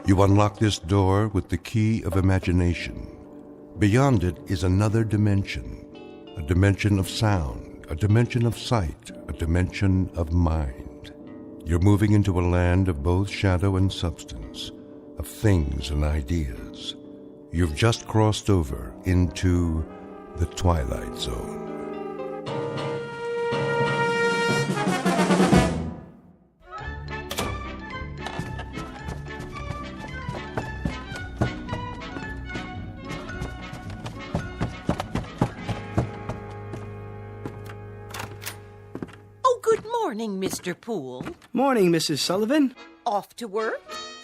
You unlock this door with the key of imagination. Beyond it is another dimension, a dimension of sound, a dimension of sight, a dimension of mind. You're moving into a land of both shadow and substance, of things and ideas. You've just crossed over into the Twilight Zone. Morning, Mr. Poole. Morning, Mrs. Sullivan. Off to work?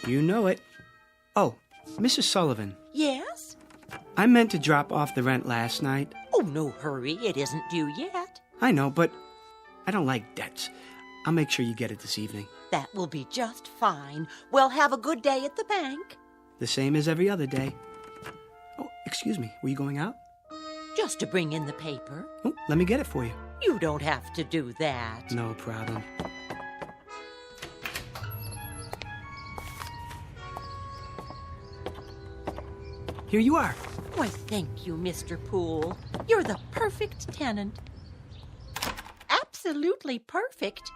You know it. Oh, Mrs. Sullivan. Yes? I meant to drop off the rent last night. Oh, no hurry. It isn't due yet. I know, but I don't like debts. I'll make sure you get it this evening. That will be just fine. Well, have a good day at the bank. The same as every other day. Oh, excuse me. Were you going out? Just to bring in the paper. Oh, let me get it for you. You don't have to do that. No problem. Here you are. Why, thank you, Mr. Poole. You're the perfect tenant. Absolutely perfect.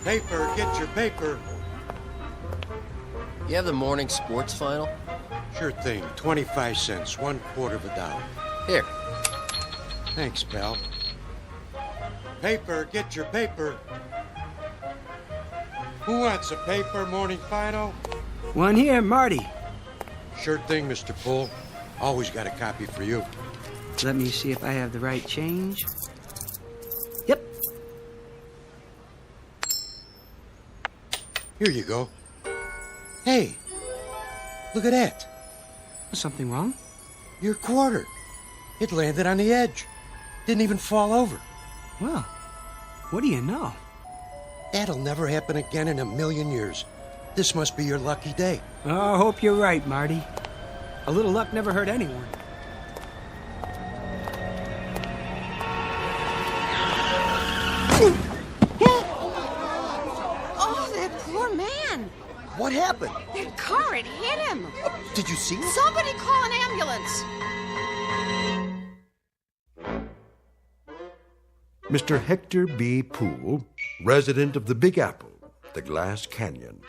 Paper, get your paper. You have the morning sports final? Sure thing. 25 cents, $1/4 of a dollar. Here. Thanks, pal. Paper, get your paper. Who wants a paper, morning final? One here, Marty. Sure thing, Mr. Poole. Always got a copy for you. Let me see if I have the right change. Yep. Here you go. Hey, look at that. Something wrong? Your quarter. It landed on the edge. Didn't even fall over. Well, what do you know? That'll never happen again in a million years. This must be your lucky day. Oh, I hope you're right, Marty. A little luck never hurt anyone. Oh, that poor man. What happened? That car had hit him. Did you see it? Somebody call an ambulance. Mr. Hector B. Poole, resident of the Big Apple, the Glass Canyon,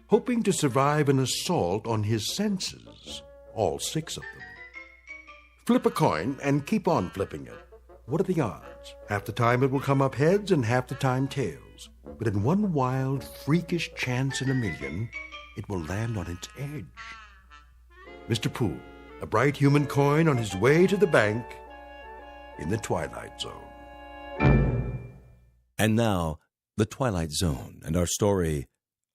hoping to survive an assault on his senses, all 6 of them. Flip a coin and keep on flipping it. What are the odds? Half the time it will come up heads and half the time tails. But in one wild, freakish chance in a million, it will land on its edge. Mr. Poole, a bright human coin on his way to the bank in the Twilight Zone. And now, The Twilight Zone and our story,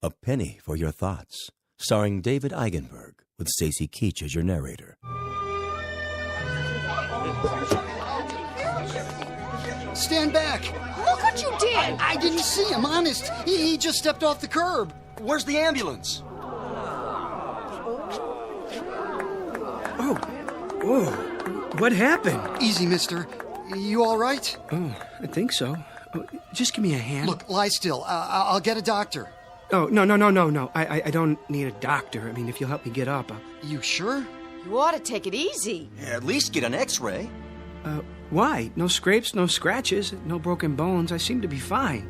A Penny for Your Thoughts, starring David Eigenberg with Stacey Keach as your narrator. Stand back! Look what you did! I didn't see him, honest. He just stepped off the curb. Where's the ambulance? Oh, whoa. What happened? Easy, mister. You all right? Oh, I think so. Oh, just give me a hand. Look, lie still. I'll get a doctor. Oh, no. I don't need a doctor. I mean, if you'll help me get up. You sure? You ought to take it easy. At least get an x-ray. Why? No scrapes, no scratches, no broken bones. I seem to be fine.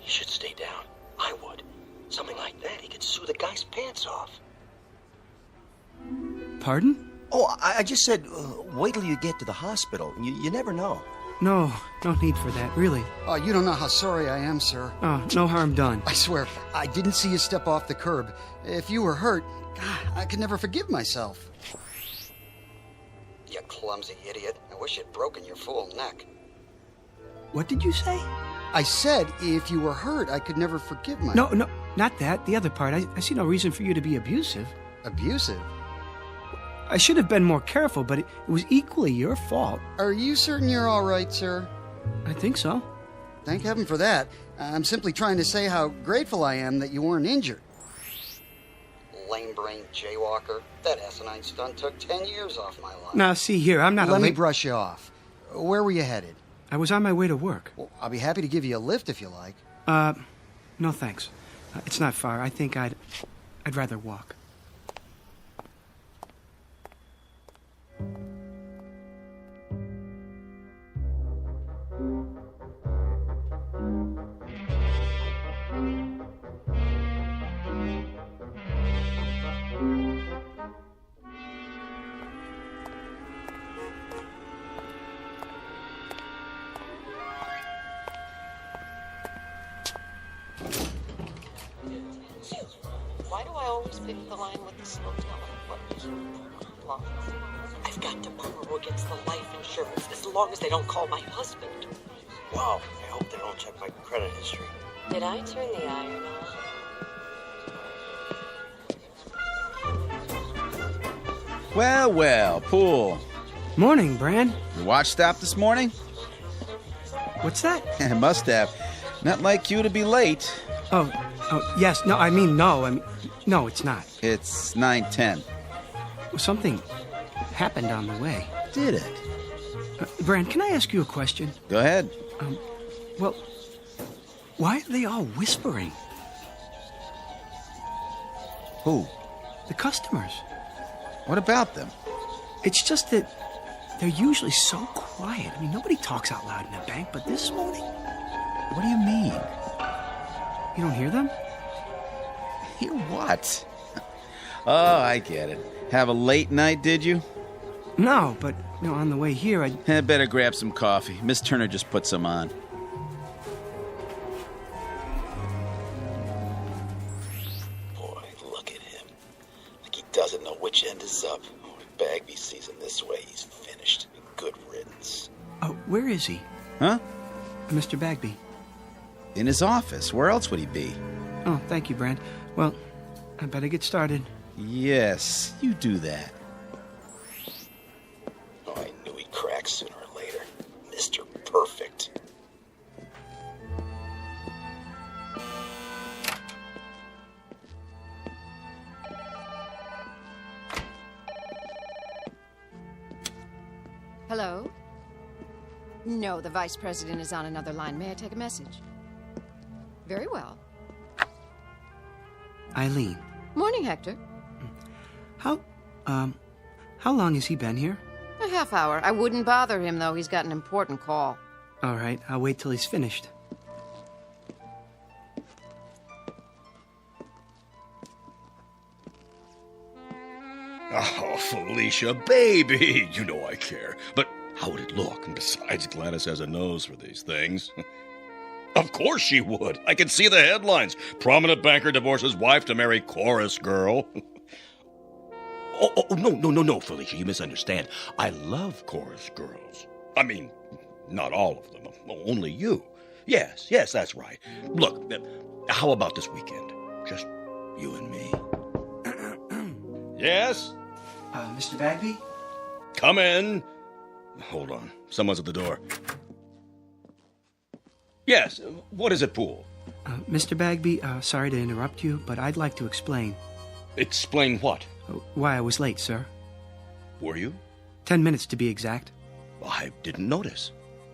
You should stay down. I would. Something like that, he could sue the guy's pants off. Pardon? Oh, I just said, wait till you get to the hospital. You never know. No need for that, really. Oh, you don't know how sorry I am, sir. Oh, no harm done. I swear, I didn't see you step off the curb. If you were hurt, God, I could never forgive myself. You clumsy idiot. I wish you'd broken your fool neck. What did you say? I said, if you were hurt, I could never forgive myself. No, not that. The other part. I see no reason for you to be abusive. Abusive? I should have been more careful, but it was equally your fault. Are you certain you're all right, sir? I think so. Thank heaven for that. I'm simply trying to say how grateful I am that you weren't injured. Lame-brained jaywalker. That asinine stunt took 10 years off my life. Now, see here, I'm not Let me brush you off. Where were you headed? I was on my way to work. Well, I'll be happy to give you a lift if you like. No thanks. It's not far. I think I'd rather walk. Why do I always pick the line with the slow telephone? I've got to borrow against the life insurance as long as they don't call my husband. Wow, I hope they don't check my credit history. Did I turn the iron on? Well, well, Pool. Morning, Bran. Your watch stopped this morning? What's that? Must have. Not like you to be late. Oh, yes. No, no, it's not. It's 9:10. Something happened on the way. Did it? Bran, can I ask you a question? Go ahead. Well, why are they all whispering? Who? The customers. What about them? It's just that they're usually so quiet. I mean, nobody talks out loud in a bank, but this morning... What do you mean? You don't hear them? Hear what? Oh, I get it. Have a late night, did you? No, but, on the way here, I better grab some coffee. Miss Turner just put some on. Boy, look at him. Like he doesn't know which end is up. Oh, if Bagby sees him this way, he's finished. Good riddance. Oh, where is he? Huh? Mr. Bagby. In his office. Where else would he be? Oh, thank you, Brand. Well, I better get started. Yes, you do that. Oh, I knew he'd crack sooner or later. Mr. Perfect. Hello? No, the vice president is on another line. May I take a message? Very well. Eileen. Morning, Hector. How long has he been here? A half hour. I wouldn't bother him, though. He's got an important call. All right, I'll wait till he's finished. Oh, Felicia, baby! You know I care. But how would it look? And besides, Gladys has a nose for these things. Of course she would. I can see the headlines. Prominent banker divorces wife to marry chorus girl. No, Felicia, you misunderstand. I love chorus girls. I mean, not all of them. Only you. Yes, that's right. Look, how about this weekend? Just you and me. Yes? Mr. Bagby? Come in. Hold on. Someone's at the door. Yes, what is it, Poole? Mr. Bagby, sorry to interrupt you, but I'd like to explain. Explain what? Why I was late, sir. Were you? 10 minutes to be exact. I didn't notice.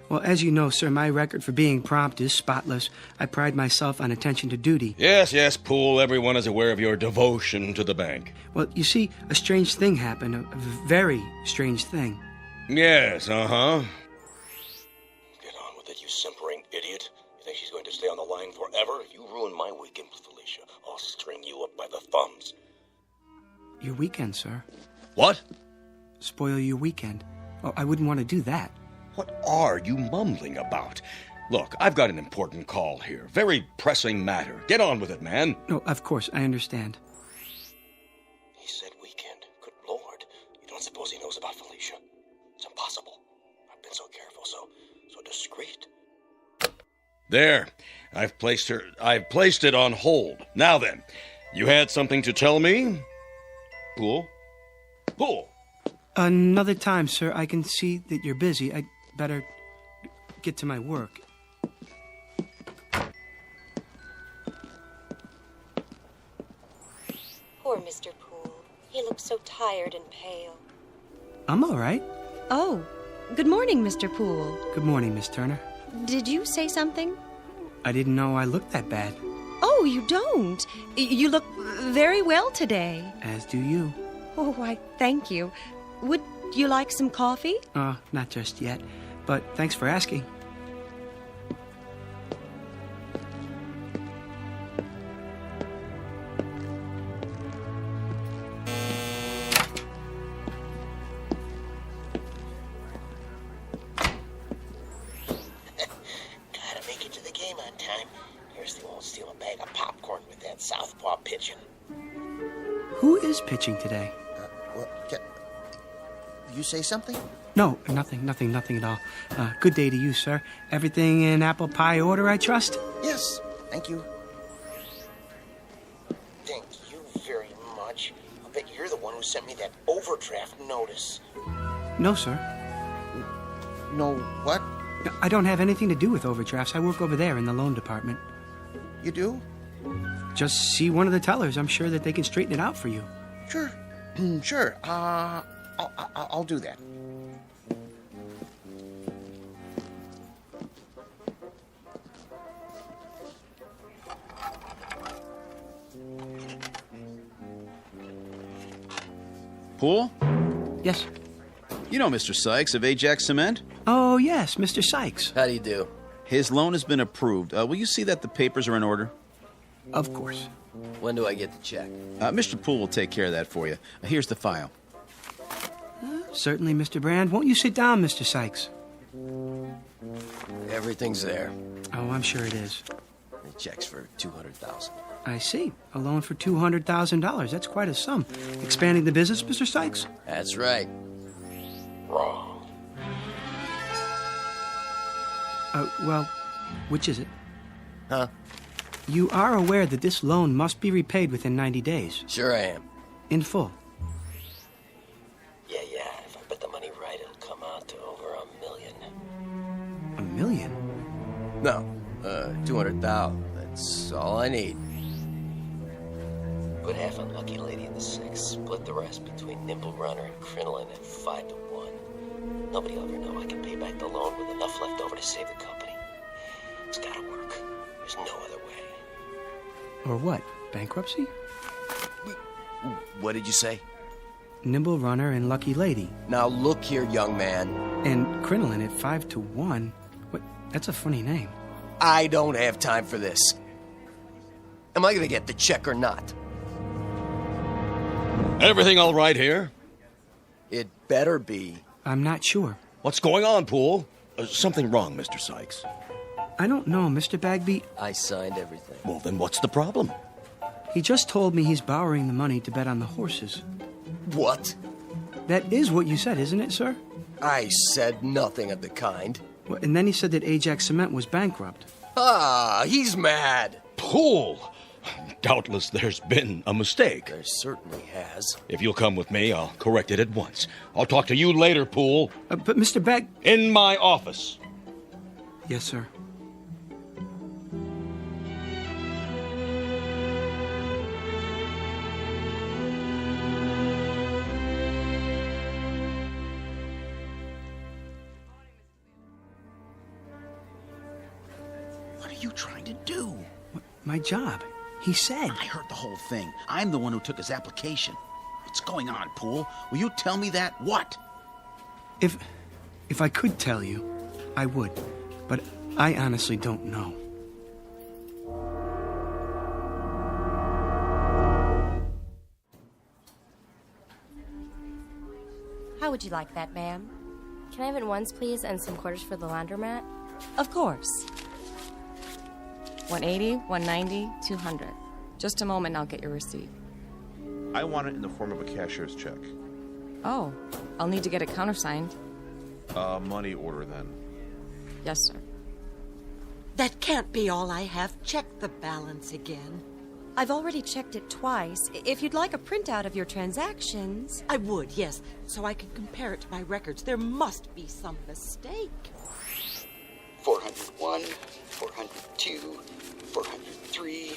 Well, as you know, sir, my record for being prompt is spotless. I pride myself on attention to duty. Yes, Poole, everyone is aware of your devotion to the bank. Well, you see, a strange thing happened, a very strange thing. Yes, uh-huh. Get on with it, you simpering idiot. You think she's going to stay on the line forever? If you ruin my weekend with Felicia, I'll string you up by the thumbs. Your weekend, sir. What? Spoil your weekend. Oh, I wouldn't want to do that. What are you mumbling about? Look, I've got an important call here. Very pressing matter. Get on with it, man. No, of course, I understand. He said weekend. Good Lord. You don't suppose he knows about Felicia? It's impossible. I've been so careful, so discreet. There. I've placed it on hold. Now then, you had something to tell me? Poole? Poole! Another time, sir. I can see that you're busy. I'd better get to my work. Poor Mr. Poole. He looks so tired and pale. I'm all right. Oh, Good morning, Mr. Poole. Good morning, Miss Turner. Did you say something? I didn't know I looked that bad. Oh, you don't. You look very well today. As do you. Oh, why, thank you. Would you like some coffee? Not just yet. But thanks for asking. Gotta make it to the game on time. Kirsty won't steal a bag of popcorn with that southpaw pitching. Who is pitching today? You say something? No, nothing at all. Good day to you, sir. Everything in apple pie order, I trust? Yes, thank you. Thank you very much. I'll bet you're the one who sent me that overdraft notice. No, sir. No what? I don't have anything to do with overdrafts. I work over there in the loan department. You do? Just see one of the tellers. I'm sure that they can straighten it out for you. Sure. Sure. I'll do that. Poole? Yes. You know Mr. Sykes of Ajax Cement? Oh, yes, Mr. Sykes. How do you do? His loan has been approved. Will you see that the papers are in order? Of course. When do I get the check? Mr. Poole will take care of that for you. Here's the file. Certainly, Mr. Brand. Won't you sit down, Mr. Sykes? Everything's there. Oh, I'm sure it is. The check's for $200,000. I see. A loan for $200,000. That's quite a sum. Expanding the business, Mr. Sykes? That's right. Wrong. Well, which is it? Huh? You are aware that this loan must be repaid within 90 days. Sure I am. In full. Yeah. If I bet the money right, it'll come out to over $1 million. $1 million? No, 200,000. That's all I need. Put half on Lucky Lady in the 6. Split the rest between Nimble Runner and Crinoline at 5 to 1. Nobody will ever know I can pay back the loan with enough left over to save the company. It's gotta work. There's no other way. Or what? Bankruptcy? What did you say? Nimble Runner and Lucky Lady. Now look here, young man. And Crinoline at 5 to 1? What? That's a funny name. I don't have time for this. Am I gonna get the check or not? Everything all right here? It better be. I'm not sure. What's going on, Poole? Something wrong, Mr. Sykes. I don't know, Mr. Bagby. I signed everything. Well, then what's the problem? He just told me he's borrowing the money to bet on the horses. What? That is what you said, isn't it, sir? I said nothing of the kind. Well, and then he said that Ajax Cement was bankrupt. He's mad. Poole! Doubtless there's been a mistake. There certainly has. If you'll come with me, I'll correct it at once. I'll talk to you later, Poole. But Mr. Bag... In my office. Yes, sir. What are you trying to do? My job. He said. I heard the whole thing. I'm the one who took his application. What's going on, Poole? Will you tell me that? What? If I could tell you, I would. But I honestly don't know. How would you like that, ma'am? Can I have it once, please, and some quarters for the laundromat? Of course. 180, 190, 200. Just a moment, I'll get your receipt. I want it in the form of a cashier's check. Oh, I'll need to get it countersigned. Money order, then. Yes, sir. That can't be all I have. Check the balance again. I've already checked it twice. If you'd like a printout of your transactions... I would, yes, so I can compare it to my records. There must be some mistake. 401, 402, 403.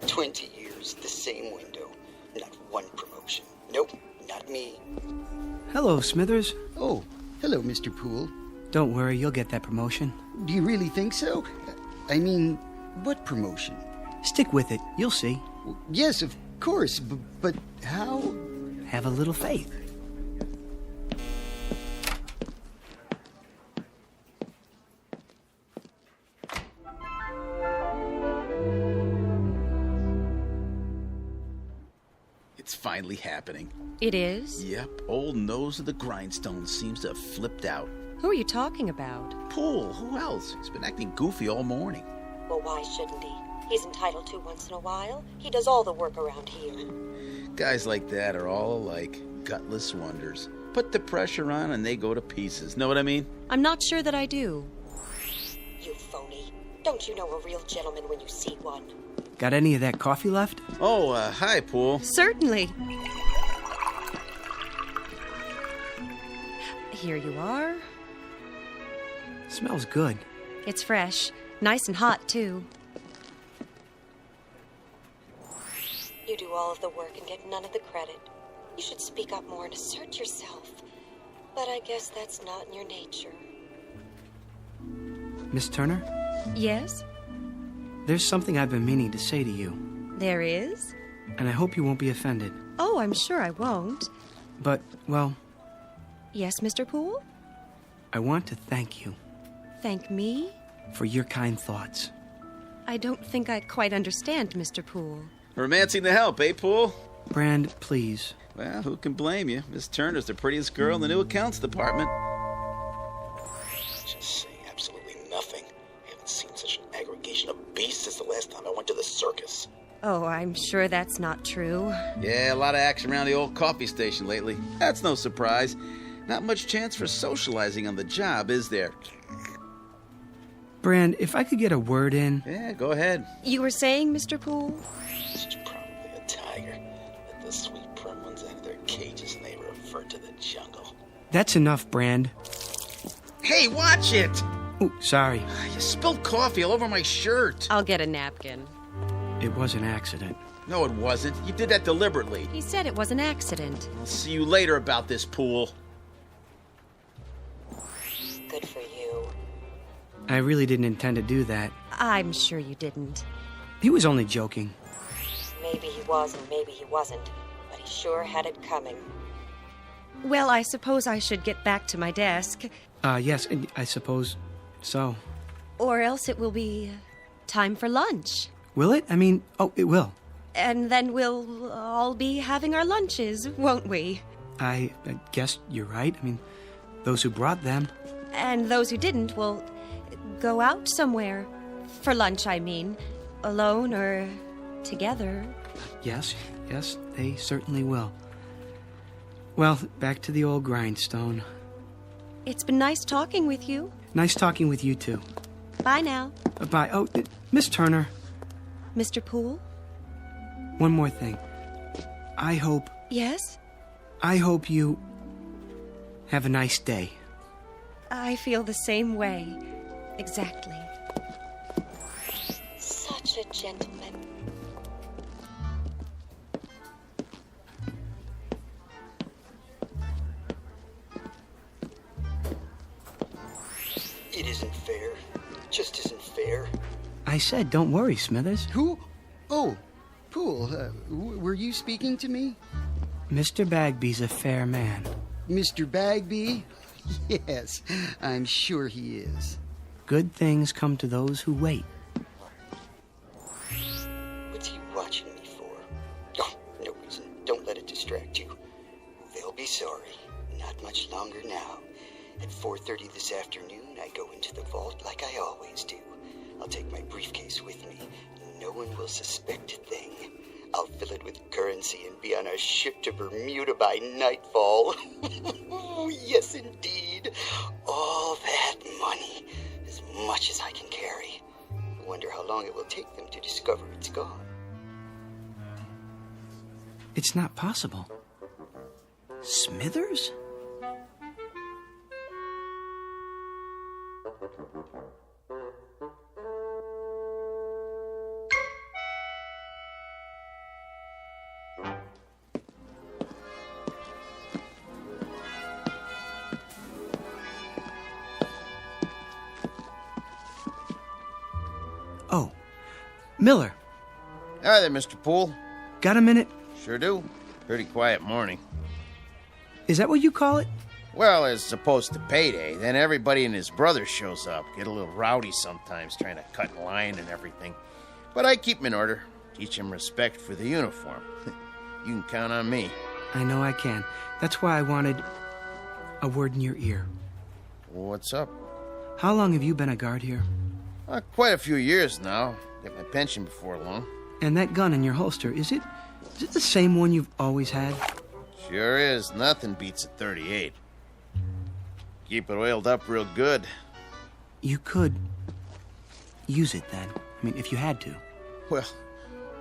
20 years, the same window. Not one promotion. Nope, not me. Hello, Smithers. Oh, Hello, Mr. Poole. Don't worry, you'll get that promotion. Do you really think so? I mean, what promotion? Stick with it. You'll see. Yes, of course, but how? Have a little faith. It's finally happening. It is? Yep, old nose of the grindstone seems to have flipped out. Who are you talking about? Poole, who else? He's been acting goofy all morning. Well, why shouldn't he? He's entitled to once in a while. He does all the work around here. Guys like that are all alike, gutless wonders. Put the pressure on and they go to pieces. Know what I mean? I'm not sure that I do. You phony. Don't you know a real gentleman when you see one? Got any of that coffee left? Oh, hi, Poole. Certainly. Here you are. Smells good. It's fresh. Nice and hot, too. You do all of the work and get none of the credit. You should speak up more and assert yourself. But I guess that's not in your nature. Miss Turner? Yes? There's something I've been meaning to say to you. There is? And I hope you won't be offended. Oh, I'm sure I won't. But, well... Yes, Mr. Poole? I want to thank you. Thank me? For your kind thoughts. I don't think I quite understand, Mr. Poole. Romancing the help, eh, Poole? Brand, please. Well, who can blame you? Miss Turner's the prettiest girl in the new accounts department. Just say absolutely nothing. I haven't seen such an aggregation of beasts since the last time I went to the circus. Oh, I'm sure that's not true. Yeah, a lot of action around the old coffee station lately. That's no surprise. Not much chance for socializing on the job, is there? Brand, if I could get a word in... Yeah, go ahead. You were saying, Mr. Poole? She's probably a tiger. Let the sweet prim ones out of their cages and they revert to the jungle. That's enough, Brand. Hey, watch it! Oh, sorry. You spilled coffee all over my shirt. I'll get a napkin. It was an accident. No, it wasn't. You did that deliberately. He said it was an accident. I'll see you later about this, Poole. Good for you. I really didn't intend to do that. I'm sure you didn't. He was only joking. Maybe he was and maybe he wasn't, but he sure had it coming. Well, I suppose I should get back to my desk. Yes, I suppose so. Or else it will be time for lunch. Will it? I mean, oh, it will. And then we'll all be having our lunches, won't we? I guess you're right. I mean, those who brought them. And those who didn't will go out somewhere. For lunch, I mean. Alone or together. Yes, they certainly will. Well, back to the old grindstone. It's been nice talking with you. Nice talking with you, too. Bye now. Bye. Oh, Miss Turner. Mr. Poole? One more thing. I hope... Yes? I hope you have a nice day. I feel the same way. Exactly. Such a gentleman. It isn't fair. It just isn't fair. I said, don't worry, Smithers. Who? Oh, Poole, were you speaking to me? Mr. Bagby's a fair man. Mr. Bagby? Yes, I'm sure he is. Good things come to those who wait. What's he watching me for? Oh, no reason. Don't let it distract you. They'll be sorry. Not much longer now. At 4:30 this afternoon, I go into the vault like I always do. I'll take my briefcase with me. No one will suspect a thing. I'll fill it with currency and be on a ship to Bermuda by nightfall. Yes, indeed. All that money. As much as I can carry. I wonder how long it will take them to discover it's gone. It's not possible. Smithers? Miller. Hi there, Mr. Poole. Got a minute? Sure do. Pretty quiet morning. Is that what you call it? Well, as opposed to payday, then everybody and his brother shows up. Get a little rowdy sometimes, trying to cut in line and everything. But I keep 'em in order. Teach 'em respect for the uniform. You can count on me. I know I can. That's why I wanted a word in your ear. What's up? How long have you been a guard here? Quite a few years now. Get my pension before long. And that gun in your holster, is it the same one you've always had? Sure is. Nothing beats a 38. Keep it oiled up real good. You could use it then. I mean, if you had to. Well,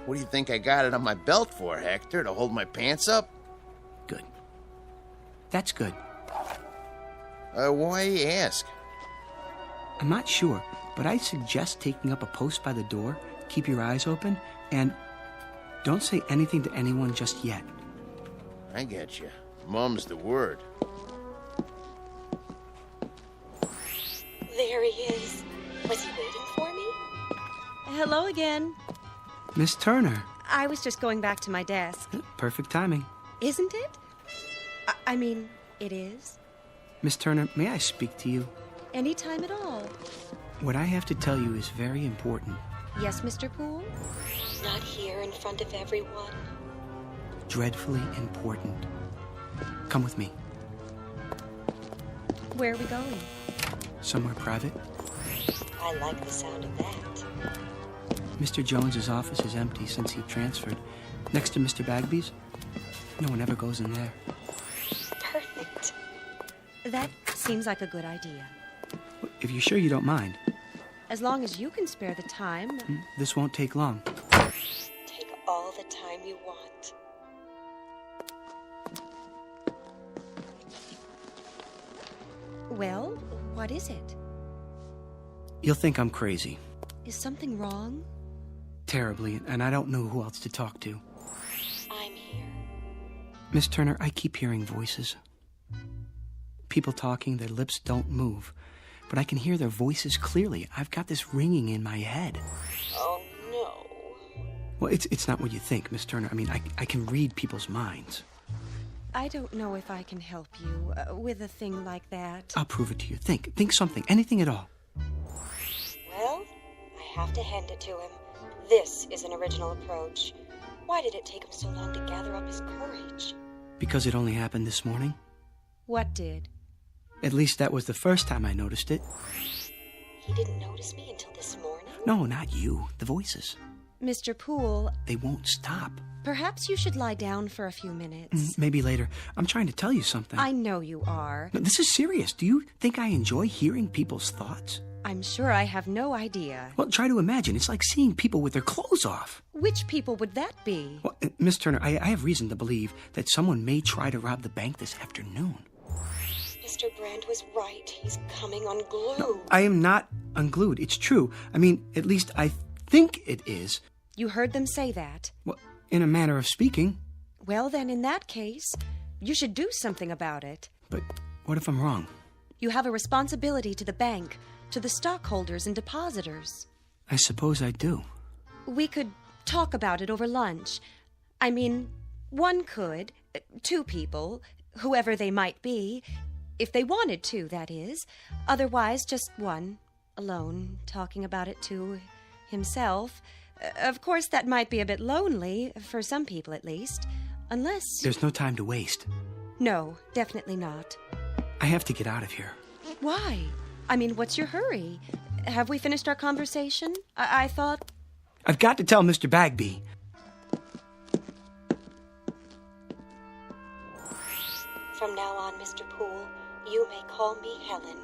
what do you think I got it on my belt for, Hector? To hold my pants up? Good. That's good. Why you ask? I'm not sure, but I suggest taking up a post by the door, keep your eyes open, and don't say anything to anyone just yet. I get you. Mum's the word. There he is. Was he waiting for me? Hello again. Miss Turner. I was just going back to my desk. Perfect timing. Isn't it? I mean, it is. Miss Turner, may I speak to you? Any time at all. What I have to tell you is very important. Yes, Mr. Poole? Not here in front of everyone. Dreadfully important. Come with me. Where are we going? Somewhere private. I like the sound of that. Mr. Jones's office is empty since he transferred. Next to Mr. Bagby's, no one ever goes in there. Perfect. That seems like a good idea. If you're sure you don't mind. As long as you can spare the time. This won't take long. Take all the time you want. Well, what is it? You'll think I'm crazy. Is something wrong? Terribly, and I don't know who else to talk to. I'm here. Miss Turner, I keep hearing voices. People talking, their lips don't move. But I can hear their voices clearly. I've got this ringing in my head. Oh, no. Well, it's not what you think, Miss Turner. I mean, I can read people's minds. I don't know if I can help you with a thing like that. I'll prove it to you. Think something, anything at all. Well, I have to hand it to him. This is an original approach. Why did it take him so long to gather up his courage? Because it only happened this morning? What did? At least that was the first time I noticed it. He didn't notice me until this morning? No, not you. The voices. Mr. Poole... They won't stop. Perhaps you should lie down for a few minutes. Maybe later. I'm trying to tell you something. I know you are. No, this is serious. Do you think I enjoy hearing people's thoughts? I'm sure I have no idea. Well, try to imagine. It's like seeing people with their clothes off. Which people would that be? Well, Miss Turner, I have reason to believe that someone may try to rob the bank this afternoon. Mr. Brand was right. He's coming unglued. No, I am not unglued. It's true. I mean, at least I think it is. You heard them say that? Well, in a manner of speaking. Well, then, in that case, you should do something about it. But what if I'm wrong? You have a responsibility to the bank, to the stockholders and depositors. I suppose I do. We could talk about it over lunch. I mean, one could, two people, whoever they might be, if they wanted to, that is. Otherwise, just one, alone, talking about it to himself. Of course, that might be a bit lonely, for some people at least, unless... There's no time to waste. No, definitely not. I have to get out of here. Why? I mean, what's your hurry? Have we finished our conversation? I thought... I've got to tell Mr. Bagby. From now on, Mr. Poole, you may call me Helen.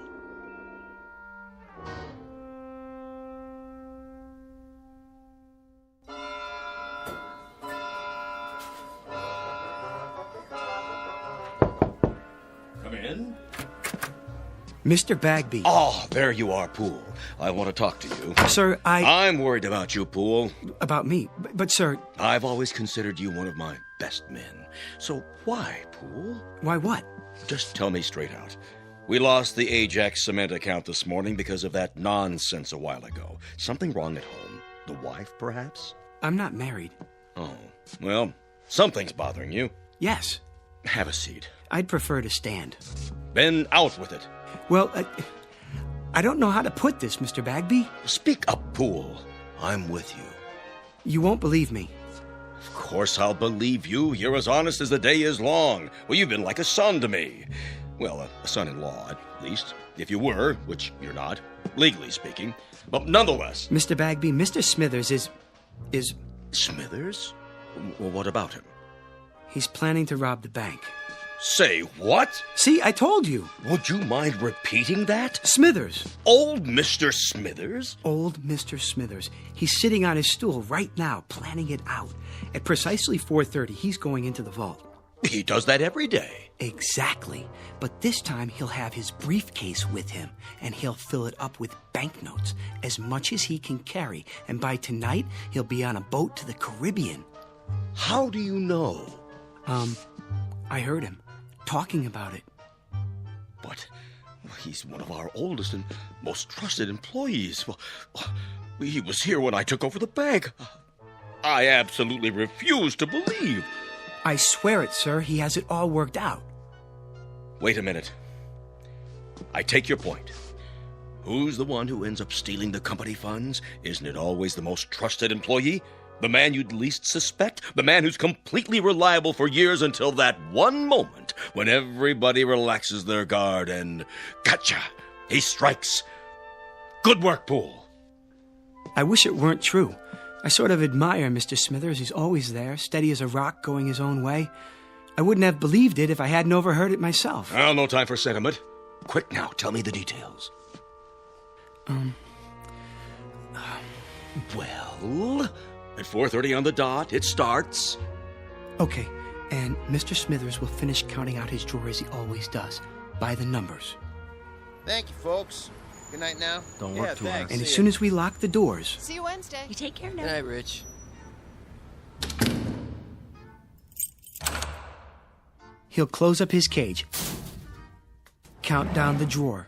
Come in. Mr. Bagby. Oh, there you are, Poole. I want to talk to you. Sir, I'm worried about you, Poole. About me? But sir... I've always considered you one of my best men. So why, Poole? Why what? Just tell me straight out. We lost the Ajax cement account this morning because of that nonsense a while ago. Something wrong at home? The wife, perhaps? I'm not married. Oh, well, something's bothering you. Yes. Have a seat. I'd prefer to stand. Then out with it. Well, I don't know how to put this, Mr. Bagby. Speak up, Poole. I'm with you. You won't believe me. Of course I'll believe you. You're as honest as the day is long. Well, you've been like a son to me. Well, a son-in-law, at least. If you were, which you're not, legally speaking. But nonetheless... Mr. Bagby, Mr. Smithers is... Smithers? Well, what about him? He's planning to rob the bank. Say what? See, I told you. Would you mind repeating that? Smithers. Old Mr. Smithers? Old Mr. Smithers. He's sitting on his stool right now, planning it out. At precisely 4:30, he's going into the vault. He does that every day. Exactly. But this time, he'll have his briefcase with him, and he'll fill it up with banknotes, as much as he can carry. And by tonight, he'll be on a boat to the Caribbean. How do you know? I heard him talking about it. But he's one of our oldest and most trusted employees. Well, he was here when I took over the bank. I absolutely refuse to believe. I swear it, sir. He has it all worked out. Wait a minute. I take your point. Who's the one who ends up stealing the company funds? Isn't it always the most trusted employee? The man you'd least suspect? The man who's completely reliable for years until that one moment when everybody relaxes their guard and... Gotcha! He strikes. Good work, Poole. I wish it weren't true. I sort of admire Mr. Smithers. He's always there, steady as a rock, going his own way. I wouldn't have believed it if I hadn't overheard it myself. Well, no time for sentiment. Quick now, tell me the details. Well, at 4:30 on the dot, it starts. Okay, and Mr. Smithers will finish counting out his drawer as he always does, by the numbers. Thank you, folks. Good night now. Don't work too hard. And as soon as we lock the doors... See you Wednesday. You take care now. Good night, Rich. He'll close up his cage, count down the drawer.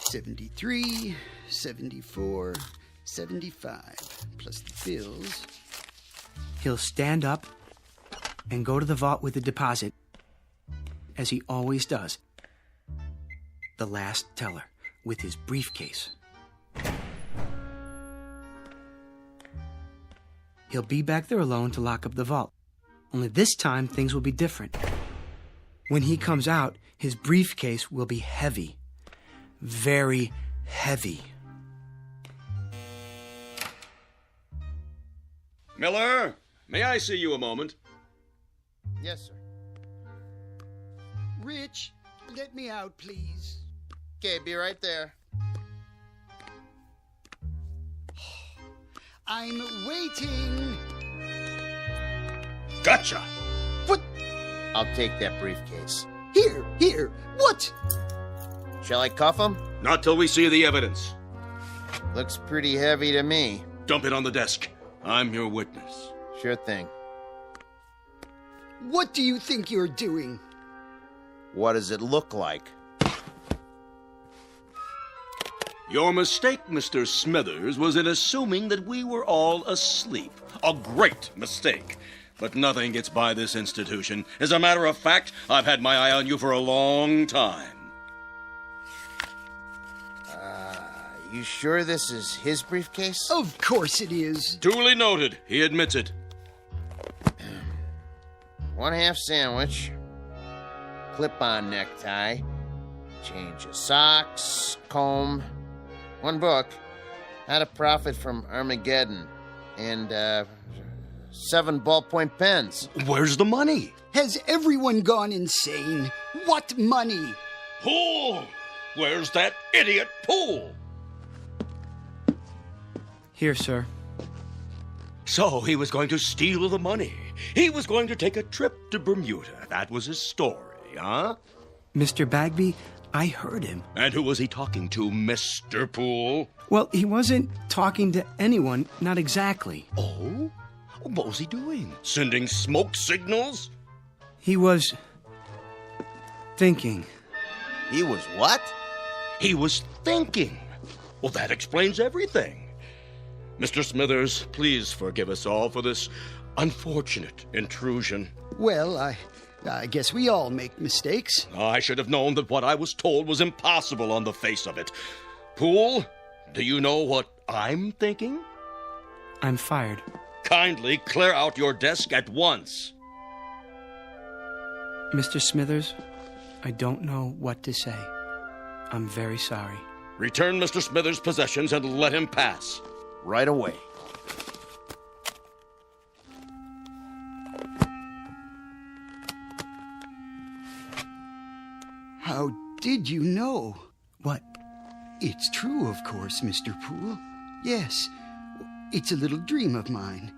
73, 74, 75, plus the bills. He'll stand up and go to the vault with the deposit, as he always does. The last teller, with his briefcase. He'll be back there alone to lock up the vault. Only this time, things will be different. When he comes out, his briefcase will be heavy. Very heavy. Miller, may I see you a moment? Yes, sir. Rich, let me out, please. Okay, be right there. I'm waiting. Gotcha! What? I'll take that briefcase. Here. What? Shall I cuff him? Not till we see the evidence. Looks pretty heavy to me. Dump it on the desk. I'm your witness. Sure thing. What do you think you're doing? What does it look like? Your mistake, Mr. Smithers, was in assuming that we were all asleep. A great mistake. But nothing gets by this institution. As a matter of fact, I've had my eye on you for a long time. You sure this is his briefcase? Of course it is. Duly noted. He admits it. 1/2 sandwich. Clip-on necktie. Change of socks. Comb. 1 book. How to Profit from Armageddon. And, 7 ballpoint pens. Where's the money? Has everyone gone insane? What money? Poole! Where's that idiot Poole? Here, sir. So he was going to steal the money. He was going to take a trip to Bermuda. That was his story, huh? Mr. Bagby, I heard him. And who was he talking to, Mr. Poole? Well, he wasn't talking to anyone, not exactly. Oh? What was he doing? Sending smoke signals? He was... thinking. He was what? He was thinking. Well, that explains everything. Mr. Smithers, please forgive us all for this unfortunate intrusion. Well, I guess we all make mistakes. I should have known that what I was told was impossible on the face of it. Poole, do you know what I'm thinking? I'm fired. Kindly clear out your desk at once. Mr. Smithers, I don't know what to say. I'm very sorry. Return Mr. Smithers' possessions and let him pass. Right away. How did you know? What? It's true, of course, Mr. Poole. Yes, it's a little dream of mine.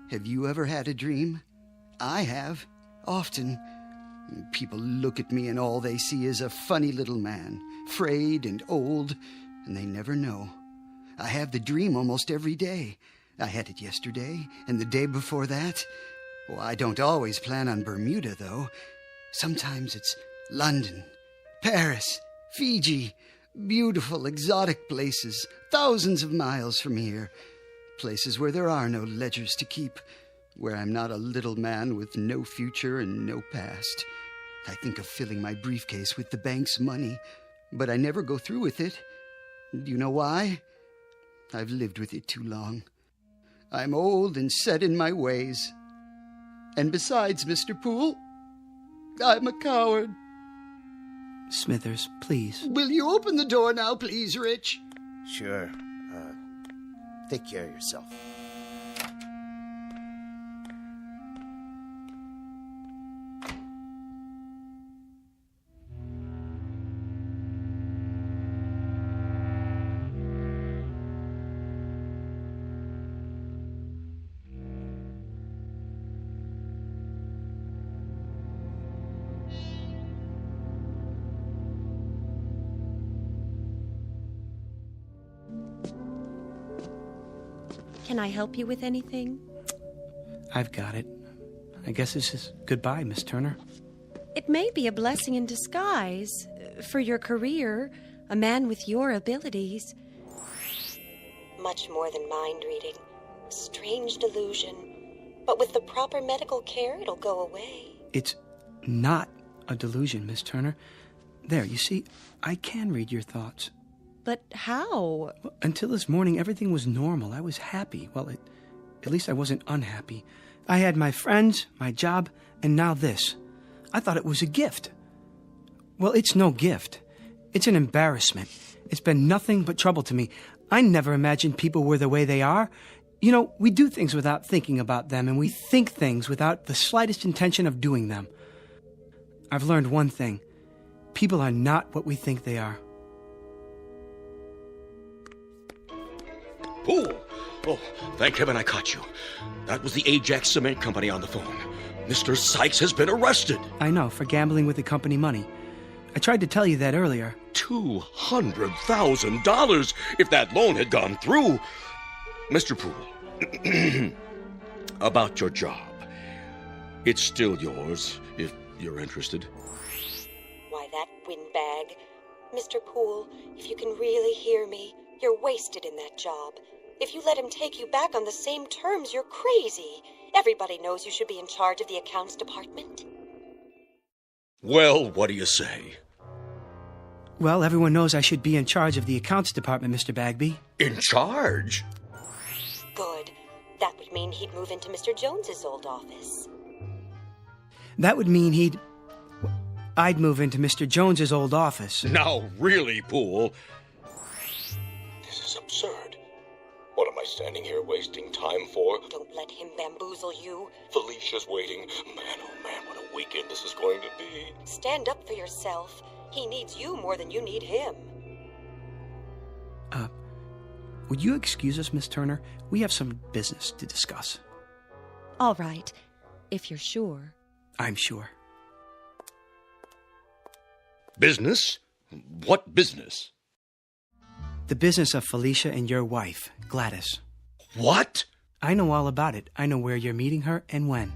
Have you ever had a dream? I have. Often. People look at me and all they see is a funny little man, frayed and old, and they never know. I have the dream almost every day. I had it yesterday and the day before that. Well, I don't always plan on Bermuda, though. Sometimes it's London, Paris, Fiji, beautiful, exotic places, thousands of miles from here. Places where there are no ledgers to keep, where I'm not a little man with no future and no past. I think of filling my briefcase with the bank's money, but I never go through with it. Do you know why? I've lived with it too long. I'm old and set in my ways. And besides, Mr. Poole, I'm a coward. Smithers, please. Will you open the door now, please, Rich? Sure. Take care of yourself. Can I help you with anything? I've got it. I guess this is goodbye, Miss Turner. It may be a blessing in disguise. For your career, a man with your abilities. Much more than mind reading. A strange delusion. But with the proper medical care, it'll go away. It's not a delusion, Miss Turner. There, you see, I can read your thoughts. But how? Well, until this morning, everything was normal. I was happy. Well, at least I wasn't unhappy. I had my friends, my job, and now this. I thought it was a gift. Well, it's no gift. It's an embarrassment. It's been nothing but trouble to me. I never imagined people were the way they are. You know, we do things without thinking about them, and we think things without the slightest intention of doing them. I've learned one thing. People are not what we think they are. Poole! Oh, thank heaven I caught you. That was the Ajax Cement Company on the phone. Mr. Sykes has been arrested. I know, for gambling with the company money. I tried to tell you that earlier. $200,000 if that loan had gone through. Mr. Poole, about your job. It's still yours, if you're interested. Why, that windbag. Mr. Poole, if you can really hear me, you're wasted in that job. If you let him take you back on the same terms, you're crazy. Everybody knows you should be in charge of the accounts department. Well, what do you say? Well, everyone knows I should be in charge of the accounts department, Mr. Bagby. In charge? Good. That would mean he'd move into Mr. Jones's old office. That would mean I'd move into Mr. Jones's old office. Now, really, Poole. This is absurd. What am I standing here wasting time for? Don't let him bamboozle you. Felicia's waiting. Man, oh man, what a weekend this is going to be. Stand up for yourself. He needs you more than you need him. Would you excuse us, Miss Turner? We have some business to discuss. All right, if you're sure. I'm sure. Business? What business? The business of Felicia and your wife, Gladys. What? I know all about it. I know where you're meeting her and when.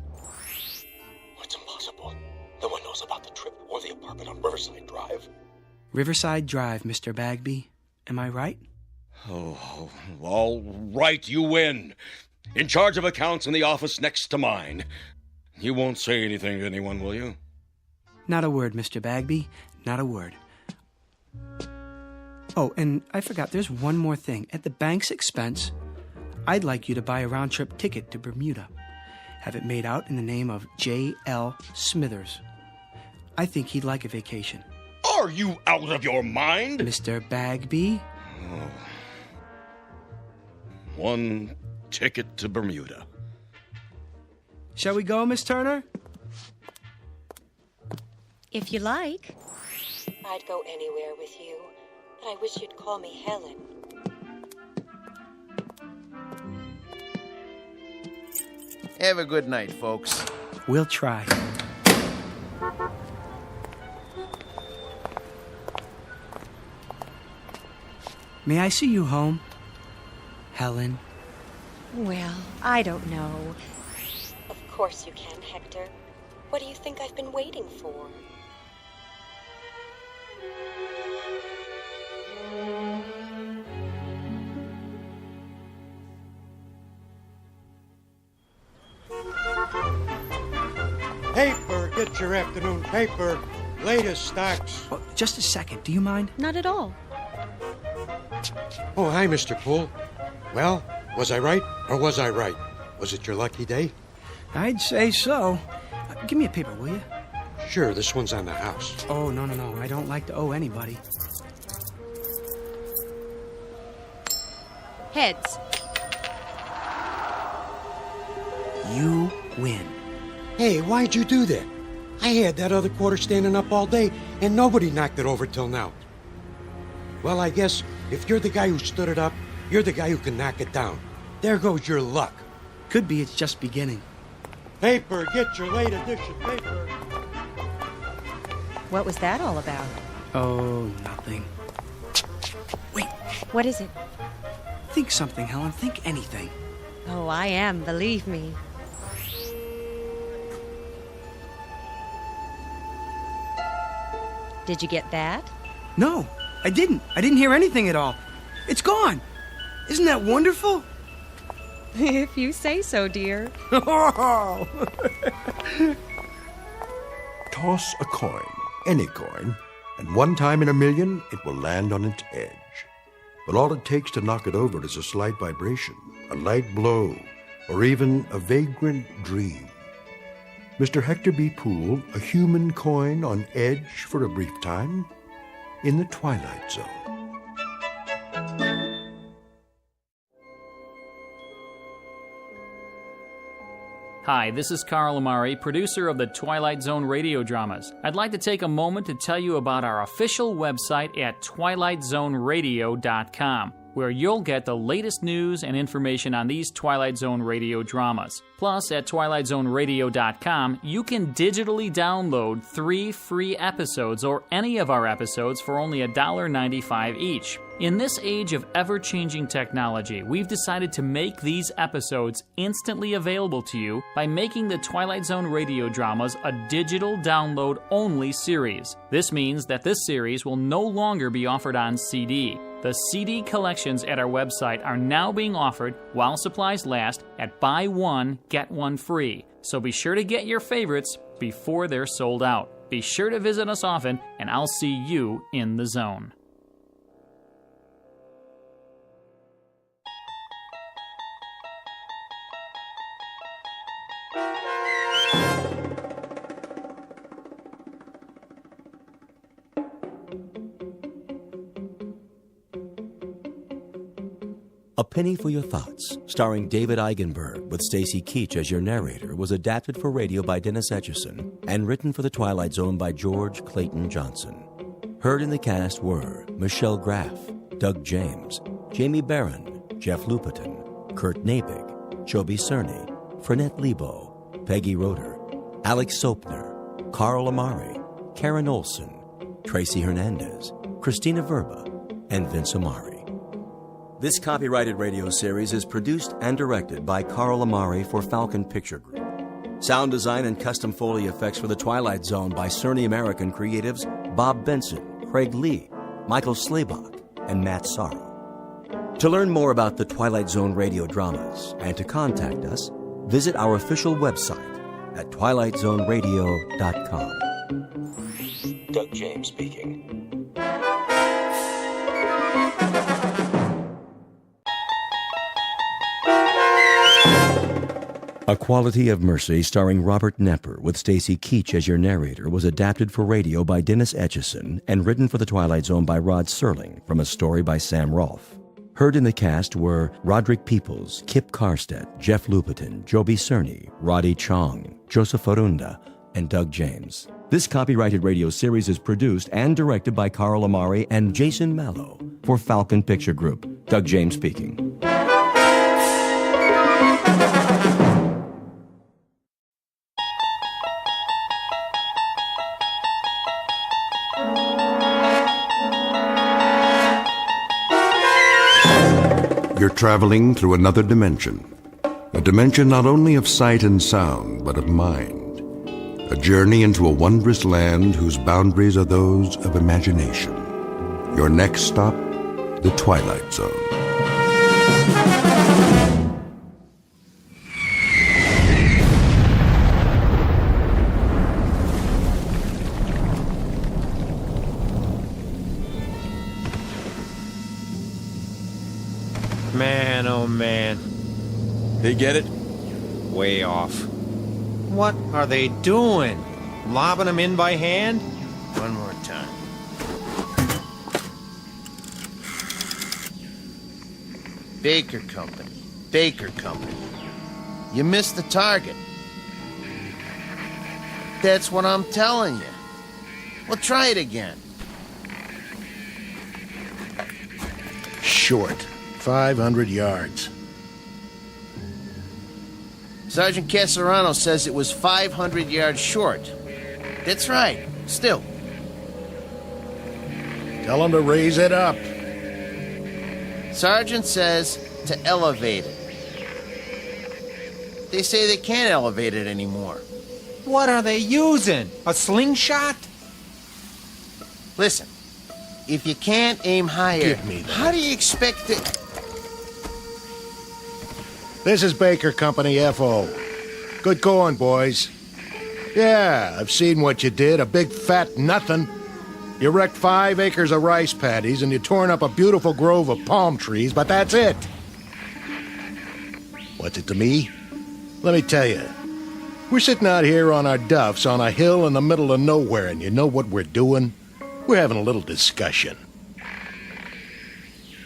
It's impossible. No one knows about the trip or the apartment on Riverside Drive. Riverside Drive, Mr. Bagby. Am I right? Oh, all right, you win. In charge of accounts in the office next to mine. You won't say anything to anyone, will you? Not a word, Mr. Bagby. Not a word. Oh, and I forgot, there's one more thing. At the bank's expense, I'd like you to buy a round-trip ticket to Bermuda. Have it made out in the name of J.L. Smithers. I think he'd like a vacation. Are you out of your mind? Mr. Bagby? Oh. One ticket to Bermuda. Shall we go, Miss Turner? If you like. I'd go anywhere with you, but I wish you'd call me Helen. Have a good night, folks. We'll try. May I see you home, Helen? Well, I don't know. Of course you can, Hector. What do you think I've been waiting for? Paper, get your afternoon paper. Latest stocks. Oh, just a second, do you mind? Not at all. Oh, hi, Mr. Poole. Well, was I right or was I right? Was it your lucky day? I'd say so. Give me a paper, will you? Sure, this one's on the house. Oh, no. I don't like to owe anybody. Heads. You win. Hey, why'd you do that? I had that other quarter standing up all day, and nobody knocked it over till now. Well, I guess if you're the guy who stood it up, you're the guy who can knock it down. There goes your luck. Could be it's just beginning. Paper, get your late edition paper. What was that all about? Oh, nothing. Wait. What is it? Think something, Helen. Think anything. Oh, I am, believe me. Did you get that? No, I didn't. I didn't hear anything at all. It's gone. Isn't that wonderful? If you say so, dear. Toss a coin, any coin, and one time in a million it will land on its edge. But all it takes to knock it over is a slight vibration, a light blow, or even a vagrant dream. Mr. Hector B. Poole, a human coin on edge for a brief time in the Twilight Zone. Hi, this is Carl Amari, producer of the Twilight Zone radio dramas. I'd like to take a moment to tell you about our official website at twilightzoneradio.com, where you'll get the latest news and information on these Twilight Zone radio dramas. Plus, at twilightzoneradio.com, you can digitally download 3 free episodes or any of our episodes for only $1.95 each. In this age of ever-changing technology, we've decided to make these episodes instantly available to you by making the Twilight Zone radio dramas a digital download-only series. This means that this series will no longer be offered on CD. The CD collections at our website are now being offered, while supplies last, at buy one, get one free. So be sure to get your favorites before they're sold out. Be sure to visit us often, and I'll see you in the zone. A Penny for Your Thoughts, starring David Eigenberg with Stacy Keach as your narrator, was adapted for radio by Dennis Etchison and written for The Twilight Zone by George Clayton Johnson. Heard in the cast were Michelle Graff, Doug James, Jamie Barron, Jeff Lupetin, Kurt Nabig, Chobi Cerny, Frenette Lebo, Peggy Roeder, Alex Sopner, Carl Amari, Karen Olson, Tracy Hernandez, Christina Verba, and Vince Amari. This copyrighted radio series is produced and directed by Carl Amari for Falcon Picture Group. Sound design and custom Foley effects for The Twilight Zone by Cerny American creatives Bob Benson, Craig Lee, Michael Slaybach, and Matt Sorrow. To learn more about the Twilight Zone radio dramas and to contact us, visit our official website at twilightzoneradio.com. Doug James speaking. A Quality of Mercy, starring Robert Knepper, with Stacy Keach as your narrator, was adapted for radio by Dennis Etchison and written for The Twilight Zone by Rod Serling from a story by Sam Rolfe. Heard in the cast were Roderick Peoples, Kip Karstedt, Jeff Lupetin, Joby Cerny, Roddy Chong, Joseph Arunda, and Doug James. This copyrighted radio series is produced and directed by Carl Amari and Jason Mallow for Falcon Picture Group. Doug James speaking. You're traveling through another dimension. A dimension not only of sight and sound, but of mind. A journey into a wondrous land whose boundaries are those of imagination. Your next stop, the Twilight Zone. Man, oh man. They get it? Way off. What are they doing? Lobbing them in by hand? One more time. Baker Company. Baker Company. You missed the target. That's what I'm telling you. Well, try it again. Short. 500 yards. Sergeant Caserano says it was 500 yards short. That's right. Still. Tell him to raise it up. Sergeant says to elevate it. They say they can't elevate it anymore. What are they using? A slingshot? Listen, if you can't aim higher, Give me that. how do you expect it? This is Baker Company, F.O. Good going, boys. Yeah, I've seen what you did, a big fat nothing. You wrecked 5 acres of rice paddies and you torn up a beautiful grove of palm trees, but that's it. What's it to me? Let me tell you. We're sitting out here on our duffs on a hill in the middle of nowhere, and you know what we're doing? We're having a little discussion.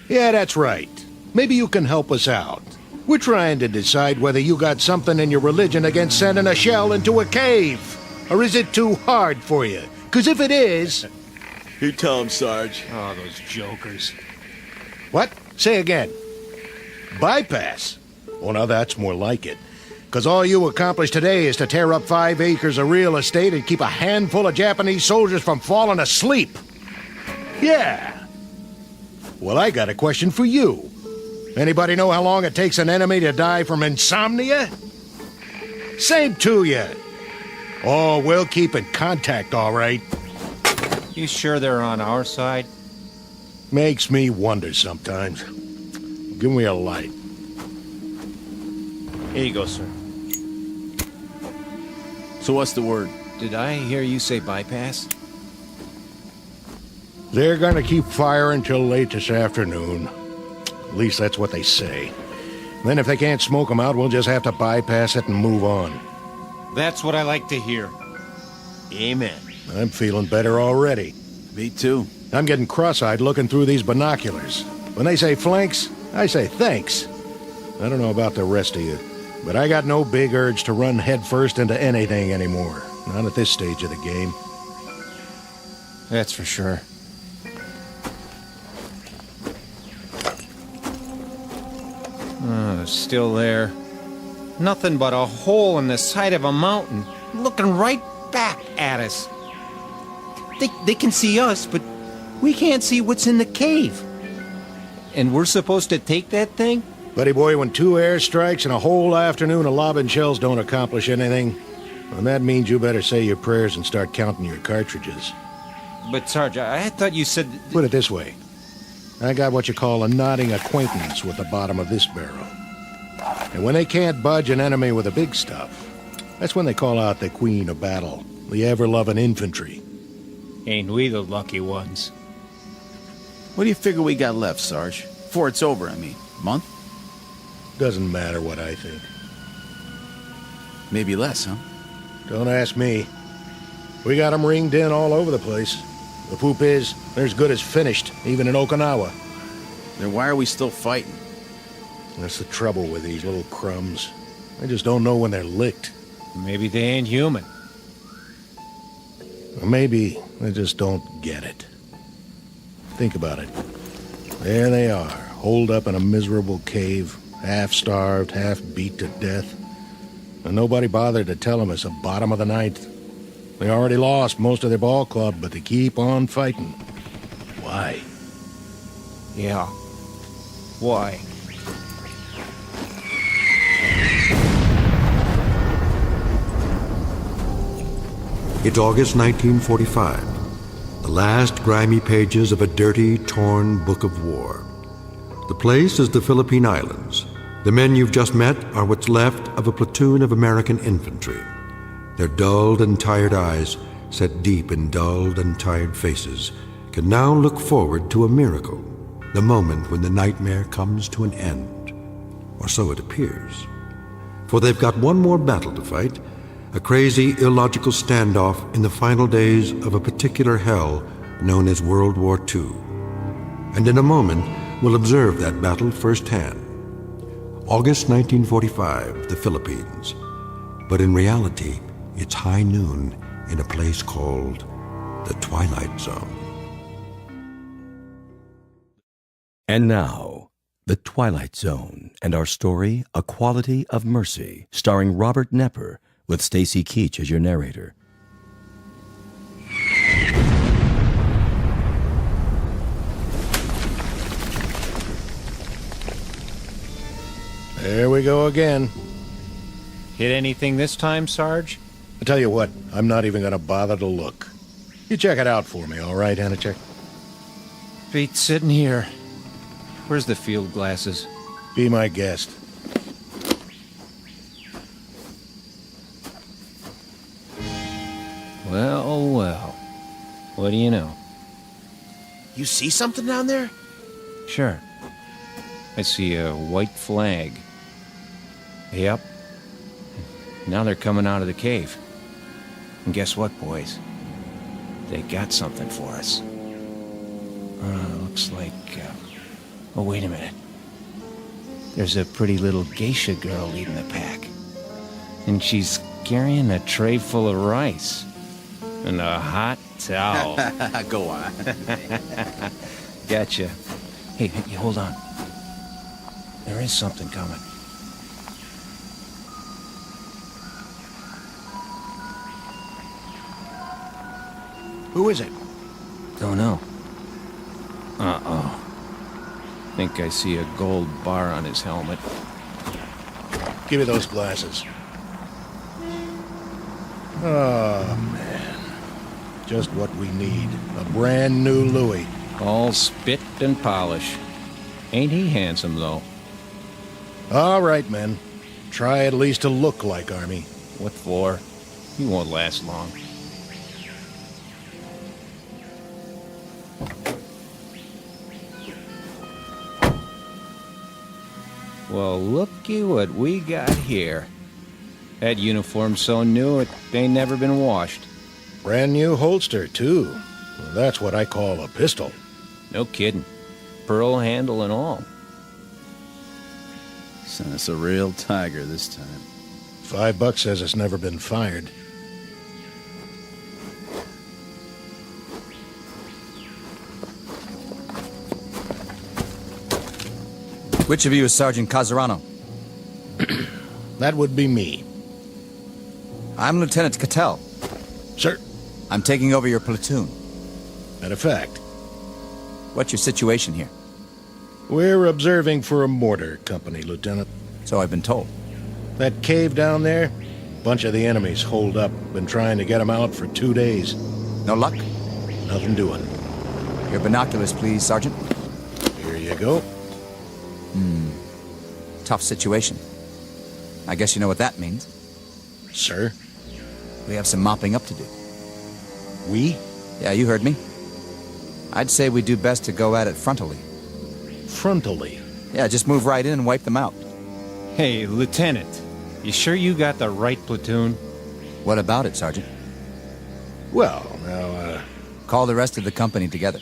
Yeah, that's right. Maybe you can help us out. We're trying to decide whether you got something in your religion against sending a shell into a cave. Or is it too hard for you? Because if it is... You tell him, Sarge. Oh, those jokers. What? Say again. Bypass? Oh, now that's more like it. Because all you accomplished today is to tear up 5 acres of real estate and keep a handful of Japanese soldiers from falling asleep. Yeah. Well, I got a question for you. Anybody know how long it takes an enemy to die from insomnia? Same to you. Oh, we'll keep in contact, all right. You sure they're on our side? Makes me wonder sometimes. Give me a light. Here you go, sir. So what's the word? Did I hear you say bypass? They're gonna keep firing till late this afternoon. At least that's what they say. Then if they can't smoke them out, we'll just have to bypass it and move on. That's what I like to hear. Amen. I'm feeling better already. Me too. I'm getting cross-eyed looking through these binoculars. When they say flanks, I say thanks. I don't know about the rest of you, but I got no big urge to run headfirst into anything anymore. Not at this stage of the game. That's for sure. Still there. Nothing but a hole in the side of a mountain, looking right back at us. They can see us, but we can't see what's in the cave. And we're supposed to take that thing? Buddy boy, when 2 airstrikes and a whole afternoon of lobbing shells don't accomplish anything, then that means you better say your prayers and start counting your cartridges. But, Sarge, I thought you said... Put it this way. I got what you call a nodding acquaintance with the bottom of this barrel. And when they can't budge an enemy with the big stuff, that's when they call out the queen of battle, the ever-loving infantry. Ain't we the lucky ones? What do you figure we got left, Sarge? Before it's over, I mean. Month? Doesn't matter what I think. Maybe less, huh? Don't ask me. We got 'em ringed in all over the place. The poop is, they're as good as finished, even in Okinawa. Then why are we still fighting? That's the trouble with these little crumbs. They just don't know when they're licked. Maybe they ain't human. Or maybe they just don't get it. Think about it. There they are, holed up in a miserable cave, half-starved, half-beat to death. And nobody bothered to tell them it's the bottom of the ninth. They already lost most of their ball club, but they keep on fighting. Why? Yeah. Why? It's August 1945, the last grimy pages of a dirty, torn book of war. The place is the Philippine Islands. The men you've just met are what's left of a platoon of American infantry. Their dulled and tired eyes, set deep in dulled and tired faces, can now look forward to a miracle, the moment when the nightmare comes to an end. Or so it appears. For they've got one more battle to fight, a crazy, illogical standoff in the final days of a particular hell known as World War II. And in a moment, we'll observe that battle firsthand. August 1945, the Philippines. But in reality, it's high noon in a place called the Twilight Zone. And now, The Twilight Zone and our story, A Quality of Mercy, starring Robert Nepper, with Stacy Keach as your narrator. There we go again. Hit anything this time, Sarge? I tell you what, I'm not even going to bother to look. You check it out for me, all right, Hanachek? Feet sitting here. Where's the field glasses? Be my guest. Well, well. What do you know? You see something down there? Sure. I see a white flag. Yep. Now they're coming out of the cave. And guess what, boys? They got something for us. Looks like... Oh, wait a minute. There's a pretty little geisha girl leading the pack. And she's carrying a tray full of rice. And a hot towel. Go on. Gotcha. Hey, hold on. There is something coming. Who is it? Don't know. Uh-oh. Think I see a gold bar on his helmet. Give me those glasses. Oh, man. Just what we need. A brand new Louis. All spit and polish. Ain't he handsome, though? All right, men. Try at least to look like Army. What for? He won't last long. Well, looky what we got here. That uniform's so new it ain't never been washed. Brand new holster, too. Well, that's what I call a pistol. No kidding. Pearl handle and all. Sent us a real tiger this time. $5 says it's never been fired. Which of you is Sergeant Casarano? That would be me. I'm Lieutenant Cattell. Sir? I'm taking over your platoon. Matter of fact. What's your situation here? We're observing for a mortar company, Lieutenant. So I've been told. That cave down there, bunch of the enemies holed up. Been trying to get them out for 2 days. No luck? Nothing doing. Your binoculars, please, Sergeant. you go. Tough situation. I guess you know what that means. Sir? We have some mopping up to do. We? Yeah, you heard me. I'd say we do best to go at it frontally. Frontally? Yeah, just move right in and wipe them out. Hey, Lieutenant, you sure you got the right platoon? What about it, Sergeant? Well, now, Call the rest of the company together.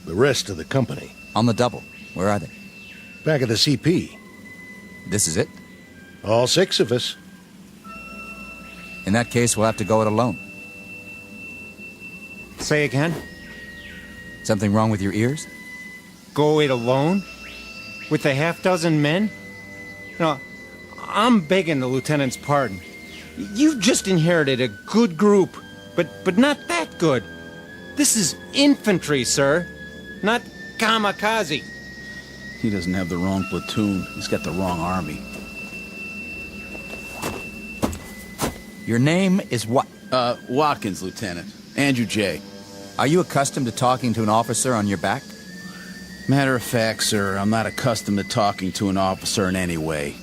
The rest of the company? On the double. Where are they? Back at the CP. This is it? All 6 of us. In that case, we'll have to go it alone. Say again? Something wrong with your ears? Go it alone? With a half-dozen men? No, I'm begging the lieutenant's pardon. You've just inherited a good group, but not that good. This is infantry, sir, not kamikaze. He doesn't have the wrong platoon. He's got the wrong army. Your name is what? Watkins, Lieutenant. Andrew J. Are you accustomed to talking to an officer on your back? Matter of fact, sir, I'm not accustomed to talking to an officer in any way.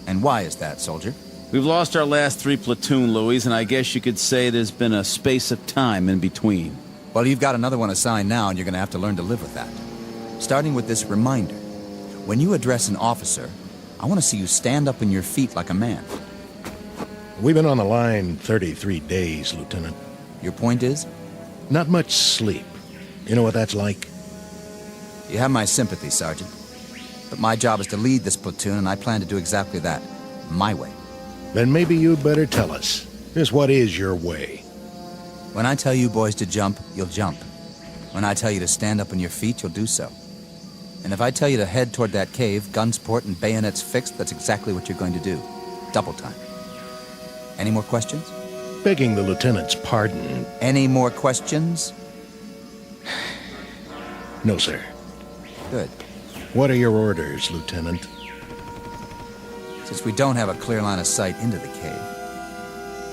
And why is that, soldier? We've lost our last 3 platoon, Louis, and I guess you could say there's been a space of time in between. Well, you've got another one assigned now, and you're going to have to learn to live with that. Starting with this reminder. When you address an officer, I want to see you stand up on your feet like a man. We've been on the line 33 days, Lieutenant. Your point is? Not much sleep. You know what that's like? You have my sympathy, Sergeant. But my job is to lead this platoon, and I plan to do exactly that. My way. Then maybe you'd better tell us. Just what is your way? When I tell you boys to jump, you'll jump. When I tell you to stand up on your feet, you'll do so. And if I tell you to head toward that cave, guns port and bayonets fixed, that's exactly what you're going to do. Double time. Any more questions? Begging the lieutenant's pardon. Any more questions? No, sir. Good. What are your orders, Lieutenant? Since we don't have a clear line of sight into the cave,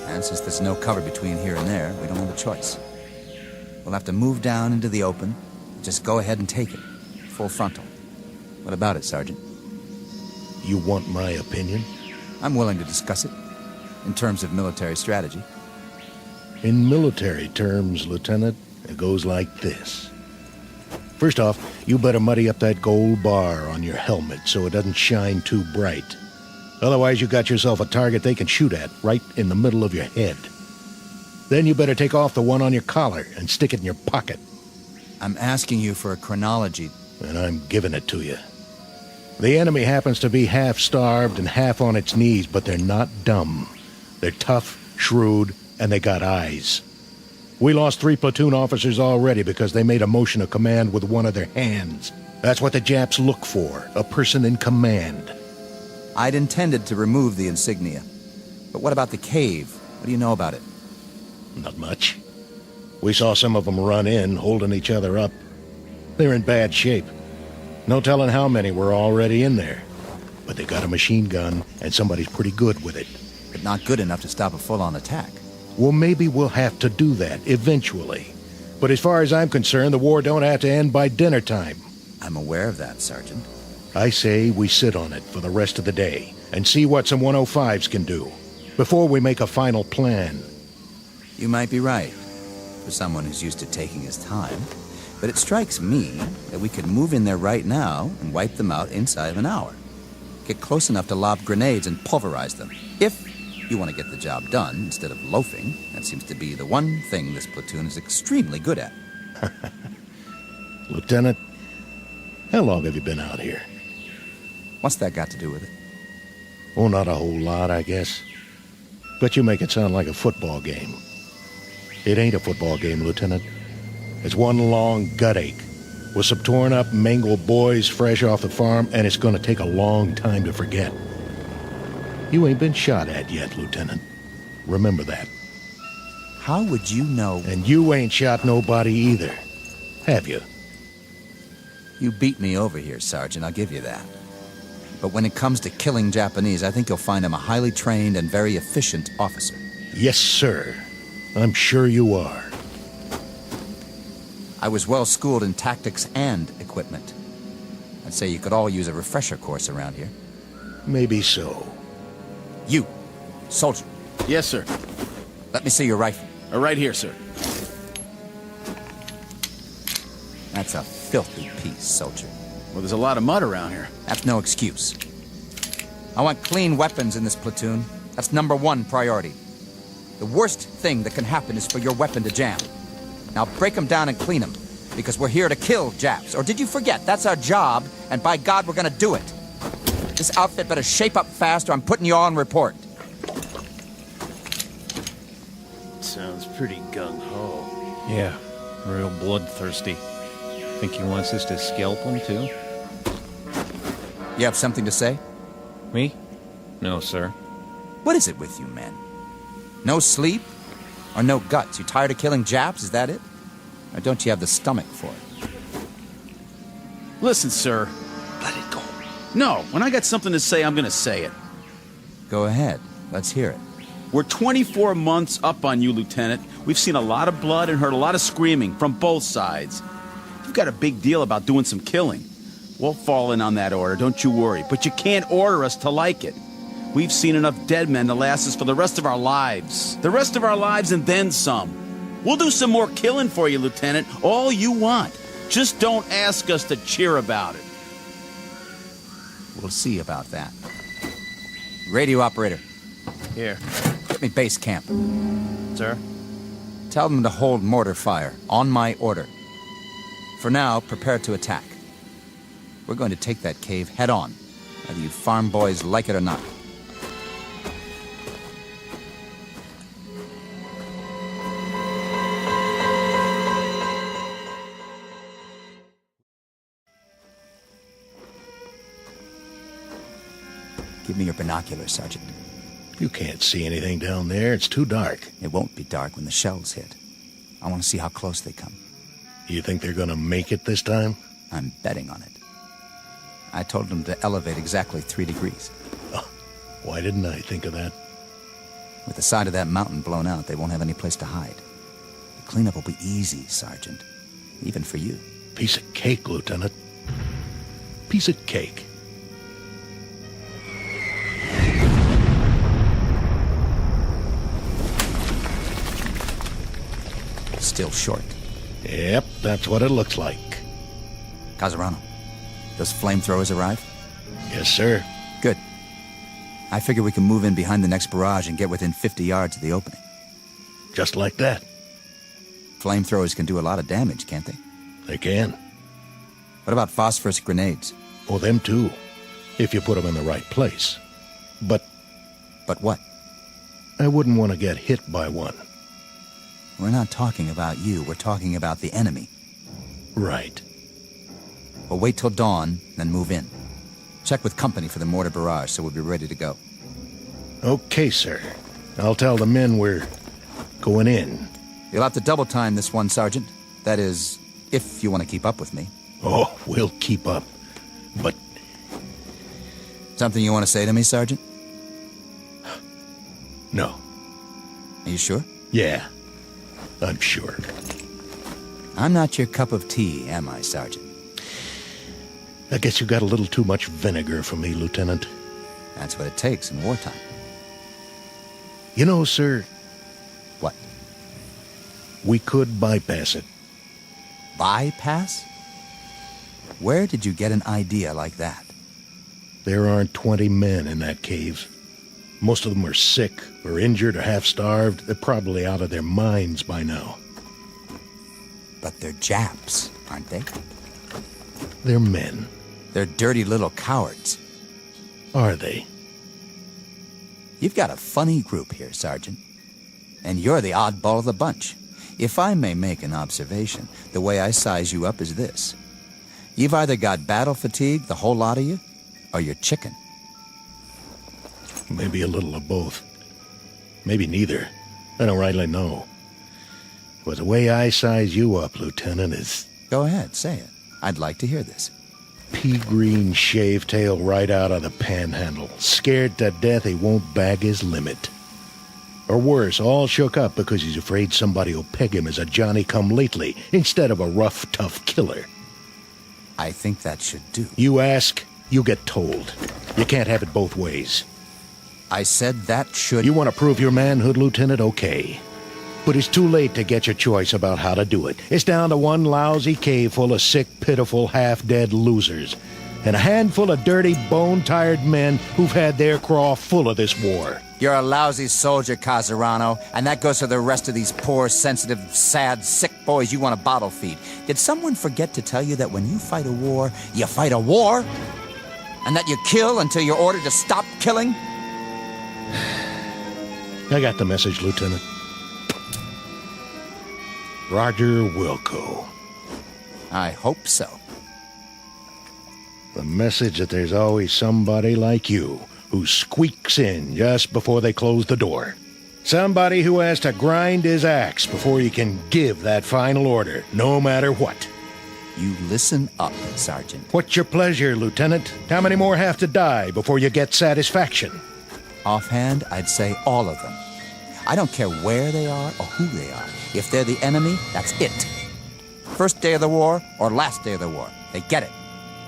and since there's no cover between here and there, we don't have a choice. We'll have to move down into the open, just go ahead and take it. Full frontal. What about it, Sergeant? You want my opinion? I'm willing to discuss it, in terms of military strategy. In military terms, Lieutenant, it goes like this. First off, you better muddy up that gold bar on your helmet so it doesn't shine too bright. Otherwise, you got yourself a target they can shoot at right in the middle of your head. Then you better take off the one on your collar and stick it in your pocket. I'm asking you for a chronology. And I'm giving it to you. The enemy happens to be half starved and half on its knees, but they're not dumb. They're tough, shrewd, and they got eyes. We lost 3 platoon officers already because they made a motion of command with one of their hands. That's what the Japs look for, a person in command. I'd intended to remove the insignia. But what about the cave? What do you know about it? Not much. We saw some of them run in, holding each other up. They're in bad shape. No telling how many were already in there. But they got a machine gun, and somebody's pretty good with it. But not good enough to stop a full-on attack. Well, maybe we'll have to do that, eventually. But as far as I'm concerned, the war don't have to end by dinner time. I'm aware of that, Sergeant. I say we sit on it for the rest of the day, and see what some 105s can do, before we make a final plan. You might be right, for someone who's used to taking his time. But it strikes me that we could move in there right now and wipe them out inside of an hour. Get close enough to lob grenades and pulverize them. If you want to get the job done instead of loafing, that seems to be the one thing this platoon is extremely good at. Lieutenant, how long have you been out here? What's that got to do with it? Oh, not a whole lot, I guess. But you make it sound like a football game. It ain't a football game, Lieutenant. It's one long gut ache with some torn up, mangled boys fresh off the farm, and it's going to take a long time to forget. You ain't been shot at yet, Lieutenant. Remember that. How would you know? And you ain't shot nobody either, have you? You beat me over here, Sergeant, I'll give you that. But when it comes to killing Japanese, I think you'll find him a highly trained and very efficient officer. Yes, sir. I'm sure you are. I was well schooled in tactics and equipment. I'd say you could all use a refresher course around here. Maybe so. You, soldier. Yes, sir. Let me see your rifle. Right here, sir. That's a filthy piece, soldier. Well, there's a lot of mud around here. That's no excuse. I want clean weapons in this platoon. That's #1 priority. The worst thing that can happen is for your weapon to jam. Now break them down and clean them, because we're here to kill Japs. Or did you forget? That's our job, and by God, we're gonna do it. This outfit better shape up fast, or I'm putting you all on report. Sounds pretty gung-ho. Yeah, real bloodthirsty. Think he wants us to scalp him, too? You have something to say? Me? No, sir. What is it with you, men? No sleep? Or no guts? You tired of killing Japs, is that it? Or don't you have the stomach for it? Listen, sir. Let it go. No, when I got something to say, I'm gonna say it. Go ahead. Let's hear it. We're 24 months up on you, Lieutenant. We've seen a lot of blood and heard a lot of screaming from both sides. You've got a big deal about doing some killing. We'll fall in on that order, don't you worry. But you can't order us to like it. We've seen enough dead men to last us for the rest of our lives. The rest of our lives and then some. We'll do some more killing for you, Lieutenant. All you want. Just don't ask us to cheer about it. We'll see about that. Radio operator. Here. Get me base camp. Sir? Tell them to hold mortar fire, on my order. For now, prepare to attack. We're going to take that cave head on, whether you farm boys like it or not. Give me your binoculars, Sergeant. You can't see anything down there. It's too dark. It won't be dark when the shells hit. I want to see how close they come. You think they're gonna make it this time? I'm betting on it. I told them to elevate exactly 3 degrees. Oh, why didn't I think of that? With the side of that mountain blown out, they won't have any place to hide. The cleanup will be easy, Sergeant. Even for you. Piece of cake, Lieutenant. Piece of cake. Still short. Yep, that's what it looks like. Casarano, those flamethrowers arrive? Yes, sir. Good. I figure we can move in behind the next barrage and get within 50 yards of the opening. Just like that. Flamethrowers can do a lot of damage, can't they? They can. What about phosphorus grenades? Oh, them too. If you put them in the right place. But what? I wouldn't want to get hit by one. We're not talking about you. We're talking about the enemy. Right. We'll wait till dawn, then move in. Check with company for the mortar barrage so we'll be ready to go. Okay, sir. I'll tell the men we're going in. You'll have to double time this one, Sergeant. That is, if you want to keep up with me. Oh, we'll keep up. But... Something you want to say to me, Sergeant? No. Are you sure? Yeah, I'm sure. I'm not your cup of tea, am I, Sergeant? I guess you got a little too much vinegar for me, Lieutenant. That's what it takes in wartime. You know, sir... What? We could bypass it. Bypass? Where did you get an idea like that? There aren't 20 men in that cave. Most of them are sick, or injured, or half-starved. They're probably out of their minds by now. But they're Japs, aren't they? They're men. They're dirty little cowards. Are they? You've got a funny group here, Sergeant. And you're the oddball of the bunch. If I may make an observation, the way I size you up is this. You've either got battle fatigue, the whole lot of you, or you're chicken. Maybe a little of both. Maybe neither. I don't rightly know. But the way I size you up, Lieutenant, is... Go ahead, say it. I'd like to hear this. Pea-green shave-tail right out of the panhandle. Scared to death he won't bag his limit. Or worse, all shook up because he's afraid somebody will peg him as a Johnny-come-lately instead of a rough, tough killer. I think that should do. You ask, you get told. You can't have it both ways. I said that should... You want to prove your manhood, Lieutenant? Okay. But it's too late to get your choice about how to do it. It's down to one lousy cave full of sick, pitiful, half-dead losers. And a handful of dirty, bone-tired men who've had their craw full of this war. You're a lousy soldier, Casarano, and that goes for the rest of these poor, sensitive, sad, sick boys you want to bottle feed. Did someone forget to tell you that when you fight a war, you fight a war? And that you kill until you're ordered to stop killing? I got the message, Lieutenant. Roger Wilco. I hope so. The message that there's always somebody like you who squeaks in just before they close the door. Somebody who has to grind his axe before he can give that final order, no matter what. You listen up, Sergeant. What's your pleasure, Lieutenant? How many more have to die before you get satisfaction? Offhand, I'd say all of them. I don't care where they are or who they are. If they're the enemy, that's it. First day of the war or last day of the war. They get it.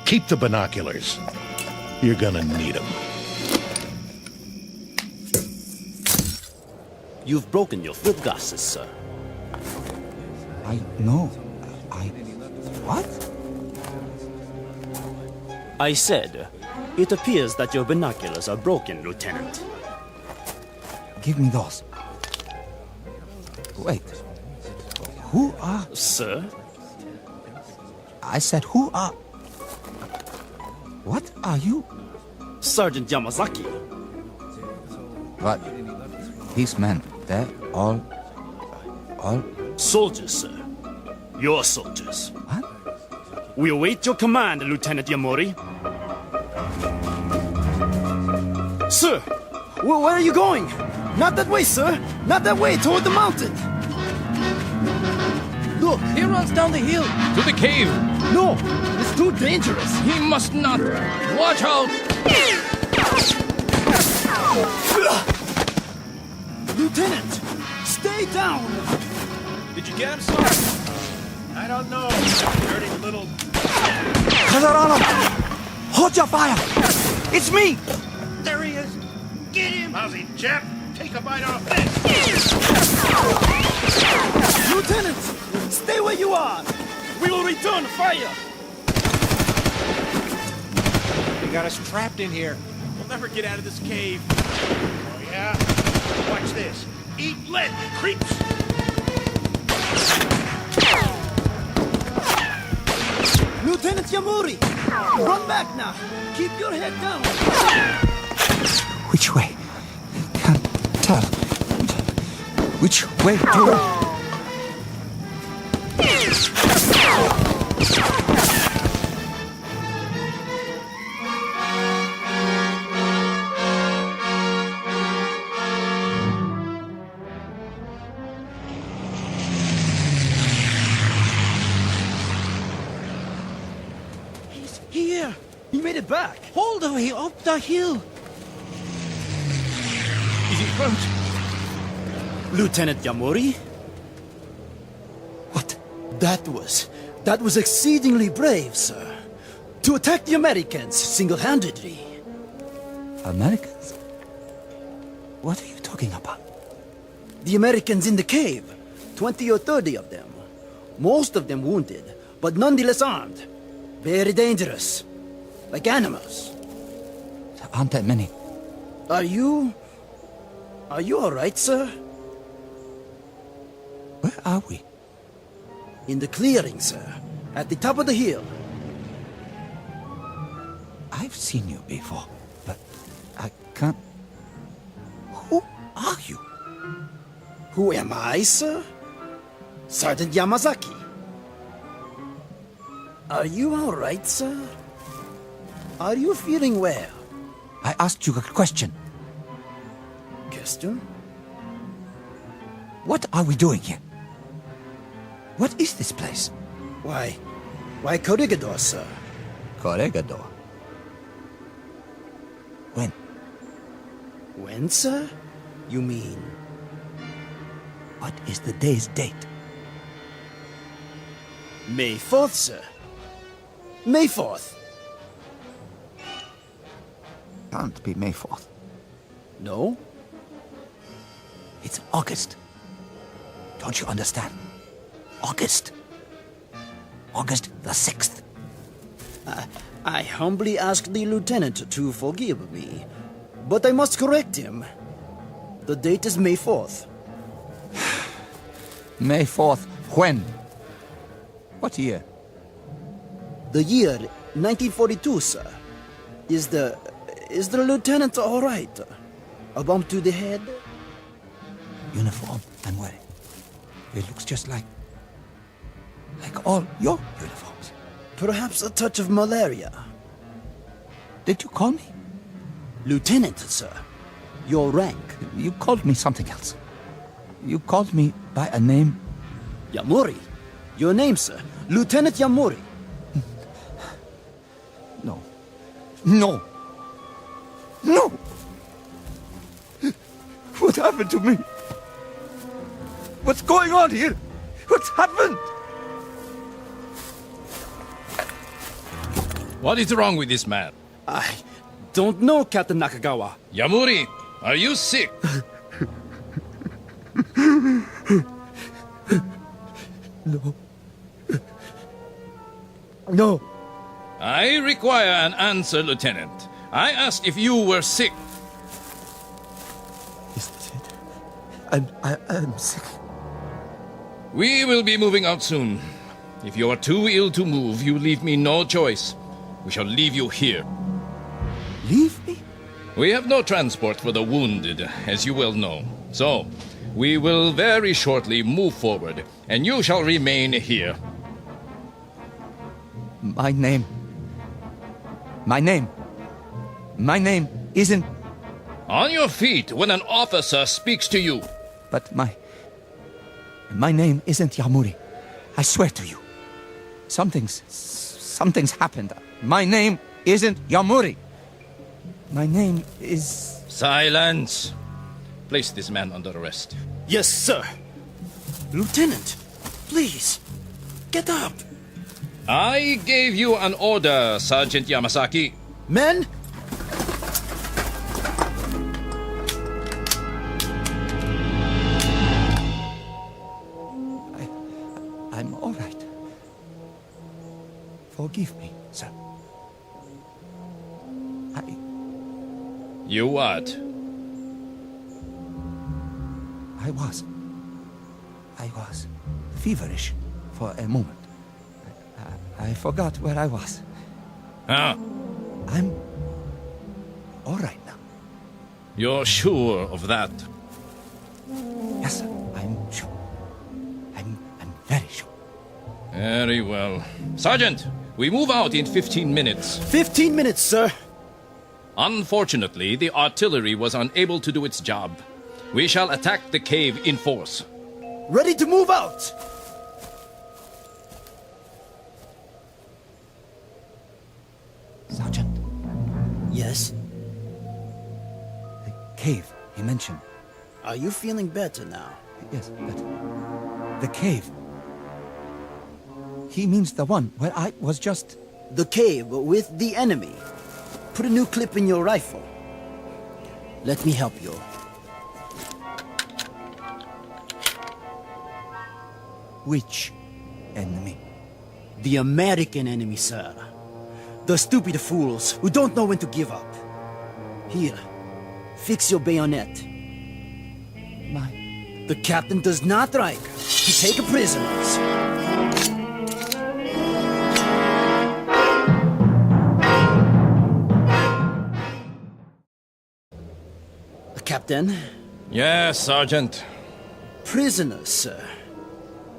Keep the binoculars. You're gonna need them. You've broken your field glasses, sir. What? I said, it appears that your binoculars are broken, Lieutenant. Give me those. Wait. Who are... Sir? I said, who are... What are you? Sergeant Yamazaki. But these men, they're all... Soldiers, sir. Your soldiers. What? We await your command, Lieutenant Yamori. Sir, where are you going? Not that way, sir. Not that way, toward the mountain. Look, he runs down the hill. To the cave. No, it's too dangerous. He must not. Watch out. Lieutenant, stay down. Did you get him, sir? I don't know. Dirty little... Casarano! Hold your fire! It's me! There he is. Get him! Lousy chap. Take a bite off this. Lieutenant, stay where you are. We will return fire. You got us trapped in here. We'll never get out of this cave. Oh, yeah? Watch this. Eat lead, creeps! Lieutenant Yamori, run back now. Keep your head down. Which way? Can't tell. Which way to... Here! He made it back! All the way up the hill! Is he hurt? Lieutenant Yamori? What? That was exceedingly brave, sir. To attack the Americans single-handedly. Americans? What are you talking about? The Americans in the cave. 20 or 30 of them. Most of them wounded, but nonetheless armed. Very dangerous. Like animals. There aren't that many. Are you all right, sir? Where are we? In the clearing, sir. At the top of the hill. I've seen you before, but I can't... Who are you? Who am I, sir? Sergeant Yamazaki. Are you all right, sir? Are you feeling well? I asked you a question. Question? What are we doing here? What is this place? Why Corregidor, sir? Corregidor? When? When, sir? You mean... What is the day's date? May 4th, sir. May 4th. Can't be May 4th. No? It's August. Don't you understand? August. August the 6th. I humbly ask the lieutenant to forgive me, but I must correct him. The date is May 4th. May 4th, when? What year? The year 1942, sir. Is the lieutenant all right? A bump to the head? Uniform I'm wearing. It looks just like all your uniforms. Perhaps a touch of malaria. Did you call me? Lieutenant, sir. Your rank. You called me something else. You called me by a name. Yamuri. Your name, sir. Lieutenant Yamuri. No. No. No! What happened to me? What's going on here? What's happened? What is wrong with this man? I don't know, Captain Nakagawa. Yamuri, are you sick? No. No. I require an answer, Lieutenant. I asked if you were sick. Is it? I'm sick. We will be moving out soon. If you are too ill to move, you leave me no choice. We shall leave you here. Leave me? We have no transport for the wounded, as you well know. So, we will very shortly move forward, and you shall remain here. My name isn't... On your feet when an officer speaks to you. But my name isn't Yamuri. I swear to you. Something's happened. My name isn't Yamuri. My name is... Silence. Place this man under arrest. Yes, sir. Lieutenant, please, get up. I gave you an order, Sergeant Yamasaki. Men! I'm all right. Forgive me, sir. You what? I was feverish for a moment. I forgot where I was. Huh? I'm all right now. You're sure of that? Yes, sir. I'm sure. I'm very sure. Very well. Sergeant, we move out in 15 minutes. 15 minutes, sir. Unfortunately, the artillery was unable to do its job. We shall attack the cave in force. Ready to move out! Sergeant. Yes? The cave he mentioned. Are you feeling better now? Yes, but the cave. He means the one where I was just... The cave with the enemy. Put a new clip in your rifle. Let me help you. Which enemy? The American enemy, sir. The stupid fools who don't know when to give up. Here, fix your bayonet. The captain does not like to take prisoners. Captain? Yes, Sergeant. Prisoners, sir.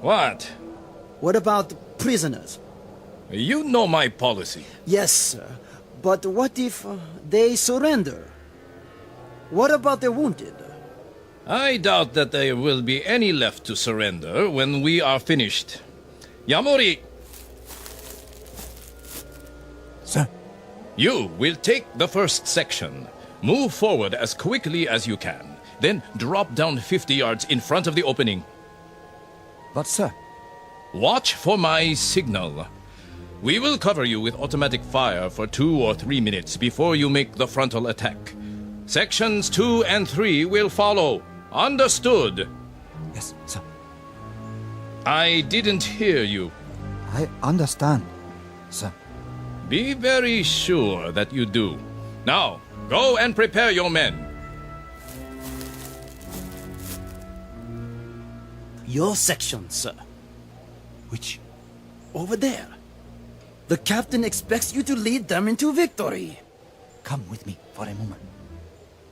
What? What about prisoners? You know my policy. Yes, sir. But what if they surrender? What about the wounded? I doubt that there will be any left to surrender when we are finished. Yamuri! Sir? You will take the first section. Move forward as quickly as you can. Then drop down 50 yards in front of the opening. But, sir? Watch for my signal. We will cover you with automatic fire for 2 or 3 minutes before you make the frontal attack. Sections 2 and 3 will follow. Understood? Yes, sir. I didn't hear you. I understand, sir. Be very sure that you do. Now, go and prepare your men. Your section, sir. Which? Over there. The captain expects you to lead them into victory. Come with me for a moment.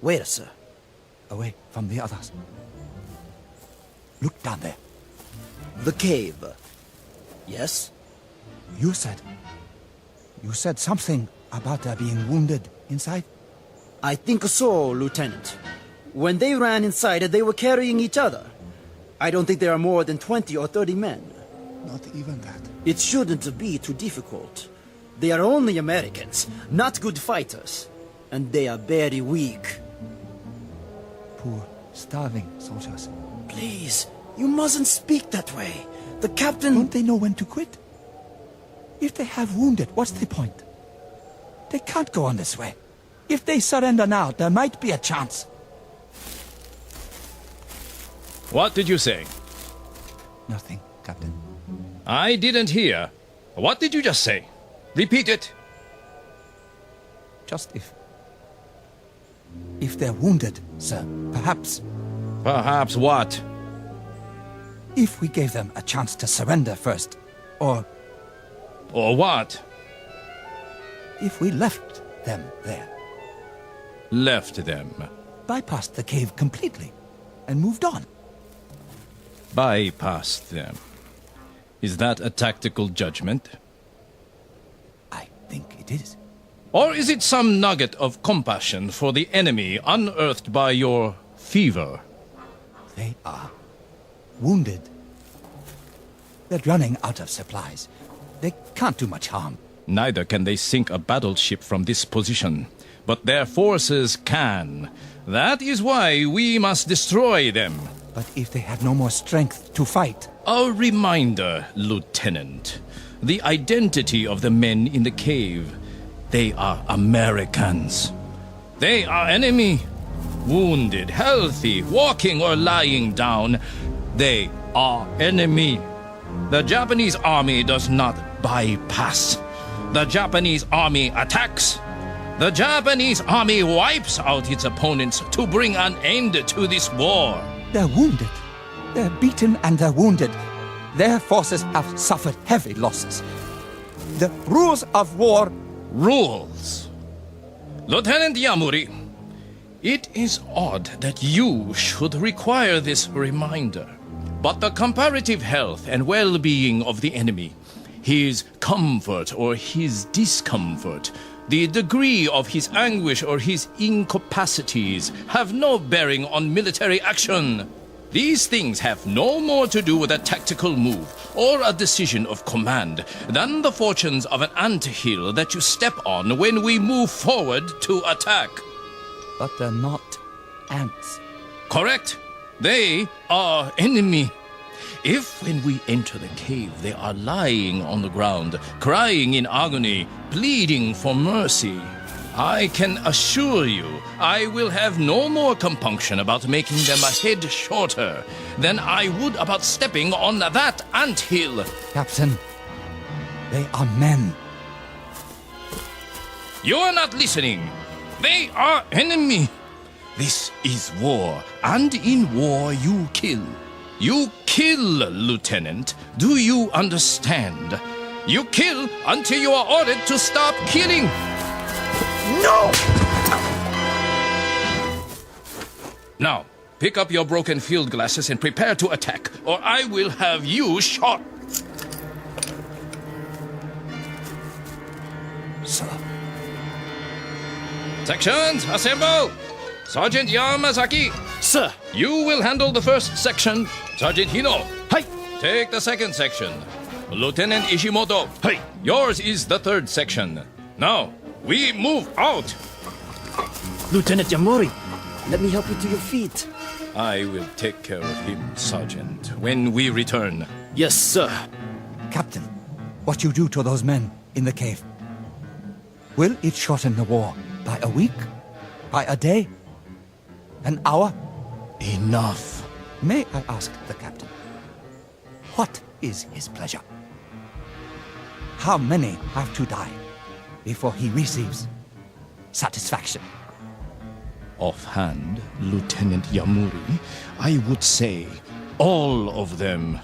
Where, sir? Away from the others. Look down there. The cave. Yes? You said something about there being wounded inside? I think so, Lieutenant. When they ran inside, they were carrying each other. I don't think there are more than 20 or 30 men. Not even that. It shouldn't be too difficult. They are only Americans, not good fighters. And they are very weak. Poor, starving soldiers. Please, you mustn't speak that way. The captain... Don't they know when to quit? If they have wounded, what's the point? They can't go on this way. If they surrender now, there might be a chance. What did you say? Nothing, Captain. I didn't hear. What did you just say? Repeat it. Just if they're wounded, sir, perhaps. Perhaps what? If we gave them a chance to surrender first, or... Or what? If we left them there. Left them? Bypassed the cave completely, and moved on. Bypassed them. Is that a tactical judgment? I think it is. Or is it some nugget of compassion for the enemy unearthed by your fever? They are wounded. They're running out of supplies. They can't do much harm. Neither can they sink a battleship from this position. But their forces can. That is why we must destroy them. But if they have no more strength to fight... A reminder, Lieutenant. The identity of the men in the cave. They are Americans. They are enemy. Wounded, healthy, walking or lying down. They are enemy. The Japanese army does not bypass. The Japanese army attacks. The Japanese army wipes out its opponents to bring an end to this war. They're wounded. They're beaten and they're wounded. Their forces have suffered heavy losses. The rules of war... Rules? Lieutenant Yamuri, it is odd that you should require this reminder. But the comparative health and well-being of the enemy, his comfort or his discomfort, the degree of his anguish or his incapacities have no bearing on military action. These things have no more to do with a tactical move or a decision of command than the fortunes of an anthill that you step on when we move forward to attack. But they're not ants. Correct. They are enemy. If when we enter the cave they are lying on the ground, crying in agony, pleading for mercy, I can assure you I will have no more compunction about making them a head shorter than I would about stepping on that anthill. Captain, they are men. You are not listening. They are enemy. This is war, and in war you kill. You kill, Lieutenant. Do you understand? You kill until you are ordered to stop killing. No! Now, pick up your broken field glasses and prepare to attack, or I will have you shot. Sir. Sections, assemble! Sergeant Yamazaki. Sir. You will handle the first section. Sergeant Hino. Hi. Take the second section. Lieutenant Ishimoto. Hi. Yours is the third section. Now, we move out. Lieutenant Yamori, let me help you to your feet. I will take care of him, Sergeant, when we return. Yes, sir. Captain, what you do to those men in the cave? Will it shorten the war by a week? By a day? An hour? Enough. May I ask the captain, what is his pleasure? How many have to die before he receives satisfaction? Offhand, Lieutenant Yamuri, I would say all of them.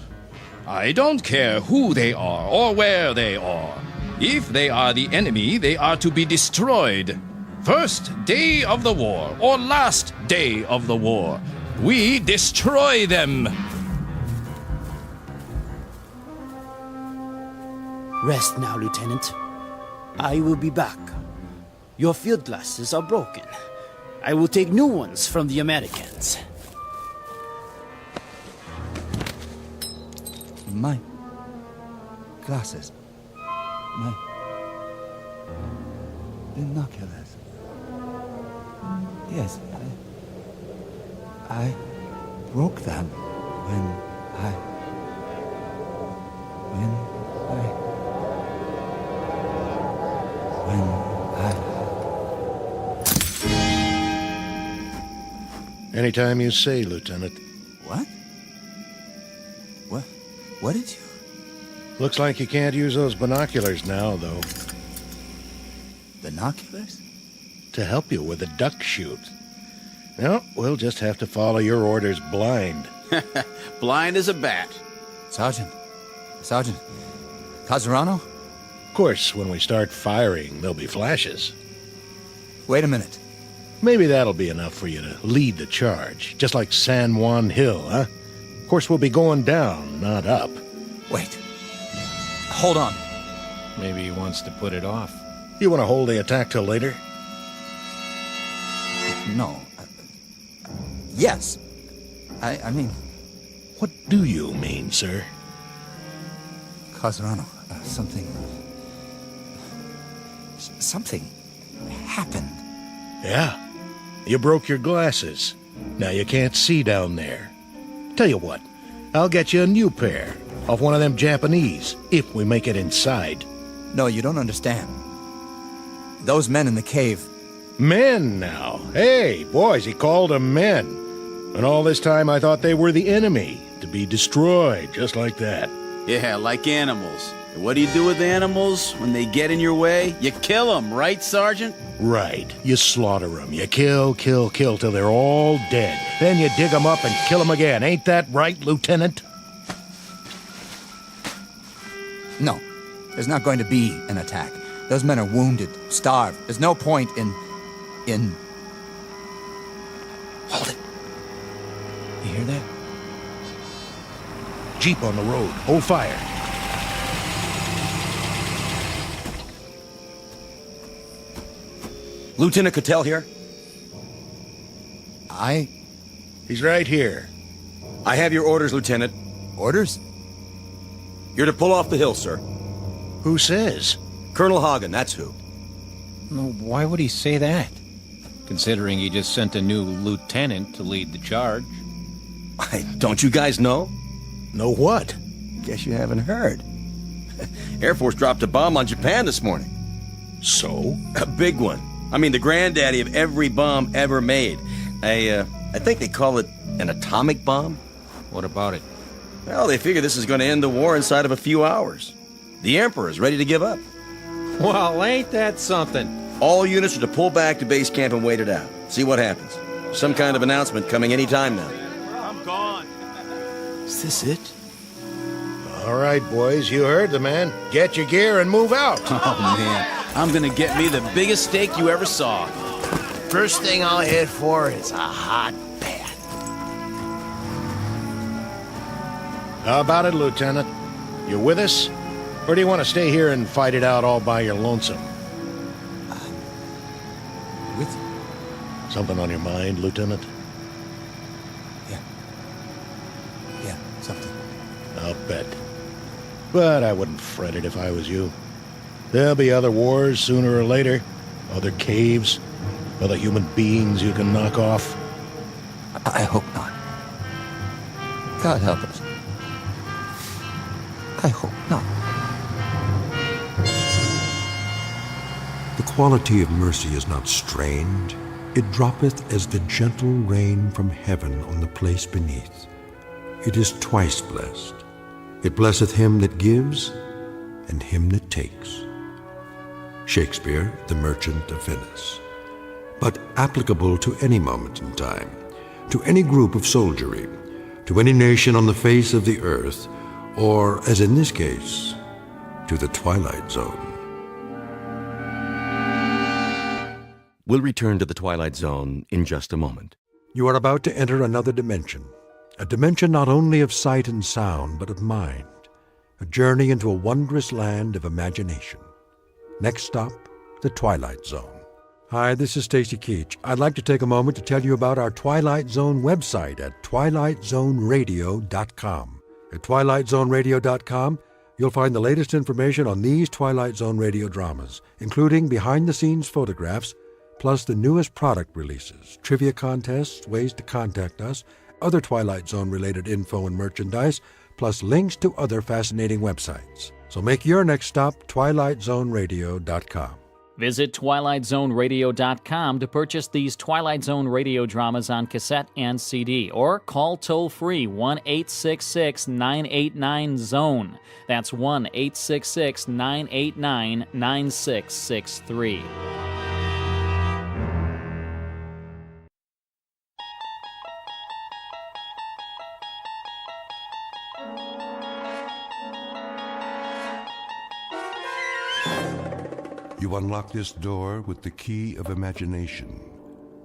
I don't care who they are or where they are. If they are the enemy, they are to be destroyed. First day of the war or last day of the war, we destroy them. Rest now, Lieutenant. I will be back. Your field glasses are broken. I will take new ones from the Americans. My glasses. My binoculars. Yes, I broke them when I Anytime you say, Lieutenant. What? What did you... Looks like you can't use those binoculars now, though. Binoculars? To help you with the duck shoot. No, we'll just have to follow your orders blind. Blind as a bat. Sergeant. Casarano? Of course, when we start firing, there'll be flashes. Wait a minute. Maybe that'll be enough for you to lead the charge, just like San Juan Hill, huh? Of course, we'll be going down, not up. Wait. Hold on. Maybe he wants to put it off. You want to hold the attack till later? No. Yes. I mean... What do you mean, sir? Casarano, something happened. Yeah. You broke your glasses. Now you can't see down there. Tell you what, I'll get you a new pair off one of them Japanese, if we make it inside. No, you don't understand. Those men in the cave... Men now? Hey, boys, he called them men. And all this time I thought they were the enemy, to be destroyed, just like that. Yeah, like animals. And what do you do with animals when they get in your way? You kill them, right, Sergeant? Right. You slaughter them. You kill till they're all dead. Then you dig them up and kill them again. Ain't that right, Lieutenant? No. There's not going to be an attack. Those men are wounded, starved. There's no point in... Hold it. You hear that? Jeep on the road. Hold fire. Lieutenant Cattell here? He's right here. I have your orders, Lieutenant. Orders? You're to pull off the hill, sir. Who says? Colonel Hagen, that's who. Why would he say that? Considering he just sent a new lieutenant to lead the charge. Don't you guys know? Know what? Guess you haven't heard. Air Force dropped a bomb on Japan this morning. So? A big one. I mean, the granddaddy of every bomb ever made. I think they call it an atomic bomb. What about it? Well, they figure this is going to end the war inside of a few hours. The Emperor's ready to give up. Well, ain't that something? All units are to pull back to base camp and wait it out. See what happens. Some kind of announcement coming any time now. I'm gone. Is this it? All right, boys, you heard the man. Get your gear and move out. Oh, man. I'm going to get me the biggest steak you ever saw. First thing I'll hit for is a hot bath. How about it, Lieutenant? You with us? Or do you want to stay here and fight it out all by your lonesome? With you. Something on your mind, Lieutenant? Yeah, something. I'll bet. But I wouldn't fret it if I was you. There'll be other wars sooner or later. Other caves. Other human beings you can knock off. I hope not. God help us. I hope not. quality of mercy is not strained, it droppeth as the gentle rain from heaven on the place beneath. It is twice blessed. It blesseth him that gives and him that takes. Shakespeare, The Merchant of Venice. But applicable to any moment in time, to any group of soldiery, to any nation on the face of the earth, or, as in this case, to the Twilight Zone. We'll return to the Twilight Zone in just a moment. You are about to enter another dimension, a dimension not only of sight and sound, but of mind, a journey into a wondrous land of imagination. Next stop, the Twilight Zone. Hi, this is Stacy Keach. I'd like to take a moment to tell you about our Twilight Zone website at twilightzoneradio.com. At twilightzoneradio.com, you'll find the latest information on these Twilight Zone radio dramas, including behind-the-scenes photographs, plus the newest product releases, trivia contests, ways to contact us, other Twilight Zone-related info and merchandise, plus links to other fascinating websites. So make your next stop twilightzoneradio.com. Visit twilightzoneradio.com to purchase these Twilight Zone radio dramas on cassette and CD, or call toll-free 1-866-989-ZONE. That's 1-866-989-9663. You unlock this door with the key of imagination.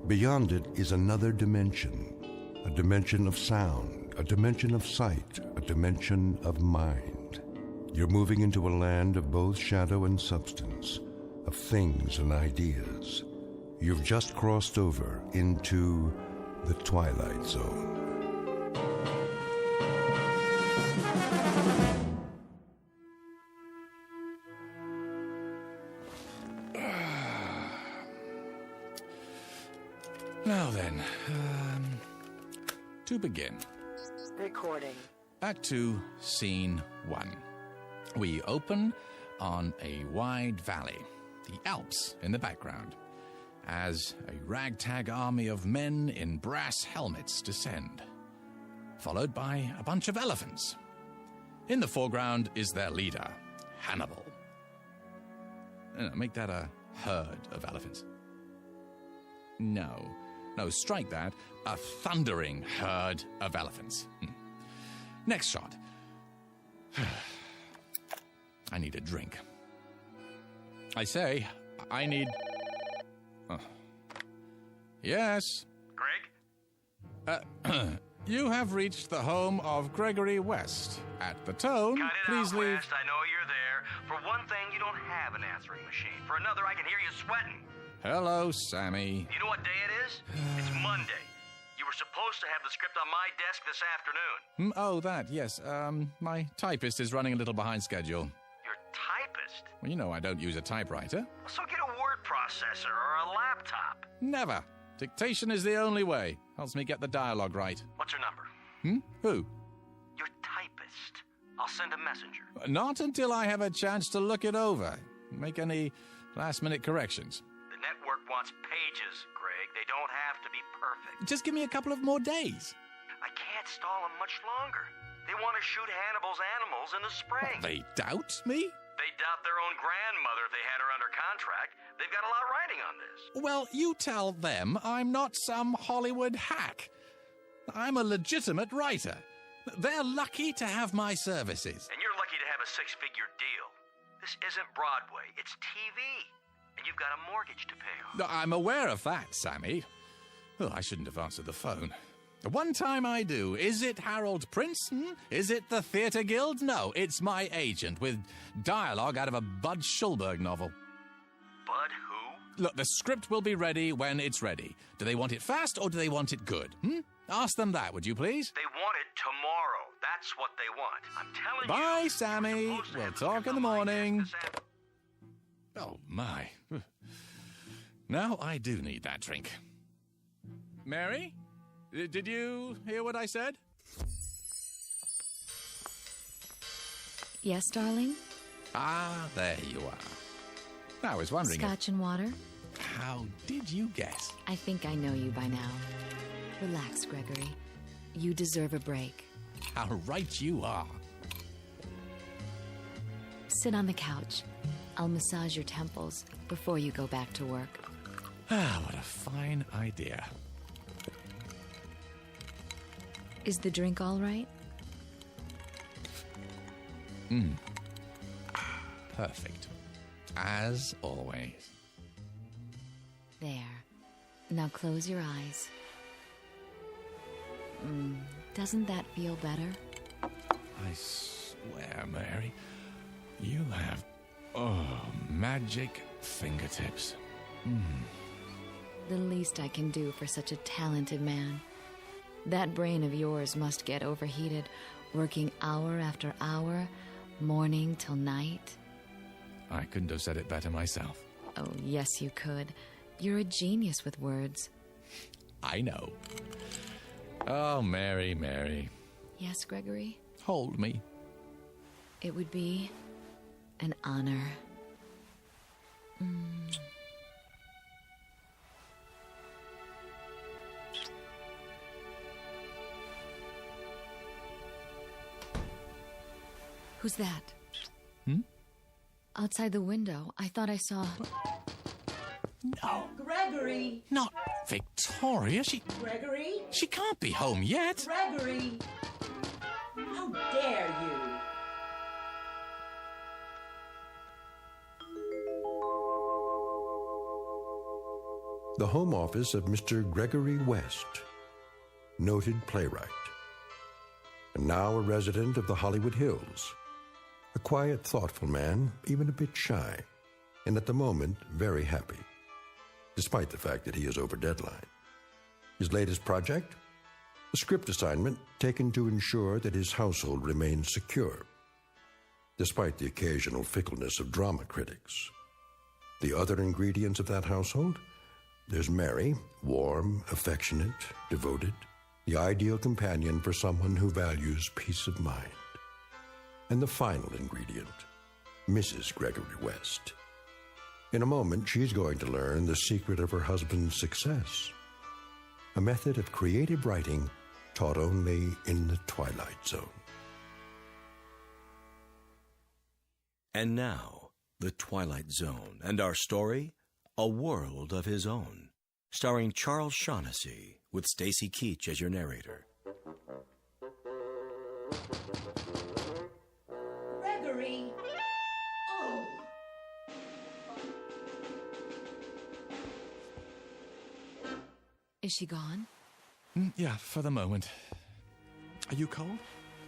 Beyond it is another dimension, a dimension of sound, a dimension of sight, a dimension of mind. You're moving into a land of both shadow and substance, of things and ideas. You've just crossed over into the Twilight Zone. Now then, to begin. Recording. Act 2, Scene 1. We open on a wide valley, the Alps in the background, as a ragtag army of men in brass helmets descend, followed by a bunch of elephants. In the foreground is their leader, Hannibal. Make that a herd of elephants. No, strike that. A thundering herd of elephants. Next shot. I need a drink. I say, I need... Yes? Greg? You have reached the home of Gregory West. At the tone, please leave... West, I know you're there. For one thing, you don't have an answering machine. For another, I can hear you sweating. Hello, Sammy. You know what day it is? It's Monday. You were supposed to have the script on my desk this afternoon. Oh, that, yes. My typist is running a little behind schedule. Your typist? Well, you know I don't use a typewriter. So get a word processor or a laptop. Never. Dictation is the only way. Helps me get the dialogue right. What's her number? Who? Your typist. I'll send a messenger. Not until I have a chance to look it over. Make any last-minute corrections. The network wants pages, Greg. They don't have to be perfect. Just give me a couple of more days. I can't stall them much longer. They want to shoot Hannibal's animals in the spring. They doubt me? They doubt their own grandmother if they had her under contract. They've got a lot riding on this. Well, you tell them I'm not some Hollywood hack. I'm a legitimate writer. They're lucky to have my services. And you're lucky to have a six-figure deal. This isn't Broadway, it's TV. And you've got a mortgage to pay off. I'm aware of that, Sammy. Oh, I shouldn't have answered the phone. One time I do. Is it Harold Prince? Is it the Theatre Guild? No, it's my agent with dialogue out of a Bud Schulberg novel. Bud who? Look, the script will be ready when it's ready. Do they want it fast or do they want it good? Ask them that, would you please? They want it tomorrow. That's what they want. I'm telling you. Bye, Sammy. We'll talk in the morning. Oh, my. Now I do need that drink. Mary? Did you hear what I said? Yes, darling? Ah, there you are. I was wondering. Scotch and water? How did you guess? I think I know you by now. Relax, Gregory. You deserve a break. How right you are. Sit on the couch. I'll massage your temples before you go back to work. Ah, what a fine idea. Is the drink all right? Perfect. As always. There. Now close your eyes. Doesn't that feel better? I swear, Mary, you have, magic fingertips. The least I can do for such a talented man. That brain of yours must get overheated, working hour after hour, morning till night. I couldn't have said it better myself. Oh, yes, you could. You're a genius with words. I know. Oh, Mary, Mary. Yes, Gregory? Hold me. It would be an honor. Who's that? Outside the window. I thought I saw... No. Gregory! Not Victoria. Gregory? She can't be home yet. Gregory! How dare you! The home office of Mr. Gregory West, noted playwright, and now a resident of the Hollywood Hills. A quiet, thoughtful man, even a bit shy, and at the moment very happy, despite the fact that he is over deadline. His latest project? A script assignment taken to ensure that his household remains secure, despite the occasional fickleness of drama critics. The other ingredients of that household? There's Mary, warm, affectionate, devoted, the ideal companion for someone who values peace of mind. And the final ingredient, Mrs. Gregory West. In a moment, she's going to learn the secret of her husband's success. A method of creative writing taught only in the Twilight Zone. And now, The Twilight Zone, and our story, A World of His Own, starring Charles Shaughnessy, with Stacy Keach as your narrator. Gregory! Oh! Is she gone? Yeah, for the moment. Are you cold?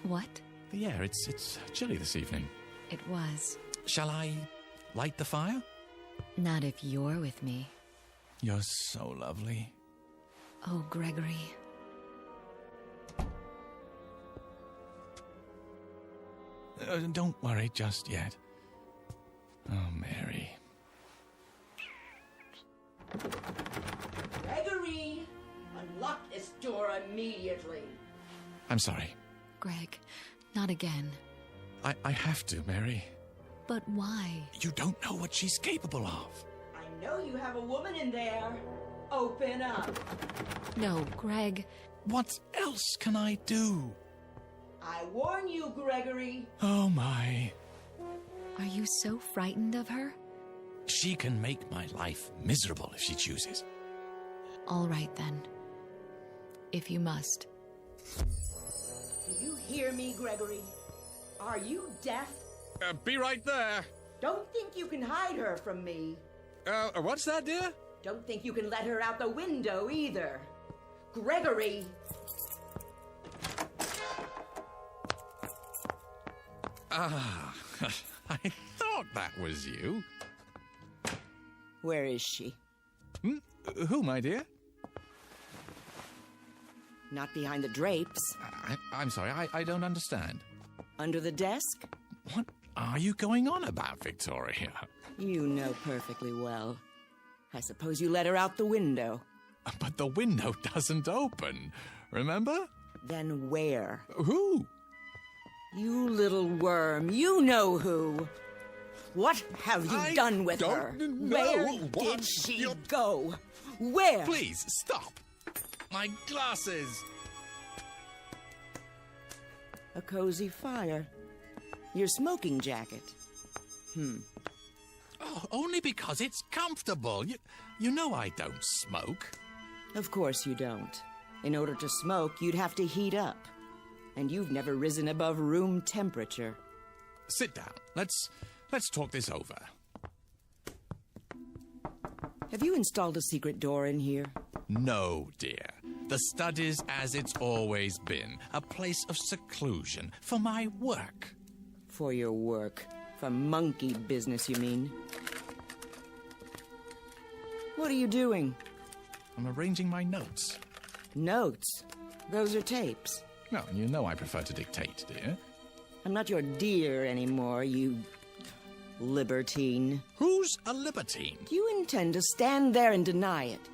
What? The air, it's chilly this evening. It was. Shall I light the fire? Not if you're with me. You're so lovely. Oh, Gregory. Don't worry just yet. Oh, Mary. Gregory! Unlock this door immediately. I'm sorry. Greg, not again. I have to, Mary. But why? You don't know what she's capable of. I know you have a woman in there. Open up. No, Greg. What else can I do? I warn you, Gregory. Oh, my. Are you so frightened of her? She can make my life miserable if she chooses. All right, then. If you must. Do you hear me, Gregory? Are you deaf? Be right there. Don't think you can hide her from me. What's that, dear? Don't think you can let her out the window either. Gregory! Ah, I thought that was you. Where is she? Who, my dear? Not behind the drapes. I'm sorry, I don't understand. Under the desk? What are you going on about, Victoria? You know perfectly well. I suppose you let her out the window. But the window doesn't open, remember? Then where? Who? You little worm, you know who. What have you done with her? Where did she go? Where? Please, stop. My glasses. A cozy fire. Your smoking jacket. Oh, only because it's comfortable. You know I don't smoke. Of course you don't. In order to smoke, you'd have to heat up. And you've never risen above room temperature. Sit down. Let's talk this over. Have you installed a secret door in here? No, dear. The study's as it's always been. A place of seclusion for my work. For your work. For monkey business, you mean? What are you doing? I'm arranging my notes. Notes? Those are tapes. Well, you know I prefer to dictate, dear. I'm not your dear anymore, you libertine. Who's a libertine? Do you intend to stand there and deny it?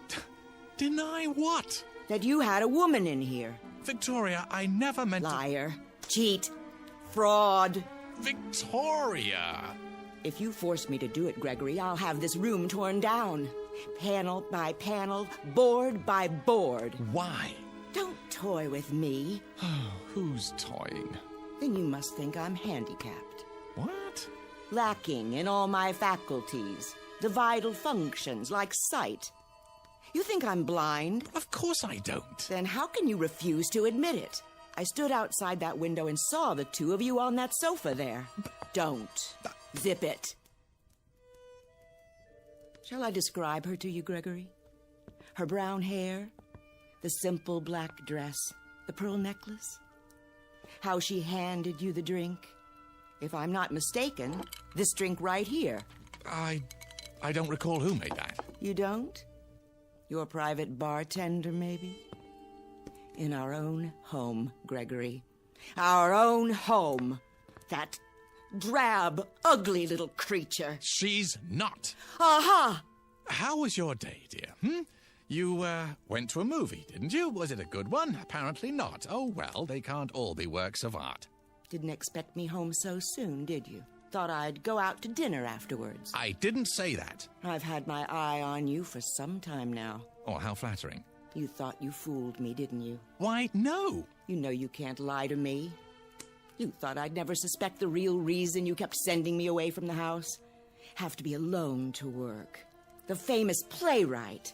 Deny what? That you had a woman in here. Victoria, I never meant Liar. Cheat. Fraud. Victoria! If you force me to do it, Gregory, I'll have this room torn down. Panel by panel, board by board. Why? Don't toy with me. Who's toying? Then you must think I'm handicapped. What? Lacking in all my faculties. The vital functions, like sight. You think I'm blind? Of course I don't. Then how can you refuse to admit it? I stood outside that window and saw the two of you on that sofa there. Don't. Zip it. Shall I describe her to you, Gregory? Her brown hair, the simple black dress, the pearl necklace, how she handed you the drink. If I'm not mistaken, this drink right here. I don't recall who made that. You don't? Your private bartender, maybe? In our own home, Gregory. Our own home. That drab, ugly little creature. She's not. Aha! How was your day, dear? You went to a movie, didn't you? Was it a good one? Apparently not. Oh, well, they can't all be works of art. Didn't expect me home so soon, did you? Thought I'd go out to dinner afterwards. I didn't say that. I've had my eye on you for some time now. Oh, how flattering. You thought you fooled me, didn't you? Why, no. You know you can't lie to me. You thought I'd never suspect the real reason you kept sending me away from the house. Have to be alone to work. The famous playwright.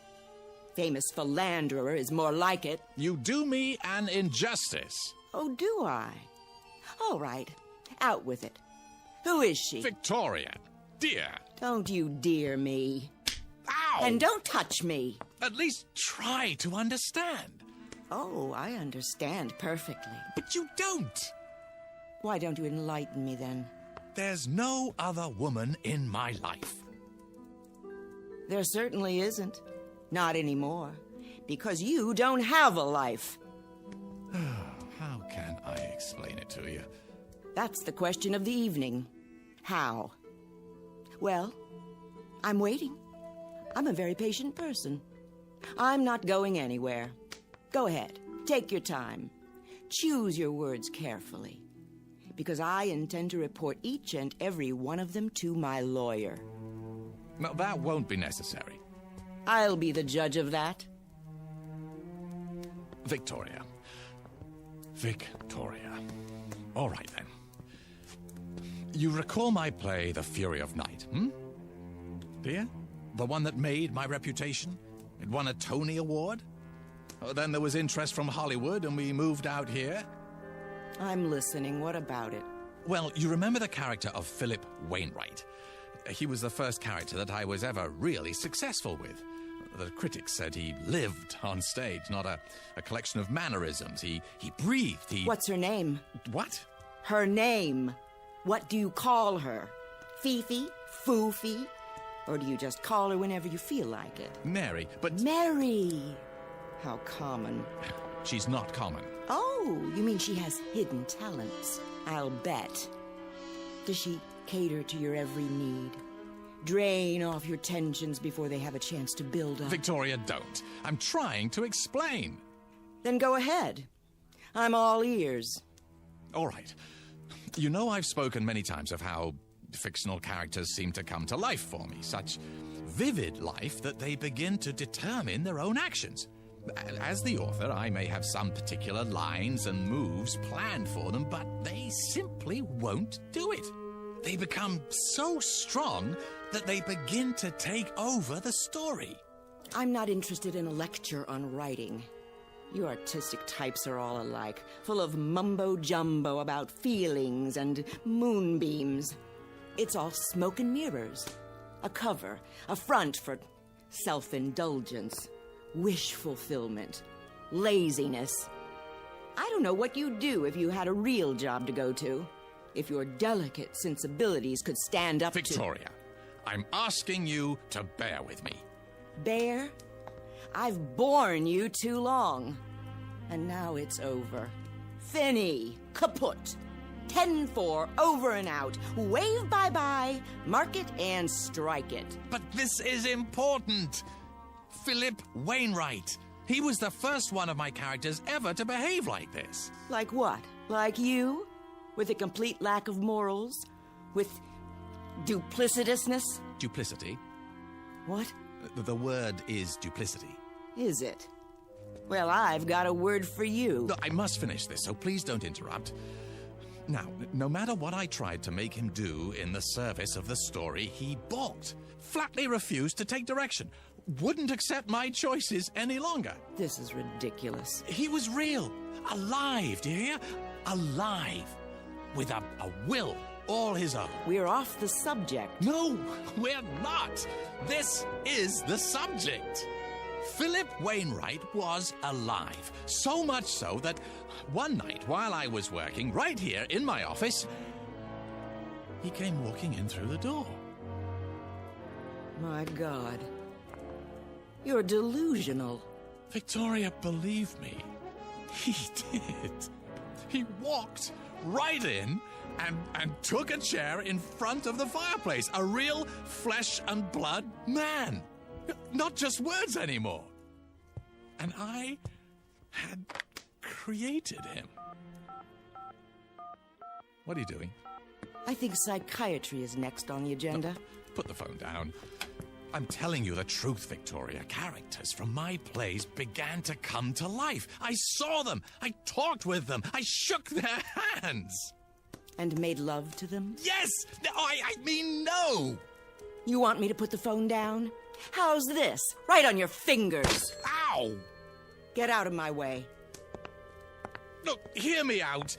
Famous philanderer is more like it. You do me an injustice. Oh, do I? All right. Out with it. Who is she? Victoria. Dear. Don't you dear me. Ow! And don't touch me. At least try to understand. Oh, I understand perfectly. But you don't. Why don't you enlighten me then? There's no other woman in my life. There certainly isn't. Not anymore. Because you don't have a life. How can I explain it to you? That's the question of the evening. How? Well, I'm waiting. I'm a very patient person. I'm not going anywhere. Go ahead. Take your time. Choose your words carefully. Because I intend to report each and every one of them to my lawyer. No, that won't be necessary. I'll be the judge of that. Victoria. Victoria. All right, then. You recall my play, The Fury of Night, Dear? The one that made my reputation? It won a Tony Award? Then there was interest from Hollywood, and we moved out here. I'm listening. What about it? Well, you remember the character of Philip Wainwright. He was the first character that I was ever really successful with. The critics said he lived on stage, not a collection of mannerisms. He breathed, What's her name? What? Her name. What do you call her? Fifi? Foofy? Or do you just call her whenever you feel like it? Mary, but... Mary! How common. She's not common. Oh, you mean she has hidden talents? I'll bet. Does she cater to your every need? Drain off your tensions before they have a chance to build up? Victoria, don't. I'm trying to explain. Then go ahead. I'm all ears. All right. You know I've spoken many times of how fictional characters seem to come to life for me. Such vivid life that they begin to determine their own actions. As the author, I may have some particular lines and moves planned for them, but they simply won't do it. They become so strong that they begin to take over the story. I'm not interested in a lecture on writing. You artistic types are all alike, full of mumbo-jumbo about feelings and moonbeams. It's all smoke and mirrors. A cover, a front for self-indulgence, wish fulfillment, laziness. I don't know what you'd do if you had a real job to go to. If your delicate sensibilities could stand up Victoria, I'm asking you to bear with me. Bear? I've borne you too long. And now it's over. Finny, kaput. 10-4, over and out. Wave bye-bye, mark it and strike it. But this is important. Philip Wainwright. He was the first one of my characters ever to behave like this. Like what? Like you? With a complete lack of morals? With duplicitousness? Duplicity? What? The word is duplicity. Is it? Well, I've got a word for you. Look, I must finish this, so please don't interrupt. Now, no matter what I tried to make him do in the service of the story, he balked. Flatly refused to take direction. Wouldn't accept my choices any longer. This is ridiculous. He was real. Alive, do you hear? Alive. With a will all his own. We're off the subject. No, we're not. This is the subject. Philip Wainwright was alive. So much so that one night while I was working right here in my office, he came walking in through the door. My God. You're delusional. Victoria, believe me, he did. He walked right in and took a chair in front of the fireplace. A real flesh and blood man. Not just words anymore. And I had created him. What are you doing? I think psychiatry is next on the agenda. No, put the phone down. I'm telling you the truth, Victoria. Characters from my plays began to come to life. I saw them. I talked with them. I shook their hands. And made love to them? Yes! I mean no! You want me to put the phone down? How's this? Right on your fingers. Ow! Get out of my way. Look, hear me out.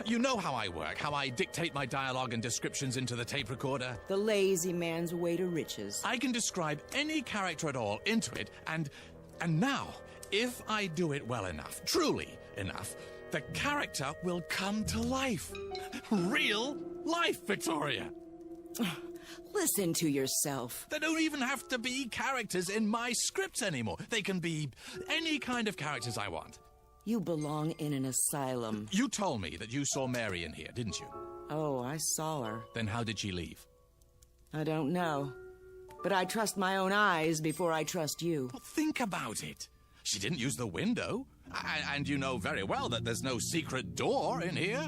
You know how I work, how I dictate my dialogue and descriptions into the tape recorder. The lazy man's way to riches. I can describe any character at all into it, and now, if I do it well enough, truly enough, the character will come to life. Real life, Victoria. Listen to yourself. They don't even have to be characters in my scripts anymore. They can be any kind of characters I want. You belong in an asylum. You told me that you saw Mary in here, didn't you? Oh, I saw her. Then how did she leave? I don't know. But I trust my own eyes before I trust you. Well, think about it. She didn't use the window. And you know very well that there's no secret door in here.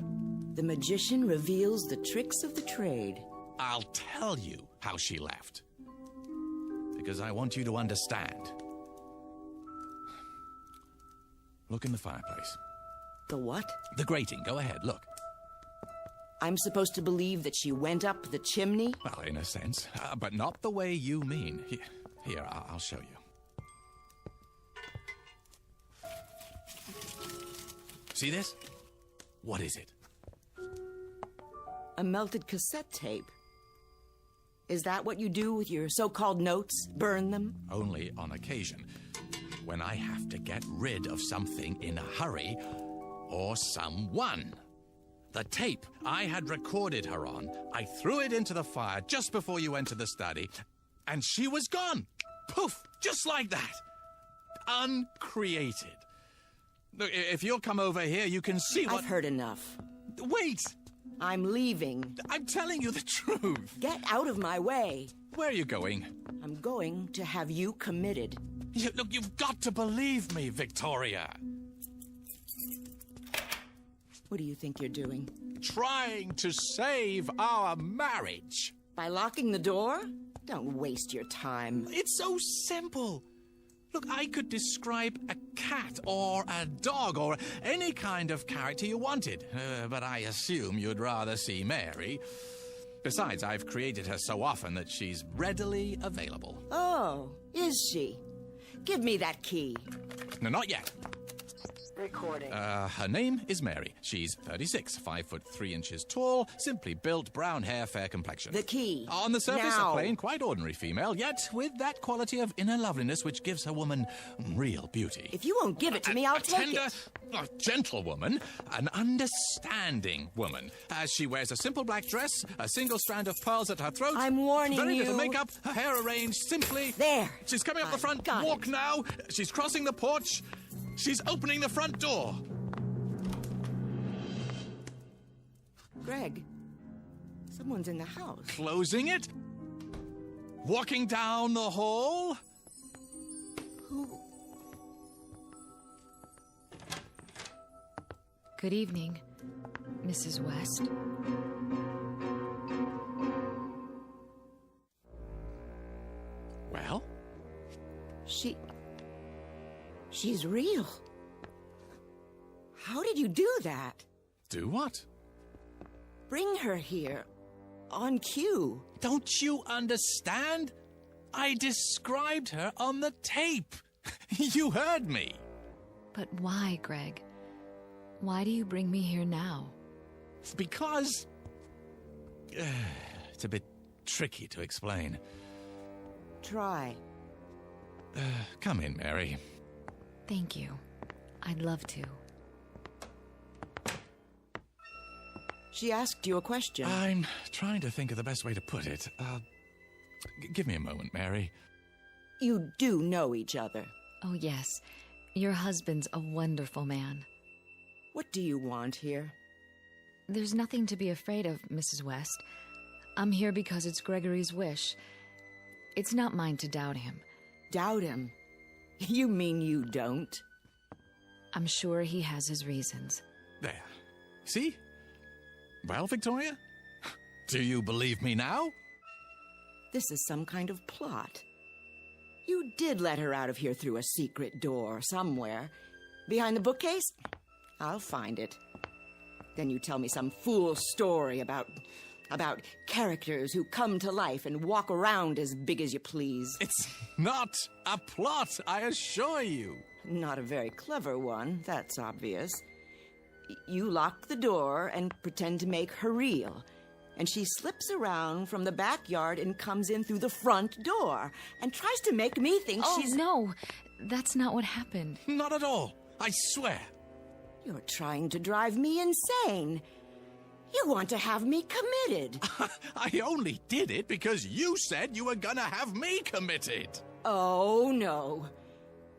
The magician reveals the tricks of the trade. I'll tell you how she left. Because I want you to understand. Look in the fireplace. The what? The grating. Go ahead, look. I'm supposed to believe that she went up the chimney? Well, in a sense, but not the way you mean. Here, I'll show you. See this? What is it? A melted cassette tape. Is that what you do with your so-called notes? Burn them? Only on occasion. When I have to get rid of something in a hurry, or someone. The tape I had recorded her on, I threw it into the fire just before you entered the study, and she was gone. Poof! Just like that. Uncreated. Look, if you'll come over here, you can see what... I've heard enough. Wait! I'm leaving. I'm telling you the truth. Get out of my way. Where are you going? I'm going to have you committed. Look, you've got to believe me, Victoria. What do you think you're doing? Trying to save our marriage. By locking the door? Don't waste your time. It's so simple. Look, I could describe a cat or a dog or any kind of character you wanted, but I assume you'd rather see Mary. Besides, I've created her so often that she's readily available. Oh, is she? Give me that key. No, not yet. Recording. Her name is Mary. She's 36, 5 foot 3 inches tall, simply built, brown hair, fair complexion. The key. On the surface, Now. a plain, quite ordinary female, yet with that quality of inner loveliness which gives her woman real beauty. If you won't give it to me, I'll take tender, it. A gentle woman, an understanding woman. As she wears a simple black dress, a single strand of pearls at her throat. I'm warning very you. little makeup, her hair arranged simply. There. She's coming up the front got walk now. She's crossing the porch. She's opening the front door. Greg, someone's in the house. Closing it. Walking down the hall. Who? Good evening, Mrs. West. Well? She's real. How did you do that? Do what? Bring her here. On cue. Don't you understand? I described her on the tape. You heard me. But why, Greg? Why do you bring me here now? Because... it's a bit tricky to explain. Try. Come in, Mary. Thank you. I'd love to. She asked you a question. I'm trying to think of the best way to put it. Give me a moment, Mary. You do know each other. Oh, yes. Your husband's a wonderful man. What do you want here? There's nothing to be afraid of, Mrs. West. I'm here because it's Gregory's wish. It's not mine to doubt him. Doubt him? You mean you don't? I'm sure he has his reasons. There. See? Well, Victoria? Do you believe me now? This is some kind of plot. You did let her out of here through a secret door somewhere. Behind the bookcase? I'll find it. Then you tell me some fool story about characters who come to life and walk around as big as you please. It's not a plot, I assure you. Not a very clever one, that's obvious. You lock the door and pretend to make her real. And she slips around from the backyard and comes in through the front door and tries to make me think she's... Oh, no. That's not what happened. Not at all. I swear. You're trying to drive me insane. You want to have me committed. I only did it because you said you were gonna have me committed. Oh, no.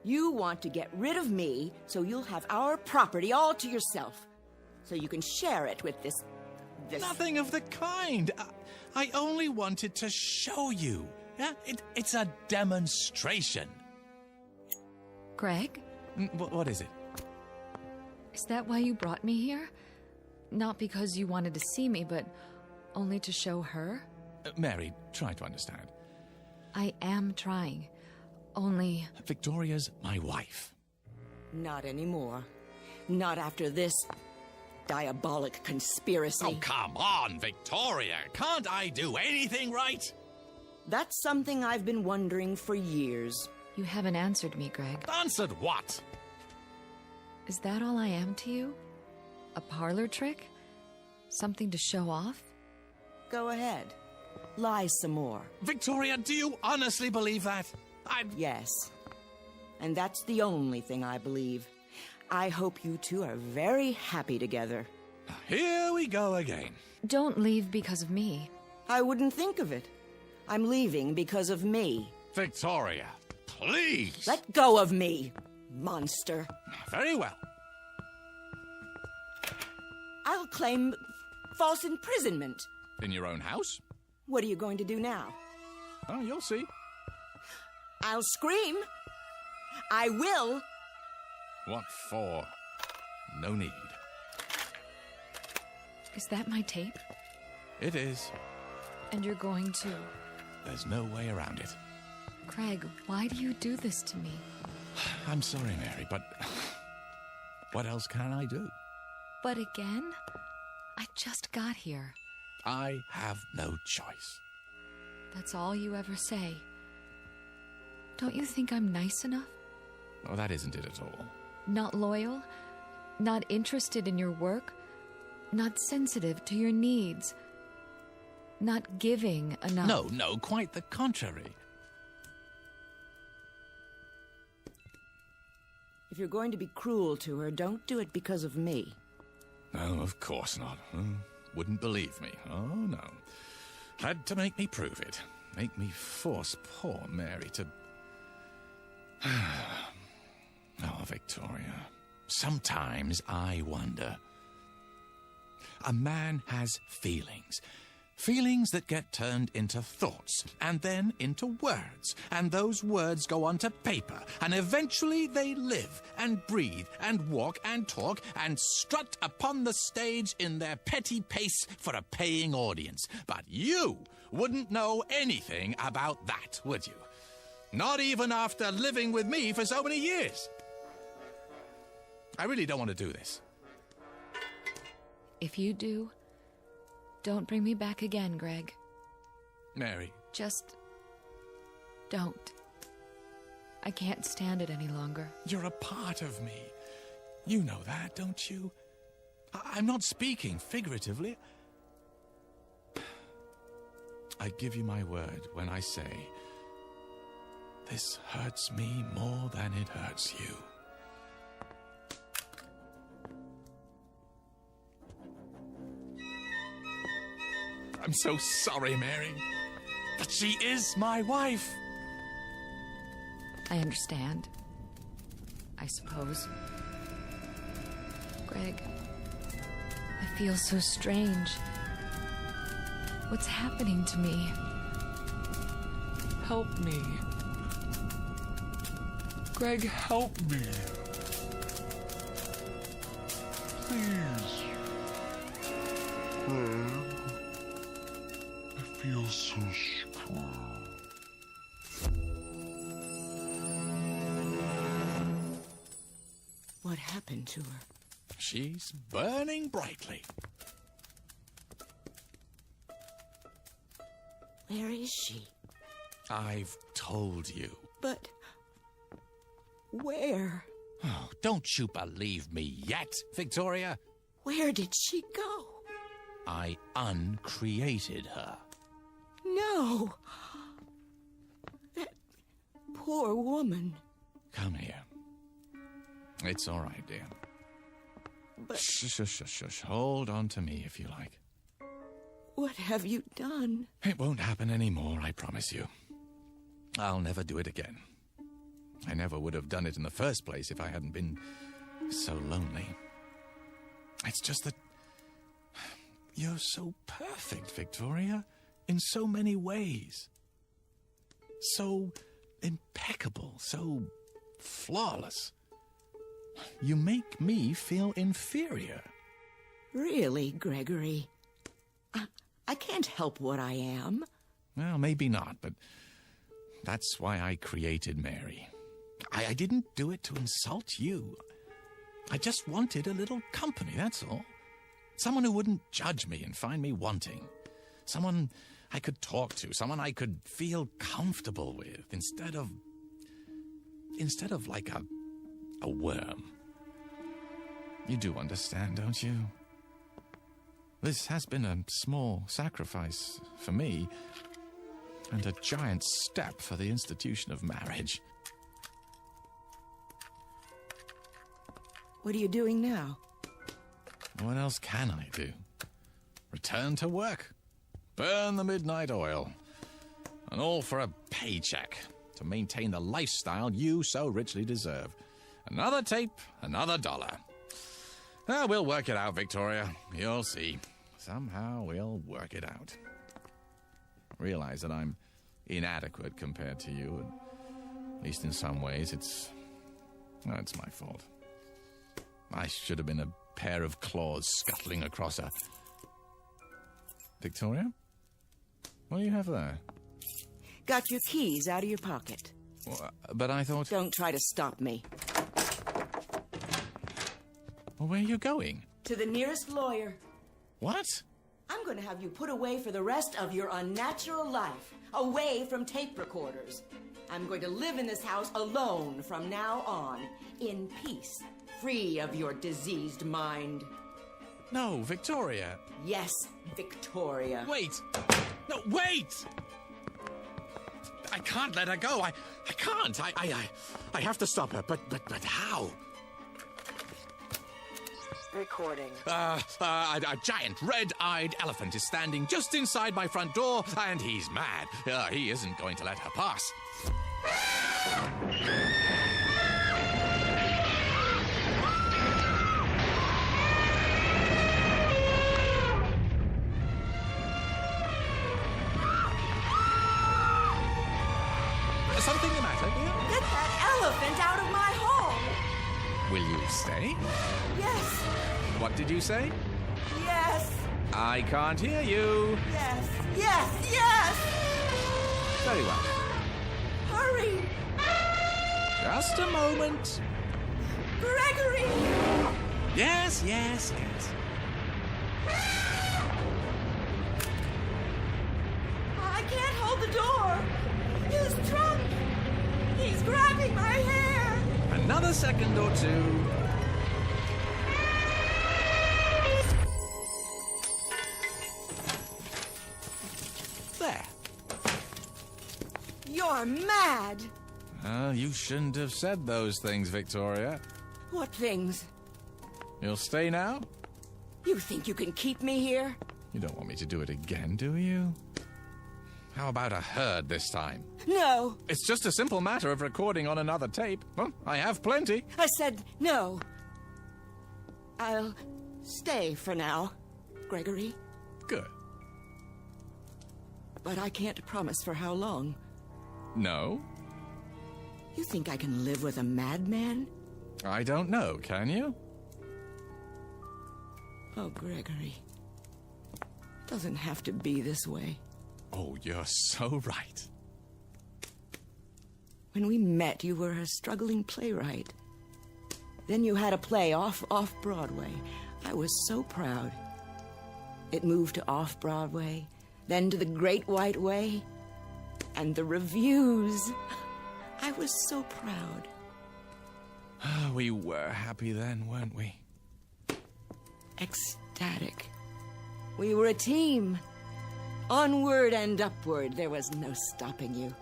You want to get rid of me so you'll have our property all to yourself. So you can share it with this... Nothing of the kind. I only wanted to show you. Yeah, it's a demonstration. Greg? What is it? Is that why you brought me here? Not because you wanted to see me, but only to show her? Mary, try to understand. I am trying. Only... Victoria's my wife. Not anymore. Not after this diabolic conspiracy. Oh, come on, Victoria. Can't I do anything right? That's something I've been wondering for years. You haven't answered me, Greg. Answered what? Is that all I am to you? A parlor trick? Something to show off? Go ahead. Lie some more. Victoria, do you honestly believe that? Yes. And that's the only thing I believe. I hope you two are very happy together. Here we go again. Don't leave because of me. I wouldn't think of it. I'm leaving because of me. Victoria, please. Let go of me, monster. Very well. I'll claim false imprisonment. In your own house? What are you going to do now? Oh, you'll see. I'll scream. I will. What for? No need. Is that my tape? It is. And you're going to... There's no way around it. Craig, why do you do this to me? I'm sorry, Mary, but what else can I do? But again? I just got here. I have no choice. That's all you ever say. Don't you think I'm nice enough? Oh, that isn't it at all. Not loyal? Not interested in your work? Not sensitive to your needs? Not giving enough? No, quite the contrary. If you're going to be cruel to her, don't do it because of me. No, of course not. Wouldn't believe me. Oh, no. Had to make me prove it. Make me force poor Mary to... Oh, Victoria. Sometimes I wonder. A man has feelings. Feelings that get turned into thoughts, and then into words. And those words go onto paper, and eventually they live, and breathe, and walk, and talk, and strut upon the stage in their petty pace for a paying audience. But you wouldn't know anything about that, would you? Not even after living with me for so many years. I really don't want to do this. If you do, don't bring me back again, Greg. Mary. Just don't. I can't stand it any longer. You're a part of me. You know that, don't you? I'm not speaking figuratively. I give you my word when I say, this hurts me more than it hurts you. I'm so sorry, Mary, but she is my wife. I understand. I suppose. Greg, I feel so strange. What's happening to me? Help me. Greg, help me. Please. Greg. I feel so strong. What happened to her? She's burning brightly. Where is she? I've told you. But where? Oh, don't you believe me yet, Victoria? Where did she go? I uncreated her. No. That poor woman. Come here. It's all right, dear. But... Shush. Hold on to me if you like. What have you done? It won't happen anymore, I promise you. I'll never do it again. I never would have done it in the first place if I hadn't been so lonely. It's just that you're so perfect, Victoria, in so many ways. So impeccable, so flawless. You make me feel inferior. Really, Gregory? I can't help what I am. Well, maybe not, but that's why I created Mary. I didn't do it to insult you. I just wanted a little company, that's all. Someone who wouldn't judge me and find me wanting. Someone I could talk to, someone I could feel comfortable with, instead of like a worm. You do understand, don't you? This has been a small sacrifice for me, and a giant step for the institution of marriage. What are you doing now? What else can I do? Return to work. Burn the midnight oil. And all for a paycheck to maintain the lifestyle you so richly deserve. Another tape, another dollar. We'll work it out, Victoria. You'll see. Somehow we'll work it out. Realize that I'm inadequate compared to you. At least in some ways, it's my fault. I should have been a pair of claws scuttling across a Victoria? What do you have there? Got your keys out of your pocket. Well, but I thought... Don't try to stop me. Well, where are you going? To the nearest lawyer. What? I'm going to have you put away for the rest of your unnatural life. Away from tape recorders. I'm going to live in this house alone from now on. In peace. Free of your diseased mind. No, Victoria. Yes, Victoria. Wait! No, wait! I can't let her go. I can't. I have to stop her. But how? Recording. A giant red-eyed elephant is standing just inside my front door, and he's mad. He isn't going to let her pass. Something the matter, dear? Get that elephant out of my home! Will you stay? Yes. What did you say? Yes. I can't hear you. Yes. Yes. Yes. Very well. Hurry. Just a moment. Gregory! Yes. I can't hold the door. He's drunk. He's grabbing my hair. Another second or two. There. You're mad. You shouldn't have said those things, Victoria. What things? You'll stay now? You think you can keep me here? You don't want me to do it again, do you? How about a herd this time? No. It's just a simple matter of recording on another tape. Well, I have plenty. I said no. I'll stay for now, Gregory. Good. But I can't promise for how long. No? You think I can live with a madman? I don't know, can you? Oh, Gregory. It doesn't have to be this way. Oh, you're so right. When we met, you were a struggling playwright. Then you had a play off-Broadway. I was so proud. It moved to off-Broadway, then to the Great White Way, and the reviews. I was so proud. We were happy then, weren't we? Ecstatic. We were a team. Onward and upward. There was no stopping you.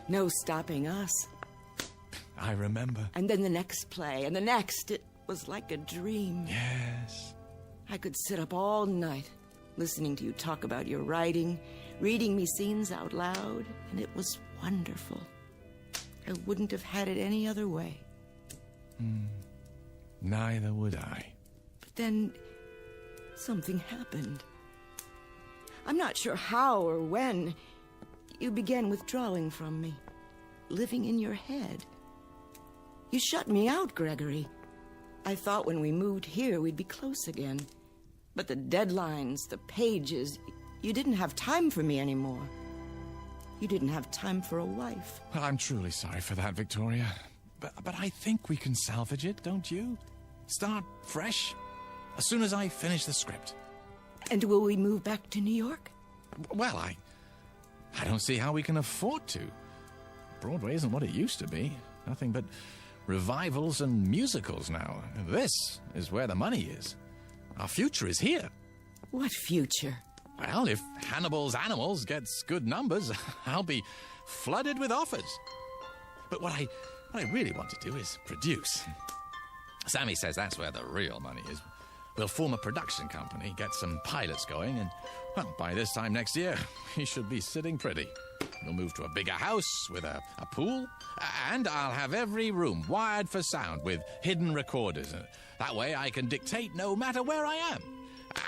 No stopping us. I remember. And then the next play, and the next. It was like a dream. Yes. I could sit up all night, listening to you talk about your writing, reading me scenes out loud, and it was wonderful. I wouldn't have had it any other way. Neither would I. But then, something happened. I'm not sure how or when. You began withdrawing from me, living in your head. You shut me out, Gregory. I thought when we moved here we'd be close again. But the deadlines, the pages, you didn't have time for me anymore. You didn't have time for a wife. Well, I'm truly sorry for that, Victoria. But I think we can salvage it, don't you? Start fresh, as soon as I finish the script. And will we move back to New York? Well, I don't see how we can afford to. Broadway isn't what it used to be. Nothing but revivals and musicals now. This is where the money is. Our future is here. What future? Well, if Hannibal's Animals gets good numbers, I'll be flooded with offers. But what I really want to do is produce. Sammy says that's where the real money is. We'll form a production company, get some pilots going, and, well, by this time next year, we should be sitting pretty. We'll move to a bigger house with a pool, and I'll have every room wired for sound with hidden recorders. That way I can dictate no matter where I am.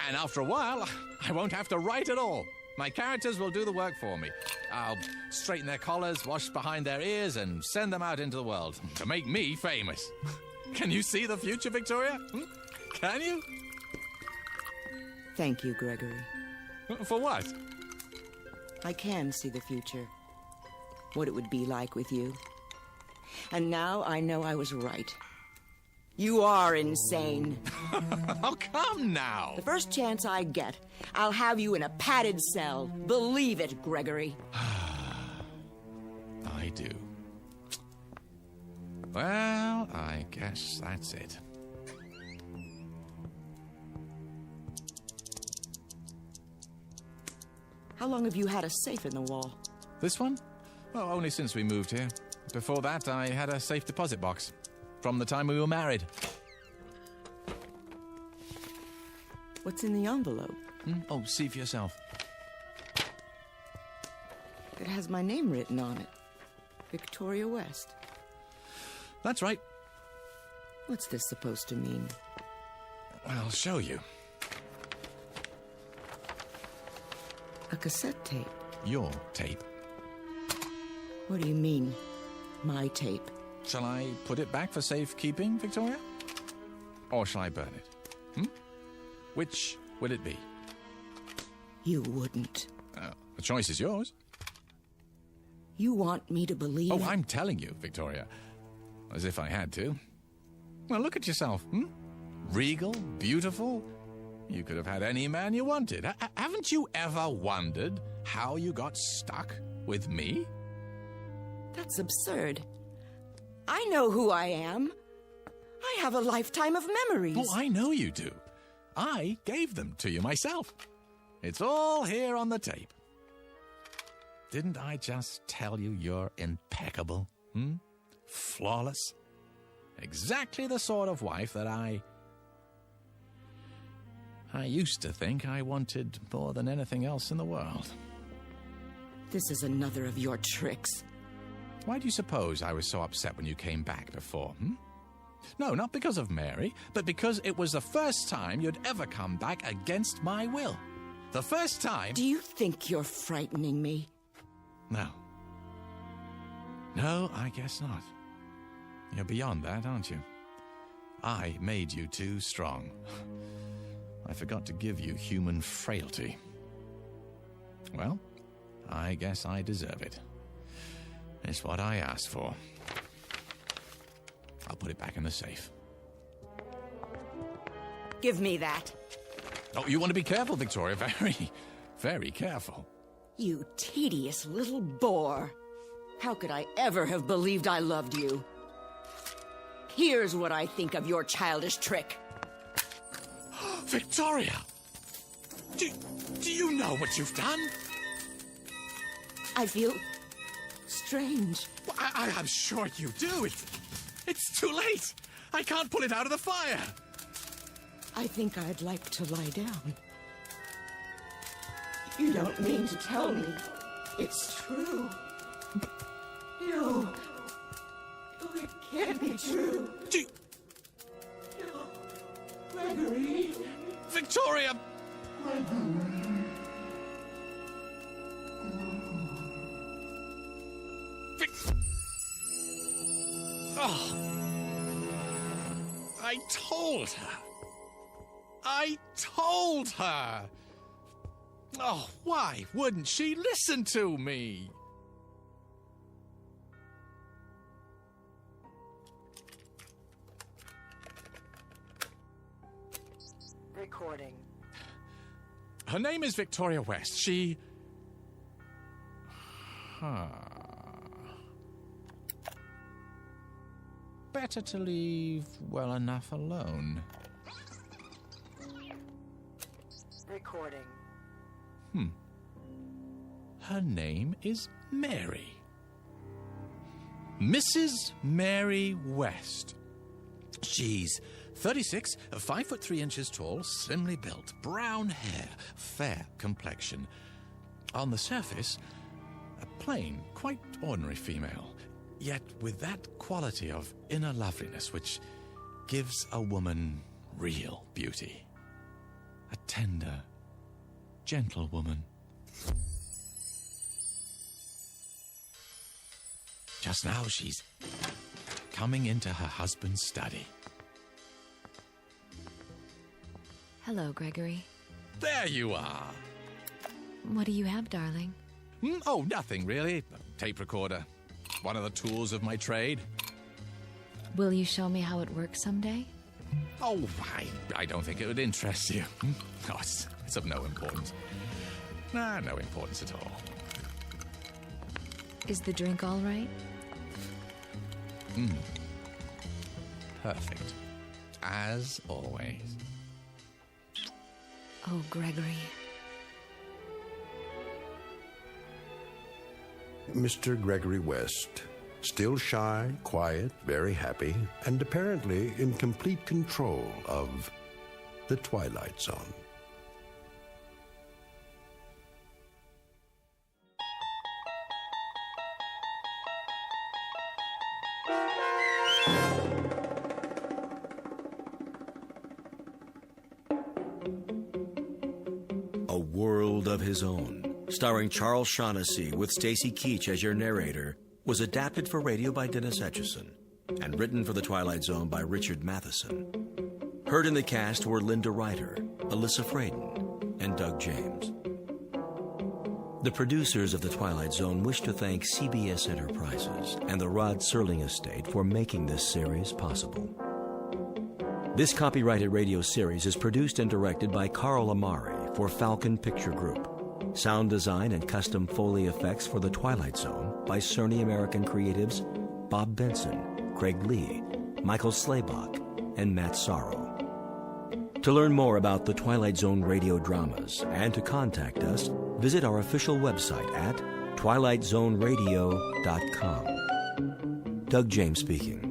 And after a while, I won't have to write at all. My characters will do the work for me. I'll straighten their collars, wash behind their ears, and send them out into the world to make me famous. Can you see the future, Victoria? Can you? Thank you, Gregory. For what? I can see the future. What it would be like with you. And now I know I was right. You are insane. Oh, come now. The first chance I get, I'll have you in a padded cell. Believe it, Gregory. I do. Well, I guess that's it. How long have you had a safe in the wall? This one? Well, only since we moved here. Before that, I had a safe deposit box. From the time we were married. What's in the envelope? Oh, see for yourself. It has my name written on it. Victoria West. That's right. What's this supposed to mean? I'll show you. A cassette tape. Your tape. What do you mean, my tape? Shall I put it back for safekeeping, Victoria? Or shall I burn it? Which will it be? You wouldn't. The choice is yours. You want me to believe... Oh, I'm telling you, Victoria. As if I had to. Well, look at yourself, Regal, beautiful. You could have had any man you wanted. Haven't you ever wondered how you got stuck with me? That's absurd. I know who I am. I have a lifetime of memories. Oh, I know you do. I gave them to you myself. It's all here on the tape. Didn't I just tell you you're impeccable? Flawless? Exactly the sort of wife that I used to think I wanted more than anything else in the world. This is another of your tricks. Why do you suppose I was so upset when you came back before, No, not because of Mary, but because it was the first time you'd ever come back against my will. The first time... Do you think you're frightening me? No. No, I guess not. You're beyond that, aren't you? I made you too strong. I forgot to give you human frailty. Well, I guess I deserve it. It's what I asked for. I'll put it back in the safe. Give me that. Oh, you want to be careful, Victoria. Very, very careful. You tedious little bore. How could I ever have believed I loved you? Here's what I think of your childish trick. Victoria! Do you know what you've done? I feel strange. Well, I'm sure you do. It's too late. I can't pull it out of the fire. I think I'd like to lie down. You don't mean to tell me it's true. No. No, it can't be true. No. Gregory. Victoria! Oh. I told her. I told her. Oh, why wouldn't she listen to me? Recording. Her name is Victoria West. She... Better to leave well enough alone. Recording. Her name is Mary. Mrs. Mary West. She's 36, 5 foot 3 inches tall, slimly built, brown hair, fair complexion. On the surface, a plain, quite ordinary female, yet with that quality of inner loveliness which gives a woman real beauty. A tender, gentle woman. Just now she's coming into her husband's study. Hello, Gregory. There you are. What do you have, darling? Oh, nothing really. A tape recorder. One of the tools of my trade. Will you show me how it works someday? Oh, I don't think it would interest you. Oh, it's of no importance. Nah, no importance at all. Is the drink all right? Perfect. As always. Oh, Gregory. Mr. Gregory West, still shy, quiet, very happy, and apparently in complete control of the Twilight Zone. A World of His Own, starring Charles Shaughnessy with Stacy Keach as your narrator, was adapted for radio by Dennis Etchison and written for The Twilight Zone by Richard Matheson. Heard in the cast were Linda Ryder, Alyssa Fraden, and Doug James. The producers of The Twilight Zone wish to thank CBS Enterprises and the Rod Serling Estate for making this series possible. This copyrighted radio series is produced and directed by Carl Amari for Falcon Picture Group. Sound design and custom Foley effects for The Twilight Zone by Cerny American creatives Bob Benson, Craig Lee, Michael Slaybach, and Matt Sorrow. To learn more about the Twilight Zone radio dramas and to contact us, visit our official website at twilightzoneradio.com. Doug James speaking.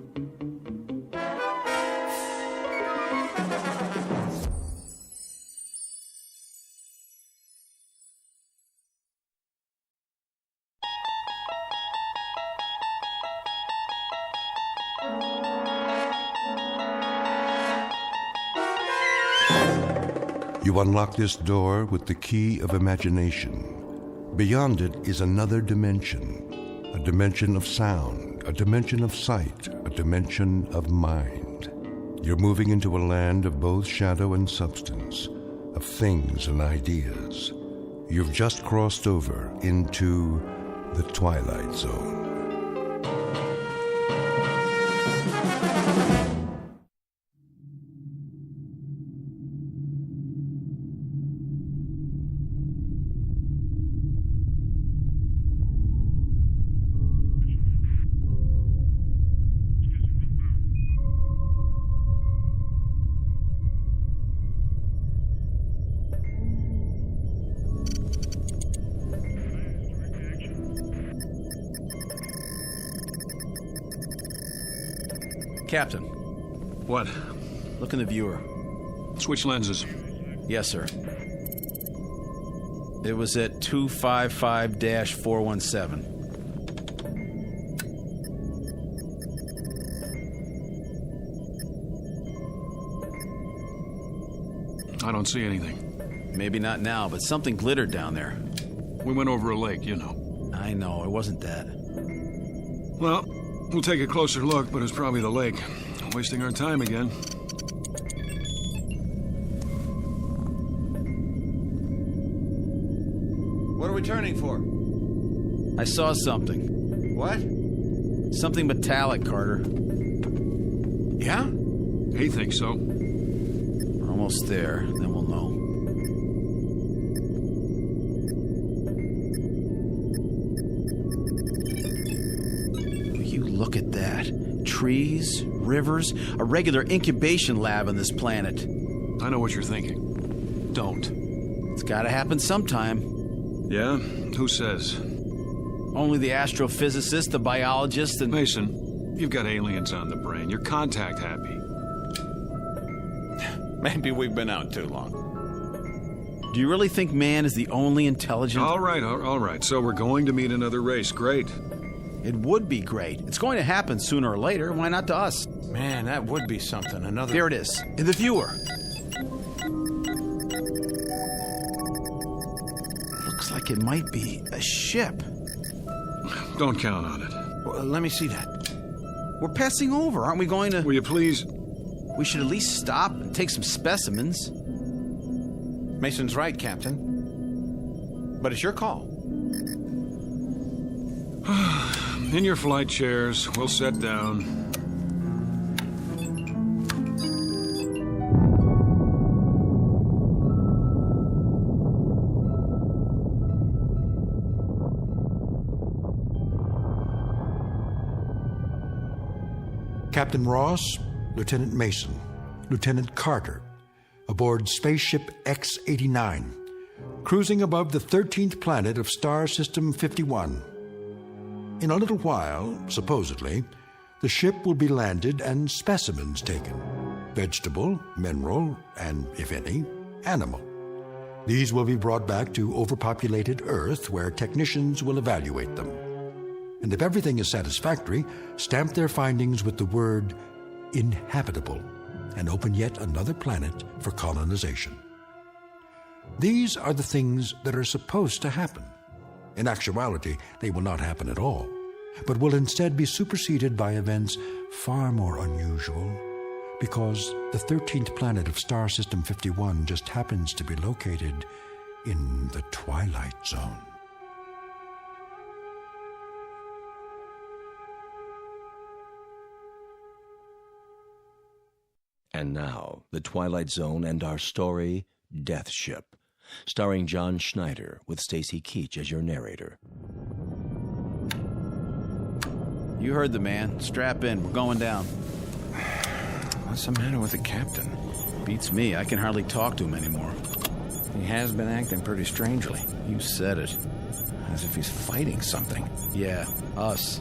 You unlock this door with the key of imagination. Beyond it is another dimension, a dimension of sound, a dimension of sight, a dimension of mind. You're moving into a land of both shadow and substance, of things and ideas. You've just crossed over into the Twilight Zone. Captain. What? Look in the viewer. Switch lenses. Yes, sir. It was at 255-417. I don't see anything. Maybe not now, but something glittered down there. We went over a lake, you know. I know, it wasn't that. Well, we'll take a closer look, but it's probably the lake. Wasting our time again. What are we turning for? I saw something. What? Something metallic, Carter. Yeah? He thinks so. We're almost there, then we'll know. You look at that. Trees, rivers, a regular incubation lab on this planet. I know what you're thinking. Don't. It's gotta happen sometime. Yeah? Who says? Only the astrophysicist, the biologist, and... Mason, you've got aliens on the brain. You're contact happy. Maybe we've been out too long. Do you really think man is the only intelligent... All right. So we're going to meet another race. Great. It would be great. It's going to happen sooner or later. Why not to us? Man, that would be something. Another... Here it is, in the viewer. Looks like it might be a ship. Don't count on it. Well, let me see that. We're passing over. Aren't we going to... Will you please... We should at least stop and take some specimens. Mason's right, Captain. but it's your call. In your flight chairs, we'll set down. Captain Ross, Lieutenant Mason, Lieutenant Carter, aboard spaceship X-89, cruising above the 13th planet of Star System 51. In a little while, supposedly, the ship will be landed and specimens taken. Vegetable, mineral, and, if any, animal. These will be brought back to overpopulated Earth, where technicians will evaluate them. And if everything is satisfactory, stamp their findings with the word inhabitable and open yet another planet for colonization. These are the things that are supposed to happen. In actuality, they will not happen at all, but will instead be superseded by events far more unusual, because the 13th planet of Star System 51 just happens to be located in the Twilight Zone. And now, The Twilight Zone and our story, Death Ship, starring John Schneider with Stacy Keach as your narrator. You heard the man. Strap in. We're going down. What's the matter with the captain? Beats me. I can hardly talk to him anymore. He has been acting pretty strangely. You said it. As if he's fighting something. Yeah, us.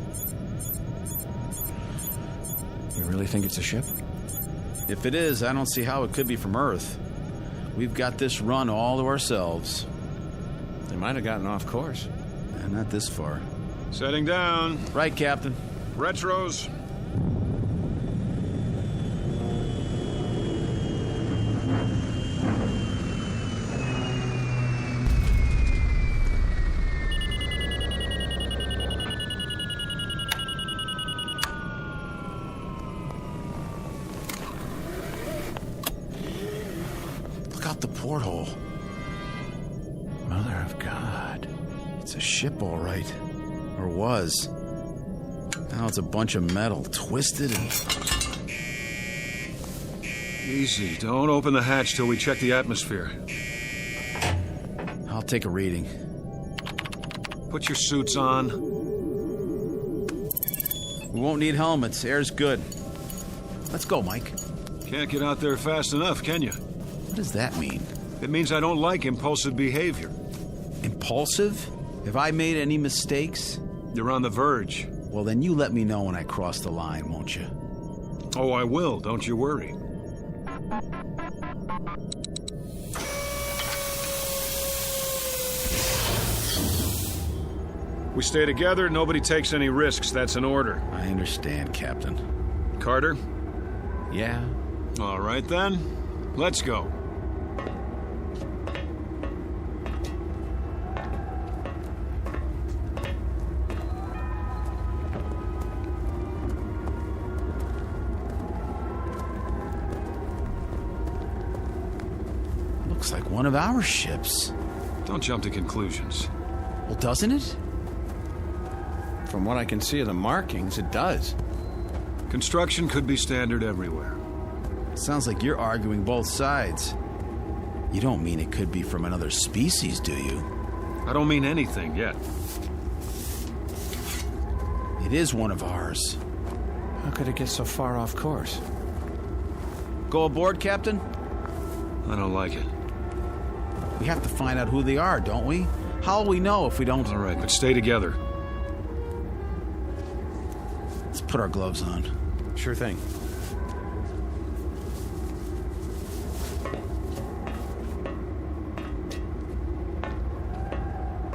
You really think it's a ship? If it is, I don't see how it could be from Earth. We've got this run all to ourselves. They might have gotten off course. Not this far. Setting down. Right, Captain. Retros. The porthole. Mother of God. It's a ship, all right. Or was. Now it's a bunch of metal, twisted and... Easy. Don't open the hatch till we check the atmosphere. I'll take a reading. Put your suits on. We won't need helmets. Air's good. Let's go, Mike. Can't get out there fast enough, can you? What does that mean? It means I don't like impulsive behavior. Impulsive? Have I made any mistakes? You're on the verge. Well, then you let me know when I cross the line, won't you? Oh, I will. Don't you worry. We stay together, nobody takes any risks. That's an order. I understand, Captain. Carter? Yeah? All right, then. Let's go. Looks like one of our ships. Don't jump to conclusions. Well, doesn't it? From what I can see of the markings, it does. Construction could be standard everywhere. Sounds like you're arguing both sides. You don't mean it could be from another species, do you? I don't mean anything yet. It is one of ours. How could it get so far off course? Go aboard, Captain? I don't like it. We have to find out who they are, don't we? How will we know if we don't... All right, but stay together. Let's put our gloves on. Sure thing.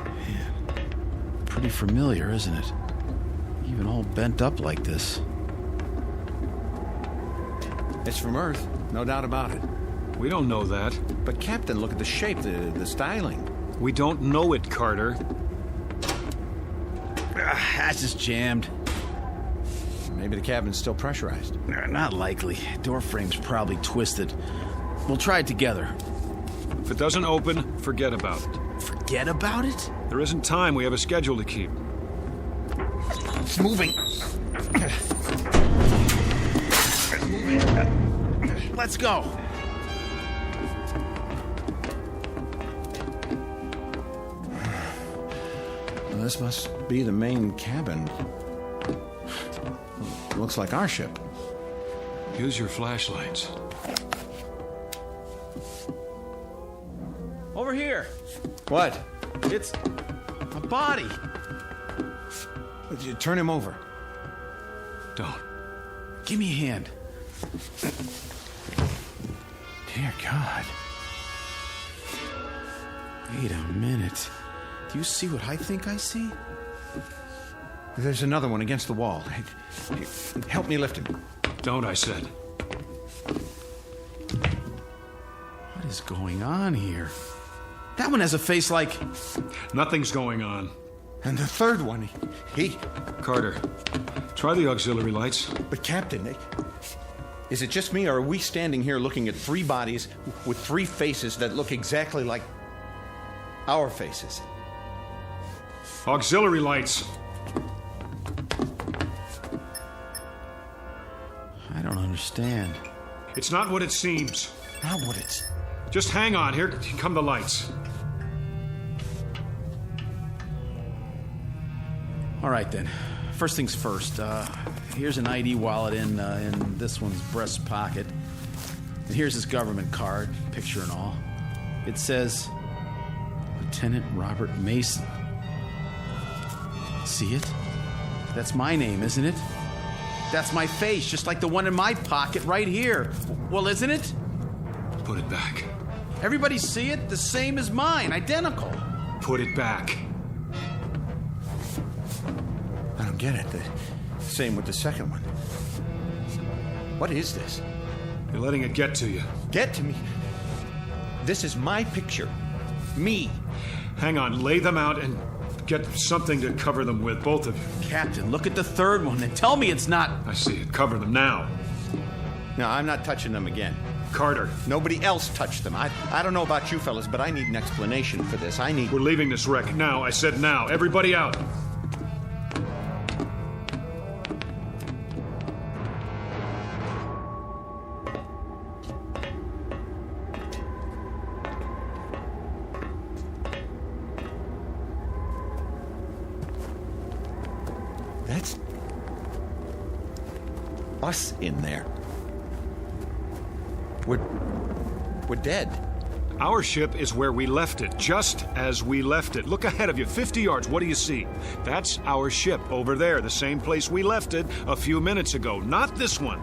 Man, pretty familiar, isn't it? Even all bent up like this. It's from Earth, no doubt about it. We don't know that. But Captain, look at the shape, the styling. We don't know it, Carter. That's just jammed. Maybe the cabin's still pressurized. Not likely. Door frame's probably twisted. We'll try it together. If it doesn't open, forget about it. Forget forget about it? There isn't time. We have a schedule to keep. It's moving. Let's go. Well, this must be the main cabin. Looks like our ship. Use your flashlights. Over here. What? It's a body. Turn him over. Don't. Give me a hand. Dear God. Wait a minute. Do you see what I think I see? There's another one against the wall. Hey, help me lift him. Don't, I said. What is going on here? That one has a face like... Nothing's going on. And the third one, he... Carter, try the auxiliary lights. But Captain, is it just me, or are we standing here looking at three bodies with three faces that look exactly like our faces? Auxiliary lights. I don't understand. It's not what it seems. Not what it's... Just hang on. Here come the lights. All right, then. First things first. Here's an ID wallet in this one's breast pocket. And here's his government card, picture and all. It says, Lieutenant Robert Mason. See it? That's my name, isn't it? That's my face, just like the one in my pocket right here. Well, isn't it? Put it back. Everybody see it? The same as mine, identical. Put it back. I don't get it. The same with the second one. What is this? You're letting it get to you. Get to me? This is my picture. Me. Hang on, lay them out and get something to cover them with, both of you. Captain, look at the third one and tell me it's not... I see it. Cover them now. No, I'm not touching them again. Carter. Nobody else touched them. I don't know about you fellas, but I need an explanation for this. We're leaving this wreck now. I said now. Everybody out. That's us in there. We're dead. Our ship is where we left it, just as we left it. Look ahead of you, 50 yards. What do you see? That's our ship over there, the same place we left it a few minutes ago. Not this one.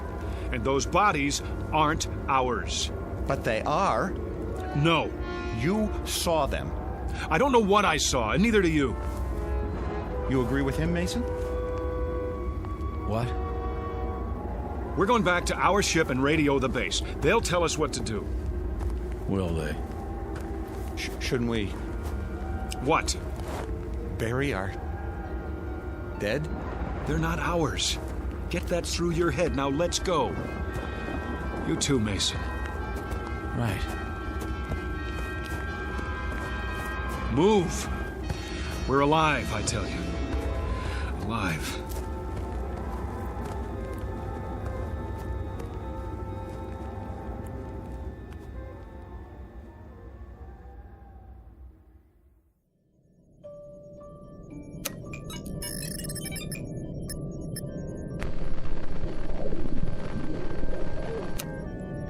And those bodies aren't ours. But they are. No. You saw them. I don't know what I saw, and neither do you. You agree with him, Mason? What? We're going back to our ship and radio the base. They'll tell us what to do. Will they? Shouldn't we... What? Bury our... dead? They're not ours. Get that through your head. Now let's go. You too, Mason. Right. Move. We're alive, I tell you. Alive.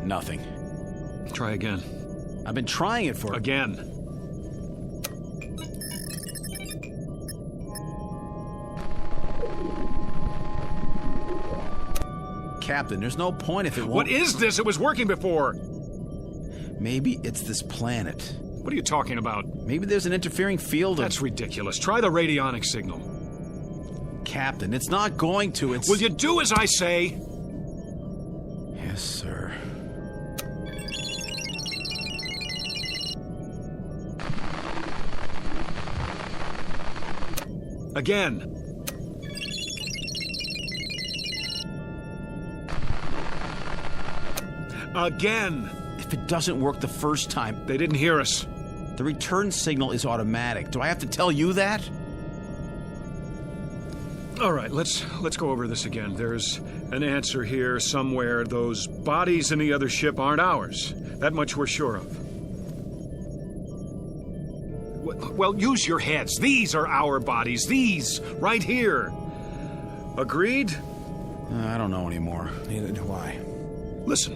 Nothing. Try again. I've been trying it for... Again. Captain, there's no point if it won't... What is this? It was working before. Maybe it's this planet. What are you talking about? Maybe there's an interfering field of... That's ridiculous. Try the radionic signal. Captain, it's not going to. It's... Will you do as I say? Yes, sir. Again. Again. If it doesn't work the first time... They didn't hear us. The return signal is automatic. Do I have to tell you that? All right, let's go over this again. There's an answer here somewhere. Those bodies in the other ship aren't ours. That much we're sure of. Well, use your heads. These are our bodies. These, right here. Agreed? I don't know anymore. Neither do I. Listen.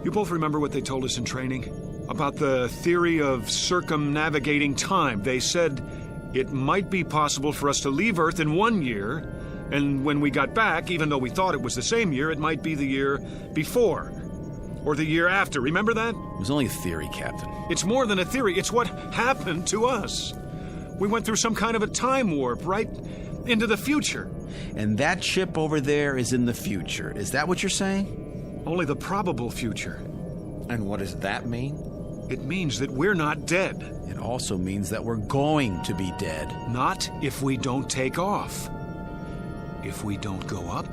You both remember what they told us in training? About the theory of circumnavigating time. They said it might be possible for us to leave Earth in 1 year, and when we got back, even though we thought it was the same year, it might be the year before. Or the year after. Remember that? It was only a theory, Captain. It's more than a theory. It's what happened to us. We went through some kind of a time warp right into the future. And that ship over there is in the future. Is that what you're saying? Only the probable future. And what does that mean? It means that we're not dead. It also means that we're going to be dead. Not if we don't take off. If we don't go up,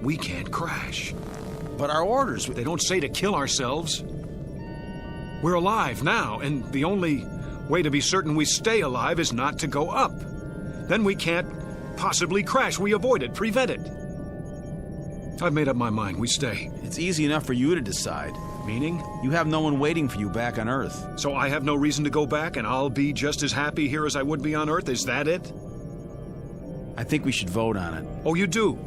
we can't crash. But our orders... They don't say to kill ourselves. We're alive now, and the only way to be certain we stay alive is not to go up. Then we can't possibly crash. We avoid it, prevent it. I've made up my mind. We stay. It's easy enough for you to decide. Meaning? You have no one waiting for you back on Earth. So I have no reason to go back, and I'll be just as happy here as I would be on Earth? Is that it? I think we should vote on it. Oh, you do?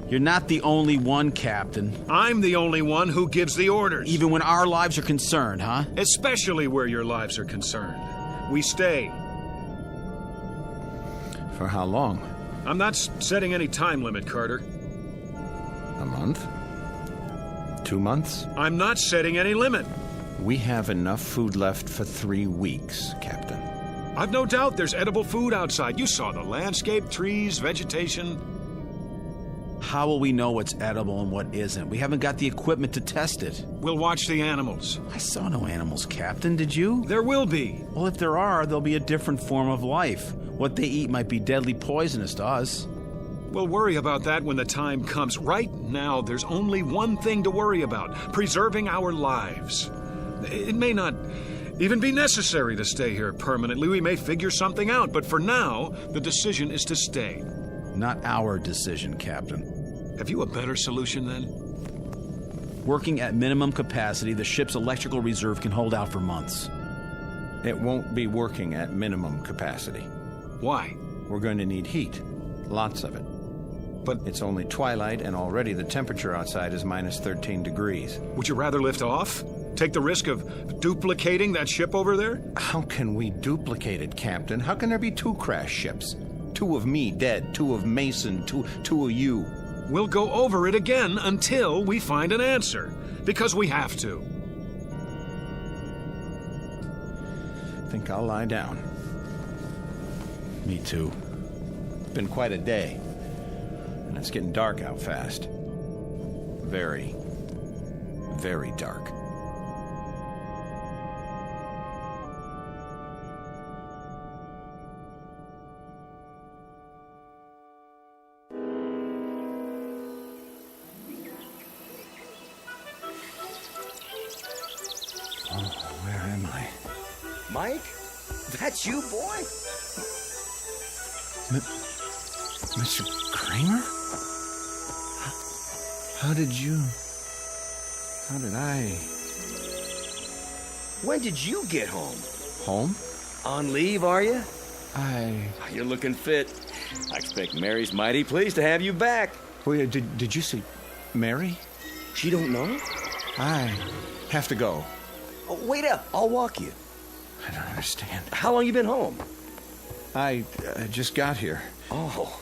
You're not the only one, Captain. I'm the only one who gives the orders. Even when our lives are concerned, huh? Especially where your lives are concerned. We stay. For how long? I'm not setting any time limit, Carter. A month? 2 months? I'm not setting any limit. We have enough food left for 3 weeks, Captain. I've no doubt there's edible food outside. You saw the landscape, trees, vegetation. How will we know what's edible and what isn't? We haven't got the equipment to test it. We'll watch the animals. I saw no animals, Captain. Did you? There will be. Well, if there are, there'll be a different form of life. What they eat might be deadly poisonous to us. We'll worry about that when the time comes. Right now, there's only one thing to worry about: preserving our lives. It may not even be necessary to stay here permanently. We may figure something out, but for now, the decision is to stay. Not our decision, Captain. Have you a better solution, then? Working at minimum capacity, the ship's electrical reserve can hold out for months. It won't be working at minimum capacity. Why? We're going to need heat. Lots of it. But it's only twilight, and already the temperature outside is minus 13 degrees. Would you rather lift off? Take the risk of duplicating that ship over there? How can we duplicate it, Captain? How can there be 2 crash ships? 2 of me dead, 2 of Mason, two of you. We'll go over it again until we find an answer. Because we have to. I think I'll lie down. Me too. It's been quite a day. And it's getting dark out fast. Very, very dark. Mike? That's you, boy? Mr. Kramer? How did I... When did you get home? Home? On leave, are you? You're looking fit. I expect Mary's mighty pleased to have you back. Wait, did you see Mary? She don't know? I have to go. Oh, wait up. I'll walk you. I don't understand. How long you been home? I just got here. Oh,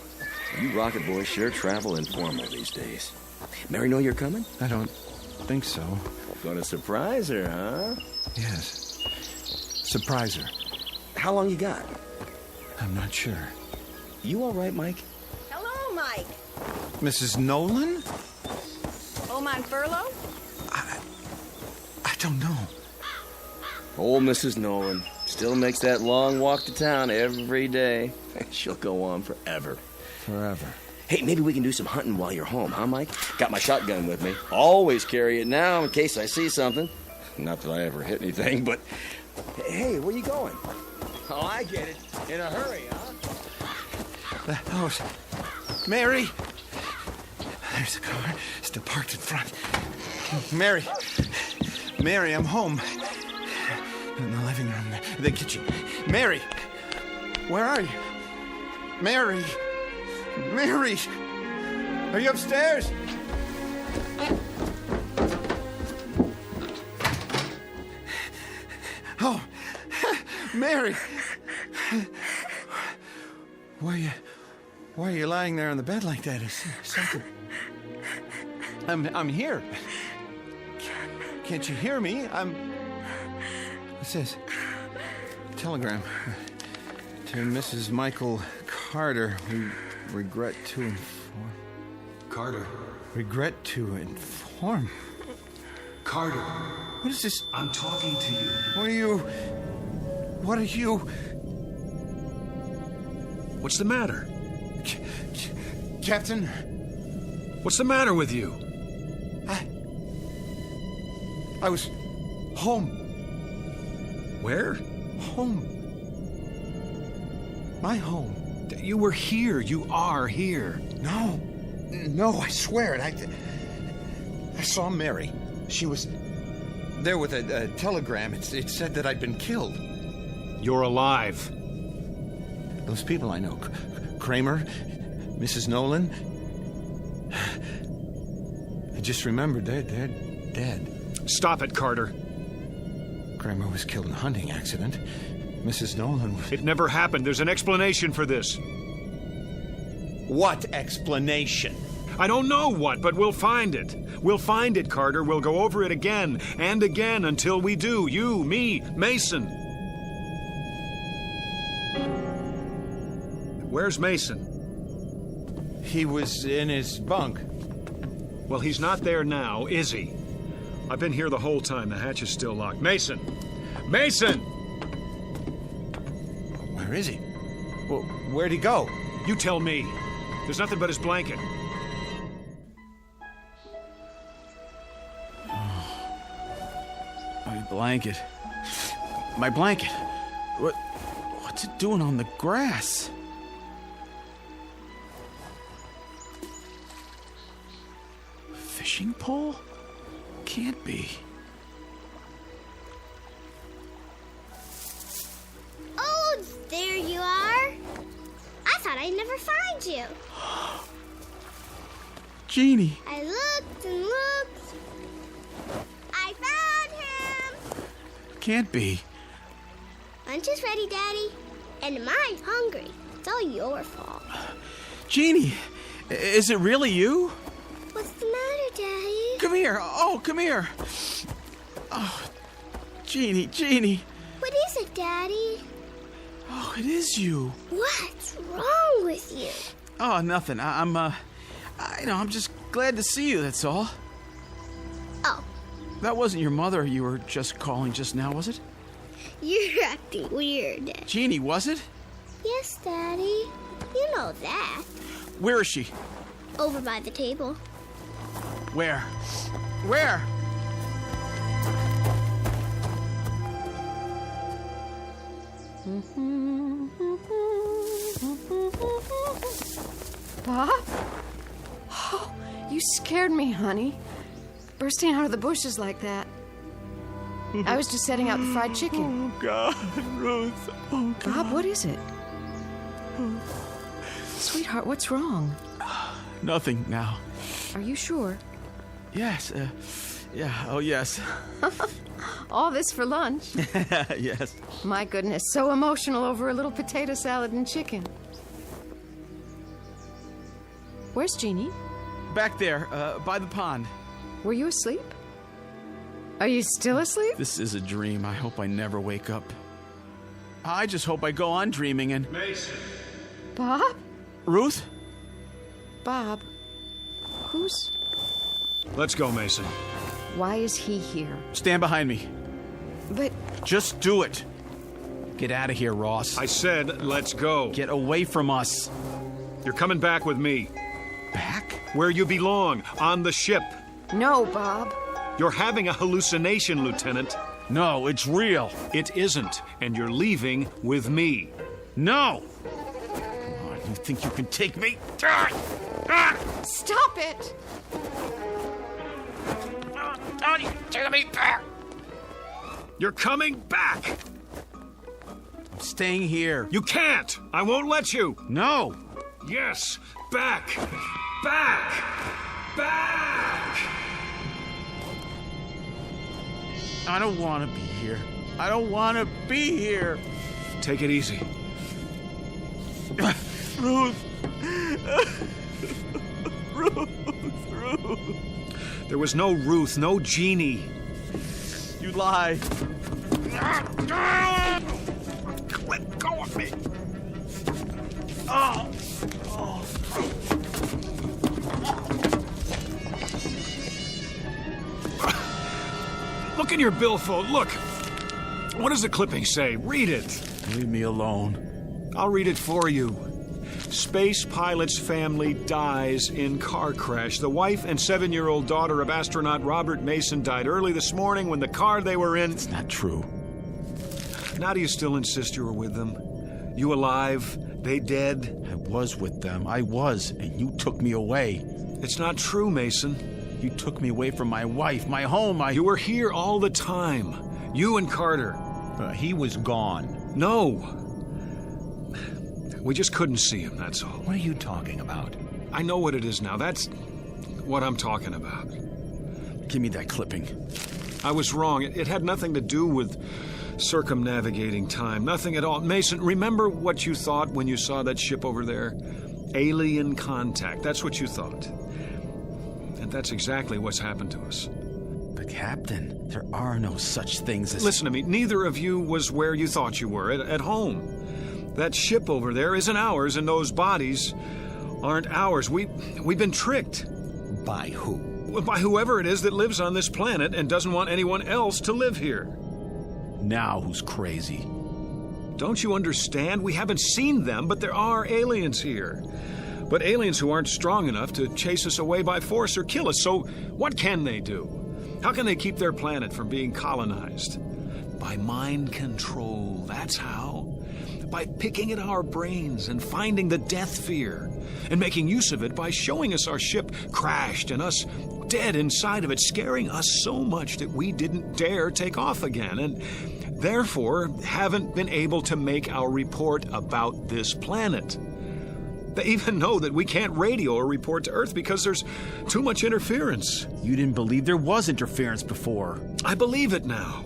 you rocket boys sure travel informal these days. Mary know you're coming? I don't think so. Gonna surprise her, huh? Yes. Surprise her. How long you got? I'm not sure. You all right, Mike? Hello, Mike. Mrs. Nolan? Home on furlough? I don't know. Old Mrs. Nolan still makes that long walk to town every day. She'll go on forever. Forever. Hey, maybe we can do some hunting while you're home, huh, Mike? Got my shotgun with me. Always carry it now in case I see something. Not that I ever hit anything, but... Hey, where you going? Oh, I get it. In a hurry, huh? The house. Mary! There's a car still parked in front. Mary! Mary, I'm home. In the living room, the kitchen. Mary! Where are you? Mary! Mary! Are you upstairs? Oh, Mary! Why are you lying there on the bed like that? Is something... I'm here. Can't you hear me? What's this? Telegram. To Mrs. Michael Carter. We regret to inform... Carter. Regret to inform... Carter. What is this? I'm talking to you. What are you... What's the matter? Captain? What's the matter with you? I was home. Where? Home. My home. You were here. You are here. No, I swear it. I saw Mary. She was there with a telegram. It said that I'd been killed. You're alive. Those people I know, Kramer, Mrs. Nolan. I just remembered they're dead. Stop it, Carter. Kramer was killed in a hunting accident. Mrs. Nolan was... It never happened. There's an explanation for this. What explanation? I don't know what, but we'll find it. We'll find it, Carter. We'll go over it again and again until we do. You, me, Mason. Where's Mason? He was in his bunk. Well, he's not there now, is he? I've been here the whole time. The hatch is still locked. Mason! Mason! Where is he? Well, where'd he go? You tell me. There's nothing but his blanket. My blanket. My blanket. What's it doing on the grass? Fishing pole? Can't be. Oh, there you are. I thought I'd never find you. Jeannie. I looked and looked. I found him. Can't be. Lunch is ready, Daddy. And mine's hungry. It's all your fault. Jeannie, is it really you? What's the matter, Daddy? Come here. Oh, come here. Oh, Jeannie. What is it, Daddy? Oh, it is you. What's wrong with you? Oh, nothing. I'm just glad to see you, that's all. Oh. That wasn't your mother you were just calling just now, was it? You're acting weird. Jeannie, was it? Yes, Daddy. You know that. Where is she? Over by the table. Where? Where? Bob? Oh, you scared me, honey. Bursting out of the bushes like that. I was just setting out the fried chicken. Oh, God, Ruth. Oh, God. Bob, what is it? Sweetheart, what's wrong? Nothing now. Are you sure? Yes, oh, yes. All this for lunch? Yes. My goodness, so emotional over a little potato salad and chicken. Where's Jeannie? Back there, by the pond. Were you asleep? Are you still asleep? This is a dream. I hope I never wake up. I just hope I go on dreaming and... Mason! Bob? Ruth? Bob, who's... Let's go, Mason. Why is he here? Stand behind me. But... Just do it. Get out of here, Ross. I said, let's go. Get away from us. You're coming back with me. Back? Where you belong, on the ship. No, Bob. You're having a hallucination, Lieutenant. No, it's real. It isn't, and you're leaving with me. No! Oh, you think you can take me? Stop it! Take me back! You're coming back! I'm staying here. You can't! I won't let you! No! Yes! Back! Back! Back! I don't want to be here. I don't want to be here. Take it easy. Ruth! Ruth! There was no Ruth, no Jeannie. You lie. Let go of me. Oh. Look in your billfold. Look. What does the clipping say? Read it. Leave me alone. I'll read it for you. Space pilot's family dies in car crash. The wife and 7-year-old daughter of astronaut Robert Mason died early this morning when the car they were in... It's not true. Now do you still insist you were with them? You alive? They dead? I was with them. I was, and you took me away. It's not true, Mason. You took me away from my wife, my home, You were here all the time. You and Carter. He was gone. No. We just couldn't see him, that's all. What are you talking about? I know what it is now. That's what I'm talking about. Give me that clipping. I was wrong. It had nothing to do with circumnavigating time. Nothing at all. Mason, remember what you thought when you saw that ship over there? Alien contact. That's what you thought. And that's exactly what's happened to us. But, Captain, there are no such things as... Listen to me. Neither of you was where you thought you were, at home. That ship over there isn't ours, and those bodies aren't ours. We've been tricked. By who? Well, by whoever it is that lives on this planet and doesn't want anyone else to live here. Now who's crazy? Don't you understand? We haven't seen them, but there are aliens here. But aliens who aren't strong enough to chase us away by force or kill us. So what can they do? How can they keep their planet from being colonized? By mind control, that's how. By picking at our brains and finding the death fear and making use of it by showing us our ship crashed and us dead inside of it, scaring us so much that we didn't dare take off again and therefore haven't been able to make our report about this planet. They even know that we can't radio or report to Earth because there's too much interference. You didn't believe there was interference before. I believe it now.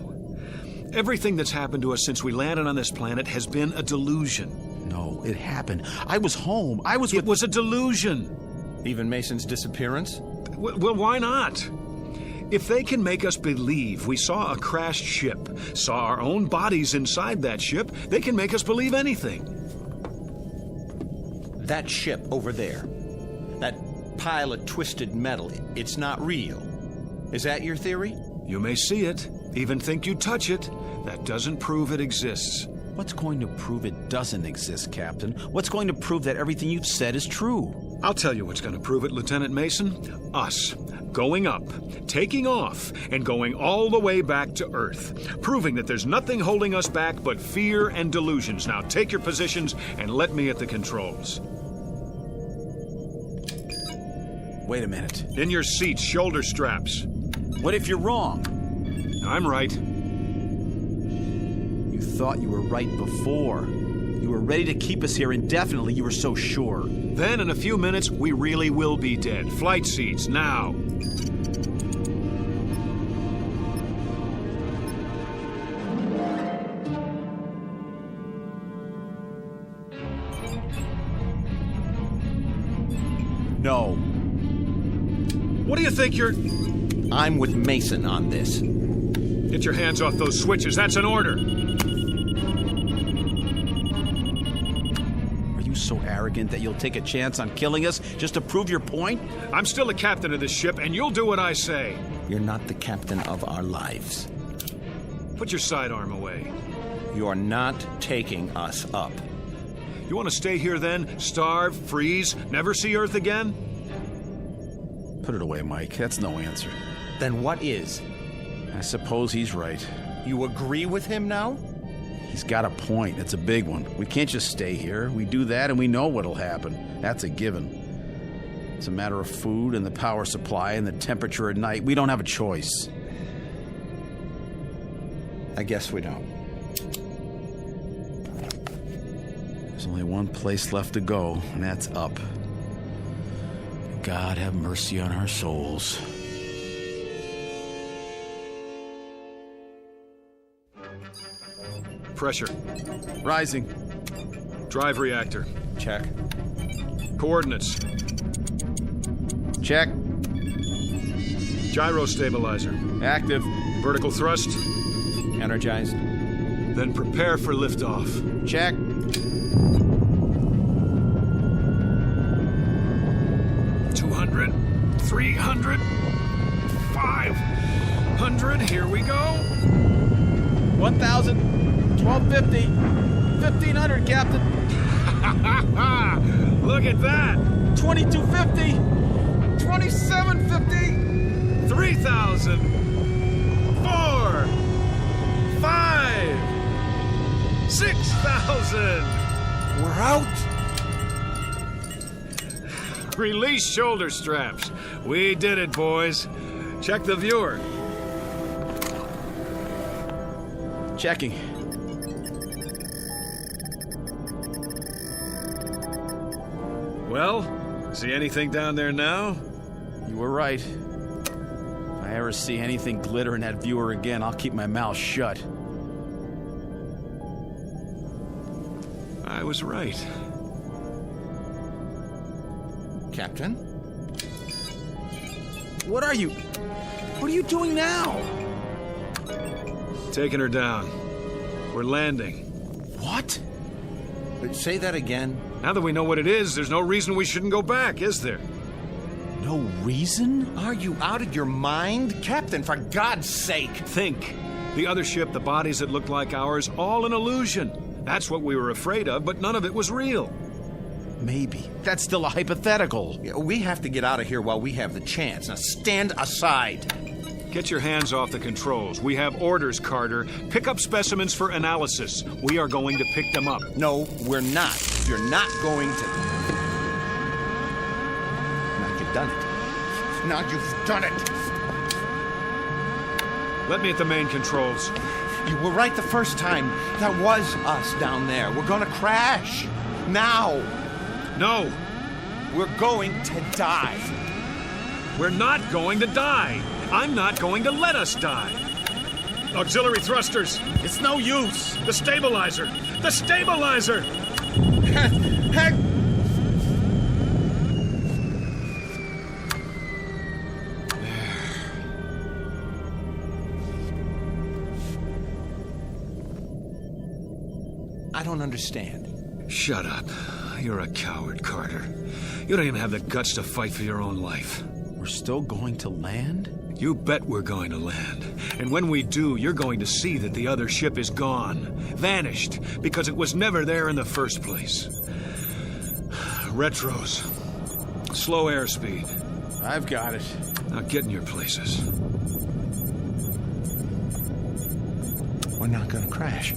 Everything that's happened to us since we landed on this planet has been a delusion. No, it happened. I was home. It was a delusion. Even Mason's disappearance? Well, why not? If they can make us believe we saw a crashed ship, saw our own bodies inside that ship, they can make us believe anything. That ship over there, that pile of twisted metal, it's not real. Is that your theory? You may see it, even think you touch it. That doesn't prove it exists. What's going to prove it doesn't exist, Captain? What's going to prove that everything you've said is true? I'll tell you what's going to prove it, Lieutenant Mason. Us. Going up, taking off, and going all the way back to Earth. Proving that there's nothing holding us back but fear and delusions. Now take your positions and let me at the controls. Wait a minute. In your seats, shoulder straps. What if you're wrong? I'm right. You thought you were right before. You were ready to keep us here indefinitely. You were so sure. Then in a few minutes, we really will be dead. Flight seats, now. No. What do you think you're... I'm with Mason on this. Get your hands off those switches. That's an order. Are you so arrogant that you'll take a chance on killing us just to prove your point? I'm still the captain of this ship, and you'll do what I say. You're not the captain of our lives. Put your sidearm away. You're not taking us up. You want to stay here then? Starve, freeze, never see Earth again? Put it away, Mike. That's no answer. Then what is? I suppose he's right. You agree with him now? He's got a point. It's a big one. We can't just stay here. We do that and we know what'll happen. That's a given. It's a matter of food and the power supply and the temperature at night. We don't have a choice. I guess we don't. There's only one place left to go, and that's up. God have mercy on our souls. Pressure. Rising. Drive reactor. Check. Coordinates. Check. Gyro stabilizer. Active. Vertical thrust. Energized. Then prepare for liftoff. Check. $200, $300, $500. Here we go. 1,000, 1,250, 1,500, Captain. Look at that. 2,250, 2,750, 3,000, 4, 5, 6,000. We're out. Release shoulder straps. We did it, boys. Check the viewer. Checking. Well, see anything down there now? You were right. If I ever see anything glitter in that viewer again, I'll keep my mouth shut. I was right. Captain? What are you doing now? Taking her down. We're landing. What? Say that again. Now that we know what it is, there's no reason we shouldn't go back, is there? No reason? Are you out of your mind? Captain, for God's sake. Think. The other ship, the bodies that looked like ours, all an illusion. That's what we were afraid of, but none of it was real. Maybe. That's still a hypothetical. We have to get out of here while we have the chance. Now stand aside. Get your hands off the controls. We have orders, Carter. Pick up specimens for analysis. We are going to pick them up. No, we're not. You're not going to. Now you've done it. Now you've done it. Let me at the main controls. You were right the first time. That was us down there. We're gonna crash. Now. No. We're going to die. We're not going to die. I'm not going to let us die. Auxiliary thrusters. It's no use. The stabilizer. The stabilizer. Heck. I don't understand. Shut up. You're a coward, Carter. You don't even have the guts to fight for your own life. We're still going to land? You bet we're going to land. And when we do, you're going to see that the other ship is gone. Vanished. Because it was never there in the first place. Retros. Slow airspeed. I've got it. Now get in your places. We're not gonna crash.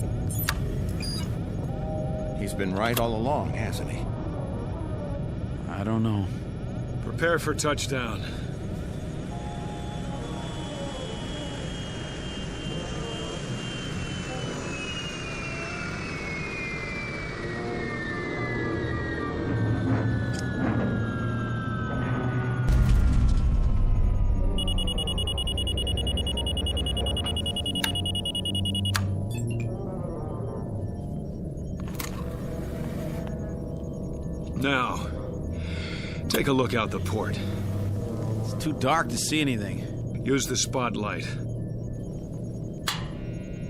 He's been right all along, hasn't he? I don't know. Prepare for touchdown. Now, take a look out the port. It's too dark to see anything. Use the spotlight.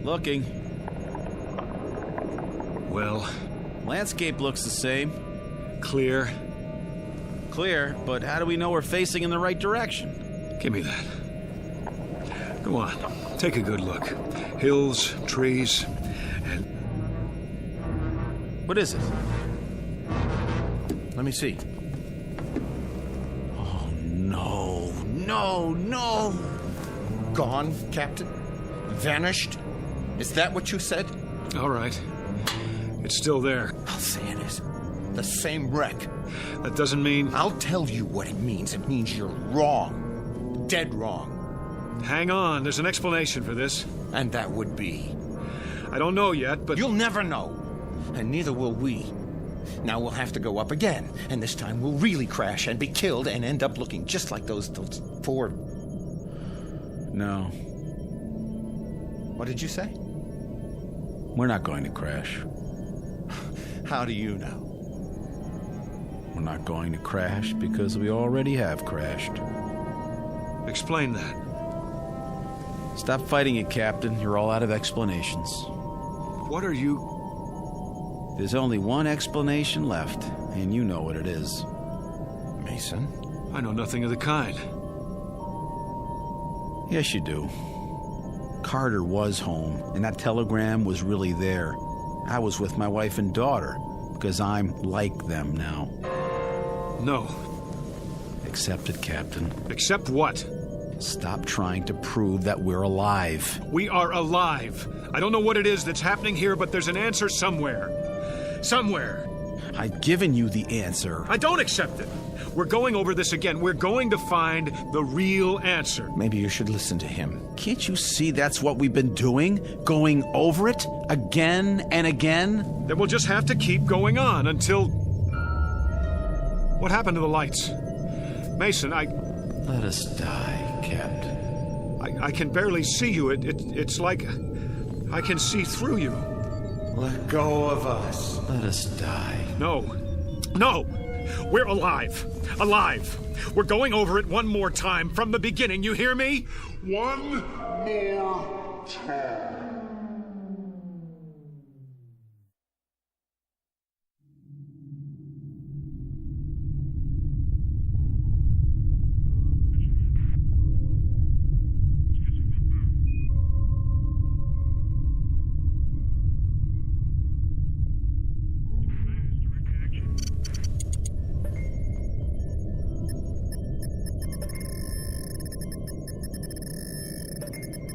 Looking. Well? Landscape looks the same. Clear? Clear, but how do we know we're facing in the right direction? Give me that. Go on, take a good look. Hills, trees, and... What is it? Let me see. Oh, no. No, no. gone, Captain? Vanished? Is that what you said? All right. It's still there. I'll say it is. The same wreck. That doesn't mean... I'll tell you what it means. It means you're wrong. Dead wrong. Hang on. There's an explanation for this. And that would be? I don't know yet, but... You'll never know. And neither will we. Now we'll have to go up again. And this time we'll really crash and be killed and end up looking just like those four... No. What did you say? We're not going to crash. How do you know? We're not going to crash because we already have crashed. Explain that. Stop fighting it, Captain. You're all out of explanations. What are you... There's only one explanation left, and you know what it is. Mason? I know nothing of the kind. Yes, you do. Carter was home, and that telegram was really there. I was with my wife and daughter, because I'm like them now. No. Accept it, Captain. Accept what? Stop trying to prove that we're alive. We are alive. I don't know what it is that's happening here, but there's an answer somewhere. Somewhere. I've given you the answer. I don't accept it. We're going over this again. We're going to find the real answer. Maybe you should listen to him. Can't you see that's what we've been doing? Going over it again and again? Then we'll just have to keep going on until... What happened to the lights? Mason, Let us die, Captain. I can barely see you. It's like I can see through you. Let go of us. Let us die. No. No! We're alive. Alive. We're going over it one more time from the beginning. You hear me? One more time.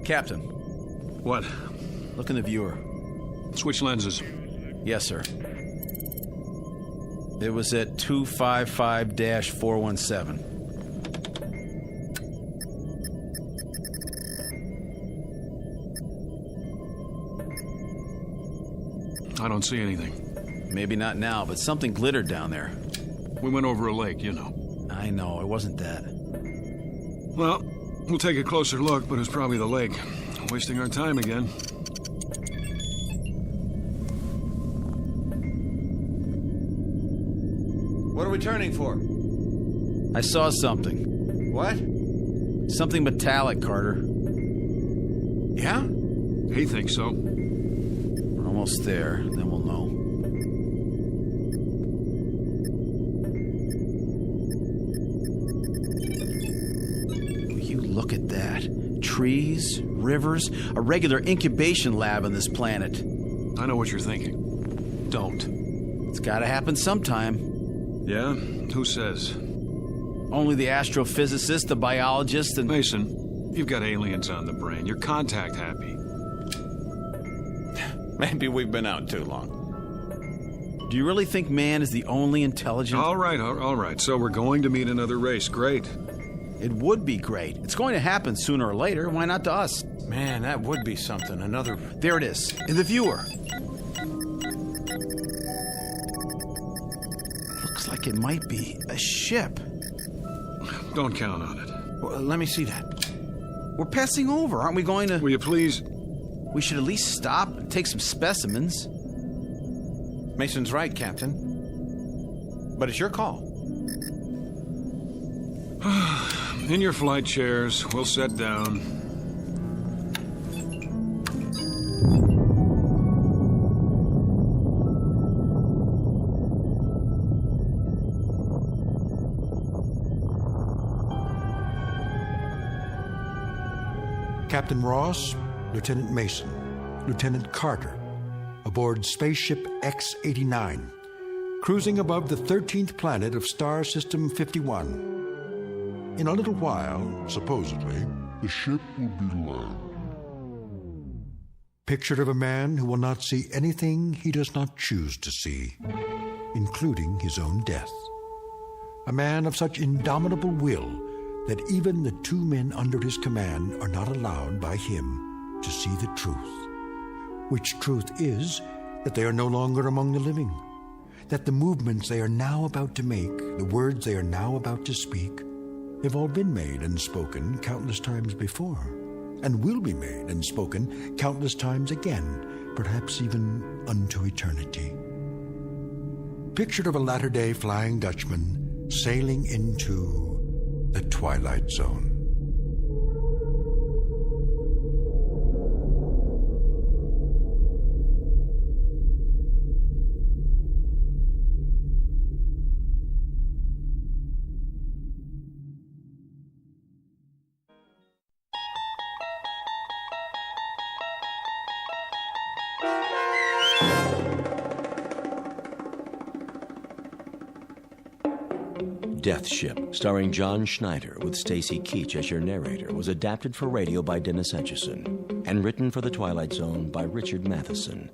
Captain. What? Look in the viewer. Switch lenses. Yes, sir. It was at 255-417. I don't see anything. Maybe not now, but something glittered down there. We went over a lake, you know. I know, it wasn't that. Well, we'll take a closer look, but it's probably the lake. Wasting our time again. What are we turning for? I saw something. What? Something metallic, Carter. Yeah? He thinks so. We're almost there, then we'll know. You look at that. Trees, rivers, a regular incubation lab on this planet. I know what you're thinking. Don't. It's gotta happen sometime. Yeah? Who says? Only the astrophysicist, the biologist, and... Mason, you've got aliens on the brain. You're contact happy. Maybe we've been out too long. Do you really think man is the only intelligent... All right. So we're going to meet another race. Great. It would be great. It's going to happen sooner or later. Why not to us? Man, that would be something. Another... There it is, in the viewer. Looks like it might be a ship. Don't count on it. Well, let me see that. We're passing over, aren't we going to... Will you please... We should at least stop and take some specimens. Mason's right, Captain. But it's your call. In your flight chairs, we'll set down. Captain Ross, Lieutenant Mason, Lieutenant Carter, aboard spaceship X-89, cruising above the 13th planet of Star System 51. In a little while, supposedly, the ship will be land. Picture of a man who will not see anything he does not choose to see, including his own death. A man of such indomitable will that even the 2 men under his command are not allowed by him to see the truth. Which truth is that they are no longer among the living, that the movements they are now about to make, the words they are now about to speak, have all been made and spoken countless times before, and will be made and spoken countless times again, perhaps even unto eternity. Picture of a latter-day Flying Dutchman sailing into the Twilight Zone. Death Ship, starring John Schneider with Stacy Keach as your narrator, was adapted for radio by Dennis Etchison and written for The Twilight Zone by Richard Matheson.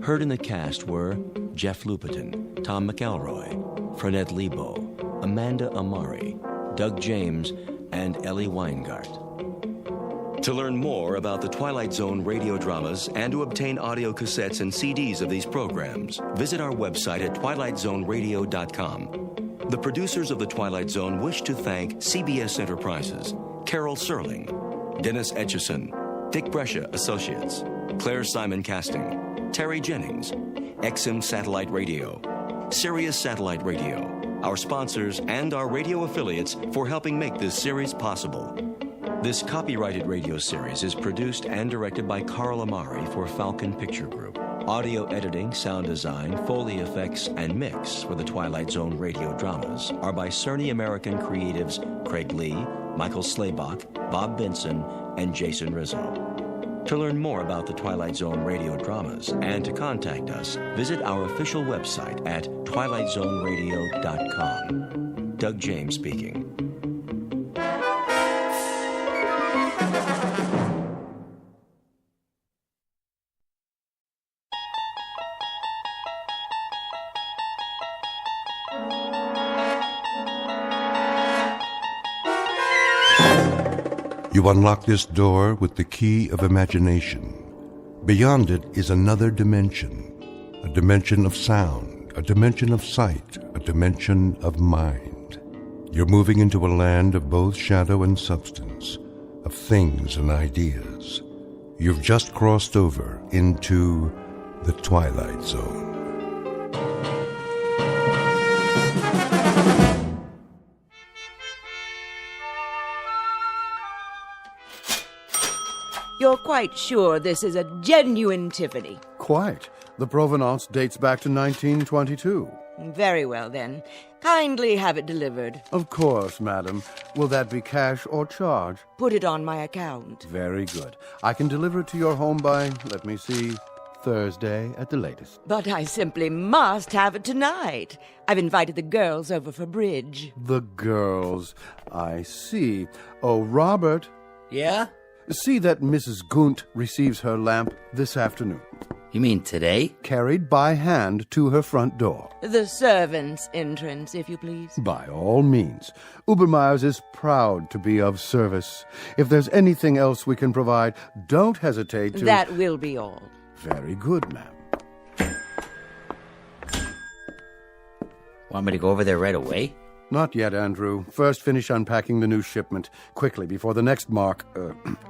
Heard in the cast were Jeff Lupetin, Tom McElroy, Frenette Lebo, Amanda Amari, Doug James, and Ellie Weingart. To learn more about the Twilight Zone radio dramas and to obtain audio cassettes and CDs of these programs, visit our website at twilightzoneradio.com. The producers of The Twilight Zone wish to thank CBS Enterprises, Carol Serling, Dennis Etchison, Dick Brescia Associates, Claire Simon Casting, Terry Jennings, XM Satellite Radio, Sirius Satellite Radio, our sponsors, and our radio affiliates for helping make this series possible. This copyrighted radio series is produced and directed by Carl Amari for Falcon Picture Group. Audio editing, sound design, Foley effects, and mix for the Twilight Zone radio dramas are by Cerny American creatives Craig Lee, Michael Slaybach, Bob Benson, and Jason Rizzo. To learn more about the Twilight Zone radio dramas and to contact us, visit our official website at twilightzoneradio.com. Doug James speaking. You unlock this door with the key of imagination. Beyond it is another dimension, a dimension of sound, a dimension of sight, a dimension of mind. You're moving into a land of both shadow and substance, of things and ideas. You've just crossed over into the Twilight Zone. You're quite sure this is a genuine Tiffany? Quite. The provenance dates back to 1922. Very well, then. Kindly have it delivered. Of course, madam. Will that be cash or charge? Put it on my account. Very good. I can deliver it to your home by, let me see, Thursday at the latest. But I simply must have it tonight. I've invited the girls over for bridge. The girls. I see. Oh, Robert. Yeah? See that Mrs. Gunt receives her lamp this afternoon. You mean today? Carried by hand to her front door. The servants' entrance, if you please. By all means. Ubermeyer's is proud to be of service. If there's anything else we can provide, don't hesitate to... That will be all. Very good, ma'am. Want me to go over there right away? Not yet, Andrew. First, finish unpacking the new shipment quickly before the next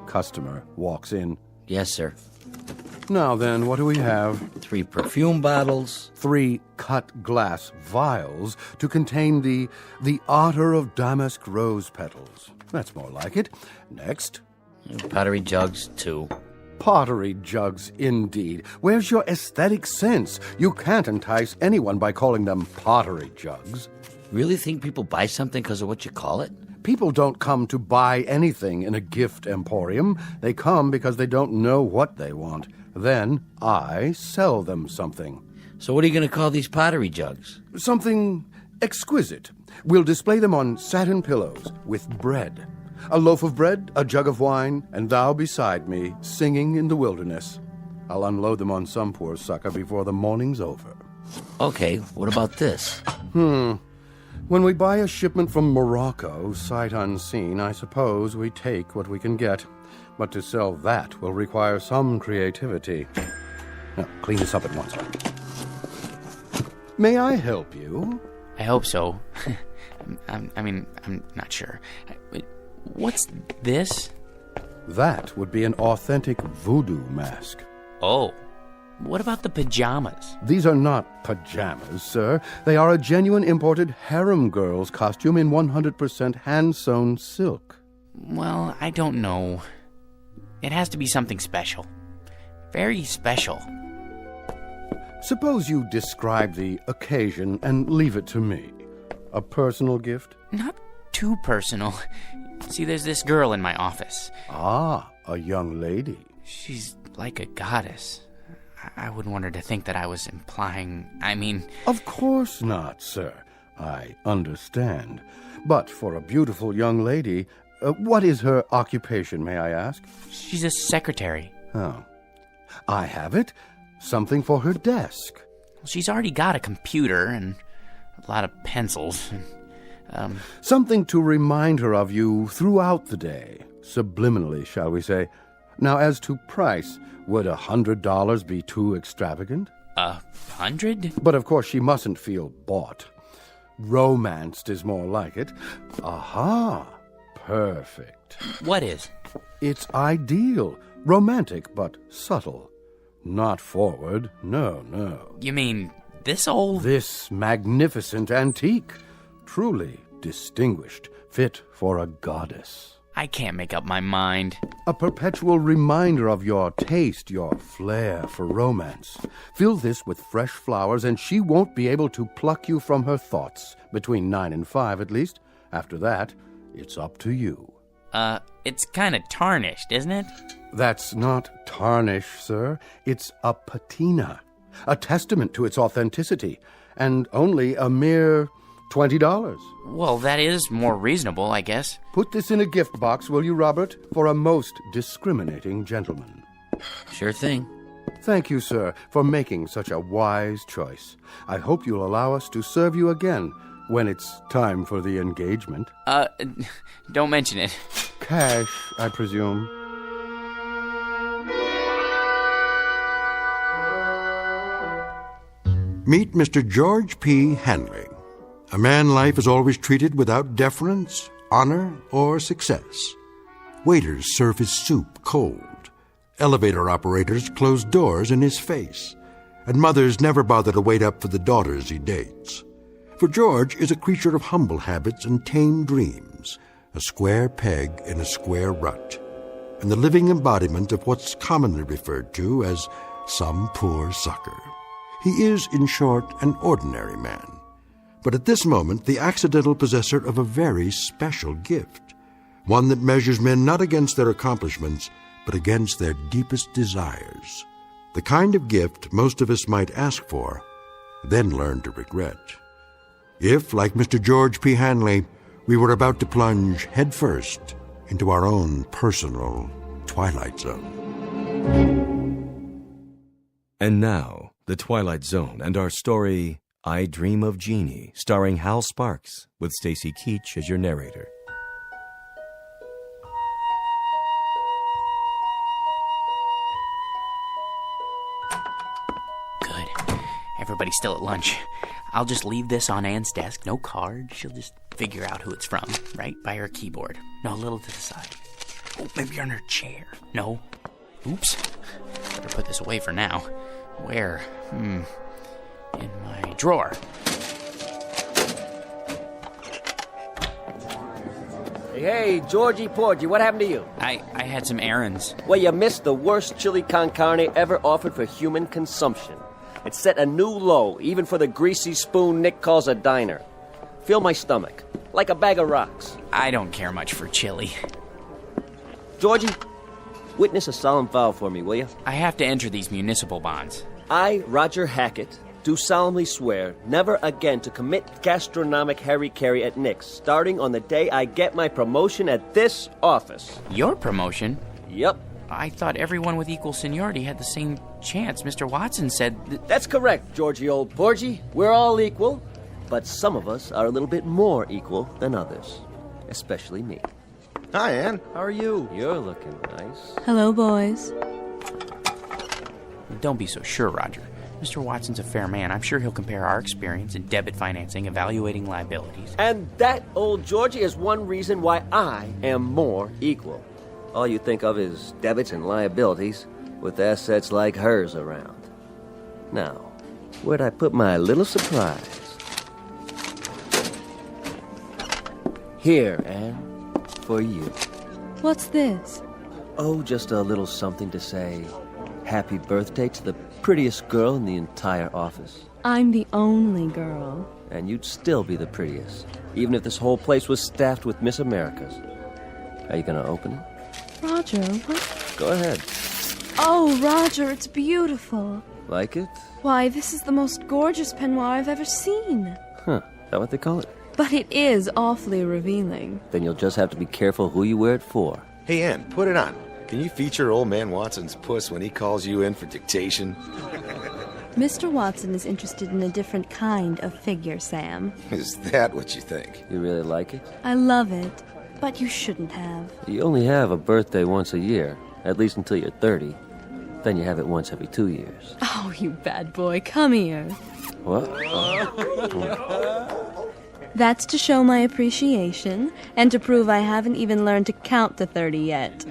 customer walks in. Yes, sir. Now then, what do we have? 3 perfume bottles. 3 cut glass vials to contain the otter of damask rose petals. That's more like it. Next. Pottery jugs, 2. Pottery jugs, indeed. Where's your aesthetic sense? You can't entice anyone by calling them pottery jugs. Really think people buy something because of what you call it? People don't come to buy anything in a gift emporium. They come because they don't know what they want. Then I sell them something. So what are you going to call these pottery jugs? Something exquisite. We'll display them on satin pillows with bread. A loaf of bread, a jug of wine, and thou beside me, singing in the wilderness. I'll unload them on some poor sucker before the morning's over. Okay, what about this? When we buy a shipment from Morocco, sight unseen, I suppose we take what we can get. But to sell that will require some creativity. Now, clean this up at once. May I help you? I hope so. I'm not sure. What's this? That would be an authentic voodoo mask. Oh, what about the pajamas? These are not pajamas, sir. They are a genuine imported harem girl's costume in 100% hand-sewn silk. Well, I don't know. It has to be something special. Very special. Suppose you describe the occasion and leave it to me. A personal gift? Not too personal. See, there's this girl in my office. Ah, a young lady. She's like a goddess. I wouldn't want her to think that I was implying, Of course not, sir. I understand. But for a beautiful young lady, what is her occupation, may I ask? She's a secretary. Oh. I have it. Something for her desk. She's already got a computer and a lot of pencils. Something to remind her of you throughout the day. Subliminally, shall we say. Now, as to price, would $100 be too extravagant? 100? But of course she mustn't feel bought. Romanced is more like it. Aha! Perfect. What is? It's ideal. Romantic, but subtle. Not forward. No. You mean this old? This magnificent antique. Truly distinguished. Fit for a goddess. I can't make up my mind. A perpetual reminder of your taste, your flair for romance. Fill this with fresh flowers and she won't be able to pluck you from her thoughts. Between 9 and 5, at least. After that, it's up to you. It's kind of tarnished, isn't it? That's not tarnish, sir. It's a patina. A testament to its authenticity. And only a mere $20. Well, that is more reasonable, I guess. Put this in a gift box, will you, Robert? For a most discriminating gentleman. Sure thing. Thank you, sir, for making such a wise choice. I hope you'll allow us to serve you again when it's time for the engagement. Don't mention it. Cash, I presume. Meet Mr. George P. Hanley, a man life is always treated without deference, honor, or success. Waiters serve his soup cold. Elevator operators close doors in his face. And mothers never bother to wait up for the daughters he dates. For George is a creature of humble habits and tame dreams, a square peg in a square rut, and the living embodiment of what's commonly referred to as some poor sucker. He is, in short, an ordinary man, but at this moment the accidental possessor of a very special gift, one that measures men not against their accomplishments, but against their deepest desires. The kind of gift most of us might ask for, then learn to regret. If, like Mr. George P. Hanley, we were about to plunge headfirst into our own personal Twilight Zone. And now, The Twilight Zone and our story, I Dream of Jeannie, starring Hal Sparks, with Stacy Keach as your narrator. Good. Everybody's still at lunch. I'll just leave this on Anne's desk. No card. She'll just figure out who it's from, right by her keyboard. No, a little to the side. Oh, maybe on her chair. No. Oops. Better put this away for now. Where? In my drawer. Hey, Georgie Porgy, what happened to you? I had some errands. Well, you missed the worst chili con carne ever offered for human consumption. It set a new low, even for the greasy spoon Nick calls a diner. Fill my stomach, like a bag of rocks. I don't care much for chili. Georgie, witness a solemn vow for me, will you? I have to enter these municipal bonds. I, Roger Hackett, do solemnly swear never again to commit gastronomic harry-carry at Nick's, starting on the day I get my promotion at this office. Your promotion? Yep. I thought everyone with equal seniority had the same chance. Mr. Watson said... That's correct, Georgie old Porgy. We're all equal, but some of us are a little bit more equal than others. Especially me. Hi, Ann. How are you? You're looking nice. Hello, boys. Don't be so sure, Roger. Mr. Watson's a fair man. I'm sure he'll compare our experience in debit financing, evaluating liabilities. And that, old Georgie, is one reason why I am more equal. All you think of is debits and liabilities, with assets like hers around. Now, where'd I put my little surprise? Here, Anne, for you. What's this? Oh, just a little something to say happy birthday to the prettiest girl in the entire office. I'm the only girl. And you'd still be the prettiest, even if this whole place was staffed with Miss Americas. Are you gonna open it? Roger, what? Go ahead. Oh, Roger, it's beautiful. Like it? Why, this is the most gorgeous peignoir I've ever seen. Huh, is that what they call it? But it is awfully revealing. Then you'll just have to be careful who you wear it for. Hey, Ann, put it on. Can you feature old man Watson's puss when he calls you in for dictation? Mr. Watson is interested in a different kind of figure, Sam. Is that what you think? You really like it? I love it, but you shouldn't have. You only have a birthday once a year, at least until you're 30. Then you have it once every 2 years. Oh, you bad boy, come here. What? That's to show my appreciation, and to prove I haven't even learned to count to 30 yet.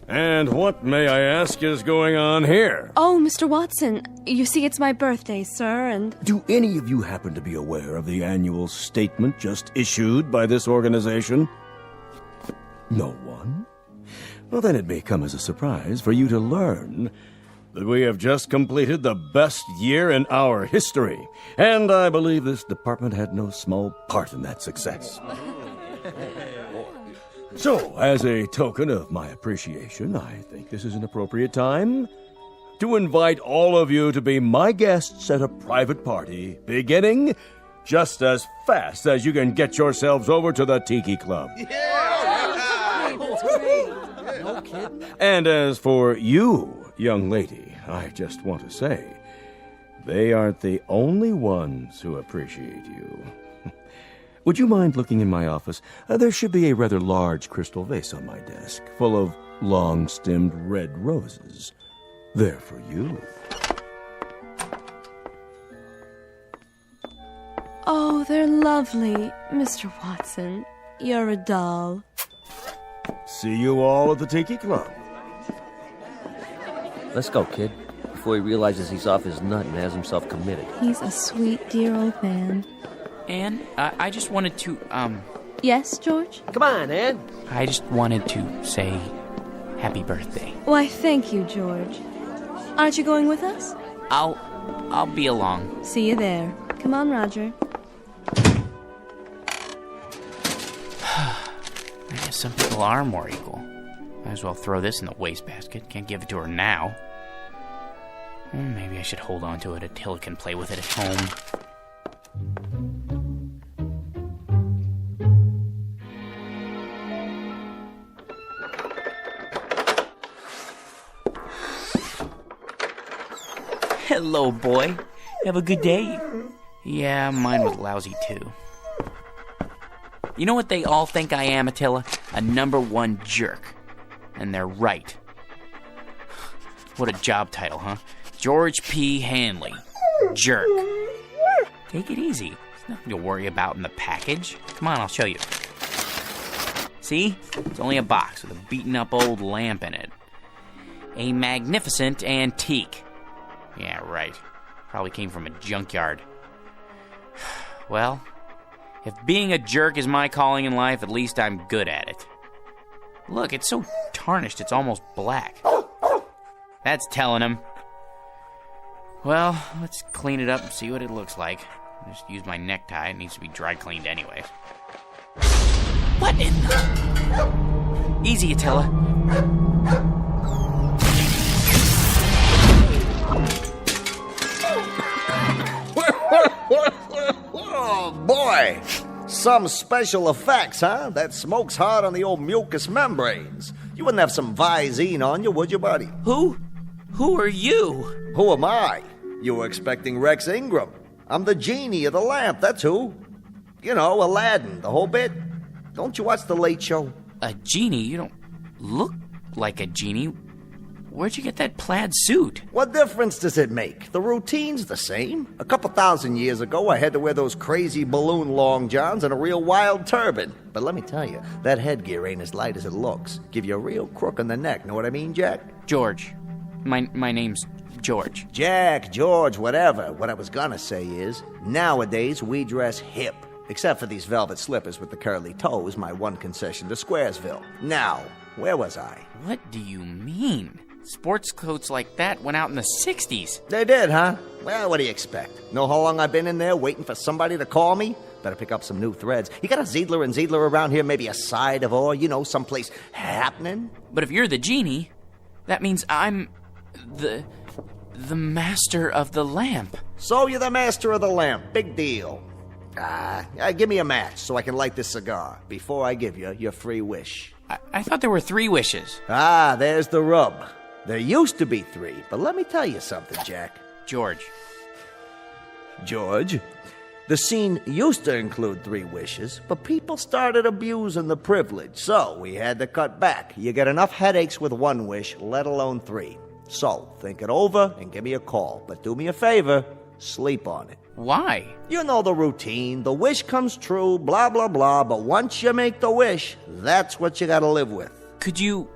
And what, may I ask, is going on here? Oh, Mr. Watson, you see, it's my birthday, sir, and... Do any of you happen to be aware of the annual statement just issued by this organization? No one? Well, then it may come as a surprise for you to learn that we have just completed the best year in our history, and I believe this department had no small part in that success. So, as a token of my appreciation, I think this is an appropriate time to invite all of you to be my guests at a private party, beginning just as fast as you can get yourselves over to the Tiki Club. No kidding. And as for you, young lady, I just want to say, they aren't the only ones who appreciate you. Would you mind looking in my office? There should be a rather large crystal vase on my desk, full of long-stemmed red roses. They're for you. Oh, they're lovely, Mr. Watson. You're a doll. See you all at the Tiki Club. Let's go, kid, before he realizes he's off his nut and has himself committed. He's a sweet, dear old man. Anne, I just wanted to, Yes, George? Come on, Ann. I just wanted to say happy birthday. Why, thank you, George. Aren't you going with us? I'll be along. See you there. Come on, Roger. I guess some people are more equal. Might as well throw this in the wastebasket. Can't give it to her now. Maybe I should hold on to it until I can play with it at home. Hello, boy. Have a good day. Yeah, mine was lousy, too. You know what they all think I am, Attila? A #1 jerk. And they're right. What a job title, huh? George P. Hanley. Jerk. Take it easy. There's nothing to worry about in the package. Come on, I'll show you. See? It's only a box with a beaten-up old lamp in it. A magnificent antique. Yeah, right. Probably came from a junkyard. Well, if being a jerk is my calling in life, at least I'm good at it. Look, it's so tarnished it's almost black. That's telling him. Well, let's clean it up and see what it looks like. I'll just use my necktie. It needs to be dry cleaned anyway. What in the... Easy, Attila. Boy, some special effects, huh? That smoke's hard on the old mucous membranes. You wouldn't have some Visine on you, would you, buddy? Who are you? Who am I? You were expecting Rex Ingram. I'm the genie of the lamp, that's who. You know, Aladdin, the whole bit. Don't you watch The Late Show? A genie? You don't look like a genie. Where'd you get that plaid suit? What difference does it make? The routine's the same. A couple thousand years ago, I had to wear those crazy balloon long johns and a real wild turban. But let me tell you, that headgear ain't as light as it looks. Give you a real crook in the neck, know what I mean, Jack? George. My name's George. Jack, George, whatever. What I was gonna say is, nowadays we dress hip. Except for these velvet slippers with the curly toes, my one concession to Squaresville. Now, where was I? What do you mean? Sports coats like that went out in the 60s. They did, huh? Well, what do you expect? Know how long I've been in there waiting for somebody to call me? Better pick up some new threads. You got a Ziedler and Ziedler around here, maybe a side of or, you know, someplace happening? But if you're the genie, that means I'm the master of the lamp. So you're the master of the lamp. Big deal. Give me a match so I can light this cigar before I give you your free wish. I thought there were 3 wishes. There's the rub. There used to be 3, but let me tell you something, Jack. George. The scene used to include 3 wishes, but people started abusing the privilege, so we had to cut back. You get enough headaches with 1 wish, let alone 3. So, think it over and give me a call. But do me a favor, sleep on it. Why? You know the routine. The wish comes true, blah, blah, blah, but once you make the wish, that's what you gotta live with. Could you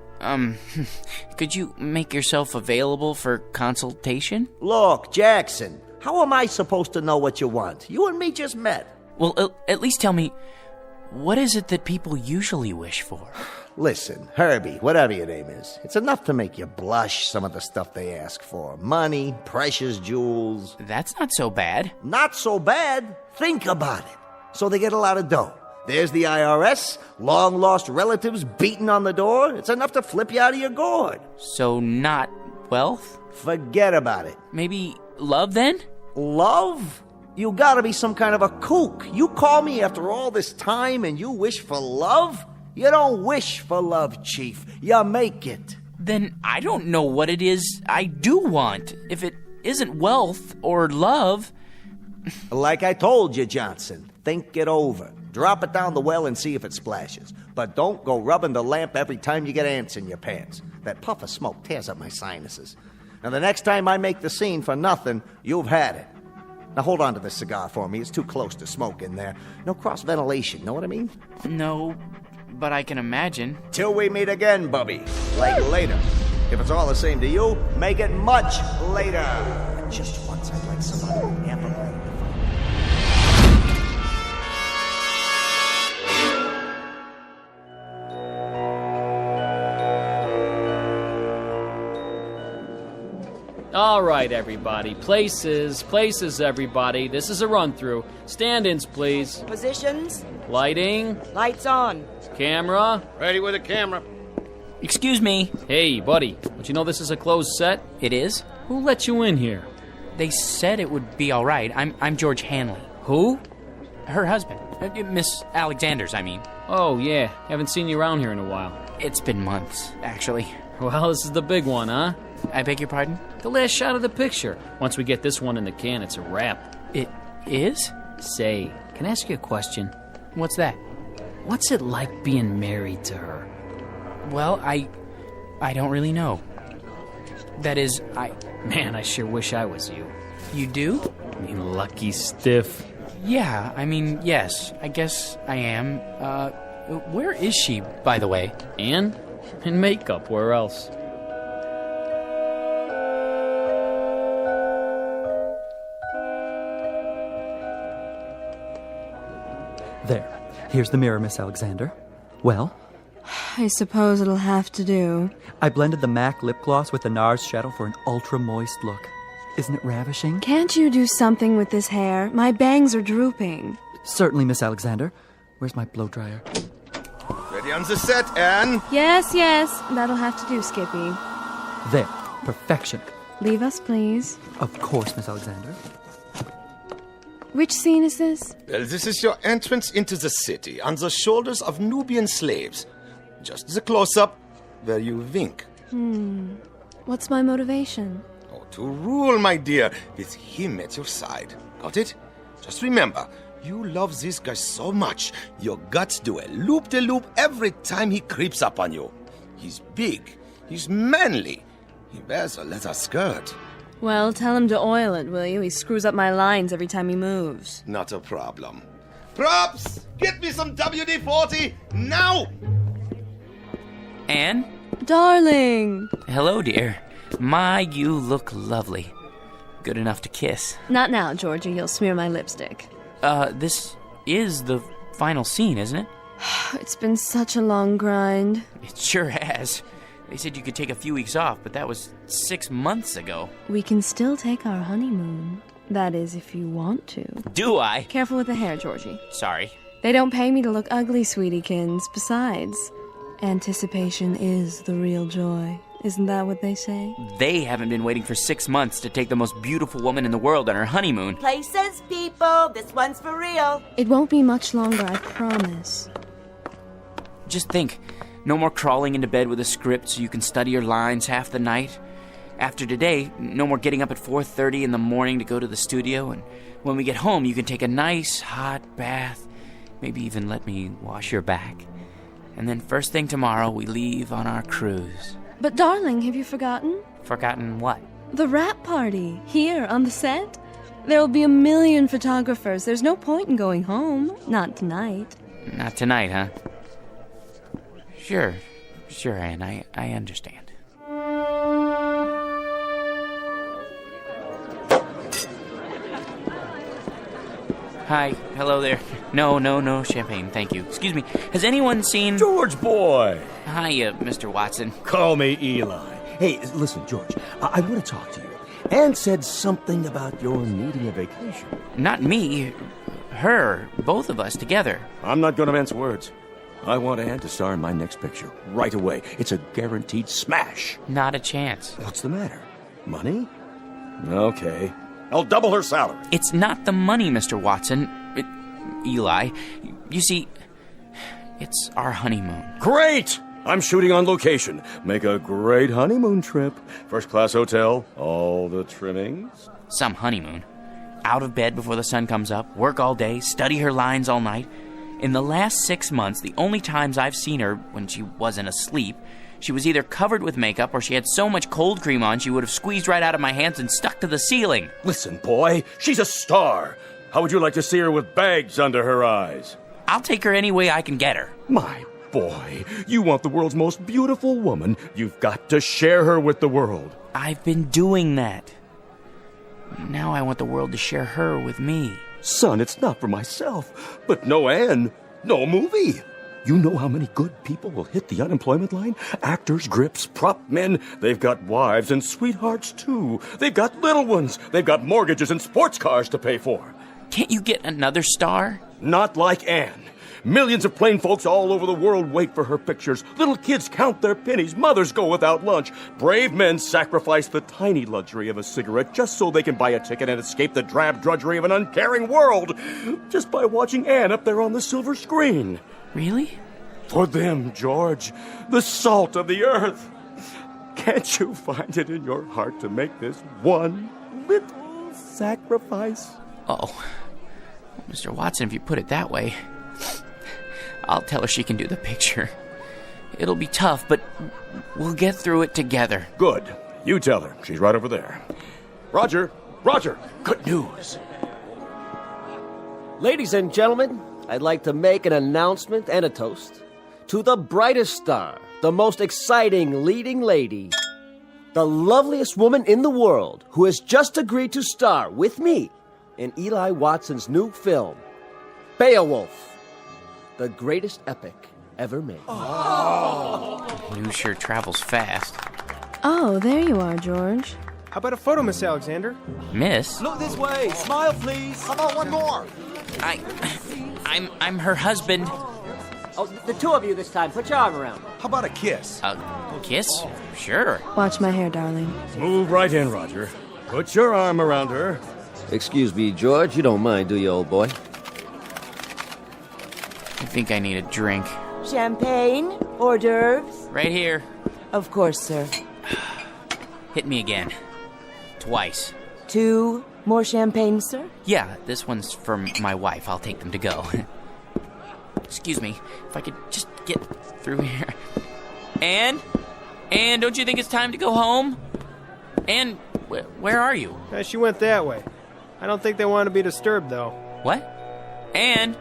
make yourself available for consultation? Look, Jackson, how am I supposed to know what you want? You and me just met. Well, at least tell me, what is it that people usually wish for? Listen, Herbie, whatever your name is, it's enough to make you blush, some of the stuff they ask for. Money, precious jewels. That's not so bad. Not so bad? Think about it. So they get a lot of dough. There's the IRS, long-lost relatives beating on the door. It's enough to flip you out of your gourd. So not wealth? Forget about it. Maybe love, then? Love? You gotta be some kind of a kook. You call me after all this time and you wish for love? You don't wish for love, Chief. You make it. Then I don't know what it is I do want. If it isn't wealth or love... Like I told you, Johnson, think it over. Drop it down the well and see if it splashes. But don't go rubbing the lamp every time you get ants in your pants. That puff of smoke tears up my sinuses. Now, the next time I make the scene for nothing, you've had it. Now, hold on to this cigar for me. It's too close to smoke in there. No cross-ventilation, know what I mean? No, but I can imagine. Till we meet again, Bubby. Like later. If it's all the same to you, make it much later. Just once, I'd like some amplifier. All right, everybody. Places, everybody. This is a run-through. Stand-ins, please. Positions. Lighting. Lights on. Camera. Ready with the camera. Excuse me. Hey, buddy. Don't you know this is a closed set? It is? Who let you in here? They said it would be all right. I'm George Hanley. Who? Her husband. Miss Alexander's, I mean. Oh, yeah. Haven't seen you around here in a while. It's been months, actually. Well, this is the big one, huh? I beg your pardon? The last shot of the picture. Once we get this one in the can, it's a wrap. It is? Say, can I ask you a question? What's that? What's it like being married to her? Well, I don't really know. That is, Man, I sure wish I was you. You do? You lucky stiff. Yeah, I mean, yes. I guess I am. Where is she, by the way? Anne? In makeup, where else? There. Here's the mirror, Miss Alexander. Well? I suppose it'll have to do. I blended the MAC lip gloss with the NARS shadow for an ultra-moist look. Isn't it ravishing? Can't you do something with this hair? My bangs are drooping. Certainly, Miss Alexander. Where's my blow dryer? Ready on the set, Anne? Yes. That'll have to do, Skippy. There. Perfection. Leave us, please. Of course, Miss Alexander. Which scene is this? Well, this is your entrance into the city on the shoulders of Nubian slaves. Just the close-up where you wink. What's my motivation? Oh, to rule, my dear, with him at your side. Got it? Just remember, you love this guy so much, your guts do a loop-de-loop every time he creeps up on you. He's big. He's manly. He wears a leather skirt. Well, tell him to oil it, will you? He screws up my lines every time he moves. Not a problem. Props! Get me some WD-40 now! Anne? Darling! Hello, dear. My, you look lovely. Good enough to kiss. Not now, Georgie. You'll smear my lipstick. This is the final scene, isn't it? It's been such a long grind. It sure has. They said you could take a few weeks off, but that was 6 months ago. We can still take our honeymoon. That is, if you want to. Do I? Careful with the hair, Georgie. Sorry. They don't pay me to look ugly, sweetiekins. Besides, anticipation is the real joy. Isn't that what they say? They haven't been waiting for 6 months to take the most beautiful woman in the world on her honeymoon. Places, people. This one's for real. It won't be much longer, I promise. Just think, no more crawling into bed with a script so you can study your lines half the night. After today, no more getting up at 4:30 in the morning to go to the studio, and when we get home, you can take a nice hot bath, maybe even let me wash your back. And then first thing tomorrow, we leave on our cruise. But darling, have you forgotten? Forgotten what? The wrap party, here on the set. There'll be 1 million photographers. There's no point in going home. Not tonight. Not tonight, huh? Sure, Anne, I understand. Hi, hello there. No champagne, thank you. Excuse me, has anyone seen... George boy! Hiya, Mr. Watson. Call me Eli. Hey, listen, George, I want to talk to you. Anne said something about your needing a vacation. Not me, her, both of us together. I'm not going to mince words. I want Anne to star in my next picture right away. It's a guaranteed smash. Not a chance. What's the matter? Money? Okay. I'll double her salary. It's not the money, Mr. Watson. Eli, you see, it's our honeymoon. Great! I'm shooting on location. Make a great honeymoon trip. First-class hotel, all the trimmings. Some honeymoon. Out of bed before the sun comes up, work all day, study her lines all night. In the last 6 months, the only times I've seen her when she wasn't asleep, she was either covered with makeup or she had so much cold cream on she would have squeezed right out of my hands and stuck to the ceiling. Listen, boy, she's a star. How would you like to see her with bags under her eyes? I'll take her any way I can get her. My boy, you want the world's most beautiful woman. You've got to share her with the world. I've been doing that. Now I want the world to share her with me. Son, it's not for myself. But no Anne, no movie. You know how many good people will hit the unemployment line? Actors, grips, prop men. They've got wives and sweethearts, too. They've got little ones. They've got mortgages and sports cars to pay for. Can't you get another star? Not like Anne. Millions of plain folks all over the world wait for her pictures. Little kids count their pennies. Mothers go without lunch. Brave men sacrifice the tiny luxury of a cigarette just so they can buy a ticket and escape the drab drudgery of an uncaring world. Just by watching Anne up there on the silver screen. Really? For them, George, the salt of the earth. Can't you find it in your heart to make this one little sacrifice? Oh, Mr. Watson, if you put it that way, I'll tell her she can do the picture. It'll be tough, but we'll get through it together. Good. You tell her. She's right over there. Roger, good news. Ladies and gentlemen, I'd like to make an announcement and a toast to the brightest star, the most exciting leading lady, the loveliest woman in the world who has just agreed to star with me in Eli Watson's new film, Beowulf, the greatest epic ever made. News sure travels fast. Oh, there you are, George. How about a photo, Miss Alexander? Miss? Look this way. Smile, please. How about one more? I'm her husband. Oh, the two of you this time. Put your arm around. How about a kiss? A kiss? Sure. Watch my hair, darling. Move right in, Roger. Put your arm around her. Excuse me, George, you don't mind, do you, old boy? I think I need a drink. Champagne? Hors d'oeuvres? Right here. Of course, sir. Hit me again. Twice. 2 more champagne, sir? Yeah, this one's for my wife. I'll take them to go. Excuse me, if I could just get through here. Anne, don't you think it's time to go home? Anne, where are you? She went that way. I don't think they want to be disturbed, though. What? Anne?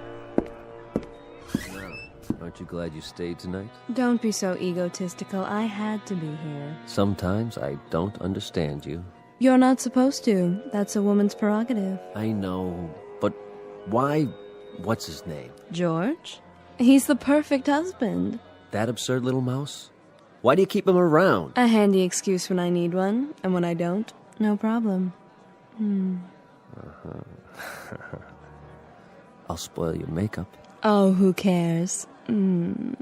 Aren't you glad you stayed tonight? Don't be so egotistical. I had to be here. Sometimes I don't understand you. You're not supposed to. That's a woman's prerogative. I know, but why? What's his name? George? He's the perfect husband. That absurd little mouse? Why do you keep him around? A handy excuse when I need one, and when I don't, no problem. I'll spoil your makeup. Oh, who cares? Anne,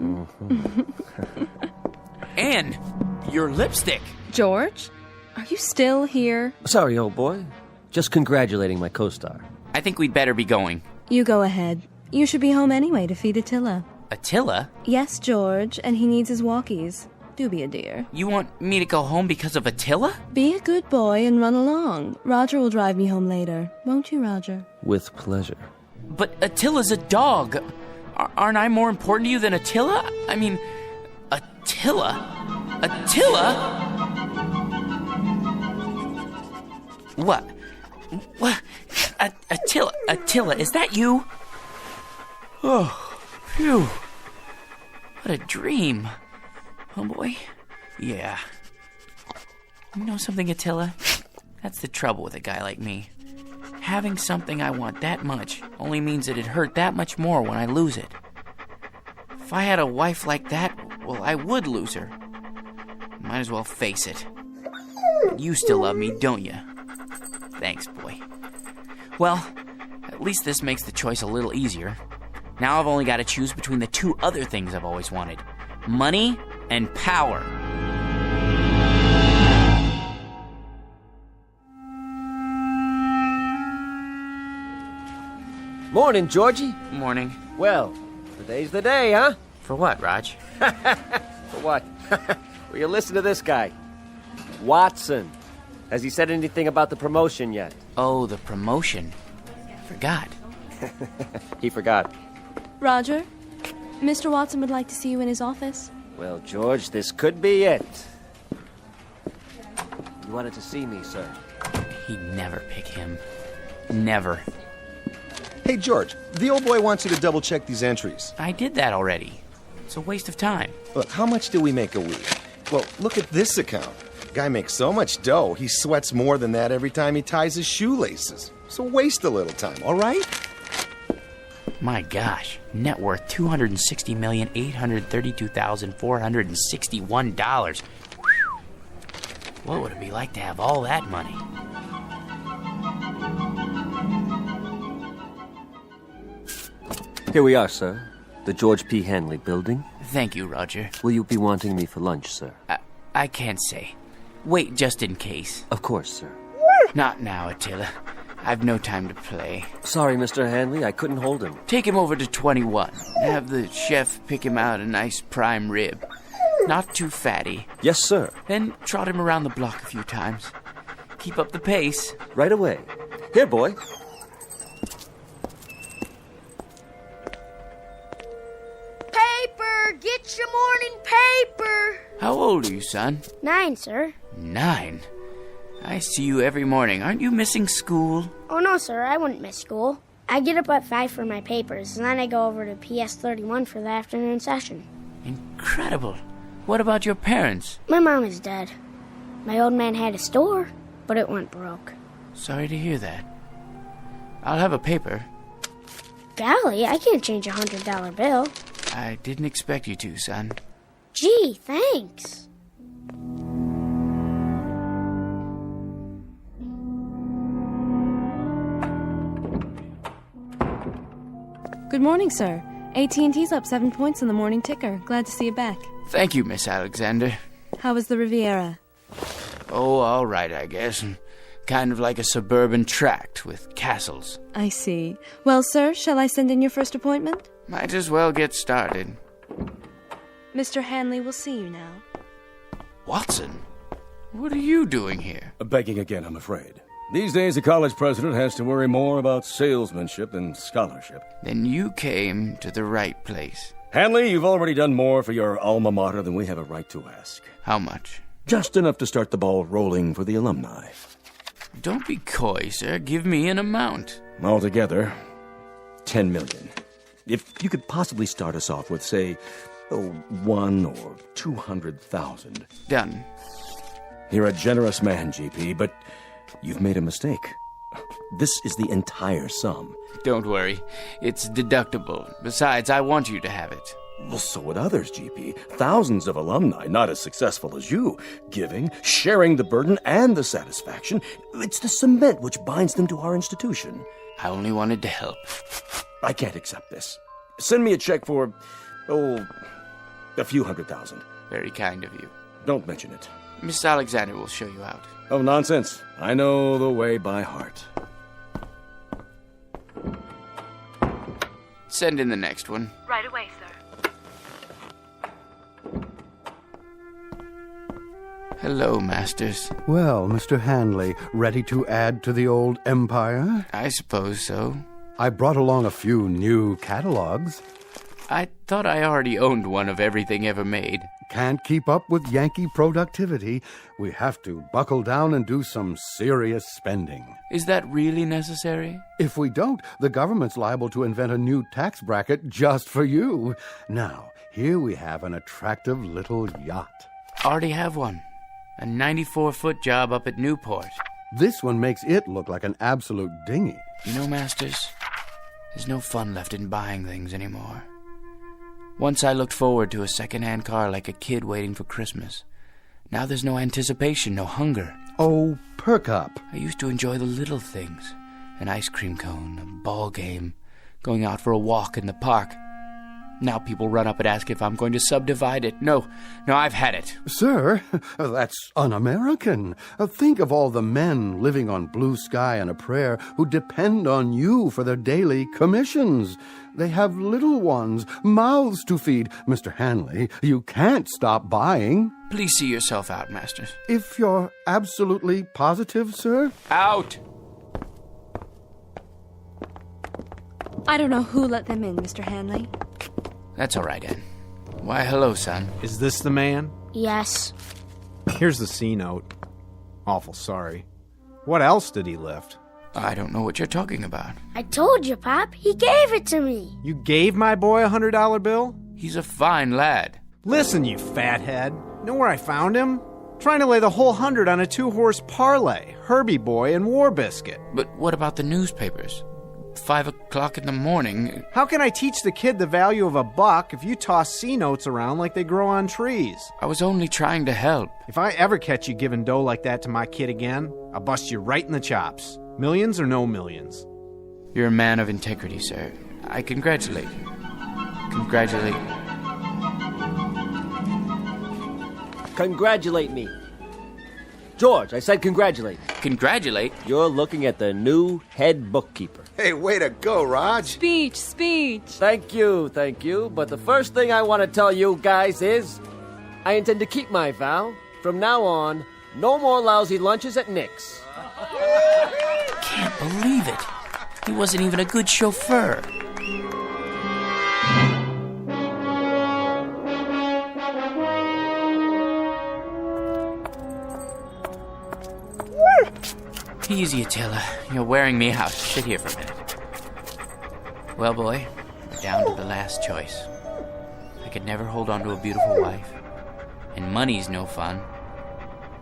your lipstick. George? Are you still here? Sorry, old boy. Just congratulating my co-star. I think we'd better be going. You go ahead. You should be home anyway to feed Attila. Attila? Yes, George, and he needs his walkies. Do be a dear. You want me to go home because of Attila? Be a good boy and run along. Roger will drive me home later. Won't you, Roger? With pleasure. But Attila's a dog. Aren't I more important to you than Attila? I mean, Attila? Attila? What? Attila, is that you? Oh, phew. What a dream. Oh, boy. Yeah. You know something, Attila? That's the trouble with a guy like me. Having something I want that much only means that it hurt that much more when I lose it. If I had a wife like that, well, I would lose her. Might as well face it. But you still love me, don't you? Thanks, boy. Well, at least this makes the choice a little easier. Now I've only got to choose between the 2 other things I've always wanted. Money and power. Morning, Georgie. Morning. Well, today's the day, huh? For what, Raj? For what? Will you listen to this guy? Watson. Has he said anything about the promotion yet? Oh, the promotion. Forgot. He forgot. Roger, Mr. Watson would like to see you in his office. Well, George, this could be it. You wanted to see me, sir. He'd never pick him. Never. Hey, George, the old boy wants you to double-check these entries. I did that already. It's a waste of time. Look, how much do we make a week? Well, look at this account. Guy makes so much dough, he sweats more than that every time he ties his shoelaces. So waste a little time, all right? My gosh, net worth $260,832,461. What would it be like to have all that money? Here we are, sir. The George P. Hanley building. Thank you, Roger. Will you be wanting me for lunch, sir? I can't say. Wait just in case. Of course, sir. Not now, Attila. I've no time to play. Sorry, Mr. Hanley, I couldn't hold him. Take him over to 21. Have the chef pick him out a nice prime rib. Not too fatty. Yes, sir. Then trot him around the block a few times. Keep up the pace. Right away. Here, boy. Paper! Get your morning paper! How old are you, son? 9, sir. 9? I see you every morning. Aren't you missing school? Oh, no, sir. I wouldn't miss school. I get up at 5 for my papers, and then I go over to PS 31 for the afternoon session. Incredible. What about your parents? My mom is dead. My old man had a store, but it went broke. Sorry to hear that. I'll have a paper. Golly, I can't change a $100 bill. I didn't expect you to, son. Gee, thanks. Good morning, sir. AT&T's up 7 points in the morning ticker. Glad to see you back. Thank you, Miss Alexander. How was the Riviera? Oh, all right, I guess. Kind of like a suburban tract with castles. I see. Well, sir, shall I send in your first appointment? Might as well get started. Mr. Hanley will see you now. Watson? What are you doing here? Begging again, I'm afraid. These days, a college president has to worry more about salesmanship than scholarship. Then you came to the right place. Hanley, you've already done more for your alma mater than we have a right to ask. How much? Just enough to start the ball rolling for the alumni. Don't be coy, sir. Give me an amount. Altogether, 10 million. If you could possibly start us off with, say, 1 or 200,000. Done. You're a generous man, GP, but you've made a mistake. This is the entire sum. Don't worry. It's deductible. Besides, I want you to have it. Well, so would others, GP. Thousands of alumni, not as successful as you. Giving, sharing the burden and the satisfaction. It's the cement which binds them to our institution. I only wanted to help. I can't accept this. Send me a check for, a few 100,000. Very kind of you. Don't mention it. Miss Alexander will show you out. Oh, nonsense. I know the way by heart. Send in the next one. Right away, sir. Hello, Masters. Well, Mr. Hanley, ready to add to the old empire? I suppose so. I brought along a few new catalogs. I thought I already owned one of everything ever made. Can't keep up with Yankee productivity. We have to buckle down and do some serious spending. Is that really necessary? If we don't, the government's liable to invent a new tax bracket just for you. Now, here we have an attractive little yacht. Already have one. A 94-foot job up at Newport. This one makes it look like an absolute dinghy. You know, Masters, there's no fun left in buying things anymore. Once I looked forward to a second-hand car like a kid waiting for Christmas. Now there's no anticipation, no hunger. Oh, perk up. I used to enjoy the little things. An ice cream cone, a ball game, going out for a walk in the park. Now people run up and ask if I'm going to subdivide it. No, I've had it. Sir, that's un-American. Think of all the men living on blue sky and a prayer who depend on you for their daily commissions. They have little ones, mouths to feed. Mr. Hanley, you can't stop buying. Please see yourself out, Masters. If you're absolutely positive, sir? Out! I don't know who let them in, Mr. Hanley. That's all right, Ann. Why, hello, son. Is this the man? Yes. Here's the C note. Awful sorry. What else did he lift? I don't know what you're talking about. I told you, Pop. He gave it to me. You gave my boy a $100 bill? He's a fine lad. Listen, you fathead. Know where I found him? Trying to lay the whole 100 on a 2-horse parlay. Herbie Boy and War Biscuit. But what about the newspapers? 5 o'clock in the morning. How can I teach the kid the value of a buck if you toss C-notes around like they grow on trees? I was only trying to help. If I ever catch you giving dough like that to my kid again, I'll bust you right in the chops. Millions or no millions? You're a man of integrity, sir. I congratulate you. Congratulate you. Congratulate me. George, I said congratulate. Congratulate? You're looking at the new head bookkeeper. Hey, way to go, Raj. Speech. Thank you. But the first thing I want to tell you guys is I intend to keep my vow. From now on, no more lousy lunches at Nick's. Can't believe it. He wasn't even a good chauffeur. Easy, Attila. You're wearing me out. Sit here for a minute. Well, boy, we're down to the last choice. I could never hold on to a beautiful wife. And money's no fun.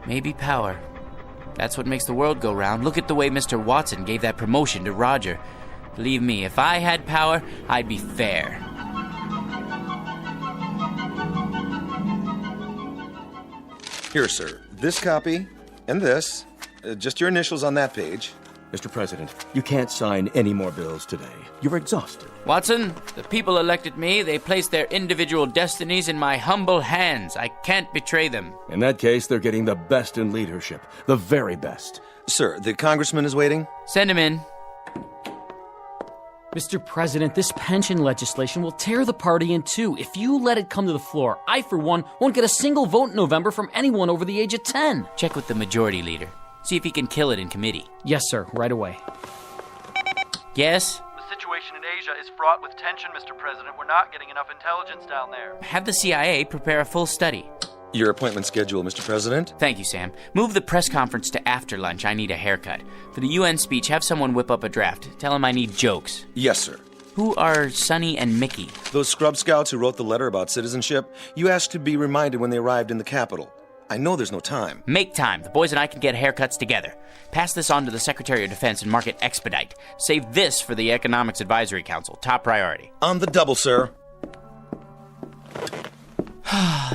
Maybe power. That's what makes the world go round. Look at the way Mr. Watson gave that promotion to Roger. Believe me, if I had power, I'd be fair. Here, sir. This copy and this. Just your initials on that page. Mr. President, you can't sign any more bills today. You're exhausted. Watson, the people elected me. They placed their individual destinies in my humble hands. I can't betray them. In that case, they're getting the best in leadership. The very best. Sir, the congressman is waiting. Send him in. Mr. President, this pension legislation will tear the party in two. If you let it come to the floor, I, for one, won't get a single vote in November from anyone over the age of 10. Check with the majority leader. See if he can kill it in committee. Yes, sir. Right away. Yes? The situation in Asia is fraught with tension, Mr. President. We're not getting enough intelligence down there. Have the CIA prepare a full study. Your appointment schedule, Mr. President. Thank you, Sam. Move the press conference to after lunch. I need a haircut. For the UN speech, have someone whip up a draft. Tell him I need jokes. Yes, sir. Who are Sonny and Mickey? Those scrub scouts who wrote the letter about citizenship. You asked to be reminded when they arrived in the capital. I know there's no time. Make time. The boys and I can get haircuts together. Pass this on to the Secretary of Defense and mark it expedite. Save this for the Economics Advisory Council. Top priority. On the double, sir.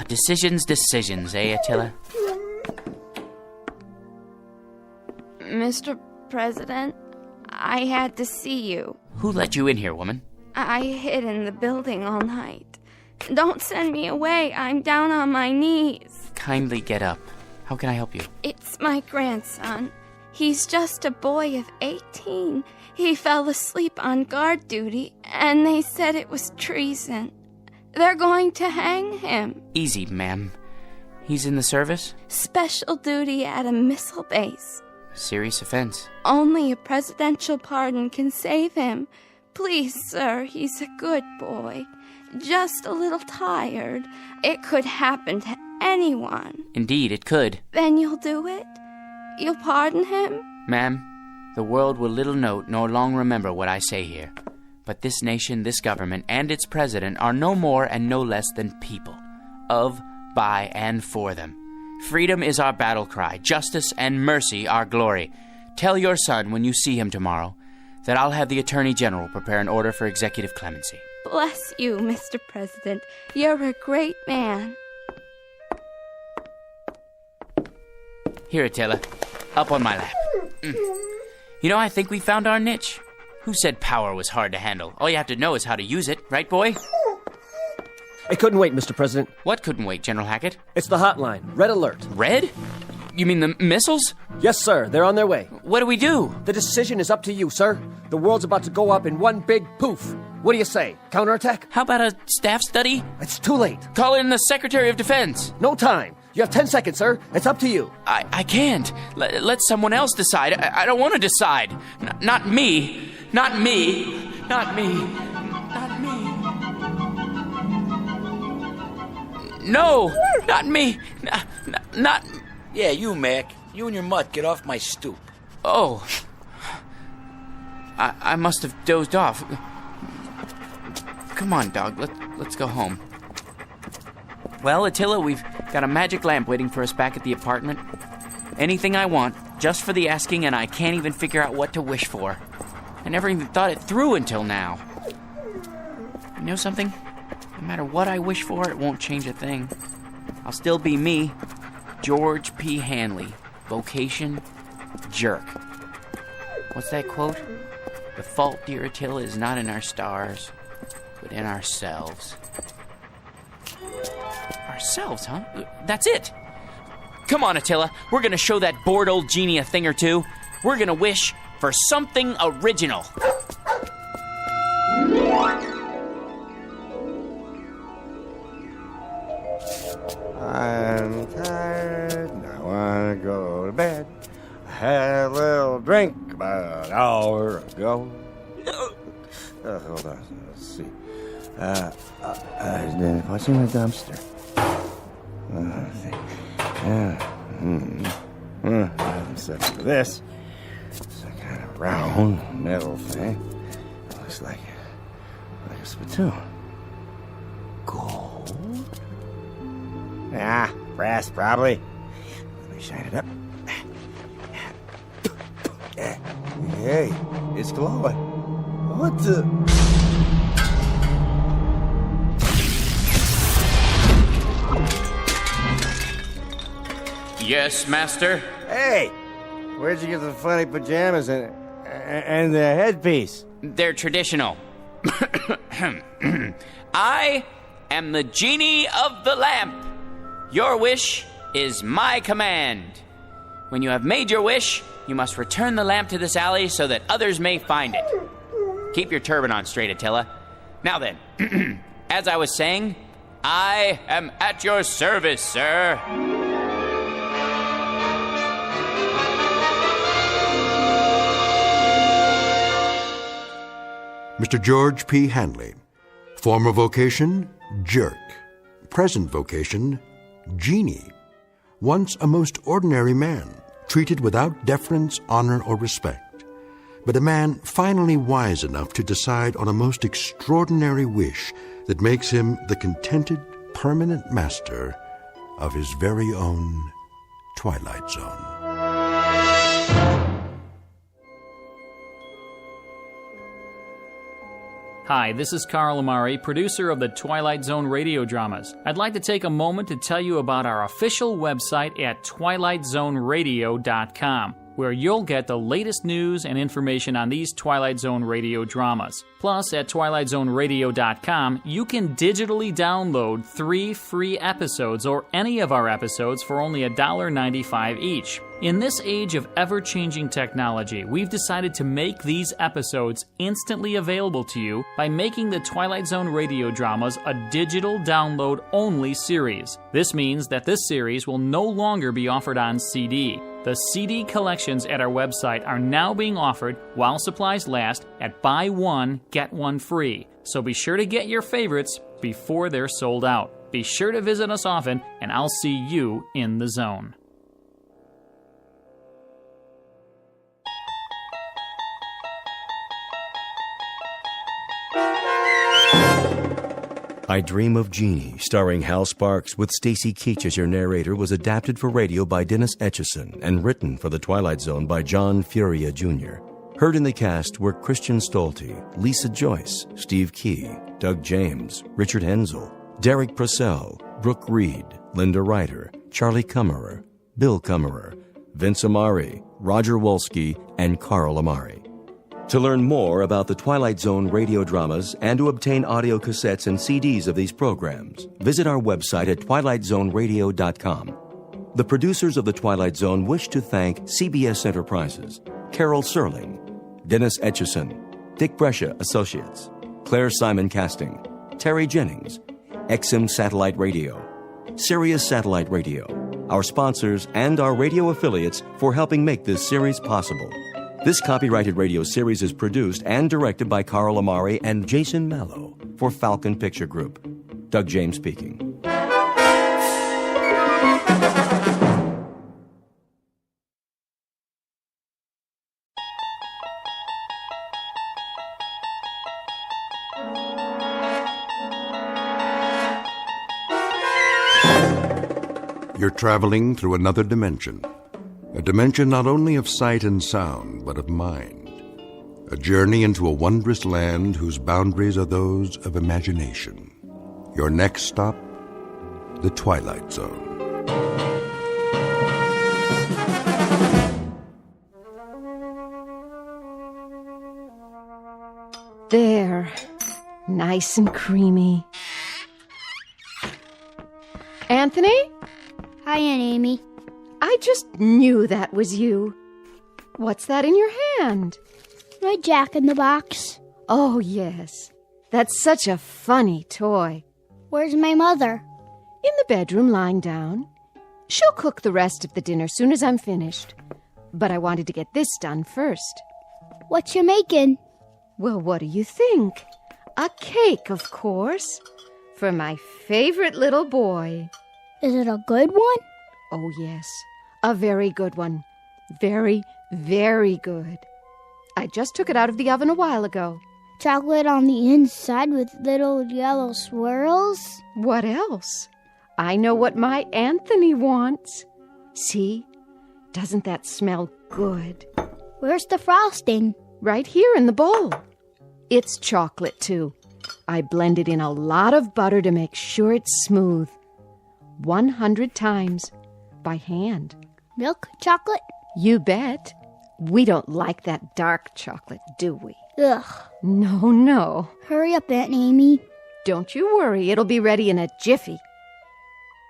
Decisions, eh, Attila? Mr. President, I had to see you. Who let you in here, woman? I hid in the building all night. Don't send me away. I'm down on my knees. Kindly get up. How can I help you? It's my grandson. He's just a boy of 18. He fell asleep on guard duty, and they said it was treason. They're going to hang him. Easy, ma'am. He's in the service? Special duty at a missile base. Serious offense. Only a presidential pardon can save him. Please, sir, he's a good boy. Just a little tired. It could happen to anyone. Indeed, it could. Then you'll do it? You'll pardon him? Ma'am, the world will little note nor long remember what I say here. But this nation, this government, and its president are no more and no less than people. Of, by, and for them. Freedom is our battle cry, justice and mercy our glory. Tell your son when you see him tomorrow that I'll have the Attorney General prepare an order for executive clemency. Bless you, Mr. President. You're a great man. Here, Attila. Up on my lap. You know, I think we found our niche. Who said power was hard to handle? All you have to know is how to use it, right, boy? It couldn't wait, Mr. President. What couldn't wait, General Hackett? It's the hotline. Red alert. Red? You mean the missiles? Yes, sir. They're on their way. What do we do? The decision is up to you, sir. The world's about to go up in one big poof. What do you say? Counterattack? How about a staff study? It's too late. Call in the Secretary of Defense. No time. You have 10 seconds, sir. It's up to you. I can't. Let someone else decide. I don't want to decide. Not me. Not me. Not me. Not me. No, not me. Not. Yeah, you, Mac. You and your mutt, get off my stoop. Oh. I must have dozed off. Come on, dog. Let's go home. Well, Attila, we've got a magic lamp waiting for us back at the apartment. Anything I want, just for the asking, and I can't even figure out what to wish for. I never even thought it through until now. You know something? No matter what I wish for, it won't change a thing. I'll still be me, George P. Hanley. Vocation, jerk. What's that quote? The fault, dear Attila, is not in our stars, but in ourselves. Ourselves, huh? That's it. Come on, Attila. We're gonna show that bored old genie a thing or two. We're gonna wish for something original. I'm tired, I wanna go to bed. I had a little drink about an hour ago. Hold on, let's see. What's in the dumpster? Let's see. Except for this. It's a kind of round metal thing. It looks like a spittoon. Gold? Ah, brass probably. Let me shine it up. Hey, it's glowing. What the? Yes, master? Hey, where'd you get the funny pajamas and the headpiece? They're traditional. I am the genie of the lamp. Your wish is my command. When you have made your wish, you must return the lamp to this alley so that others may find it. Keep your turban on straight, Attila. Now then, as I was saying, I am at your service, sir. Mr. George P. Hanley. Former vocation, jerk. Present vocation, genie. Once a most ordinary man, treated without deference, honor, or respect. But a man finally wise enough to decide on a most extraordinary wish that makes him the contented, permanent master of his very own Twilight Zone. Hi, this is Carl Amari, producer of the Twilight Zone radio dramas. I'd like to take a moment to tell you about our official website at twilightzoneradio.com, where you'll get the latest news and information on these Twilight Zone radio dramas. Plus, at twilightzoneradio.com, you can digitally download 3 free episodes or any of our episodes for only $1.95 each. In this age of ever-changing technology, we've decided to make these episodes instantly available to you by making the Twilight Zone radio dramas a digital download-only series. This means that this series will no longer be offered on CD. The CD collections at our website are now being offered, while supplies last, at buy one, get one free. So be sure to get your favorites before they're sold out. Be sure to visit us often, and I'll see you in the zone. I Dream of Jeannie, starring Hal Sparks with Stacy Keach as your narrator, was adapted for radio by Dennis Etchison and written for The Twilight Zone by John Furia Jr. Heard in the cast were Christian Stolte, Lisa Joyce, Steve Key, Doug James, Richard Hensel, Derek Purcell, Brooke Reed, Linda Ryder, Charlie Kummerer, Bill Kummerer, Vince Amari, Roger Wolski, and Carl Amari. To learn more about the Twilight Zone radio dramas and to obtain audio cassettes and CDs of these programs, visit our website at twilightzoneradio.com. The producers of The Twilight Zone wish to thank CBS Enterprises, Carol Serling, Dennis Etchison, Dick Brescia Associates, Claire Simon Casting, Terry Jennings, XM Satellite Radio, Sirius Satellite Radio, our sponsors, and our radio affiliates for helping make this series possible. This copyrighted radio series is produced and directed by Carl Amari and Jason Mallow for Falcon Picture Group. Doug James speaking. You're traveling through another dimension. A dimension not only of sight and sound, but of mind. A journey into a wondrous land whose boundaries are those of imagination. Your next stop, the Twilight Zone. There. Nice and creamy. Anthony? Hi, Aunt Amy. I just knew that was you. What's that in your hand? My Jack-in-the-Box. Oh, yes. That's such a funny toy. Where's my mother? In the bedroom, lying down. She'll cook the rest of the dinner soon as I'm finished. But I wanted to get this done first. What you making? Well, what do you think? A cake, of course. For my favorite little boy. Is it a good one? Oh, yes. A very good one. Very, very good. I just took it out of the oven a while ago. Chocolate on the inside with little yellow swirls? What else? I know what my Anthony wants. See? Doesn't that smell good? Where's the frosting? Right here in the bowl. It's chocolate, too. I blended in a lot of butter to make sure it's smooth. 100 times. By hand. Milk chocolate? You bet. We don't like that dark chocolate, do we? Ugh. No. Hurry up, Aunt Amy. Don't you worry. It'll be ready in a jiffy.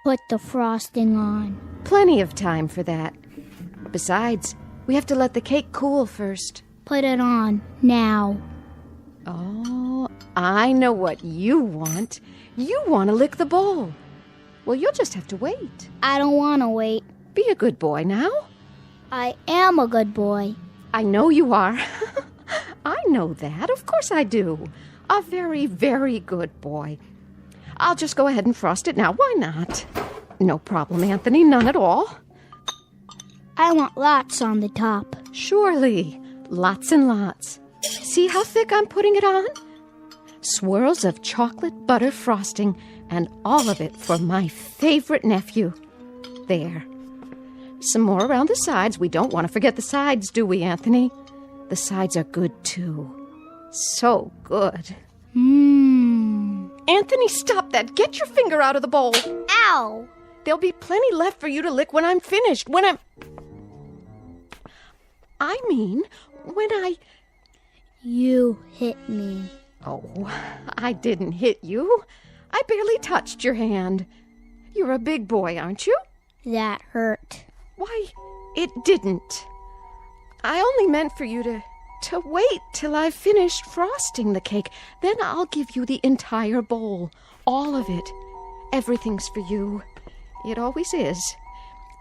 Put the frosting on. Plenty of time for that. Besides, we have to let the cake cool first. Put it on, now. Oh, I know what you want. You want to lick the bowl. Well, you'll just have to wait. I don't want to wait. Be a good boy now. I am a good boy. I know you are. I know that. Of course I do. A very, very good boy. I'll just go ahead and frost it now. Why not? No problem, Anthony. None at all. I want lots on the top. Surely. Lots and lots. See how thick I'm putting it on? Swirls of chocolate butter frosting, and all of it for my favorite nephew. There. Some more around the sides. We don't want to forget the sides, do we, Anthony? The sides are good, too. So good. Anthony, stop that. Get your finger out of the bowl. Ow! There'll be plenty left for you to lick when I'm finished. I mean, when I... You hit me. Oh, I didn't hit you. I barely touched your hand. You're a big boy, aren't you? That hurt. Why, it didn't. I only meant for you to wait till I've finished frosting the cake. Then I'll give you the entire bowl. All of it. Everything's for you. It always is.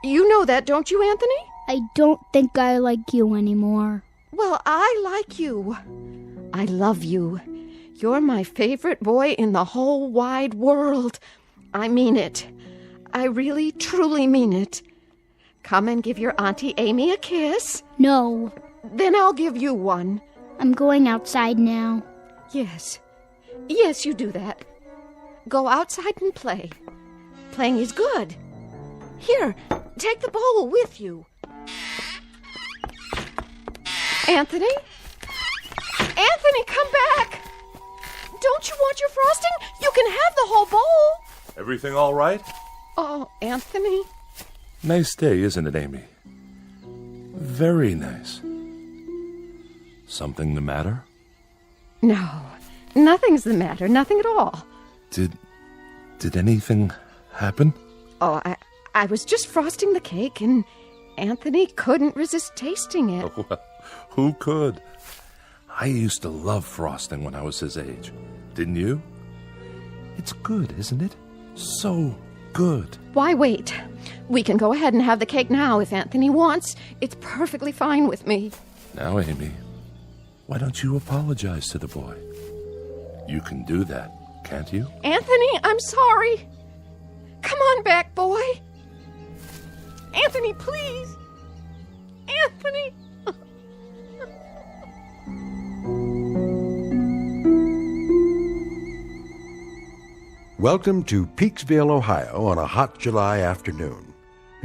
You know that, don't you, Anthony? I don't think I like you anymore. Well, I like you. I love you. You're my favorite boy in the whole wide world. I mean it. I really, truly mean it. Come and give your Auntie Amy a kiss. No. Then I'll give you one. I'm going outside now. Yes. Yes, you do that. Go outside and play. Playing is good. Here, take the bowl with you. Anthony? Anthony, come back! Don't you want your frosting? You can have the whole bowl. Everything all right? Oh, Anthony. Nice day, isn't it, Amy? Very nice. Something the matter? No, nothing's the matter. Nothing at all. Did anything happen? Oh, I was just frosting the cake, and Anthony couldn't resist tasting it. Well, who could? I used to love frosting when I was his age. Didn't you? It's good, isn't it? So good. Why wait? We can go ahead and have the cake now if Anthony wants. It's perfectly fine with me. Now, Amy, why don't you apologize to the boy? You can do that, can't you? Anthony, I'm sorry. Come on back, boy. Anthony, please. Anthony. Welcome to Peaksville, Ohio, on a hot July afternoon.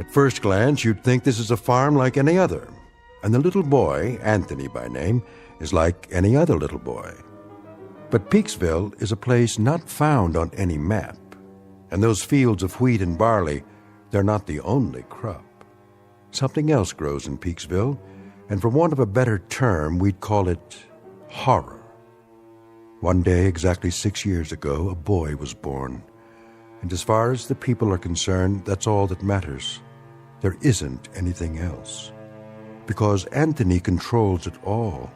At first glance, you'd think this is a farm like any other, and the little boy, Anthony by name, is like any other little boy. But Peaksville is a place not found on any map, and those fields of wheat and barley, they're not the only crop. Something else grows in Peaksville, and for want of a better term, we'd call it horror. One day, exactly 6 years ago, a boy was born. And as far as the people are concerned, that's all that matters. There isn't anything else. Because Anthony controls it all.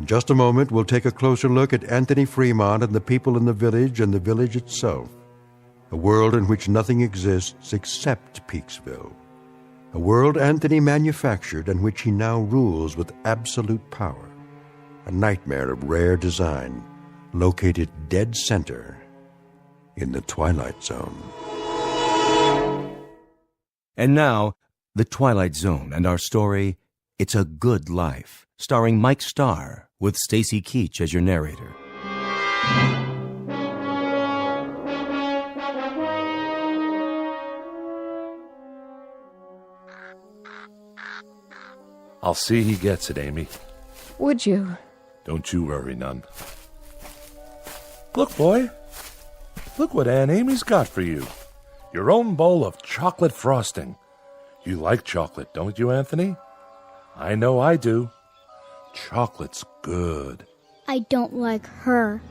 In just a moment, we'll take a closer look at Anthony Fremont and the people in the village and the village itself. A world in which nothing exists except Peaksville. A world Anthony manufactured and which he now rules with absolute power. A nightmare of rare design, located dead center in the Twilight Zone. And now, The Twilight Zone and our story, It's a Good Life, starring Mike Starr, with Stacy Keach as your narrator. I'll see he gets it, Amy. Would you? Don't you worry none. Look, boy. Look what Aunt Amy's got for you. Your own bowl of chocolate frosting. You like chocolate, don't you, Anthony? I know I do. Chocolate's good. I don't like her.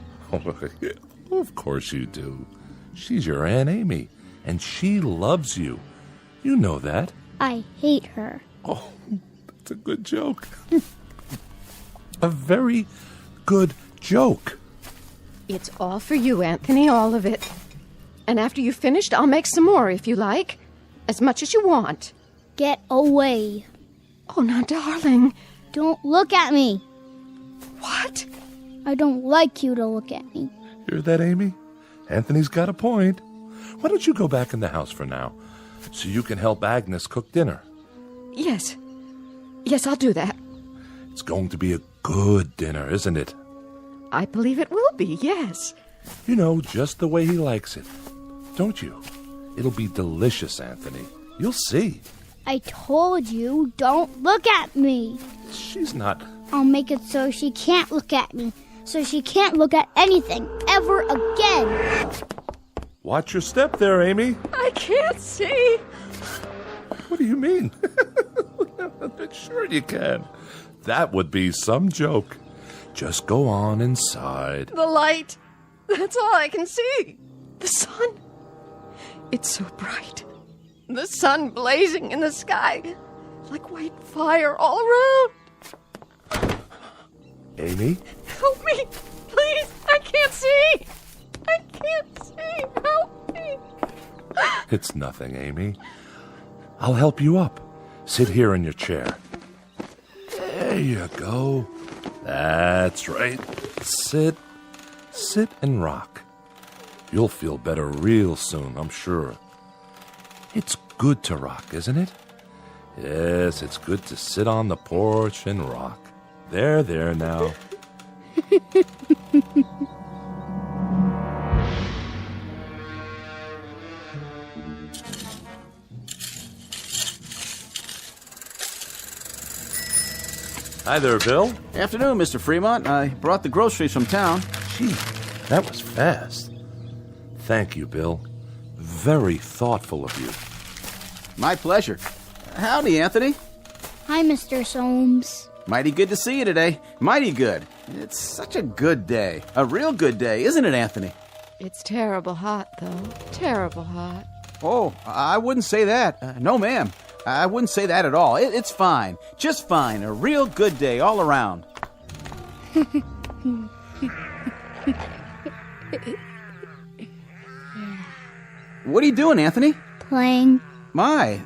Of course you do. She's your Aunt Amy, and she loves you. You know that. I hate her. Oh, that's a good joke. A very good joke. It's all for you, Anthony, all of it. And after you've finished, I'll make some more if you like. As much as you want. Get away. Oh, now, darling. Don't look at me. What? I don't like you to look at me. Hear that, Amy? Anthony's got a point. Why don't you go back in the house for now, so you can help Agnes cook dinner? Yes. Yes, I'll do that. It's going to be a good dinner, isn't it? I believe it will be, yes. You know, just the way he likes it. Don't you? It'll be delicious, Anthony. You'll see. I told you, don't look at me. She's not... I'll make it so she can't look at me. So she can't look at anything ever again. Watch your step there, Amy. I can't see. What do you mean? Sure you can. That would be some joke. Just go on inside. The light. That's all I can see. The sun. It's so bright. The sun blazing in the sky. Like white fire all around. Amy? Help me. Please. I can't see. I can't see. Help me. It's nothing, Amy. I'll help you up. Sit here in your chair. There you go. That's right. Sit and rock. You'll feel better real soon, I'm sure. It's good to rock, isn't it? Yes, it's good to sit on the porch and rock. There now. Hi there, Bill. Afternoon, Mr. Fremont. I brought the groceries from town. Gee, that was fast. Thank you, Bill. Very thoughtful of you. My pleasure. Howdy, Anthony. Hi, Mr. Soames. Mighty good to see you today. Mighty good. It's such a good day. A real good day, isn't it, Anthony? It's terrible hot, though. Terrible hot. Oh, I wouldn't say that. No, ma'am. I wouldn't say that at all. It's fine. Just fine. A real good day all around. What are you doing, Anthony? Playing. My,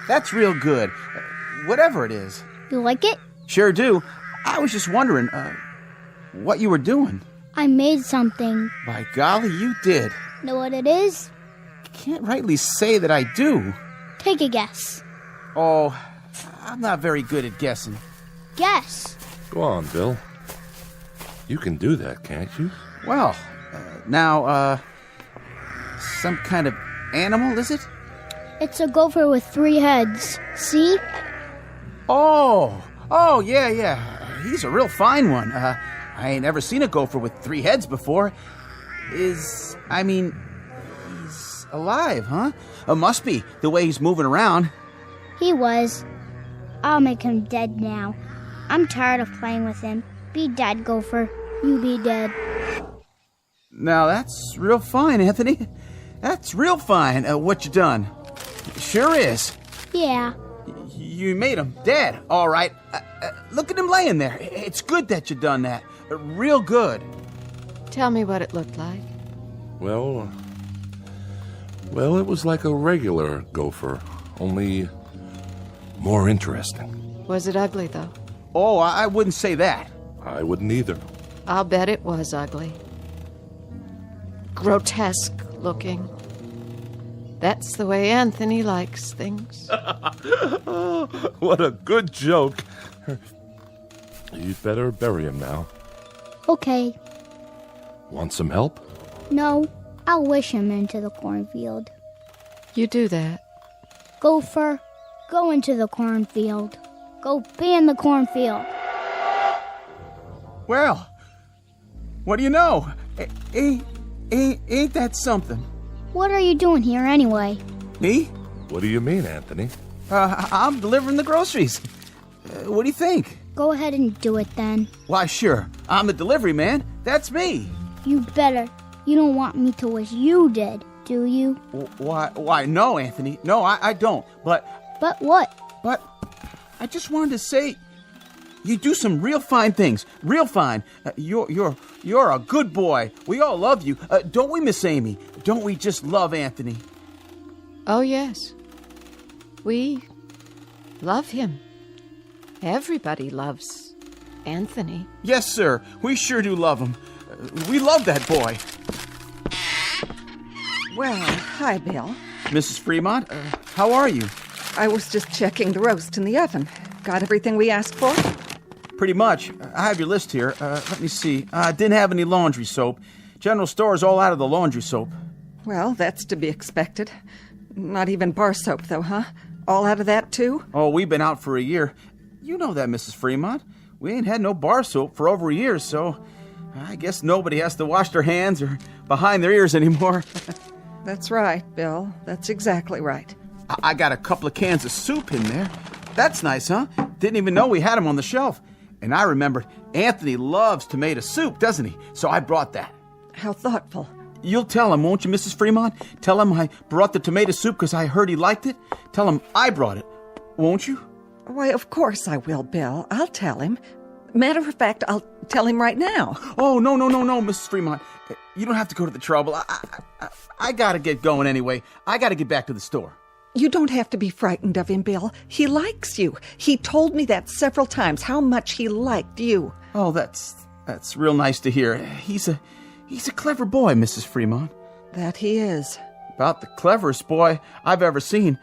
that's real good. Whatever it is. You like it? Sure do. I was just wondering, what you were doing. I made something. By golly, you did. Know what it is? Can't rightly say that I do. Take a guess. Oh, I'm not very good at guessing. Guess. Go on, Bill. You can do that, can't you? Well, now, some kind of animal, is it? It's a gopher with 3 heads. See? Oh, yeah. He's a real fine one. I ain't ever seen a gopher with 3 heads before. He's alive, huh? Must be, the way he's moving around. He was. I'll make him dead now. I'm tired of playing with him. Be dead, gopher. You be dead. Now, that's real fine, Anthony. That's real fine, what you done. Sure is. Yeah. You made him dead, all right. Look at him laying there. It's good that you done that. Real good. Tell me what it looked like. Well, it was like a regular gopher, only more interesting. Was it ugly, though? Oh, I wouldn't say that. I wouldn't either. I'll bet it was ugly. Grotesque looking. That's the way Anthony likes things. What a good joke. You'd better bury him now. Okay. Want some help? No, I'll wish him into the cornfield. You do that. Gopher, go into the cornfield. Go be in the cornfield. Well, what do you know? Ain't that something? What are you doing here anyway? Me? What do you mean, Anthony? I'm delivering the groceries. What do you think? Go ahead and do it then. Why, sure. I'm the delivery man. That's me. You better. You don't want me to wish you did, do you? Why, no, Anthony. No, I don't. But what? But I just wanted to say, you do some real fine things. Real fine. You're a good boy. We all love you. Don't we, Miss Amy? Don't we just love Anthony? Oh, yes. We love him. Everybody loves Anthony. Yes, sir. We sure do love him. We love that boy. Well, hi, Bill. Mrs. Fremont, how are you? I was just checking the roast in the oven. Got everything we asked for? Pretty much. I have your list here. Let me see. Didn't have any laundry soap. General store's all out of the laundry soap. Well, that's to be expected. Not even bar soap, though, huh? All out of that, too? Oh, we've been out for a year. You know that, Mrs. Fremont. We ain't had no bar soap for over a year, so I guess nobody has to wash their hands or behind their ears anymore. That's right, Bill. That's exactly right. I got a couple of cans of soup in there. That's nice, huh? Didn't even know we had them on the shelf. And I remembered Anthony loves tomato soup, doesn't he? So I brought that. How thoughtful. You'll tell him, won't you, Mrs. Fremont? Tell him I brought the tomato soup because I heard he liked it. Tell him I brought it, won't you? Why, of course I will, Bill. I'll tell him. Matter of fact, I'll tell him right now. Oh, no, Mrs. Fremont. You don't have to go to the trouble. I gotta get going anyway. I gotta get back to the store. You don't have to be frightened of him, Bill. He likes you. He told me that several times, how much he liked you. Oh, that's real nice to hear. He's a clever boy, Mrs. Fremont. That he is. About the cleverest boy I've ever seen.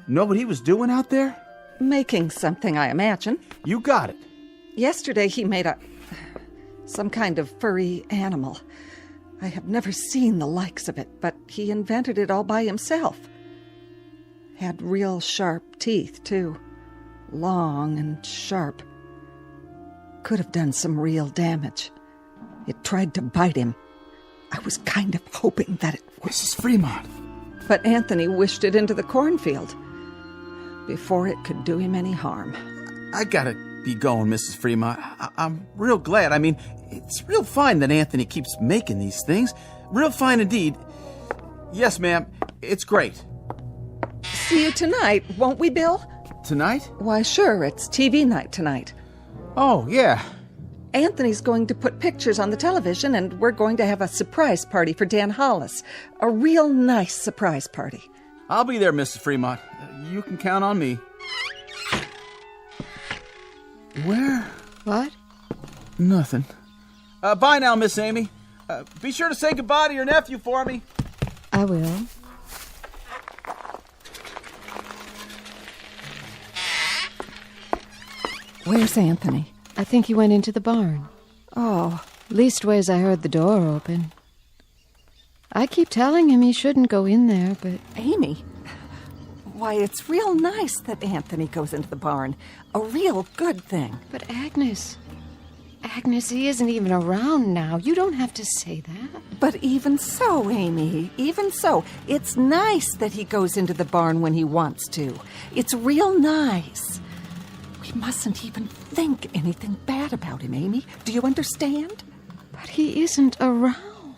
Know what he was doing out there? Making something, I imagine. You got it. Yesterday he made some kind of furry animal. I have never seen the likes of it, but he invented it all by himself. Had real sharp teeth, too. Long and sharp. Could have done some real damage. It tried to bite him. I was kind of hoping that it would. Mrs. Fremont. But Anthony wished it into the cornfield before it could do him any harm. I gotta be going, Mrs. Fremont. I'm real glad. I mean, it's real fine that Anthony keeps making these things. Real fine indeed. Yes, ma'am. It's great. See you tonight, won't we, Bill? Tonight? Why, sure. It's TV night tonight. Oh, yeah. Anthony's going to put pictures on the television, and we're going to have a surprise party for Dan Hollis. A real nice surprise party. I'll be there, Mrs. Fremont. You can count on me. Where? What? Nothing. Bye now, Miss Amy. Be sure to say goodbye to your nephew for me. I will. Where's Anthony? I think he went into the barn. Oh. Leastways, I heard the door open. I keep telling him he shouldn't go in there, but... Amy, why, it's real nice that Anthony goes into the barn. A real good thing. But Agnes, he isn't even around now. You don't have to say that. But even so, Amy, even so, it's nice that he goes into the barn when he wants to. It's real nice. We mustn't even think anything bad about him, Amy. Do you understand? But he isn't around.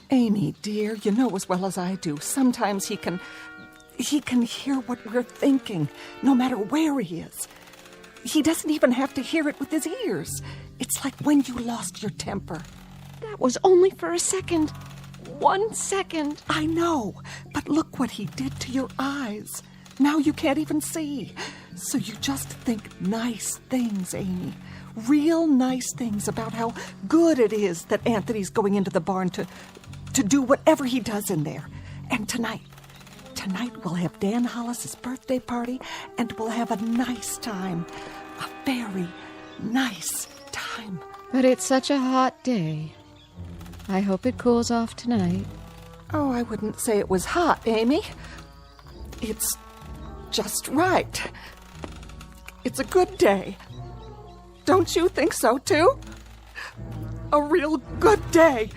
Amy, dear, you know as well as I do, sometimes he can hear what we're thinking, no matter where he is. He doesn't even have to hear it with his ears. It's like when you lost your temper. That was only for a second. 1 second. I know, but look what he did to your eyes. Now you can't even see. So you just think nice things, Amy. Real nice things about how good it is that Anthony's going into the barn to do whatever he does in there. And tonight we'll have Dan Hollis's birthday party, and we'll have a nice time. A very nice time. But it's such a hot day. I hope it cools off tonight. Oh, I wouldn't say it was hot, Amy. It's just right. It's a good day. Don't you think so, too? A real good day.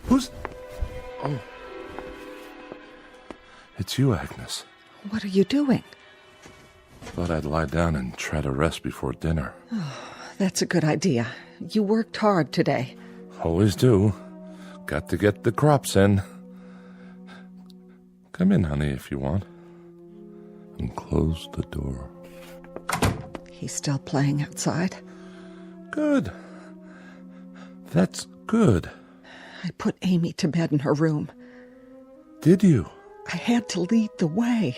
Who's... Oh. It's you, Agnes. What are you doing? Thought I'd lie down and try to rest before dinner. Oh, that's a good idea. You worked hard today. Always do. Got to get the crops in. Come in, honey, if you want. And close the door. He's still playing outside. Good. That's good. I put Amy to bed in her room. Did you? I had to lead the way.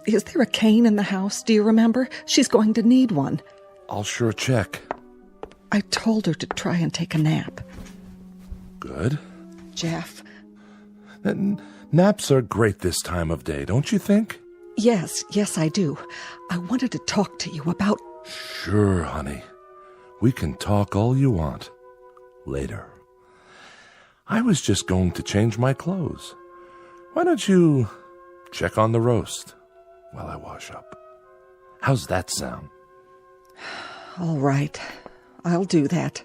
Is there a cane in the house? Do you remember? She's going to need one. I'll sure check. I told her to try and take a nap. Good. Jeff. Naps are great this time of day, don't you think? Yes, I do. I wanted to talk to you about... Sure, honey. We can talk all you want. Later. I was just going to change my clothes. Why don't you check on the roast while I wash up? How's that sound? All right. I'll do that.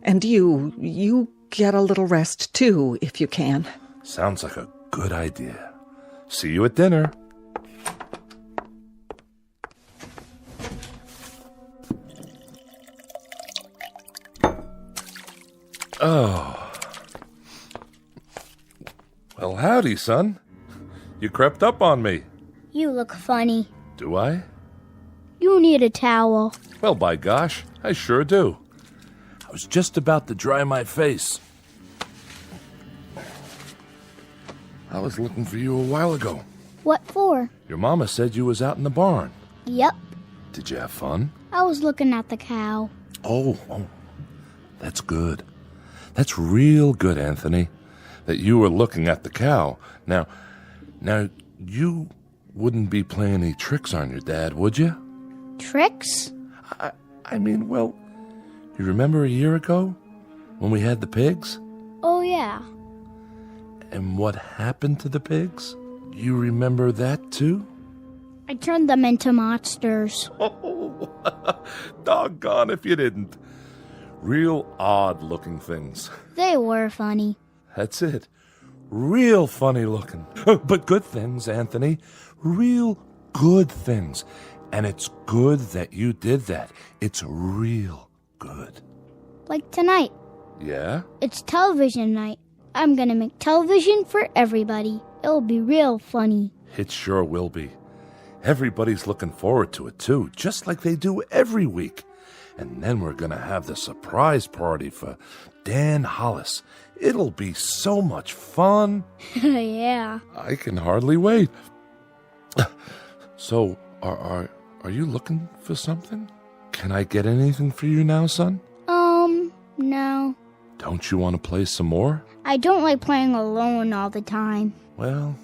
And you get a little rest, too, if you can. Sounds like a good idea. See you at dinner. Oh. Well, howdy, son. You crept up on me. You look funny. Do I? You need a towel. Well, by gosh, I sure do. I was just about to dry my face. I was looking for you a while ago. What for? Your mama said you was out in the barn. Yep. Did you have fun? I was looking at the cow. Oh, that's good. That's real good, Anthony, that you were looking at the cow. Now, you wouldn't be playing any tricks on your dad, would you? Tricks? I mean, well, you remember a year ago when we had the pigs? Oh, yeah. And what happened to the pigs? You remember that, too? I turned them into monsters. Oh, doggone if you didn't. Real odd-looking things. They were funny. That's it. Real funny looking. But good things, Anthony. Real good things. And it's good that you did that. It's real good. Like tonight. Yeah? It's television night. I'm gonna make television for everybody. It'll be real funny. It sure will be. Everybody's looking forward to it, too, just like they do every week. And then we're going to have the surprise party for Dan Hollis. It'll be so much fun. Yeah. I can hardly wait. So, are you looking for something? Can I get anything for you now, son? No. Don't you want to play some more? I don't like playing alone all the time. Well,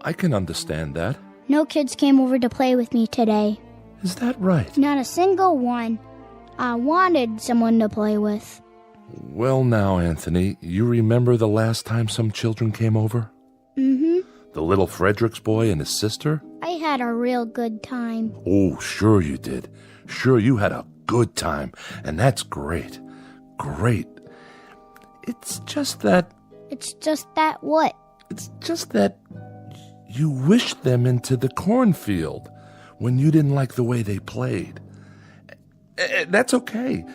I can understand that. No kids came over to play with me today. Is that right? Not a single one. I wanted someone to play with. Well, now, Anthony, you remember the last time some children came over? Mm-hmm. The little Fredericks boy and his sister? I had a real good time. Oh, sure you did. Sure, you had a good time, and that's great. Great. It's just that... It's just that what? It's just that you wished them into the cornfield when you didn't like the way they played. That's okay.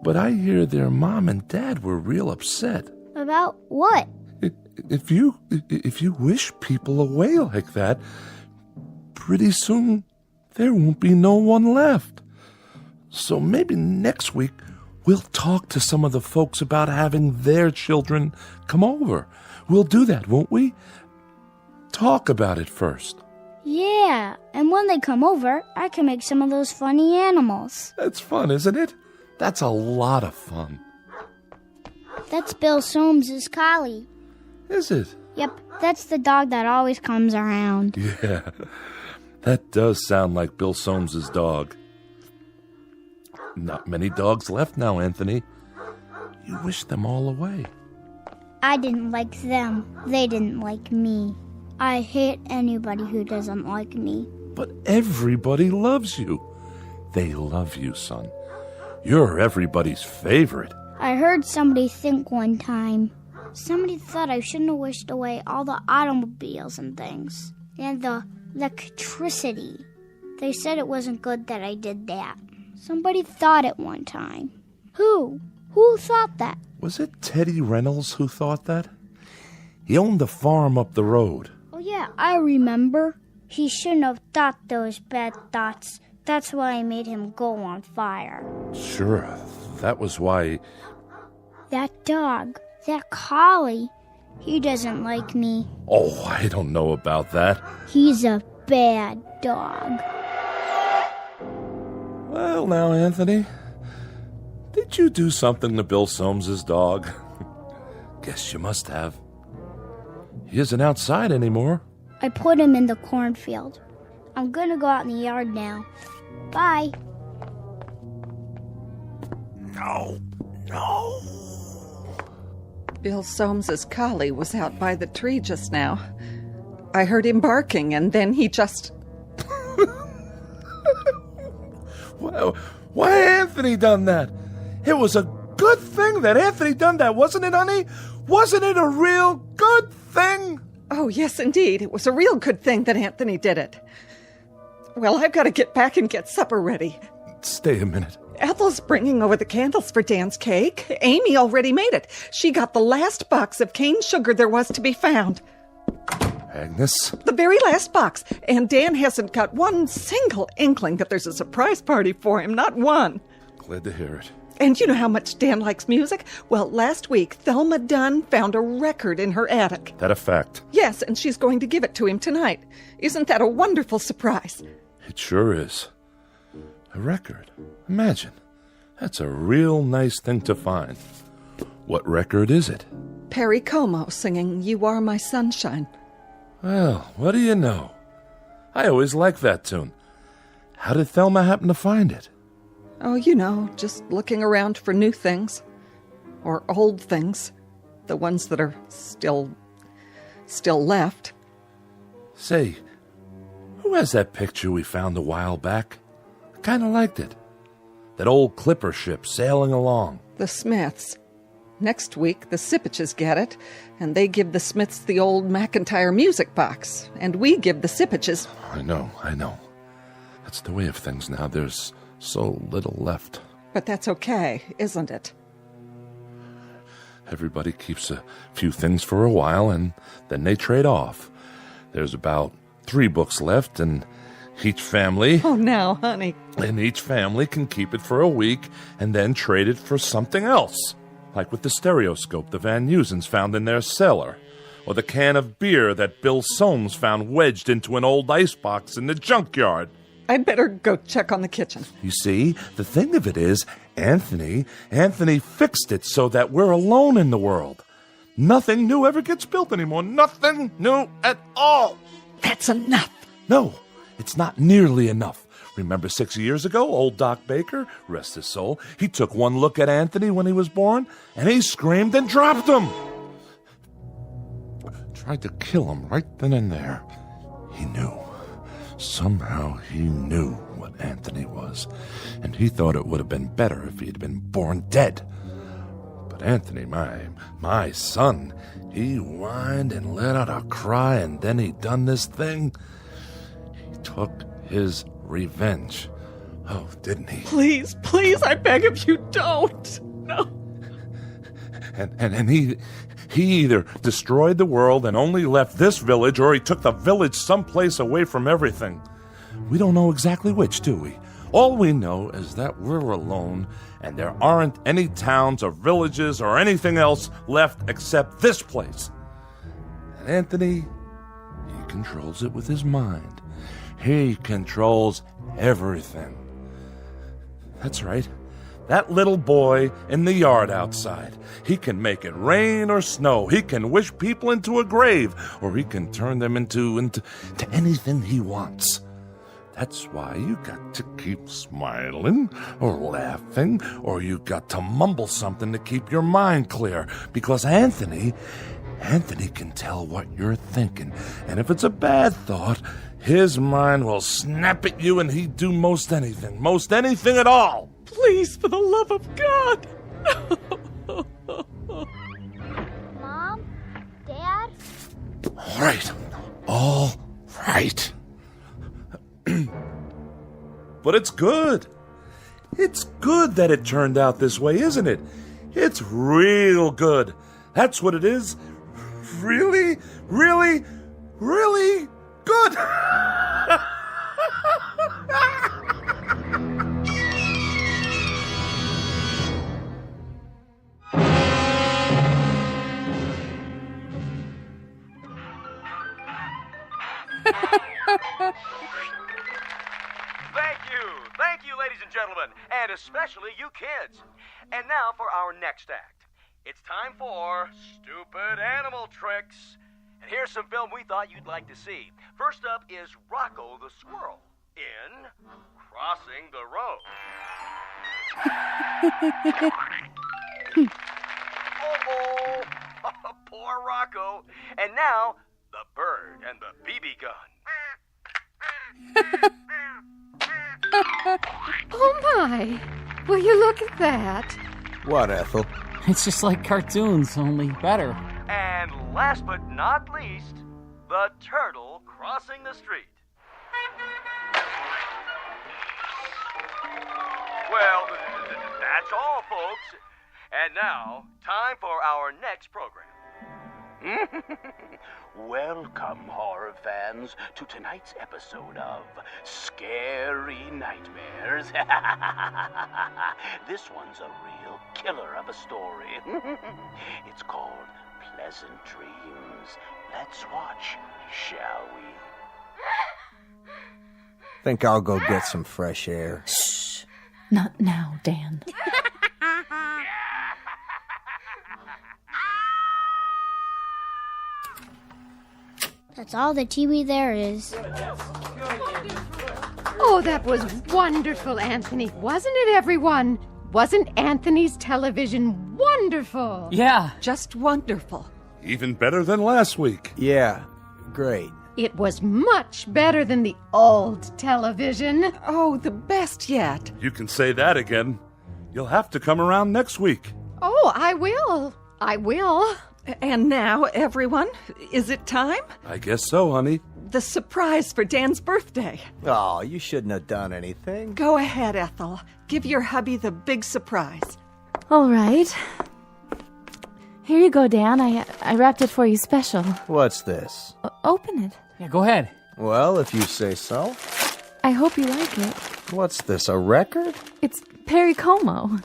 But I hear their mom and dad were real upset. About what? If you wish people away like that, pretty soon there won't be no one left. So maybe next week we'll talk to some of the folks about having their children come over. We'll do that, won't we? Talk about it first. Yeah, and when they come over, I can make some of those funny animals. That's fun, isn't it? That's a lot of fun. That's Bill Soames' collie. Is it? Yep, that's the dog that always comes around. Yeah, that does sound like Bill Soames' dog. Not many dogs left now, Anthony. You wish them all away. I didn't like them. They didn't like me. I hate anybody who doesn't like me. But everybody loves you. They love you, son. You're everybody's favorite. I heard somebody think one time. Somebody thought I shouldn't have wished away all the automobiles and things. And the electricity. They said it wasn't good that I did that. Somebody thought it one time. Who? Who thought that? Was it Teddy Reynolds who thought that? He owned the farm up the road. Oh, yeah, I remember. He shouldn't have thought those bad thoughts. That's why I made him go on fire. Sure, that was why... That dog, that collie, he doesn't like me. Oh, I don't know about that. He's a bad dog. Well, now, Anthony, did you do something to Bill Soames's dog? Guess you must have. He isn't outside anymore. I put him in the cornfield. I'm gonna go out in the yard now. Bye. No. Bill Soames's collie was out by the tree just now. I heard him barking, and then he just... Well, why Anthony done that? It was a good thing that Anthony done that, wasn't it, honey? Wasn't it a real good thing? Oh, yes, indeed. It was a real good thing that Anthony did it. Well, I've got to get back and get supper ready. Stay a minute. Ethel's bringing over the candles for Dan's cake. Amy already made it. She got the last box of cane sugar there was to be found. Agnes? The very last box. And Dan hasn't got one single inkling that there's a surprise party for him. Not one. Glad to hear it. And you know how much Dan likes music? Well, last week, Thelma Dunn found a record in her attic. That a fact? Yes, and she's going to give it to him tonight. Isn't that a wonderful surprise? It sure is. A record. Imagine. That's a real nice thing to find. What record is it? Perry Como singing You Are My Sunshine. Well, what do you know? I always liked that tune. How did Thelma happen to find it? Oh, you know, just looking around for new things. Or old things. The ones that are still left. Say, who has that picture we found a while back? I kind of liked it. That old clipper ship sailing along. The Smiths. Next week, the Sipaches get it, and they give the Smiths the old McIntyre music box, and we give the Sipaches... I know. That's the way of things now. There's so little left. But that's okay, isn't it? Everybody keeps a few things for a while, and then they trade off. There's about 3 books left, and each family... Oh, now, honey. And each family can keep it for a week, and then trade it for something else. Like with the stereoscope the Van Usens found in their cellar, or the can of beer that Bill Soames found wedged into an old icebox in the junkyard. I'd better go check on the kitchen. You see, the thing of it is, Anthony fixed it so that we're alone in the world. Nothing new ever gets built anymore. Nothing new at all. That's enough. No, it's not nearly enough. Remember 6 years ago, old Doc Baker, rest his soul, he took one look at Anthony when he was born, and he screamed and dropped him. Tried to kill him right then and there. He knew. Somehow he knew what Anthony was, and he thought it would have been better if he had been born dead. But Anthony, my son, he whined and let out a cry, and then he done this thing. He took his revenge. Oh, didn't he? Please, I beg of you, don't. No. And he either destroyed the world and only left this village, or he took the village someplace away from everything. We don't know exactly which, do we? All we know is that we're alone, and there aren't any towns or villages or anything else left except this place. And Anthony, he controls it with his mind. He controls everything. That's right. That little boy in the yard outside. He can make it rain or snow. He can wish people into a grave, or he can turn them into anything he wants. That's why you got to keep smiling or laughing, or you got to mumble something to keep your mind clear, because Anthony can tell what you're thinking. And if it's a bad thought, his mind will snap at you, and he'd do most anything at all. Please, for the love of God. Mom? Dad? All right. But it's good. It's good that it turned out this way, isn't it? It's real good. That's what it is. Really, really, Really? Good! Thank you, ladies and gentlemen, and especially you kids. And now for our next act. It's time for Stupid Animal Tricks. And here's some film we thought you'd like to see. First up is Rocco the Squirrel in Crossing the Road. Oh, poor Rocco. And now, the bird and the BB gun. Oh, my. Will you look at that? What, Ethel? It's just like cartoons, only better. And last but not least, the turtle crossing the street. Well, that's all, folks. And now, time for our next program. Welcome, horror fans, to tonight's episode of Scary Nightmares. This one's a real killer of a story. It's called Pleasant Dreams. Let's watch, shall we? Think I'll go get some fresh air. Shh. Not now, Dan. That's all the TV there is. Oh, that was wonderful, Anthony. Wasn't it, everyone? Wasn't Anthony's television wonderful? Yeah. Just wonderful. Even better than last week. Yeah, great. It was much better than the old television. Oh, the best yet. You can say that again. You'll have to come around next week. Oh, I will. I will. And now, everyone, is it time? I guess so, honey. The surprise for Dan's birthday. Oh, you shouldn't have done anything. Go ahead, Ethel. Give your hubby the big surprise. All right. Here you go, Dan. I wrapped it for you special. What's this? Open it. Yeah, go ahead. Well, if you say so. I hope you like it. What's this, a record? It's Perry Como.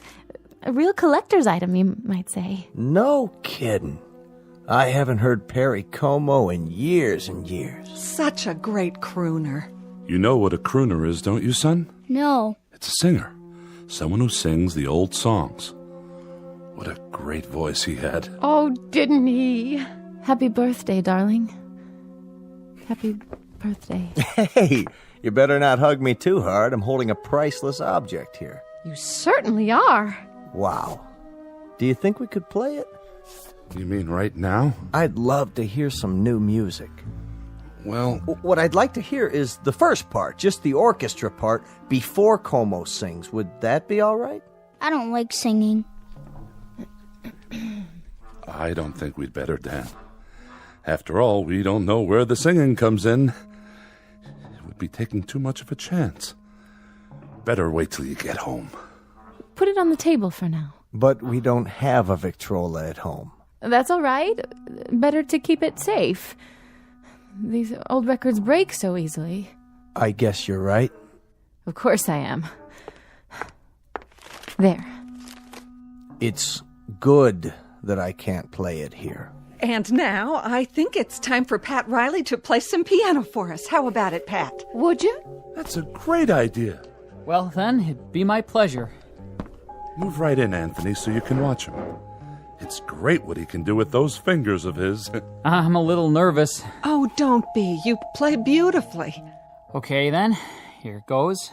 A real collector's item, you might say. No kidding. I haven't heard Perry Como in years and years. Such a great crooner. You know what a crooner is, don't you, son? No. It's a singer. Someone who sings the old songs. What a great voice he had. Oh, didn't he? Happy birthday, darling. Happy birthday. Hey, you better not hug me too hard. I'm holding a priceless object here. You certainly are. Wow. Do you think we could play it? You mean right now? I'd love to hear some new music. Well, what I'd like to hear is the first part, just the orchestra part, before Como sings. Would that be all right? I don't like singing. I don't think we'd better, Dan. After all, we don't know where the singing comes in. It would be taking too much of a chance. Better wait till you get home. Put it on the table for now. But we don't have a Victrola at home. That's all right. Better to keep it safe. These old records break so easily. I guess you're right. Of course I am. There. It's good that I can't play it here. And now, I think it's time for Pat Riley to play some piano for us. How about it, Pat? Would you? That's a great idea. Well, then, it'd be my pleasure. Move right in, Anthony, so you can watch him. It's great what he can do with those fingers of his. I'm a little nervous. Oh, don't be. You play beautifully. Okay, then. Here it goes.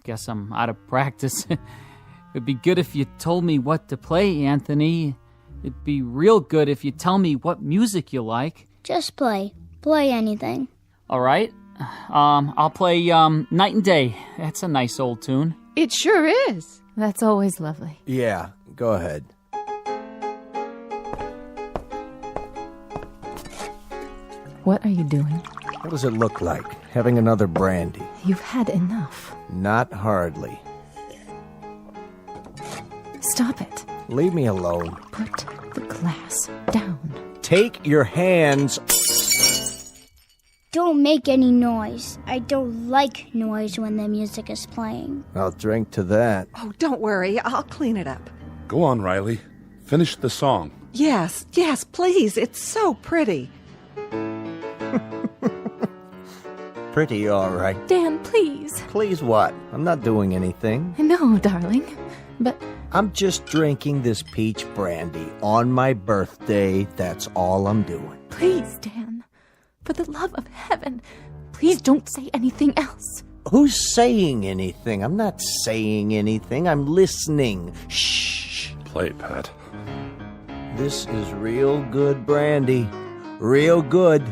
Guess I'm out of practice. It'd be good if you told me what to play, Anthony. It'd be real good if you tell me what music you like. Just play. Play anything. All right. I'll play Night and Day. That's a nice old tune. It sure is. That's always lovely. Yeah, go ahead. What are you doing? What does it look like? Having another brandy? You've had enough. Not hardly. Stop it. Leave me alone. Put the glass down. Take your hands. Don't make any noise. I don't like noise when the music is playing. I'll drink to that. Oh, don't worry. I'll clean it up. Go on, Riley. Finish the song. Yes, please. It's so pretty. Pretty all right. Dan, please. Please what? I'm not doing anything. No, darling, but... I'm just drinking this peach brandy on my birthday. That's all I'm doing. Please, Dan. For the love of heaven, please don't say anything else. Who's saying anything? I'm not saying anything. I'm listening. Shh. Play, Pat. This is real good brandy. Real good.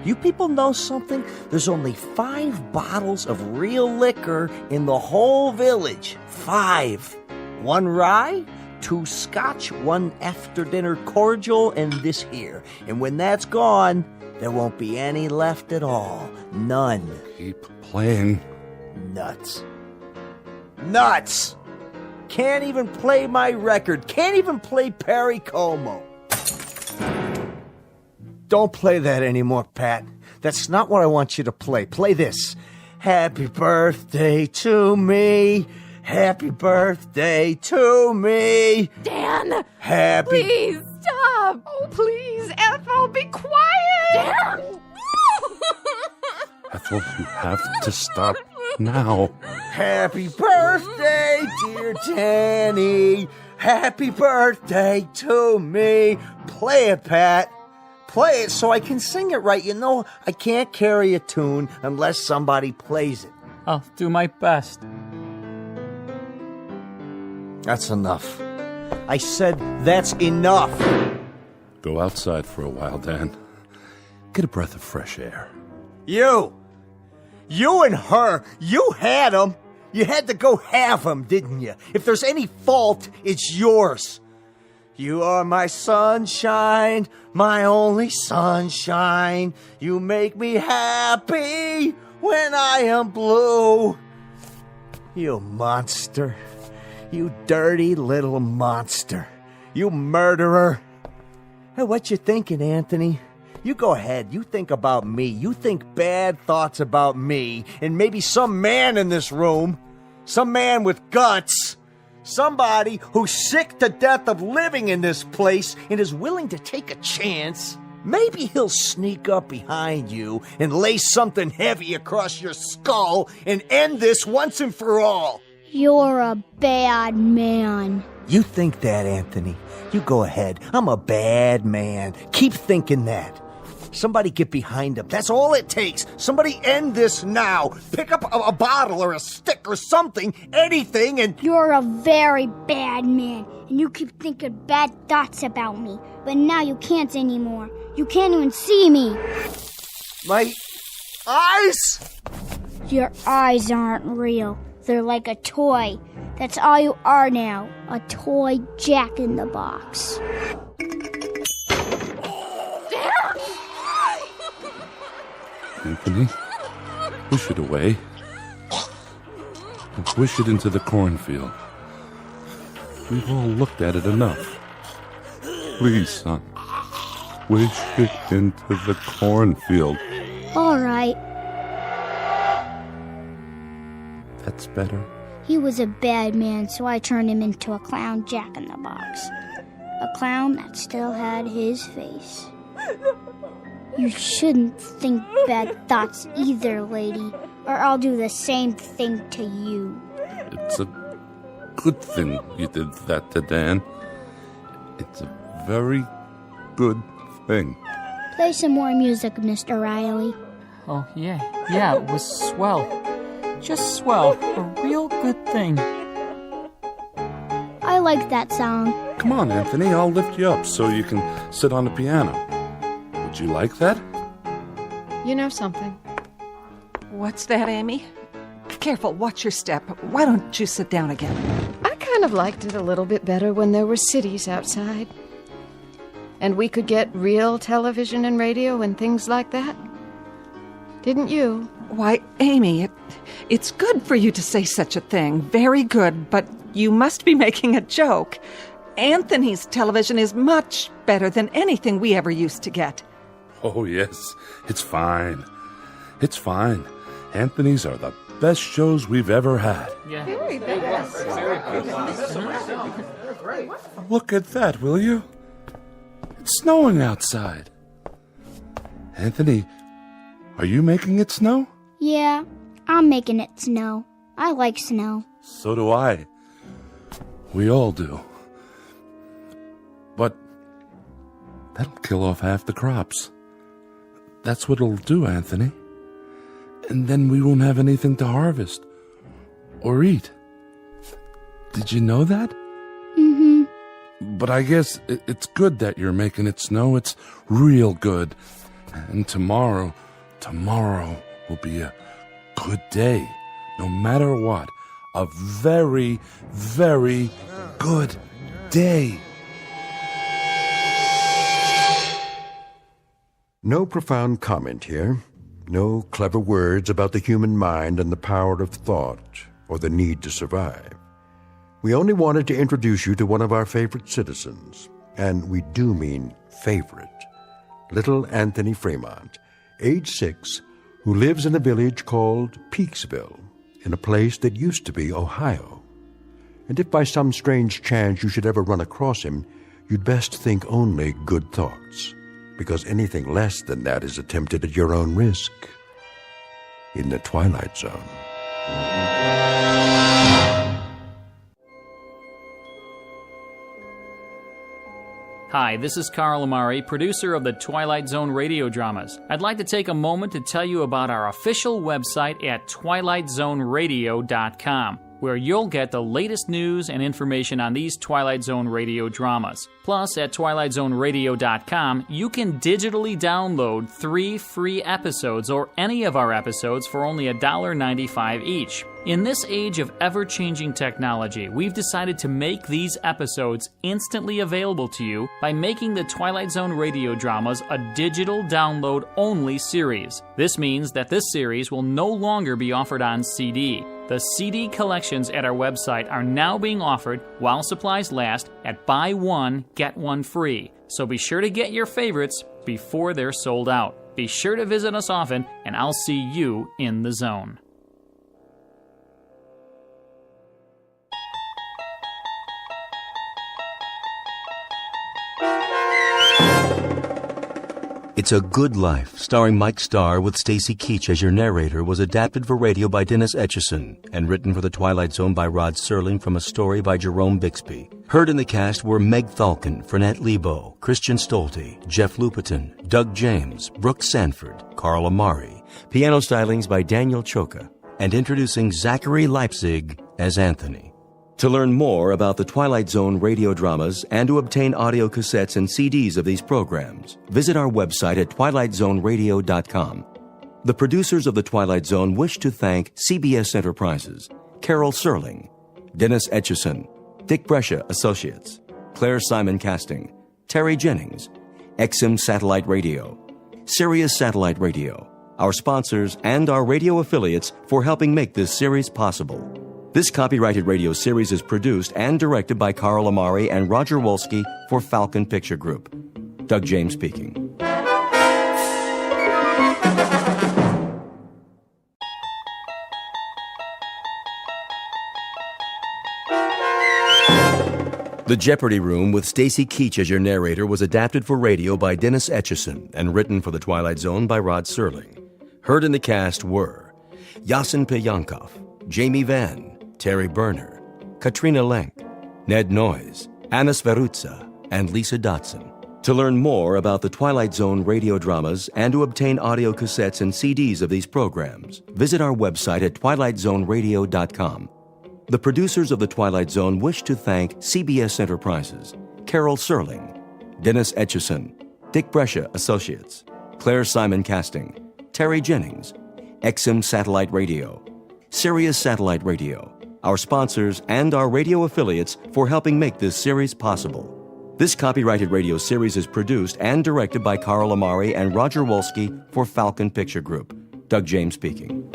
You people know something? There's only 5 bottles of real liquor in the whole village. 5. 1 rye, 2 scotch, 1 after-dinner cordial, and this here. And when that's gone, there won't be any left at all. None. Keep playing. Nuts. Nuts! Can't even play my record. Can't even play Perry Como. Don't play that anymore, Pat. That's not what I want you to play. Play this. Happy birthday to me. Happy birthday to me. Dan! Happy... Please, stop! Oh, please, Ethel, be quiet! Dan! Ethel, you have to stop now. Happy birthday, dear Danny. Happy birthday to me. Play it, Pat. Play it so I can sing it right. You know, I can't carry a tune unless somebody plays it. I'll do my best. That's enough. I said that's enough. Go outside for a while, Dan. Get a breath of fresh air. You and her, you had them. You had to go have them, didn't you? If there's any fault, it's yours. You are my sunshine, my only sunshine. You make me happy when I am blue. You monster. You dirty little monster. You murderer. Hey, what you thinking, Anthony? You go ahead. You think about me. You think bad thoughts about me. And maybe some man in this room. Some man with guts. Somebody who's sick to death of living in this place and is willing to take a chance. Maybe he'll sneak up behind you and lay something heavy across your skull and end this once and for all. You're a bad man. You think that, Anthony. You go ahead. I'm a bad man. Keep thinking that. Somebody get behind him. That's all it takes. Somebody end this now. Pick up a bottle or a stick or something, anything, and... You're a very bad man, and you keep thinking bad thoughts about me. But now you can't anymore. You can't even see me. My eyes? Your eyes aren't real. They're like a toy. That's all you are now. A toy Jack-in-the-Box. Anthony, push it away. And push it into the cornfield. We've all looked at it enough. Please, son. Push it into the cornfield. All right. That's better. He was a bad man, so I turned him into a clown Jack-in-the-Box. A clown that still had his face. You shouldn't think bad thoughts either, lady, or I'll do the same thing to you. It's a good thing you did that to Dan. It's a very good thing. Play some more music, Mr. Riley. Oh, yeah, it was swell. Just swell. A real good thing. I like that song. Come on, Anthony, I'll lift you up so you can sit on the piano. Would you like that? You know something? What's that, Amy? Careful, watch your step. Why don't you sit down again? I kind of liked it a little bit better when there were cities outside. And we could get real television and radio and things like that. Didn't you? Why, Amy, it's good for you to say such a thing. Very good, but you must be making a joke. Anthony's television is much better than anything we ever used to get. Oh, yes. It's fine. It's fine. Anthony's are the best shows we've ever had. Yeah. Very best. Look at that, will you? It's snowing outside. Anthony, are you making it snow? Yeah, I'm making it snow. I like snow. So do I. We all do. But that'll kill off half the crops. That's what it'll do, Anthony. And then we won't have anything to harvest or eat. Did you know that? Mm-hmm. But I guess it's good that you're making it snow. It's real good. And tomorrow will be a good day. No matter what. A very, very good day. No profound comment here. No clever words about the human mind and the power of thought or the need to survive. We only wanted to introduce you to one of our favorite citizens, and we do mean favorite. Little Anthony Fremont, age 6, who lives in a village called Peaksville, in a place that used to be Ohio. And if by some strange chance you should ever run across him, you'd best think only good thoughts, because anything less than that is attempted at your own risk. In the Twilight Zone. Hi, this is Carl Amari, producer of the Twilight Zone radio dramas. I'd like to take a moment to tell you about our official website at twilightzoneradio.com, where you'll get the latest news and information on these Twilight Zone radio dramas. Plus, at twilightzoneradio.com, you can digitally download 3 free episodes or any of our episodes for only $1.95 each. In this age of ever-changing technology, we've decided to make these episodes instantly available to you by making the Twilight Zone radio dramas a digital download-only series. This means that this series will no longer be offered on CD. The CD collections at our website are now being offered, while supplies last, at buy one, get one free. So be sure to get your favorites before they're sold out. Be sure to visit us often, and I'll see you in the zone. It's a Good Life, starring Mike Starr with Stacy Keach as your narrator, was adapted for radio by Dennis Etchison and written for The Twilight Zone by Rod Serling from a story by Jerome Bixby. Heard in the cast were Meg Thalken, Frenette Lebo, Christian Stolte, Jeff Lupetin, Doug James, Brooke Sanford, Carl Amari, piano stylings by Daniel Choka, and introducing Zachary Leipzig as Anthony. To learn more about the Twilight Zone radio dramas and to obtain audio cassettes and CDs of these programs, visit our website at twilightzoneradio.com. The producers of The Twilight Zone wish to thank CBS Enterprises, Carol Serling, Dennis Etchison, Dick Brescia Associates, Claire Simon Casting, Terry Jennings, XM Satellite Radio, Sirius Satellite Radio, our sponsors, and our radio affiliates for helping make this series possible. This copyrighted radio series is produced and directed by Carl Amari and Roger Wolski for Falcon Picture Group. Doug James speaking. The Jeopardy Room with Stacy Keach as your narrator was adapted for radio by Dennis Etchison and written for The Twilight Zone by Rod Serling. Heard in the cast were Yasin Piyankov, Jamie Vann, Terry Berner, Katrina Lenk, Ned Noyes, Anna Sverutza, and Lisa Dotson. To learn more about the Twilight Zone radio dramas and to obtain audio cassettes and CDs of these programs, visit our website at twilightzoneradio.com. The producers of The Twilight Zone wish to thank CBS Enterprises, Carol Serling, Dennis Etchison, Dick Brescia Associates, Claire Simon Casting, Terry Jennings, XM Satellite Radio, Sirius Satellite Radio, our sponsors, and our radio affiliates for helping make this series possible. This copyrighted radio series is produced and directed by Carl Amari and Roger Wolski for Falcon Picture Group. Doug James speaking.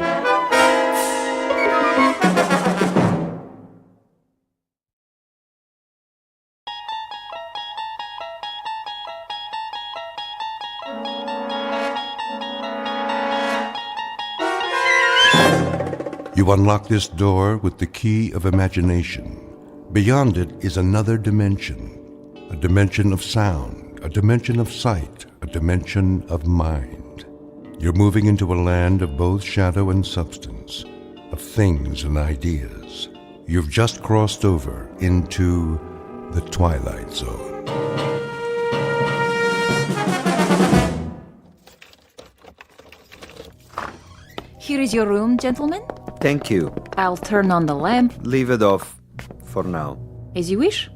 You unlock this door with the key of imagination. Beyond it is another dimension, a dimension of sound, a dimension of sight, a dimension of mind. You're moving into a land of both shadow and substance, of things and ideas. You've just crossed over into the Twilight Zone. Here is your room, gentlemen. Thank you. I'll turn on the lamp. Leave it off for now. As you wish.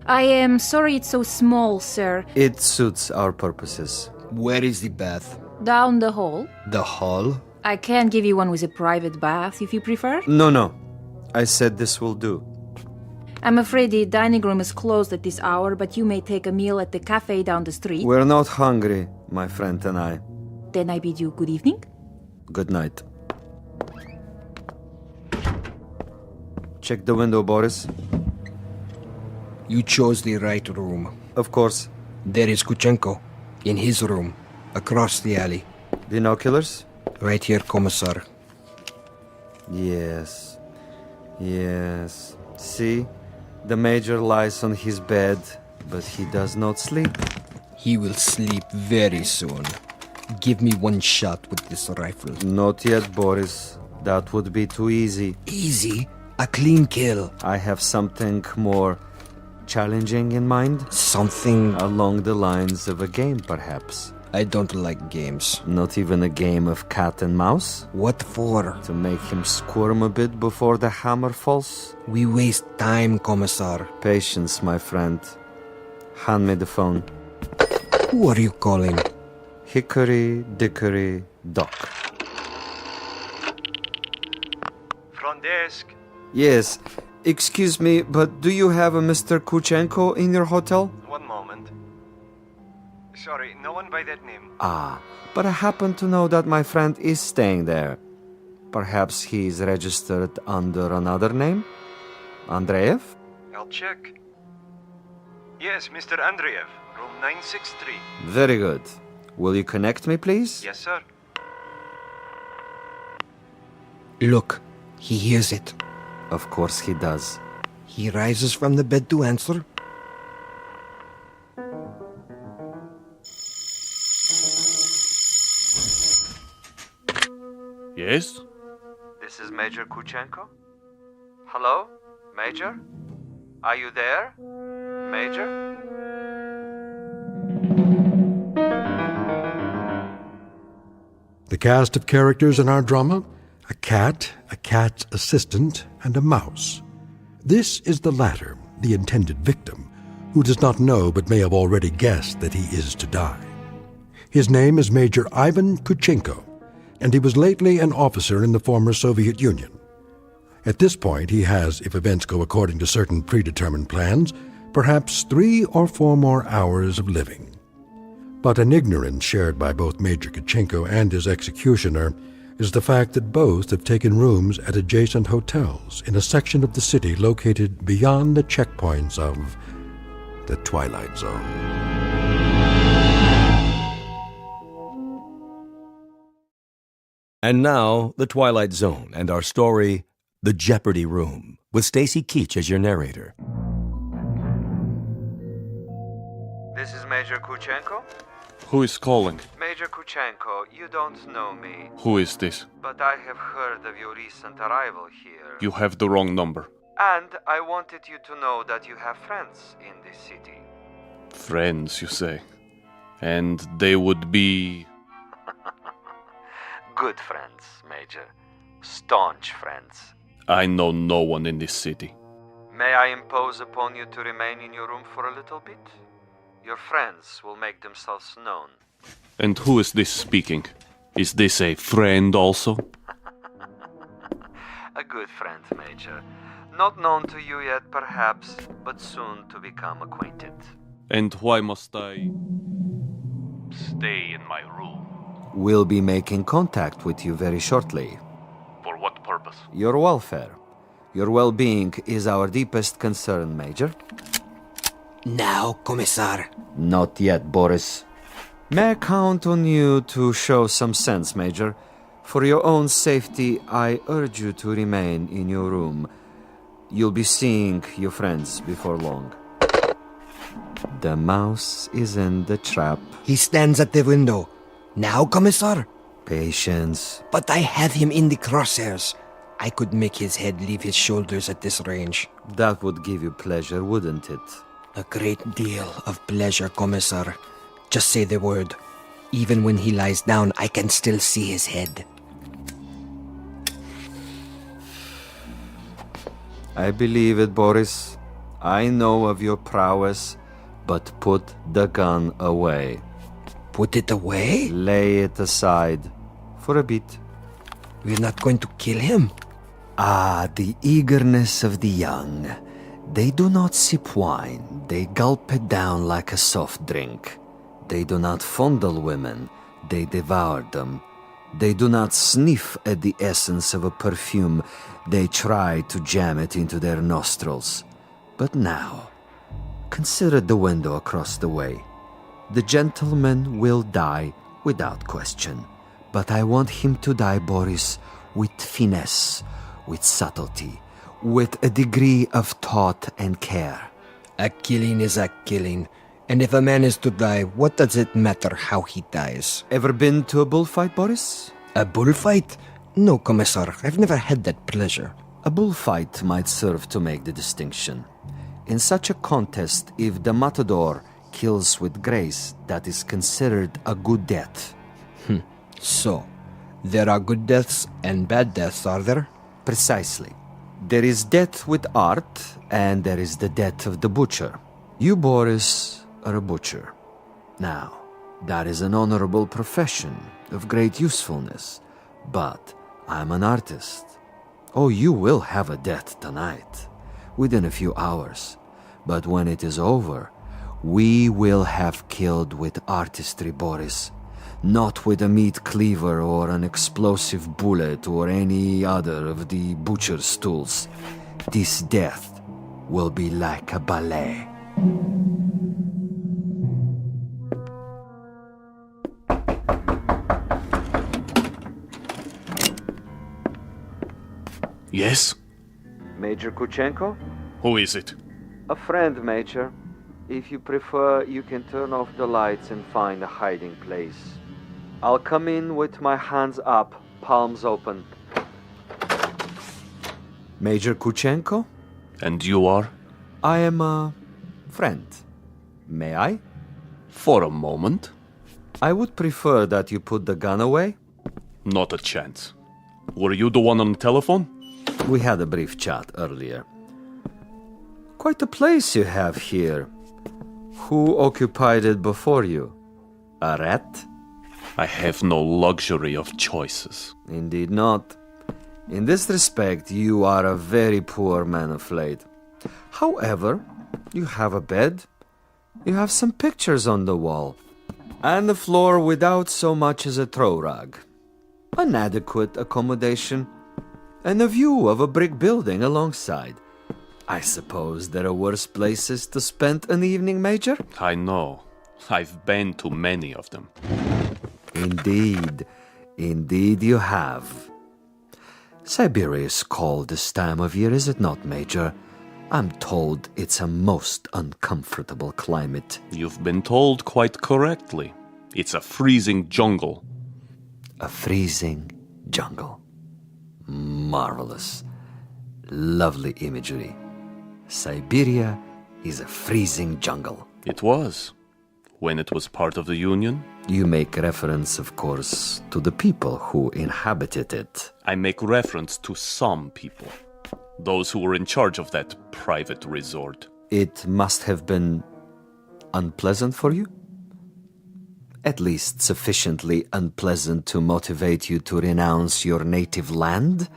I am sorry it's so small, sir. It suits our purposes. Where is the bath? Down the hall. The hall? I can give you one with a private bath if you prefer. No. I said this will do. I'm afraid the dining room is closed at this hour, but you may take a meal at the cafe down the street. We're not hungry, my friend and I. Then I bid you good evening. Good night. Check the window, Boris. You chose the right room. Of course. There is Kuchenko, in his room, across the alley. Binoculars? Right here, Commissar. Yes. See? The Major lies on his bed, but he does not sleep. He will sleep very soon. Give me one shot with this rifle. Not yet, Boris. That would be too easy. Easy? A clean kill. I have something more challenging in mind. Something along the lines of a game, perhaps. I don't like games. Not even a game of cat and mouse? What for? To make him squirm a bit before the hammer falls? We waste time, Commissar. Patience, my friend. Hand me the phone. Who are you calling? Hickory Dickory Dock. Front desk. Yes. Excuse me, but do you have a Mr. Kuchenko in your hotel? One moment. Sorry, no one by that name. Ah, but I happen to know that my friend is staying there. Perhaps he's registered under another name? Andreev? I'll check. Yes, Mr. Andreev, room 963. Very good. Will you connect me, please? Yes, sir. Look, he hears it. Of course he does. He rises from the bed to answer. Yes? This is Major Kuchenko. Hello? Major? Are you there? Major? The cast of characters in our drama: a cat, a cat's assistant, and a mouse. This is the latter, the intended victim, who does not know but may have already guessed that he is to die. His name is Major Ivan Kuchenko, and he was lately an officer in the former Soviet Union. At this point, he has, if events go according to certain predetermined plans, perhaps 3 or 4 more hours of living. But an ignorance shared by both Major Kuchenko and his executioner is the fact that both have taken rooms at adjacent hotels in a section of the city located beyond the checkpoints of the Twilight Zone. And now, The Twilight Zone and our story, The Jeopardy Room, with Stacy Keach as your narrator. This is Major Kuchenko? Who is calling? Major Kuchenko, you don't know me. Who is this? But I have heard of your recent arrival here. You have the wrong number. And I wanted you to know that you have friends in this city. Friends, you say? And they would be... Good friends, Major. Staunch friends. I know no one in this city. May I impose upon you to remain in your room for a little bit? Your friends will make themselves known. And who is this speaking? Is this a friend also? A good friend, Major. Not known to you yet, perhaps, but soon to become acquainted. And why must I stay in my room? We'll be making contact with you very shortly. For what purpose? Your welfare. Your well-being is our deepest concern, Major. Now, Commissar. Not yet, Boris. May I count on you to show some sense, Major? For your own safety, I urge you to remain in your room. You'll be seeing your friends before long. The mouse is in the trap. He stands at the window. Now, Commissar? Patience. But I have him in the crosshairs. I could make his head leave his shoulders at this range. That would give you pleasure, wouldn't it? A great deal of pleasure, Commissar. Just say the word. Even when he lies down, I can still see his head. I believe it, Boris. I know of your prowess, but put the gun away. Put it away? Lay it aside. For a bit. We're not going to kill him? Ah, the eagerness of the young. They do not sip wine. They gulp it down like a soft drink. They do not fondle women. They devour them. They do not sniff at the essence of a perfume. They try to jam it into their nostrils. But now, consider the window across the way. The gentleman will die without question. But I want him to die, Boris, with finesse, with subtlety, with a degree of thought and care. A killing is a killing. And if a man is to die, what does it matter how he dies? Ever been to a bullfight, Boris? A bullfight? No, Commissar. I've never had that pleasure. A bullfight might serve to make the distinction. In such a contest, if the matador kills with grace, that is considered a good death. So, there are good deaths and bad deaths, are there? Precisely. There is death with art, and there is the death of the butcher. You, Boris, are a butcher. Now, that is an honorable profession of great usefulness, but I'm an artist. Oh, you will have a death tonight, within a few hours, but when it is over, we will have killed with artistry, Boris, not with a meat cleaver or an explosive bullet or any other of the butcher's tools. This death will be like a ballet. Yes? Major Kuchenko? Who is it? A friend, Major. If you prefer, you can turn off the lights and find a hiding place. I'll come in with my hands up, palms open. Major Kuchenko? And you are? I am a friend. May I? For a moment. I would prefer that you put the gun away. Not a chance. Were you the one on the telephone? We had a brief chat earlier. Quite a place you have here. Who occupied it before you? A rat? I have no luxury of choices. Indeed not. In this respect, you are a very poor man of late. However, you have a bed, you have some pictures on the wall, and the floor without so much as a throw rug. An adequate accommodation, and a view of a brick building alongside. I suppose there are worse places to spend an evening, Major? I know. I've been to many of them. Indeed. Indeed you have. Siberia is cold this time of year, is it not, Major? I'm told it's a most uncomfortable climate. You've been told quite correctly. It's a freezing jungle. A freezing jungle. Marvelous. Lovely imagery. Siberia is a freezing jungle. It was. When it was part of the Union. You make reference, of course, to the people who inhabited it. I make reference to some people. Those who were in charge of that private resort. It must have been unpleasant for you? At least sufficiently unpleasant to motivate you to renounce your native land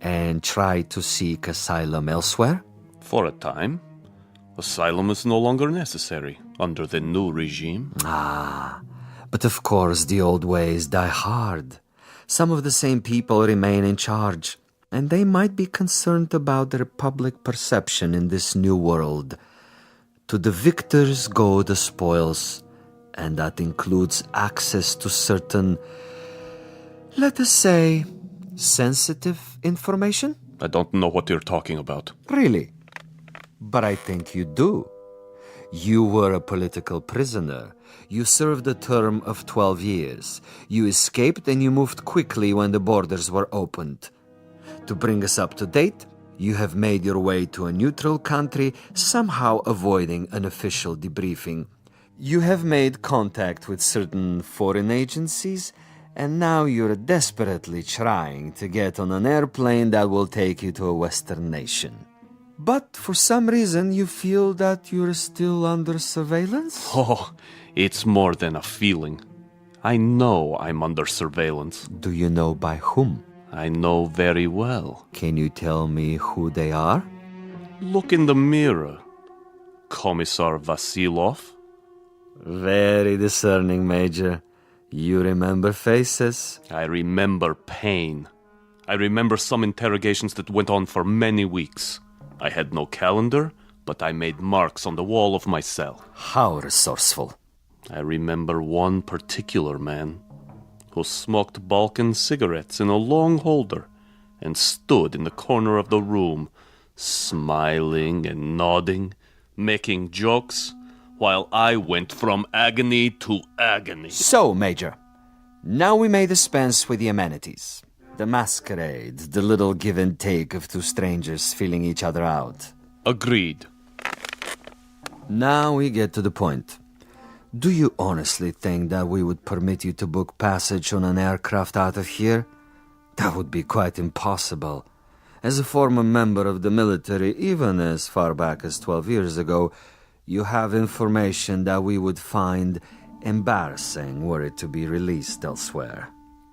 and try to seek asylum elsewhere? For a time. Asylum is no longer necessary under the new regime. Ah, but of course the old ways die hard. Some of the same people remain in charge, and they might be concerned about their public perception in this new world. To the victors go the spoils, and that includes access to certain let us say, sensitive information? I don't know what you're talking about. Really? But I think you do. You were a political prisoner. You served a term of 12 years. You escaped and you moved quickly when the borders were opened. To bring us up to date, you have made your way to a neutral country, somehow avoiding an official debriefing. You have made contact with certain foreign agencies, and now you're desperately trying to get on an airplane that will take you to a Western nation. But for some reason, you feel that you're still under surveillance? Oh, it's more than a feeling. I know I'm under surveillance. Do you know by whom? I know very well. Can you tell me who they are? Look in the mirror. Commissar Vasilov. Very discerning, Major. You remember faces? I remember pain. I remember some interrogations that went on for many weeks. I had no calendar, but I made marks on the wall of my cell. How resourceful. I remember one particular man who smoked Balkan cigarettes in a long holder and stood in the corner of the room, smiling and nodding, making jokes, while I went from agony to agony. So, Major, now we may dispense with the amenities. The masquerade, the little give and take of two strangers feeling each other out. Agreed. Now we get to the point. Do you honestly think that we would permit you to book passage on an aircraft out of here? That would be quite impossible. As a former member of the military, even as far back as 12 years ago, you have information that we would find embarrassing were it to be released elsewhere.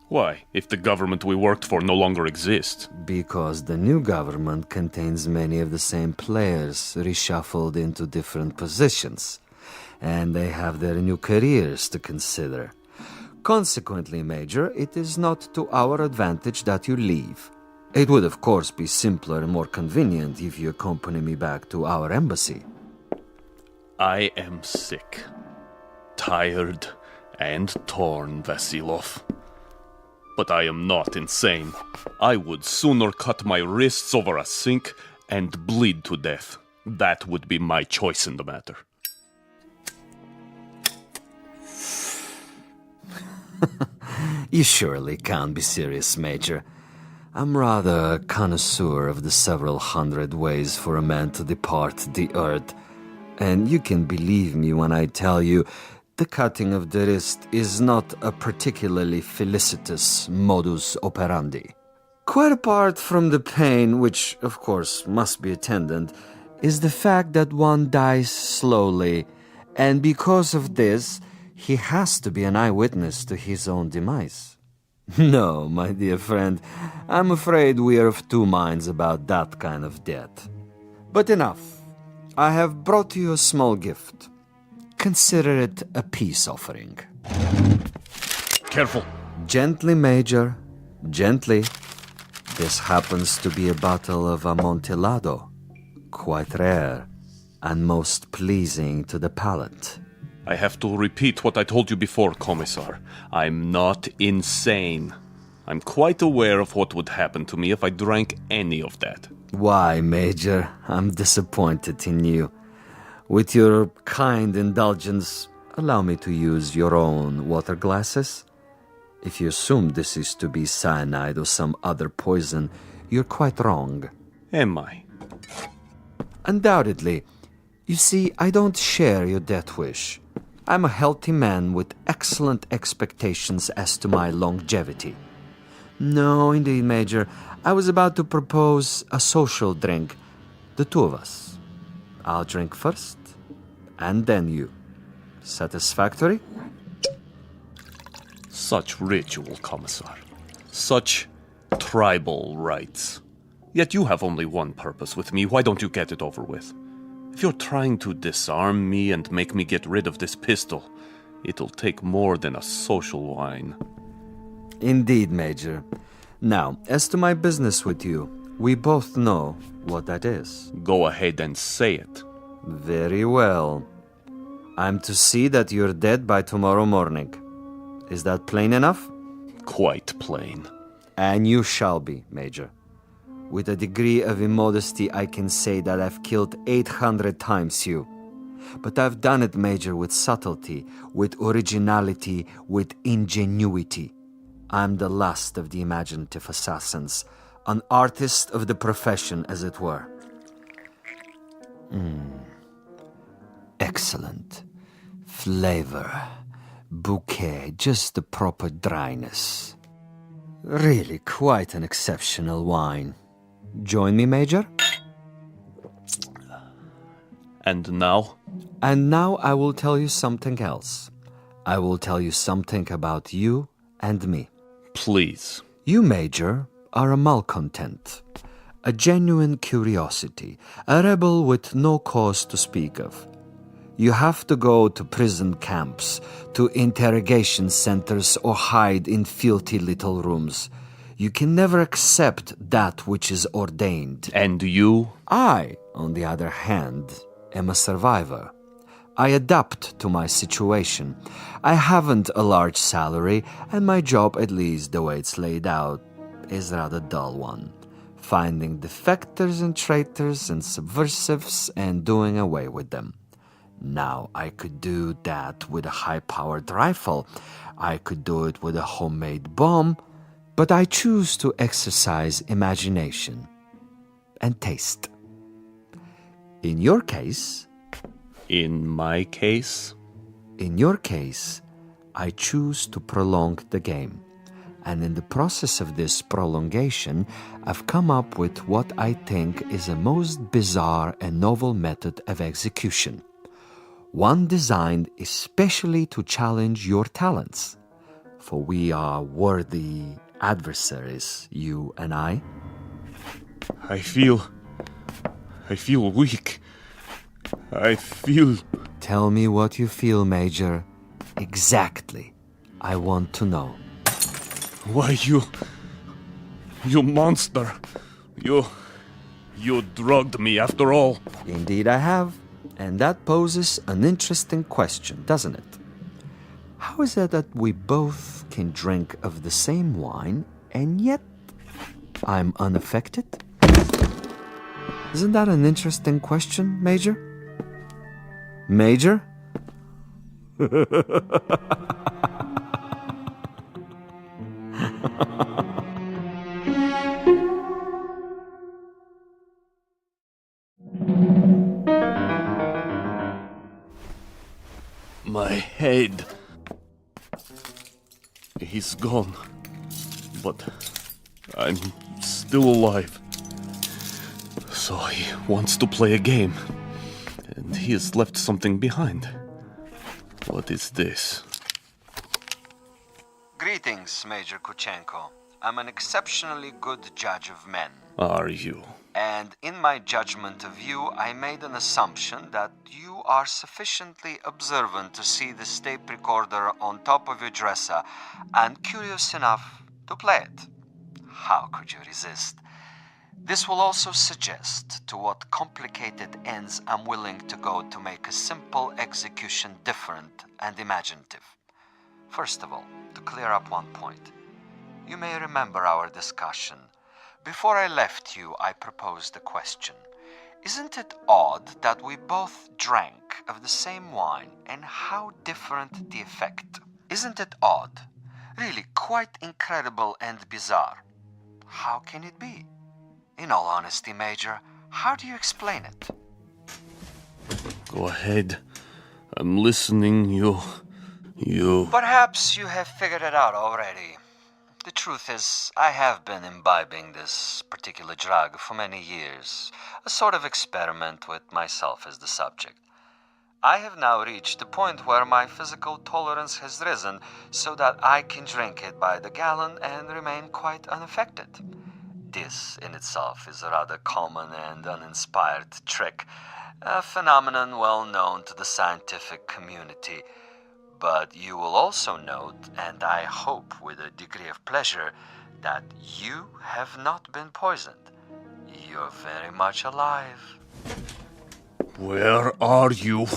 Why, if the government we worked for no longer exists? Because the new government contains many of the same players reshuffled into different positions, and they have their new careers to consider. Consequently, Major, it is not to our advantage that you leave. It would, of course, be simpler and more convenient if you accompany me back to our embassy. I am sick, tired, and torn, Vasilov. But I am not insane. I would sooner cut my wrists over a sink and bleed to death. That would be my choice in the matter. You surely can't be serious, Major. I'm rather a connoisseur of the several hundred ways for a man to depart the earth. And you can believe me when I tell you the cutting of the wrist is not a particularly felicitous modus operandi. Quite apart from the pain, which of course must be attendant, is the fact that one dies slowly, and because of this, he has to be an eyewitness to his own demise. No, my dear friend, I'm afraid we are of two minds about that kind of death. But enough. I have brought you a small gift. Consider it a peace offering. Careful. Gently, Major. Gently. This happens to be a bottle of Amontillado. Quite rare and most pleasing to the palate. I have to repeat what I told you before, Commissar. I'm not insane. I'm quite aware of what would happen to me if I drank any of that. Why, Major? I'm disappointed in you. With your kind indulgence, allow me to use your own water glasses. If you assume this is to be cyanide or some other poison, you're quite wrong. Am I? Undoubtedly. You see, I don't share your death wish. I'm a healthy man with excellent expectations as to my longevity. No, indeed, Major. I was about to propose a social drink. The two of us. I'll drink first, and then you. Satisfactory? Such ritual, Commissar. Such tribal rites. Yet you have only one purpose with me. Why don't you get it over with? If you're trying to disarm me and make me get rid of this pistol, it'll take more than a social wine. Indeed, Major. Now, as to my business with you, we both know what that is. Go ahead and say it. Very well. I'm to see that you're dead by tomorrow morning. Is that plain enough? quite plain. And you shall be, Major. With a degree of immodesty, I can say that I've killed 800 times you. But I've done it, Major, with subtlety, with originality, with ingenuity. I'm the last of the imaginative assassins, an artist of the profession, as it were. Excellent. Flavor. Bouquet, just the proper dryness. Really quite an exceptional wine. Join me, Major? And now? And now I will tell you something else. I will tell you something about you and me. Please. You, Major, are a malcontent, a genuine curiosity, a rebel with no cause to speak of. You have to go to prison camps, to interrogation centers, or hide in filthy little rooms. You can never accept that which is ordained. And you? I, on the other hand, am a survivor. I adapt to my situation. I haven't a large salary, and my job, at least the way it's laid out, is a rather dull one. Finding defectors and traitors and subversives and doing away with them. Now, I could do that with a high-powered rifle. I could do it with a homemade bomb. But I choose to exercise imagination and taste. In your case... In my case? In your case, I choose to prolong the game. And in the process of this prolongation, I've come up with what I think is a most bizarre and novel method of execution. One designed especially to challenge your talents. For we are worthy adversaries, you and I. I feel weak. I feel... Tell me what you feel, Major. Exactly. I want to know. Why, you monster. You drugged me after all. Indeed I have. And that poses an interesting question, doesn't it? How is it that we both can drink of the same wine, and yet I'm unaffected? Isn't that an interesting question, Major? Major? My head. He's gone. But I'm still alive. So he wants to play a game. And he has left something behind. What is this? Greetings, Major Kuchenko. I'm an exceptionally good judge of men. Are you? And in my judgment of you, I made an assumption that you are sufficiently observant to see the tape recorder on top of your dresser and curious enough to play it. How could you resist? This will also suggest to what complicated ends I'm willing to go to make a simple execution different and imaginative. First of all, to clear up one point. You may remember our discussion. Before I left you, I proposed a question. Isn't it odd that we both drank of the same wine, and how different the effect? Isn't it odd? Really quite incredible and bizarre. How can it be? In all honesty, Major, how do you explain it? Go ahead. I'm listening. You... Perhaps you have figured it out already. The truth is, I have been imbibing this particular drug for many years, a sort of experiment with myself as the subject. I have now reached a point where my physical tolerance has risen so that I can drink it by the gallon and remain quite unaffected. This in itself is a rather common and uninspired trick, a phenomenon well known to the scientific community. But you will also note, and I hope with a degree of pleasure, that you have not been poisoned. You're very much alive. Where are you?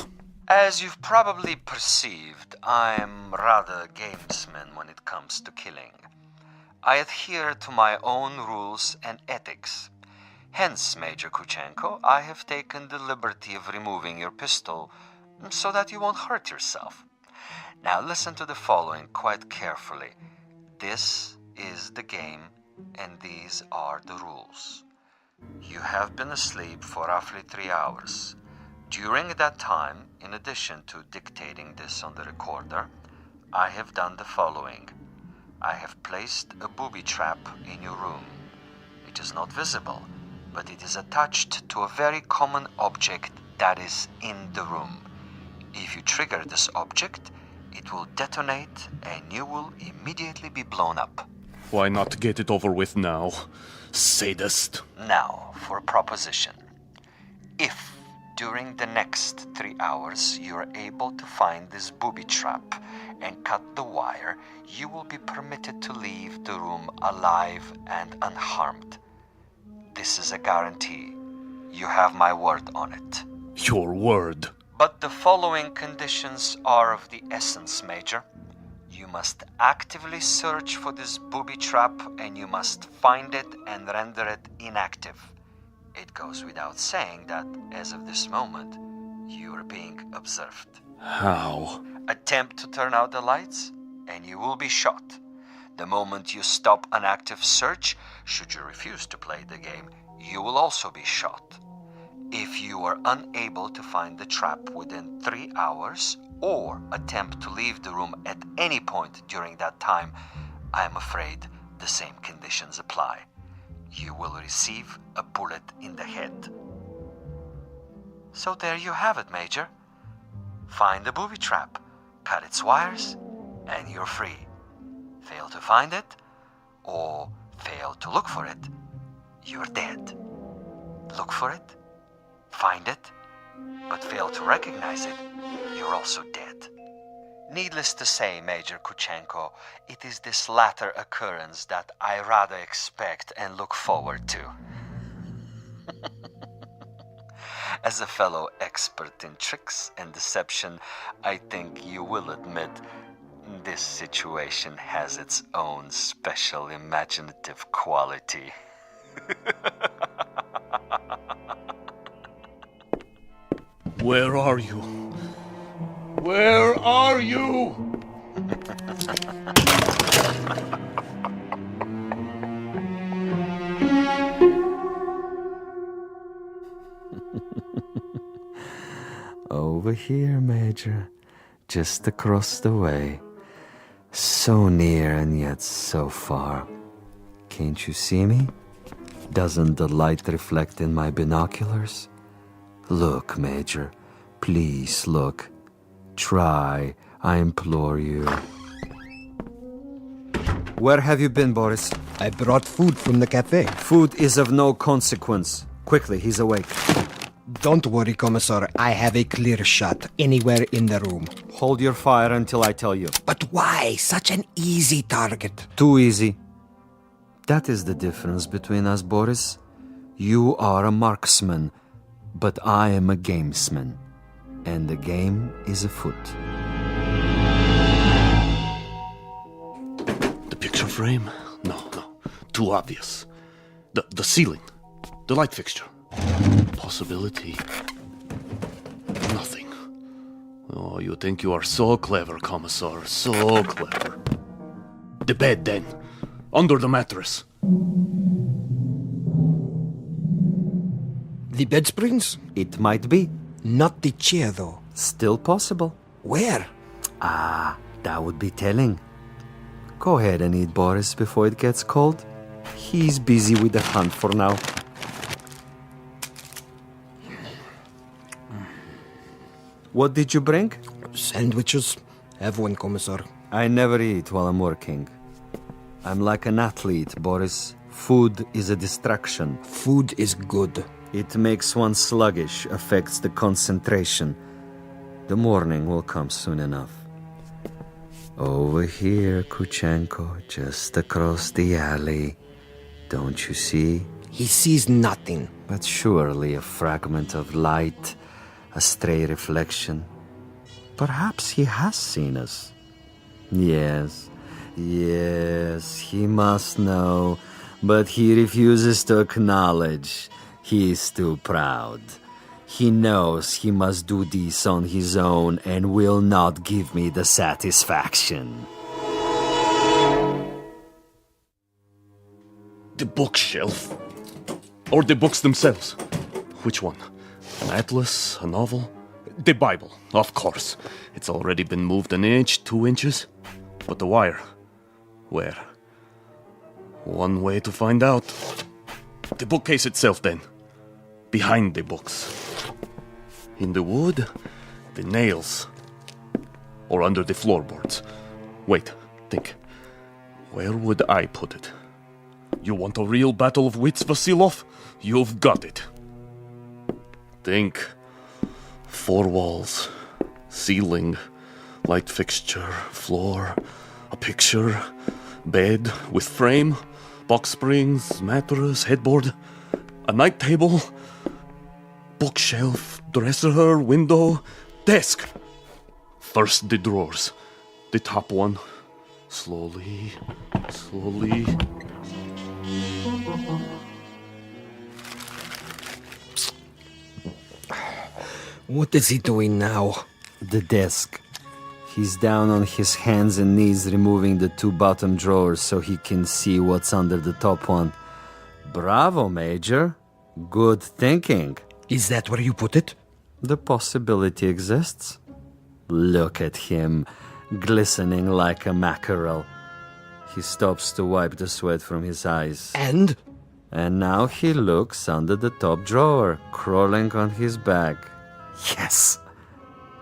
As you've probably perceived, I'm rather a gamesman when it comes to killing. I adhere to my own rules and ethics. Hence, Major Kuchenko, I have taken the liberty of removing your pistol so that you won't hurt yourself. Now listen to the following quite carefully. This is the game, and these are the rules. You have been asleep for roughly 3 hours. During that time, in addition to dictating this on the recorder, I have done the following. I have placed a booby trap in your room. It is not visible, but it is attached to a very common object that is in the room. If you trigger this object, it will detonate and you will immediately be blown up. Why not get it over with now, sadist? Now, for a proposition. If during the next 3 hours you are able to find this booby trap and cut the wire, you will be permitted to leave the room alive and unharmed. This is a guarantee. You have my word on it. Your word. But the following conditions are of the essence, Major. You must actively search for this booby trap and you must find it and render it inactive. It goes without saying that, as of this moment, you are being observed. How? Attempt to turn out the lights and you will be shot. The moment you stop an active search, should you refuse to play the game, you will also be shot. If you are unable to find the trap within 3 hours or attempt to leave the room at any point during that time, I am afraid the same conditions apply. You will receive a bullet in the head. So there you have it, Major. Find the booby trap, cut its wires, and you're free. Fail to find it, or fail to look for it, you're dead. Look for it, find it, but fail to recognize it, you're also dead. Needless to say, Major Kuchenko, it is this latter occurrence that I rather expect and look forward to. As a fellow expert in tricks and deception, I think you will admit this situation has its own special imaginative quality. Where are you? Where are you? Over here, Major. Just across the way. So near and yet so far. Can't you see me? Doesn't the light reflect in my binoculars? Look, Major. Please look. Try, I implore you. Where have you been, Boris? I brought food from the cafe. Food is of no consequence. Quickly, he's awake. Don't worry, Commissar. I have a clear shot anywhere in the room. Hold your fire until I tell you. But why? Such an easy target. Too easy. That is the difference between us, Boris. You are a marksman, but I am a gamesman. And the game is afoot. The picture frame? No. Too obvious. The ceiling. The light fixture. Possibility. Nothing. Oh, you think you are so clever, Commissar. So clever. The bed, then. Under the mattress. The bed springs? It might be. Not the chair, though. Still possible. Where? That would be telling. Go ahead and eat, Boris, before it gets cold. He's busy with the hunt for now. What did you bring? Sandwiches. Have one, Commissar. I never eat while I'm working. I'm like an athlete, Boris. Food is a distraction. Food is good. It makes one sluggish, affects the concentration. The morning will come soon enough. Over here, Kuchenko, just across the alley. Don't you see? He sees nothing. But surely a fragment of light, a stray reflection. Perhaps he has seen us. Yes, he must know, but he refuses to acknowledge. He is too proud. He knows he must do this on his own and will not give me the satisfaction. The bookshelf. Or the books themselves. Which one? An atlas? A novel? The Bible, of course. It's already been moved an inch, 2 inches. But the wire? Where? One way to find out. The bookcase itself, then. Behind the books. In the wood, the nails. Or under the floorboards. Wait, think. Where would I put it? You want a real battle of wits, Vasilov? You've got it. Think. 4 walls. Ceiling. Light fixture. Floor. A picture. Bed with frame. Box springs. Mattress. Headboard. A night table. Bookshelf. Dresser. Window. Desk. First the drawers. The top one. Slowly. What is he doing now? The desk. He's down on his hands and knees removing the 2 bottom drawers so he can see what's under the top one. Bravo, Major. Good thinking. Is that where you put it? The possibility exists. Look at him, glistening like a mackerel. He stops to wipe the sweat from his eyes. And now he looks under the top drawer, crawling on his back. Yes!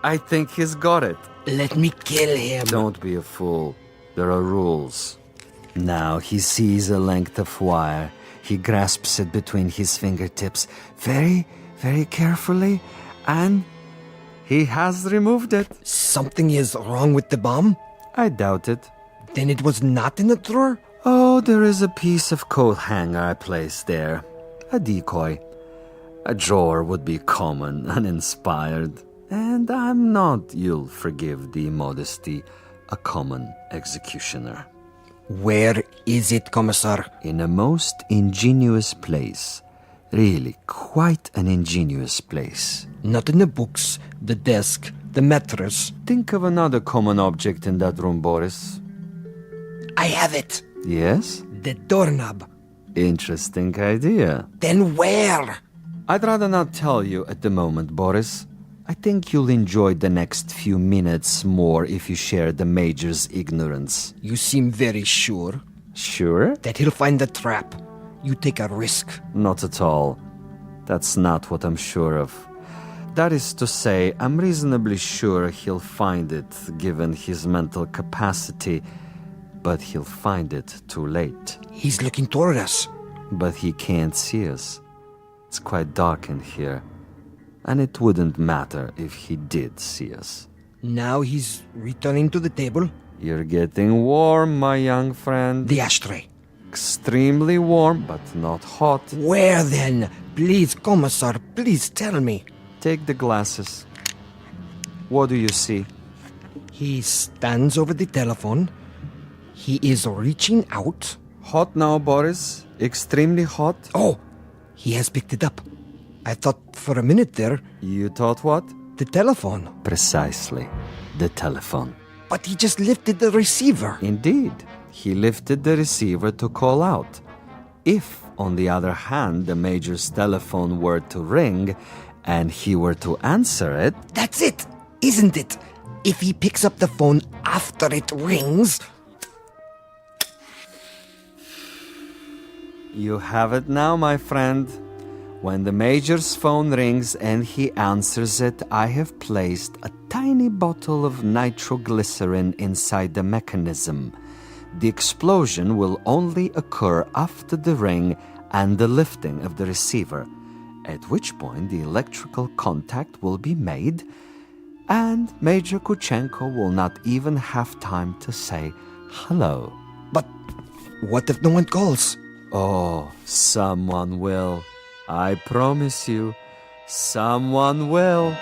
I think he's got it. Let me kill him. Don't be a fool. There are rules. Now he sees a length of wire. He grasps it between his fingertips very, very carefully, and he has removed it. Something is wrong with the bomb? I doubt it. Then it was not in the drawer? Oh, there is a piece of coat hanger I placed there. A decoy. A drawer would be common, uninspired. And I'm not, you'll forgive the modesty, a common executioner. Where is it, Commissar? In a most ingenious place. Really, quite an ingenious place. Not in the books, the desk, the mattress. Think of another common object in that room, Boris. I have it. Yes? The doorknob. Interesting idea. Then where? I'd rather not tell you at the moment, Boris. I think you'll enjoy the next few minutes more if you share the Major's ignorance. You seem very sure. Sure? That he'll find the trap. You take a risk. Not at all. That's not what I'm sure of. That is to say, I'm reasonably sure he'll find it, given his mental capacity, but he'll find it too late. He's looking toward us. But he can't see us. It's quite dark in here, and it wouldn't matter if he did see us. Now he's returning to the table. You're getting warm, my young friend. The ashtray. Extremely warm, but not hot. Where then? Please, Commissar, please tell me. Take the glasses. What do you see? He stands over the telephone. He is reaching out. Hot now, Boris. Extremely hot. Oh, he has picked it up. I thought for a minute there... You thought what? The telephone. Precisely. The telephone. But he just lifted the receiver. Indeed. He lifted the receiver to call out. If, on the other hand, the Major's telephone were to ring and he were to answer it... That's it, isn't it? If he picks up the phone after it rings... You have it now, my friend. When the Major's phone rings and he answers it, I have placed a tiny bottle of nitroglycerin inside the mechanism. The explosion will only occur after the ring and the lifting of the receiver, at which point the electrical contact will be made, and Major Kuchenko will not even have time to say hello. But what if no one calls? Oh, someone will. I promise you, someone will.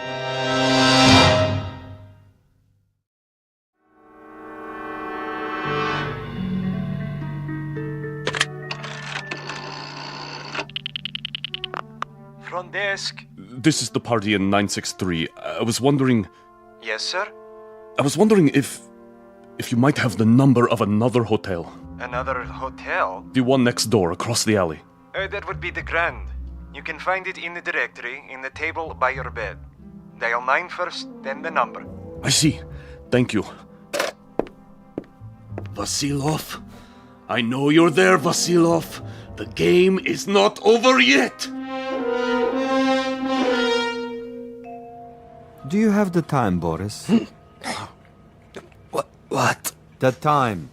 front desk. This is the party in 963. I was wondering Yes, sir? if you might have the number of another hotel. Another hotel? The one next door, across the alley. That would be the Grand. You can find it in the directory, in the table by your bed. Dial 9 first, then the number. I see. Thank you. Vasilov? I know you're there, Vasilov. The game is not over yet. Do you have the time, Boris? What? The time.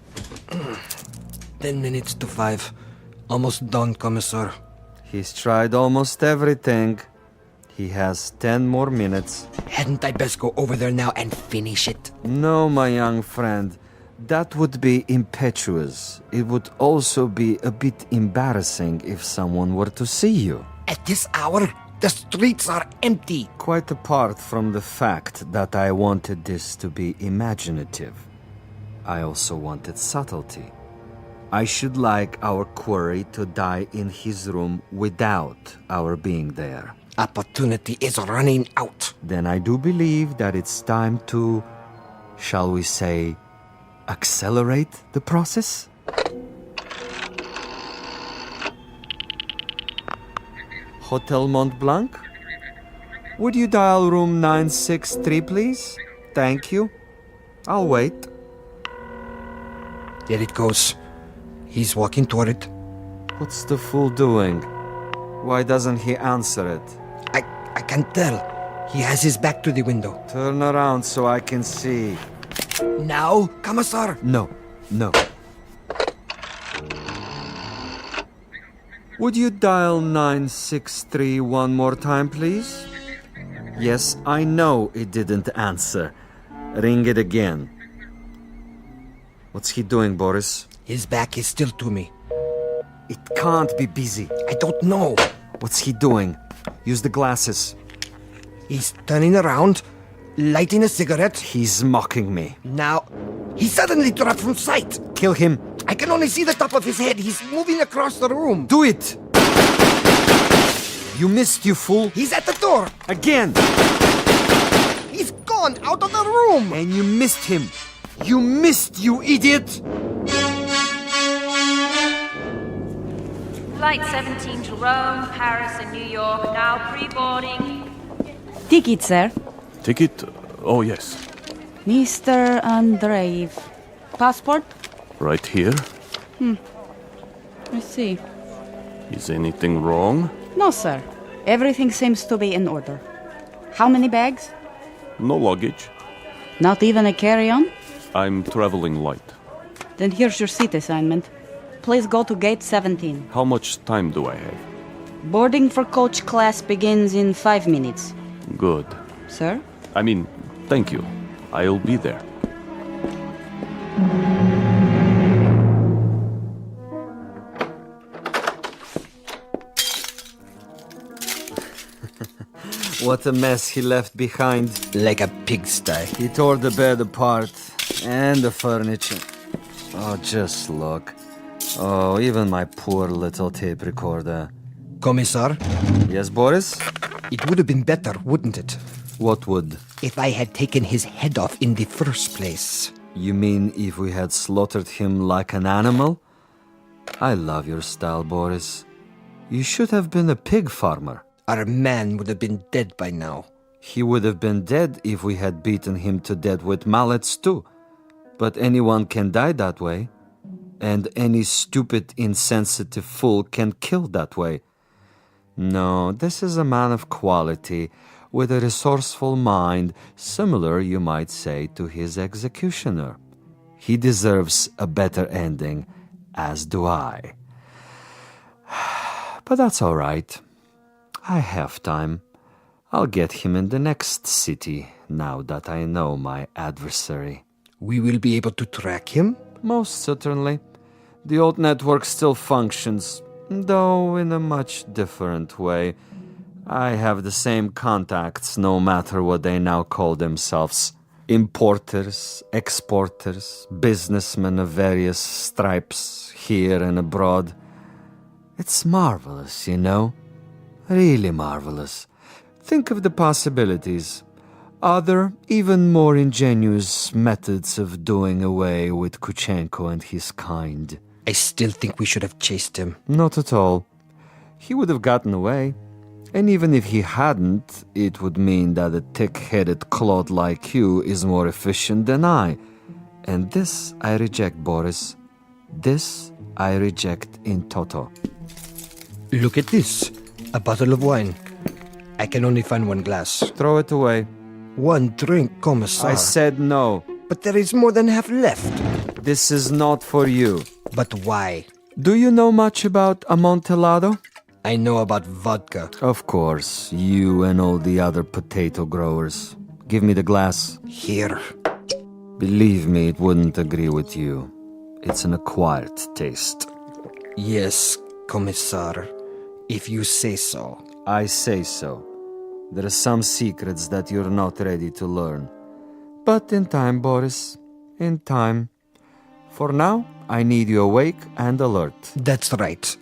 10 minutes to 5. Almost done, Commissar. He's tried almost everything. He has 10 more minutes. Hadn't I best go over there now and finish it? No, my young friend. That would be impetuous. It would also be a bit embarrassing if someone were to see you. At this hour, the streets are empty. Quite apart from the fact that I wanted this to be imaginative, I also wanted subtlety. I should like our quarry to die in his room without our being there. Opportunity is running out. Then I do believe that it's time to, shall we say, accelerate the process? Hotel Mont Blanc? Would you dial room 963, please? Thank you. I'll wait. There it goes. He's walking toward it. What's the fool doing? Why doesn't he answer it? I can't tell. He has his back to the window. Turn around so I can see. Now, Commissar? No. Would you dial 963 one more time, please? Yes, I know it didn't answer. Ring it again. What's he doing, Boris? His back is still to me. It can't be busy. I don't know. What's he doing? Use the glasses. He's turning around, lighting a cigarette. He's mocking me. Now, he suddenly dropped from sight. Kill him. I can only see the top of his head. He's moving across the room. Do it! You missed, you fool. He's at the door. Again. He's gone out of the room. And you missed him. You missed, you idiot! Flight 17 to Rome, Paris, and New York, now pre-boarding. Ticket, sir. Ticket? Oh, yes. Mr. Andreev. Passport? Right here. I see. Is anything wrong? No, sir. Everything seems to be in order. How many bags? No luggage. Not even a carry-on? I'm traveling light. Then here's your seat assignment. Please go to gate 17. How much time do I have? Boarding for coach class begins in 5 minutes. Good. Sir? Thank you. I'll be there. What a mess he left behind. Like a pigsty. He tore the bed apart. And the furniture. Oh, just look. Oh, even my poor little tape recorder. Commissar? Yes, Boris? It would have been better, wouldn't it? What would? If I had taken his head off in the first place. You mean if we had slaughtered him like an animal? I love your style, Boris. You should have been a pig farmer. Our man would have been dead by now. He would have been dead if we had beaten him to death with mallets too. But anyone can die that way. And any stupid, insensitive fool can kill that way. No, this is a man of quality, with a resourceful mind, similar, you might say, to his executioner. He deserves a better ending, as do I. But that's all right. I have time. I'll get him in the next city, now that I know my adversary. We will be able to track him? Most certainly. The old network still functions, though in a much different way. I have the same contacts, no matter what they now call themselves. Importers, exporters, businessmen of various stripes, here and abroad. It's marvelous, you know. Really marvelous. Think of the possibilities. Other, even more ingenious methods of doing away with Kuchenko and his kind. I still think we should have chased him. Not at all. He would have gotten away. And even if he hadn't, it would mean that a thick-headed clod like you is more efficient than I. And this I reject, Boris. This I reject in toto. Look at this. A bottle of wine. I can only find one glass. Throw it away. One drink, Commissar. I said no. But there is more than half left. This is not for you. But why? Do you know much about Amontillado? I know about vodka. Of course, you and all the other potato growers. Give me the glass. Here. Believe me, it wouldn't agree with you. It's an acquired taste. Yes, Commissar. If you say so. I say so. There are some secrets that you're not ready to learn. But in time, Boris. In time. For now, I need you awake and alert. That's right.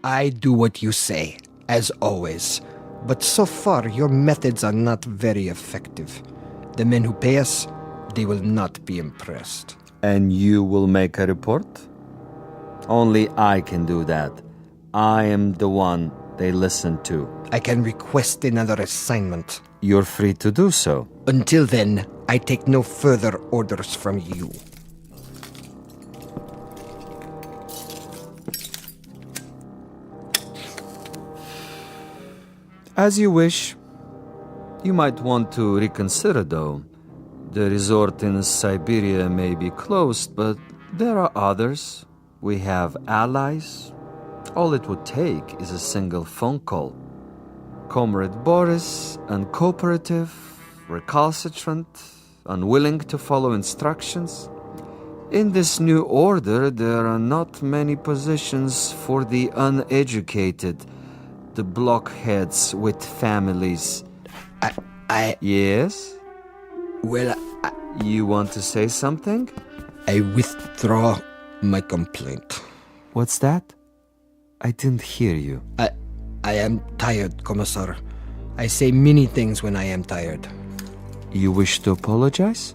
I do what you say, as always. But so far, your methods are not very effective. The men who pay us, they will not be impressed. And you will make a report? Only I can do that. I am the one they listen to. I can request another assignment. You're free to do so. Until then, I take no further orders from you. As you wish. You might want to reconsider, though. The resort in Siberia may be closed, but there are others. We have allies. All it would take is a single phone call. Comrade Boris, uncooperative, recalcitrant, unwilling to follow instructions. In this new order, there are not many positions for the uneducated, the blockheads with families. Yes? Well, You want to say something? I withdraw my complaint. What's that? I didn't hear you. I am tired, Commissar. I say many things when I am tired. You wish to apologize?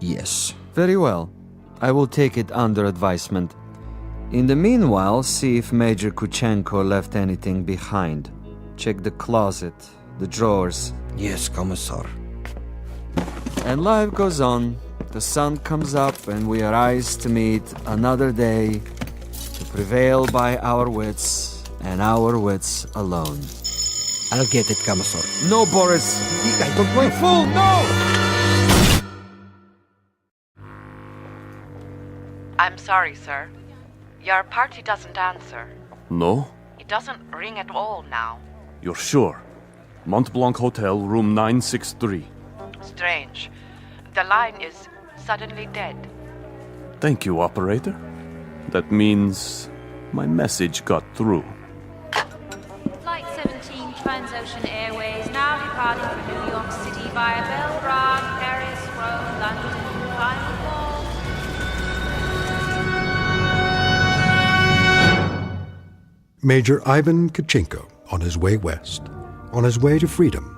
Yes. Very well. I will take it under advisement. In the meanwhile, see if Major Kuchenko left anything behind. Check the closet, the drawers. Yes, Commissar. And life goes on. The sun comes up and we arise to meet another day, to prevail by our wits and our wits alone. I'll get it, Commissar. No, Boris! I don't want... You fool, no! I'm sorry, sir. Your party doesn't answer. No? It doesn't ring at all now. You're sure? Mont Blanc Hotel, room 963. Strange. The line is suddenly dead. Thank you, operator. That means my message got through. Flight 17 Transocean Airways now departing for New York City via Belgrade, Paris, Rome, London, final call. Major Ivan Kuchenko on his way west, on his way to freedom.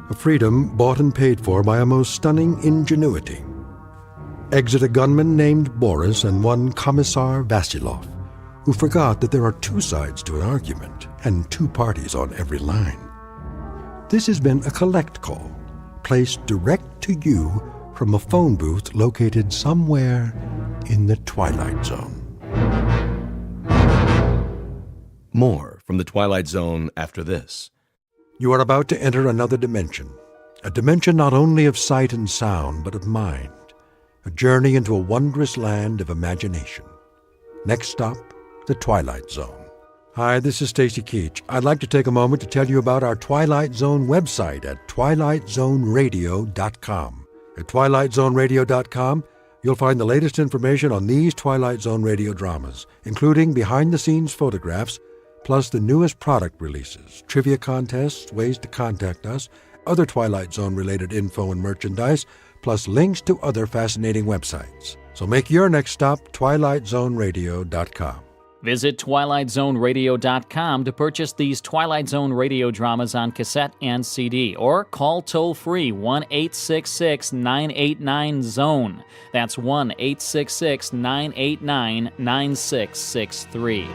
A freedom bought and paid for by a most stunning ingenuity. Exit a gunman named Boris and one Commissar Vasilov, who forgot that there are two sides to an argument and two parties on every line. This has been a collect call, placed direct to you from a phone booth located somewhere in the Twilight Zone. More from the Twilight Zone after this. You are about to enter another dimension, a dimension not only of sight and sound, but of mind, a journey into a wondrous land of imagination. Next stop, the Twilight Zone. Hi, this is Stacy Keach. I'd like to take a moment to tell you about our Twilight Zone website at twilightzoneradio.com. At twilightzoneradio.com, you'll find the latest information on these Twilight Zone radio dramas, including behind-the-scenes photographs, plus the newest product releases, trivia contests, ways to contact us, other Twilight Zone-related info and merchandise, plus links to other fascinating websites. So make your next stop twilightzoneradio.com. Visit twilightzoneradio.com to purchase these Twilight Zone radio dramas on cassette and CD, or call toll-free 1-866-989-ZONE. That's 1-866-989-9663.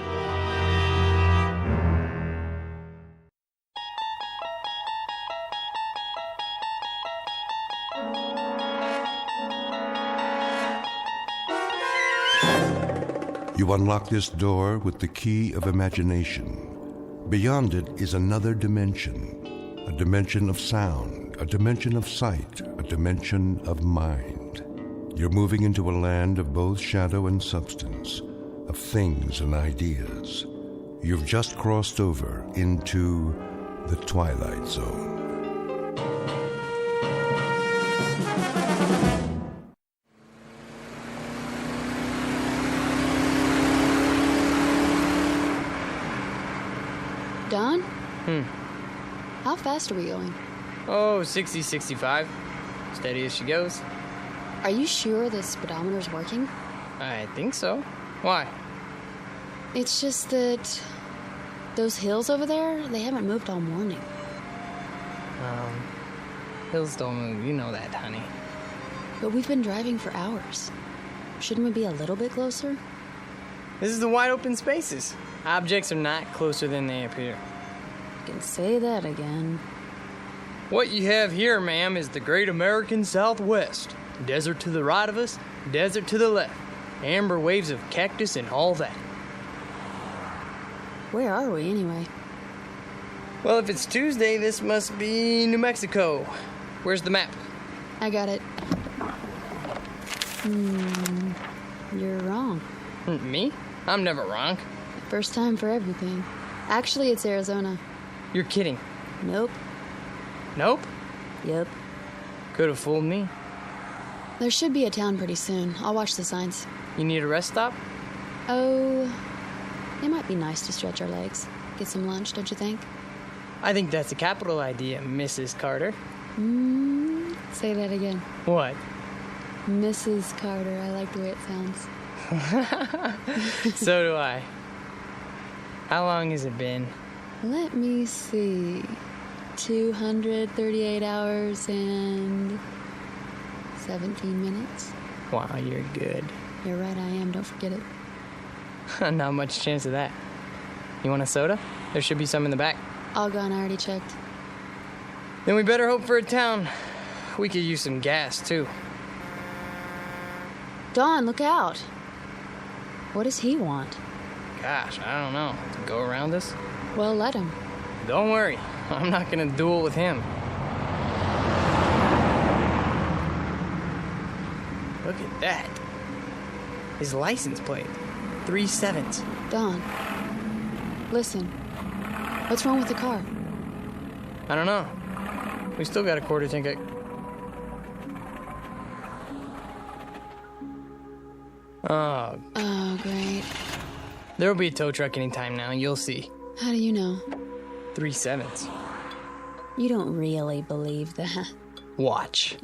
You unlock this door with the key of imagination. Beyond it is another dimension, a dimension of sound, a dimension of sight, a dimension of mind. You're moving into a land of both shadow and substance, of things and ideas. You've just crossed over into the Twilight Zone. Don? How fast are we going? Oh, 60, 65. Steady as she goes. Are you sure the speedometer's working? I think so. Why? It's just that those hills over there, they haven't moved all morning. Hills don't move, you know that, honey. But we've been driving for hours. Shouldn't we be a little bit closer? This is the wide open spaces. Objects are not closer than they appear. You can say that again. What you have here, ma'am, is the great American Southwest. Desert to the right of us, desert to the left. Amber waves of cactus and all that. Where are we, anyway? Well, if it's Tuesday, this must be New Mexico. Where's the map? I got it. You're wrong. Me? I'm never wrong. First time for everything. Actually, it's Arizona. You're kidding. Nope. Nope? Yep. Could have fooled me. There should be a town pretty soon. I'll watch the signs. You need a rest stop? Oh, it might be nice to stretch our legs. Get some lunch, don't you think? I think that's a capital idea, Mrs. Carter. Say that again. What? Mrs. Carter. I like the way it sounds. So do I. How long has it been? Let me see. 238 hours and 17 minutes. Wow, you're good. You're right, I am. Don't forget it. Not much chance of that. You want a soda? There should be some in the back. All gone. I already checked. Then we better hope for a town. We could use some gas, too. Dawn, look out. What does he want? Gosh, I don't know. To go around us? Well, let him. Don't worry. I'm not gonna duel with him. Look at that. His license plate. 3 7s. Dawn, listen. What's wrong with the car? I don't know. We still got a quarter tank of... Oh, great. There'll be a tow truck anytime now, you'll see. How do you know? 3 7s. You don't really believe that. Watch.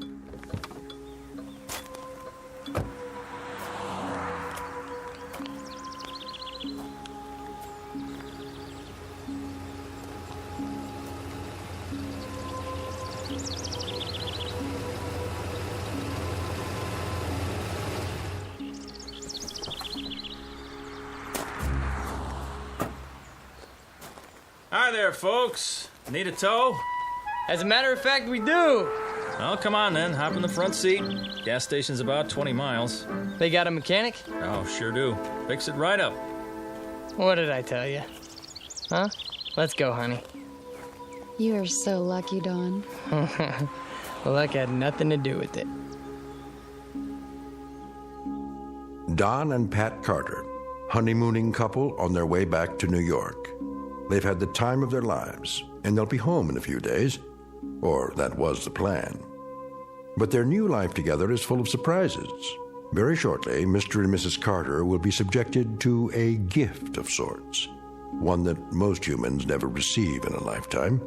Hi there, folks. Need a tow? As a matter of fact, we do. Well, come on then. Hop in the front seat. Gas station's about 20 miles. They got a mechanic? Oh, sure do. Fix it right up. What did I tell you? Huh? Let's go, honey. You are so lucky, Dawn. Luck had nothing to do with it. Don and Pat Carter, honeymooning couple on their way back to New York. They've had the time of their lives, and they'll be home in a few days. Or that was the plan. But their new life together is full of surprises. Very shortly, Mr. and Mrs. Carter will be subjected to a gift of sorts, one that most humans never receive in a lifetime.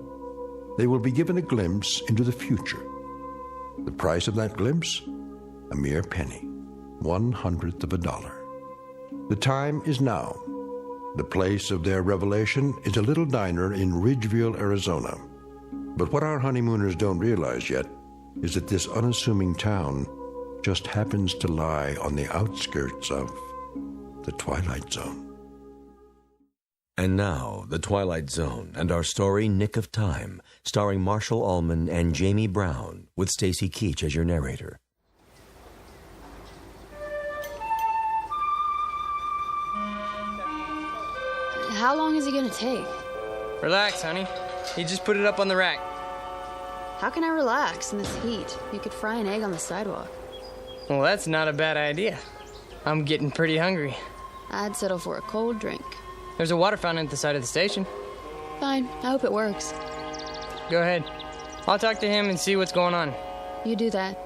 They will be given a glimpse into the future. The price of that glimpse? A mere penny, 1/100 of a dollar. The time is now. The place of their revelation is a little diner in Ridgeville, Arizona. But what our honeymooners don't realize yet is that this unassuming town just happens to lie on the outskirts of the Twilight Zone. And now, The Twilight Zone and our story, Nick of Time, starring Marshall Allman and Jamie Brown, with Stacy Keach as your narrator. How long is it gonna take? Relax, honey. He just put it up on the rack. How can I relax in this heat? You could fry an egg on the sidewalk. Well, that's not a bad idea. I'm getting pretty hungry. I'd settle for a cold drink. There's a water fountain at the side of the station. Fine. I hope it works. Go ahead. I'll talk to him and see what's going on. You do that.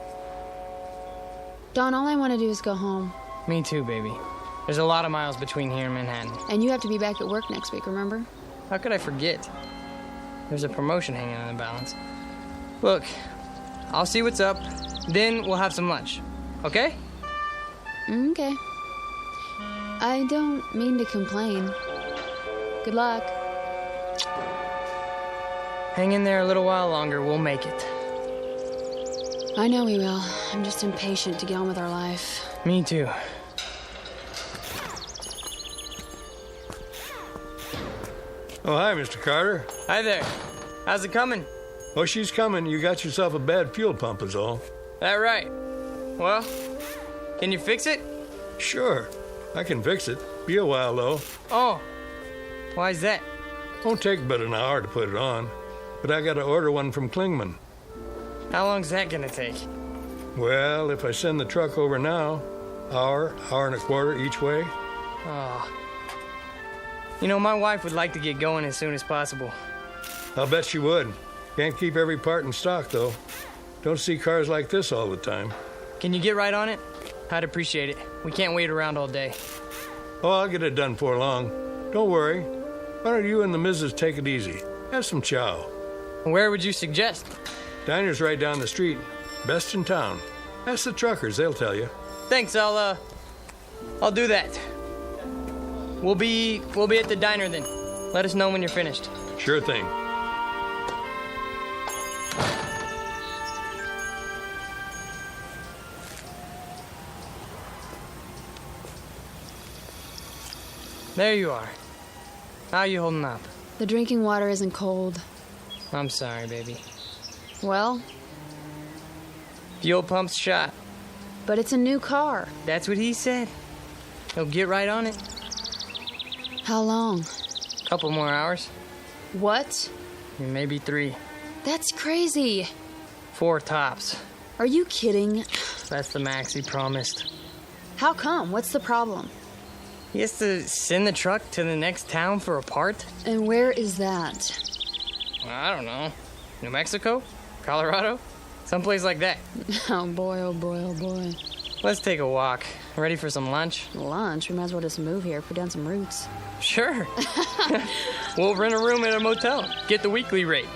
Dawn, all I want to do is go home. Me too, baby. There's a lot of miles between here and Manhattan. And you have to be back at work next week, remember? How could I forget? There's a promotion hanging on the balance. Look, I'll see what's up, then we'll have some lunch. Okay? Okay. I don't mean to complain. Good luck. Hang in there a little while longer, we'll make it. I know we will. I'm just impatient to get on with our life. Me too. Oh, hi, Mr. Carter. Hi there. How's it coming? Oh, she's coming. You got yourself a bad fuel pump is all. That right. Well, can you fix it? Sure. I can fix it. Be a while, though. Oh. Why's that? Won't take but an hour to put it on. But I gotta order one from Klingman. How long's that gonna take? Well, if I send the truck over now, hour and a quarter each way. Oh. You know, my wife would like to get going as soon as possible. I'll bet she would. Can't keep every part in stock, though. Don't see cars like this all the time. Can you get right on it? I'd appreciate it. We can't wait around all day. Oh, I'll get it done before long. Don't worry. Why don't you and the missus take it easy? Have some chow. Where would you suggest? Diner's right down the street. Best in town. Ask the truckers, they'll tell you. Thanks, I'll do that. We'll be at the diner then. Let us know when you're finished. Sure thing. There you are. How you holding up? The drinking water isn't cold. I'm sorry, baby. Well? Fuel pump's shot. But it's a new car. That's what he said. He'll get right on it. How long? Couple more hours. What? Maybe 3. That's crazy. 4 tops. Are you kidding? That's the max he promised. How come? What's the problem? He has to send the truck to the next town for a part? And where is that? I don't know. New Mexico? Colorado? Someplace like that. Oh boy, oh boy, oh boy. Let's take a walk. Ready for some lunch? Lunch? We might as well just move here, put down some roots. Sure. We'll rent a room at a motel. Get the weekly rate.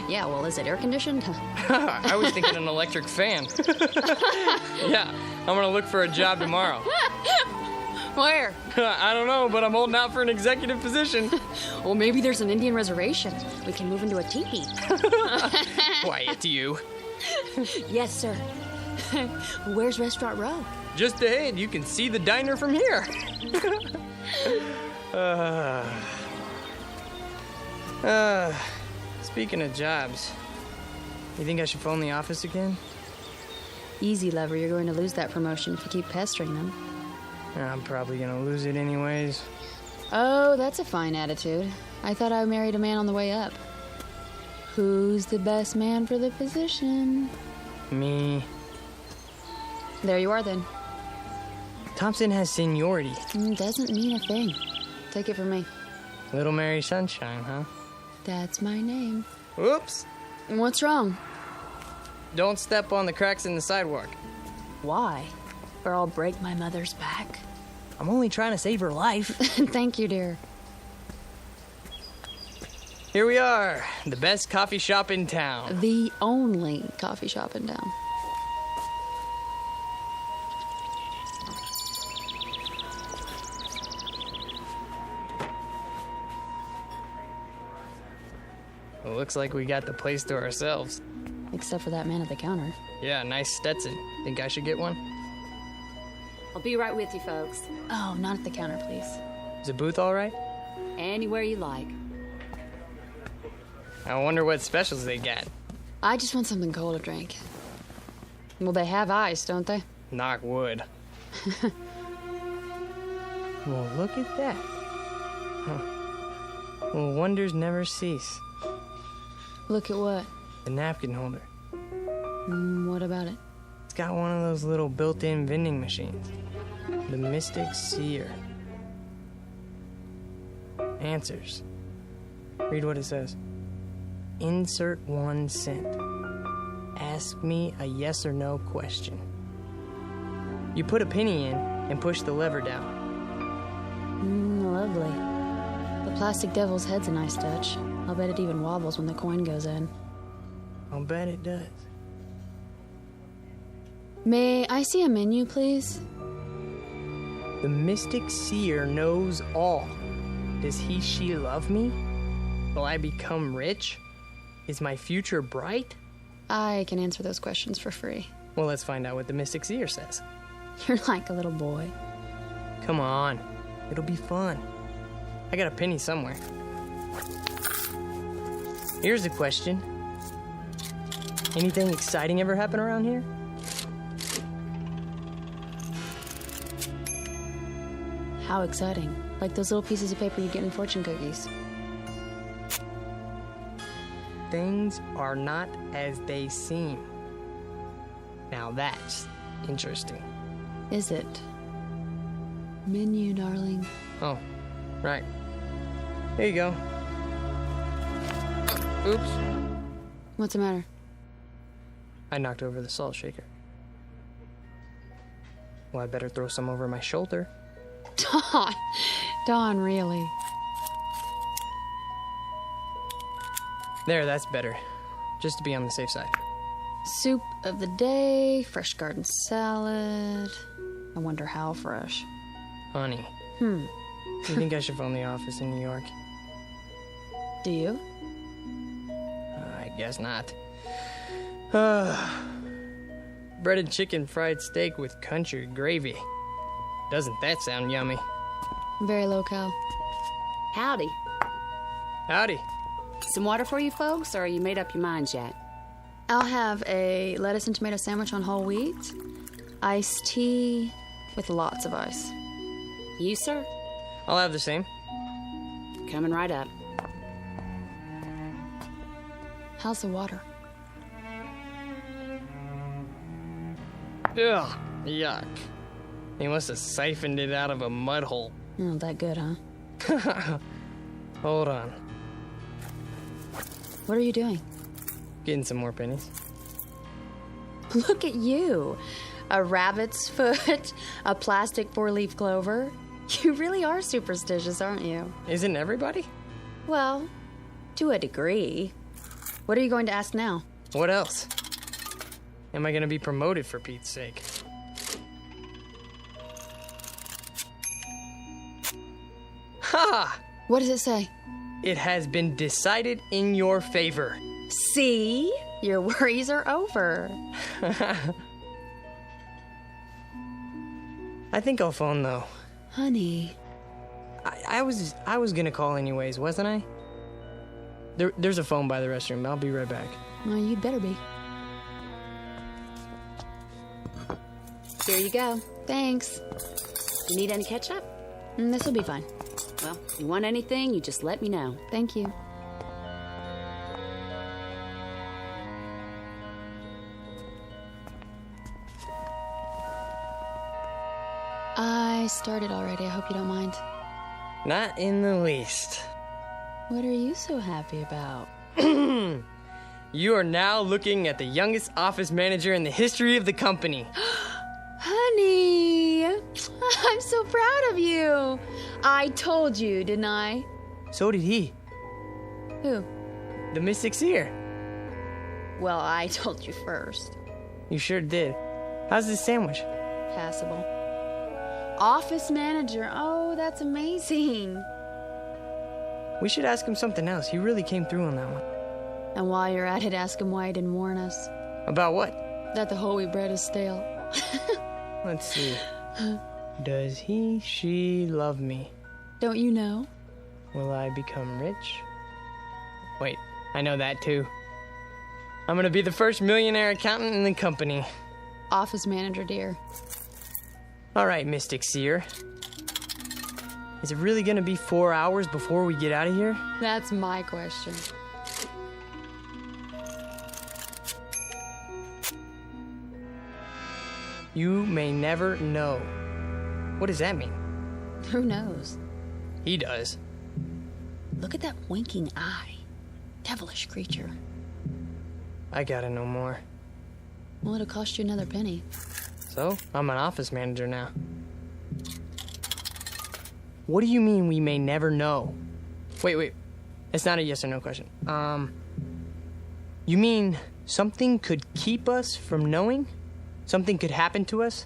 Yeah, well, is it air conditioned? I was thinking an electric fan. Yeah, I'm gonna look for a job tomorrow. Where? I don't know, but I'm holding out for an executive position. Well, maybe there's an Indian reservation. We can move into a teepee. Quiet, you. Yes, sir. Where's Restaurant Row? Just ahead. You can see the diner from here. Speaking of jobs, you think I should phone the office again? Easy, lover. You're going to lose that promotion if you keep pestering them. I'm probably gonna lose it anyways. Oh, that's a fine attitude. I thought I married a man on the way up. Who's the best man for the position? Me. There you are, then. Thompson has seniority. Doesn't mean a thing. Take it from me. Little Mary Sunshine, huh? That's my name. Oops. What's wrong? Don't step on the cracks in the sidewalk. Why? Or I'll break my mother's back. I'm only trying to save her life. Thank you, dear. Here we are, the best coffee shop in town. The only coffee shop in town. Well, looks like we got the place to ourselves. Except for that man at the counter. Yeah, nice Stetson. Think I should get one? I'll be right with you, folks. Oh, not at the counter, please. Is the booth all right? Anywhere you like. I wonder what specials they got. I just want something cold to drink. Well, they have ice, don't they? Knock wood. Well, look at that. Huh. Well, wonders never cease. Look at what? The napkin holder. What about it? It's got one of those little built-in vending machines. The Mystic Seer. Answers. Read what it says. Insert 1 cent. Ask me a yes or no question. You put a penny in and push the lever down. Lovely. The plastic devil's head's a nice touch. I'll bet it even wobbles when the coin goes in. I'll bet it does. May I see a menu, please? The Mystic Seer knows all. Does she love me? Will I become rich? Is my future bright? I can answer those questions for free. Well, let's find out what the Mystic Seer says. You're like a little boy. Come on. It'll be fun. I got a penny somewhere. Here's a question. Anything exciting ever happen around here? How exciting. Like those little pieces of paper you get in fortune cookies. Things are not as they seem. Now that's interesting. Is it? Menu, darling. Oh, right. Here you go. Oops. What's the matter? I knocked over the salt shaker. Well, I better throw some over my shoulder. Don, really? There, that's better. Just to be on the safe side. Soup of the day, fresh garden salad. I wonder how fresh. Honey. You think I should phone the office in New York? Do you? I guess not. Breaded chicken fried steak with country gravy. Doesn't that sound yummy? Very low-cal. Howdy. Howdy. Some water for you folks, or you made up your minds yet? I'll have a lettuce and tomato sandwich on whole wheat, iced tea with lots of ice. You, sir? I'll have the same. Coming right up. How's the water? Ugh, yuck. He must have siphoned it out of a mud hole. Not that good, huh? Hold on. What are you doing? Getting some more pennies. Look at you. A rabbit's foot, a plastic 4-leaf clover. You really are superstitious, aren't you? Isn't everybody? Well, to a degree. What are you going to ask now? What else? Am I going to be promoted for Pete's sake? Ha! What does it say? It has been decided in your favor. See? Your worries are over. I think I'll phone, though. Honey. I was gonna call anyways, wasn't I? There's a phone by the restroom. I'll be right back. Well, you'd better be. Here you go. Thanks. You need any ketchup? This'll be fine. Well, you want anything, you just let me know. Thank you. I started already. I hope you don't mind. Not in the least. What are you so happy about? You are now looking at the youngest office manager in the history of the company. Honey, I'm so proud of you. I told you, didn't I? So did he. Who? The Mystic Seer. Well, I told you first. You sure did. How's this sandwich? Passable. Office manager. Oh, that's amazing. We should ask him something else. He really came through on that one. And while you're at it, ask him why he didn't warn us. About what? That the whole we bred is stale. Let's see. Does he, she love me? Don't you know? Will I become rich? Wait, I know that too. I'm gonna be the first millionaire accountant in the company. Office manager, dear. All right, Mystic Seer. Is it really gonna be 4 hours before we get out of here? That's my question. You may never know. What does that mean? Who knows? He does. Look at that winking eye. Devilish creature. I gotta know more. Well, it'll cost you another penny. So, I'm an office manager now. What do you mean we may never know? Wait. It's not a yes or no question. You mean something could keep us from knowing? Something could happen to us?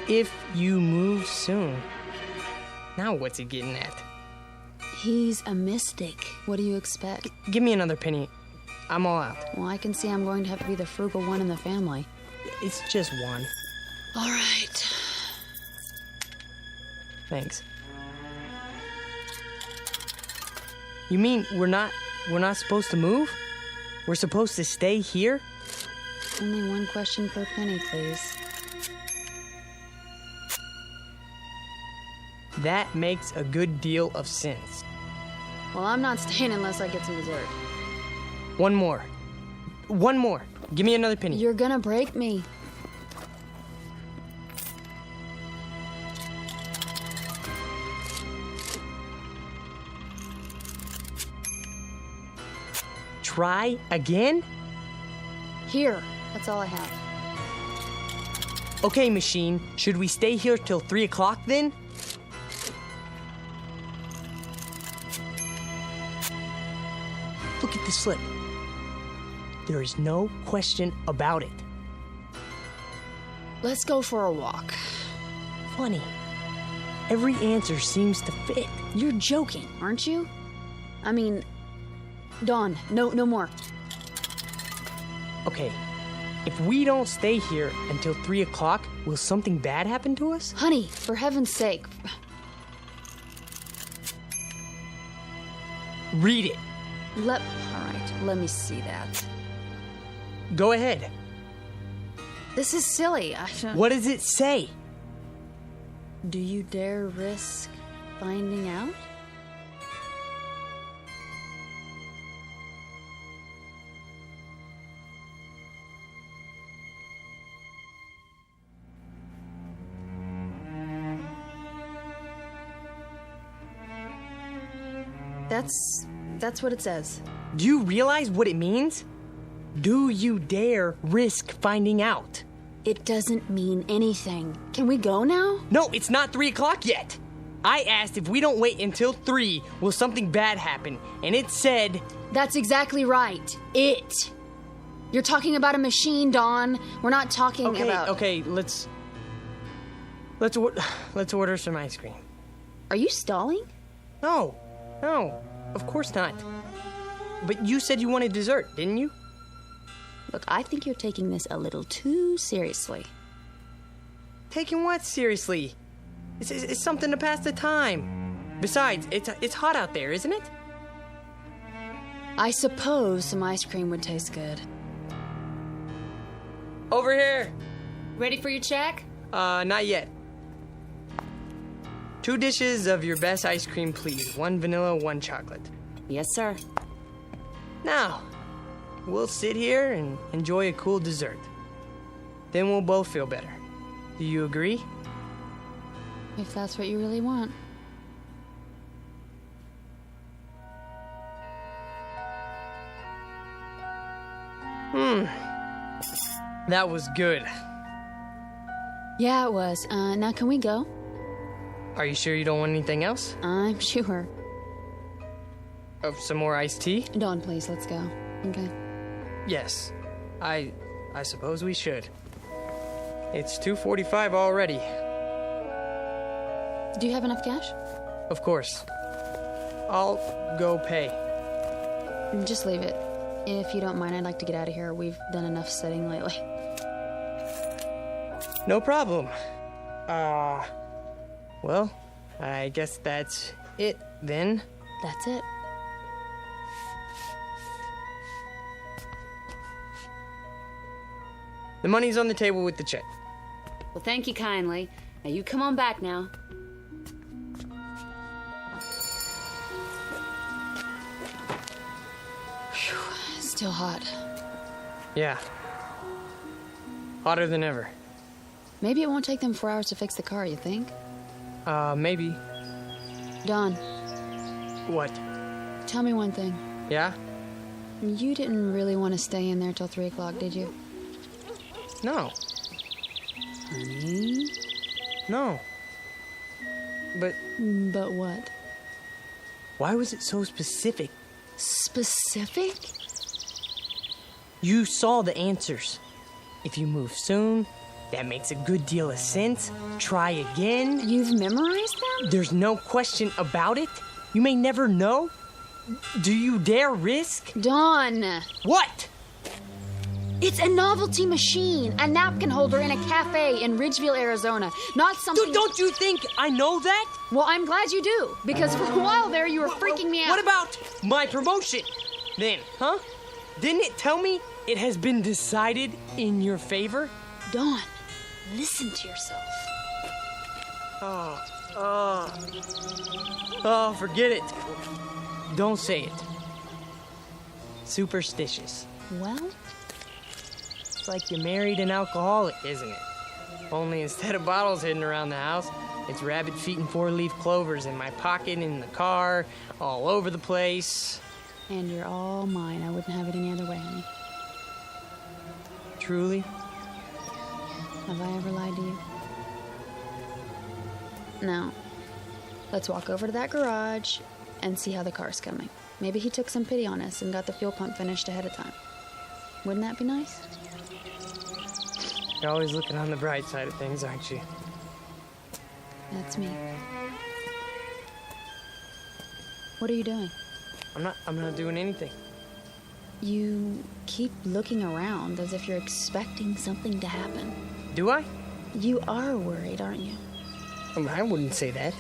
If you move soon. Now what's he getting at? He's a mystic. What do you expect? Give me another penny. I'm all out. Well, I can see I'm going to have to be the frugal one in the family. It's just one. All right. Thanks. You mean we're not supposed to move? We're supposed to stay here? Only one question per penny, please. That makes a good deal of sense. Well, I'm not staying unless I get some dessert. One more. Give me another penny. You're gonna break me. Try again? Here. That's all I have. Okay, machine. Should we stay here till 3 o'clock then? Look at the slip. There is no question about it. Let's go for a walk. Funny. Every answer seems to fit. You're joking, aren't you? I mean, Dawn, no more. Okay, if we don't stay here until 3 o'clock, will something bad happen to us? Honey, for heaven's sake. Read it. All right, let me see that. Go ahead. This is silly. What does it say? Do you dare risk finding out? That's what it says. Do you realize what it means? Do you dare risk finding out? It doesn't mean anything. Can we go now? No, it's not 3 o'clock yet. I asked if we don't wait until 3, will something bad happen? And it said... That's exactly right. It. You're talking about a machine, Dawn. We're not talking about... Okay, let's order some ice cream. Are you stalling? No, of course not. But you said you wanted dessert, didn't you? Look, I think you're taking this a little too seriously. Taking what seriously? It's something to pass the time. Besides, it's hot out there, isn't it? I suppose some ice cream would taste good. Over here. Ready for your check? Not yet. 2 dishes of your best ice cream, please. 1 vanilla, 1 chocolate. Yes, sir. Now, we'll sit here and enjoy a cool dessert. Then we'll both feel better. Do you agree? If that's what you really want. That was good. Yeah, it was. Now can we go? Are you sure you don't want anything else? I'm sure. Some more iced tea? Dawn, please, let's go. Okay. Yes. I suppose we should. It's 2:45 already. Do you have enough cash? Of course. I'll go pay. Just leave it. If you don't mind, I'd like to get out of here. We've done enough setting lately. No problem. Well, I guess that's it then. That's it. The money's on the table with the check. Well, thank you kindly. Now you come on back now. Whew, still hot. Yeah. Hotter than ever. Maybe it won't take them 4 hours to fix the car, you think? Maybe. Don. What? Tell me one thing. Yeah? You didn't really want to stay in there till 3 o'clock, did you? No. Honey? No. But... But what? Why was it so specific? Specific? You saw the answers. If you move soon, that makes a good deal of sense. Try again. You've memorized them? There's no question about it. You may never know. Do you dare risk? Don! What? It's a novelty machine, a napkin holder in a cafe in Ridgeville, Arizona. Not something... Dude, don't you think I know that? Well, I'm glad you do, because for a while there you were freaking me out. What about my promotion then, huh? Didn't it tell me it has been decided in your favor? Don, listen to yourself. Oh, forget it. Don't say it. Superstitious. Well? It's like you married an alcoholic, isn't it? Only instead of bottles hidden around the house, it's rabbit feet and 4-leaf clovers in my pocket, in the car, all over the place. And you're all mine. I wouldn't have it any other way, honey. Truly? Have I ever lied to you? Now, let's walk over to that garage and see how the car's coming. Maybe he took some pity on us and got the fuel pump finished ahead of time. Wouldn't that be nice? You're always looking on the bright side of things, aren't you? That's me. What are you doing? I'm not doing anything. You keep looking around as if you're expecting something to happen. Do I? You are worried, aren't you? I wouldn't say that.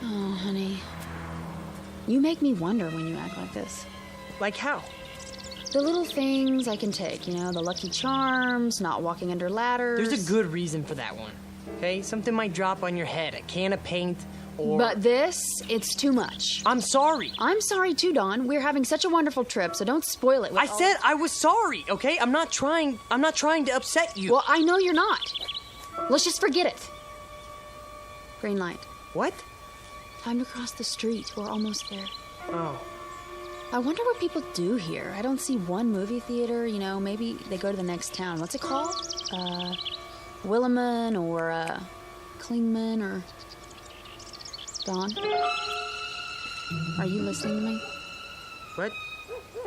Oh, honey. You make me wonder when you act like this. Like how? The little things I can take, you know, the Lucky Charms, not walking under ladders. There's a good reason for that one, okay? Something might drop on your head, a can of paint, or... But this, it's too much. I'm sorry. I'm sorry too, Don. We're having such a wonderful trip, so don't spoil it with I said I was sorry, okay? I'm not trying to upset you. Well, I know you're not. Let's just forget it. Green light. What? Time to cross the street. We're almost there. Oh. I wonder what people do here. I don't see one movie theater, you know, maybe they go to the next town. What's it called? Williman or, Klingman or... Don? Are you listening to me? What?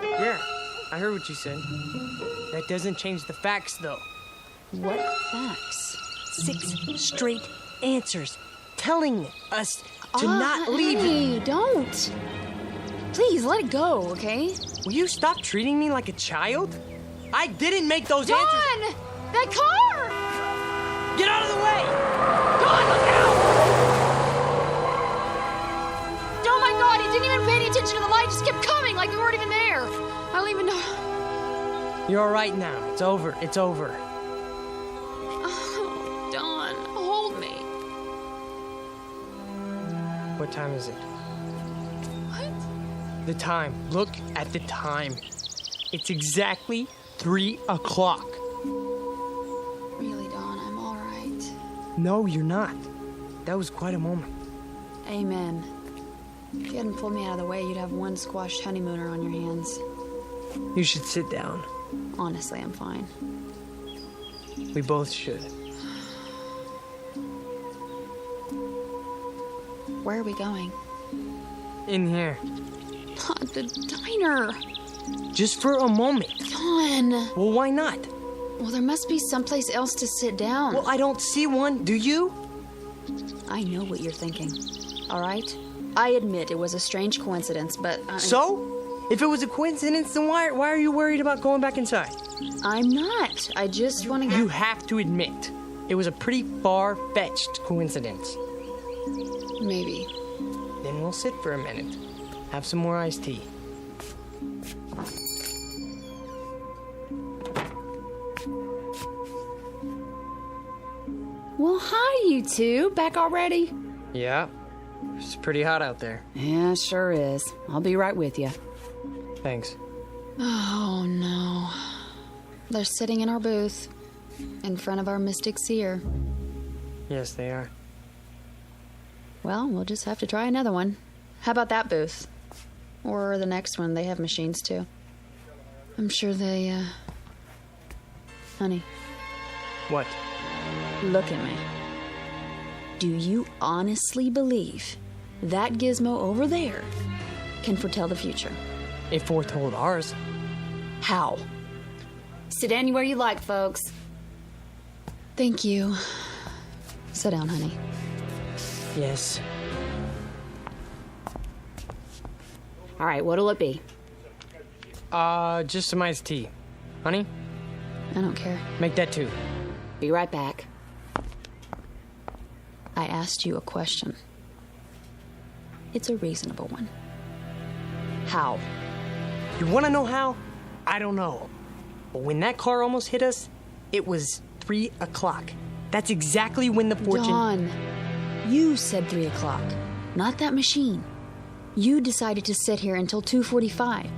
Yeah, I heard what you said. That doesn't change the facts, though. What facts? 6 straight answers telling us to not leave. Hey, don't. Please, let it go, okay? Will you stop treating me like a child? I didn't make those Don! answers. That car! Get out of the way! Don, look out! Oh my God, he didn't even pay any attention to the light. Just kept coming like we weren't even there. I don't even know. You're all right now. It's over. It's over. Oh, Don, hold me. What time is it? What? The time. Look at the time. It's exactly 3 o'clock. Really, Don, I'm all right. No, you're not. That was quite a moment. Amen. If you hadn't pulled me out of the way, you'd have one squashed honeymooner on your hands. You should sit down. Honestly, I'm fine. We both should. Where are we going? In here. The diner. Just for a moment. Don. Well, why not? Well, there must be someplace else to sit down. Well, I don't see one. Do you? I know what you're thinking. All right? I admit it was a strange coincidence, but... So? If it was a coincidence, then why are you worried about going back inside? I'm not. I just want to... You have to admit, it was a pretty far-fetched coincidence. Maybe. Then we'll sit for a minute. Have some more iced tea. Well, hi, you two. Back already? Yeah. It's pretty hot out there. Yeah, sure is. I'll be right with you. Thanks. Oh, no. They're sitting in our booth, in front of our mystic seer. Yes, they are. Well, we'll just have to try another one. How about that booth? Or the next one. They have machines, too. I'm sure they, Honey. What? Look at me. Do you honestly believe that gizmo over there can foretell the future? It foretold ours. How? Sit anywhere you like, folks. Thank you. Sit down, honey. Yes. All right, what'll it be? Just some iced tea. Honey? I don't care. Make that two. Be right back. I asked you a question. It's a reasonable one. How? You want to know how? I don't know. But when that car almost hit us, it was 3 o'clock. That's exactly when the fortune... Dawn, you said 3 o'clock, not that machine. You decided to sit here until 2:45.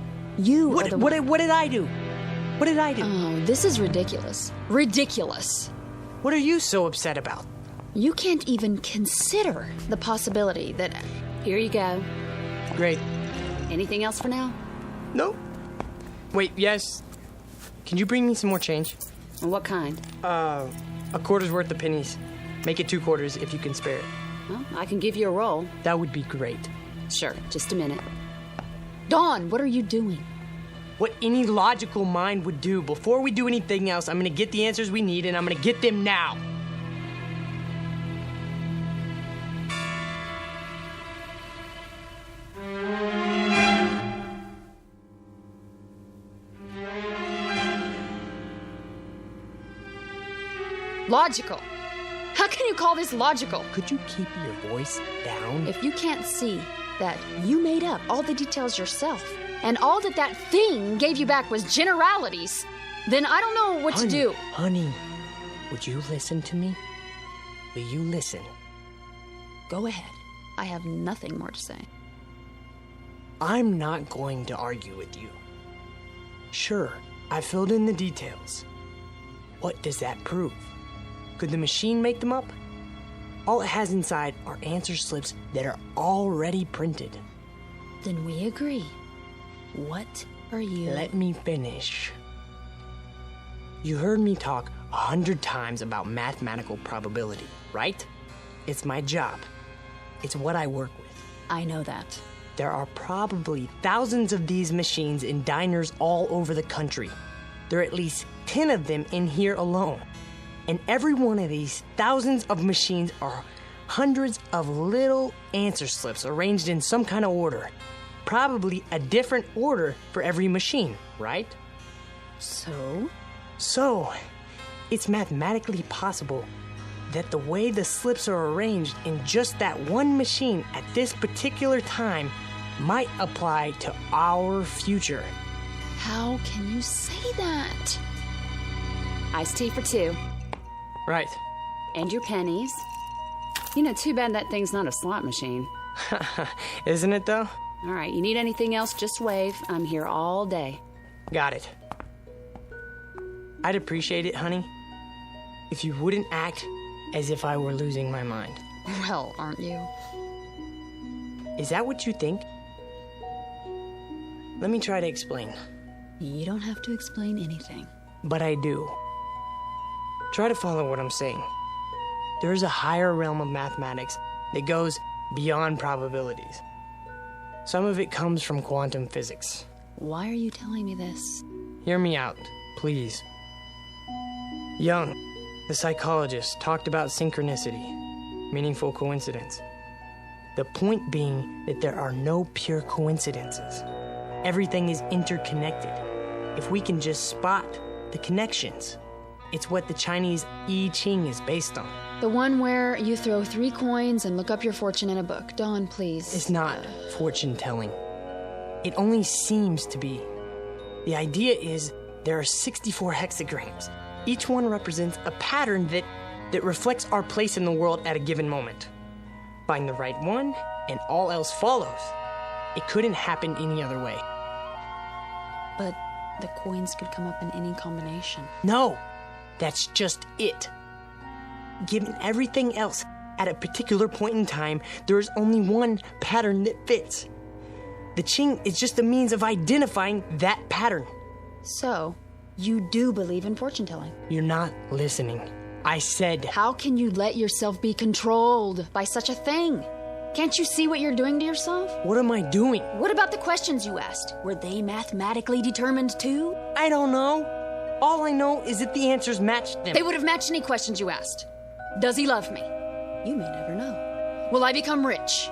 What did I do? What did I do? Oh, this is ridiculous. Ridiculous. What are you so upset about? You can't even consider the possibility that... Here you go. Great. Anything else for now? No. Wait, yes. Can you bring me some more change? What kind? A quarter's worth of pennies. Make it 2 quarters if you can spare it. Well, I can give you a roll. That would be great. Sure, just a minute. Dawn, what are you doing? What any logical mind would do. Before we do anything else, I'm gonna get the answers we need, and I'm gonna get them now. Logical. How can you call this logical? Could you keep your voice down? If you can't see that you made up all the details yourself, and all that thing gave you back was generalities, then I don't know what to do. Honey, would you listen to me? Will you listen? Go ahead. I have nothing more to say. I'm not going to argue with you. Sure, I filled in the details. What does that prove? Could the machine make them up? All it has inside are answer slips that are already printed. Then we agree. What are you... Let me finish. You heard me talk 100 times about mathematical probability, right? It's my job. It's what I work with. I know that. There are probably thousands of these machines in diners all over the country. There are at least 10 of them in here alone. And every one of these thousands of machines are hundreds of little answer slips arranged in some kind of order. Probably a different order for every machine, right? So, it's mathematically possible that the way the slips are arranged in just that one machine at this particular time might apply to our future. How can you say that? Iced tea for 2. Right. And your pennies. You know, too bad that thing's not a slot machine. Isn't it, though? All right, you need anything else, just wave. I'm here all day. Got it. I'd appreciate it, honey, if you wouldn't act as if I were losing my mind. Well, aren't you? Is that what you think? Let me try to explain. You don't have to explain anything. But I do. Try to follow what I'm saying. There is a higher realm of mathematics that goes beyond probabilities. Some of it comes from quantum physics. Why are you telling me this? Hear me out, please. Jung, the psychologist, talked about synchronicity. meaningful coincidence. The point being that there are no pure coincidences. Everything is interconnected. If we can just spot the connections, it's what the Chinese I Ching is based on. The one where you throw 3 coins and look up your fortune in a book. Dawn, please. It's not fortune telling. It only seems to be. The idea is there are 64 hexagrams. Each one represents a pattern that reflects our place in the world at a given moment. Find the right one, and all else follows. It couldn't happen any other way. But the coins could come up in any combination. No, that's just it. Given everything else, at a particular point in time, there is only one pattern that fits. The Qing is just a means of identifying that pattern. So, you do believe in fortune telling? You're not listening. I said... How can you let yourself be controlled by such a thing? Can't you see what you're doing to yourself? What am I doing? What about the questions you asked? Were they mathematically determined too? I don't know. All I know is that the answers matched them. They would have matched any questions you asked. Does he love me? You may never know. Will I become rich?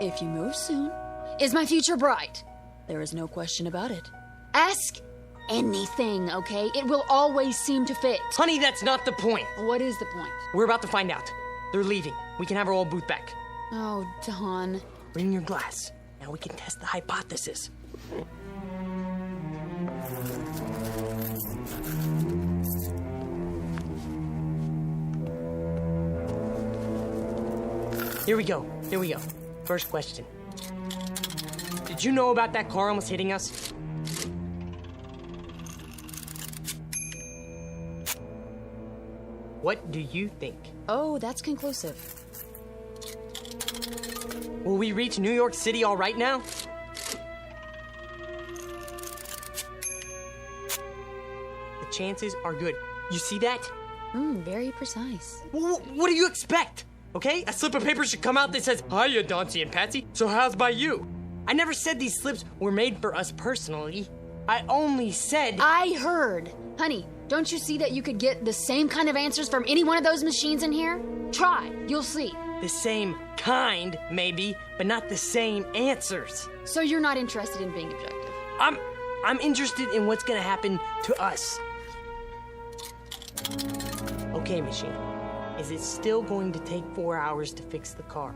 If you move soon. Is my future bright? There is no question about it. Ask anything, okay? It will always seem to fit. Honey, that's not the point. What is the point? We're about to find out. They're leaving. We can have our old booth back. Oh, Don. Bring your glass. Now we can test the hypothesis. Here we go. First question. Did you know about that car almost hitting us? What do you think? Oh, that's conclusive. Will we reach New York City all right now? The chances are good. You see that? Very precise. What do you expect? Okay? A slip of paper should come out that says, "Hiya, Dauncey and Patsy. So how's by you?" I never said these slips were made for us personally. I only said... I heard. Honey, don't you see that you could get the same kind of answers from any one of those machines in here? Try. You'll see. The same kind, maybe, but not the same answers. So you're not interested in being objective? I'm interested in what's gonna happen to us. Okay, machine. Is it still going to take 4 hours to fix the car?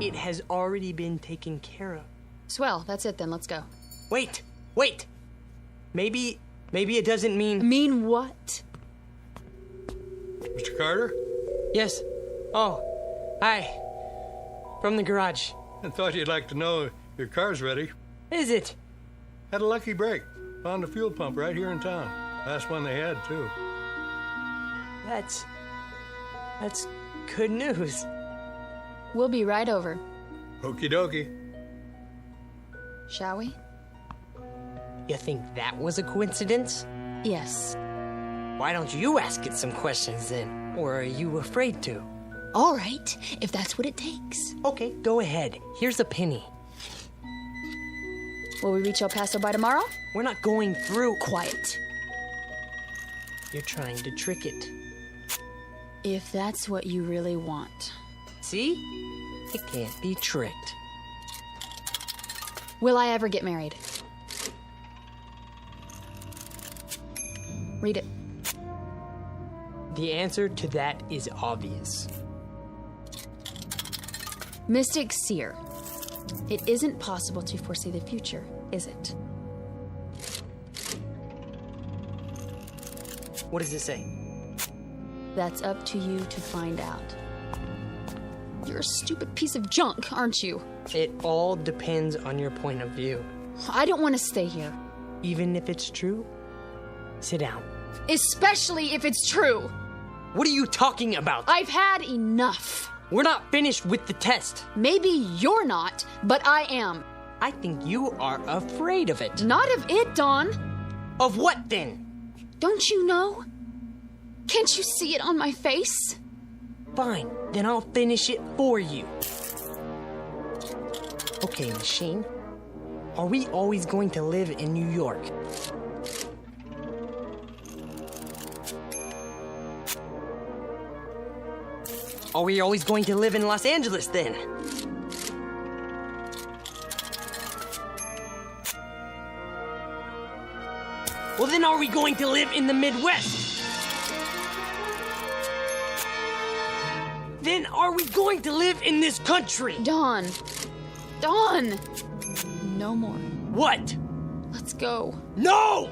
It has already been taken care of. Swell, that's it then, let's go. Wait! Maybe it doesn't mean... Mean what? Mr. Carter? Yes. Oh, hi. From the garage. I thought you'd like to know your car's ready. Is it? Had a lucky break. Found a fuel pump right here in town. Last one they had, too. That's good news. We'll be right over. Okie dokie. Shall we? You think that was a coincidence? Yes. Why don't you ask it some questions then? Or are you afraid to? All right, if that's what it takes. Okay, go ahead. Here's a penny. Will we reach El Paso by tomorrow? We're not going through. Quiet. You're trying to trick it. If that's what you really want. See? It can't be tricked. Will I ever get married? Read it. The answer to that is obvious. Mystic Seer. It isn't possible to foresee the future, is it? What does it say? That's up to you to find out. You're a stupid piece of junk, aren't you? It all depends on your point of view. I don't want to stay here. Even if it's true? Sit down. Especially if it's true. What are you talking about? I've had enough. We're not finished with the test. Maybe you're not, but I am. I think you are afraid of it. Not of it, Dawn. Of what then? Don't you know? Can't you see it on my face? Fine, then I'll finish it for you. Okay, machine. Are we always going to live in New York? Are we always going to live in Los Angeles then? Well, then are we going to live in the Midwest? Then are we going to live in this country? Dawn. Dawn! No more. What? Let's go. No!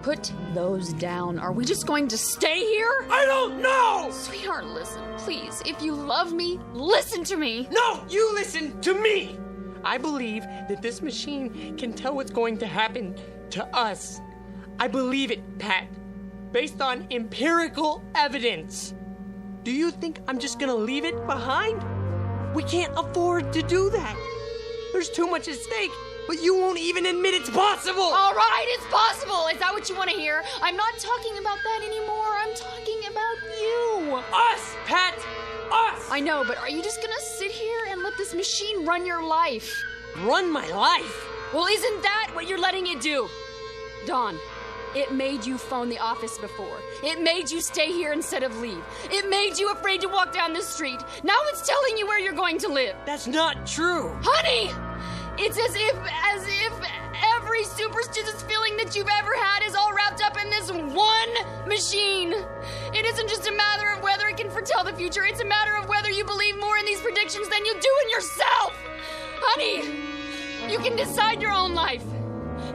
Put those down. Are we just going to stay here? I don't know! Sweetheart, listen, please. If you love me, listen to me. No, you listen to me! I believe that this machine can tell what's going to happen to us. I believe it, Pat, based on empirical evidence. Do you think I'm just gonna leave it behind? We can't afford to do that. There's too much at stake, but you won't even admit it's possible. All right, it's possible. Is that what you want to hear? I'm not talking about that anymore. I'm talking about you. Us, Pat, us. I know, but are you just gonna sit here and let this machine run your life? Run my life? Well, isn't that what you're letting it do? Dawn, it made you phone the office before. It made you stay here instead of leave. It made you afraid to walk down the street. Now it's telling you where you're going to live. That's not true. Honey! It's as if every superstitious feeling that you've ever had is all wrapped up in this one machine. It isn't just a matter of whether it can foretell the future. It's a matter of whether you believe more in these predictions than you do in yourself. Honey, you can decide your own life.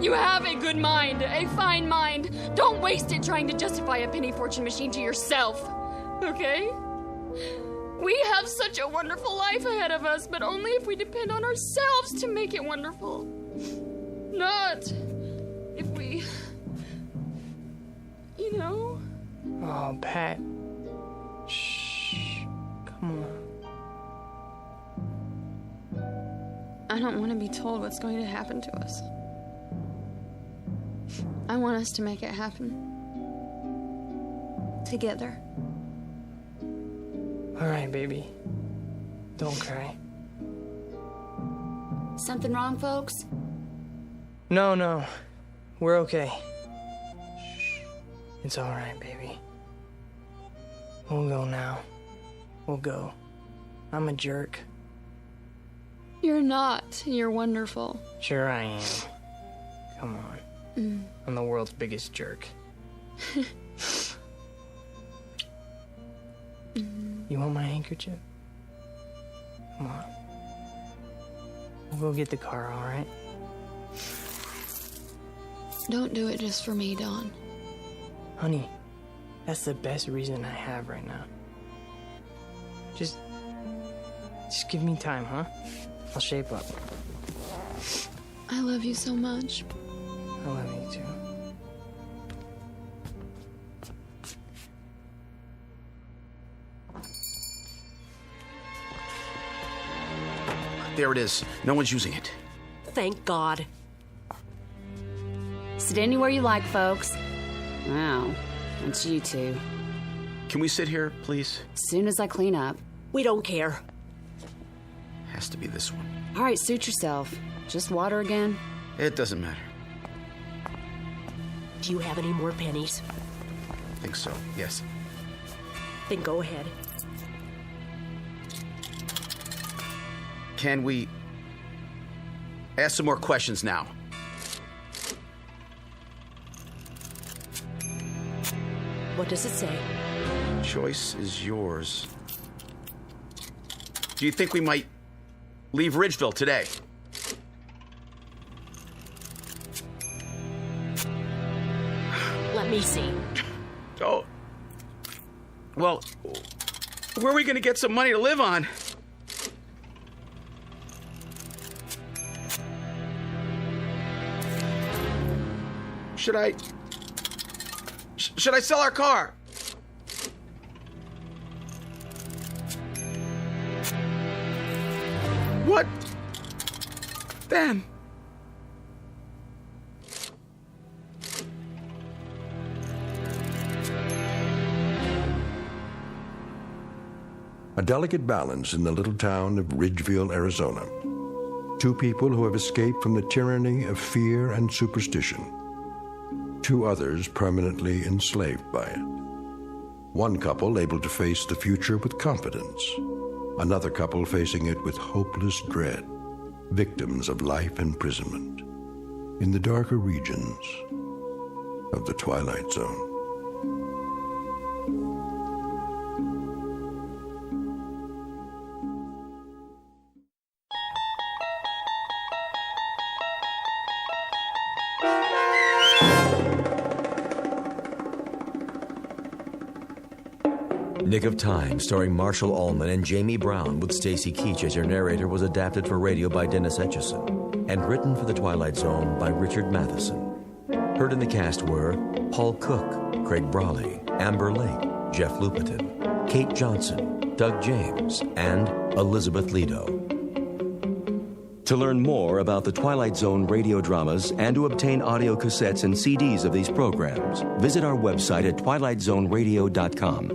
You have a good mind, a fine mind. Don't waste it trying to justify a penny fortune machine to yourself, okay? We have such a wonderful life ahead of us, but only if we depend on ourselves to make it wonderful. Not if we, you know? Oh, Pat. Shh. Come on. I don't want to be told what's going to happen to us. I want us to make it happen. Together. All right, baby. Don't cry. Something wrong, folks? No. We're okay. It's all right, baby. We'll go now. We'll go. I'm a jerk. You're not. You're wonderful. Sure I am. Come on. I'm the world's biggest jerk. You want my handkerchief? Come on. We'll go get the car, all right? Don't do it just for me, Dawn. Honey, that's the best reason I have right now. Just give me time, huh? I'll shape up. I love you so much. I love you too. There it is. No one's using it. Thank God. Sit anywhere you like, folks. Wow, it's you two. Can we sit here, please? As soon as I clean up. We don't care. Has to be this one. All right, suit yourself. Just water again? It doesn't matter. Do you have any more pennies? I think so, yes. Then go ahead. Can we ask some more questions now? What does it say? Choice is yours. Do you think we might leave Ridgeville today? Let me see. Oh. Well, where are we going to get some money to live on? Should I sell our car? What? Then? A delicate balance in the little town of Ridgeville, Arizona. Two people who have escaped from the tyranny of fear and superstition. Two others permanently enslaved by it. One couple able to face the future with confidence. Another couple facing it with hopeless dread. Victims of life imprisonment in the darker regions of the Twilight Zone. Nick of Time, starring Marshall Allman and Jamie Brown with Stacy Keach as your narrator, was adapted for radio by Dennis Etchison and written for The Twilight Zone by Richard Matheson. Heard in the cast were Paul Cook, Craig Brawley, Amber Lake, Jeff Lupetin, Kate Johnson, Doug James, and Elizabeth Lido. To learn more about the Twilight Zone radio dramas and to obtain audio cassettes and CDs of these programs, visit our website at twilightzoneradio.com.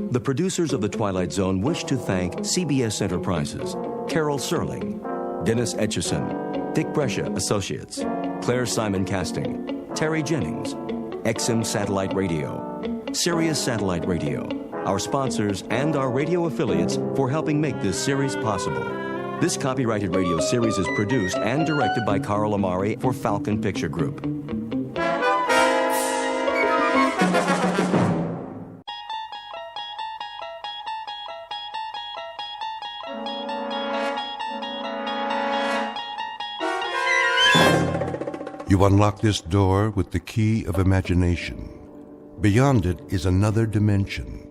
The producers of The Twilight Zone wish to thank CBS Enterprises, Carol Serling, Dennis Etchison, Dick Brescia Associates, Claire Simon Casting, Terry Jennings, XM Satellite Radio, Sirius Satellite Radio, our sponsors, and our radio affiliates for helping make this series possible. This copyrighted radio series is produced and directed by Carl Amari for Falcon Picture Group. You unlock this door with the key of imagination. Beyond it is another dimension,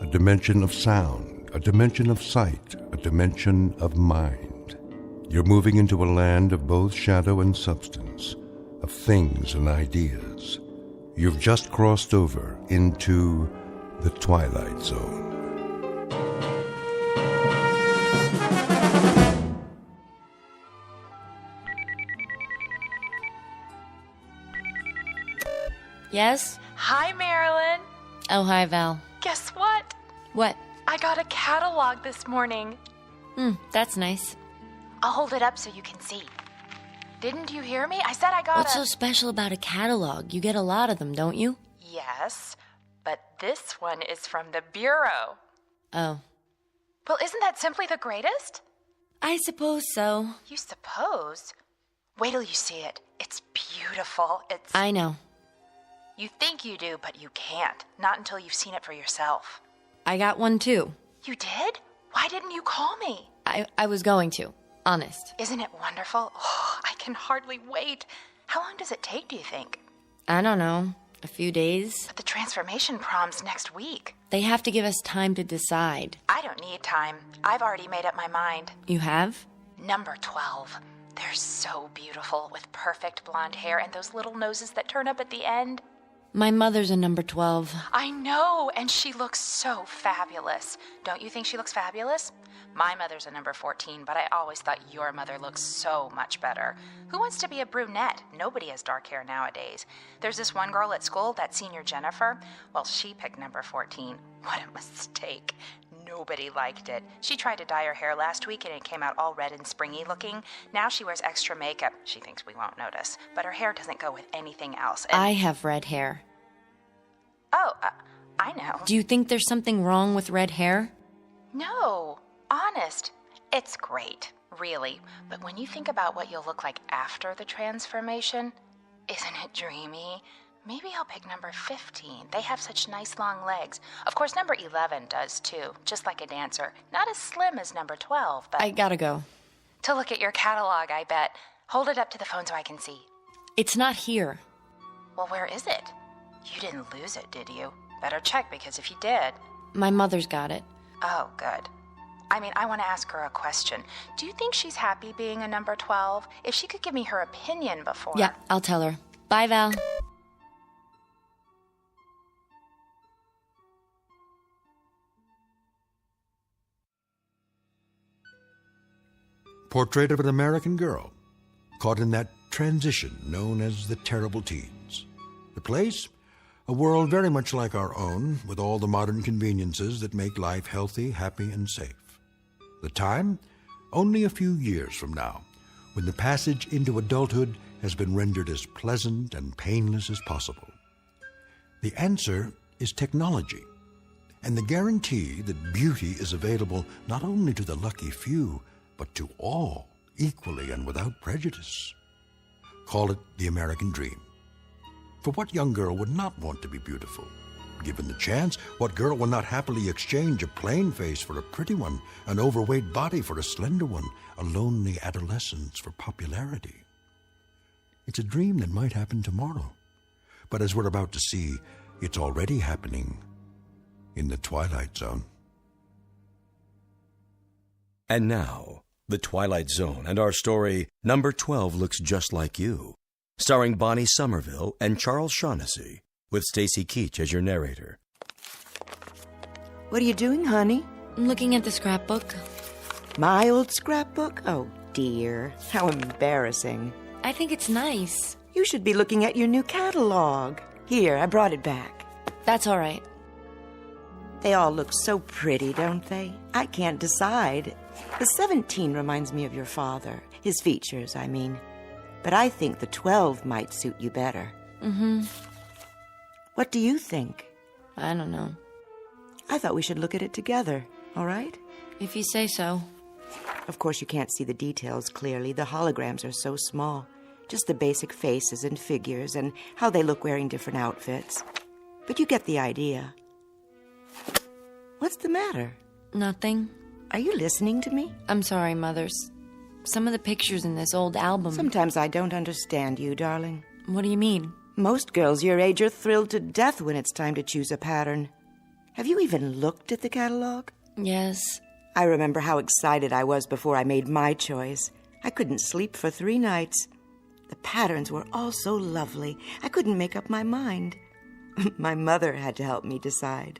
a dimension of sound, a dimension of sight, a dimension of mind. You're moving into a land of both shadow and substance, of things and ideas. You've just crossed over into the Twilight Zone. Yes? Hi, Marilyn. Oh, hi, Val. Guess what? What? I got a catalog this morning. That's nice. I'll hold it up so you can see. Didn't you hear me? I said I got What's so special about a catalog? You get a lot of them, don't you? Yes, but this one is from the Bureau. Oh. Well, isn't that simply the greatest? I suppose so. You suppose? Wait till you see it. It's beautiful. I know. You think you do, but you can't. Not until you've seen it for yourself. I got one, too. You did? Why didn't you call me? I was going to. Honest. Isn't it wonderful? Oh, I can hardly wait. How long does it take, do you think? I don't know. A few days. But the transformation prom's next week. They have to give us time to decide. I don't need time. I've already made up my mind. You have? Number 12. They're so beautiful, with perfect blonde hair and those little noses that turn up at the end. My mother's a number 12. I know, and she looks so fabulous. Don't you think she looks fabulous? My mother's a number 14, but I always thought your mother looks so much better. Who wants to be a brunette? Nobody has dark hair nowadays. There's this one girl at school, that senior Jennifer. Well, she picked number 14. What a mistake. Nobody liked it. She tried to dye her hair last week and it came out all red and springy looking. Now she wears extra makeup. She thinks we won't notice, but her hair doesn't go with anything else. And I have red hair. Oh, I know. Do you think there's something wrong with red hair? No, honest. It's great, really. But when you think about what you'll look like after the transformation, isn't it dreamy? Maybe I'll pick number 15. They have such nice long legs. Of course, number 11 does too, just like a dancer. Not as slim as number 12, but... I gotta go. To look at your catalog, I bet. Hold it up to the phone so I can see. It's not here. Well, where is it? You didn't lose it, did you? Better check, because if you did... My mother's got it. Oh, good. I mean, I want to ask her a question. Do you think she's happy being a number 12? If she could give me her opinion before... Yeah, I'll tell her. Bye, Val. Portrait of an American girl caught in that transition known as the terrible teens. The place? A world very much like our own, with all the modern conveniences that make life healthy, happy, and safe. The time? Only a few years from now, when the passage into adulthood has been rendered as pleasant and painless as possible. The answer is technology. and the guarantee that beauty is available not only to the lucky few, but to all, equally and without prejudice. Call it the American dream. For what young girl would not want to be beautiful? Given the chance, what girl will not happily exchange a plain face for a pretty one, an overweight body for a slender one, a lonely adolescence for popularity? It's a dream that might happen tomorrow. But as we're about to see, it's already happening in the Twilight Zone. And now, The Twilight Zone and our story, Number 12 Looks Just Like You, starring Bonnie Somerville and Charles Shaughnessy, with Stacy Keach as your narrator. What are you doing, honey? I'm looking at the scrapbook. My old scrapbook? Oh, dear. How embarrassing. I think it's nice. You should be looking at your new catalog. Here, I brought it back. That's all right. They all look so pretty, don't they? I can't decide. The 17 reminds me of your father. His features, I mean. But I think the 12 might suit you better. Mm-hmm. What do you think? I don't know. I thought we should look at it together, all right? If you say so. Of course, you can't see the details clearly. The holograms are so small. Just the basic faces and figures and how they look wearing different outfits. But you get the idea. What's the matter? Nothing. Are you listening to me? I'm sorry, Mothers. Some of the pictures in this old album... Sometimes I don't understand you, darling. What do you mean? Most girls your age are thrilled to death when it's time to choose a pattern. Have you even looked at the catalog? Yes. I remember how excited I was before I made my choice. I couldn't sleep for 3 nights. The patterns were all so lovely, I couldn't make up my mind. My mother had to help me decide.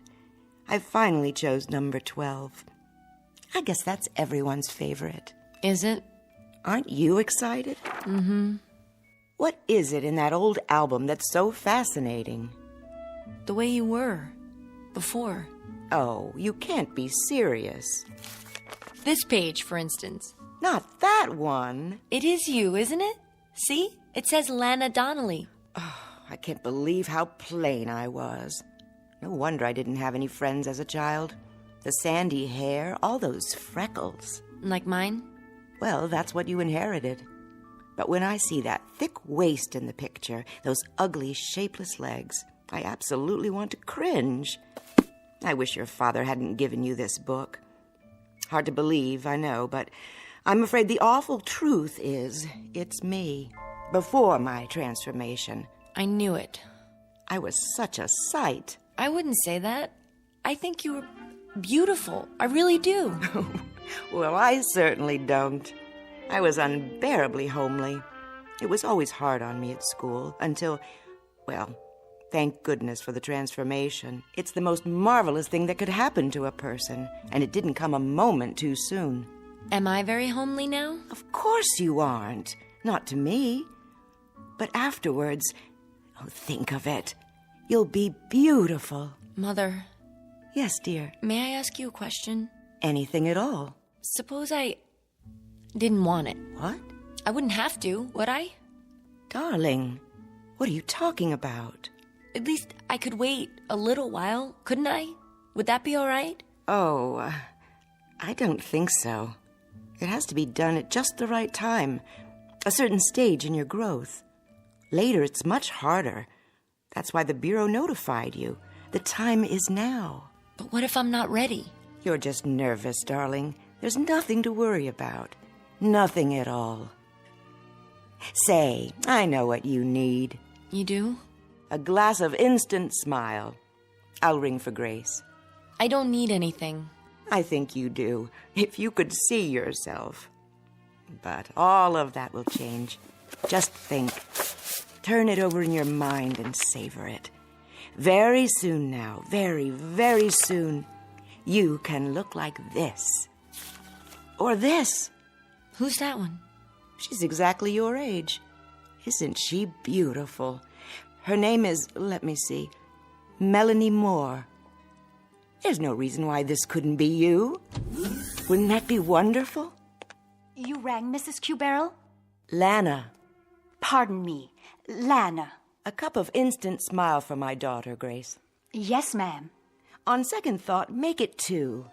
I finally chose number 12. I guess that's everyone's favorite. Is it? Aren't you excited? Mm-hmm. What is it in that old album that's so fascinating? The way you were. Before. Oh, you can't be serious. This page, for instance. Not that one. It is you, isn't it? See? It says Lana Donnelly. Oh, I can't believe how plain I was. No wonder I didn't have any friends as a child. The sandy hair, all those freckles. Like mine? Well, that's what you inherited. But when I see that thick waist in the picture, those ugly, shapeless legs, I absolutely want to cringe. I wish your father hadn't given you this book. Hard to believe, I know, but I'm afraid the awful truth is it's me, before my transformation. I knew it. I was such a sight. I wouldn't say that. I think you were beautiful. I really do. Well, I certainly don't. I was unbearably homely. It was always hard on me at school until, well, thank goodness for the transformation. It's the most marvelous thing that could happen to a person, and it didn't come a moment too soon. Am I very homely now? Of course you aren't. Not to me. But afterwards, oh, think of it. You'll be beautiful. Mother. Yes, dear. May I ask you a question? Anything at all. Suppose I didn't want it. What? I wouldn't have to, would I? Darling, what are you talking about? At least I could wait a little while, couldn't I? Would that be all right? Oh, I don't think so. It has to be done at just the right time, a certain stage in your growth. Later, it's much harder. That's why the Bureau notified you. The time is now. But what if I'm not ready? You're just nervous, darling. There's nothing to worry about. Nothing at all. Say, I know what you need. You do? A glass of instant smile. I'll ring for Grace. I don't need anything. I think you do, if you could see yourself. But all of that will change. Just think. Turn it over in your mind and savor it. Very soon now, very, very soon, you can look like this. Or this. Who's that one? She's exactly your age. Isn't she beautiful? Her name is, let me see, Melanie Moore. There's no reason why this couldn't be you. Wouldn't that be wonderful? You rang, Mrs. Q-Barrel? Lana. Pardon me, Lana. A cup of instant smile for my daughter, Grace. Yes, ma'am. On second thought, make it 2.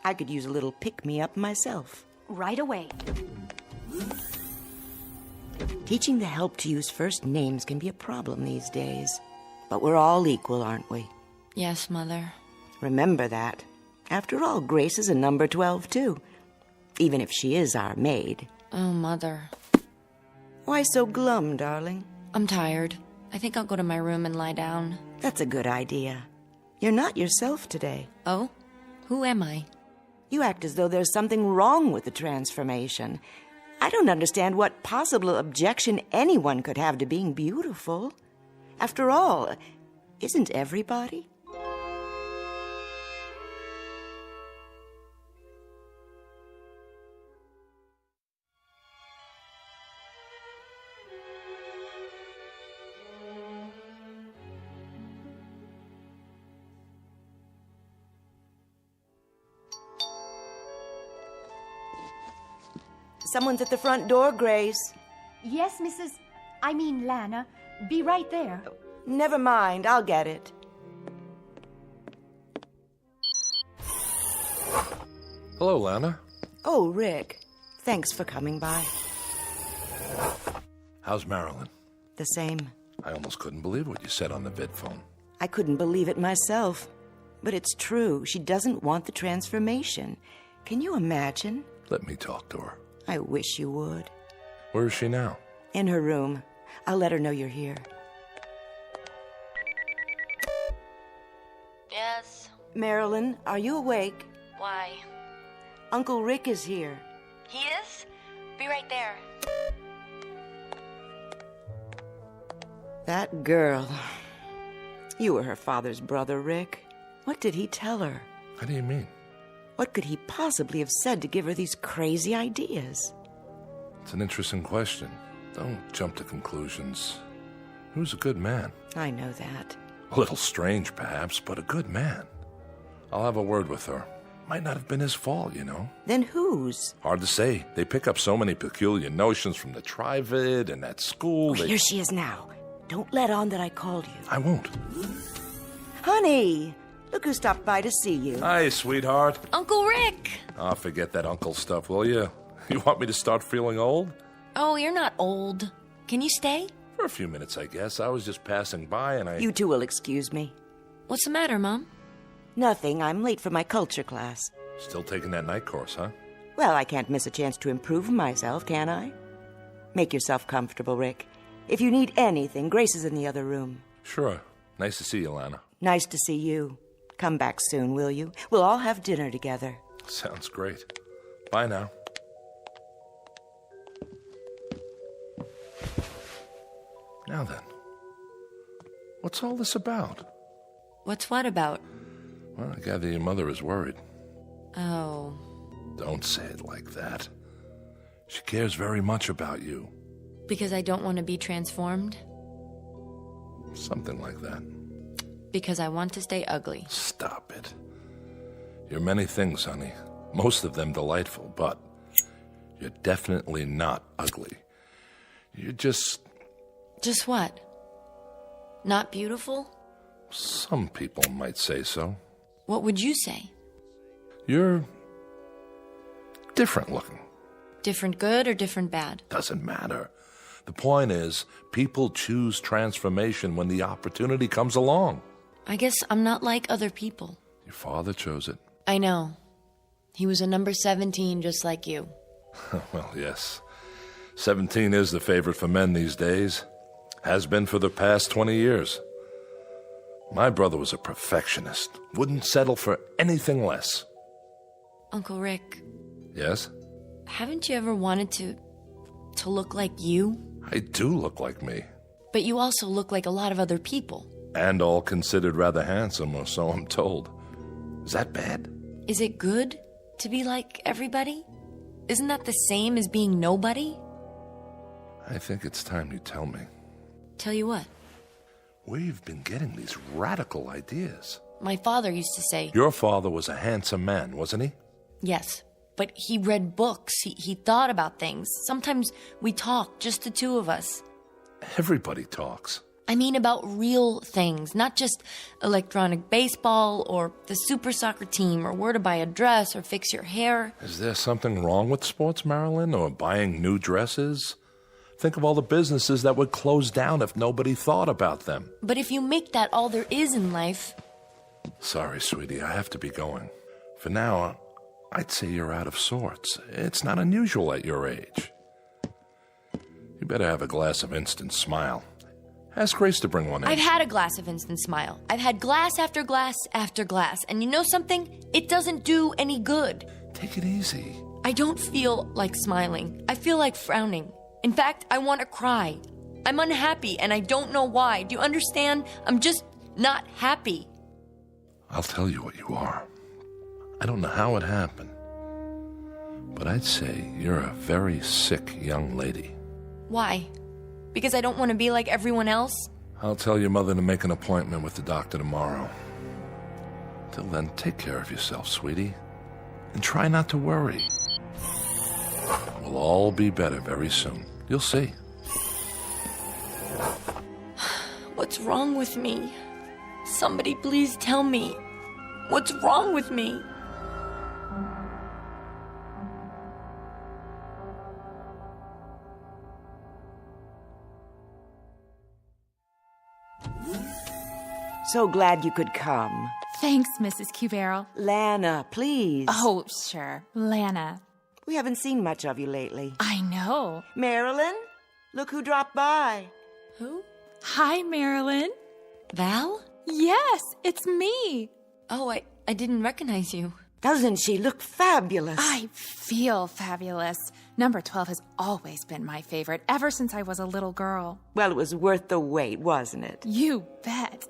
I could use a little pick-me-up myself. Right away. Teaching the help to use first names can be a problem these days. But we're all equal, aren't we? Yes, Mother. Remember that. After all, Grace is a number 12, too. Even if she is our maid. Oh, Mother. Why so glum, darling? I'm tired. I think I'll go to my room and lie down. That's a good idea. You're not yourself today. Oh? Who am I? You act as though there's something wrong with the transformation. I don't understand what possible objection anyone could have to being beautiful. After all, isn't everybody? Someone's at the front door, Grace. Yes, Lana. Be right there. Never mind, I'll get it. Hello, Lana. Oh, Rick. Thanks for coming by. How's Marilyn? The same. I almost couldn't believe what you said on the vid phone. I couldn't believe it myself. But it's true. She doesn't want the transformation. Can you imagine? Let me talk to her. I wish you would. Where is she now? In her room. I'll let her know you're here. Yes. Marilyn, are you awake? Why? Uncle Rick is here. He is? Be right there. That girl. You were her father's brother, Rick. What did he tell her? How do you mean? What could he possibly have said to give her these crazy ideas? It's an interesting question. Don't jump to conclusions. He was a good man. I know that. A little strange, perhaps, but a good man. I'll have a word with her. Might not have been his fault, you know. Then whose? Hard to say. They pick up so many peculiar notions from the Trivid and at school. Here she is now. Don't let on that I called you. I won't. Honey, look who stopped by to see you. Hi, sweetheart. Uncle Rick! Oh, forget that uncle stuff, will you? You want me to start feeling old? Oh, you're not old. Can you stay? For a few minutes, I guess. I was just passing by and I... You two will excuse me. What's the matter, Mom? Nothing. I'm late for my culture class. Still taking that night course, huh? Well, I can't miss a chance to improve myself, can I? Make yourself comfortable, Rick. If you need anything, Grace is in the other room. Sure. Nice to see you, Lana. Nice to see you. Come back soon, will you? We'll all have dinner together. Sounds great. Bye now. Now then, what's all this about? What's what about? Well, I gather your mother is worried. Oh. Don't say it like that. She cares very much about you. Because I don't want to be transformed? Something like that. Because I want to stay ugly. Stop it. You're many things, honey. Most of them delightful, but you're definitely not ugly. You're just... Just what? Not beautiful? Some people might say so. What would you say? You're different looking. Different good or different bad? Doesn't matter. The point is, people choose transformation when the opportunity comes along. I guess I'm not like other people. Your father chose it. I know. He was a number 17 just like you. Well, yes. 17 is the favorite for men these days. Has been for the past 20 years. My brother was a perfectionist. Wouldn't settle for anything less. Uncle Rick. Yes? Haven't you ever wanted to look like you? I do look like me. But you also look like a lot of other people. And all considered rather handsome, or so I'm told. Is that bad? Is it good to be like everybody? Isn't that the same as being nobody? I think it's time you tell me. Tell you what? Where you've been getting these radical ideas. My father used to say... Your father was a handsome man, wasn't he? Yes, but he read books. He thought about things. Sometimes we talk, just the two of us. Everybody talks. I mean about real things, not just electronic baseball or the super soccer team or where to buy a dress or fix your hair. Is there something wrong with sports, Marilyn, or buying new dresses? Think of all the businesses that would close down if nobody thought about them. But if you make that all there is in life... Sorry, sweetie, I have to be going. For now, I'd say you're out of sorts. It's not unusual at your age. You better have a glass of instant smile. Ask Grace to bring one in. I've had a glass of instant smile. I've had glass after glass after glass. And you know something? It doesn't do any good. Take it easy. I don't feel like smiling. I feel like frowning. In fact, I want to cry. I'm unhappy and I don't know why. Do you understand? I'm just not happy. I'll tell you what you are. I don't know how it happened, but I'd say you're a very sick young lady. Why? Because I don't want to be like everyone else? I'll tell your mother to make an appointment with the doctor tomorrow. Till then, take care of yourself, sweetie. And try not to worry. We'll all be better very soon. You'll see. What's wrong with me? Somebody please tell me. What's wrong with me? So glad you could come. Thanks, Mrs. Cubarrel. Lana, please. Oh, sure. Lana. We haven't seen much of you lately. I know. Marilyn, look who dropped by. Who? Hi, Marilyn. Val? Yes, it's me. Oh, I didn't recognize you. Doesn't she look fabulous? I feel fabulous. Number 12 has always been my favorite, ever since I was a little girl. Well, it was worth the wait, wasn't it? You bet.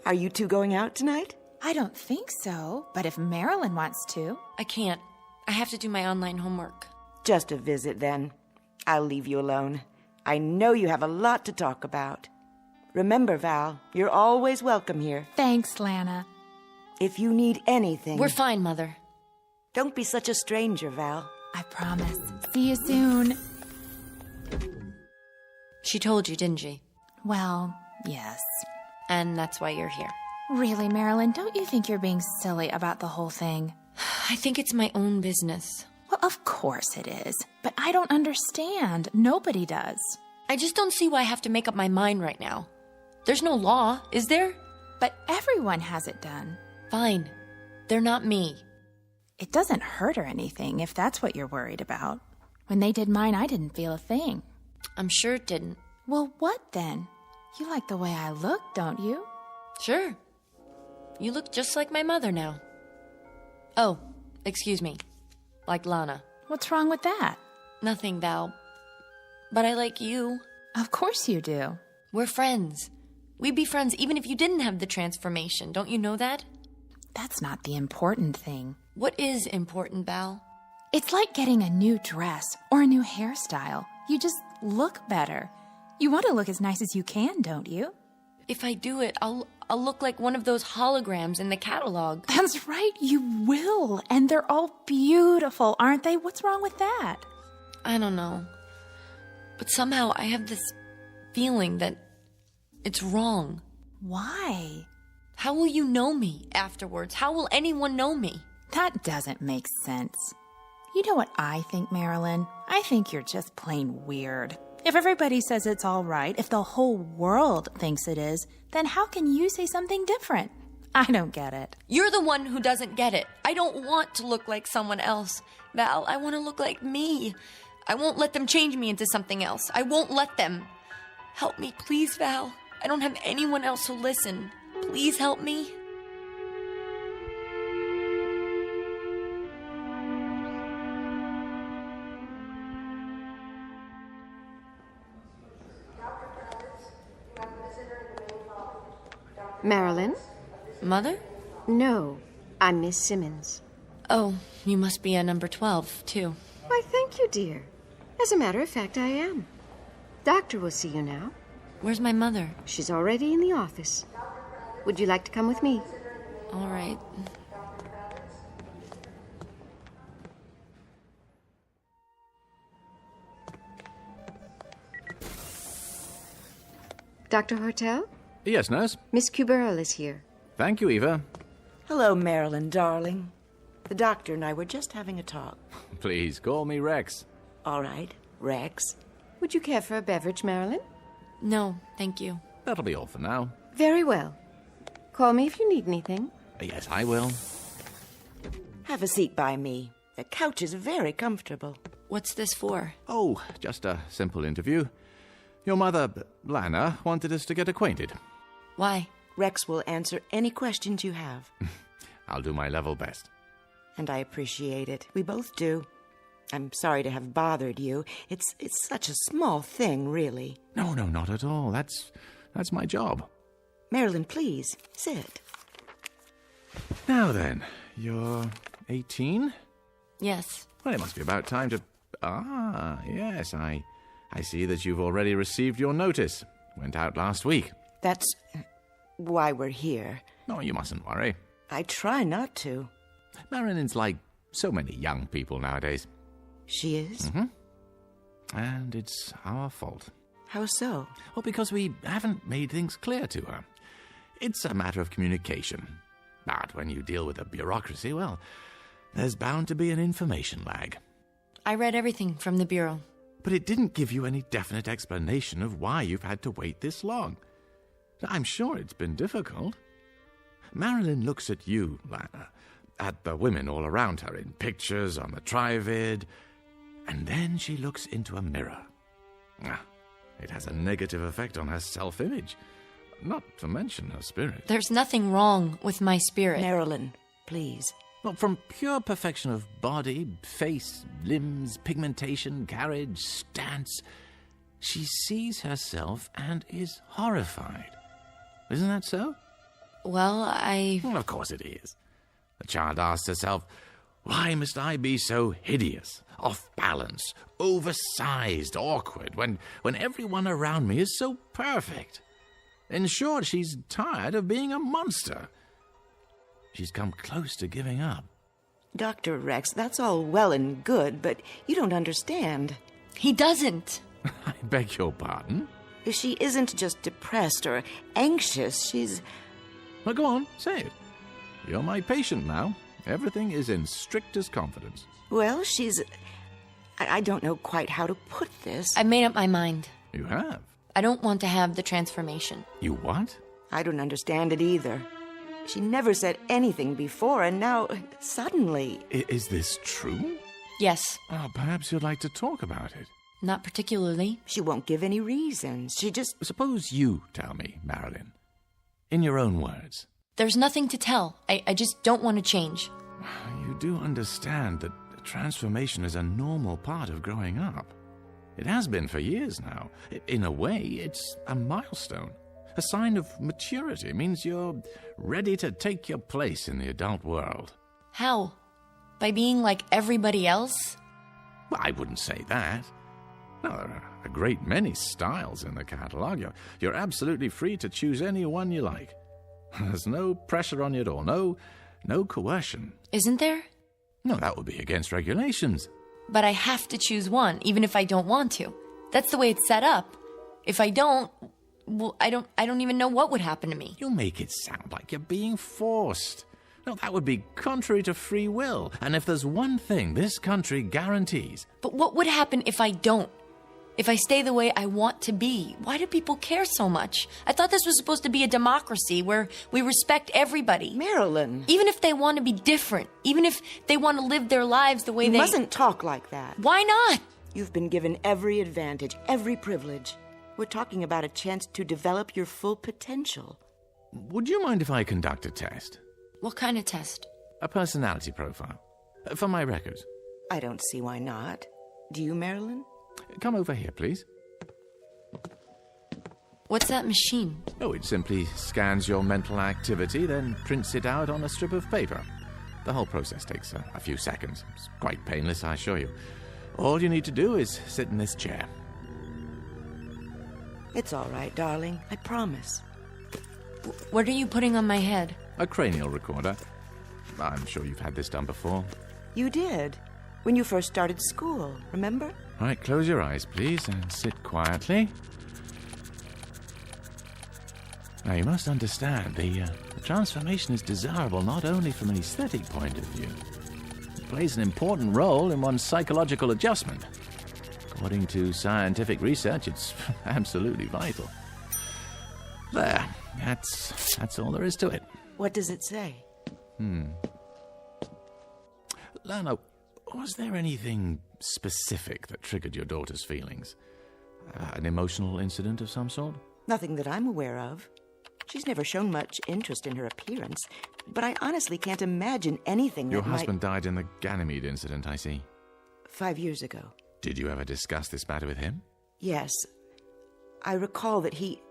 Are you two going out tonight? I don't think so, but if Marilyn wants to. I can't. I have to do my online homework. Just a visit, then. I'll leave you alone. I know you have a lot to talk about. Remember, Val, you're always welcome here. Thanks, Lana. If you need anything... We're fine, Mother. Don't be such a stranger, Val. I promise. See you soon. She told you, didn't she? Well, yes. And that's why you're here. Really, Marilyn, don't you think you're being silly about the whole thing? I think it's my own business. Well, of course it is. But I don't understand. Nobody does. I just don't see why I have to make up my mind right now. There's no law, is there? But everyone has it done. Fine. They're not me. It doesn't hurt or anything, if that's what you're worried about. When they did mine, I didn't feel a thing. I'm sure it didn't. Well, what then? You like the way I look, don't you? Sure. You look just like my mother now. Oh, excuse me. Like Lana. What's wrong with that? Nothing, Val. But I like you. Of course you do. We're friends. We'd be friends even if you didn't have the transformation. Don't you know that? That's not the important thing. What is important, Val? It's like getting a new dress or a new hairstyle. You just look better. You want to look as nice as you can, don't you? If I do it, I'll look like one of those holograms in the catalog. That's right, you will. And they're all beautiful, aren't they? What's wrong with that? I don't know. But somehow I have this feeling that it's wrong. Why? How will you know me afterwards? How will anyone know me? That doesn't make sense. You know what I think, Marilyn? I think you're just plain weird. If everybody says it's all right, if the whole world thinks it is, then how can you say something different? I don't get it. You're the one who doesn't get it. I don't want to look like someone else. Val, I want to look like me. I won't let them change me into something else. I won't let them. Help me, please, Val. I don't have anyone else who'll listen. Please help me. Marilyn? Mother? No, I'm Miss Simmons. Oh, you must be a number 12, too. Why, thank you, dear. As a matter of fact, I am. Doctor will see you now. Where's my mother? She's already in the office. Would you like to come with me? All right. Dr. Hortel? Yes, nurse? Miss Cuberl is here. Thank you, Eva. Hello, Marilyn, darling. The doctor and I were just having a talk. Please, call me Rex. All right, Rex. Would you care for a beverage, Marilyn? No, thank you. That'll be all for now. Very well. Call me if you need anything. Yes, I will. Have a seat by me. The couch is very comfortable. What's this for? Oh, just a simple interview. Your mother, Lana, wanted us to get acquainted. Why? Rex will answer any questions you have. I'll do my level best. And I appreciate it. We both do. I'm sorry to have bothered you. It's such a small thing, really. No, not at all. That's my job. Marilyn, please, sit. Now then, you're 18? Yes. Well, it must be about time to... yes, I see that you've already received your notice. Went out last week. That's why we're here. No, you mustn't worry. I try not to. Marilyn's like so many young people nowadays. She is? Mm-hmm. And it's our fault. How so? Well, because we haven't made things clear to her. It's a matter of communication. But when you deal with a bureaucracy, well, there's bound to be an information lag. I read everything from the Bureau. But it didn't give you any definite explanation of why you've had to wait this long. I'm sure it's been difficult. Marilyn looks at you, Lana, at the women all around her in pictures on the Trivid, and then she looks into a mirror. It has a negative effect on her self-image, not to mention her spirit. There's nothing wrong with my spirit. Marilyn, please. Well, from pure perfection of body, face, limbs, pigmentation, carriage, stance, she sees herself and is horrified. Isn't that so? Well, Well, of course it is. The child asks herself, why must I be so hideous, off balance, oversized, awkward, when everyone around me is so perfect? In short, she's tired of being a monster. She's come close to giving up. Dr. Rex, that's all well and good, but you don't understand. He doesn't. I beg your pardon? She isn't just depressed or anxious, she's... Well, go on, say it. You're my patient now. Everything is in strictest confidence. Well, she's... I don't know quite how to put this. I made up my mind. You have? I don't want to have the transformation. You what? I don't understand it either. She never said anything before, and now, suddenly... Is this true? Yes. Oh, perhaps you'd like to talk about it. Not particularly. She won't give any reasons. She just... Suppose you tell me, Marilyn. In your own words. There's nothing to tell. I just don't want to change. You do understand that transformation is a normal part of growing up. It has been for years now. In a way, it's a milestone. A sign of maturity. It means you're ready to take your place in the adult world. How? By being like everybody else? Well, I wouldn't say that. No, there are a great many styles in the catalogue. You're absolutely free to choose any one you like. There's no pressure on you at all. No coercion. Isn't there? No, that would be against regulations. But I have to choose one, even if I don't want to. That's the way it's set up. If I don't, well, I don't even know what would happen to me. You make it sound like you're being forced. No, that would be contrary to free will. And if there's one thing this country guarantees... But what would happen if I don't? If I stay the way I want to be? Why do people care so much? I thought this was supposed to be a democracy where we respect everybody. Marilyn. Even if they want to be different. Even if they want to live their lives the way You they... mustn't talk like that. Why not? You've been given every advantage, every privilege. We're talking about a chance to develop your full potential. Would you mind if I conduct a test? What kind of test? A personality profile. For my records. I don't see why not. Do you, Marilyn? Come over here, please. What's that machine? Oh, it simply scans your mental activity, then prints it out on a strip of paper. The whole process takes a few seconds. It's quite painless, I assure you. All you need to do is sit in this chair. It's all right, darling. I promise. What are you putting on my head? A cranial recorder. I'm sure you've had this done before. You did. When you first started school, remember? All right, close your eyes, please, and sit quietly. Now, you must understand, the transformation is desirable not only from an aesthetic point of view. It plays an important role in one's psychological adjustment. According to scientific research, it's absolutely vital. There. That's all there is to it. What does it say? Lana, was there anything specific that triggered your daughter's feelings? An emotional incident of some sort? Nothing that I'm aware of. She's never shown much interest in her appearance, but I honestly can't imagine anything Your that husband died in the Ganymede incident, I see. 5 years ago. Did you ever discuss this matter with him? Yes. I recall that he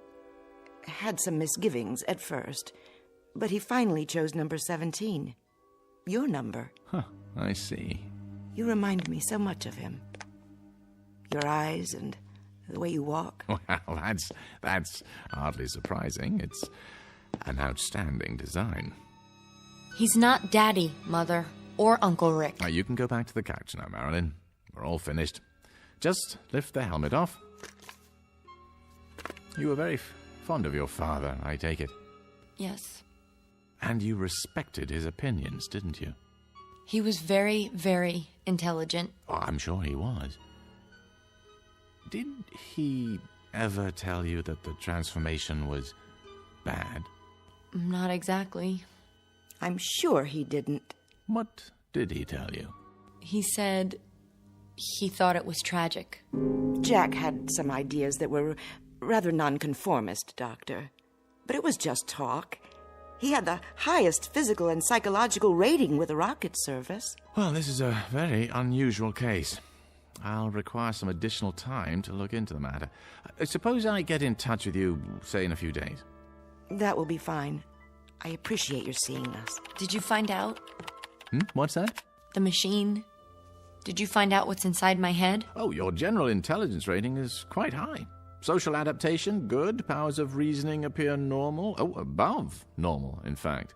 had some misgivings at first, but he finally chose number 17. Your number. Huh, I see. You remind me so much of him. Your eyes and the way you walk. Well, that's hardly surprising. It's an outstanding design. He's not Daddy, Mother, or Uncle Rick. Now, you can go back to the couch now, Marilyn. We're all finished. Just lift the helmet off. You were very fond of your father, I take it. Yes. And you respected his opinions, didn't you? He was very, very intelligent. Oh, I'm sure he was. Did he ever tell you that the transformation was bad? Not exactly. I'm sure he didn't. What did he tell you? He said he thought it was tragic. Jack had some ideas that were rather nonconformist, Doctor. But it was just talk. He had the highest physical and psychological rating with the rocket service. Well, this is a very unusual case. I'll require some additional time to look into the matter. Suppose I get in touch with you, say, in a few days. That will be fine. I appreciate your seeing us. Did you find out? What's that? The machine. Did you find out what's inside my head? Oh, your general intelligence rating is quite high. Social adaptation, good. Powers of reasoning appear normal. Oh, above normal, in fact.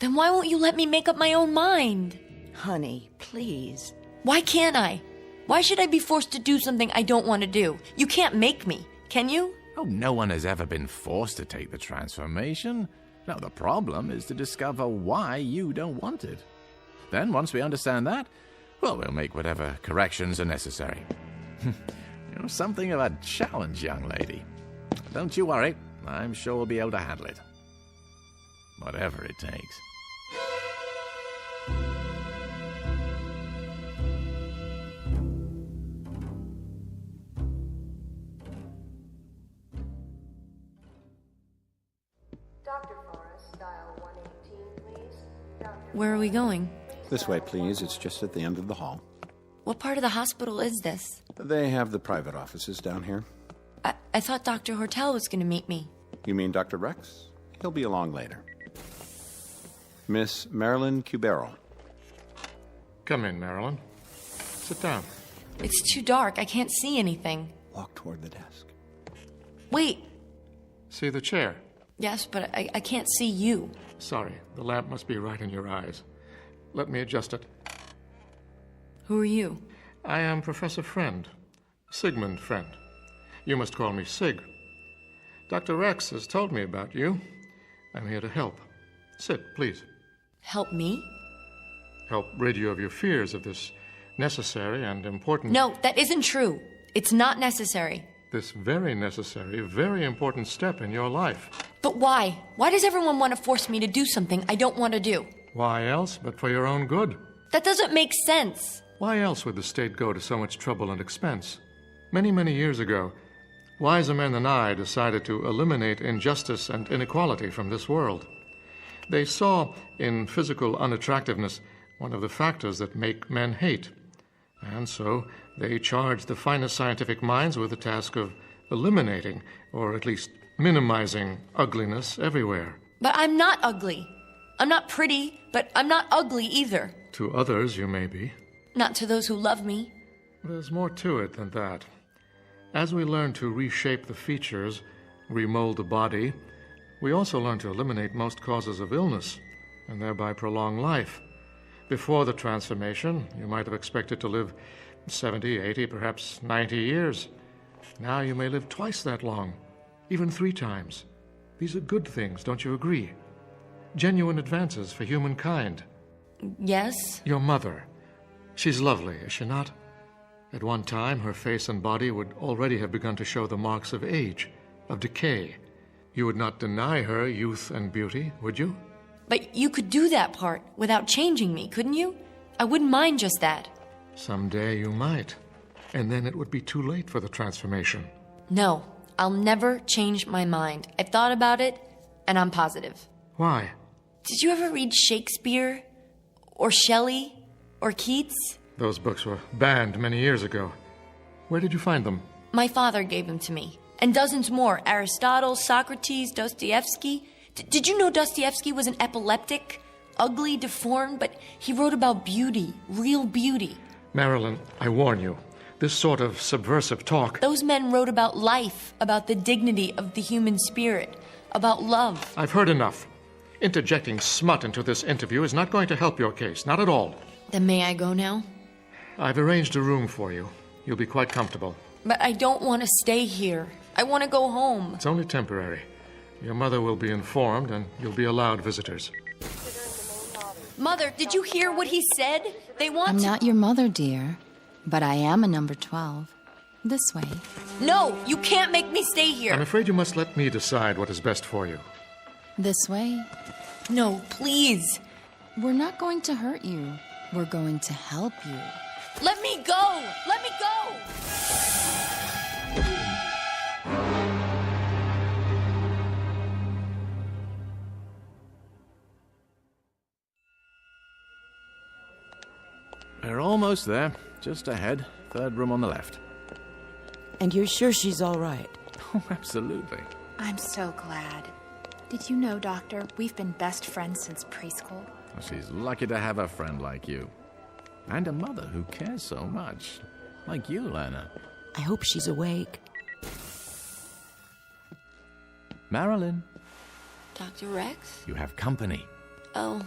Then why won't you let me make up my own mind? Honey, please. Why can't I? Why should I be forced to do something I don't want to do? You can't make me, can you? Oh, no one has ever been forced to take the transformation. Now, the problem is to discover why you don't want it. Then, once we understand that, well, we'll make whatever corrections are necessary. You're something of a challenge, young lady. Don't you worry. I'm sure we'll be able to handle it. Whatever it takes. Where are we going? This way, please. It's just at the end of the hall. What part of the hospital is this? They have the private offices down here. I thought Dr. Hortel was going to meet me. You mean Dr. Rex? He'll be along later. Miss Marilyn Cubero. Come in, Marilyn. Sit down. It's too dark. I can't see anything. Walk toward the desk. Wait. See the chair? Yes, but I can't see you. Sorry, the lamp must be right in your eyes. Let me adjust it. Who are you? I am Professor Friend, Sigmund Friend. You must call me Sig. Dr. Rex has told me about you. I'm here to help. Sit, please. Help me? Help rid you of your fears of this necessary and important... No, that isn't true. It's not necessary. This very necessary, very important step in your life. But why? Why does everyone want to force me to do something I don't want to do? Why else but for your own good? That doesn't make sense. Why else would the state go to so much trouble and expense? Many, many years ago, wiser men than I decided to eliminate injustice and inequality from this world. They saw in physical unattractiveness one of the factors that make men hate. And so they charged the finest scientific minds with the task of eliminating, or at least minimizing, ugliness everywhere. But I'm not ugly. I'm not pretty, but I'm not ugly either. To others, you may be. Not to those who love me. There's more to it than that. As we learn to reshape the features, remold the body, we also learn to eliminate most causes of illness, and thereby prolong life. Before the transformation, you might have expected to live 70, 80, perhaps 90 years. Now you may live twice that long, even 3 times. These are good things, don't you agree? Genuine advances for humankind. Yes? Your mother. She's lovely, is she not? At one time, her face and body would already have begun to show the marks of age, of decay. You would not deny her youth and beauty, would you? But you could do that part without changing me, couldn't you? I wouldn't mind just that. Someday you might. And then it would be too late for the transformation. No, I'll never change my mind. I've thought about it, and I'm positive. Why? Did you ever read Shakespeare? Or Shelley? Or Keats? Those books were banned many years ago. Where did you find them? My father gave them to me. And dozens more. Aristotle, Socrates, Dostoevsky. Did you know Dostoevsky was an epileptic? Ugly, deformed, but he wrote about beauty. Real beauty. Marilyn, I warn you. This sort of subversive talk... Those men wrote about life, about the dignity of the human spirit, about love. I've heard enough. Interjecting smut into this interview is not going to help your case, not at all. Then may I go now? I've arranged a room for you. You'll be quite comfortable. But I don't want to stay here. I want to go home. It's only temporary. Your mother will be informed, and you'll be allowed visitors. Mother, did you hear what he said? They want I'm not your mother, dear, but I am a number 12. This way. No, you can't make me stay here. I'm afraid you must let me decide what is best for you. This way. No, please. We're not going to hurt you. We're going to help you. Let me go! Let me go! We're almost there. Just ahead. Third room on the left. And you're sure she's all right? Oh, absolutely. I'm so glad. Did you know, Doctor, we've been best friends since preschool? Well, she's lucky to have a friend like you. And a mother who cares so much. Like you, Lana. I hope she's awake. Marilyn. Dr. Rex? You have company. Oh,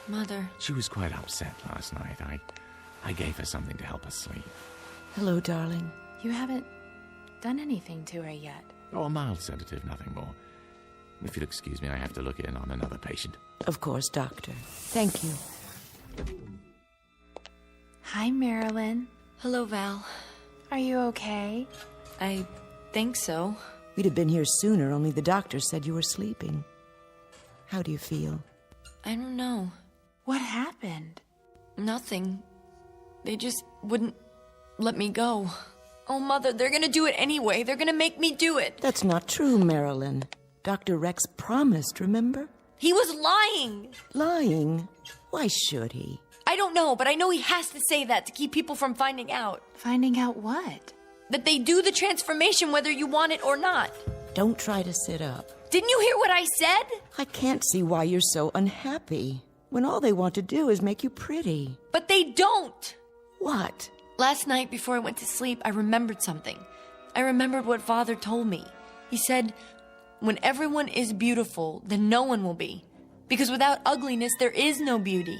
Mother. She was quite upset last night. I gave her something to help her sleep. Hello, darling. You haven't done anything to her yet. Oh, a mild sedative, nothing more. If you'll excuse me, I have to look in on another patient. Of course, Doctor. Thank you. Hi, Marilyn. Hello, Val. Are you okay? I think so. We'd have been here sooner, only the doctor said you were sleeping. How do you feel? I don't know. What happened? Nothing. They just wouldn't let me go. Oh, Mother, they're gonna do it anyway. They're gonna make me do it. That's not true, Marilyn. Dr. Rex promised, remember? He was lying. Lying? Why should he? I don't know, but I know he has to say that to keep people from finding out. Finding out what? That they do the transformation whether you want it or not. Don't try to sit up. Didn't you hear what I said? I can't see why you're so unhappy, when all they want to do is make you pretty. But they don't. What? Last night before I went to sleep, I remembered something. I remembered what Father told me. He said, when everyone is beautiful, then no one will be. Because without ugliness, there is no beauty.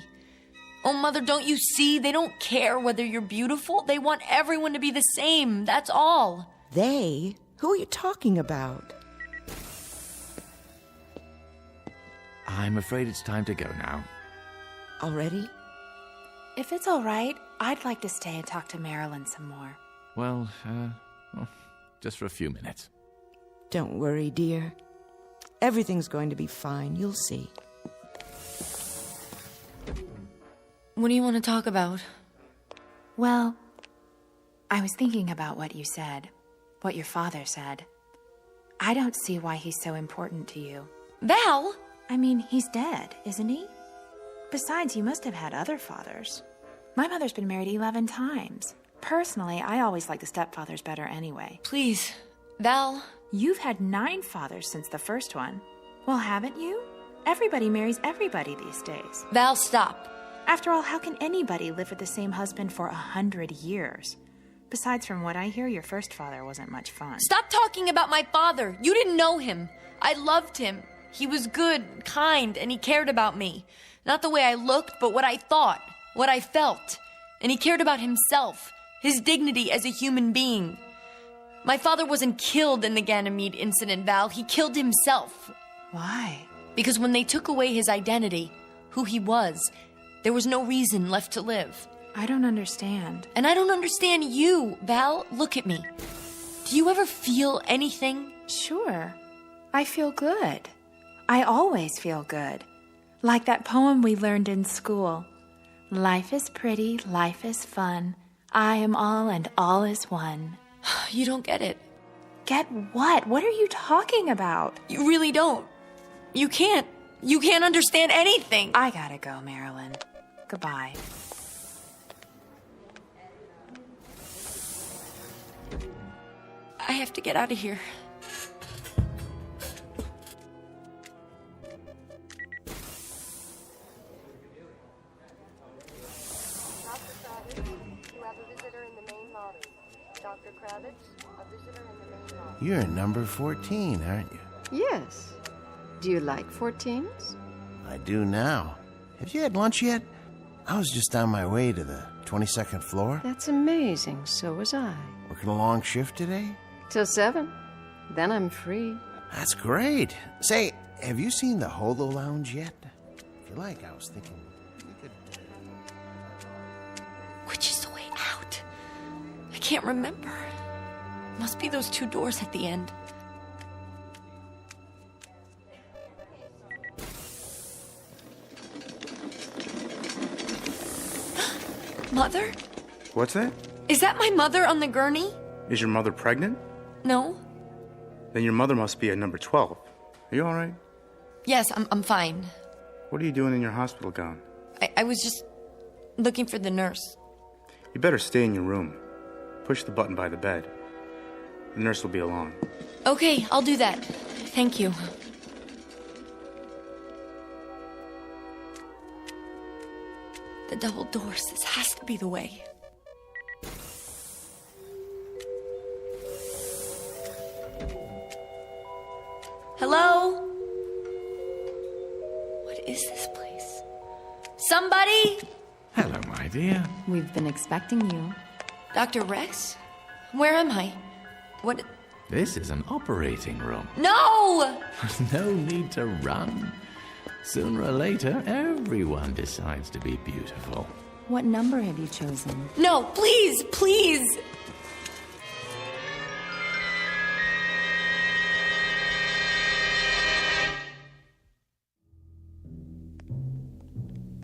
Oh, Mother, don't you see? They don't care whether you're beautiful. They want everyone to be the same. That's all. They? Who are you talking about? I'm afraid it's time to go now. Already? If it's all right, I'd like to stay and talk to Marilyn some more. Well, just for a few minutes. Don't worry, dear. Everything's going to be fine. You'll see. What do you want to talk about? Well, I was thinking about what you said, what your father said. I don't see why he's so important to you. Val? I mean, he's dead, isn't he? Besides, you must have had other fathers. My mother's been married 11 times. Personally, I always like the stepfathers better anyway. Please, Val. You've had 9 fathers since the first one. Well, haven't you? Everybody marries everybody these days. Val, stop. After all, how can anybody live with the same husband for 100 years? Besides, from what I hear, your first father wasn't much fun. Stop talking about my father. You didn't know him. I loved him. He was good, kind, and he cared about me. Not the way I looked, but what I thought, what I felt. And he cared about himself, his dignity as a human being. My father wasn't killed in the Ganymede incident, Val. He killed himself. Why? Because when they took away his identity, who he was, there was no reason left to live. I don't understand. And I don't understand you, Val. Look at me. Do you ever feel anything? Sure. I feel good. I always feel good. Like that poem we learned in school. Life is pretty, life is fun. I am all and all is one. You don't get it. Get what? What are you talking about? You really don't. You can't. You can't understand anything. I gotta go, Marilyn. Goodbye. I have to get out of here. You're number 14, aren't you? Yes. Do you like 14s? I do now. Have you had lunch yet? I was just on my way to the 22nd floor. That's amazing. So was I. Working a long shift today? Till 7. Then I'm free. That's great. Say, have you seen the Holo Lounge yet? If you like, I was thinking we could... Which is the way out? I can't remember. Must be those 2 doors at the end. Mother? What's that? Is that my mother on the gurney? Is your mother pregnant? No. Then your mother must be at number 12. Are you all right? Yes, I'm fine. What are you doing in your hospital gown? I was just looking for the nurse. You better stay in your room. Push the button by the bed. The nurse will be along. Okay, I'll do that. Thank you. The double doors. This has to be the way. Hello? What is this place? Somebody? Hello, my dear. We've been expecting you. Dr. Rex? Where am I? What? This is an operating room. No! No need to run. Sooner or later, everyone decides to be beautiful. What number have you chosen? No, please, please!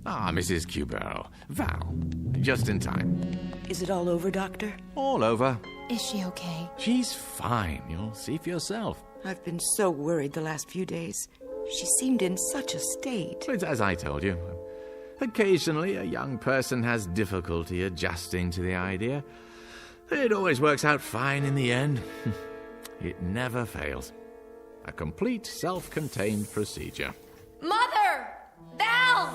Ah, Mrs. Cubero. Val. Just in time. Is it all over, Doctor? All over. Is she okay? She's fine. You'll see for yourself. I've been so worried the last few days. She seemed in such a state. It's as I told you. Occasionally, a young person has difficulty adjusting to the idea. It always works out fine in the end. It never fails. A complete self-contained procedure. Mother! Val!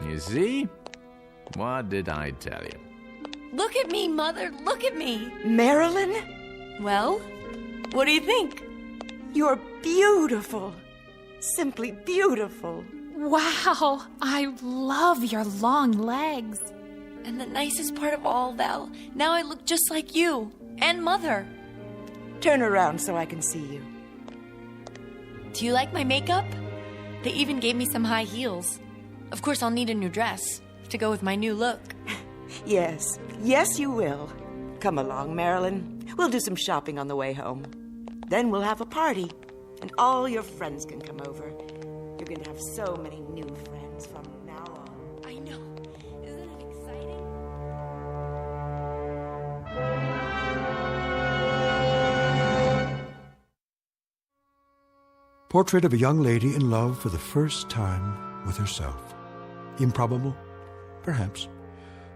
You see? What did I tell you? Look at me, Mother. Look at me. Marilyn? Well, what do you think? You're beautiful. Simply beautiful. Wow, I love your long legs. And the nicest part of all, Val, now I look just like you and Mother. Turn around so I can see you. Do you like my makeup? They even gave me some high heels. Of course, I'll need a new dress to go with my new look. Yes, yes you will. Come along, Marilyn. We'll do some shopping on the way home. Then we'll have a party, and all your friends can come over. You're going to have so many new friends from now on. I know. Isn't it exciting? Portrait of a young lady in love for the first time with herself. Improbable? Perhaps.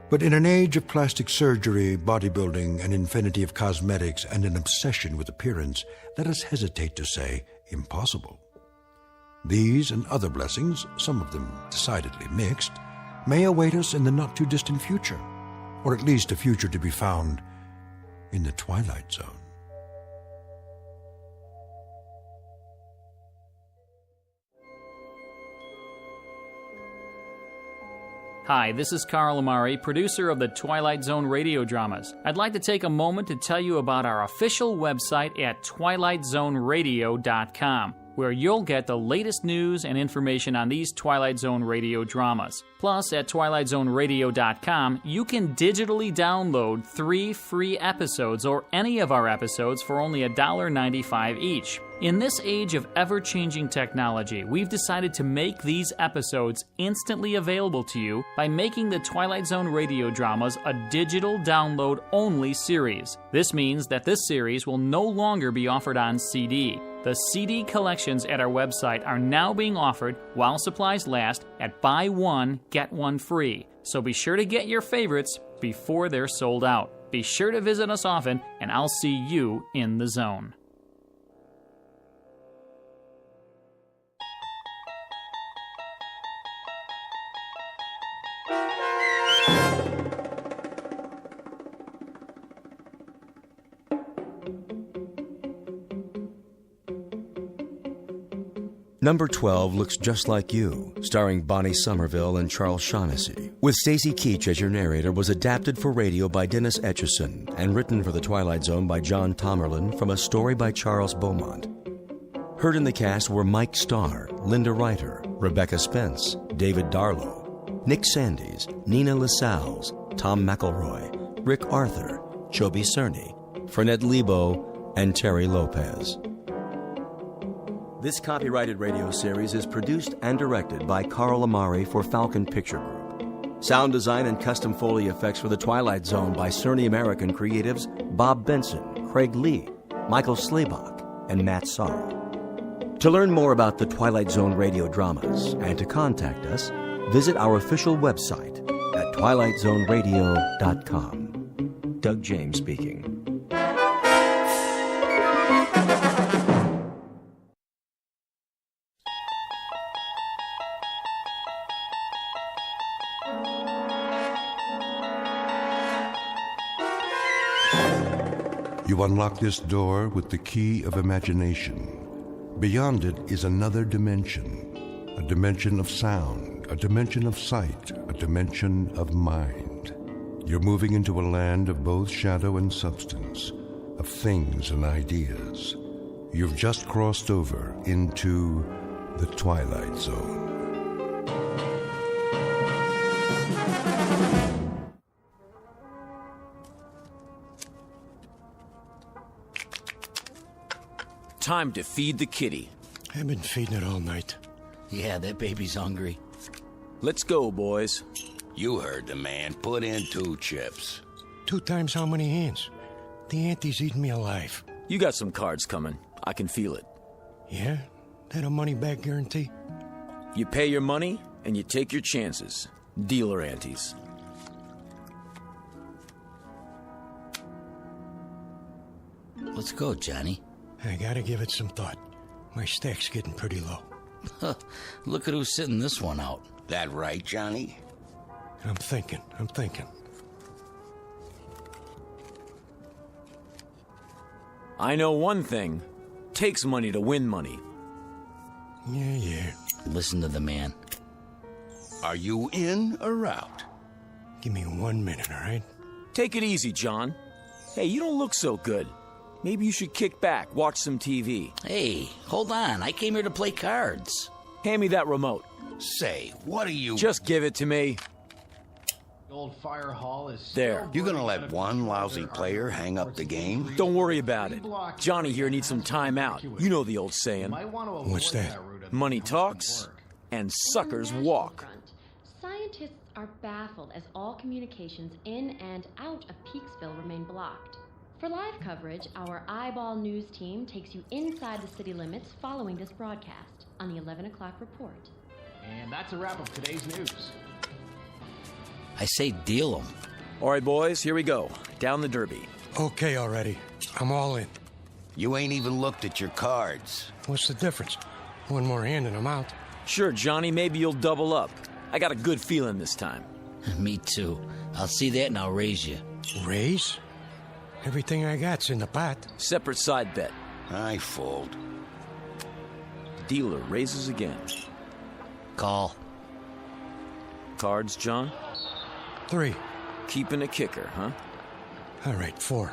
But in an age of plastic surgery, bodybuilding, an infinity of cosmetics, and an obsession with appearance, let us hesitate to say impossible. These and other blessings, some of them decidedly mixed, may await us in the not-too-distant future, or at least a future to be found in the Twilight Zone. Hi, this is Carl Amari, producer of the Twilight Zone radio dramas. I'd like to take a moment to tell you about our official website at twilightzoneradio.com, where you'll get the latest news and information on these Twilight Zone radio dramas. Plus, at twilightzoneradio.com, you can digitally download 3 free episodes or any of our episodes for only $1.95 each. In this age of ever-changing technology, we've decided to make these episodes instantly available to you by making the Twilight Zone radio dramas a digital download-only series. This means that this series will no longer be offered on CD. The CD collections at our website are now being offered while supplies last at buy one, get one free. So be sure to get your favorites before they're sold out. Be sure to visit us often, and I'll see you in the zone. Number 12 Looks Just Like You, starring Bonnie Somerville and Charles Shaughnessy, with Stacy Keach as your narrator, was adapted for radio by Dennis Etchison and written for The Twilight Zone by John Tomerlin from a story by Charles Beaumont. Heard in the cast were Mike Starr, Linda Reiter, Rebecca Spence, David Darlow, Nick Sandys, Nina LaSalle's, Tom McElroy, Rick Arthur, Chobi Cerny, Fernette Lebo, and Terry Lopez. This copyrighted radio series is produced and directed by Carl Amari for Falcon Picture Group. Sound design and custom Foley effects for The Twilight Zone by Cerny American creatives Bob Benson, Craig Lee, Michael Slaybach, and Matt Sorrow. To learn more about the Twilight Zone radio dramas and to contact us, visit our official website at twilightzoneradio.com. Doug James speaking. You unlock this door with the key of imagination. Beyond it is another dimension, a dimension of sound, a dimension of sight, a dimension of mind. You're moving into a land of both shadow and substance, of things and ideas. You've just crossed over into the Twilight Zone. Time to feed the kitty. I've been feeding it all night. Yeah, that baby's hungry. Let's go, boys. You heard the man. Put in 2 chips. 2 times how many hands? The auntie's eating me alive. You got some cards coming. I can feel it. Yeah? That a money-back guarantee? You pay your money, and you take your chances. Dealer aunties. Let's go, Johnny. I gotta give it some thought. My stack's getting pretty low. Look at who's sitting this one out. That right, Johnny? I'm thinking. I know one thing. Takes money to win money. Yeah. Listen to the man. Are you in or out? Give me 1 minute, all right? Take it easy, John. Hey, you don't look so good. Maybe you should kick back, watch some TV. Hey, hold on. I came here to play cards. Hand me that remote. Say, what are you... Just give it to me. The old fire hall is... There. You gonna let one lousy player hang up the game? Don't worry about it. Johnny here needs some time out. You know the old saying. What's that? Money talks, and suckers walk. Scientists are baffled as all communications in and out of Peaksville remain blocked. For live coverage, our Eyeball News team takes you inside the city limits following this broadcast on the 11 o'clock report. And that's a wrap of today's news. I say deal them. All right, boys, here we go. Down the derby. Okay already. I'm all in. You ain't even looked at your cards. What's the difference? 1 more hand and I'm out. Sure, Johnny, maybe you'll double up. I got a good feeling this time. Me too. I'll see that and I'll raise you. Raise? Everything I got's in the pot. Separate side bet. I fold. Dealer raises again. Call. cards, John? 3. Keeping a kicker, huh? All right, 4.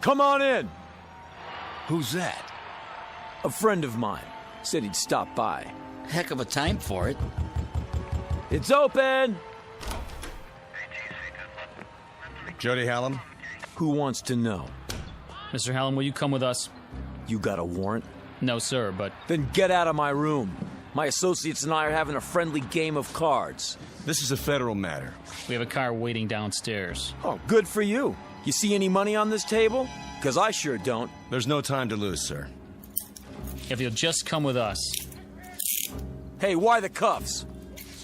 Come on in! Who's that? A friend of mine. Said he'd stop by. Heck of a time for it. It's open! Jody Hallam? Who wants to know? Mr. Hallam, will you come with us? You got a warrant? No, sir, but... Then get out of my room. My associates and I are having a friendly game of cards. This is a federal matter. We have a car waiting downstairs. Oh, good for you. You see any money on this table? Because I sure don't. There's no time to lose, sir. If you'll just come with us. Hey, why the cuffs?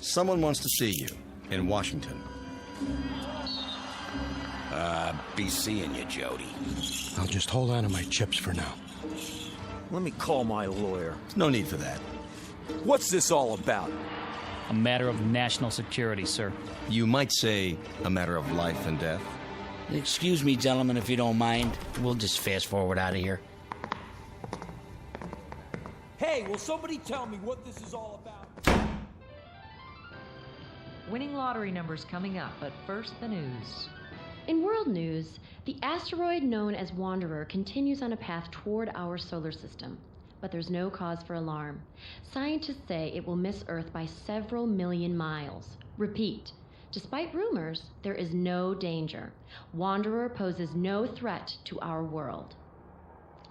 Someone wants to see you in Washington. Be seeing you, Jody. I'll just hold on to my chips for now. Let me call my lawyer. No need for that. What's this all about? A matter of national security, sir. You might say a matter of life and death. Excuse me, gentlemen, if you don't mind. We'll just fast forward out of here. Hey, will somebody tell me what this is all about? Winning lottery numbers coming up, but first the news. In world news, the asteroid known as Wanderer continues on a path toward our solar system, but there's no cause for alarm. Scientists say it will miss Earth by several million miles. Repeat, despite rumors, there is no danger. Wanderer poses no threat to our world.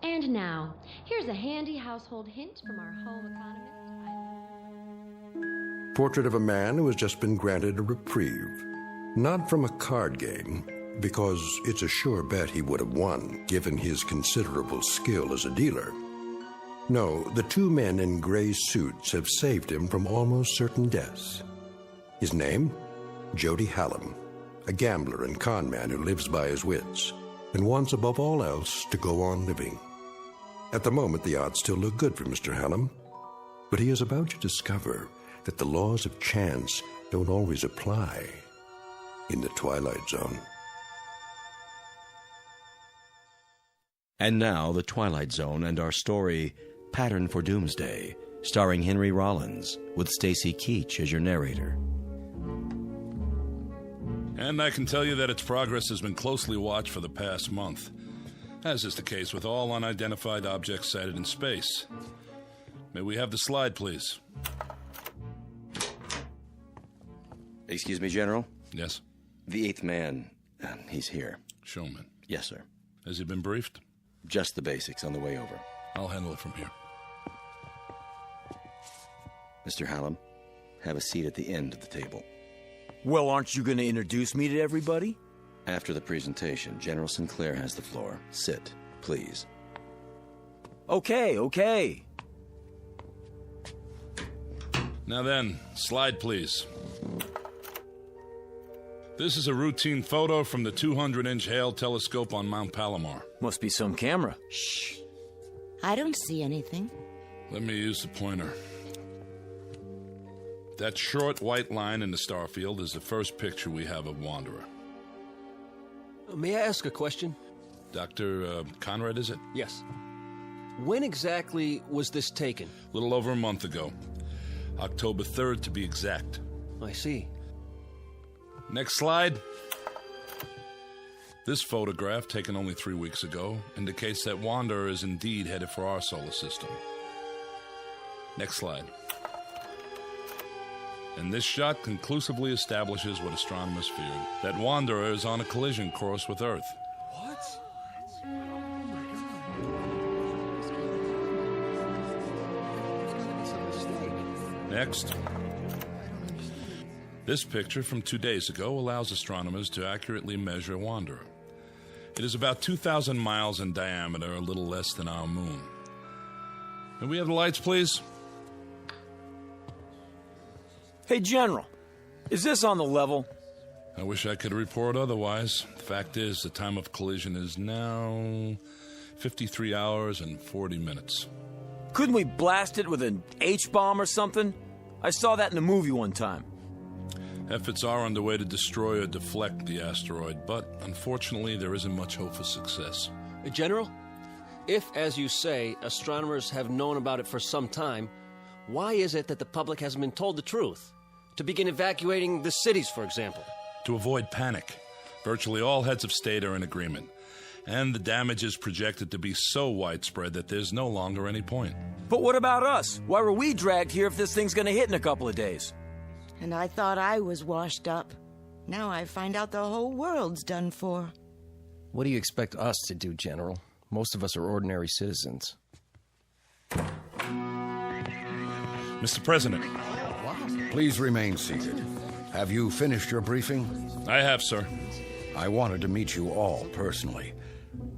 And now, here's a handy household hint from our home economist. Portrait of a man who has just been granted a reprieve. Not from a card game, because it's a sure bet he would have won, given his considerable skill as a dealer. No, the 2 men in gray suits have saved him from almost certain deaths. His name? Jody Hallam, a gambler and con man who lives by his wits, and wants above all else to go on living. At the moment, the odds still look good for Mr. Hallam, but he is about to discover that the laws of chance don't always apply in the Twilight Zone. And now, The Twilight Zone and our story, Pattern for Doomsday, starring Henry Rollins, with Stacy Keach as your narrator. And I can tell you that its progress has been closely watched for the past month, as is the case with all unidentified objects sighted in space. May we have the slide, please? Excuse me, General? Yes? The 8th man, he's here. Showman? Yes, sir. Has he been briefed? Just the basics on the way over. I'll handle it from here. Mr. Hallam, have a seat at the end of the table. Well, aren't you going to introduce me to everybody? After the presentation, General Sinclair has the floor. Sit, please. Okay. Now then, slide, please. This is a routine photo from the 200-inch Hale telescope on Mount Palomar. Must be some camera. Shh. I don't see anything. Let me use the pointer. That short white line in the star field is the first picture we have of Wanderer. May I ask a question? Dr. Conrad, is it? Yes. When exactly was this taken? A little over a month ago. October 3rd, to be exact. I see. Next slide. This photograph, taken only 3 weeks ago, indicates that Wanderer is indeed headed for our solar system. Next slide. And this shot conclusively establishes what astronomers feared, that Wanderer is on a collision course with Earth. What? Next. This picture from 2 days ago allows astronomers to accurately measure Wanderer. It is about 2,000 miles in diameter, a little less than our moon. May we have the lights, please? Hey, General, is this on the level? I wish I could report otherwise. The fact is, the time of collision is now 53 hours and 40 minutes. Couldn't we blast it with an H-bomb or something? I saw that in a movie one time. Efforts are underway to destroy or deflect the asteroid, but unfortunately there isn't much hope for success. General, if, as you say, astronomers have known about it for some time, Why is it that the public hasn't been told the truth? To begin evacuating the cities, for example. To avoid panic. Virtually all heads of state are in agreement. And the damage is projected to be so widespread that there's no longer any point. But what about us? Why were we dragged here if this thing's gonna hit in a couple of days? And I thought I was washed up. Now I find out the whole world's done for. What do you expect us to do, General? Most of us are ordinary citizens. Mr. President. Please remain seated. Have you finished your briefing? I have, sir. I wanted to meet you all personally.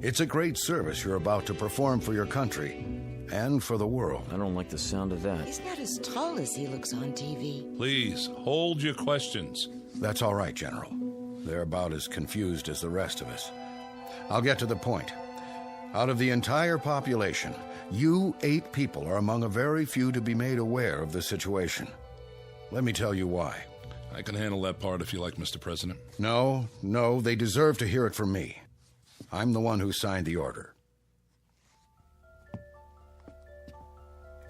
It's a great service you're about to perform for your country and for the world. I don't like the sound of that. He's not as tall as he looks on TV. Please, hold your questions. That's all right, General. They're about as confused as the rest of us. I'll get to the point. Out of the entire population, you 8 people are among a very few to be made aware of the situation. Let me tell you why. I can handle that part if you like, Mr. President. No, they deserve to hear it from me. I'm the one who signed the order.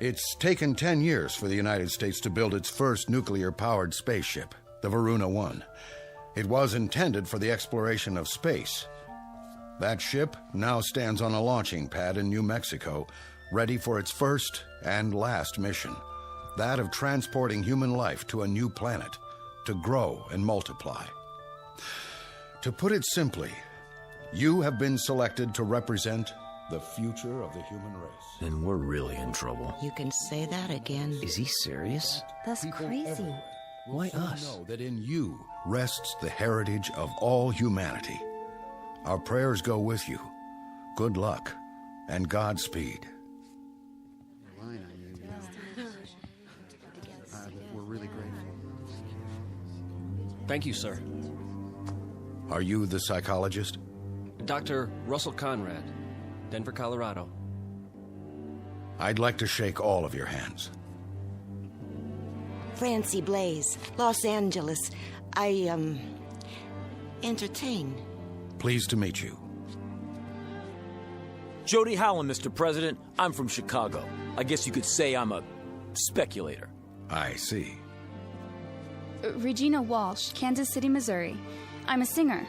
It's taken 10 years for the United States to build its first nuclear-powered spaceship, the Varuna 1. It was intended for the exploration of space. That ship now stands on a launching pad in New Mexico, ready for its first and last mission, that of transporting human life to a new planet, to grow and multiply. To put it simply, you have been selected to represent the future of the human race. Then we're really in trouble. You can say that again. Is he serious? That's crazy. Why us? Know that in you rests the heritage of all humanity. Our prayers go with you. Good luck and Godspeed. We're really grateful. Thank you, sir. Are you the psychologist? Dr. Russell Conrad, Denver, Colorado. I'd like to shake all of your hands. Francie Blaze, Los Angeles. I entertain. Pleased to meet you. Jody Howland, Mr. President. I'm from Chicago. I guess you could say I'm a speculator. I see. Regina Walsh, Kansas City, Missouri. I'm a singer.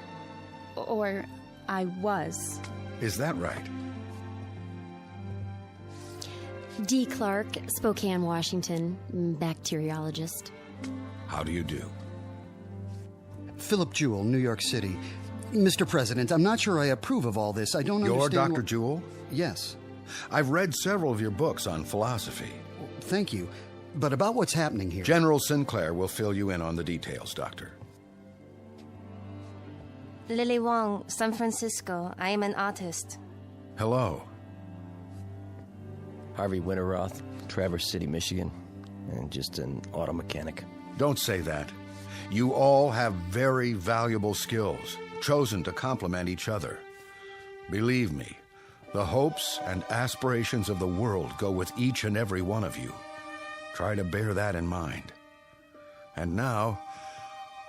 Or I was. Is that right? Dee Clark, Spokane, Washington, bacteriologist. How do you do? Philip Jewell, New York City. Mr. President, I'm not sure I approve of all this. I don't understand. You're Dr. Jewell? Yes. I've read several of your books on philosophy. Thank you. But about what's happening here... General Sinclair will fill you in on the details, Doctor. Lily Wong, San Francisco. I am an artist. Hello. Harvey Winterroth, Traverse City, Michigan, and just an auto mechanic. Don't say that. You all have very valuable skills, chosen to complement each other. Believe me, the hopes and aspirations of the world go with each and every one of you. Try to bear that in mind. And now,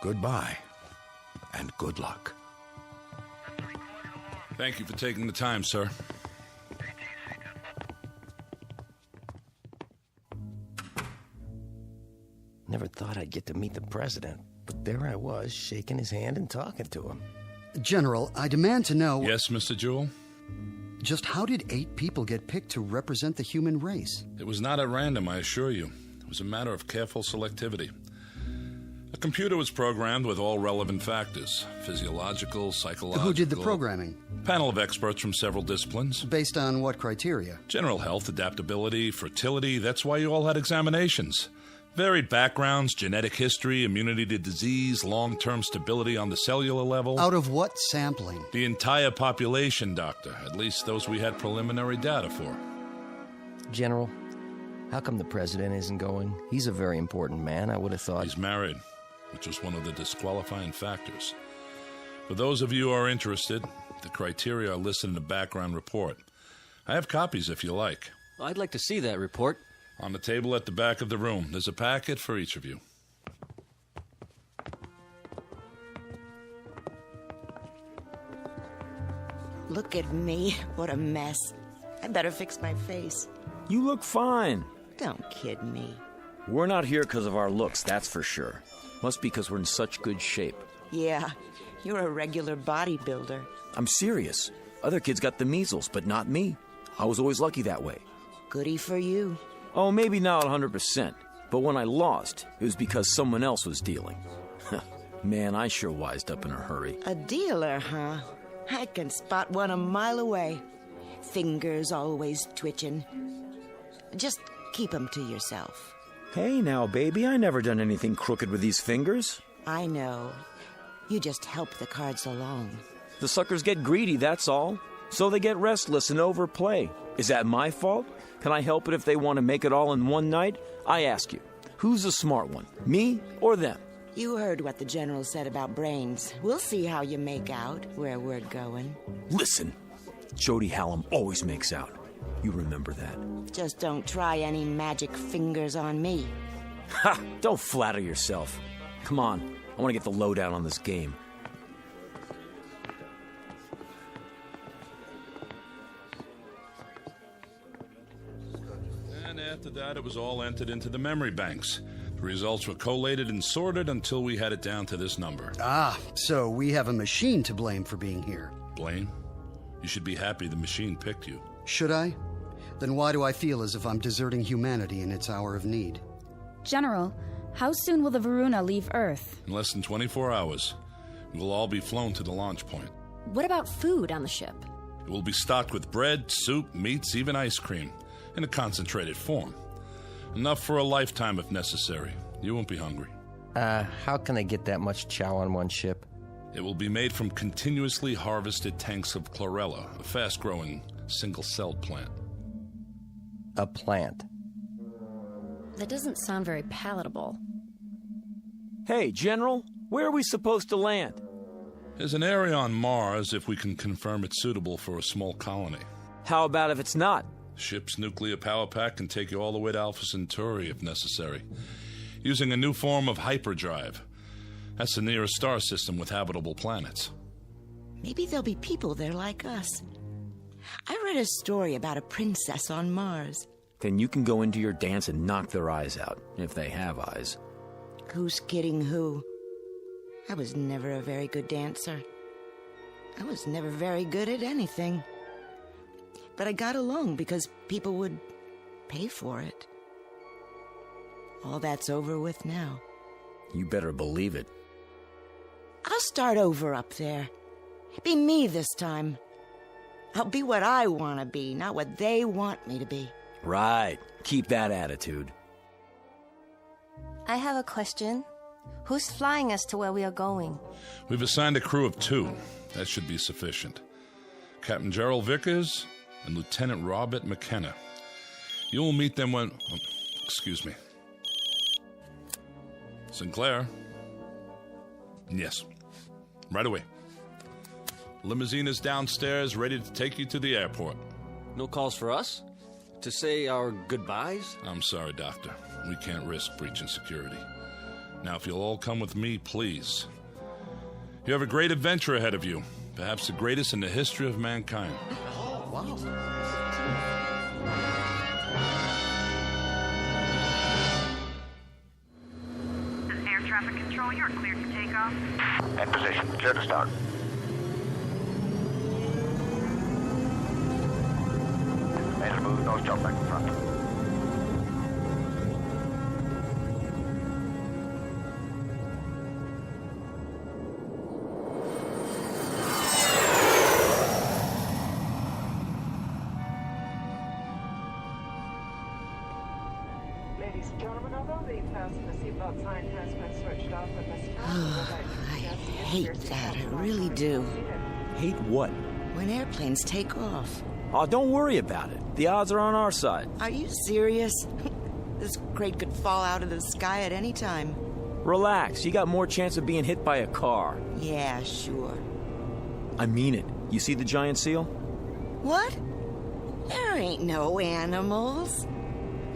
goodbye, and good luck. Thank you for taking the time, sir. Never thought I'd get to meet the president, but there I was, shaking his hand and talking to him. General, I demand to know... Yes, Mr. Jewell? Just how did 8 people get picked to represent the human race? It was not at random, I assure you. It was a matter of careful selectivity. A computer was programmed with all relevant factors, physiological, psychological... Who did the programming? Panel of experts from several disciplines. Based on what criteria? General health, adaptability, fertility. That's why you all had examinations. Varied backgrounds, genetic history, immunity to disease, long-term stability on the cellular level. Out of what sampling? The entire population, Doctor. At least those we had preliminary data for. General, how come the president isn't going? He's a very important man. I would have thought... He's married, which was one of the disqualifying factors. For those of you who are interested, the criteria are listed in the background report. I have copies if you like. I'd like to see that report. On the table at the back of the room. There's a packet for each of you. Look at me. What a mess. I better fix my face. You look fine. Don't kid me. We're not here because of our looks, that's for sure. Must be because we're in such good shape. Yeah, you're a regular bodybuilder. I'm serious. Other kids got the measles, but not me. I was always lucky that way. Goody for you. Oh, maybe not 100%. But when I lost, it was because someone else was dealing. Man, I sure wised up in a hurry. A dealer, huh? I can spot one a mile away. Fingers always twitching. Just keep 'em to yourself. Hey now, baby, I never done anything crooked with these fingers. I know. You just help the cards along. The suckers get greedy, that's all. So they get restless and overplay. Is that my fault? Can I help it if they want to make it all in one night? I ask you, who's the smart one, me or them? You heard what the general said about brains. We'll see how you make out where we're going. Listen, Jody Hallam always makes out. You remember that. Just don't try any magic fingers on me. Ha! Don't flatter yourself. Come on, I want to get the lowdown on this game. And after that, it was all entered into the memory banks. The results were collated and sorted until we had it down to this number. Ah, so we have a machine to blame for being here. Blame? You should be happy the machine picked you. Should I? Then why do I feel as if I'm deserting humanity in its hour of need? General, how soon will the Varuna leave Earth? In less than 24 hours, we will all be flown to the launch point. What about food on the ship? It will be stocked with bread, soup, meats, even ice cream, in a concentrated form. Enough for a lifetime if necessary. You won't be hungry. How can I get that much chow on one ship? It will be made from continuously harvested tanks of chlorella, a fast-growing, single-celled plant. A plant? That doesn't sound very palatable. Hey, General, where are we supposed to land? There's an area on Mars if we can confirm it's suitable for a small colony. How about if it's not? Ship's nuclear power pack can take you all the way to Alpha Centauri if necessary, using a new form of hyperdrive. That's the nearest star system with habitable planets. Maybe there'll be people there like us. I read a story about a princess on Mars. Then you can go into your dance and knock their eyes out, if they have eyes. Who's kidding who? I was never a very good dancer. I was never very good at anything. But I got along because people would pay for it. All that's over with now. You better believe it. I'll start over up there. Be me this time. I'll be what I want to be, not what they want me to be. Right. Keep that attitude. I have a question. Who's flying us to where we are going? We've assigned a crew of 2. That should be sufficient. Captain Gerald Vickers and Lieutenant Robert McKenna. You will meet them when... excuse me. Sinclair? Yes. Right away. Limousine is downstairs, ready to take you to the airport. No calls for us? To say our goodbyes? I'm sorry, Doctor. We can't risk breaching security. Now, if you'll all come with me, please. You have a great adventure ahead of you. Perhaps the greatest in the history of mankind. Oh, wow. This is air traffic control. You're cleared for takeoff. In position. Clear to start. Major move, nose job back in front. Ladies and gentlemen, although the fasten seatbelt sign has been switched off at this time, I hate that. I really do. Hate what? When airplanes take off. Oh, don't worry about it. The odds are on our side. Are you serious? This crate could fall out of the sky at any time. Relax. You got more chance of being hit by a car. Yeah, sure. I mean it. You see the giant seal? What? There ain't no animals.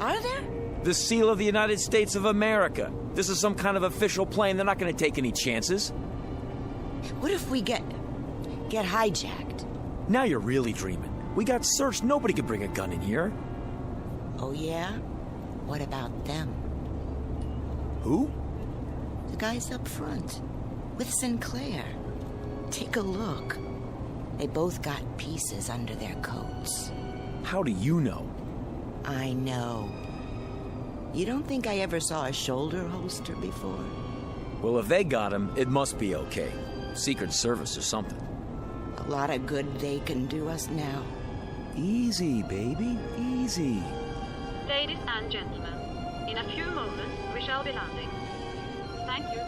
Are there? The seal of the United States of America. This is some kind of official plane. They're not going to take any chances. What if we get hijacked? Now you're really dreaming. We got searched. Nobody could bring a gun in here. Oh, yeah? What about them? Who? The guys up front, with Sinclair. Take a look. They both got pieces under their coats. How do you know? I know. You don't think I ever saw a shoulder holster before? Well, if they got him, it must be okay. Secret Service or something. A lot of good they can do us now. Easy, baby, easy. Ladies and gentlemen, in a few moments we shall be landing. Thank you.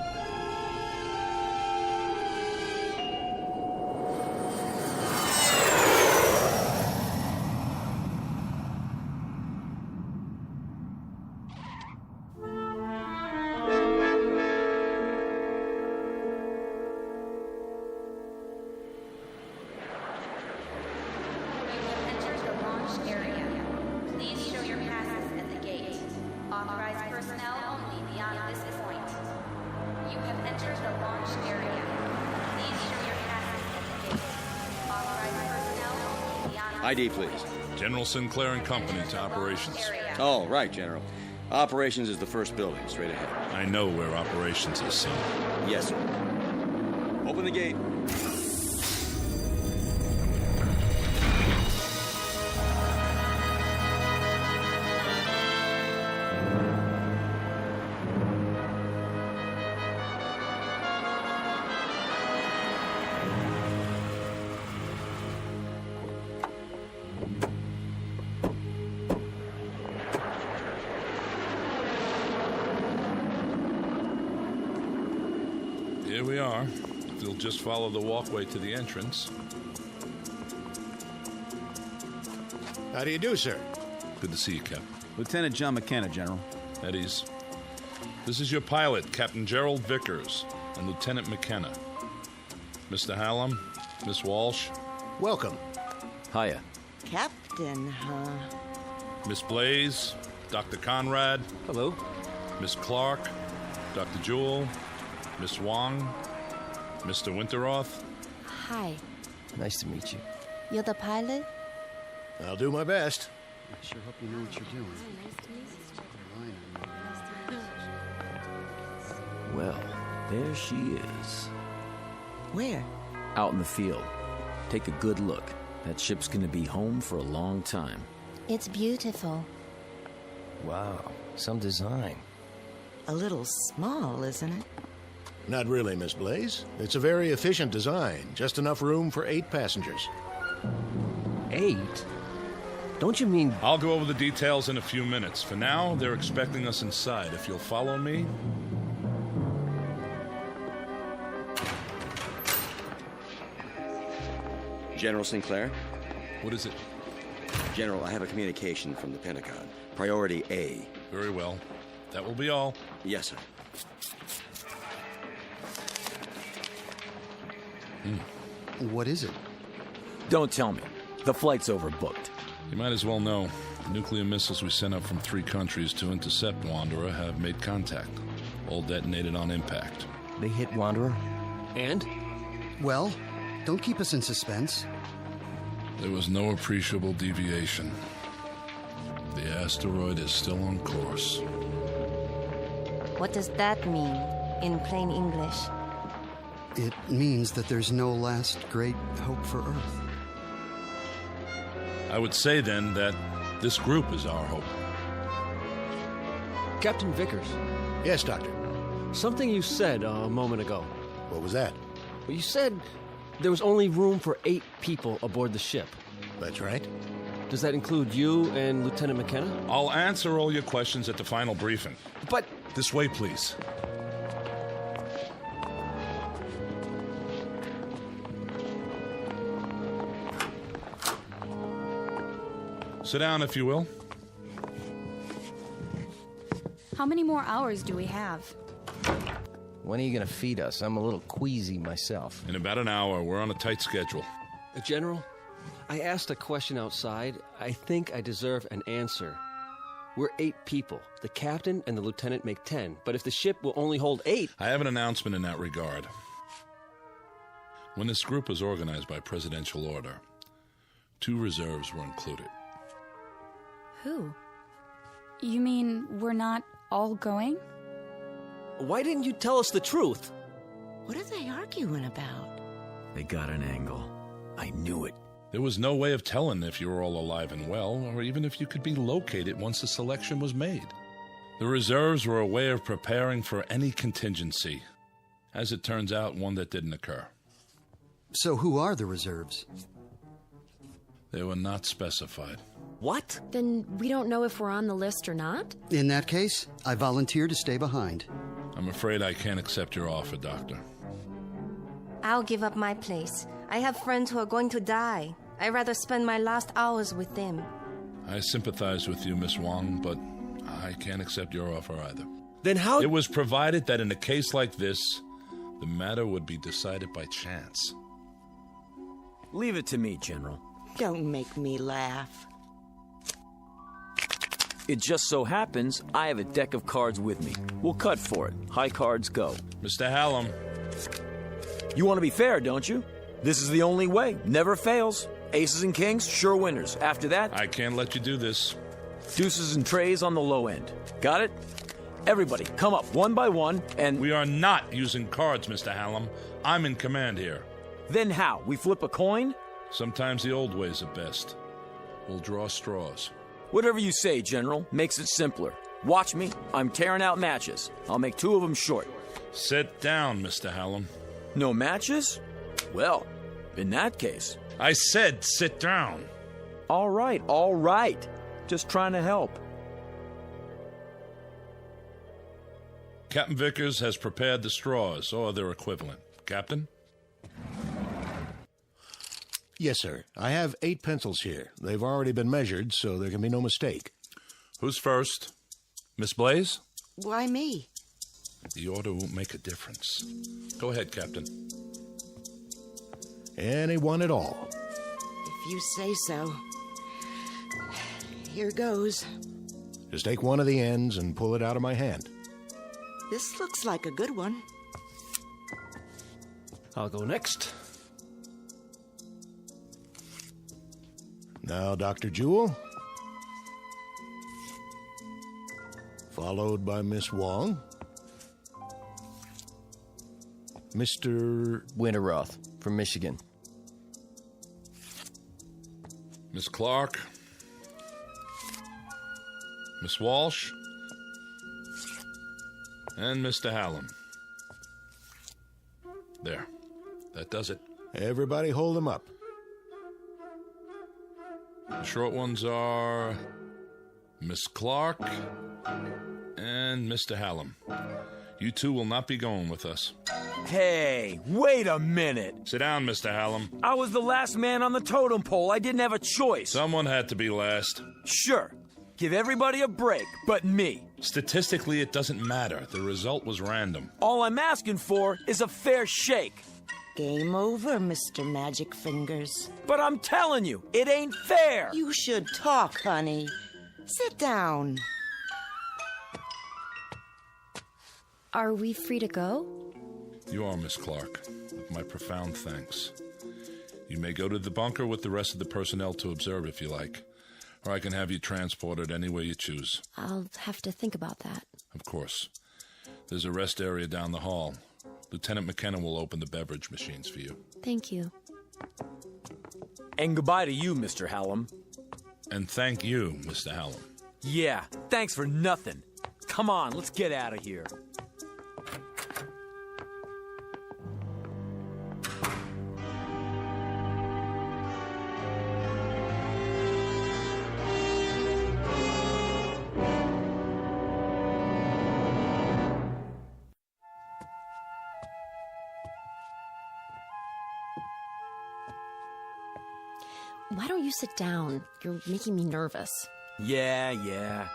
ID, please. General Sinclair and Company to operations. Oh, right, General. Operations is the first building, straight ahead. I know where operations is, son. Yes, sir. Open the gate. Here we are. If you'll just follow the walkway to the entrance. How do you do, sir? Good to see you, Captain. Lieutenant John McKenna, General. At ease. This is your pilot, Captain Gerald Vickers, and Lieutenant McKenna. Mr. Hallam, Miss Walsh. Welcome. Hiya. Captain, huh? Miss Blaze, Dr. Conrad. Hello. Miss Clark, Dr. Jewell, Miss Wong, Mr. Winteroth. Hi. Nice to meet you. You're the pilot? I'll do my best. I sure hope you know what you're doing. Well, there she is. Where? Out in the field. Take a good look. That ship's gonna be home for a long time. It's beautiful. Wow, some design. A little small, isn't it? Not really, Miss Blaze. It's a very efficient design. Just enough room for 8 passengers. 8? Don't you mean... I'll go over the details in a few minutes. For now, they're expecting us inside. If you'll follow me... General Sinclair? What is it? General, I have a communication from the Pentagon. Priority A. Very well. That will be all. Yes, sir. What is it? Don't tell me. The flight's overbooked. You might as well know. The nuclear missiles we sent up from 3 countries to intercept Wanderer have made contact. All detonated on impact. They hit Wanderer? And? Well, don't keep us in suspense. There was no appreciable deviation. The asteroid is still on course. What does that mean, in plain English? It means that there's no last great hope for Earth. I would say, then, that this group is our hope. Captain Vickers. Yes, Doctor. Something you said a moment ago. What was that? Well, you said there was only room for 8 people aboard the ship. That's right. Does that include you and Lieutenant McKenna? I'll answer all your questions at the final briefing. But... This way, please. Sit down, if you will. How many more hours do we have? When are you going to feed us? I'm a little queasy myself. In about an hour. We're on a tight schedule. General, I asked a question outside. I think I deserve an answer. We're 8 people. The captain and the lieutenant make 10. But if the ship will only hold 8... I have an announcement in that regard. When this group was organized by presidential order, 2 reserves were included. Who? You mean we're not all going? Why didn't you tell us the truth? What are they arguing about? They got an angle. I knew it. There was no way of telling if you were all alive and well, or even if you could be located once the selection was made. The reserves were a way of preparing for any contingency. As it turns out, one that didn't occur. So who are the reserves? They were not specified. What? Then we don't know if we're on the list or not? In that case, I volunteer to stay behind. I'm afraid I can't accept your offer, Doctor. I'll give up my place. I have friends who are going to die. I'd rather spend my last hours with them. I sympathize with you, Miss Wong, but I can't accept your offer either. Then how... It was provided that in a case like this, the matter would be decided by chance. Leave it to me, General. Don't make me laugh. It just so happens I have a deck of cards with me. We'll cut for it. High cards go. Mr. Hallam. You want to be fair, don't you? This is the only way. Never fails. Aces and kings, sure winners. After that... I can't let you do this. Deuces and trays on the low end. Got it? Everybody, come up one by one and... We are not using cards, Mr. Hallam. I'm in command here. Then how? We flip a coin? Sometimes the old ways are best. We'll draw straws. Whatever you say, General. Makes it simpler. Watch me. I'm tearing out matches. I'll make 2 of them short. Sit down, Mr. Hallam. No matches? Well, in that case... I said sit down. All right, all right. Just trying to help. Captain Vickers has prepared the straws, or their equivalent. Captain? Yes, sir. I have 8 pencils here. They've already been measured, so there can be no mistake. Who's first? Miss Blaze? Why me? The order won't make a difference. Go ahead, Captain. Anyone at all. If you say so. Here goes. Just take one of the ends and pull it out of my hand. This looks like a good one. I'll go next. Now, Dr. Jewell. Followed by Miss Wong. Mr. Winterroth from Michigan. Miss Clark. Miss Walsh. And Mr. Hallam. There. That does it. Everybody hold them up. The short ones are Miss Clark and Mr. Hallam. You two will not be going with us. Hey, wait a minute. Sit down, Mr. Hallam. I was the last man on the totem pole. I didn't have a choice. Someone had to be last. Sure. Give everybody a break, but me. Statistically, it doesn't matter. The result was random. All I'm asking for is a fair shake. Game over, Mr. Magic Fingers. But I'm telling you, it ain't fair. You should talk, honey. Sit down. Are we free to go? You are, Miss Clark, with my profound thanks. You may go to the bunker with the rest of the personnel to observe if you like, or I can have you transported any way you choose. I'll have to think about that. Of course. There's a rest area down the hall. Lieutenant McKenna will open the beverage machines for you. Thank you. And goodbye to you, Mr. Hallam. And thank you, Mr. Hallam. Yeah, thanks for nothing. Come on, let's get out of here. Why don't you sit down? You're making me nervous. Yeah.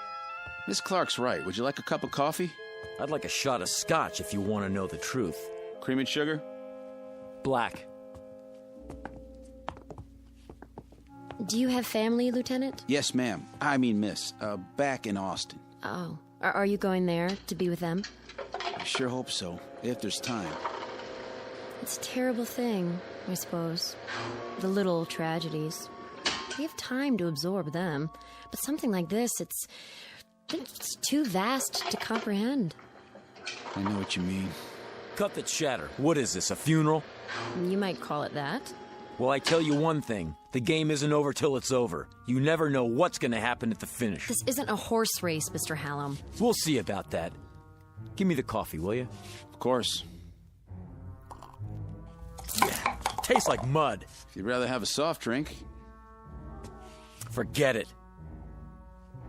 Miss Clark's right. Would you like a cup of coffee? I'd like a shot of scotch if you want to know the truth. Cream and sugar? Black. Do you have family, Lieutenant? Yes, ma'am. I mean, miss. Back in Austin. Oh. Are you going there to be with them? I sure hope so, if there's time. It's a terrible thing, I suppose. The little tragedies. We have time to absorb them. But something like this, think it's too vast to comprehend. I know what you mean. Cut the chatter. What is this, a funeral? You might call it that. Well, I tell you one thing. The game isn't over till it's over. You never know what's going to happen at the finish. This isn't a horse race, Mr. Hallam. We'll see about that. Give me the coffee, will you? Of course. Yeah, tastes like mud. If you'd rather have a soft drink. Forget it.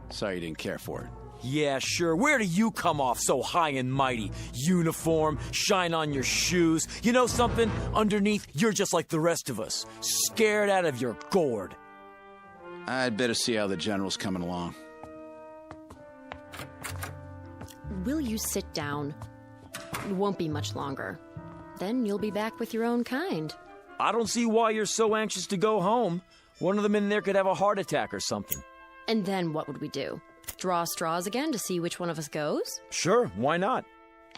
Sorry you didn't care for it. Yeah, sure. Where do you come off so high and mighty? Uniform, shine on your shoes. You know something? Underneath, you're just like the rest of us. Scared out of your gourd. I'd better see how the general's coming along. Will you sit down? It won't be much longer. Then you'll be back with your own kind. I don't see why you're so anxious to go home. One of them in there could have a heart attack or something. And then what would we do? Draw straws again to see which one of us goes? Sure, why not?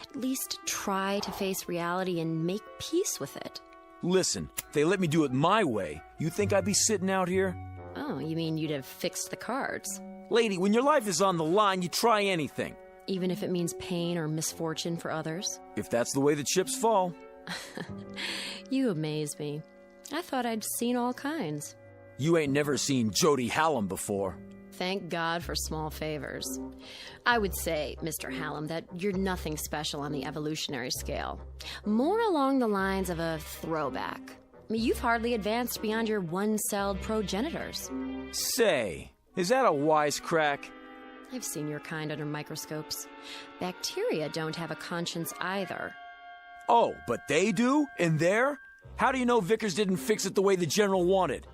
At least try to face reality and make peace with it. Listen, if they let me do it my way, you think I'd be sitting out here? Oh, you mean you'd have fixed the cards? Lady, when your life is on the line, you try anything. Even if it means pain or misfortune for others? If that's the way the chips fall. You amaze me. I thought I'd seen all kinds. You ain't never seen Jody Hallam before. Thank God for small favors. I would say, Mr. Hallam, that you're nothing special on the evolutionary scale. More along the lines of a throwback. You've hardly advanced beyond your one-celled progenitors. Say, is that a wisecrack? I've seen your kind under microscopes. Bacteria don't have a conscience either. Oh, but they do? In there? How do you know Vickers didn't fix it the way the general wanted?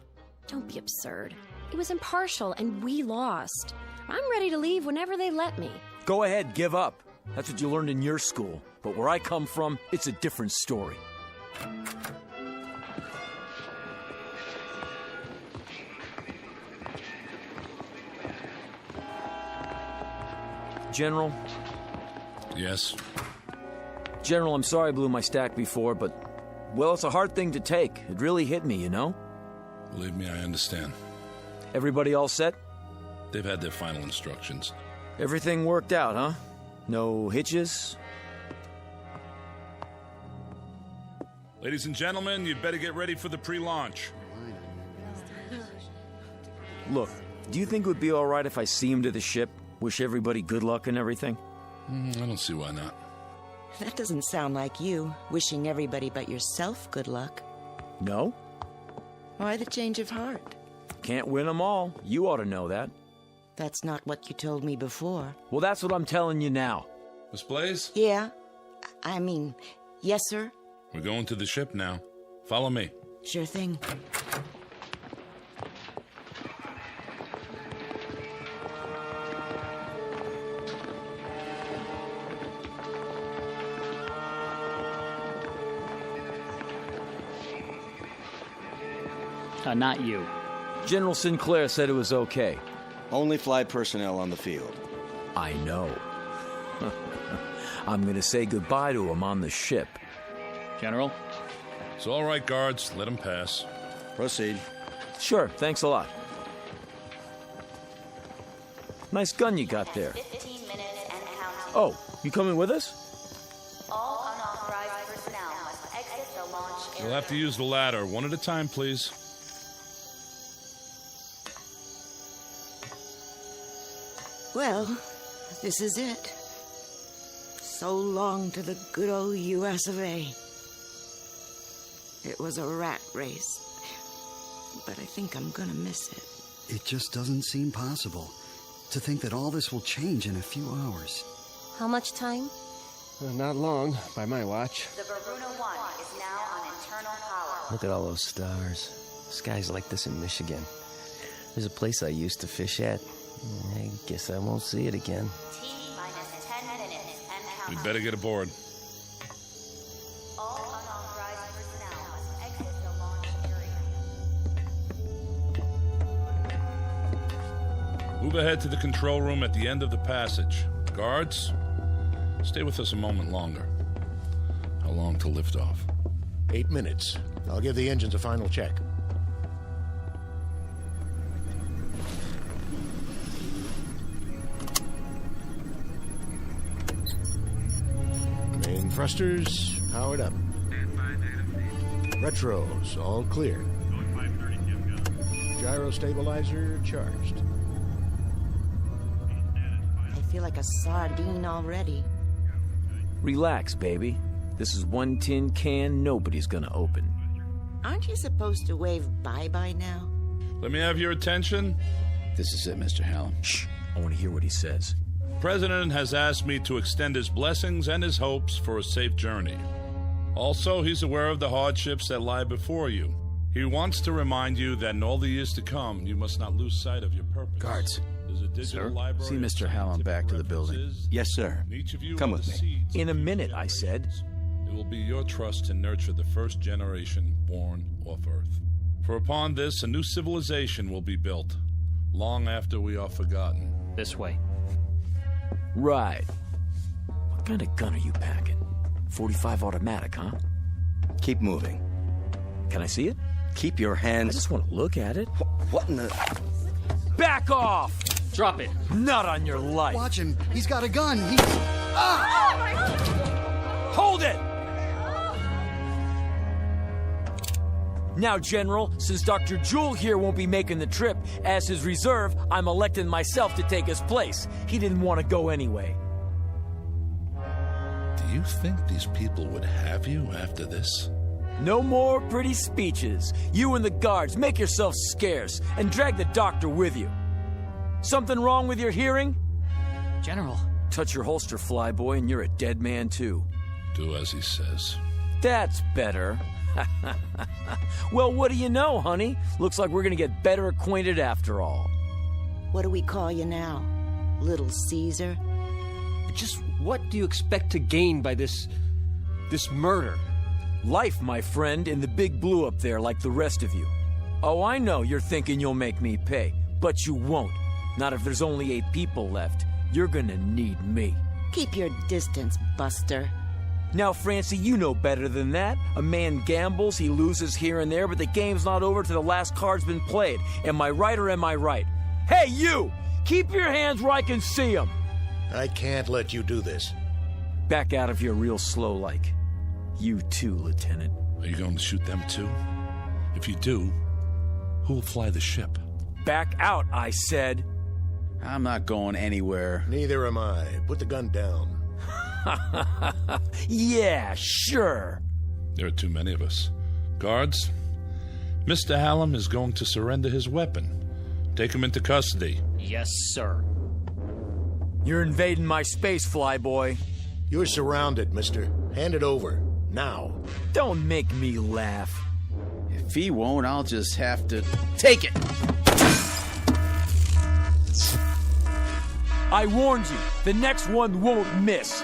Don't be absurd. It was impartial, and we lost. I'm ready to leave whenever they let me. Go ahead, give up. That's what you learned in your school. But where I come from, it's a different story. General? Yes? General, I'm sorry I blew my stack before, but, well, it's a hard thing to take. It really hit me, you know? Believe me, I understand. Everybody all set? They've had their final instructions. Everything worked out, huh? No hitches? Ladies and gentlemen, you'd better get ready for the pre-launch. Look, do you think it would be all right if I see him to the ship? Wish everybody good luck and everything? I don't see why not. That doesn't sound like you, wishing everybody but yourself good luck. No? Why the change of heart? Can't win them all. You ought to know that. That's not what you told me before. Well, that's what I'm telling you now. Miss Blaze? Yeah. Yes, sir? We're going to the ship now. Follow me. Sure thing. Not you. General Sinclair said it was okay. Only flight personnel on the field. I know. I'm going to say goodbye to him on the ship. General? It's all right, guards. Let him pass. Proceed. Sure, thanks a lot. Nice gun you got there. 15 minutes and counting. Oh, you coming with us? All unauthorized personnel must exit the launch area. You'll have to use the ladder. One at a time, please. Well, this is it. So long to the good old U.S. of A. It was a rat race, but I think I'm gonna miss it. It just doesn't seem possible to think that all this will change in a few hours. How much time? Not long, by my watch. The Varuna 1 is now on internal power. Look at all those stars. Skies like this in Michigan. There's a place I used to fish at. I guess I won't see it again. T-minus 10 minutes and counting. We'd better get aboard. All unauthorized personnel must exit the launch area. Move ahead to the control room at the end of the passage. Guards, stay with us a moment longer. How long till liftoff? 8 minutes. I'll give the engines a final check. Thrusters powered up. Retros all clear. Gyro stabilizer charged. I feel like a sardine already. Relax, baby. This is one tin can nobody's gonna open. Aren't you supposed to wave bye-bye now? Let me have your attention. This is it, Mr. Hallam. Shh. I want to hear what he says. President has asked me to extend his blessings and his hopes for a safe journey. Also, he's aware of the hardships that lie before you. He wants to remind you that in all the years to come, you must not lose sight of your purpose. Guards. There's a digital Sir, library see of Mr. Hallam back to the building. references, Yes, sir. and each of you Come are with the me. seeds In a of minute, future I said. generations. It will be your trust to nurture the first generation born off Earth. For upon this, a new civilization will be built, long after we are forgotten. This way. Right. What kind of gun are you packing? 45 automatic, huh? Keep moving. Can I see it? Keep your I hands... just want to look at it. What in the... Back off! Drop it. Not on your life. Watch him. He's got a gun. Hold it! Now, General, since Dr. Jewell here won't be making the trip, as his reserve, I'm electing myself to take his place. He didn't want to go anyway. Do you think these people would have you after this? No more pretty speeches. You and the guards, make yourselves scarce, and drag the doctor with you. Something wrong with your hearing? General. Touch your holster, flyboy, and you're a dead man, too. Do as he says. That's better. Well, what do you know, honey? Looks like we're gonna get better acquainted after all. What do we call you now? Little Caesar? Just what do you expect to gain by this murder? Life, my friend, in the big blue up there like the rest of you. Oh, I know you're thinking you'll make me pay, but you won't. Not if there's only 8 people left. You're gonna need me. Keep your distance, Buster. Now, Francie, you know better than that. A man gambles, he loses here and there, but the game's not over till the last card's been played. Am I right or am I right? Hey, you! Keep your hands where I can see them! I can't let you do this. Back out of here real slow like. You too, Lieutenant. Are you going to shoot them too? If you do, who will fly the ship? Back out, I said. I'm not going anywhere. Neither am I. Put the gun down. Yeah, sure. There are too many of us. Guards, Mr. Hallam is going to surrender his weapon. Take him into custody. Yes, sir. You're invading my space, flyboy. You're surrounded, mister. Hand it over. Now. Don't make me laugh. If he won't, I'll just have to take it. I warned you. The next one won't miss.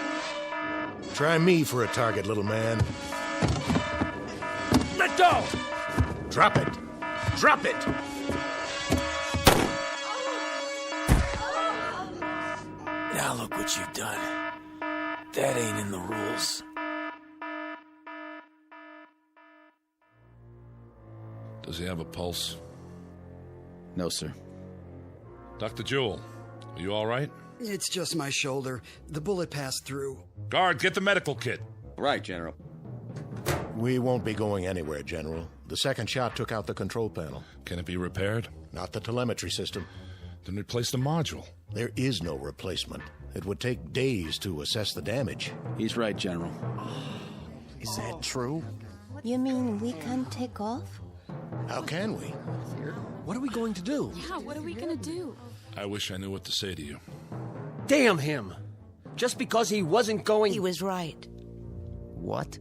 Try me for a target, little man. Let go! Drop it. Drop it! Now look what you've done. That ain't in the rules. Does he have a pulse? No, sir. Dr. Jewell, are you all right? It's just my shoulder. The bullet passed through. Guard, get the medical kit. Right, General. We won't be going anywhere, General. The second shot took out the control panel. Can it be repaired? Not the telemetry system. Then replace the module. There is no replacement. It would take days to assess the damage. He's right, General. Is that true? You mean we can't take off? How can we? What are we going to do? Yeah, what are we gonna do? I wish I knew what to say to you. Damn him! Just because he wasn't going... He was right. What?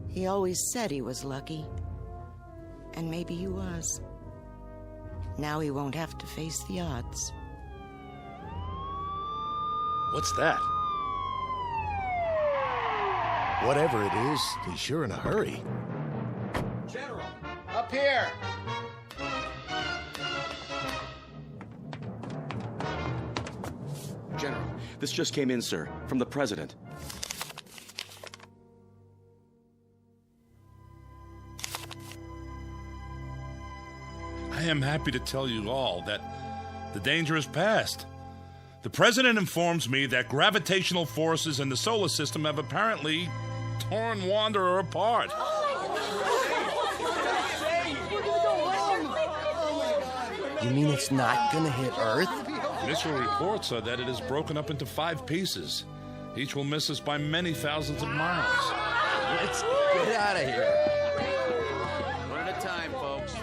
He always said he was lucky. And maybe he was. Now he won't have to face the odds. What's that? Whatever it is, he's sure in a hurry. General, up here! General, this just came in, sir, from the President. I am happy to tell you all that the danger is past. The President informs me that gravitational forces in the solar system have apparently torn Wanderer apart. You mean it's not gonna hit Earth? Initial reports are that it is broken up into 5 pieces. Each will miss us by many thousands of miles. Let's get out of here. One at a time, folks.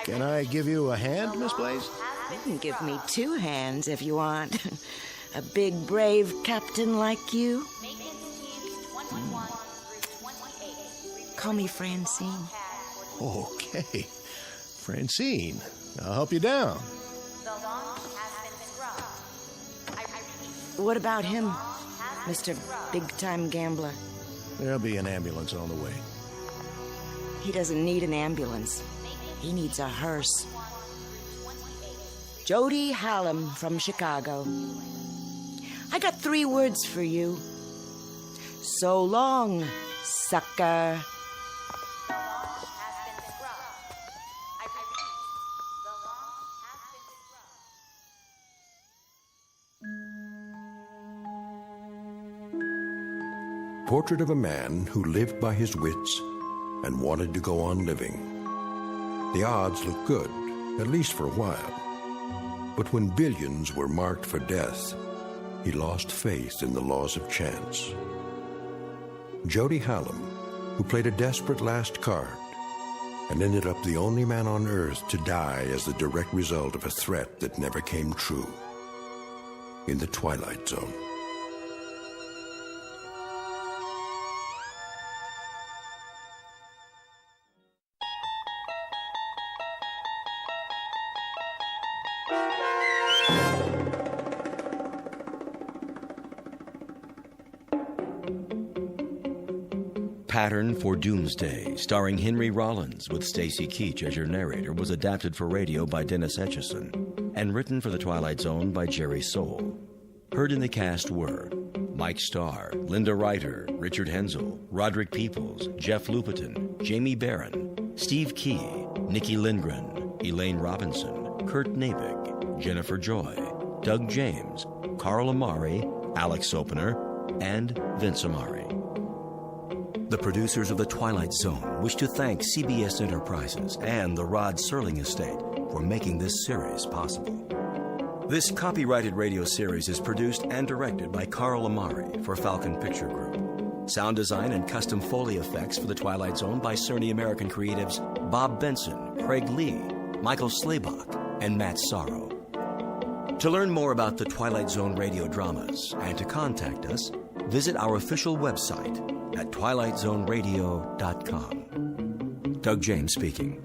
Can I give you a hand, Miss Blaze? You can give me 2 hands if you want. A big, brave captain like you. Call me Francine. Okay. Francine, I'll help you down. What about him, Mr. Big-Time Gambler? There'll be an ambulance on the way. He doesn't need an ambulance. He needs a hearse. Jody Hallam from Chicago. I got 3 words for you. So long, sucker. Portrait of a man who lived by his wits and wanted to go on living. The odds looked good, at least for a while. But when billions were marked for death, he lost faith in the laws of chance. Jody Hallam, who played a desperate last card and ended up the only man on Earth to die as the direct result of a threat that never came true. In the Twilight Zone. Pattern for Doomsday, starring Henry Rollins with Stacy Keach as your narrator, was adapted for radio by Dennis Etchison and written for The Twilight Zone by Jerry Soule. Heard in the cast were Mike Starr, Linda Ryder, Richard Hensel, Roderick Peoples, Jeff Lupetin, Jamie Barron, Steve Key, Nikki Lindgren, Elaine Robinson, Kurt Nabig, Jennifer Joy, Doug James, Carl Amari, Alex Sopener, and Vince Amari. The producers of The Twilight Zone wish to thank CBS Enterprises and the Rod Serling Estate for making this series possible. This copyrighted radio series is produced and directed by Carl Amari for Falcon Picture Group. Sound design and custom Foley effects for The Twilight Zone by Cerny American creatives Bob Benson, Craig Lee, Michael Slaybach, and Matt Sorrow. To learn more about the Twilight Zone radio dramas and to contact us, visit our official website at twilightzoneradio.com. Doug James speaking.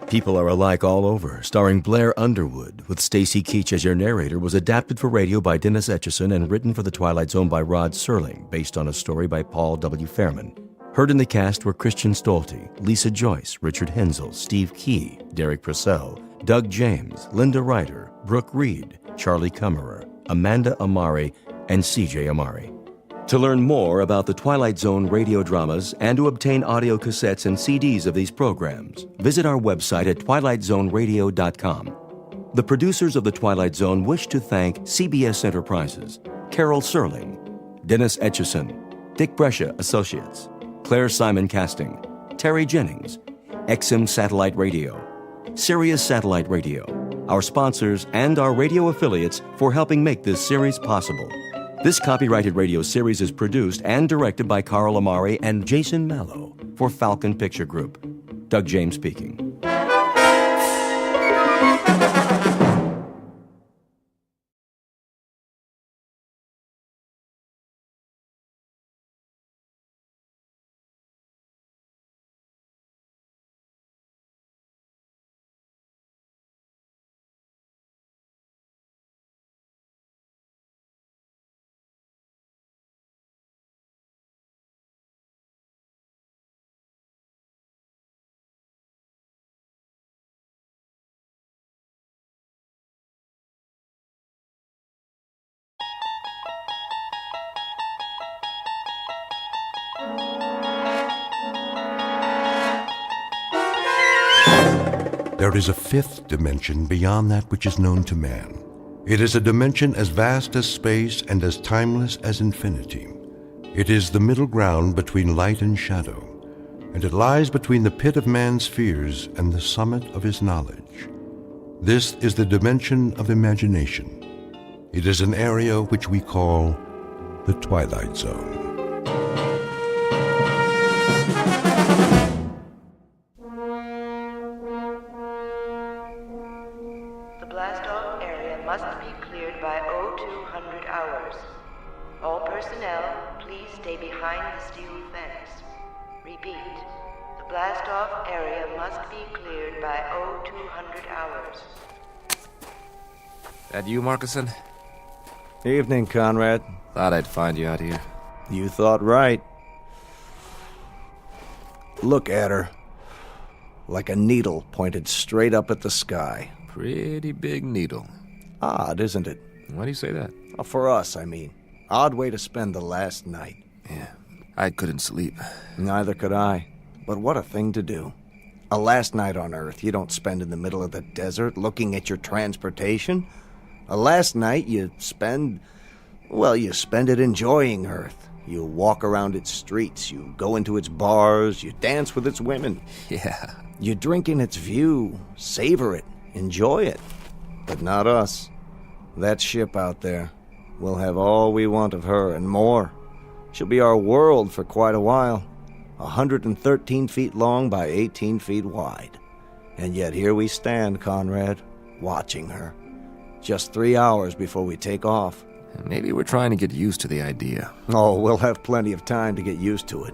People Are Alike All Over, starring Blair Underwood, with Stacy Keach as your narrator, was adapted for radio by Dennis Etchison and written for The Twilight Zone by Rod Serling, based on a story by Paul W. Fairman. Heard in the cast were Christian Stolte, Lisa Joyce, Richard Hensel, Steve Key, Derek Purcell, Doug James, Linda Ryder, Brooke Reed, Charlie Kummerer, Amanda Amari, and C.J. Amari. To learn more about the Twilight Zone radio dramas and to obtain audio cassettes and CDs of these programs, visit our website at twilightzoneradio.com. The producers of The Twilight Zone wish to thank CBS Enterprises, Carol Serling, Dennis Etchison, Dick Brescia Associates, Claire Simon Casting, Terry Jennings, XM Satellite Radio, Sirius Satellite Radio, our sponsors, and our radio affiliates for helping make this series possible. This copyrighted radio series is produced and directed by Carl Amari and Jason Mallow for Falcon Picture Group. Doug James speaking. There is a fifth dimension beyond that which is known to man. It is a dimension as vast as space and as timeless as infinity. It is the middle ground between light and shadow, and it lies between the pit of man's fears and the summit of his knowledge. This is the dimension of imagination. It is an area which we call the Twilight Zone. The blast-off area must be cleared by 0200 hours. All personnel, please stay behind the steel fence. Repeat, the blast-off area must be cleared by 0200 hours. That you, Markison? Evening, Conrad. Thought I'd find you out here. You thought right. Look at her. Like a needle pointed straight up at the sky. Pretty big needle. Odd, isn't it? Why do you say that? For us, I mean. Odd way to spend the last night. Yeah, I couldn't sleep. Neither could I. But what a thing to do. A last night on Earth you don't spend in the middle of the desert looking at your transportation. A last night you spend it enjoying Earth. You walk around its streets, you go into its bars, you dance with its women. Yeah. You drink in its view, savor it, enjoy it. But not us. That ship out there. We'll have all we want of her and more. She'll be our world for quite a while. 113 feet long by 18 feet wide. And yet here we stand, Conrad, watching her. Just 3 hours before we take off. Maybe we're trying to get used to the idea. Oh, we'll have plenty of time to get used to it.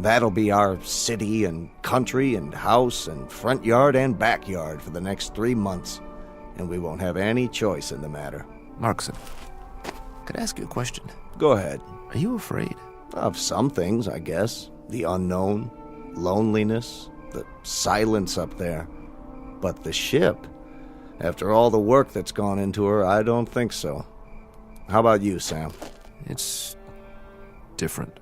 That'll be our city and country and house and front yard and backyard for the next 3 months. And we won't have any choice in the matter. Markson, could I ask you a question? Go ahead. Are you afraid? Of some things, I guess. The unknown, loneliness, the silence up there. But the ship, after all the work that's gone into her, I don't think so. How about you, Sam? It's different.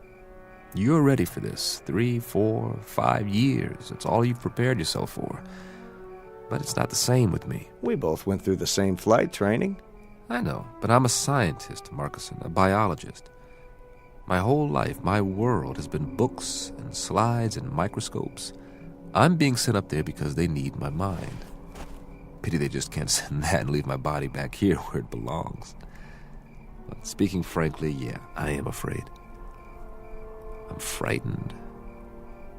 You're ready for this. 3, 4, 5 years. It's all you've prepared yourself for. But it's not the same with me. We both went through the same flight training. I know, but I'm a scientist, Markison, a biologist. My whole life, my world has been books and slides and microscopes. I'm being sent up there because they need my mind. Pity they just can't send that and leave my body back here where it belongs. But speaking frankly, yeah, I am afraid. I'm frightened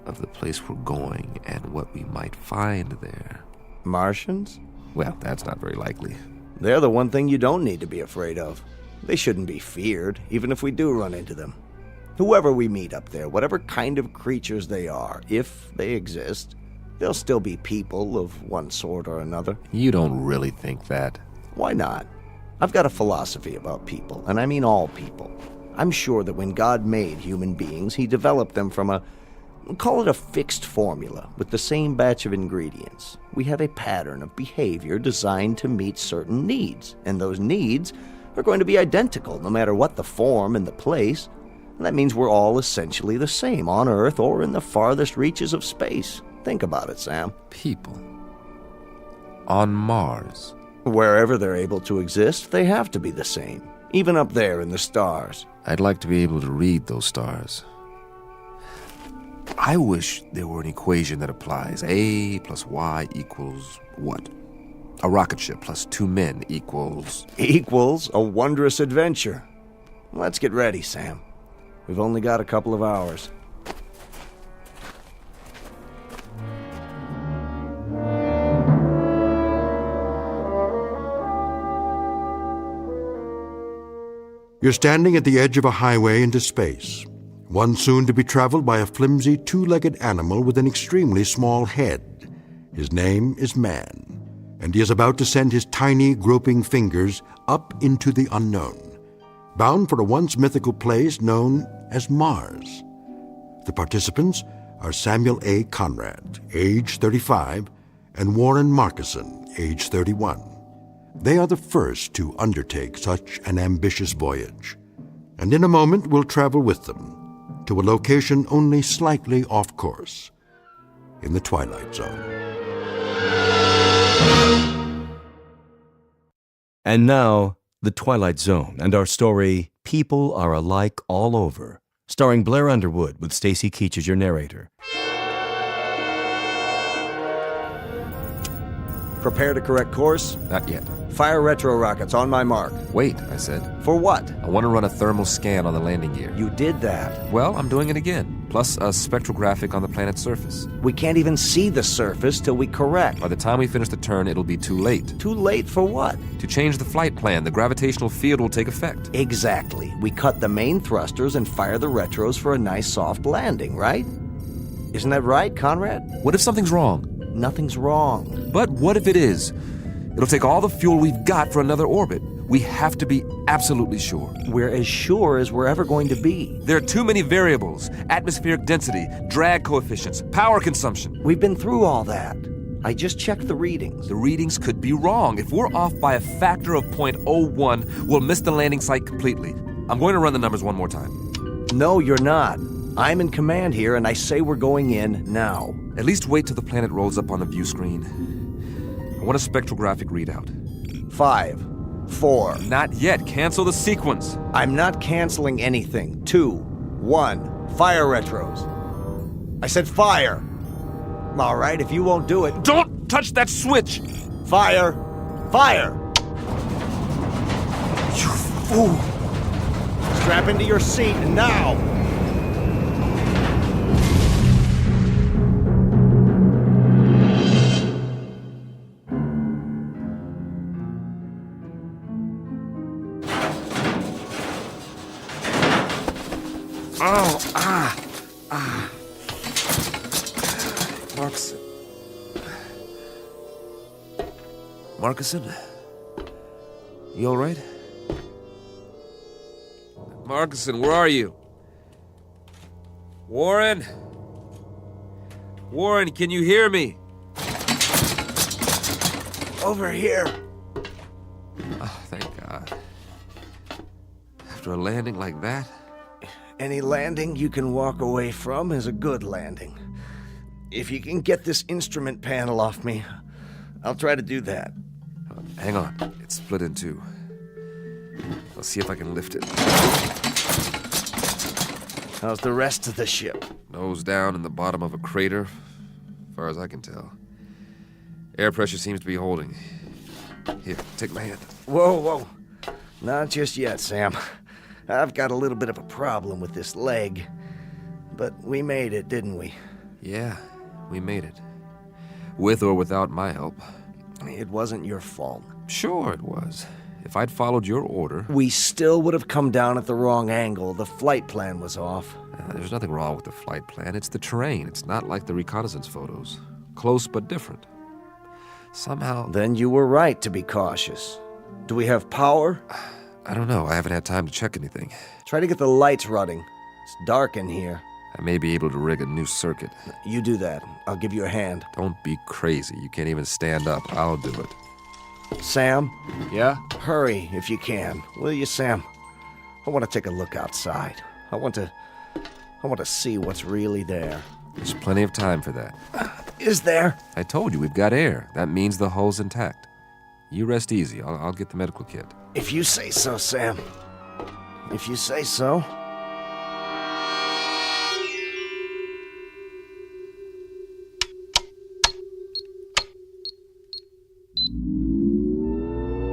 of the place we're going and what we might find there. Martians? Well, that's not very likely. They're the one thing you don't need to be afraid of. They shouldn't be feared, even if we do run into them. Whoever we meet up there, whatever kind of creatures they are, if they exist, they'll still be people of one sort or another. You don't really think that? Why not? I've got a philosophy about people, and I mean all people. I'm sure that when God made human beings, he developed them from call it a fixed formula with the same batch of ingredients. We have a pattern of behavior designed to meet certain needs, and those needs are going to be identical no matter what the form and the place. And that means we're all essentially the same on Earth or in the farthest reaches of space. Think about it, Sam. People. On Mars. Wherever they're able to exist, they have to be the same, even up there in the stars. I'd like to be able to read those stars. I wish there were an equation that applies. A plus Y equals what? A rocket ship plus 2 men equals... Equals a wondrous adventure. Let's get ready, Sam. We've only got a couple of hours. You're standing at the edge of a highway into space, one soon to be traveled by a flimsy, two-legged animal with an extremely small head. His name is Man, and he is about to send his tiny, groping fingers up into the unknown, bound for a once mythical place known as Mars. The participants are Samuel A. Conrad, age 35, and Warren Markison, age 31. They are the first to undertake such an ambitious voyage, and in a moment we'll travel with them to a location only slightly off course, in the Twilight Zone. And now, The Twilight Zone and our story, People Are Alike All Over, starring Blair Underwood with Stacy Keach as your narrator. Prepare to correct course? Not yet. Fire retro rockets on my mark. Wait, I said. For what? I want to run a thermal scan on the landing gear. You did that. Well, I'm doing it again. Plus a spectrographic on the planet's surface. We can't even see the surface till we correct. By the time we finish the turn, it'll be too late. Too late for what? To change the flight plan, the gravitational field will take effect. Exactly. We cut the main thrusters and fire the retros for a nice soft landing, right? Isn't that right, Conrad? What if something's wrong? Nothing's wrong. But what if it is? It'll take all the fuel we've got for another orbit. We have to be absolutely sure. We're as sure as we're ever going to be. There are too many variables. Atmospheric density, drag coefficients, power consumption. We've been through all that. I just checked the readings. The readings could be wrong. If we're off by a factor of 0.01, we'll miss the landing site completely. I'm going to run the numbers one more time. No, you're not. I'm in command here, and I say we're going in now. At least wait till the planet rolls up on the view screen. I want a spectrographic readout. 5, 4. Not yet. Cancel the sequence. I'm not canceling anything. 2, 1. Fire retros. I said fire. All right, if you won't do it... Don't touch that switch! Fire! Fire! You fool! Strap into your seat now! Marcuson? You all right? Marcuson, where are you? Warren? Warren, can you hear me? Over here. Oh, thank God. After a landing like that? Any landing you can walk away from is a good landing. If you can get this instrument panel off me, I'll try to do that. Hang on. It's split in two. I'll see if I can lift it. How's the rest of the ship? Nose down in the bottom of a crater, as far as I can tell. Air pressure seems to be holding. Here, take my hand. Whoa. Not just yet, Sam. I've got a little bit of a problem with this leg. But we made it, didn't we? Yeah, we made it. With or without my help. It wasn't your fault. Sure it was. If I'd followed your order... We still would have come down at the wrong angle. The flight plan was off. There's nothing wrong with the flight plan. It's the terrain. It's not like the reconnaissance photos. Close but different. Somehow... Then you were right to be cautious. Do we have power? I don't know. I haven't had time to check anything. Try to get the lights running. It's dark in here. I may be able to rig a new circuit. You do that. I'll give you a hand. Don't be crazy. You can't even stand up. I'll do it. Sam? Yeah? Hurry, if you can. Will you, Sam? I want to take a look outside. I want to see what's really there. There's plenty of time for that. Is there? I told you, we've got air. That means the hull's intact. You rest easy. I'll get the medical kit. If you say so, Sam. If you say so.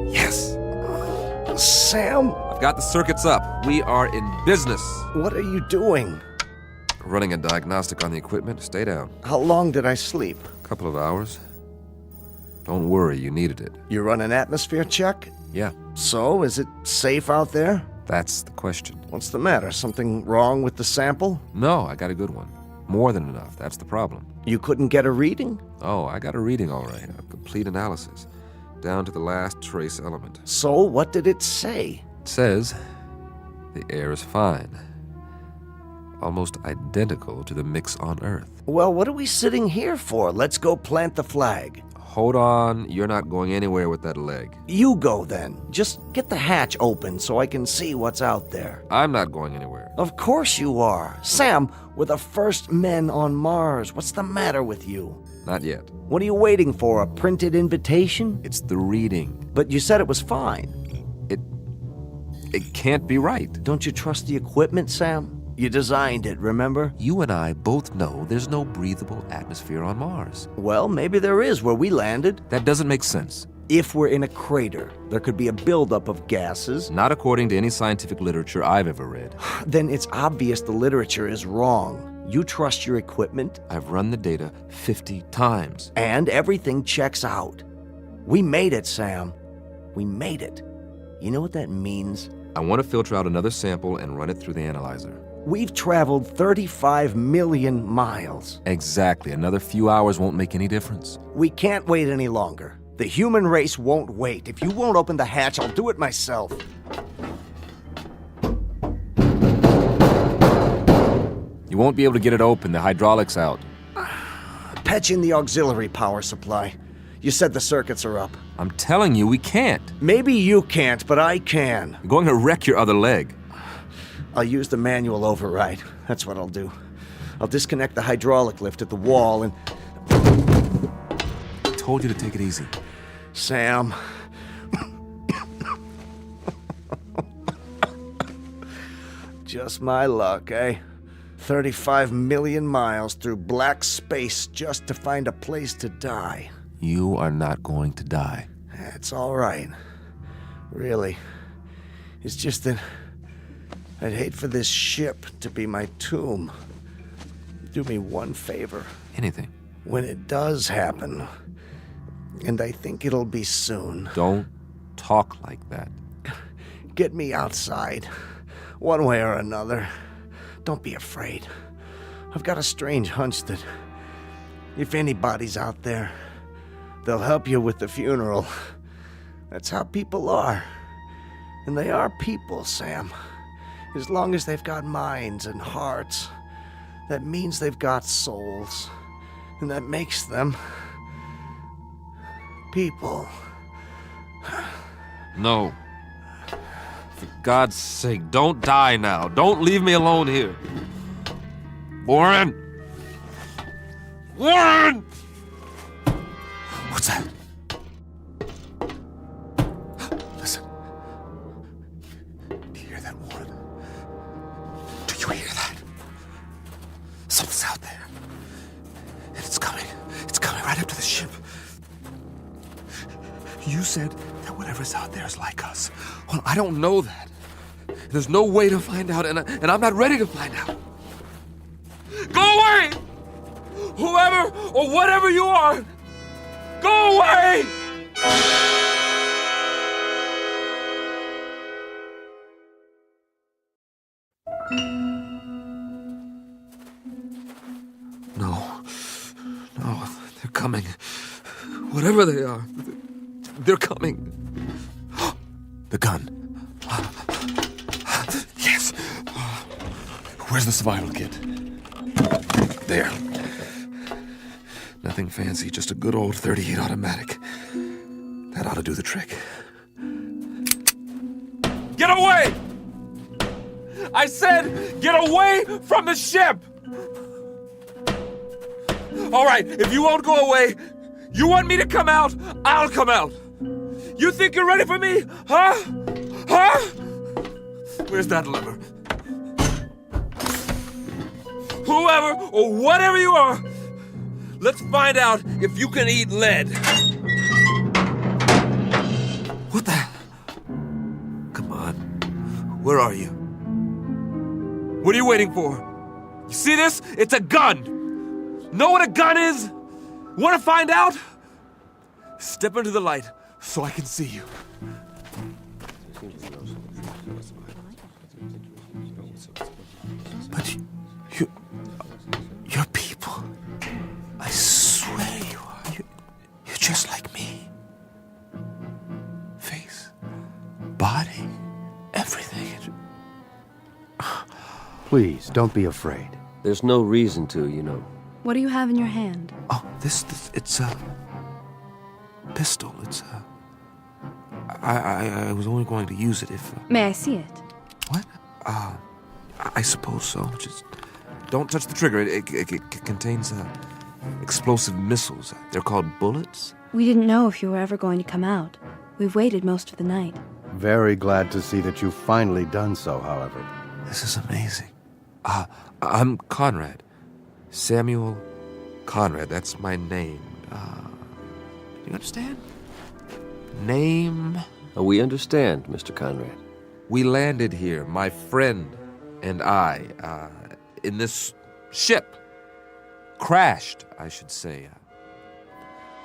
Yes! Sam? I've got the circuits up. We are in business. What are you doing? Running a diagnostic on the equipment. Stay down. How long did I sleep? A couple of hours. Don't worry, you needed it. You run an atmosphere check? Yeah. So, is it safe out there? That's the question. What's the matter? Something wrong with the sample? No, I got a good one. More than enough. That's the problem. You couldn't get a reading? Oh, I got a reading all right. A complete analysis. Down to the last trace element. So, what did it say? It says the air is fine. Almost identical to the mix on Earth. Well, what are we sitting here for? Let's go plant the flag. Hold on. You're not going anywhere with that leg. You go then. Just get the hatch open so I can see what's out there. I'm not going anywhere. Of course you are. Sam, we're the first men on Mars. What's the matter with you? Not yet. What are you waiting for, a printed invitation? It's the reading. But you said it was fine. It can't be right. Don't you trust the equipment, Sam? You designed it, remember? You and I both know there's no breathable atmosphere on Mars. Well, maybe there is where we landed. That doesn't make sense. If we're in a crater, there could be a buildup of gases. Not according to any scientific literature I've ever read. Then it's obvious the literature is wrong. You trust your equipment? I've run the data 50 times. And everything checks out. We made it, Sam. We made it. You know what that means? I want to filter out another sample and run it through the analyzer. We've traveled 35 million miles. Exactly. Another few hours won't make any difference. We can't wait any longer. The human race won't wait. If you won't open the hatch, I'll do it myself. You won't be able to get it open. The hydraulics out. Patch in the auxiliary power supply. You said the circuits are up. I'm telling you, we can't. Maybe you can't, but I can. You're going to wreck your other leg. I'll use the manual override. That's what I'll do. I'll disconnect the hydraulic lift at the wall and... I told you to take it easy. Sam. Just my luck, eh? 35 million miles through black space just to find a place to die. You are not going to die. It's all right. Really. It's just that I'd hate for this ship to be my tomb. Do me one favor. Anything. When it does happen, and I think it'll be soon. Don't talk like that. Get me outside, one way or another. Don't be afraid. I've got a strange hunch that if anybody's out there, they'll help you with the funeral. That's how people are. And they are people, Sam. As long as they've got minds and hearts, that means they've got souls. And that makes them people. No. For God's sake, don't die now. Don't leave me alone here. Warren! Warren! What's that? Listen. Do you hear that, Warren? Do you hear that? Something's out there. And it's coming. It's coming right up to the ship. You said that whatever's out there is like us. Well, I don't know that. There's no way to find out, and I'm not ready to find out. Go away! Whoever or whatever you are, go away! No, they're coming. Whatever they are, they're coming. The gun. Yes. Where's the survival kit? There. Nothing fancy, just a good old .38 automatic. That ought to do the trick. Get away! I said, get away from the ship! All right, if you won't go away, you want me to come out, I'll come out. You think you're ready for me? Huh? Huh? Where's that lever? Whoever or whatever you are, let's find out if you can eat lead. What the? Come on. Where are you? What are you waiting for? You see this? It's a gun. Know what a gun is? Want to find out? Step into the light so I can see you. But you're people. I swear you are. You're just like me. Face, body, everything. Please, don't be afraid. There's no reason to, you know. What do you have in your hand? Oh, it's pistol. It's I was only going to use it if... May I see it? What? I suppose so. Just don't touch the trigger. It contains explosive missiles. They're called bullets. We didn't know if you were ever going to come out. We've waited most of the night. Very glad to see that you've finally done so, however. This is amazing. I'm Conrad. Samuel Conrad. That's my name. Do you understand? Name? We understand, Mr. Conrad. We landed here, my friend and I, in this ship. Crashed, I should say.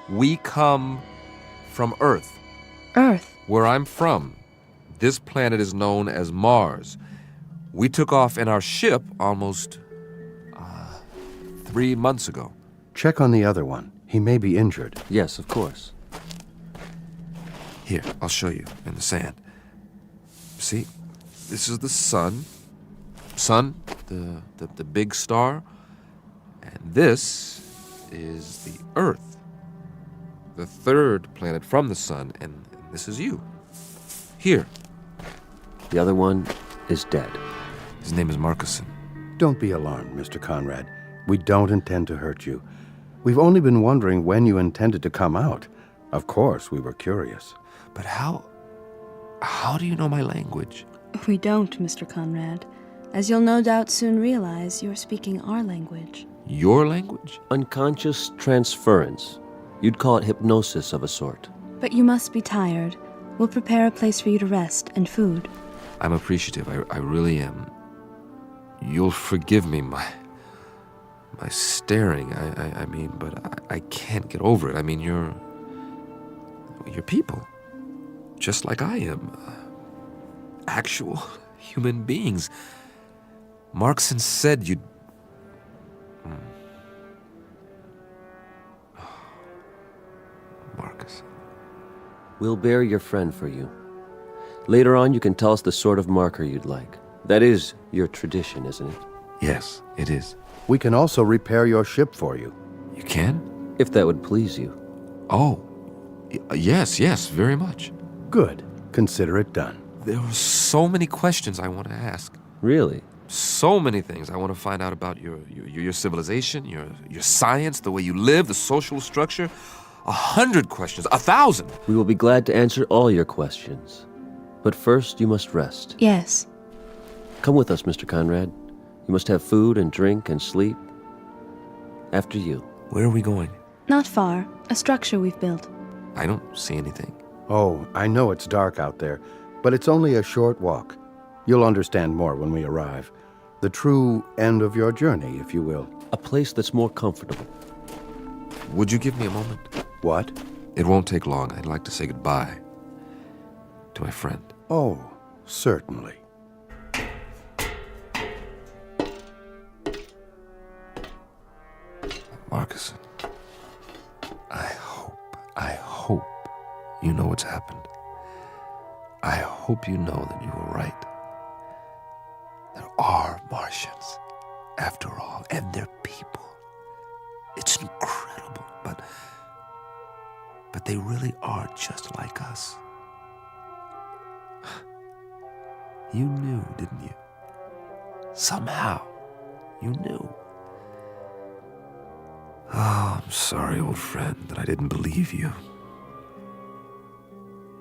We come from Earth. Earth? Where I'm from, this planet is known as Mars. We took off in our ship almost 3 months ago. Check on the other one. He may be injured. Yes, of course. Here, I'll show you in the sand. See, this is the sun. Sun, the big star. And this is the Earth, the third planet from the sun, and this is you. Here. The other one is dead. His name is Marcuson. Don't be alarmed, Mr. Conrad. We don't intend to hurt you. We've only been wondering when you intended to come out. Of course, we were curious. But how do you know my language? We don't, Mr. Conrad. As you'll no doubt soon realize, you're speaking our language. Your language? Unconscious transference. You'd call it hypnosis of a sort. But you must be tired. We'll prepare a place for you to rest and food. I'm appreciative. I really am. You'll forgive me my staring. I mean, but I can't get over it. I mean, you're people. Just like I am. Actual human beings. Marcuson said you'd... Marcus. We'll bear your friend for you. Later on, you can tell us the sort of marker you'd like. That is your tradition, isn't it? Yes, it is. We can also repair your ship for you. You can? If that would please you. Oh, yes, very much. Good. Consider it done. There are so many questions I want to ask. Really? So many things I want to find out about your civilization, your science, the way you live, the social structure. 100 questions, 1,000. We will be glad to answer all your questions. But first, you must rest. Yes. Come with us, Mr. Conrad. You must have food and drink and sleep. After you. Where are we going? Not far. A structure we've built. I don't see anything. Oh, I know it's dark out there, but it's only a short walk. You'll understand more when we arrive. The true end of your journey, if you will. A place that's more comfortable. Would you give me a moment? What? It won't take long. I'd like to say goodbye to my friend. Oh, certainly. Marcuson, I hope you know what's happened. I hope you know that you were right. There are Martians, after all, and they're people. It's incredible, but they really are just like us. You knew, didn't you? Somehow, you knew. Oh, I'm sorry, old friend, that I didn't believe you.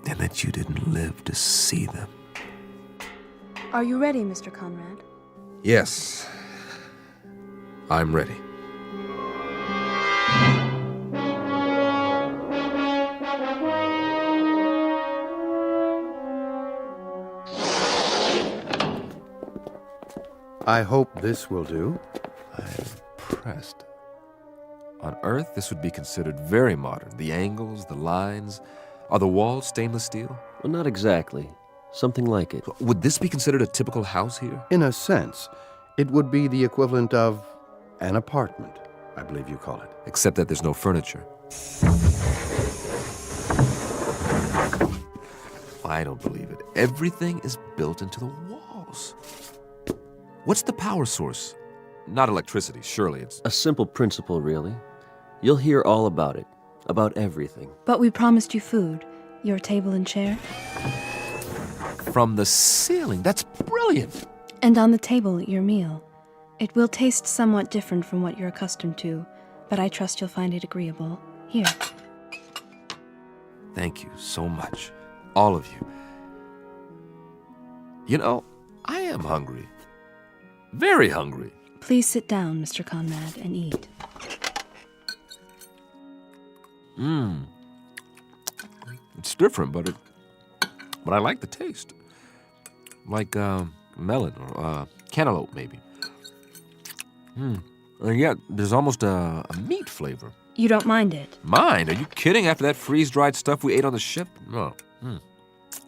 And that you didn't live to see them. Are you ready, Mr. Conrad? Yes. I'm ready. I hope this will do. I'm impressed. On Earth, this would be considered very modern. The angles, the lines. Are the walls stainless steel? Well, not exactly. Something like it. Would this be considered a typical house here? In a sense, it would be the equivalent of an apartment, I believe you call it. Except that there's no furniture. I don't believe it. Everything is built into the walls. What's the power source? Not electricity, surely it's... A simple principle, really. You'll hear all about it. About everything. But we promised you food. Your table and chair. From the ceiling. That's brilliant. And on the table, your meal. It will taste somewhat different from what you're accustomed to, but I trust you'll find it agreeable. Here. Thank you so much. All of you. You know, I am hungry. Very hungry. Please sit down, Mr. Conrad, and eat. It's different, but I like the taste. Like melon or cantaloupe, maybe. And yet, there's almost a meat flavor. You don't mind it? Mind? Are you kidding? After that freeze-dried stuff we ate on the ship? No.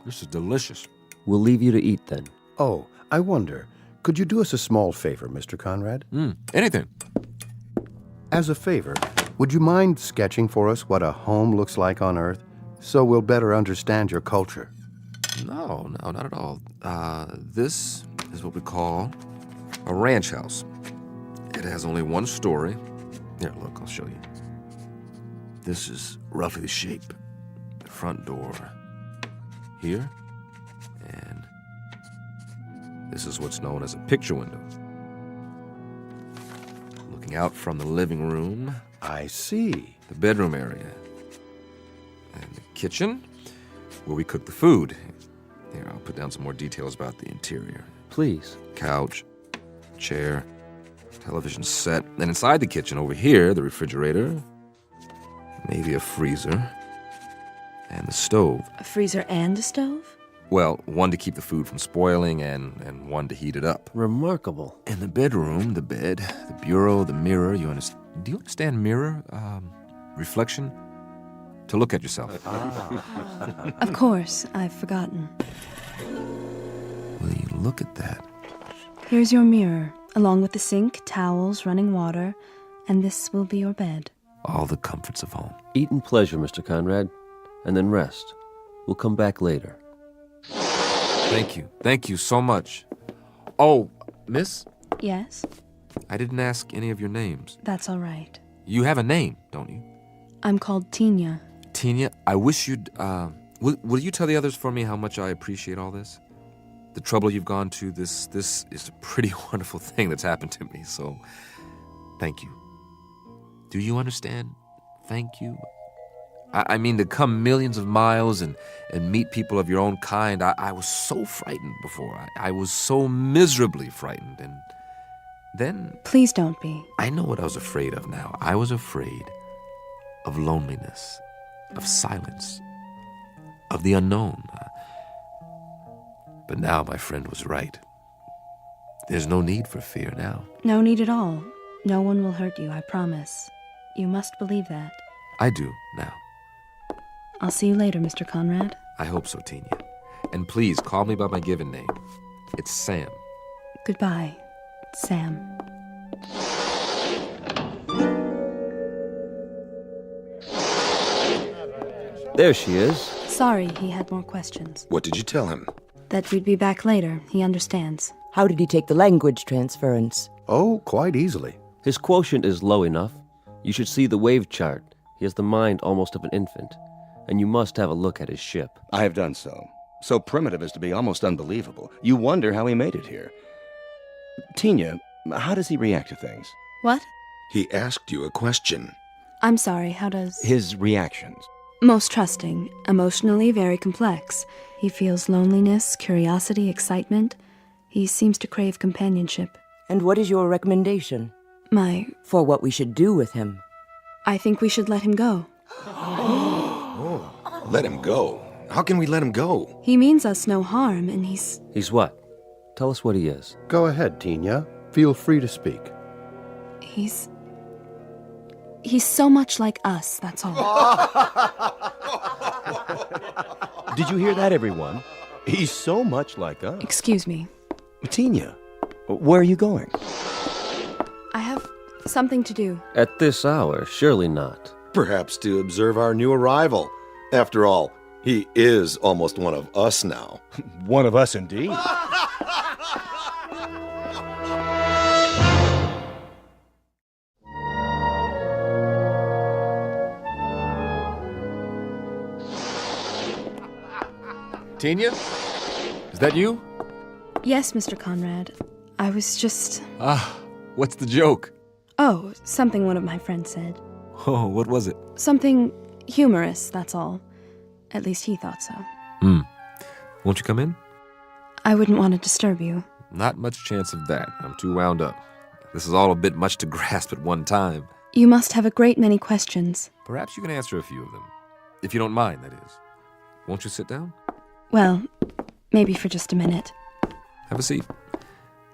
This is delicious. We'll leave you to eat then. Oh, I wonder, could you do us a small favor, Mr. Conrad? Anything. As a favor, would you mind sketching for us what a home looks like on Earth, so we'll better understand your culture? No, not at all. This is what we call a ranch house. It has only one story. Here, look, I'll show you. This is roughly the shape. The front door here, and this is what's known as a picture window. Looking out from the living room. I see. The bedroom area. And the kitchen, where we cook the food. Here, I'll put down some more details about the interior. Please. Couch, chair, television set. And inside the kitchen, over here, the refrigerator, maybe a freezer, and the stove. A freezer and a stove? Well, one to keep the food from spoiling and one to heat it up. Remarkable. In the bedroom, the bed, the bureau, the mirror, do you understand mirror? Reflection? To look at yourself. Of course, I've forgotten. Will you look at that? Here's your mirror, along with the sink, towels, running water, and this will be your bed. All the comforts of home. Eat in pleasure, Mr. Conrad, and then rest. We'll come back later. Thank you. Thank you so much. Oh, miss? Yes? I didn't ask any of your names. That's all right. You have a name, don't you? I'm called Tina. Tina, I wish you'd, will you tell the others for me how much I appreciate all this? The trouble you've gone to, this is a pretty wonderful thing that's happened to me, so thank you. Do you understand? Thank you. I mean, to come millions of miles and meet people of your own kind, I was so frightened before. I was so miserably frightened, and then... Please don't be. I know what I was afraid of now. I was afraid of loneliness, of silence, of the unknown. But now my friend was right. There's no need for fear now. No need at all. No one will hurt you, I promise. You must believe that. I do, now. I'll see you later, Mr. Conrad. I hope so, Tina. And please, call me by my given name. It's Sam. Goodbye, Sam. There she is. Sorry, he had more questions. What did you tell him? That we'd be back later. He understands. How did he take the language transference? Oh, quite easily. His quotient is low enough. You should see the wave chart. He has the mind almost of an infant. And you must have a look at his ship. I have done so. So primitive as to be almost unbelievable. You wonder how he made it here. Tina, how does he react to things? What? He asked you a question. I'm sorry, how does... His reactions. Most trusting, emotionally very complex. He feels loneliness, curiosity, excitement. He seems to crave companionship. And what is your recommendation? For what we should do with him. I think we should let him go. Let him go? How can we let him go? He means us no harm, and he's... He's what? Tell us what he is. Go ahead, Tina. Feel free to speak. He's so much like us, that's all. Did you hear that, everyone? He's so much like us. Excuse me. Tina, where are you going? I have something to do. At this hour, surely not. Perhaps to observe our new arrival. After all, he is almost one of us now. One of us indeed. Tina? Is that you? Yes, Mr. Conrad. I was just... What's the joke? Oh, something one of my friends said. Oh, what was it? Something humorous, that's all. At least he thought so. Won't you come in? I wouldn't want to disturb you. Not much chance of that. I'm too wound up. This is all a bit much to grasp at one time. You must have a great many questions. Perhaps you can answer a few of them. If you don't mind, that is. Won't you sit down? Well, maybe for just a minute. Have a seat.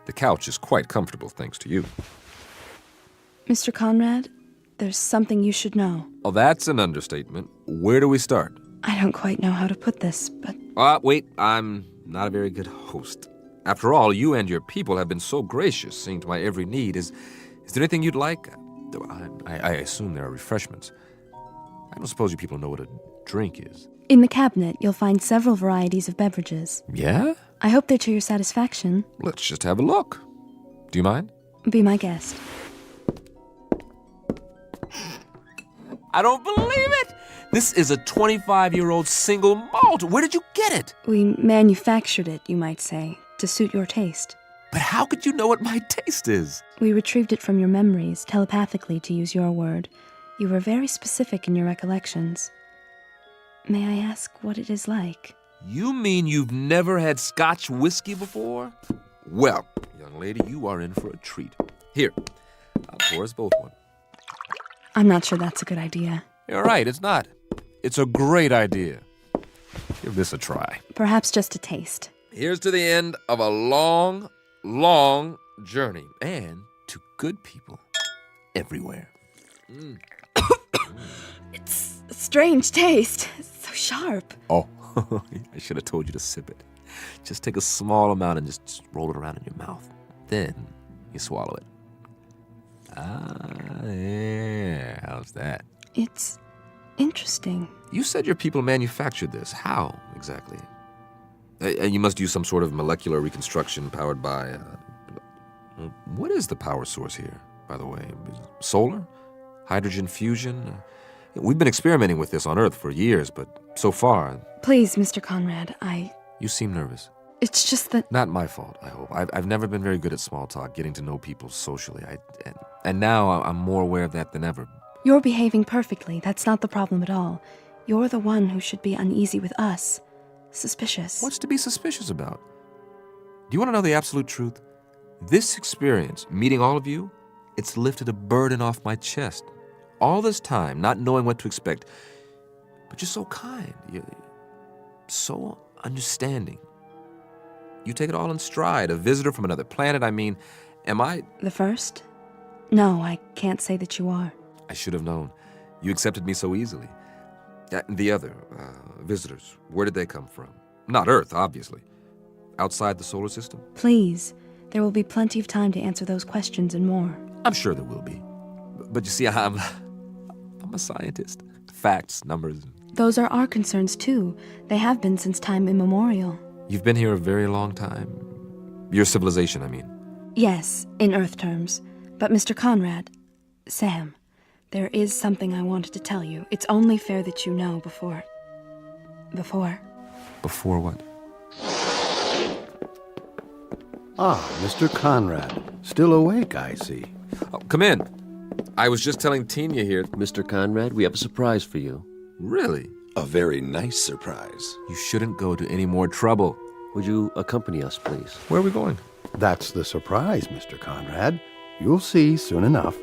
The couch is quite comfortable, thanks to you. Mr. Conrad, there's something you should know. Oh, that's an understatement. Where do we start? I don't quite know how to put this, but... Wait, I'm not a very good host. After all, you and your people have been so gracious, seeing to my every need. Is there anything you'd like? I assume there are refreshments. I don't suppose you people know what a drink is. In the cabinet, you'll find several varieties of beverages. Yeah? I hope they're to your satisfaction. Let's just have a look. Do you mind? Be my guest. I don't believe it! This is a 25-year-old single malt. Where did you get it? We manufactured it, you might say, to suit your taste. But how could you know what my taste is? We retrieved it from your memories, telepathically, to use your word. You were very specific in your recollections. May I ask what it is like? You mean you've never had Scotch whiskey before? Well, young lady, you are in for a treat. Here, I'll pour us both one. I'm not sure that's a good idea. You're right, it's not. It's a great idea. Give this a try. Perhaps just a taste. Here's to the end of a long, long journey. And to good people everywhere. It's a strange taste. It's so sharp. Oh, I should have told you to sip it. Just take a small amount and just roll it around in your mouth. Then you swallow it. Yeah. How's that? It's interesting. You said your people manufactured this. How, exactly? You must use some sort of molecular reconstruction powered by... what is the power source here, by the way? Solar? Hydrogen fusion? We've been experimenting with this on Earth for years, but so far... Please, Mr. Conrad, You seem nervous. It's just that... Not my fault, I hope. I've never been very good at small talk, getting to know people socially. And now I'm more aware of that than ever. You're behaving perfectly. That's not the problem at all. You're the one who should be uneasy with us. Suspicious. What's to be suspicious about? Do you want to know the absolute truth? This experience, meeting all of you, it's lifted a burden off my chest. All this time, not knowing what to expect. But you're so kind. You're so understanding. You take it all in stride. A visitor from another planet, I mean, am I... The first? No, I can't say that you are. I should have known. You accepted me so easily. The other visitors, where did they come from? Not Earth, obviously. Outside the solar system? Please. There will be plenty of time to answer those questions and more. I'm sure there will be. But you see, I'm a scientist. Facts, numbers. Those are our concerns, too. They have been since time immemorial. You've been here a very long time. Your civilization, I mean. Yes, in Earth terms. But Mr. Conrad, Sam, there is something I wanted to tell you. It's only fair that you know before... Before what? Mr. Conrad. Still awake, I see. Oh, come in. I was just telling Tina here... Mr. Conrad, we have a surprise for you. Really? A very nice surprise. You shouldn't go to any more trouble. Would you accompany us, please? Where are we going? That's the surprise, Mr. Conrad. You'll see soon enough.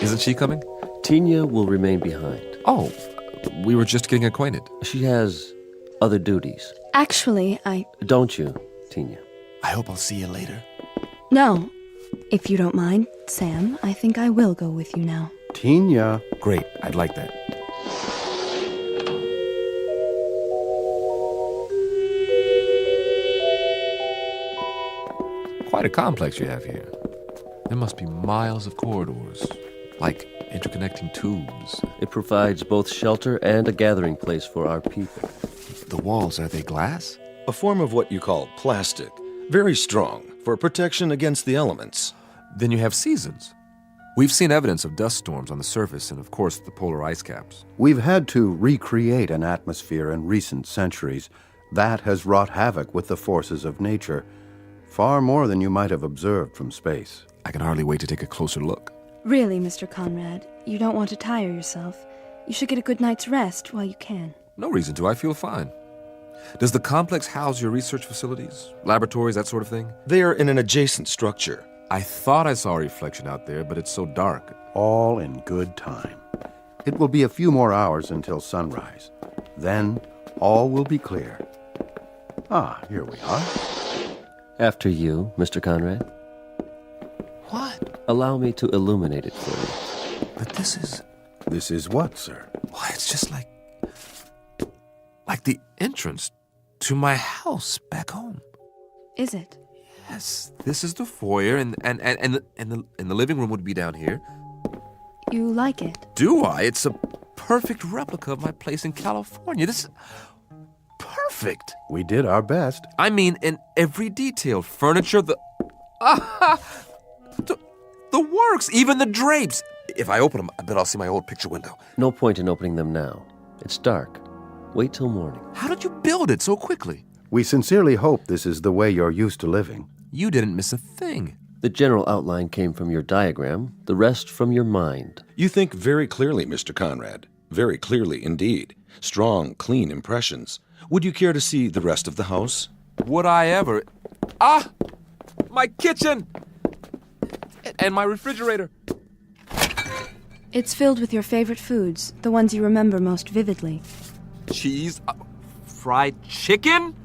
Isn't she coming? Tina will remain behind. Oh, we were just getting acquainted. She has other duties. Actually, Don't you, Tina? I hope I'll see you later. No. If you don't mind, Sam, I think I will go with you now. Tina. Great, I'd like that. Quite a complex you have here. There must be miles of corridors, like interconnecting tubes. It provides both shelter and a gathering place for our people. The walls, are they glass? A form of what you call plastic. Very strong, for protection against the elements. Then you have seasons. We've seen evidence of dust storms on the surface and, of course, the polar ice caps. We've had to recreate an atmosphere in recent centuries. That has wrought havoc with the forces of nature, far more than you might have observed from space. I can hardly wait to take a closer look. Really, Mr. Conrad, you don't want to tire yourself. You should get a good night's rest while you can. No reason to. I feel fine. Does the complex house your research facilities, laboratories, that sort of thing? They are in an adjacent structure. I thought I saw a reflection out there, but it's so dark. All in good time. It will be a few more hours until sunrise. Then, all will be clear. Ah, here we are. After you, Mr. Conrad. What? Allow me to illuminate it for you. But this is... This is what, sir? Why, it's just like the entrance to my house back home. Is it? Yes, this is the foyer, and the living room would be down here. You like it? Do I? It's a perfect replica of my place in California. This is perfect. We did our best. I mean, in every detail. Furniture, the works, even the drapes. If I open them, I bet I'll see my old picture window. No point in opening them now. It's dark. Wait till morning. How did you build it so quickly? We sincerely hope this is the way you're used to living. You didn't miss a thing. The general outline came from your diagram, the rest from your mind. You think very clearly, Mr. Conrad. Very clearly indeed. Strong, clean impressions. Would you care to see the rest of the house? Would I ever? Ah! My kitchen! And my refrigerator. It's filled with your favorite foods, the ones you remember most vividly. Cheese, fried chicken,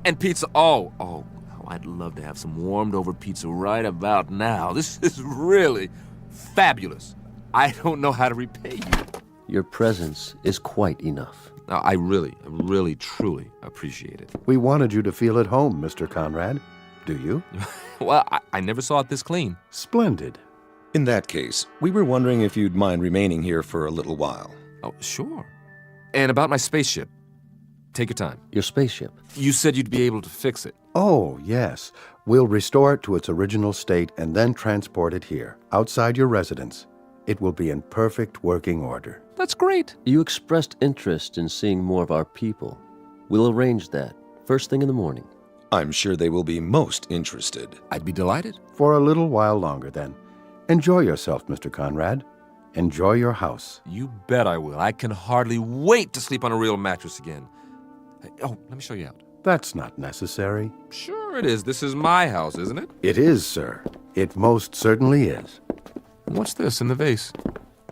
and pizza. Oh, I'd love to have some warmed over pizza right about now. This is really fabulous. I don't know how to repay you. Your presence is quite enough. No, I really, truly appreciate it. We wanted you to feel at home, Mr. Conrad. Do you? Well, I never saw it this clean. Splendid. In that case, we were wondering if you'd mind remaining here for a little while. Oh, sure. And about my spaceship. Take your time. Your spaceship? You said you'd be able to fix it. Oh, yes. We'll restore it to its original state and then transport it here, outside your residence. It will be in perfect working order. That's great. You expressed interest in seeing more of our people. We'll arrange that, first thing in the morning. I'm sure they will be most interested. I'd be delighted. For a little while longer, then. Enjoy yourself, Mr. Conrad. Enjoy your house. You bet I will. I can hardly wait to sleep on a real mattress again. Oh, let me show you out. That's not necessary. Sure it is. This is my house, isn't it? It is, sir. It most certainly is. What's this in the vase?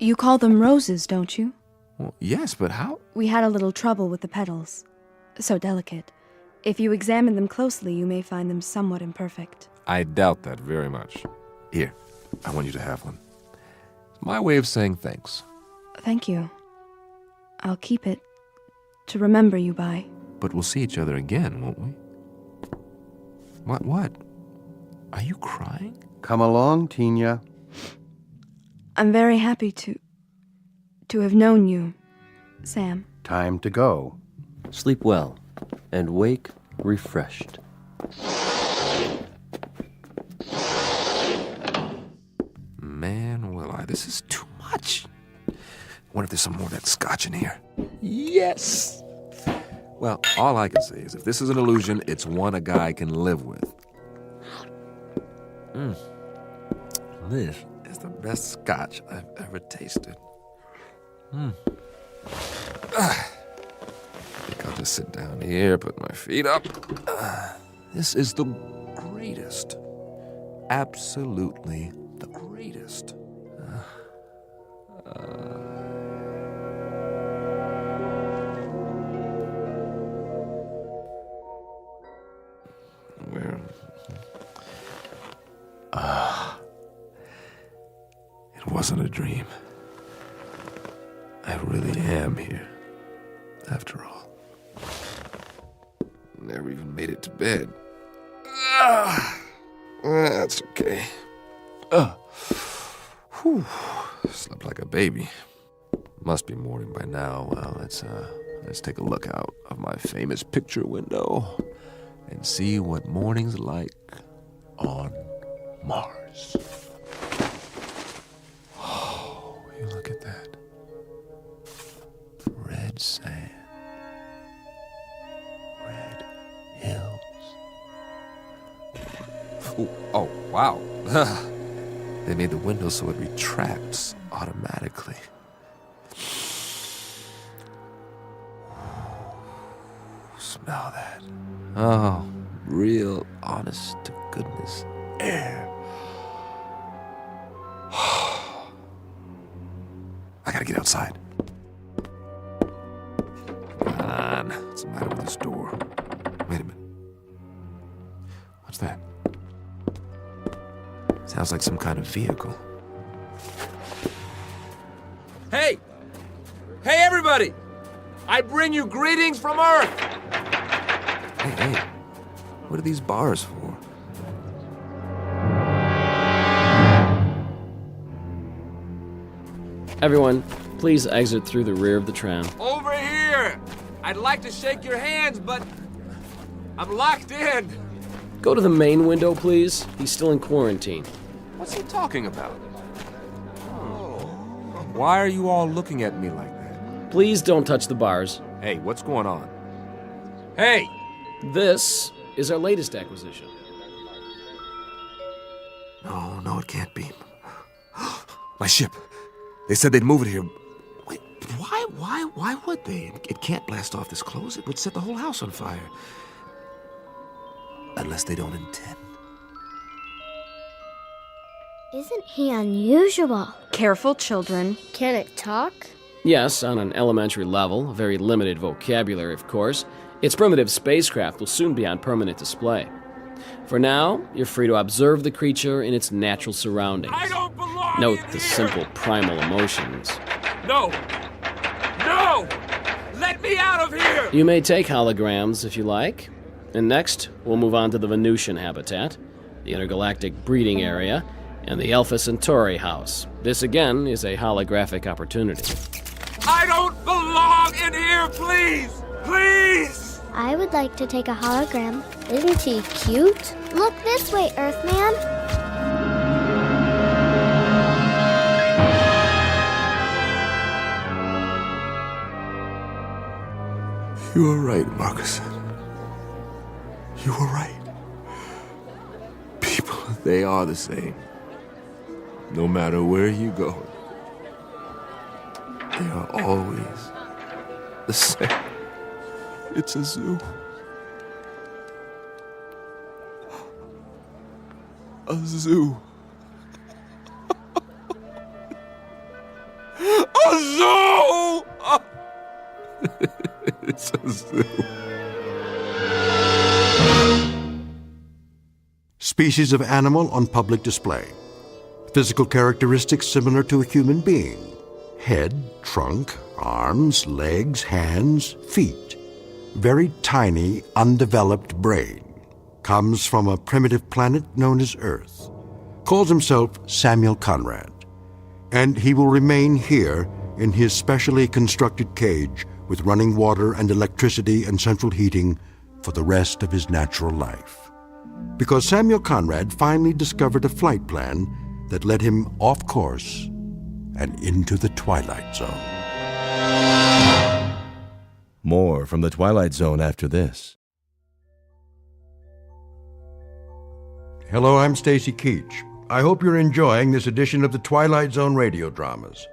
You call them roses, don't you? Well, yes, but how? We had a little trouble with the petals. So delicate. If you examine them closely, you may find them somewhat imperfect. I doubt that very much. Here, I want you to have one. It's my way of saying thanks. Thank you. I'll keep it to remember you by. But we'll see each other again, won't we? What? Are you crying? Come along, Tina. I'm very happy to have known you, Sam. Time to go. Sleep well and wake refreshed. Man, will I. This is too much. I wonder if there's some more of that scotch in here. Yes! Well, all I can say is if this is an illusion, it's one a guy can live with. This is the best scotch I've ever tasted. I think I'll just sit down here, put my feet up. This is the greatest. Absolutely the greatest. It wasn't a dream. I really am here, after all. Never even made it to bed. That's okay. Slept like a baby. Must be morning by now. Well, let's take a look out of my famous picture window and see what morning's like on Mars. Oh, you look at that. Red sand. Ooh, oh, wow. They made the window so it retracts automatically. Smell that. Oh, real honest to goodness air. I gotta get outside. Come on. What's the matter with this door? Wait a minute. What's that? Sounds like some kind of vehicle. Hey! Hey, everybody! I bring you greetings from Earth! Hey, what are these bars for? Everyone, please exit through the rear of the tram. Over here! I'd like to shake your hands, but I'm locked in. Go to the main window, please. He's still in quarantine. What's he talking about? Why are you all looking at me like that? Please don't touch the bars. Hey, what's going on? Hey! This is our latest acquisition. No, it can't be. My ship. They said they'd move it here. Wait, why would they? It can't blast off this close. It would set the whole house on fire. Unless they don't intend. Isn't he unusual? Careful, children. Can it talk? Yes, on an elementary level, a very limited vocabulary, of course. Its primitive spacecraft will soon be on permanent display. For now, you're free to observe the creature in its natural surroundings. I don't belong Note in the here. simple primal emotions. No! No! Let me out of here! You may take holograms if you like. And next, we'll move on to the Venusian habitat, the intergalactic breeding area, and the Alpha Centauri house. This, again, is a holographic opportunity. I don't belong in here, please! Please! I would like to take a hologram. Isn't he cute? Look this way, Earthman. You were right, Marcus. You were right. People, they are the same. No matter where you go, they are always the same. It's a zoo. A zoo. A zoo! It's a zoo. Species of animal on public display. Physical characteristics similar to a human being. Head, trunk, arms, legs, hands, feet. Very tiny, undeveloped brain. Comes from a primitive planet known as Earth. Calls himself Samuel Conrad. And he will remain here in his specially constructed cage with running water and electricity and central heating for the rest of his natural life. Because Samuel Conrad finally discovered a flight plan that led him off course and into the Twilight Zone. More from the Twilight Zone after this. Hello, I'm Stacy Keach. I hope you're enjoying this edition of the Twilight Zone radio dramas.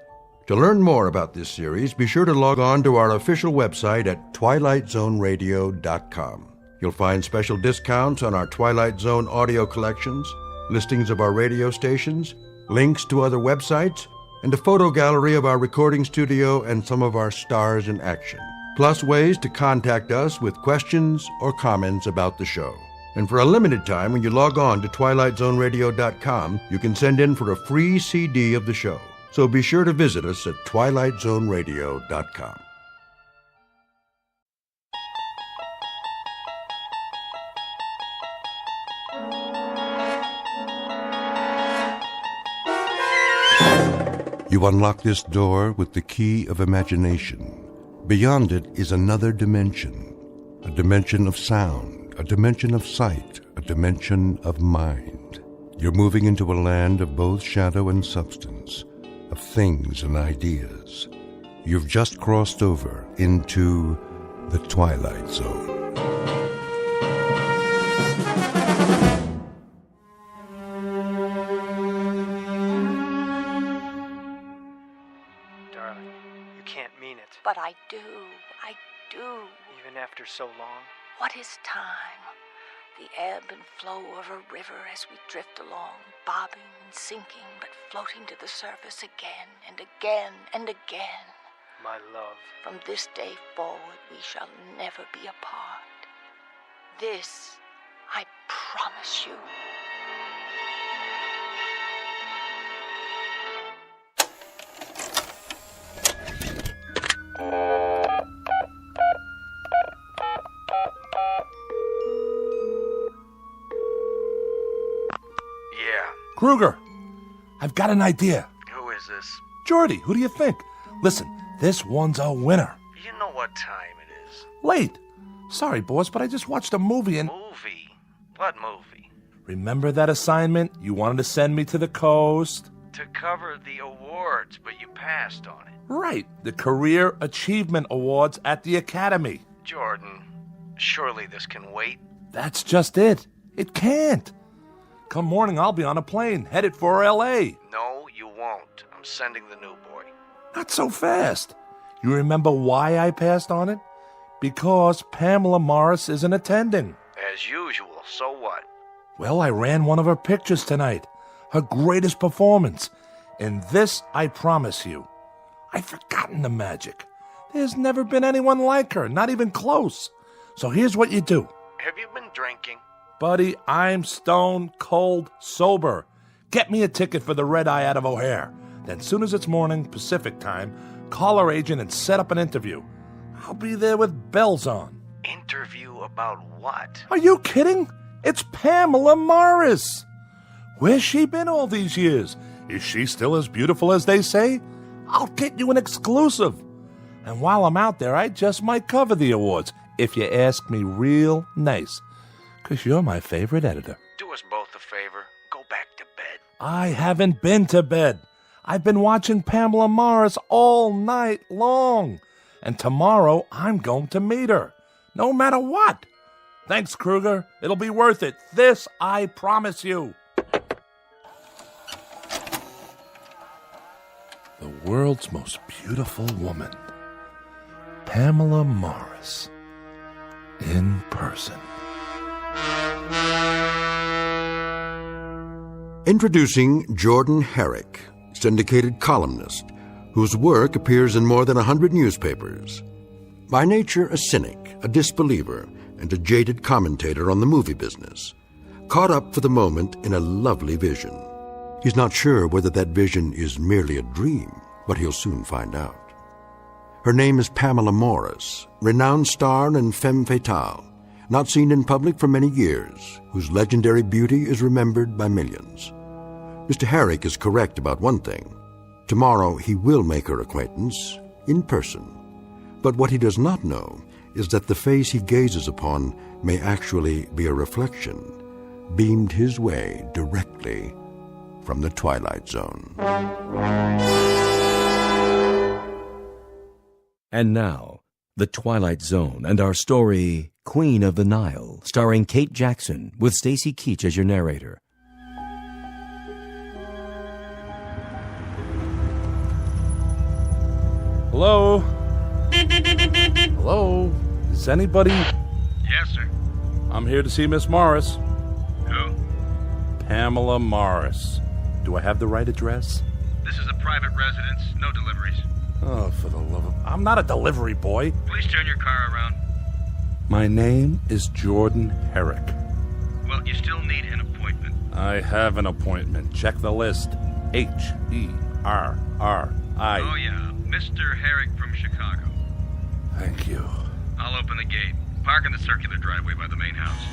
To learn more about this series, be sure to log on to our official website at twilightzoneradio.com. You'll find special discounts on our Twilight Zone audio collections, listings of our radio stations, links to other websites, and a photo gallery of our recording studio and some of our stars in action. Plus ways to contact us with questions or comments about the show. And for a limited time, when you log on to twilightzoneradio.com, you can send in for a free CD of the show. So be sure to visit us at twilightzoneradio.com. You unlock this door with the key of imagination. Beyond it is another dimension, a dimension of sound, a dimension of sight, a dimension of mind. You're moving into a land of both shadow and substance, of things and ideas. You've just crossed over into the Twilight Zone. darling. You can't mean it. But I do. Even after so long. What is time? The ebb and flow of a river as we drift along, bobbing and sinking, but floating to the surface again and again and again. My love. From this day forward, we shall never be apart. This, I promise you. Kruger, I've got an idea. Who is this? Jordy, who do you think? Listen, this one's a winner. You know what time it is. Late. Sorry, boss, but I just watched a movie and... Movie? What movie? Remember that assignment you wanted to send me to the coast? To cover the awards, but you passed on it. Right, the Career Achievement Awards at the Academy. Jordan, surely this can wait. That's just it. It can't. Come morning, I'll be on a plane, headed for L.A. No, you won't. I'm sending the new boy. Not so fast. You remember why I passed on it? Because Pamela Morris isn't attending. As usual, so what? Well, I ran one of her pictures tonight. Her greatest performance. And this, I promise you, I've forgotten the magic. There's never been anyone like her, not even close. So here's what you do. Have you been drinking? Buddy, I'm stone cold sober. Get me a ticket for the red eye out of O'Hare. Then soon as it's morning, Pacific time, call our agent and set up an interview. I'll be there with bells on. Interview about what? Are you kidding? It's Pamela Morris. Where's she been all these years? Is she still as beautiful as they say? I'll get you an exclusive. And while I'm out there, I just might cover the awards, if you ask me real nice. 'Cause you're my favorite editor. Do us both a favor. Go back to bed. I haven't been to bed. I've been watching Pamela Morris all night long. And tomorrow, I'm going to meet her. No matter what. Thanks, Kruger. It'll be worth it. This, I promise you. The world's most beautiful woman. Pamela Morris. In person. Introducing Jordan Herrick, syndicated columnist, whose work appears in more than 100 newspapers. By nature a cynic, a disbeliever, and a jaded commentator on the movie business, caught up for the moment in a lovely vision. He's not sure whether that vision is merely a dream, but he'll soon find out. Her name is Pamela Morris, renowned star and femme fatale, not seen in public for many years, whose legendary beauty is remembered by millions. Mr. Herrick is correct about one thing. Tomorrow he will make her acquaintance in person. But what he does not know is that the face he gazes upon may actually be a reflection, beamed his way directly from the Twilight Zone. And now, The Twilight Zone and our story, Queen of the Nile, starring Kate Jackson, with Stacy Keach as your narrator. Hello? Hello? Is anybody... Yes, sir. I'm here to see Miss Morris. Who? Pamela Morris. Do I have the right address? This is a private residence. No deliveries. Oh, for the love of... I'm not a delivery boy. Please turn your car around. My name is Jordan Herrick. Well, you still need an appointment. I have an appointment. Check the list. H-E-R-R-I. Oh, yeah. Mr. Herrick from Chicago. Thank you. I'll open the gate. Park in the circular driveway by the main house.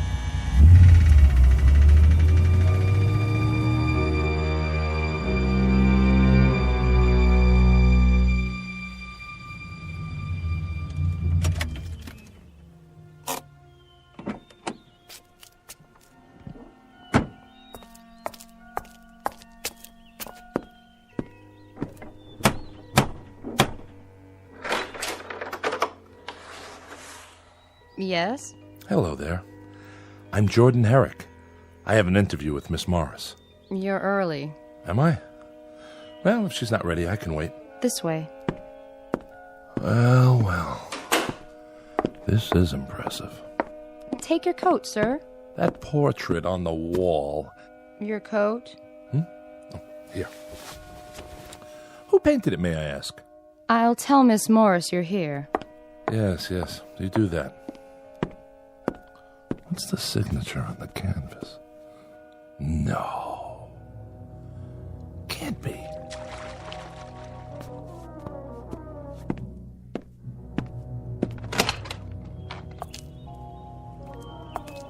Yes? Hello there. I'm Jordan Herrick. I have an interview with Miss Morris. You're early. Am I? Well, if she's not ready, I can wait. This way. Well, well. This is impressive. Take your coat, sir. That portrait on the wall. Your coat? Here. Who painted it, may I ask? I'll tell Miss Morris you're here. Yes, you do that. What's the signature on the canvas? No. Can't be.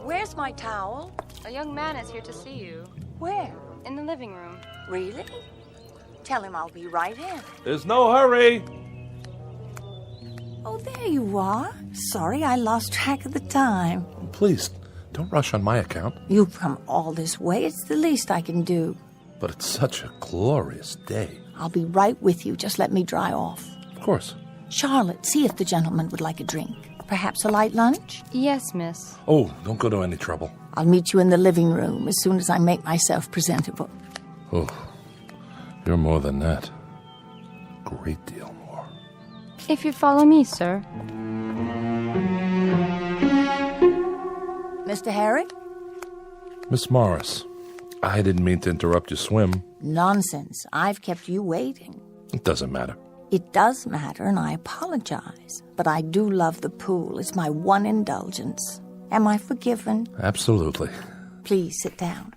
Where's my towel? A young man is here to see you. Where? In the living room. Really? Tell him I'll be right in. There's no hurry. Oh, there you are. Sorry, I lost track of the time. Please, don't rush on my account. You've come all this way. It's the least I can do. But it's such a glorious day. I'll be right with you. Just let me dry off. Of course. Charlotte, see if the gentleman would like a drink. Perhaps a light lunch? Yes, miss. Oh, don't go to any trouble. I'll meet you in the living room as soon as I make myself presentable. Oh, you're more than that. Great deal more. If you follow me, sir. Mr. Herrick? Miss Morris, I didn't mean to interrupt your swim. Nonsense. I've kept you waiting. It doesn't matter. It does matter, and I apologize. But I do love the pool. It's my one indulgence. Am I forgiven? Absolutely. Please sit down.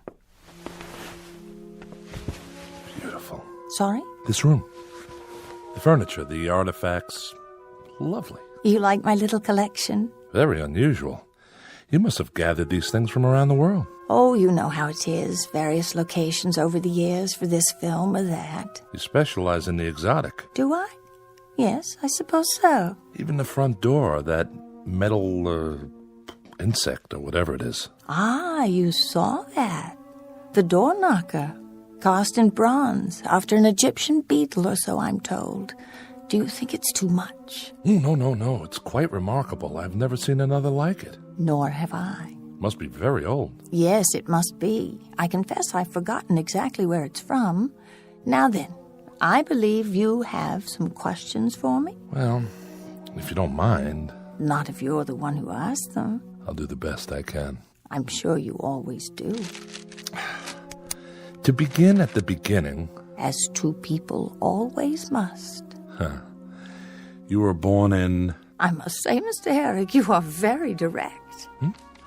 Beautiful. Sorry? This room. The furniture, the artifacts. Lovely. You like my little collection? Very unusual. You must have gathered these things from around the world. Oh, you know how it is. Various locations over the years for this film or that. You specialize in the exotic. Do I? Yes, I suppose so. Even the front door, that metal insect or whatever it is. Ah, you saw that. The door knocker. Cast in bronze after an Egyptian beetle or so, I'm told. Do you think it's too much? No. It's quite remarkable. I've never seen another like it. Nor have I. Must be very old. Yes, it must be. I confess I've forgotten exactly where it's from. Now then, I believe you have some questions for me? Well, if you don't mind. Not if you're the one who asked them. I'll do the best I can. I'm sure you always do. To begin at the beginning. As two people always must. Huh. You were born in... I must say, Mr. Herrick, you are very direct.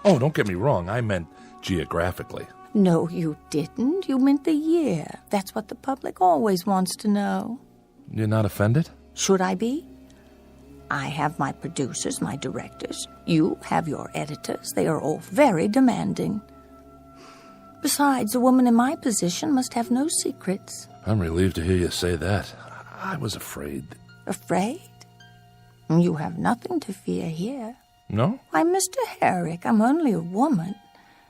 Oh, don't get me wrong. I meant geographically. No, you didn't. You meant the year. That's what the public always wants to know. You're not offended? Should I be? I have my producers, my directors. You have your editors. They are all very demanding. Besides, a woman in my position must have no secrets. I'm relieved to hear you say that. I was afraid. Afraid? You have nothing to fear here. No? Why, Mr. Herrick, I'm only a woman,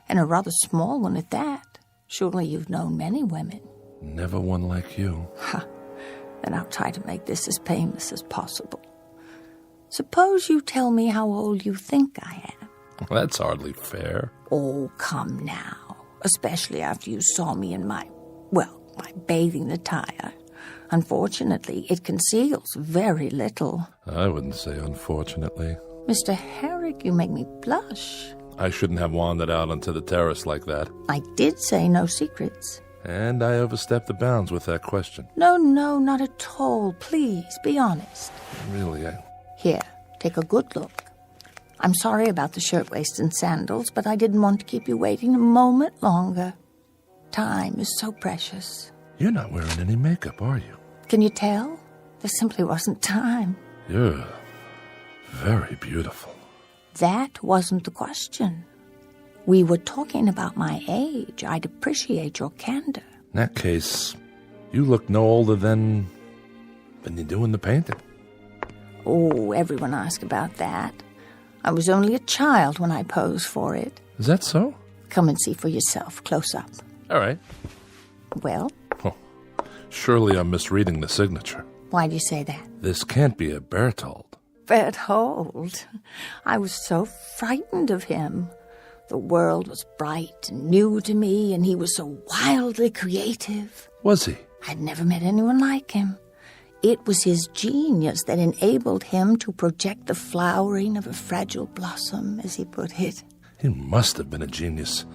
and a rather small one at that. Surely you've known many women. Never one like you. Ha! Then I'll try to make this as painless as possible. Suppose you tell me how old you think I am. Well, that's hardly fair. Oh, come now. Especially after you saw me in my bathing attire. Unfortunately, it conceals very little. I wouldn't say unfortunately. Mr. Herrick, you make me blush. I shouldn't have wandered out onto the terrace like that. I did say no secrets. And I overstepped the bounds with that question. No, not at all. Please, be honest. Really, Here, take a good look. I'm sorry about the shirtwaist and sandals, but I didn't want to keep you waiting a moment longer. Time is so precious. You're not wearing any makeup, are you? Can you tell? There simply wasn't time. You're very beautiful. That wasn't the question. We were talking about my age. I'd appreciate your candor. In that case, you look no older than you do in the painting. Oh, everyone asks about that. I was only a child when I posed for it. Is that so? Come and see for yourself, close up. All right. Well? Oh, surely I'm misreading the signature. Why do you say that? This can't be a Berthold. Berthold? I was so frightened of him. The world was bright and new to me, and he was so wildly creative. Was he? I'd never met anyone like him. It was his genius that enabled him to project the flowering of a fragile blossom, as he put it. He must have been a genius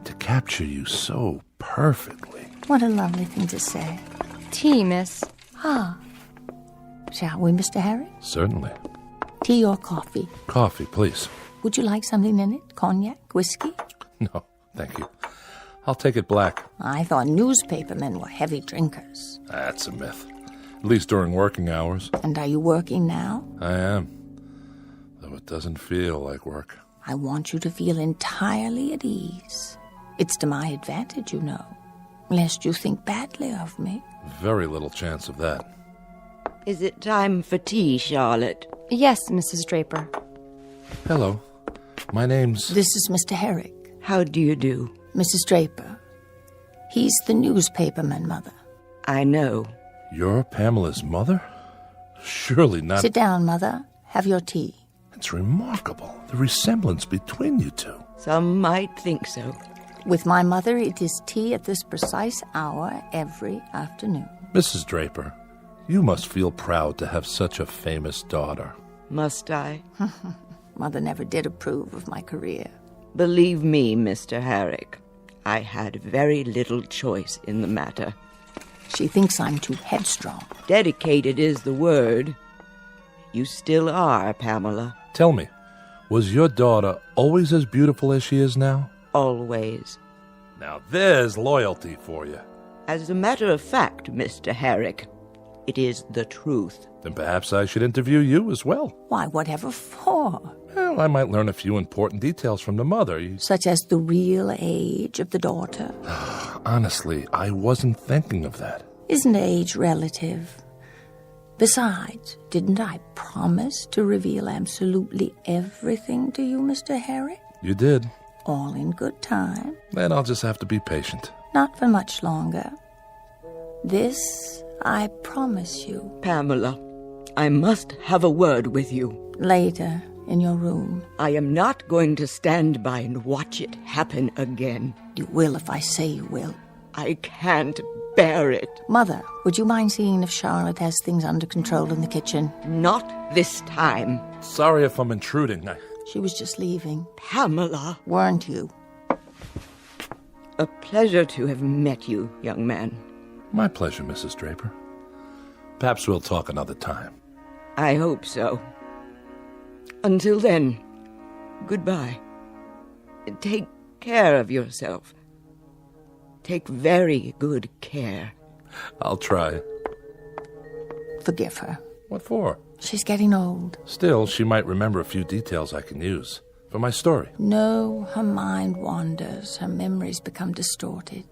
to capture you so perfectly. What a lovely thing to say. Tea, miss. Ah. Shall we, Mr. Herrick? Certainly. Tea or coffee? Coffee, please. Would you like something in it? Cognac? Whiskey? No, thank you. I'll take it black. I thought newspapermen were heavy drinkers. That's a myth. At least during working hours. And are you working now? I am. Though it doesn't feel like work. I want you to feel entirely at ease. It's to my advantage, you know. Lest you think badly of me. Very little chance of that. Is it time for tea, Charlotte? Yes, Mrs. Draper. Hello. My name's... This is Mr. Herrick. How do you do? Mrs. Draper. He's the newspaperman, Mother. I know. You're Pamela's mother? Surely not... Sit down, Mother. Have your tea. It's remarkable, the resemblance between you two. Some might think so. With my mother, it is tea at this precise hour every afternoon. Mrs. Draper, you must feel proud to have such a famous daughter. Must I? Mother never did approve of my career. Believe me, Mr. Herrick, I had very little choice in the matter. She thinks I'm too headstrong. Dedicated is the word. You still are, Pamela. Tell me, was your daughter always as beautiful as she is now? Always. Now there's loyalty for you. As a matter of fact, Mr. Herrick, it is the truth. Then perhaps I should interview you as well. Why, whatever for? Well, I might learn a few important details from the mother. Such as the real age of the daughter? Honestly, I wasn't thinking of that. Isn't age relative? Besides, didn't I promise to reveal absolutely everything to you, Mr. Herrick? You did. All in good time. Then I'll just have to be patient. Not for much longer. This I promise you. Pamela, I must have a word with you. Later, in your room. I am not going to stand by and watch it happen again. You will if I say you will. I can't bear it. Mother, would you mind seeing if Charlotte has things under control in the kitchen? Not this time. Sorry if I'm intruding. She was just leaving. Pamela. Weren't you? A pleasure to have met you, young man. My pleasure, Mrs. Draper. Perhaps we'll talk another time. I hope so. Until then, goodbye. Take care of yourself. Take very good care. I'll try. Forgive her. What for? She's getting old. Still, she might remember a few details I can use for my story. No, her mind wanders. Her memories become distorted.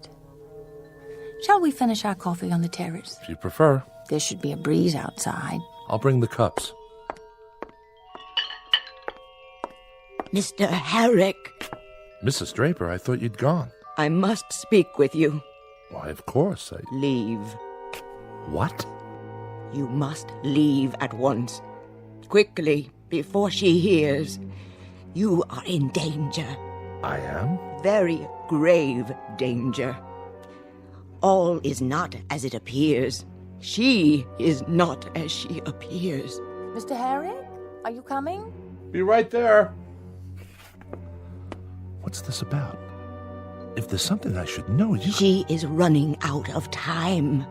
Shall we finish our coffee on the terrace? If you prefer. There should be a breeze outside. I'll bring the cups. Mr. Herrick. Mrs. Draper, I thought you'd gone. I must speak with you. Why, of course. Leave. What? You must leave at once. Quickly, before she hears. You are in danger. I am? Very grave danger. All is not as it appears. She is not as she appears. Mr. Herrick, are you coming? Be right there. What's this about? If there's something I should know, you... She is running out of time.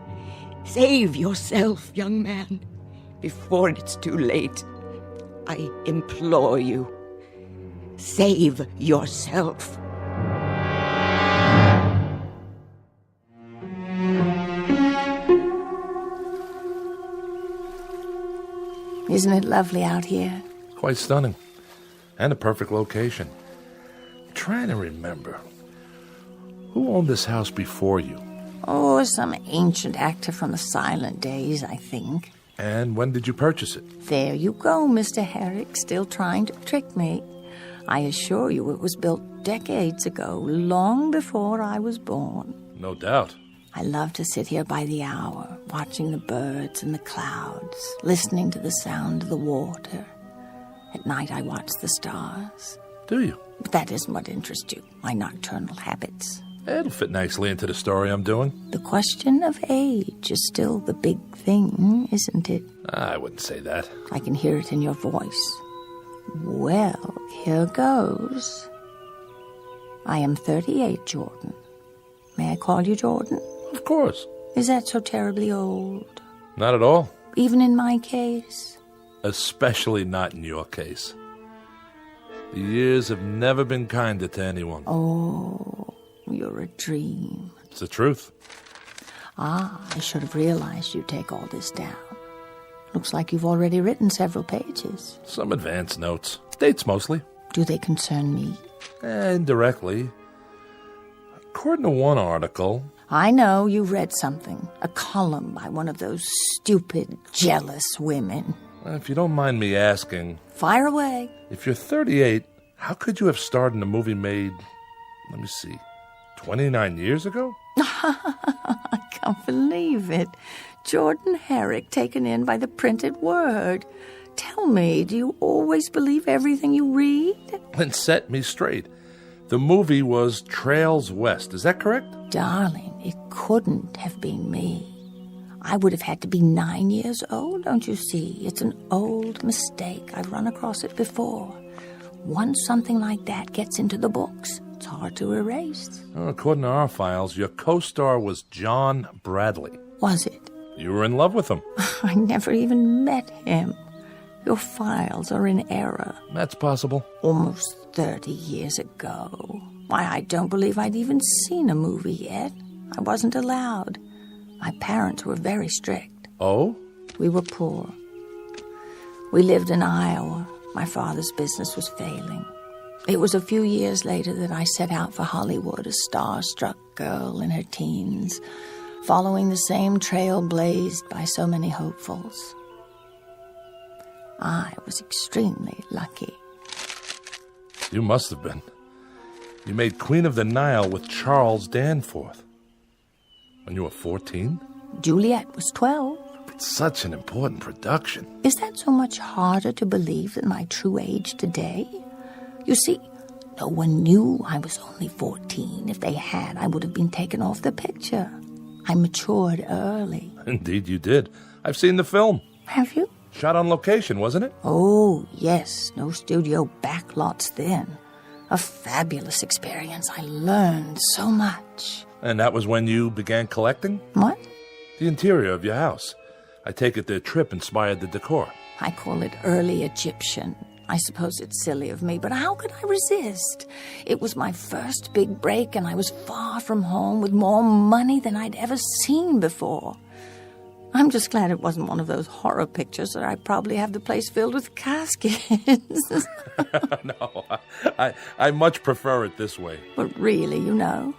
Save yourself, young man, before it's too late. I implore you. Save yourself. Isn't it lovely out here? Quite stunning. And a perfect location. I'm trying to remember. Who owned this house before you? Oh, some ancient actor from the silent days, I think. And when did you purchase it? There you go, Mr. Herrick, still trying to trick me. I assure you it was built decades ago, long before I was born. No doubt. I love to sit here by the hour, watching the birds and the clouds, listening to the sound of the water. At night I watch the stars. Do you? But that isn't what interests you, my nocturnal habits. It'll fit nicely into the story I'm doing. The question of age is still the big thing, isn't it? I wouldn't say that. I can hear it in your voice. Well, here goes. I am 38, Jordan. May I call you Jordan? Of course. Is that so terribly old? Not at all. Even in my case? Especially not in your case. The years have never been kinder to anyone. Oh, you're a dream. It's the truth. I should have realized you'd take all this down. Looks like you've already written several pages. Some advance notes. Dates mostly. Do they concern me? Indirectly. According to one article... I know you read something. A column by one of those stupid, jealous women. If you don't mind me asking... Fire away. If you're 38, how could you have starred in a movie made, 29 years ago? I can't believe it. Jordan Herrick taken in by the printed word. Tell me, do you always believe everything you read? Then set me straight. The movie was Trails West, is that correct? Darling, it couldn't have been me. I would have had to be 9 years old, don't you see? It's an old mistake. I've run across it before. Once something like that gets into the books, it's hard to erase. Well, according to our files, your co-star was John Bradley. Was it? You were in love with him. I never even met him. Your files are in error. That's possible. Almost 30 years ago. Why, I don't believe I'd even seen a movie yet. I wasn't allowed. My parents were very strict. Oh? We were poor. We lived in Iowa. My father's business was failing. It was a few years later that I set out for Hollywood, a star-struck girl in her teens, following the same trail blazed by so many hopefuls. I was extremely lucky. You must have been. You made Queen of the Nile with Charles Danforth. When you were 14? Juliet was 12. It's such an important production. Is that so much harder to believe than my true age today? You see, no one knew I was only 14. If they had, I would have been taken off the picture. I matured early. Indeed you did. I've seen the film. Have you? Shot on location, wasn't it? Oh, yes. No studio backlots then. A fabulous experience. I learned so much. And that was when you began collecting? What? The interior of your house. I take it the trip inspired the decor. I call it early Egyptian. I suppose it's silly of me, but how could I resist? It was my first big break, and I was far from home with more money than I'd ever seen before. I'm just glad it wasn't one of those horror pictures that I probably have the place filled with caskets. No, I much prefer it this way. But really, you know,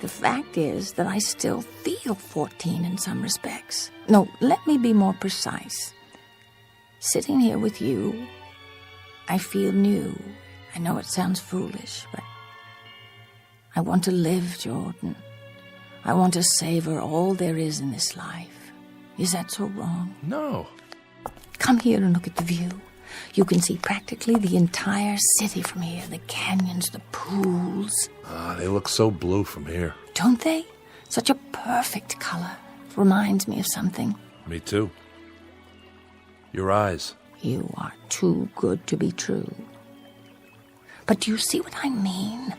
the fact is that I still feel 14 in some respects. No, let me be more precise. Sitting here with you, I feel new. I know it sounds foolish, but I want to live, Jordan. I want to savor all there is in this life. Is that so wrong? No. Come here and look at the view. You can see practically the entire city from here. The canyons, the pools. They look so blue from here. Don't they? Such a perfect color. Reminds me of something. Me too. Your eyes. You are too good to be true. But do you see what I mean?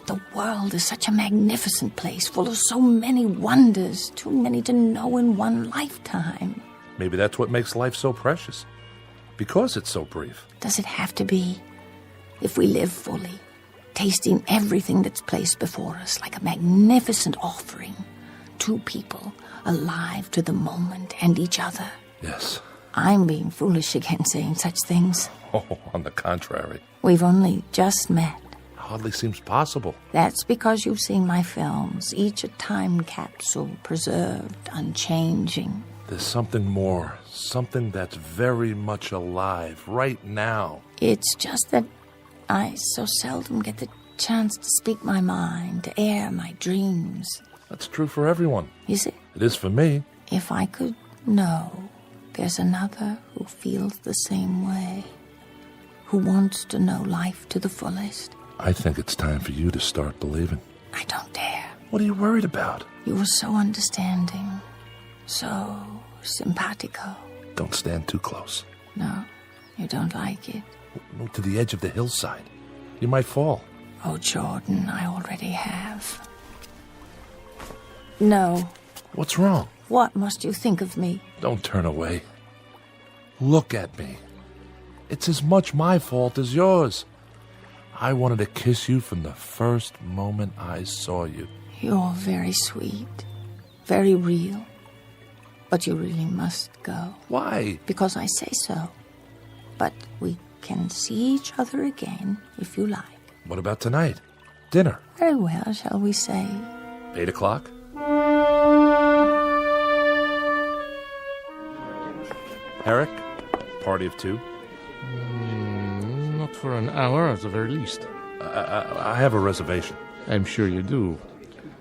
The world is such a magnificent place, full of so many wonders, too many to know in one lifetime. Maybe that's what makes life so precious. Because it's so brief. Does it have to be? If we live fully, tasting everything that's placed before us like a magnificent offering, two people alive to the moment and each other. Yes. I'm being foolish again saying such things. Oh, on the contrary. We've only just met. Hardly seems possible. That's because you've seen my films, each a time capsule, preserved, unchanging. There's something more, something that's very much alive right now. It's just that I so seldom get the chance to speak my mind, to air my dreams. That's true for everyone. Is it? It is for me. If I could know there's another who feels the same way, who wants to know life to the fullest. I think it's time for you to start believing. I don't dare. What are you worried about? You were so understanding, so simpatico. Don't stand too close. No, you don't like it. Move to the edge of the hillside. You might fall. Oh, Jordan, I already have. No. What's wrong? What must you think of me? Don't turn away. Look at me. It's as much my fault as yours. I wanted to kiss you from the first moment I saw you. You're very sweet, very real. But you really must go. Why? Because I say so. But we can see each other again if you like. What about tonight? Dinner? Very well, shall we say? 8 o'clock? Herrick? Party of 2? Not for an hour, at the very least. I have a reservation. I'm sure you do.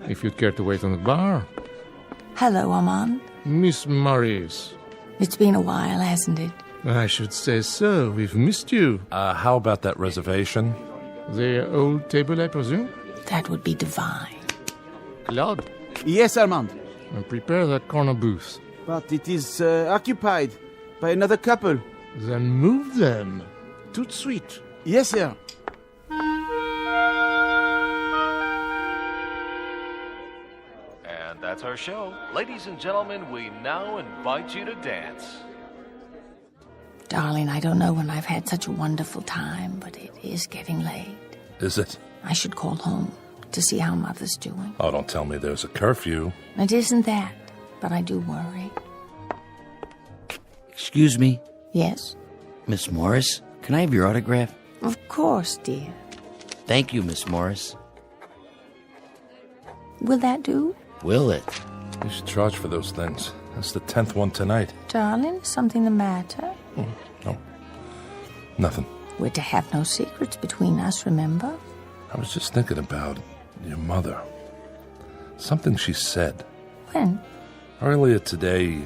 If you'd care to wait on the bar. Hello, Armand. Miss Morris. It's been a while, hasn't it? I should say so. We've missed you. How about that reservation? The old table, I presume? That would be divine. Claude? Yes, Armand. Prepare that corner booth. But it is occupied by another couple. Then move them. Tout de suite. Yes, sir. And that's our show. Ladies and gentlemen, we now invite you to dance. Darling, I don't know when I've had such a wonderful time, but it is getting late. Is it? I should call home to see how Mother's doing. Oh, don't tell me there's a curfew. It isn't that, but I do worry. Excuse me? Yes? Miss Morris, can I have your autograph? Of course, dear. Thank you, Miss Morris. Will that do? Will it? You should charge for those things. That's the 10th one tonight. Darling, is something the matter? No. Nothing. We're to have no secrets between us, remember? I was just thinking about your mother. Something she said. When? Earlier today,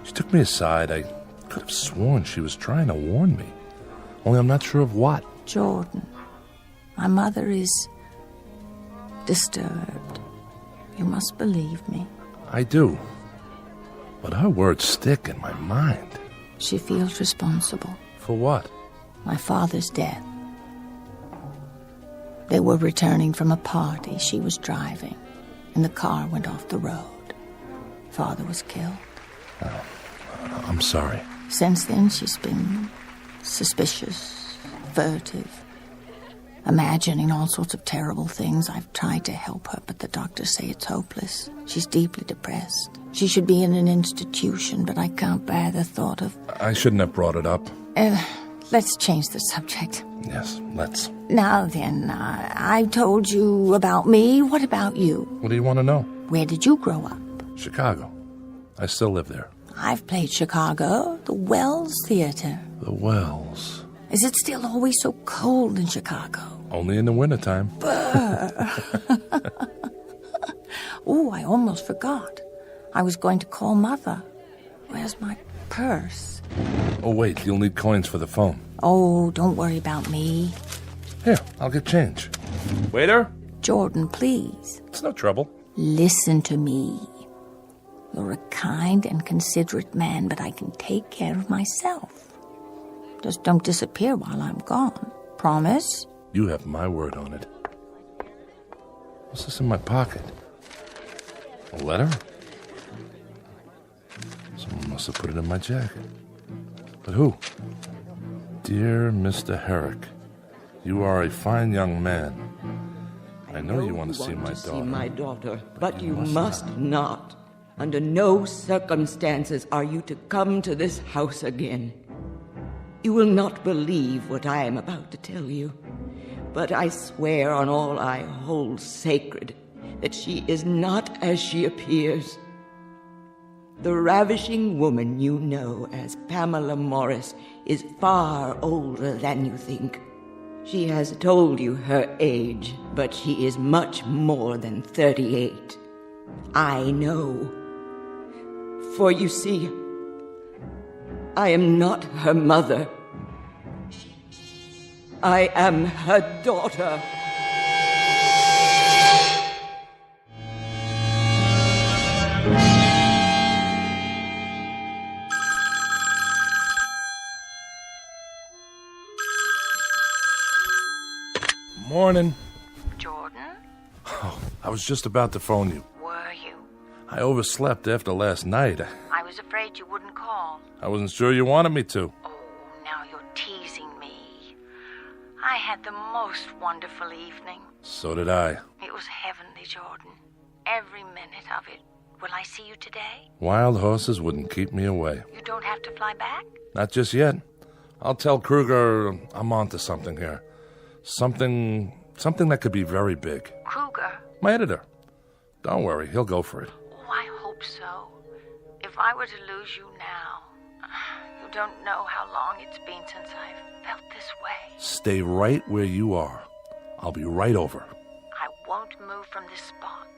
she took me aside. I could have sworn she was trying to warn me. Only I'm not sure of what. Jordan, my mother is disturbed. You must believe me. I do. But her words stick in my mind. She feels responsible. For what? My father's death. They were returning from a party. She was driving, and the car went off the road. Father was killed. Oh, I'm sorry. Since then, she's been suspicious, furtive, imagining all sorts of terrible things. I've tried to help her, but the doctors say it's hopeless. She's deeply depressed. She should be in an institution, but I can't bear the thought of... I shouldn't have brought it up. Let's change the subject. Yes, let's. Now then, I told you about me. What about you? What do you want to know? Where did you grow up? Chicago. I still live there. I've played Chicago, the Wells Theater. The Wells. Is it still always so cold in Chicago? Only in the wintertime. Oh, I almost forgot. I was going to call Mother. Where's my purse? Oh, wait, you'll need coins for the phone. Oh, don't worry about me. Here, I'll get change. Waiter? Jordan, please. It's no trouble. Listen to me. You're a kind and considerate man, but I can take care of myself. Just don't disappear while I'm gone. Promise? You have my word on it. What's this in my pocket? A letter? Someone must have put it in my jacket. But who? Dear Mr. Herrick, you are a fine young man. I know you want to see my daughter. See my daughter, but you must not. Under no circumstances are you to come to this house again. You will not believe what I am about to tell you, but I swear on all I hold sacred that she is not as she appears. The ravishing woman you know as Pamela Morris is far older than you think. She has told you her age, but she is much more than 38. I know. For you see, I am not her mother. I am her daughter. Morning. Jordan? Oh, I was just about to phone you. Were you? I overslept after last night. I was afraid you wouldn't call. I wasn't sure you wanted me to. Now you're teasing me. I had the most wonderful evening. So did I. It was heavenly, Jordan. Every minute of it. Will I see you today? Wild horses wouldn't keep me away. You don't have to fly back? Not just yet. I'll tell Kruger I'm onto something here. Something that could be very big. Kruger? My editor. Don't worry, he'll go for it. Oh, I hope so. If I were to lose you now, you don't know how long it's been since I've felt this way. Stay right where you are. I'll be right over. I won't move from this spot.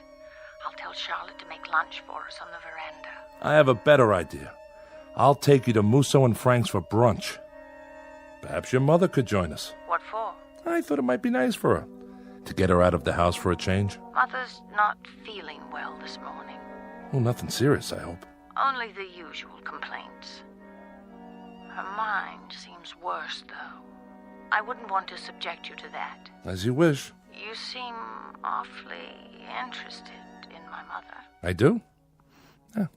I'll tell Charlotte to make lunch for us on the veranda. I have a better idea. I'll take you to Musso and Frank's for brunch. Perhaps your mother could join us. What for? I thought it might be nice for her. To get her out of the house for a change. Mother's not feeling well this morning. Oh, nothing serious, I hope. Only the usual complaints. Her mind seems worse, though. I wouldn't want to subject you to that. As you wish. You seem awfully interested in my mother. I do? Yeah.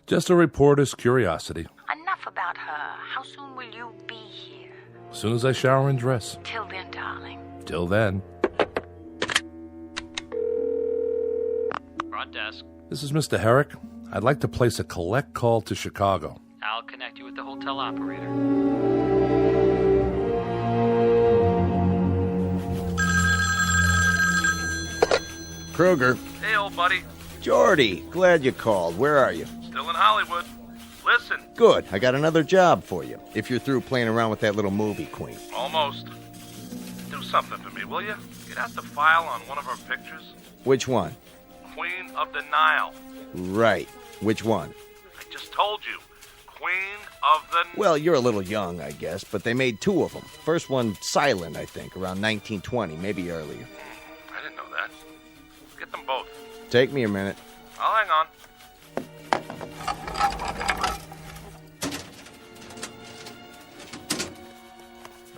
Just a reporter's curiosity. Enough about her. How soon will you be here? As soon as I shower and dress. Till then, darling. Till then. Front desk. This is Mr. Herrick. I'd like to place a collect call to Chicago. I'll connect you with the hotel operator. Kruger. Hey, old buddy. Jordy, glad you called. Where are you? Still in Hollywood. Listen. Good. I got another job for you, if you're through playing around with that little movie queen. Almost. Do something for me, will you? Get out the file on one of her pictures. Which one? Queen of the Nile. Right. Which one? I just told you. Queen of the... Well, you're a little young, I guess, but they made two of them. First one silent, I think, around 1920, maybe earlier. I didn't know that. Get them both. Take me a minute. I'll hang on.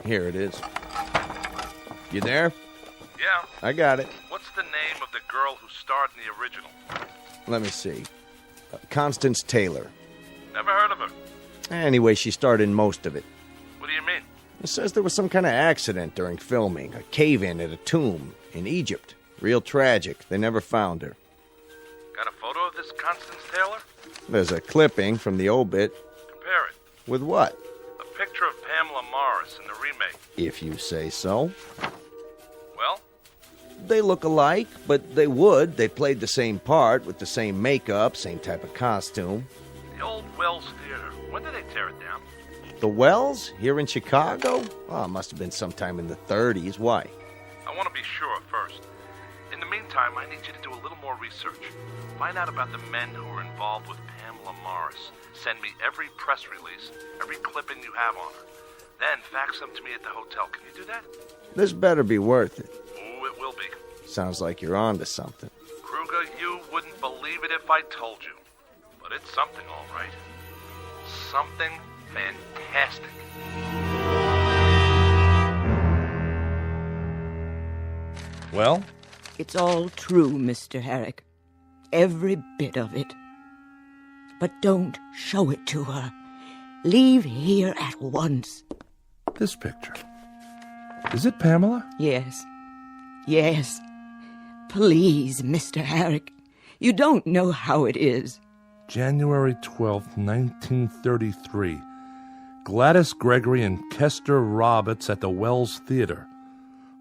Here it is. You there? Yeah. I got it. What's the name of the girl who starred in the original? Let me see. Constance Taylor. Never heard of her. Anyway, she starred in most of it. What do you mean? It says there was some kind of accident during filming. A cave-in at a tomb in Egypt. Real tragic. They never found her. Got a photo of this Constance Taylor? There's a clipping from the obit. Compare it. With what? A picture of Pamela Morris in the remake. If you say so. Well? They look alike, but they would. They played the same part with the same makeup, same type of costume. The old Wells Theater. When did they tear it down? The Wells? Here in Chicago? Oh, it must have been sometime in the 30s. Why? I want to be sure first. In the meantime, I need you to do a little more research. Find out about the men who were involved with Pamela Morris. Send me every press release, every clipping you have on her. Then fax them to me at the hotel. Can you do that? This better be worth it. Ooh, it will be. Sounds like you're on to something. Kruger, you wouldn't believe it if I told you. But it's something, all right. Something fantastic. Well? It's all true, Mr. Herrick. Every bit of it. But don't show it to her. Leave here at once. This picture. Is it Pamela? Yes. Yes. Please, Mr. Herrick. You don't know how it is. January 12th, 1933. Gladys Gregory and Kester Roberts at the Wells Theater.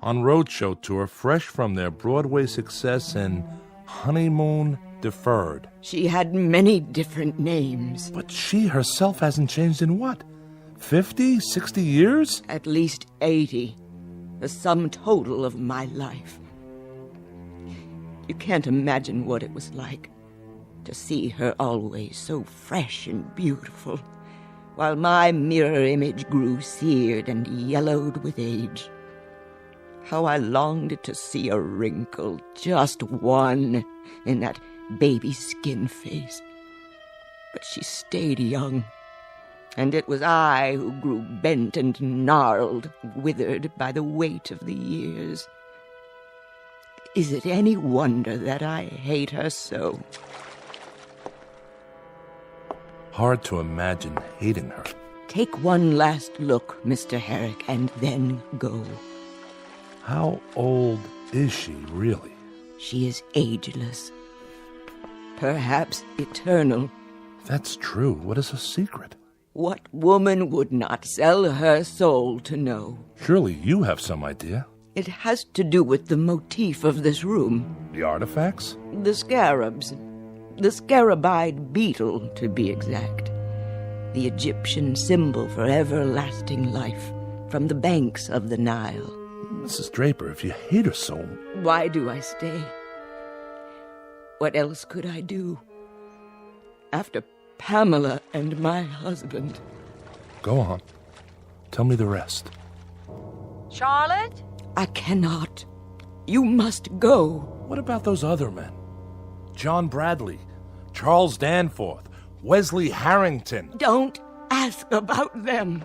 On roadshow tour, fresh from their Broadway success in Honeymoon Deferred. She had many different names. But she herself hasn't changed in what? 50, 60 years? At least 80. The sum total of my life. You can't imagine what it was like to see her always so fresh and beautiful, while my mirror image grew seared and yellowed with age. How I longed to see a wrinkle, just one, in that baby skin face. But she stayed young, and it was I who grew bent and gnarled, withered by the weight of the years. Is it any wonder that I hate her so? Hard to imagine hating her. Take one last look, Mr. Herrick, and then go. How old is she, really? She is ageless. Perhaps eternal. That's true. What is her secret? What woman would not sell her soul to know? Surely you have some idea. It has to do with the motif of this room. The artifacts? The scarabs. The scarabide beetle, to be exact. The Egyptian symbol for everlasting life from the banks of the Nile. Mrs. Draper, if you hate her so... Why do I stay? What else could I do? After Pamela and my husband. Go on. Tell me the rest. Charlotte? I cannot. You must go. What about those other men? John Bradley, Charles Danforth, Wesley Harrington. Don't ask about them.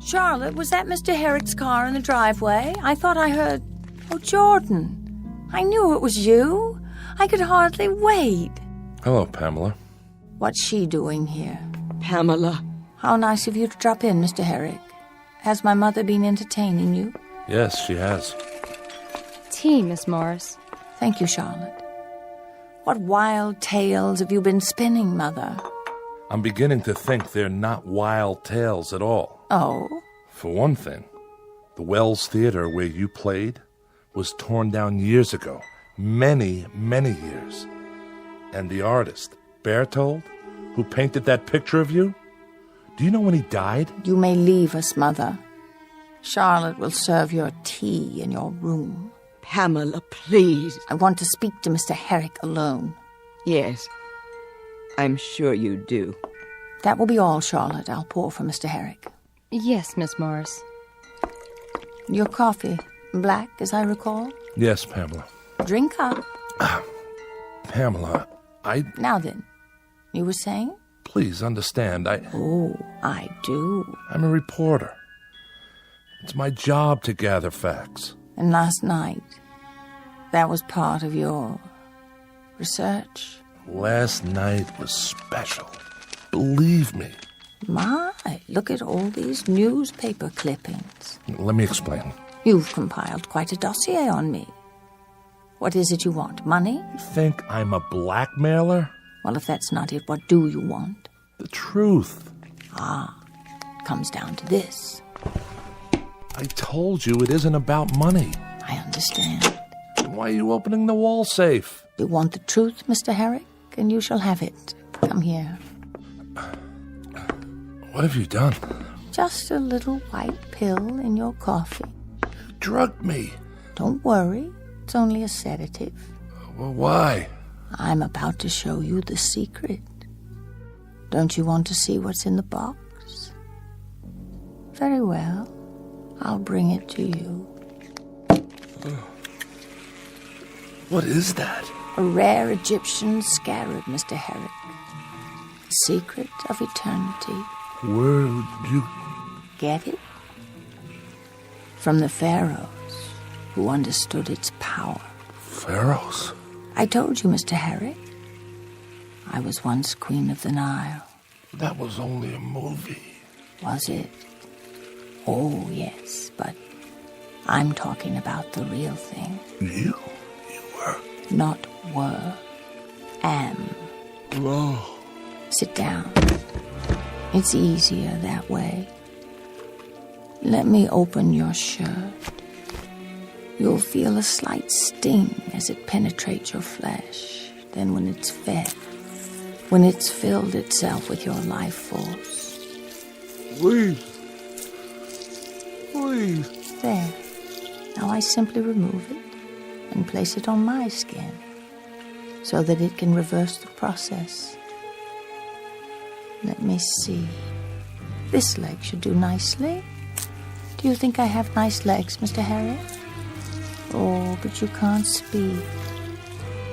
Charlotte, was that Mr. Herrick's car in the driveway? I thought I heard... Oh, Jordan. I knew it was you. I could hardly wait. Hello, Pamela. What's she doing here? Pamela. How nice of you to drop in, Mr. Herrick. Has my mother been entertaining you? Yes, she has. Tea, Miss Morris. Thank you, Charlotte. What wild tales have you been spinning, Mother? I'm beginning to think they're not wild tales at all. Oh? For one thing, the Wells Theater where you played was torn down years ago. Many, many years. And the artist, Berthold, who painted that picture of you, do you know when he died? You may leave us, Mother. Charlotte will serve your tea in your room. Pamela, please. I want to speak to Mr. Herrick alone. Yes, I'm sure you do. That will be all, Charlotte. I'll pour for Mr. Herrick. Yes, Miss Morris. Your coffee. Black, as I recall? Yes, Pamela. Drink up. Pamela, Now then, you were saying? Please understand, Oh, I do. I'm a reporter. It's my job to gather facts. And last night, that was part of your research? Last night was special. Believe me. My, look at all these newspaper clippings. Let me explain. You've compiled quite a dossier on me. What is it you want? Money? You think I'm a blackmailer? Well, if that's not it, what do you want? The truth. It comes down to this. I told you it isn't about money. I understand. Why are you opening the wall safe? You want the truth, Mr. Herrick, and you shall have it. Come here. What have you done? Just a little white pill in your coffee. You drugged me. Don't worry. It's only a sedative. Well, why? I'm about to show you the secret. Don't you want to see what's in the box? Very well. I'll bring it to you. What is that? A rare Egyptian scarab, Mr. Herrick. The secret of eternity. Where would you... Get it? From the pharaohs, who understood its power. Pharaohs? I told you, Mr. Herrick. I was once Queen of the Nile. That was only a movie. Was it? Oh, yes, but I'm talking about the real thing. You were? Not were. Am. Oh. Sit down. It's easier that way. Let me open your shirt. You'll feel a slight sting as it penetrates your flesh. Then when it's fed, when it's filled itself with your life force. Please. Please. There. Now I simply remove it and place it on my skin so that it can reverse the process. Let me see. This leg should do nicely. Do you think I have nice legs, Mr. Harry? Oh, but you can't speak.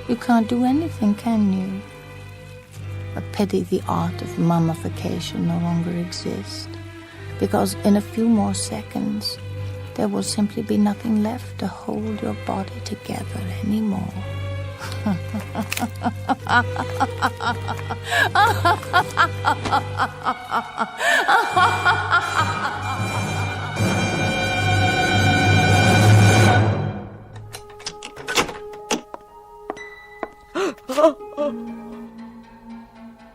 You can't do anything, can you? A pity the art of mummification no longer exists, because in a few more seconds, there will simply be nothing left to hold your body together anymore.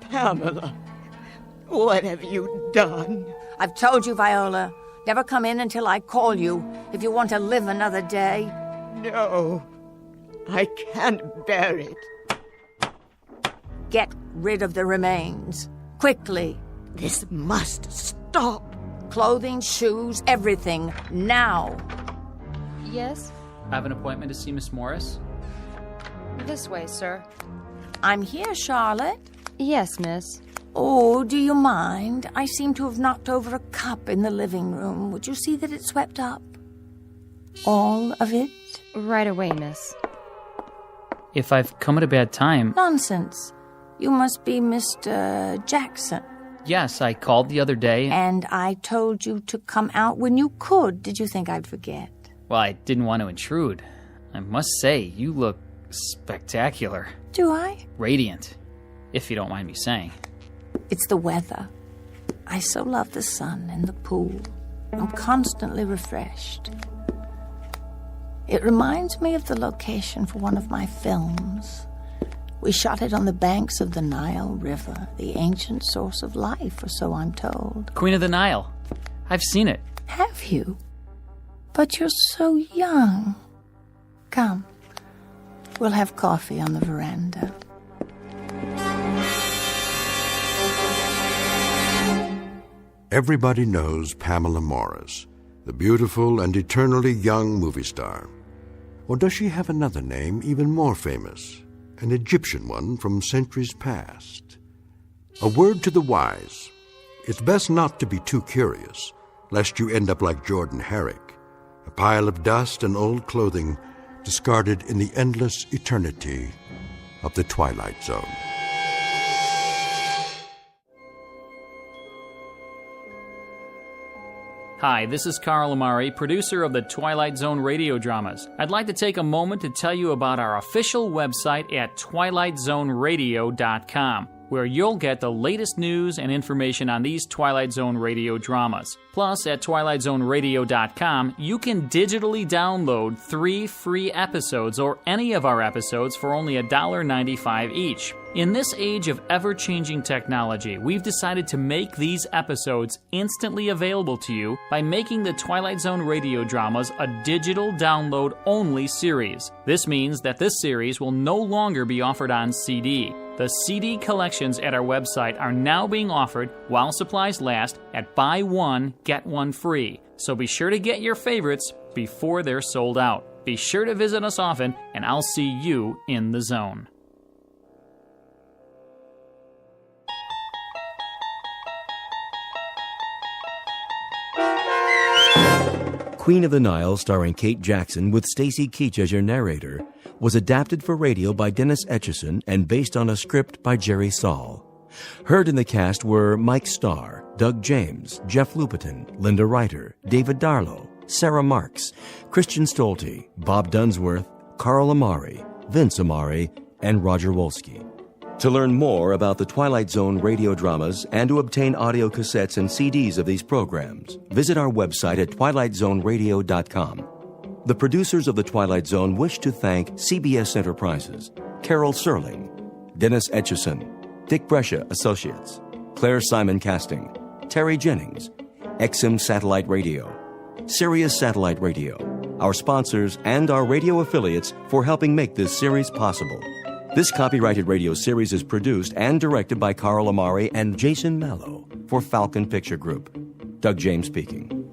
Pamela, what have you done? I've told you, Viola. Never come in until I call you if you want to live another day. No, I can't bear it. Get rid of the remains. Quickly. This must stop. Clothing, shoes, everything. Now. Yes? I have an appointment to see Miss Morris. This way, sir. I'm here, Charlotte. Yes, miss. Oh, do you mind? I seem to have knocked over a cup in the living room. Would you see that it's swept up? All of it? Right away, miss. If I've come at a bad time... Nonsense. You must be Mr. Jackson. Yes, I called the other day. And I told you to come out when you could. Did you think I'd forget? Well, I didn't want to intrude. I must say, you look spectacular. Do I? Radiant, if you don't mind me saying. It's the weather. I so love the sun and the pool. I'm constantly refreshed. It reminds me of the location for one of my films. We shot it on the banks of the Nile River, the ancient source of life, or so I'm told. Queen of the Nile. I've seen it. Have you? But you're so young. Come. We'll have coffee on the veranda. Everybody knows Pamela Morris, the beautiful and eternally young movie star. Or does she have another name even more famous? An Egyptian one from centuries past? A word to the wise. It's best not to be too curious, lest you end up like Jordan Herrick, a pile of dust and old clothing discarded in the endless eternity of the Twilight Zone. Hi, this is Carl Amari, producer of the Twilight Zone radio dramas. I'd like to take a moment to tell you about our official website at twilightzoneradio.com, where you'll get the latest news and information on these Twilight Zone radio dramas. Plus, at twilightzoneradio.com, you can digitally download 3 free episodes or any of our episodes for only $1.95 each. In this age of ever-changing technology, we've decided to make these episodes instantly available to you by making the Twilight Zone radio dramas a digital download-only series. This means that this series will no longer be offered on CD. The CD collections at our website are now being offered while supplies last at buy one, get one free. So be sure to get your favorites before they're sold out. Be sure to visit us often, and I'll see you in the zone. Queen of the Nile, starring Kate Jackson with Stacy Keach as your narrator, was adapted for radio by Dennis Etchison and based on a script by Jerry Saul. Heard in the cast were Mike Starr, Doug James, Jeff Lupetin, Linda Ryder, David Darlow, Sarah Marks, Christian Stolte, Bob Dunsworth, Carl Amari, Vince Amari, and Roger Wolski. To learn more about the Twilight Zone radio dramas and to obtain audio cassettes and CDs of these programs, visit our website at twilightzoneradio.com. The producers of The Twilight Zone wish to thank CBS Enterprises, Carol Serling, Dennis Etchison, Dick Brescia Associates, Claire Simon Casting, Terry Jennings, XM Satellite Radio, Sirius Satellite Radio, our sponsors, and our radio affiliates for helping make this series possible. This copyrighted radio series is produced and directed by Carl Amari and Jason Mallow for Falcon Picture Group. Doug James speaking.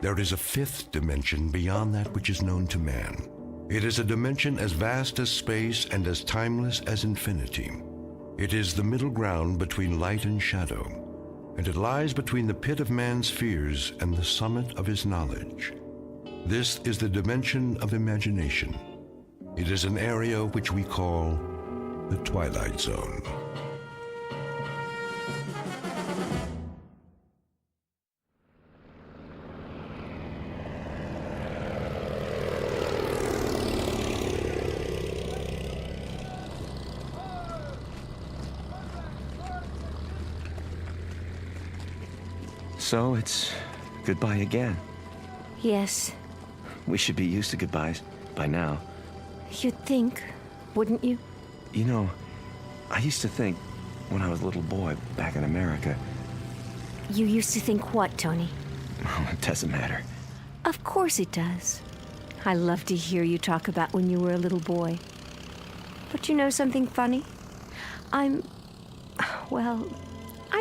There is a fifth dimension beyond that which is known to man. It is a dimension as vast as space and as timeless as infinity. It is the middle ground between light and shadow. and it lies between the pit of man's fears and the summit of his knowledge. This is the dimension of imagination. It is an area which we call the Twilight Zone. So it's goodbye again. Yes. We should be used to goodbyes by now. You'd think, wouldn't you? You know, I used to think when I was a little boy back in America. You used to think what, Tony? Oh, it doesn't matter. Of course it does. I love to hear you talk about when you were a little boy. But you know something funny? I'm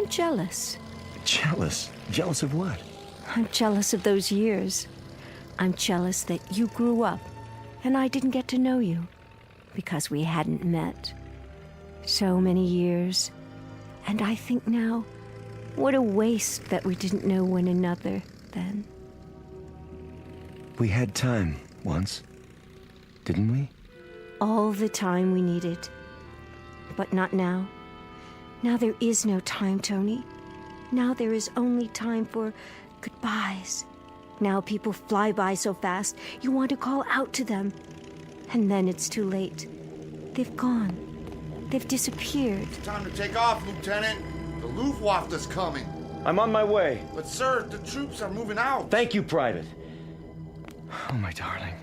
jealous. Jealous? Jealous of what? I'm jealous of those years. I'm jealous that you grew up and I didn't get to know you because we hadn't met. So many years. And I think now, what a waste that we didn't know one another then. We had time once, didn't we? All the time we needed. But not now. Now there is no time, Tony. Now there is only time for goodbyes. Now people fly by so fast, you want to call out to them. And then it's too late. They've gone. They've disappeared. It's time to take off, Lieutenant. The Luftwaffe is coming. I'm on my way. But, sir, the troops are moving out. Thank you, Private. Oh, my darling.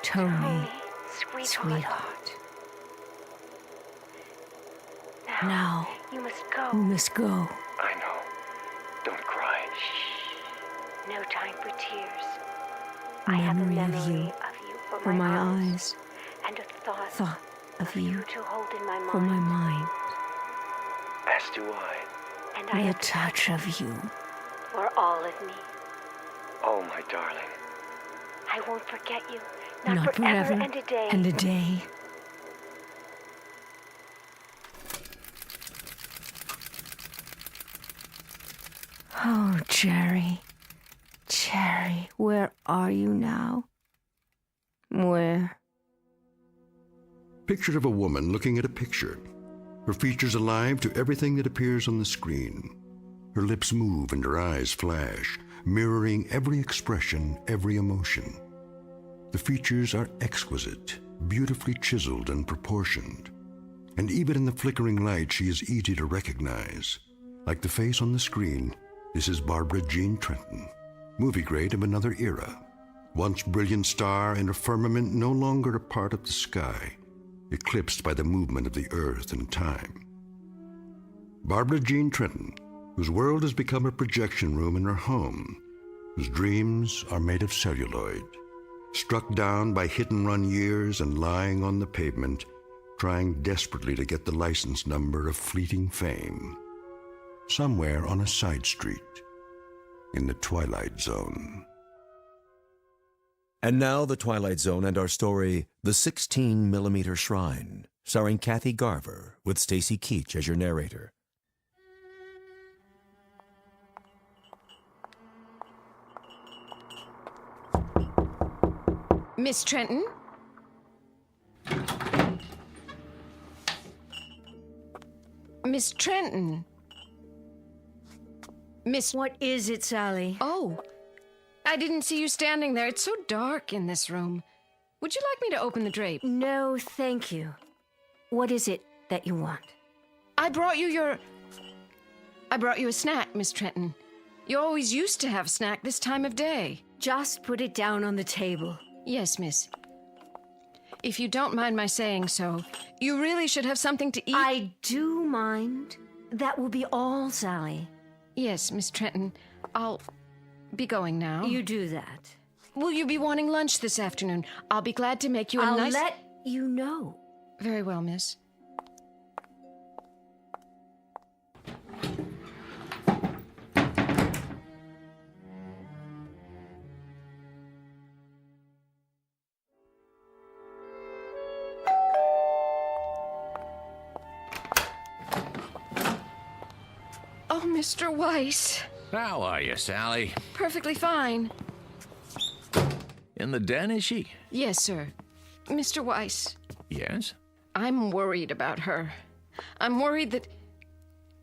Tony, sweetheart. Now, You must go. you must go. I know. Don't cry. No time for tears. Memory of you for for my eyes. and a thought, Thought of you to hold in my for my mind. mind. As do I. And I The have touch of you. for all of me. Oh, my darling. I won't forget you. Not forever and a day. and a day. Oh, Jerry. Jerry, where are you now? Where? Picture of a woman looking at a picture. Her features alive to everything that appears on the screen. Her lips move and her eyes flash, mirroring every expression, every emotion. The features are exquisite, beautifully chiseled and proportioned. And even in the flickering light, she is easy to recognize. Like the face on the screen, this is Barbara Jean Trenton, movie grade of another era. Once brilliant star in a firmament no longer a part of the sky, eclipsed by the movement of the earth and time. Barbara Jean Trenton, whose world has become a projection room in her home, whose dreams are made of celluloid, struck down by hit-and-run years and lying on the pavement, trying desperately to get the license number of fleeting fame, somewhere on a side street in the Twilight Zone. And now the Twilight Zone and our story, The 16mm Shrine, starring Kathy Garver with Stacy Keach as your narrator. Miss Trenton? Miss Trenton? Miss... What is it, Sally? Oh, I didn't see you standing there. It's so dark in this room. Would you like me to open the drape? No, thank you. What is it that you want? I brought you a snack, Miss Trenton. You always used to have a snack this time of day. Just put it down on the table. Yes, miss. If you don't mind my saying so, you really should have something to eat. I do mind. That will be all, Sally. Yes, Miss Trenton. I'll be going now. You do that. Will you be wanting lunch this afternoon? I'll be glad to make you a nice... I'll let you know. Very well, miss. Oh, Mr. Weiss. How are you, Sally? Perfectly fine. In the den, is she? Yes, sir. Mr. Weiss. Yes? I'm worried about her. I'm worried that...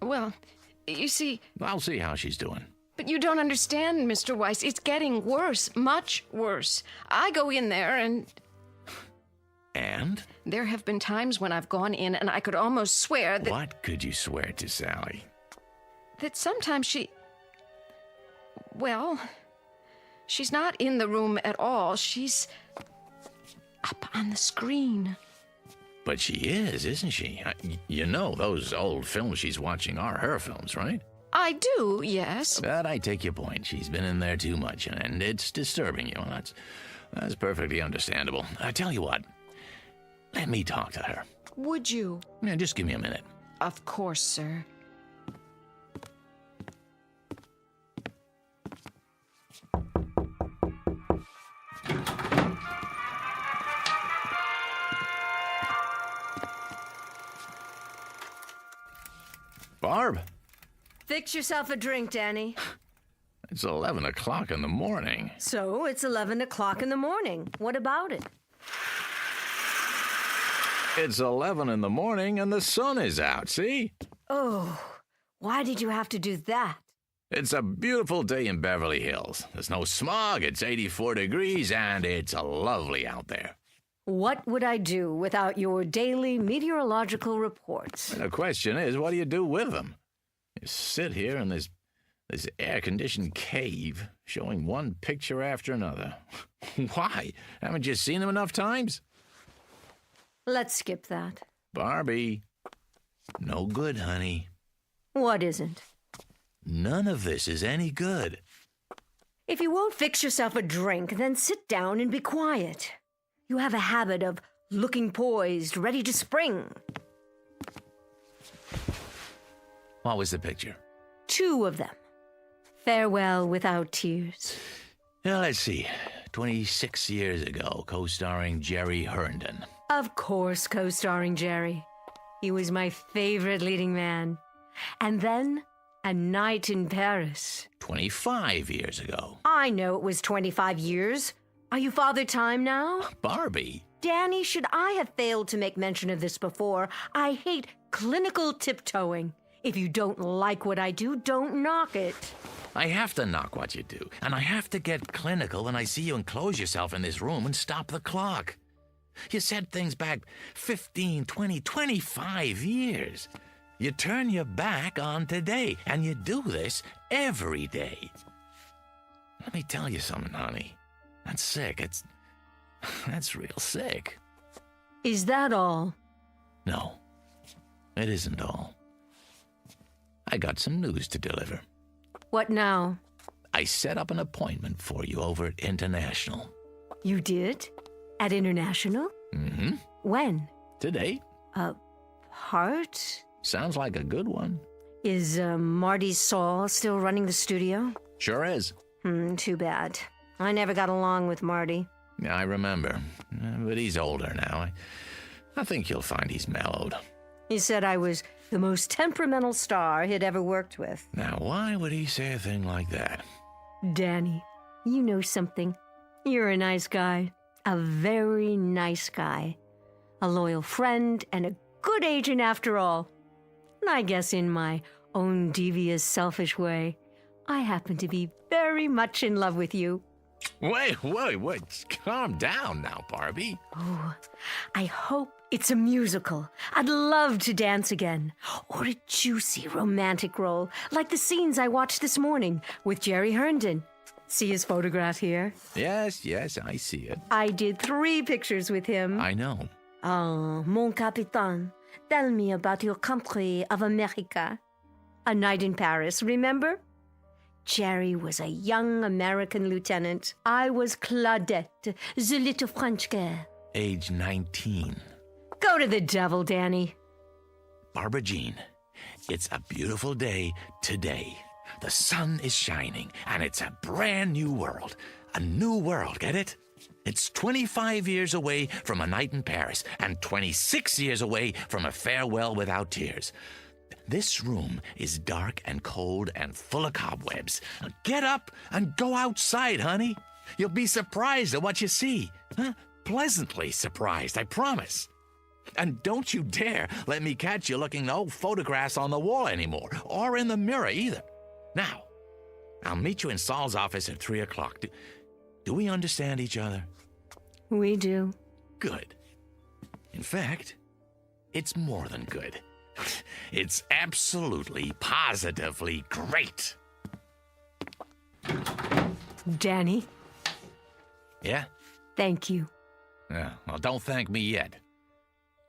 Well, you see... I'll see how she's doing. But you don't understand, Mr. Weiss. It's getting worse, much worse. I go in there and... And? There have been times when I've gone in and I could almost swear that... What could you swear to, Sally? That sometimes she... Well, she's not in the room at all. She's up on the screen. But she is, isn't she? You know those old films she's watching are her films, right? I do, yes. But I take your point. She's been in there too much, and it's disturbing you. That's perfectly understandable. I tell you what. Let me talk to her. Would you? Yeah, just give me a minute. Of course, sir. Barb? Fix yourself a drink, Danny. It's 11 o'clock in the morning. So, it's 11 o'clock in the morning. What about it? It's 11 in the morning and the sun is out, see? Oh, why did you have to do that? It's a beautiful day in Beverly Hills. There's no smog, it's 84 degrees, and it's lovely out there. What would I do without your daily meteorological reports? And the question is, what do you do with them? You sit here in this air-conditioned cave, showing one picture after another. Why? Haven't you seen them enough times? Let's skip that. Barbie. No good, honey. What isn't? None of this is any good. If you won't fix yourself a drink, then sit down and be quiet. You have a habit of looking poised, ready to spring. What was the picture? 2 of them. Farewell without tears. Now, let's see. 26 years ago, co-starring Jerry Herndon. Of course, co-starring Jerry. He was my favorite leading man. And then, A Night in Paris. 25 years ago. I know it was 25 years. Are you Father Time now? Barbie. Danny, should I have failed to make mention of this before? I hate clinical tiptoeing. If you don't like what I do, don't knock it. I have to knock what you do, and I have to get clinical when I see you enclose yourself in this room and stop the clock. You said things back 15, 20, 25 years. You turn your back on today, and you do this every day. Let me tell you something, honey. That's sick. That's real sick. Is that all? No, it isn't all. I got some news to deliver. What now? I set up an appointment for you over at International. You did? At International? Mm-hmm. When? Today. Part? Sounds like a good one. Is Marty Saul still running the studio? Sure is. Too bad. I never got along with Marty. Yeah, I remember. But he's older now. I think you'll find he's mellowed. He said I was the most temperamental star he'd ever worked with. Now, why would he say a thing like that? Danny, you know something. You're a nice guy. A very nice guy. A loyal friend and a good agent after all. And I guess in my own devious, selfish way, I happen to be very much in love with you. Wait. Calm down now, Barbie. Oh, I hope it's a musical. I'd love to dance again. Or a juicy romantic role, like the scenes I watched this morning with Jerry Herndon. See his photograph here? Yes, I see it. I did 3 pictures with him. I know. Oh, mon capitaine, tell me about your country of America. A Night in Paris, remember? Jerry was a young American lieutenant. I was Claudette, the little French girl. Age 19. Go to the devil, Danny. Barbara Jean, it's a beautiful day today. The sun is shining, and it's a brand new world. A new world, get it? It's 25 years away from A Night in Paris, and 26 years away from A Farewell Without Tears. This room is dark and cold and full of cobwebs. Now get up and go outside, honey. You'll be surprised at what you see. Huh? Pleasantly surprised, I promise. And don't you dare let me catch you looking at old photographs on the wall anymore, or in the mirror either. Now, I'll meet you in Saul's office at 3 o'clock. Do we understand each other? We do. Good. In fact, it's more than good. It's absolutely, positively great. Danny? Yeah? Thank you. Well, don't thank me yet.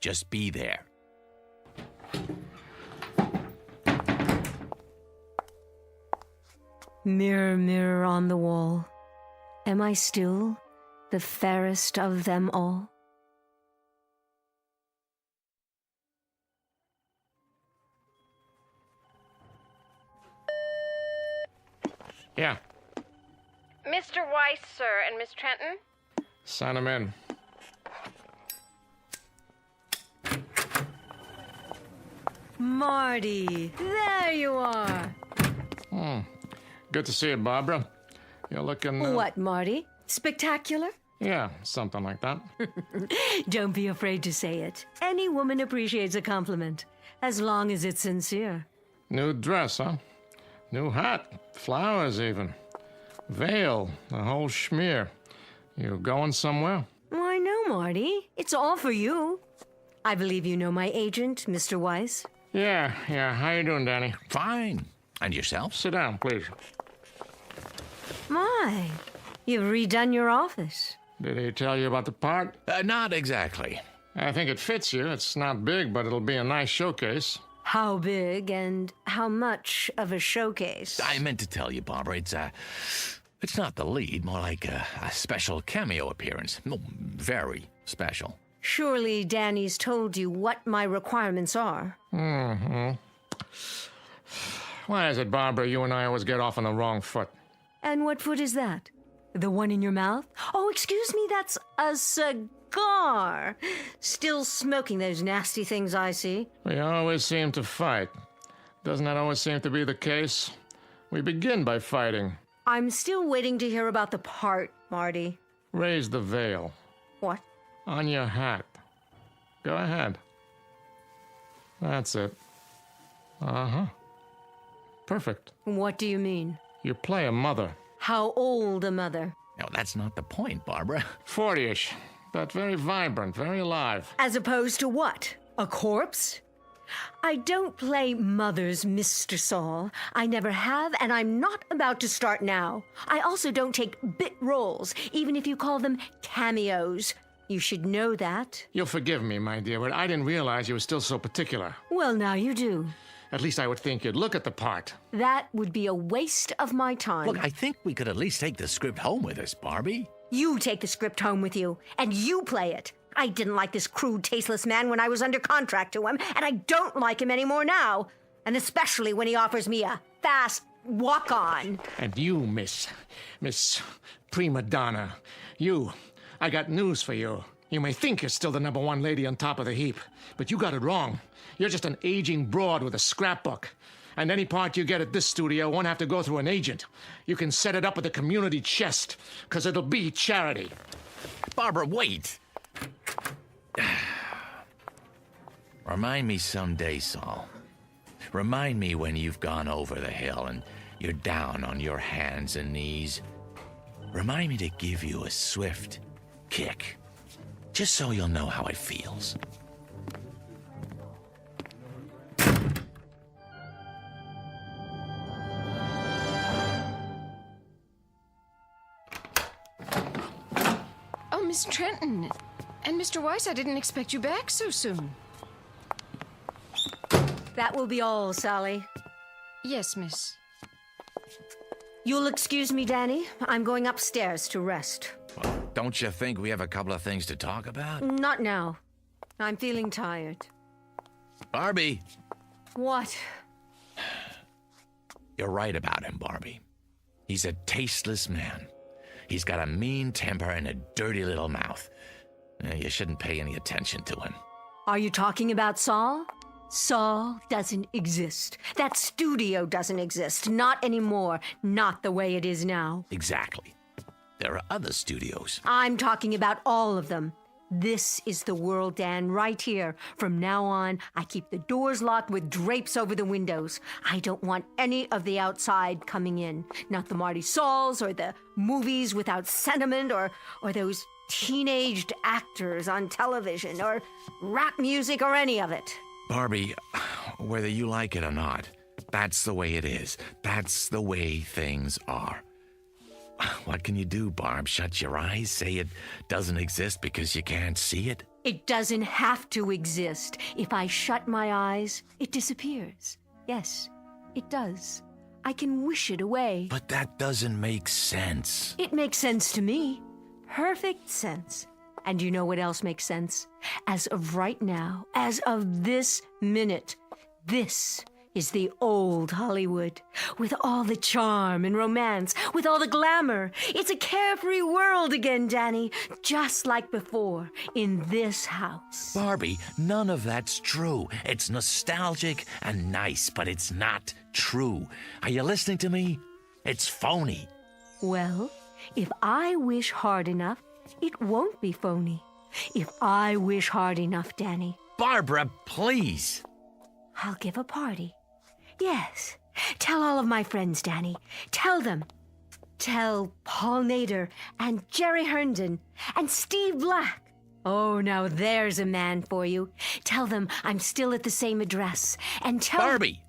Just be there. Mirror, mirror on the wall, am I still the fairest of them all? Yeah, Mr. Weiss, sir, and Miss Trenton? sign him in. Marty, there you are. Good to see you, Barbara. You're looking... What, Marty? Spectacular? Yeah, something like that. Don't be afraid to say it. Any woman appreciates a compliment, as long as it's sincere. New dress, huh? New hat, flowers even. Veil, the whole schmear. You going somewhere? Why, no, Marty. It's all for you. I believe you know my agent, Mr. Weiss. Yeah. How you doing, Danny? Fine. And yourself? Sit down, please. My, you've redone your office. Did he tell you about the part? Not exactly. I think it fits you. It's not big, but it'll be a nice showcase. How big and how much of a showcase? I meant to tell you, Barbara, it's not the lead, more like a special cameo appearance. No, very special. Surely Danny's told you what my requirements are. Mm-hmm. Why is it, Barbara, you and I always get off on the wrong foot? And what foot is that? The one in your mouth? Oh, excuse me, that's a cigar. Still smoking those nasty things I see. We always seem to fight. Doesn't that always seem to be the case? We begin by fighting. I'm still waiting to hear about the part, Marty. Raise the veil. What? On your hat. Go ahead. That's it. Uh-huh. Perfect. What do you mean? You play a mother. How old a mother? No, that's not the point, Barbara. 40-ish, but very vibrant, very alive. As opposed to what? A corpse? I don't play mothers, Mr. Saul. I never have, and I'm not about to start now. I also don't take bit roles, even if you call them cameos. You should know that. You'll forgive me, my dear, but I didn't realize you were still so particular. Well, now you do. At least I would think you'd look at the part. That would be a waste of my time. Look, I think we could at least take the script home with us, Barbie. You take the script home with you, and you play it. I didn't like this crude, tasteless man when I was under contract to him, and I don't like him anymore now. And especially when he offers me a fast walk-on. And you, Miss Prima Donna, I got news for you. You may think you're still the #1 lady on top of the heap, but you got it wrong. You're just an aging broad with a scrapbook. And any part you get at this studio won't have to go through an agent. You can set it up with a community chest, because it'll be charity. Barbara, wait! Remind me someday, Saul. Remind me when you've gone over the hill and you're down on your hands and knees. Remind me to give you a swift kick, just so you'll know how it feels. Oh, Miss Trenton. And Mr. Weiss, I didn't expect you back so soon. That will be all, Sally. Yes, miss. You'll excuse me, Danny. I'm going upstairs to rest. Well, don't you think we have a couple of things to talk about? Not now. I'm feeling tired. Barbie! What? You're right about him, Barbie. He's a tasteless man. He's got a mean temper and a dirty little mouth. You shouldn't pay any attention to him. Are you talking about Saul? Saul doesn't exist. That studio doesn't exist. Not anymore. Not the way it is now. Exactly. There are other studios. I'm talking about all of them. This is the world, Dan, right here. From now on, I keep the doors locked with drapes over the windows. I don't want any of the outside coming in. Not the Marty Sauls or the movies without sentiment or those teenaged actors on television or rap music or any of it. Barbie, whether you like it or not, that's the way it is. That's the way things are. What can you do, Barb? Shut your eyes? Say it doesn't exist because you can't see it? It doesn't have to exist. If I shut my eyes, it disappears. Yes, it does. I can wish it away. But that doesn't make sense. It makes sense to me. Perfect sense. And you know what else makes sense? As of right now, as of this minute, this is the old Hollywood, with all the charm and romance, with all the glamour. It's a carefree world again, Danny, just like before, in this house. Barbie, none of that's true. It's nostalgic and nice, but it's not true. Are you listening to me? It's phony. Well, if I wish hard enough, it won't be phony. If I wish hard enough, Danny. Barbara, please. I'll give a party. Yes. Tell all of my friends, Danny. Tell them. Tell Paul Nader and Jerry Herndon and Steve Black. Oh, now there's a man for you. Tell them I'm still at the same address. And tell... Barbie!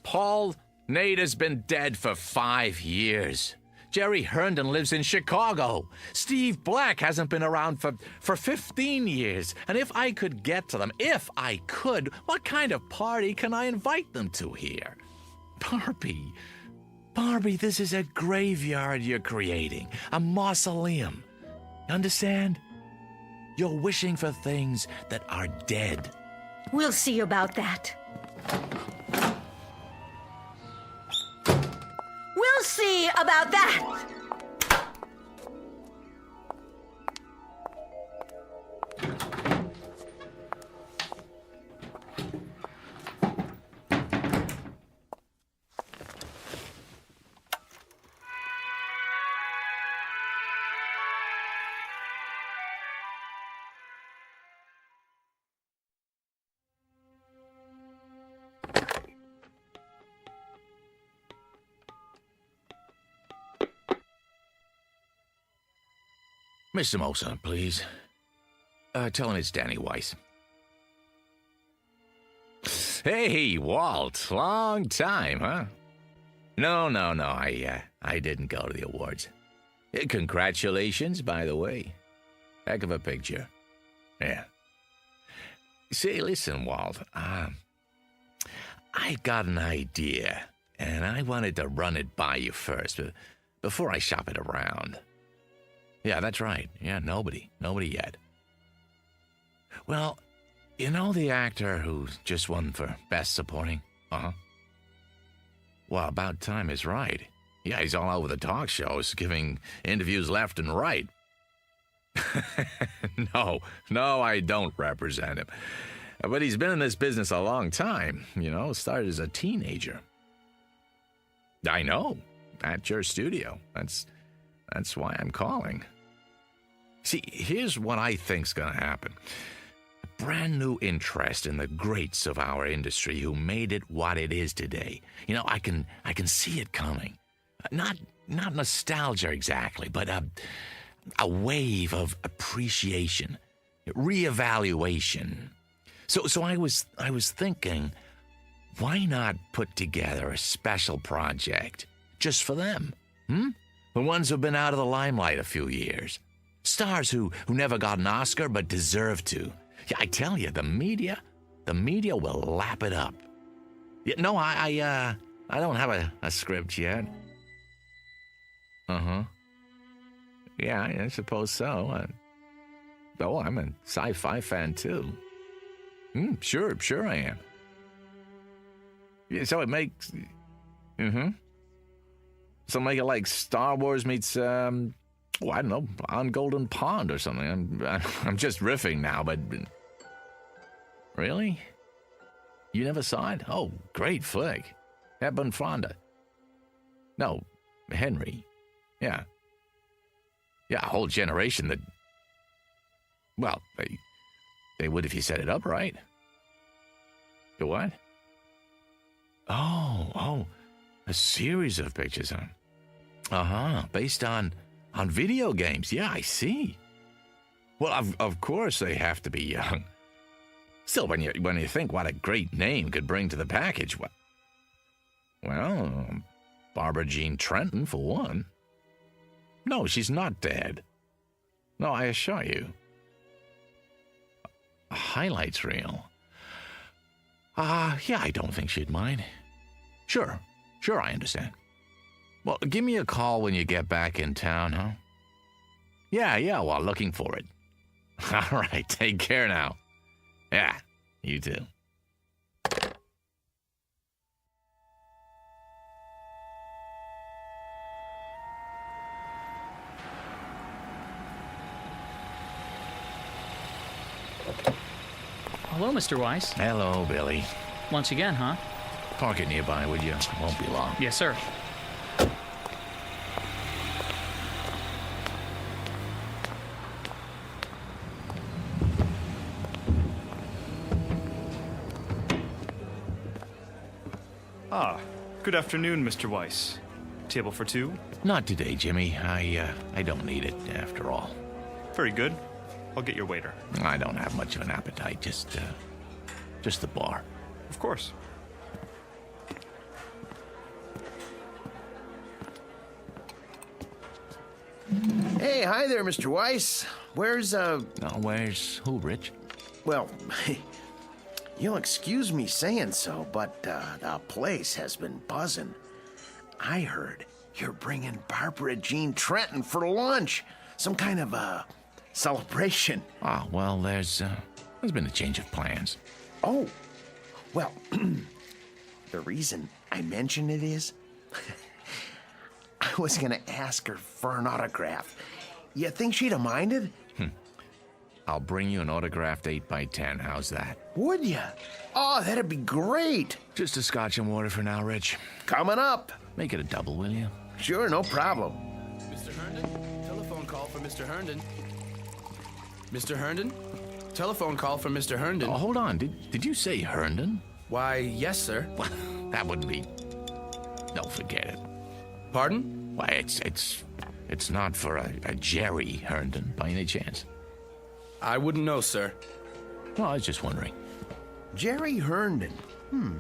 Paul Nader's been dead for 5 years. Jerry Herndon lives in Chicago. Steve Black hasn't been around for 15 years. And if I could get to them, if I could, what kind of party can I invite them to here? Barbie, this is a graveyard you're creating, a mausoleum. Understand? You're wishing for things that are dead. We'll see about that. We'll see about that. Mr. Mosa, please. Tell him it's Danny Weiss. Hey, Walt. Long time, huh? No. I didn't go to the awards. Congratulations, by the way. Heck of a picture. Yeah. Say, listen, Walt. I got an idea, and I wanted to run it by you first, before I shop it around. Yeah, that's right. Yeah, nobody yet. Well, you know the actor who just won for Best Supporting? Uh-huh. Well, About Time is right. Yeah, he's all over the talk shows, giving interviews left and right. No, I don't represent him. But he's been in this business a long time, started as a teenager. I know, at your studio. That's why I'm calling. See, here's what I think's gonna happen. A brand new interest in the greats of our industry who made it what it is today. I can see it coming. Not nostalgia exactly, but a wave of appreciation, reevaluation. So I was thinking, why not put together a special project just for them? The ones who've been out of the limelight a few years. Stars who never got an Oscar but deserve to. Yeah, I tell you, the media will lap it up. Yeah, no, I don't have a script yet. Uh-huh. Yeah, I suppose so. I'm a sci-fi fan too. Sure I am. Yeah, so it makes... So make it like Star Wars meets, I don't know, On Golden Pond or something. I'm just riffing now, but... Really? You never saw it? Oh, great flick. Hepburn Fonda. No, Henry. Yeah. Yeah, a whole generation that... Well, they would if you set it up right. The what? Oh, a series of pictures, huh? Uh-huh, based on video games. Yeah, I see. Well, of course they have to be young. Still, when you think what a great name could bring to the package, well, Barbara Jean Trenton, for one. No, she's not dead. No, I assure you. A highlights reel. Yeah, I don't think she'd mind. Sure, I understand. Well, give me a call when you get back in town, huh? Yeah, well, looking for it. All right, take care now. Yeah, you too. Hello, Mr. Weiss. Hello, Billy. Lunch again, huh? Park it nearby, would you? Won't be long. Yes, sir. Good afternoon, Mr. Weiss. Table for two? Not today, Jimmy. I don't need it, after all. Very good. I'll get your waiter. I don't have much of an appetite, just the bar. Of course. Hey, hi there, Mr. Weiss. Where's who, Rich? Well, you'll excuse me saying so, but the place has been buzzing. I heard you're bringing Barbara Jean Trenton for lunch. Some kind of celebration. Ah, well, there's been a change of plans. Oh, well, the reason I mention it is I was going to ask her for an autograph. You think she'd have minded? I'll bring you an autographed 8x10. How's that? Would ya? Oh, that'd be great. Just a scotch and water for now, Rich. Coming up. Make it a double, will you? Sure, no problem. Mr. Herndon? Telephone call for Mr. Herndon. Mr. Herndon? Telephone call from Mr. Herndon. Oh, hold on. Did you say Herndon? Why, yes, sir. Well, that wouldn't be... No, forget it. Pardon? Why, it's not for a Jerry Herndon, by any chance. I wouldn't know, sir. Well, I was just wondering. Jerry Herndon.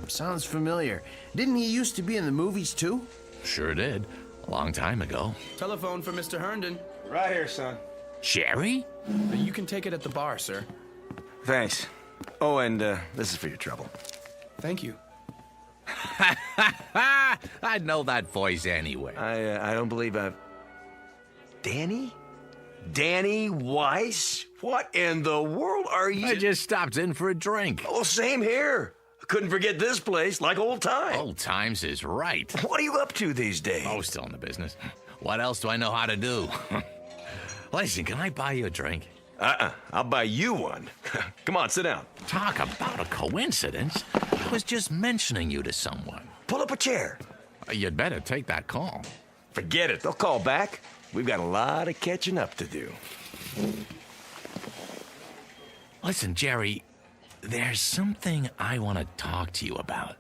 Sounds familiar. Didn't he used to be in the movies, too? Sure did. A long time ago. Telephone for Mr. Herndon. Right here, son. Jerry? You can take it at the bar, sir. Thanks. Oh, and this is for your trouble. Thank you. I'd know that voice anyway. I don't believe I've... Danny? Danny Weiss? What in the world are you... I just stopped in for a drink. Oh, same here. I couldn't forget this place like old times. Old times is right. What are you up to these days? Oh, still in the business. What else do I know how to do? Listen, can I buy you a drink? I'll buy you one. Come on, sit down. Talk about a coincidence. I was just mentioning you to someone. Pull up a chair. You'd better take that call. Forget it. They'll call back. We've got a lot of catching up to do. Listen, Jerry, there's something I want to talk to you about.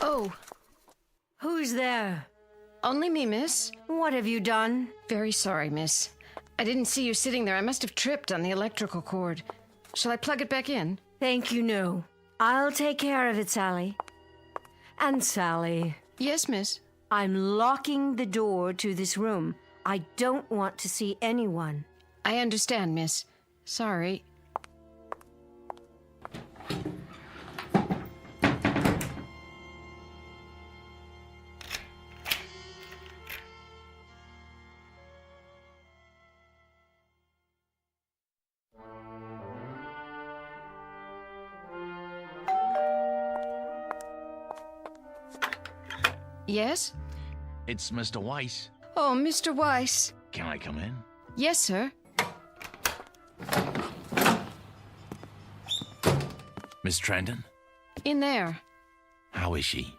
Oh. Who's there? Only me, miss. What have you done? Very sorry, miss. I didn't see you sitting there. I must have tripped on the electrical cord. Shall I plug it back in? Thank you, no. I'll take care of it, Sally. And Sally. Yes, miss. I'm locking the door to this room. I don't want to see anyone. I understand, miss. Sorry. Yes? It's Mr. Weiss. Oh, Mr. Weiss. Can I come in? Yes, sir. Miss Trenton? In there. How is she?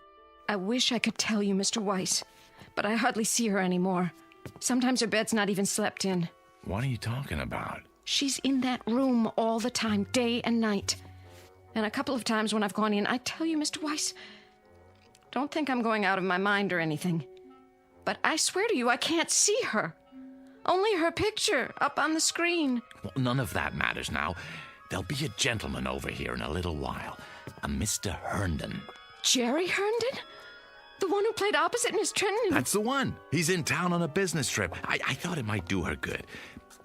I wish I could tell you, Mr. Weiss, but I hardly see her anymore. Sometimes her bed's not even slept in. What are you talking about? She's in that room all the time, day and night. And a couple of times when I've gone in, I tell you, Mr. Weiss, don't think I'm going out of my mind or anything, but I swear to you, I can't see her. Only her picture up on the screen. Well, none of that matters now. There'll be a gentleman over here in a little while. A Mr. Herndon. Jerry Herndon? The one who played opposite Miss Trenton? That's the one. He's in town on a business trip. I thought it might do her good.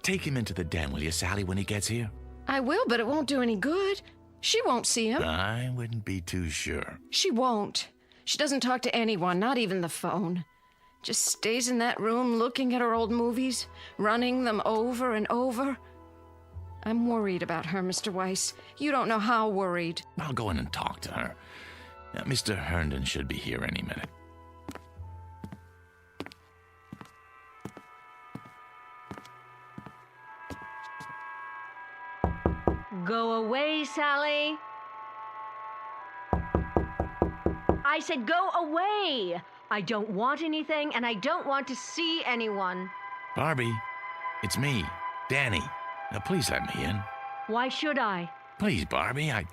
Take him into the den, will you, Sally, when he gets here? I will, but it won't do any good. She won't see him. I wouldn't be too sure. She won't. She doesn't talk to anyone, not even the phone. Just stays in that room looking at her old movies, running them over and over. I'm worried about her, Mr. Weiss. You don't know how worried. I'll go in and talk to her. Now, Mr. Herndon should be here any minute. Go away, Sally. I said go away. I don't want anything, and I don't want to see anyone. Barbie, it's me, Danny. Now, please let me in. Why should I? Please, Barbie, I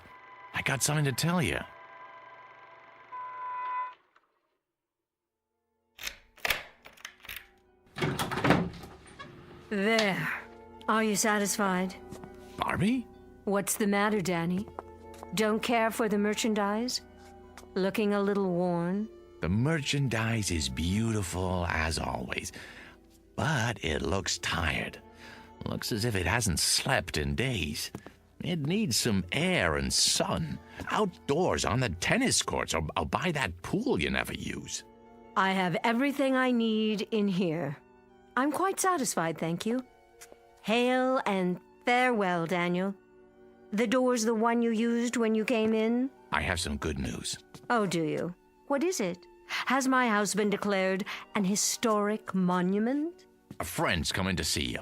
got something to tell you. There. Are you satisfied? Barbie? What's the matter, Danny? Don't care for the merchandise? Looking a little worn? The merchandise is beautiful as always, but it looks tired. Looks as if it hasn't slept in days. It needs some air and sun. Outdoors on the tennis courts or by that pool you never use. I have everything I need in here. I'm quite satisfied, thank you. Hail and farewell, Daniel. The door's the one you used when you came in? I have some good news. Oh, do you? What is it? Has my house been declared an historic monument? A friend's coming to see you.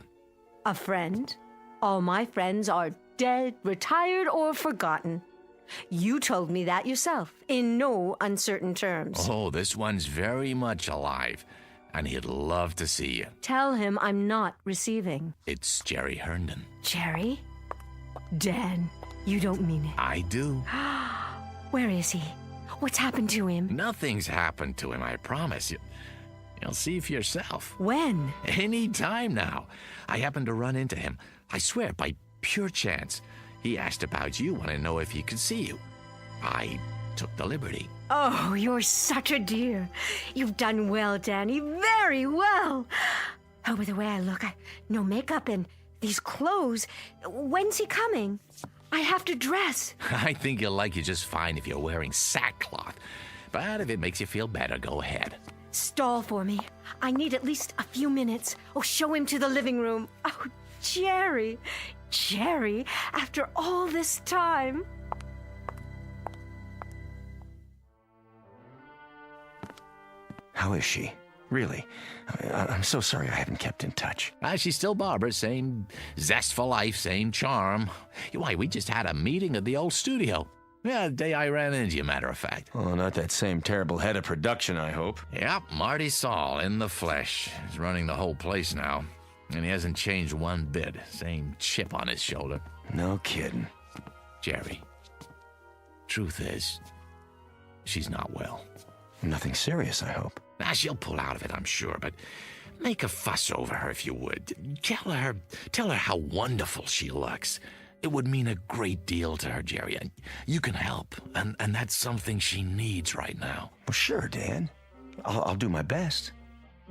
A friend? All my friends are dead, retired, or forgotten. You told me that yourself, in no uncertain terms. Oh, this one's very much alive, and he'd love to see you. Tell him I'm not receiving. It's Jerry Herndon. Jerry? Dan, you don't mean it. I do. Where is he? What's happened to him? Nothing's happened to him, I promise you. You'll see for yourself. When? Any time now. I happened to run into him. I swear, by pure chance. He asked about you, wanted to know if he could see you. I took the liberty. Oh, you're such a dear. You've done well, Danny. Very well. Oh, by the way I look, no makeup and these clothes. When's he coming? I have to dress. I think he'll like you just fine if you're wearing sackcloth. But if it makes you feel better, go ahead. Stall for me. I need at least a few minutes. Oh, show him to the living room. Oh, Jerry. Jerry, after all this time. How is she? Really? I'm so sorry I haven't kept in touch. She's still Barbara, same zest for life, same charm. Why, we just had a meeting at the old studio. Yeah, the day I ran into you, matter of fact. Oh, not that same terrible head of production, I hope. Yep, Marty Saul in the flesh. He's running the whole place now. And he hasn't changed one bit. Same chip on his shoulder. No kidding. Jerry, truth is, she's not well. Nothing serious, I hope. She'll pull out of it, I'm sure, but make a fuss over her if you would. Tell her how wonderful she looks. It would mean a great deal to her, Jerry, and you can help, and that's something she needs right now. Well, sure, Dan. I'll do my best.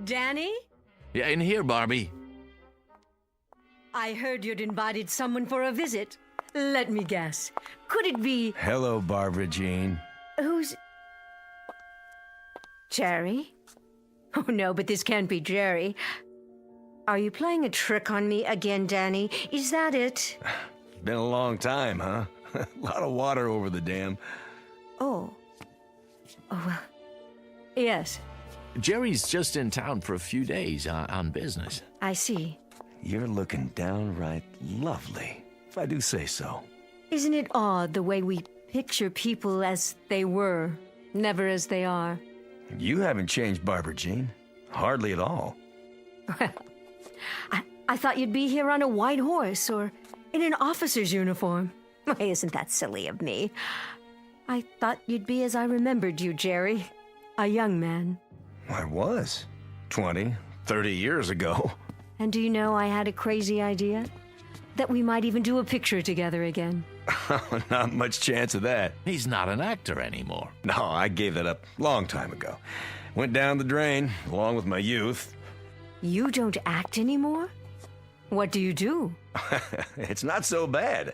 Danny? Yeah, in here, Barbie. I heard you'd invited someone for a visit. Let me guess. Could it be... Hello, Barbara Jean. Who's... Jerry? Oh, no, but this can't be Jerry. Are you playing a trick on me again, Danny? Is that it? Been a long time, huh? A lot of water over the dam. Oh. Oh, well. Yes, Jerry's just in town for a few days on business. I see. You're looking downright lovely, if I do say so. Isn't it odd the way we picture people as they were, never as they are? You haven't changed, Barbara Jean. Hardly at all. Well, I thought you'd be here on a white horse or in an officer's uniform. Why, isn't that silly of me? I thought you'd be as I remembered you, Jerry. A young man. I was. 20, 30 years ago. And do you know I had a crazy idea? That we might even do a picture together again. Not much chance of that. He's not an actor anymore. No, I gave that up long time ago. Went down the drain, along with my youth. You don't act anymore? What do you do? It's not so bad.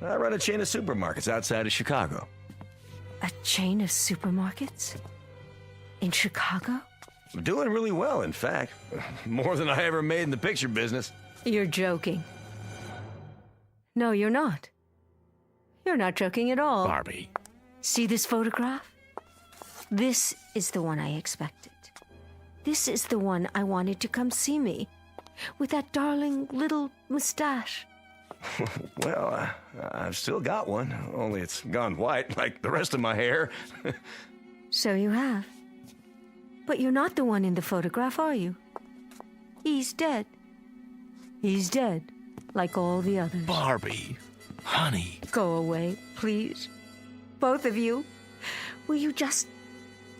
I run a chain of supermarkets outside of Chicago. A chain of supermarkets? In Chicago? I'm doing really well, in fact. More than I ever made in the picture business. You're joking. No, you're not. You're not joking at all. Barbie. See this photograph? This is the one I expected. This is the one I wanted to come see me. With that darling little mustache. Well, I've still got one, only it's gone white, like the rest of my hair. So you have. But you're not the one in the photograph, are you? He's dead. He's dead, like all the others. Barbie, honey. Go away, please. Both of you. Will you just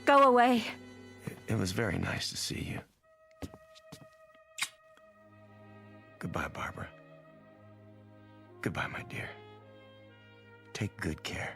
go away? It was very nice to see you. Goodbye, Barbara. Goodbye, my dear. Take good care.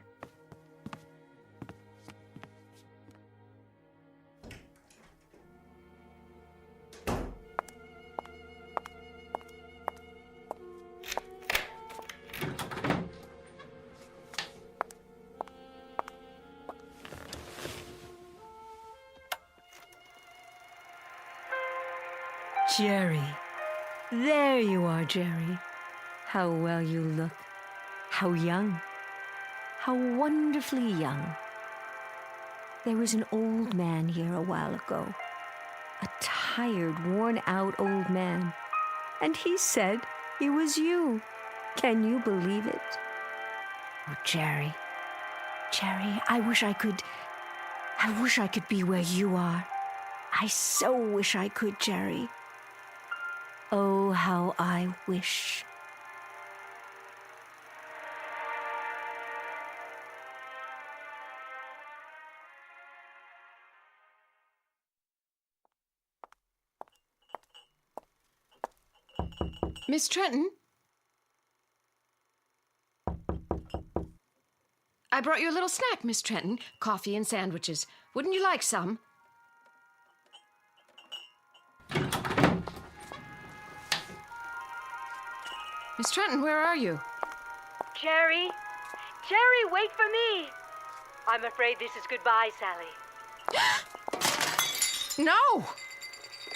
Jerry. There you are, Jerry. How well you look. How young. How wonderfully young. There was an old man here a while ago. A tired, worn-out old man. And he said he was you. Can you believe it? Oh, Jerry. Jerry, I wish I could be where you are. I so wish I could, Jerry. Oh, how I wish. Miss Trenton? I brought you a little snack, Miss Trenton. Coffee and sandwiches. Wouldn't you like some? Miss Trenton, where are you? Jerry? Jerry, wait for me! I'm afraid this is goodbye, Sally. No!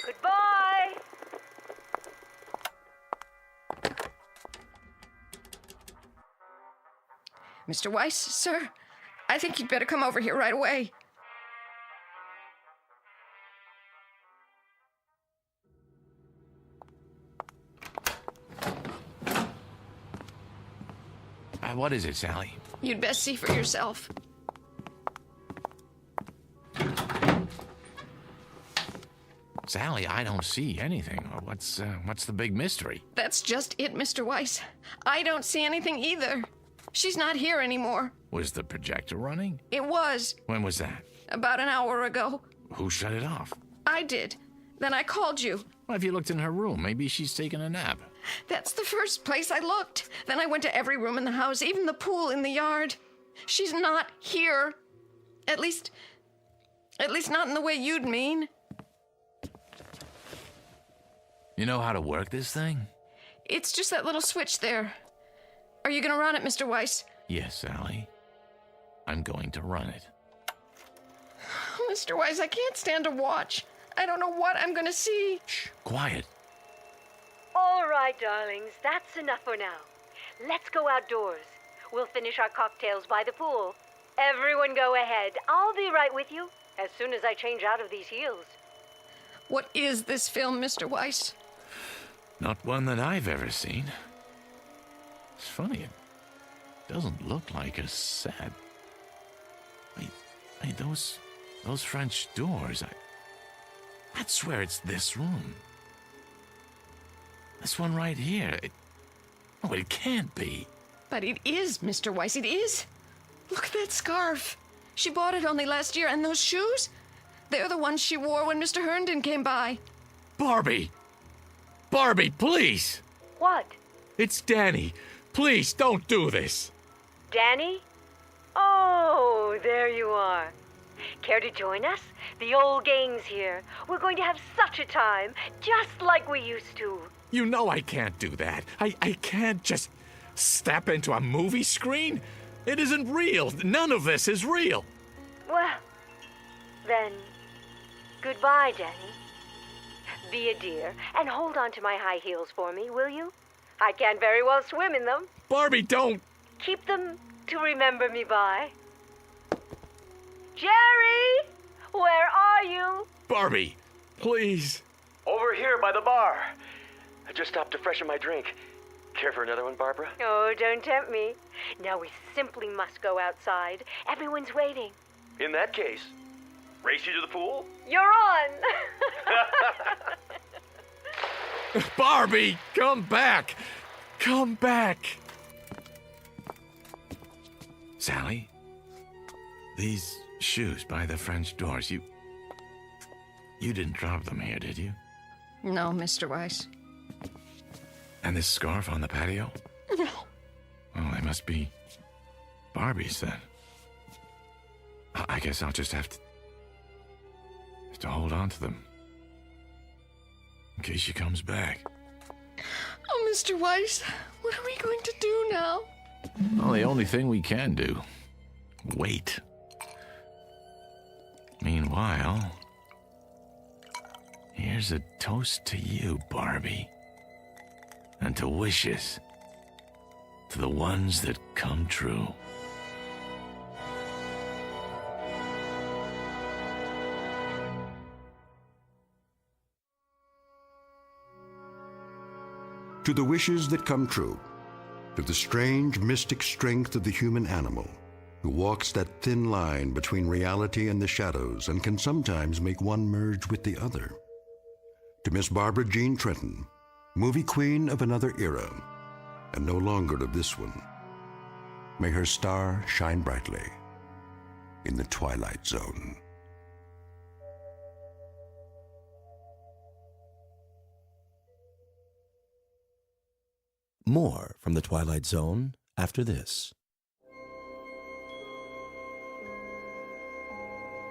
Goodbye! Mr. Weiss, sir, I think you'd better come over here right away. What is it, Sally? You'd best see for yourself. Sally, I don't see anything. What's the big mystery? That's just it, Mr. Weiss. I don't see anything either. She's not here anymore. Was the projector running? It was. When was that? About an hour ago. Who shut it off? I did. Then I called you. Well, if you looked in her room, maybe she's taking a nap. That's the first place I looked. Then I went to every room in the house, even the pool in the yard. She's not here. At least not in the way you'd mean. You know how to work this thing? It's just that little switch there. Are you going to run it, Mr. Weiss? Yes, Sally. I'm going to run it. Mr. Weiss, I can't stand to watch. I don't know what I'm going to see. Shh, quiet. All right, darlings, that's enough for now. Let's go outdoors. We'll finish our cocktails by the pool. Everyone go ahead. I'll be right with you as soon as I change out of these heels. What is this film, Mr. Weiss? Not one that I've ever seen. It's funny, it doesn't look like a set. Wait, those French doors, I'd swear it's this room. This one right here. It can't be. But it is, Mr. Weiss, it is. Look at that scarf. She bought it only last year, and those shoes? They're the ones she wore when Mr. Herndon came by. Barbie! Barbie, please! What? It's Danny. Please, don't do this. Danny? Oh, there you are. Care to join us? The old gang's here. We're going to have such a time, just like we used to. You know I can't do that. I can't just step into a movie screen. It isn't real. None of this is real. Well, then, goodbye, Danny. Be a dear and hold on to my high heels for me, will you? I can't very well swim in them. Barbie, don't! Keep them to remember me by. Jerry! Where are you? Barbie, please. Over here by the bar. I just stopped to freshen my drink. Care for another one, Barbara? Oh, don't tempt me. Now we simply must go outside. Everyone's waiting. In that case, race you to the pool? You're on! Barbie, come back! Come back! Sally, these shoes by the French doors, you didn't drop them here, did you? No, Mr. Weiss. And this scarf on the patio? No. Well, they must be Barbie's then. I guess I'll just have to hold on to them. In case she comes back. Oh, Mr. Weiss, what are we going to do now? Well, the only thing we can do. Wait. Meanwhile, here's a toast to you, Barbie. And to wishes. To the ones that come true. To the wishes that come true. To the strange mystic strength of the human animal, who walks that thin line between reality and the shadows and can sometimes make one merge with the other. To Miss Barbara Jean Trenton, movie queen of another era, and no longer of this one. May her star shine brightly in the Twilight Zone. More from the Twilight Zone after this.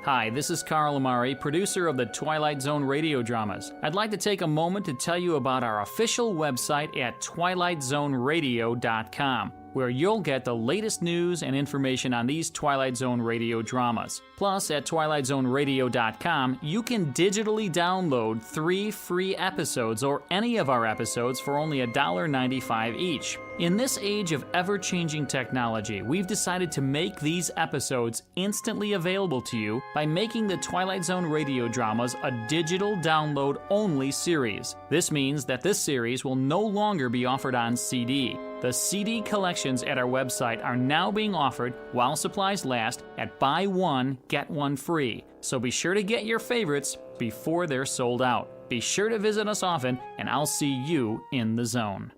Hi, this is Carl Amari, producer of the Twilight Zone radio dramas. I'd like to take a moment to tell you about our official website at twilightzoneradio.com, where you'll get the latest news and information on these Twilight Zone radio dramas. Plus, at twilightzoneradio.com, you can digitally download 3 free episodes or any of our episodes for only $1.95 each. In this age of ever-changing technology, we've decided to make these episodes instantly available to you by making the Twilight Zone radio dramas a digital download-only series. This means that this series will no longer be offered on CD. The CD collections at our website are now being offered while supplies last at buy one, get one free. So be sure to get your favorites before they're sold out. Be sure to visit us often, and I'll see you in the zone.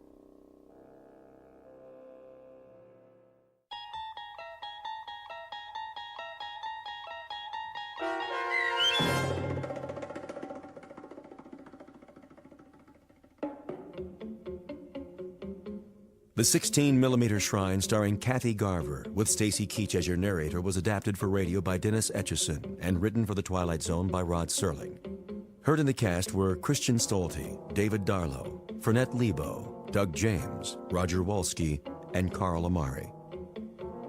The 16mm Shrine starring Kathy Garver with Stacy Keach as your narrator was adapted for radio by Dennis Etchison and written for The Twilight Zone by Rod Serling. Heard in the cast were Christian Stolte, David Darlow, Fernette Lebo, Doug James, Roger Wolski, and Carl Amari.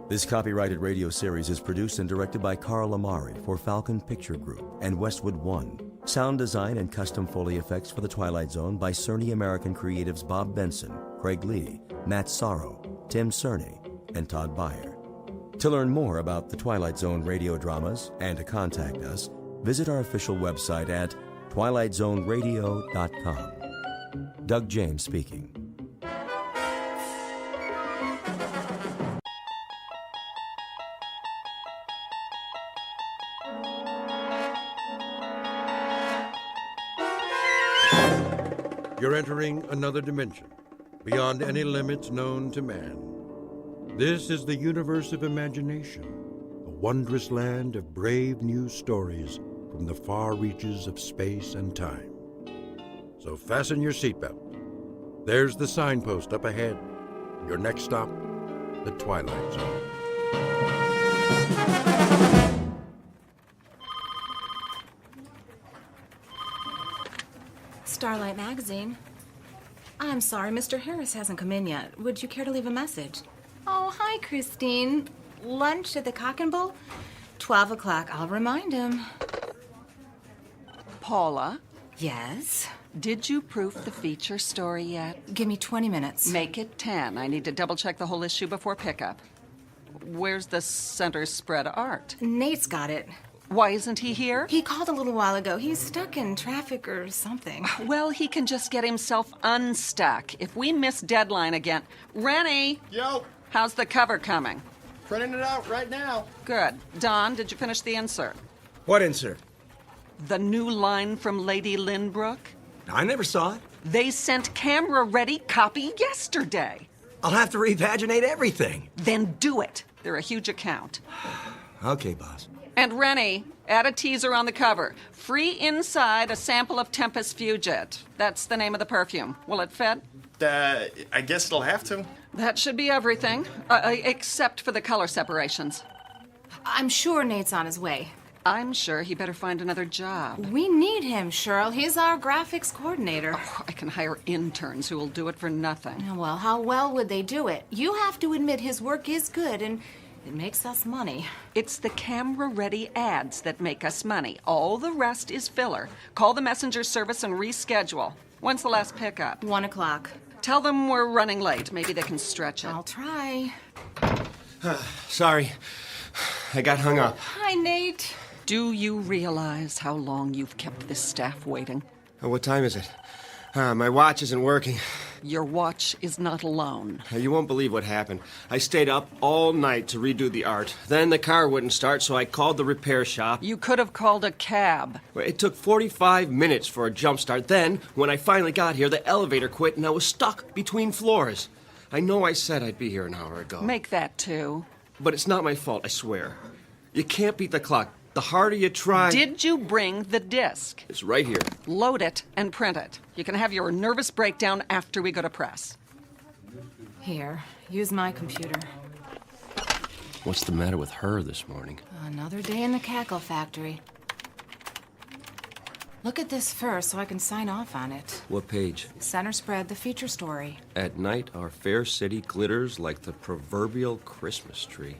This copyrighted radio series is produced and directed by Carl Amari for Falcon Picture Group and Westwood One. Sound design and custom Foley effects for The Twilight Zone by Cerny American creatives Bob Benson, Craig Lee, Matt Sorrow, Tim Cerny, and Todd Beyer. To learn more about the Twilight Zone radio dramas and to contact us, visit our official website at TwilightZoneRadio.com. Doug James speaking. You're entering another dimension, beyond any limits known to man. This is the universe of imagination, a wondrous land of brave new stories from the far reaches of space and time. So fasten your seatbelt. There's the signpost up ahead. Your next stop, the Twilight Zone. Starlight Magazine. I'm sorry, Mr. Harris hasn't come in yet. Would you care to leave a message? Oh, hi, Christine. Lunch at the Cock and Bull? 12 o'clock. I'll remind him. Paula? Yes? Did you proof the feature story yet? Give me 20 minutes. Make it 10. I need to double-check the whole issue before pickup. Where's the center spread art? Nate's got it. Why isn't he here? He called a little while ago. He's stuck in traffic or something. Well, he can just get himself unstuck. If we miss deadline again... Rennie! Yo! How's the cover coming? Printing it out right now. Good. Don, did you finish the insert? What insert? The new line from Lady Lynbrook? I never saw it. They sent camera-ready copy yesterday. I'll have to repaginate everything. Then do it. They're a huge account. Okay, boss. And Rennie, add a teaser on the cover. Free inside a sample of Tempest Fugit. That's the name of the perfume. Will it fit? I guess it'll have to. That should be everything, except for the color separations. I'm sure Nate's on his way. I'm sure he better find another job. We need him, Cheryl. He's our graphics coordinator. Oh, I can hire interns who will do it for nothing. Well, how well would they do it? You have to admit his work is good, and it makes us money. It's the camera-ready ads that make us money. All the rest is filler. Call the messenger service and reschedule. When's the last pickup? 1 o'clock. Tell them we're running late. Maybe they can stretch it. I'll try. Sorry. I got hung up. Hi, Nate. Do you realize how long you've kept this staff waiting? What time is it? My watch isn't working. Your watch is not alone. You won't believe what happened. I stayed up all night to redo the art. Then the car wouldn't start, so I called the repair shop. You could have called a cab. It took 45 minutes for a jump start. Then, when I finally got here, the elevator quit and I was stuck between floors. I know I said I'd be here an hour ago. Make that 2. But it's not my fault, I swear. You can't beat the clock. The harder you try... Did you bring the disc? It's right here. Load it and print it. You can have your nervous breakdown after we go to press. Here, use my computer. What's the matter with her this morning? Another day in the cackle factory. Look at this first so I can sign off on it. What page? Center spread, the feature story. At night, our fair city glitters like the proverbial Christmas tree.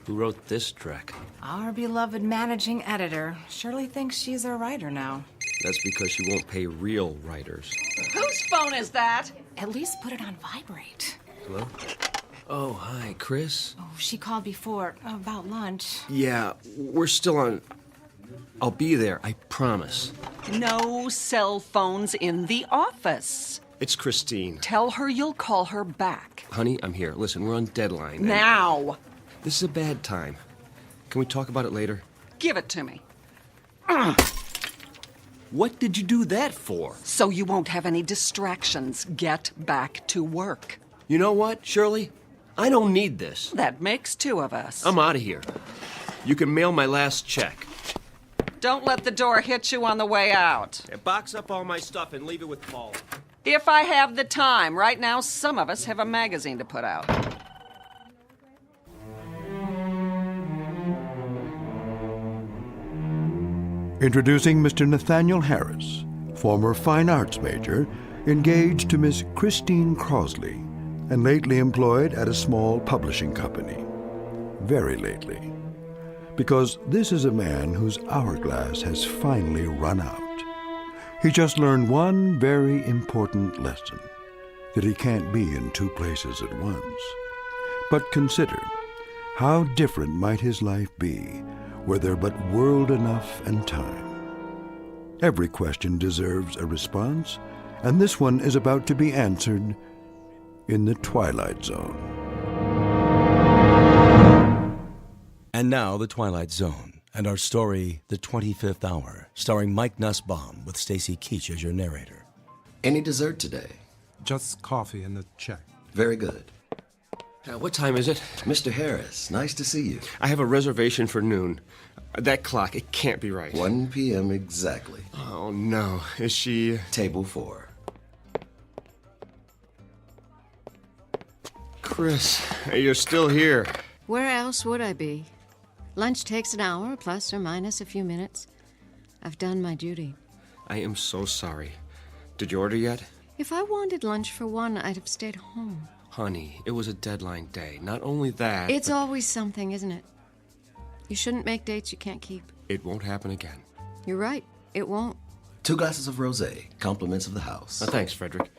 Who wrote this dreck? Our beloved managing editor. Shirley thinks she's a writer now. That's because she won't pay real writers. Whose phone is that? At least put it on vibrate. Hello? Oh, hi, Chris. Oh, she called before about lunch. Yeah, we're still on... I'll be there, I promise. No cell phones in the office. It's Christine. Tell her you'll call her back. Honey, I'm here. Listen, we're on deadline. Now! This is a bad time. Can we talk about it later? Give it to me. What did you do that for? So you won't have any distractions. Get back to work. You know what, Shirley? I don't need this. That makes 2 of us. I'm out of here. You can mail my last check. Don't let the door hit you on the way out. Box up all my stuff and leave it with Paul. If I have the time. Right now, some of us have a magazine to put out. Introducing Mr. Nathaniel Harris, former fine arts major, engaged to Miss Christine Crosley, and lately employed at a small publishing company. Very lately. Because this is a man whose hourglass has finally run out. He just learned one very important lesson, that he can't be in 2 places at once. But consider, how different might his life be were there but world enough and time. Every question deserves a response, and this one is about to be answered in the Twilight Zone. And now, The Twilight Zone, and our story, The 25th Hour, starring Mike Nussbaum with Stacy Keach as your narrator. Any dessert today? Just coffee and a check. Very good. What time is it? Mr. Harris, nice to see you. I have a reservation for noon. That clock, it can't be right. 1 p.m. exactly. Oh, no. Is she... Table 4. Chris, you're still here. Where else would I be? Lunch takes an hour, plus or minus a few minutes. I've done my duty. I am so sorry. Did you order yet? If I wanted lunch for 1, I'd have stayed home. Honey, it was a deadline day. Not only that... It's always something, isn't it? You shouldn't make dates you can't keep. It won't happen again. You're right. It won't. 2 glasses of rosé, compliments of the house. Thanks, Frederick.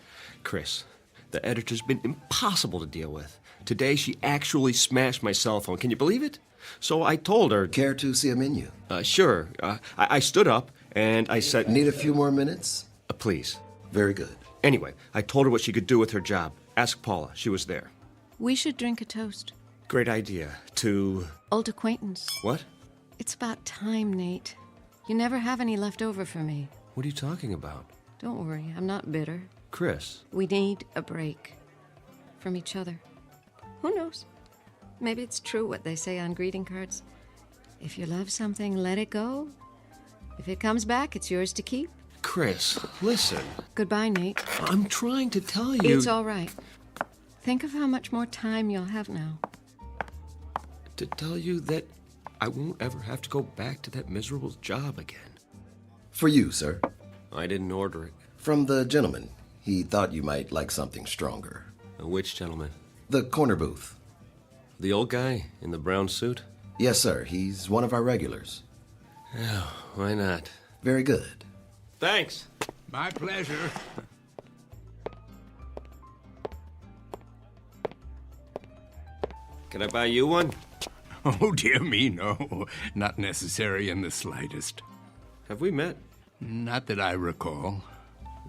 Chris, the editor's been impossible to deal with. Today, she actually smashed my cell phone. Can you believe it? So I told her... Care to see a menu? Sure. I stood up, and I said... Need a few more minutes? Please. Very good. Anyway, I told her what she could do with her job. Ask Paula. She was there. We should drink a toast. Great idea. To... Old acquaintance. What? It's about time, Nate. You never have any left over for me. What are you talking about? Don't worry, I'm not bitter. Chris. We need a break. From each other. Who knows? Maybe it's true what they say on greeting cards. If you love something, let it go. If it comes back, it's yours to keep. Chris, listen. Goodbye, Nate. I'm trying to tell you... It's all right. Think of how much more time you'll have now. To tell you that I won't ever have to go back to that miserable job again. For you, sir. I didn't order it. From the gentleman. He thought you might like something stronger. Which gentleman? The corner booth. The old guy in the brown suit? Yes, sir. He's one of our regulars. Oh, why not? Very good. Thanks. My pleasure. Can I buy you one? Oh, dear me, no. Not necessary in the slightest. Have we met? Not that I recall.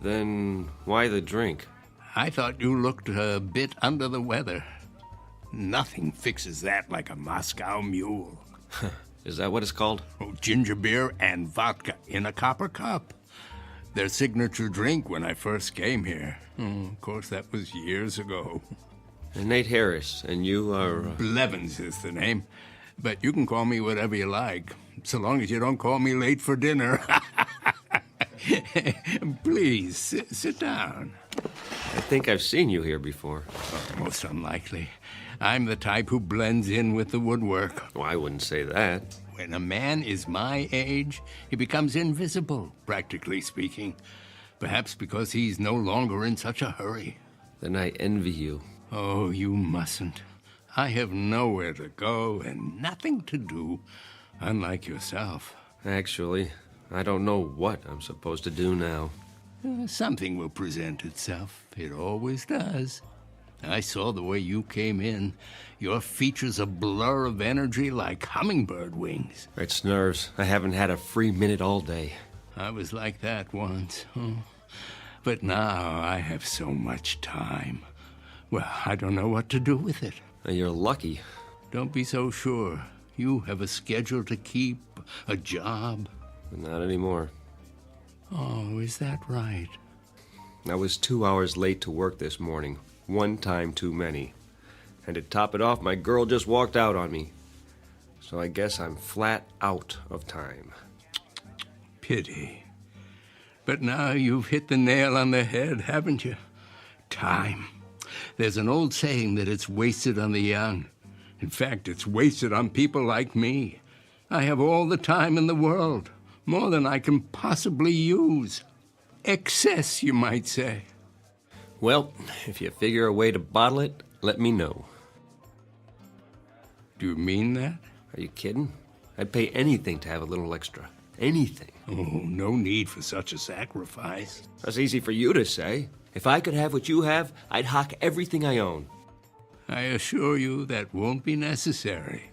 Then why the drink? I thought you looked a bit under the weather. Nothing fixes that like a Moscow mule. Is that what it's called? Oh, ginger beer and vodka in a copper cup. Their signature drink when I first came here. Of course, that was years ago. Nate Harris, and you are... Blevins is the name. But you can call me whatever you like, so long as you don't call me late for dinner. Please, sit down. I think I've seen you here before. Oh, most unlikely. I'm the type who blends in with the woodwork. Oh, I wouldn't say that. When a man is my age, he becomes invisible, practically speaking. Perhaps because he's no longer in such a hurry. Then I envy you. Oh, you mustn't. I have nowhere to go and nothing to do, unlike yourself. Actually, I don't know what I'm supposed to do now. Something will present itself. It always does. I saw the way you came in. Your features a blur of energy like hummingbird wings. It's nerves. I haven't had a free minute all day. I was like that once. But now I have so much time. Well, I don't know what to do with it. You're lucky. Don't be so sure. You have a schedule to keep, a job. Not anymore. Oh, is that right? I was 2 hours late to work this morning. One time too many. And to top it off, my girl just walked out on me. So I guess I'm flat out of time. Pity. But now you've hit the nail on the head, haven't you? Time. There's an old saying that it's wasted on the young. In fact, it's wasted on people like me. I have all the time in the world. More than I can possibly use. Excess, you might say. Well, if you figure a way to bottle it, let me know. Do you mean that? Are you kidding? I'd pay anything to have a little extra. Anything. Oh, no need for such a sacrifice. That's easy for you to say. If I could have what you have, I'd hock everything I own. I assure you that won't be necessary.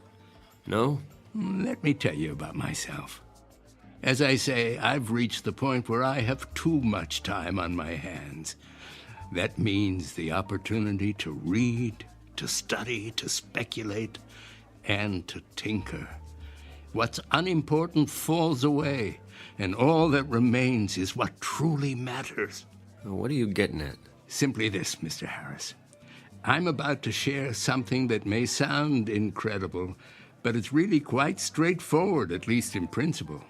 No? Let me tell you about myself. As I say, I've reached the point where I have too much time on my hands. That means the opportunity to read, to study, to speculate, and to tinker. What's unimportant falls away, and all that remains is what truly matters. What are you getting at? Simply this, Mr. Harris. I'm about to share something that may sound incredible, but it's really quite straightforward, at least in principle.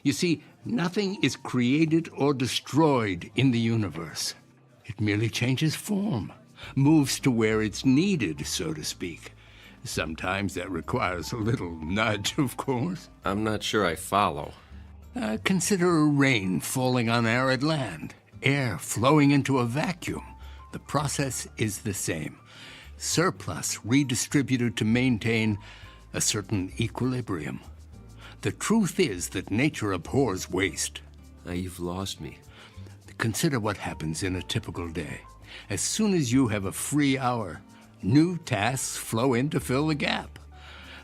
You see, nothing is created or destroyed in the universe. It merely changes form, moves to where it's needed, so to speak. Sometimes that requires a little nudge, of course. I'm not sure I follow. Consider rain falling on arid land, air flowing into a vacuum. The process is the same. Surplus redistributed to maintain a certain equilibrium. The truth is that nature abhors waste. You've lost me. Consider what happens in a typical day. As soon as you have a free hour, new tasks flow in to fill the gap.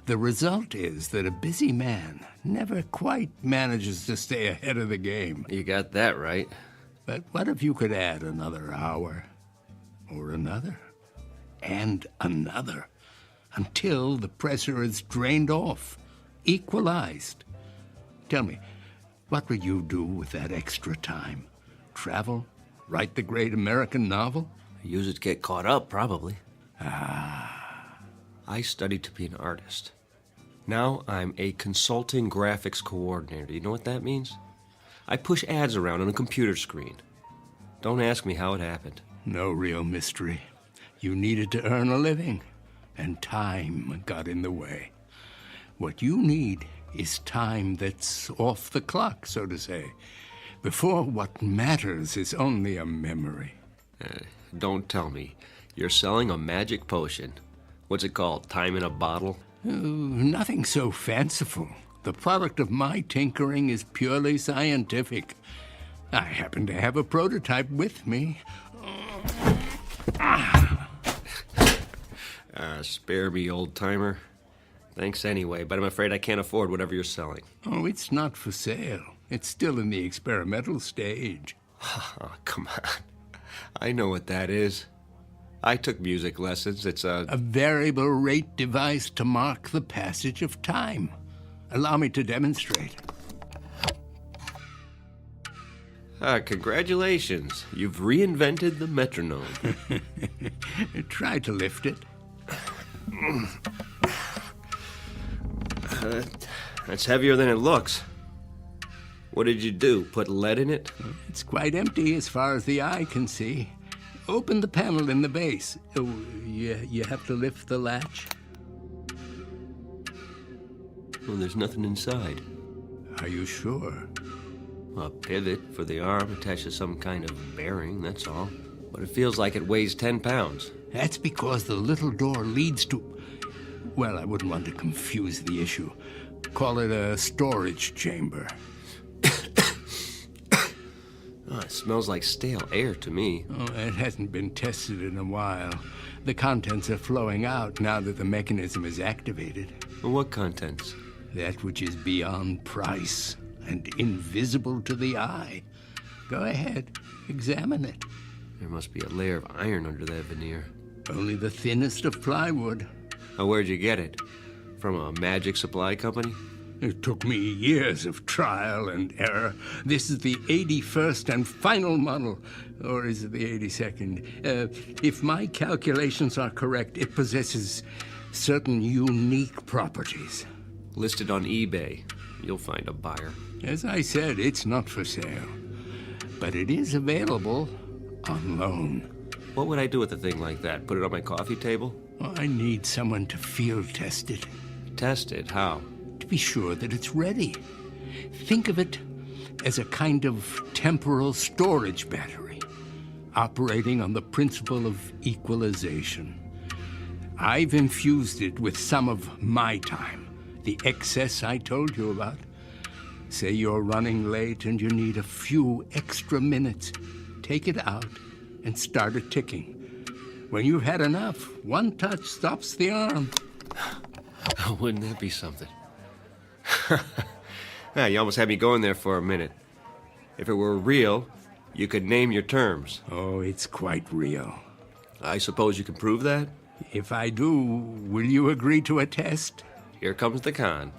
The result is that a busy man never quite manages to stay ahead of the game. You got that right. But what if you could add another hour, or another, and another, until the pressure is drained off, equalized? Tell me, what would you do with that extra time? Travel? Write the great American novel? Use it to get caught up, probably. I studied to be an artist. Now I'm a consulting graphics coordinator. You know what that means? I push ads around on a computer screen. Don't ask me how it happened. No real mystery. You needed to earn a living, and time got in the way. What you need is time that's off the clock, so to say, before what matters is only a memory. Don't tell me. You're selling a magic potion. What's it called? Time in a bottle? Nothing so fanciful. The product of my tinkering is purely scientific. I happen to have a prototype with me. Spare me, old-timer. Thanks anyway, but I'm afraid I can't afford whatever you're selling. Oh, it's not for sale. It's still in the experimental stage. Oh, come on. I know what that is. I took music lessons. It's a variable rate device to mark the passage of time. Allow me to demonstrate. Congratulations. You've reinvented the metronome. Try to lift it. That's heavier than it looks. What did you do? Put lead in it? It's quite empty as far as the eye can see. Open the panel in the base. Oh, you have to lift the latch. Well, there's nothing inside. Are you sure? A pivot for the arm attached to some kind of bearing, that's all. But it feels like it weighs 10 pounds. That's because the little door leads to... Well, I wouldn't want to confuse the issue. Call it a storage chamber. Oh, it smells like stale air to me. Oh, it hasn't been tested in a while. The contents are flowing out now that the mechanism is activated. Well, what contents? That which is beyond price and invisible to the eye. Go ahead, examine it. There must be a layer of iron under that veneer. Only the thinnest of plywood. Oh, where'd you get it? From a magic supply company? It took me years of trial and error. This is the 81st and final model. Or is it the 82nd? If my calculations are correct, it possesses certain unique properties. Listed on eBay. You'll find a buyer. As I said, it's not for sale. But it is available on loan. What would I do with a thing like that? Put it on my coffee table? Well, I need someone to field test it. Test it? How? To be sure that it's ready. Think of it as a kind of temporal storage battery, operating on the principle of equalization. I've infused it with some of my time, the excess I told you about. Say you're running late and you need a few extra minutes. Take it out and start it ticking. When you've had enough, one touch stops the arm. Wouldn't that be something? Yeah, you almost had me going there for a minute. If it were real, you could name your terms. Oh, it's quite real. I suppose you can prove that? If I do, will you agree to a test? Here comes the con.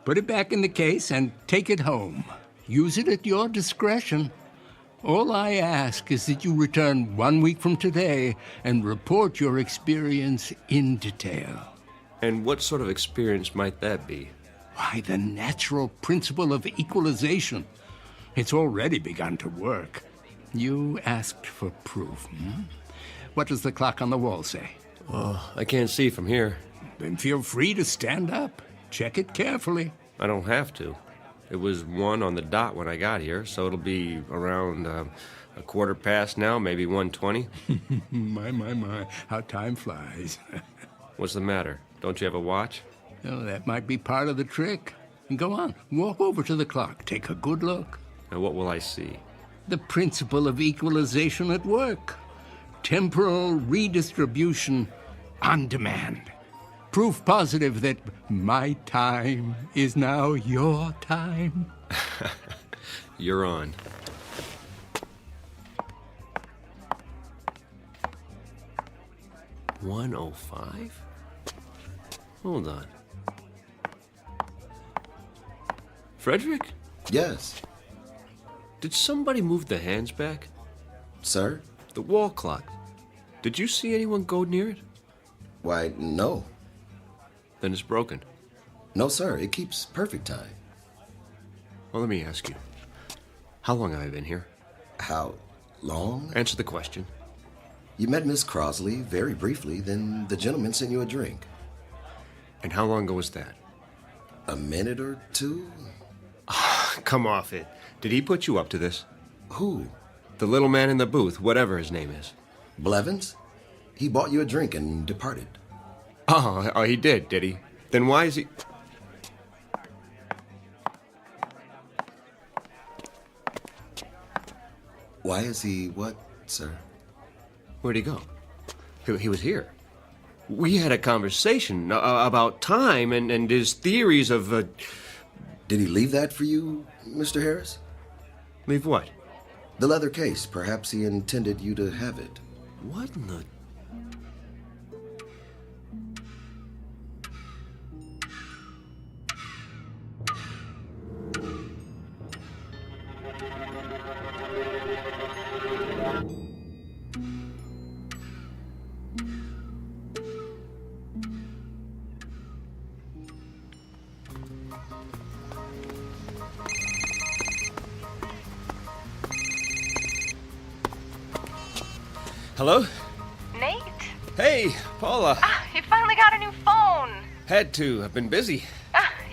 Put it back in the case and take it home. Use it at your discretion. All I ask is that you return 1 week from today and report your experience in detail. And what sort of experience might that be? Why, the natural principle of equalization. It's already begun to work. You asked for proof, hmm? What does the clock on the wall say? Oh, I can't see from here. Then feel free to stand up. Check it carefully. I don't have to. It was 1 on the dot when I got here, so it'll be around a quarter past now, maybe 1:20. My, how time flies. What's the matter? Don't you have a watch? Oh, that might be part of the trick. Go on, walk over to the clock. Take a good look. And what will I see? The principle of equalization at work. Temporal redistribution on demand. Proof positive that my time is now your time. You're on. $1:05? Hold on. Frederick? Yes. Did somebody move the hands back? Sir? The wall clock. Did you see anyone go near it? Why, no. Then it's broken. No, sir. It keeps perfect time. Well, let me ask you. How long have I been here? How long? Answer the question. You met Miss Crosley very briefly, then the gentleman sent you a drink. And how long ago was that? A minute or two? Come off it. Did he put you up to this? Who? The little man in the booth, whatever his name is. Blevins? He bought you a drink and departed. Oh, he did he? Then why is he... Why is he what, sir? Where'd he go? He was here. We had a conversation about time and his theories of... Did he leave that for you, Mr. Harris? Leave what? The leather case. Perhaps he intended you to have it. What in the... Hello? Nate? Hey, Paula. You finally got a new phone. Had to. I've been busy.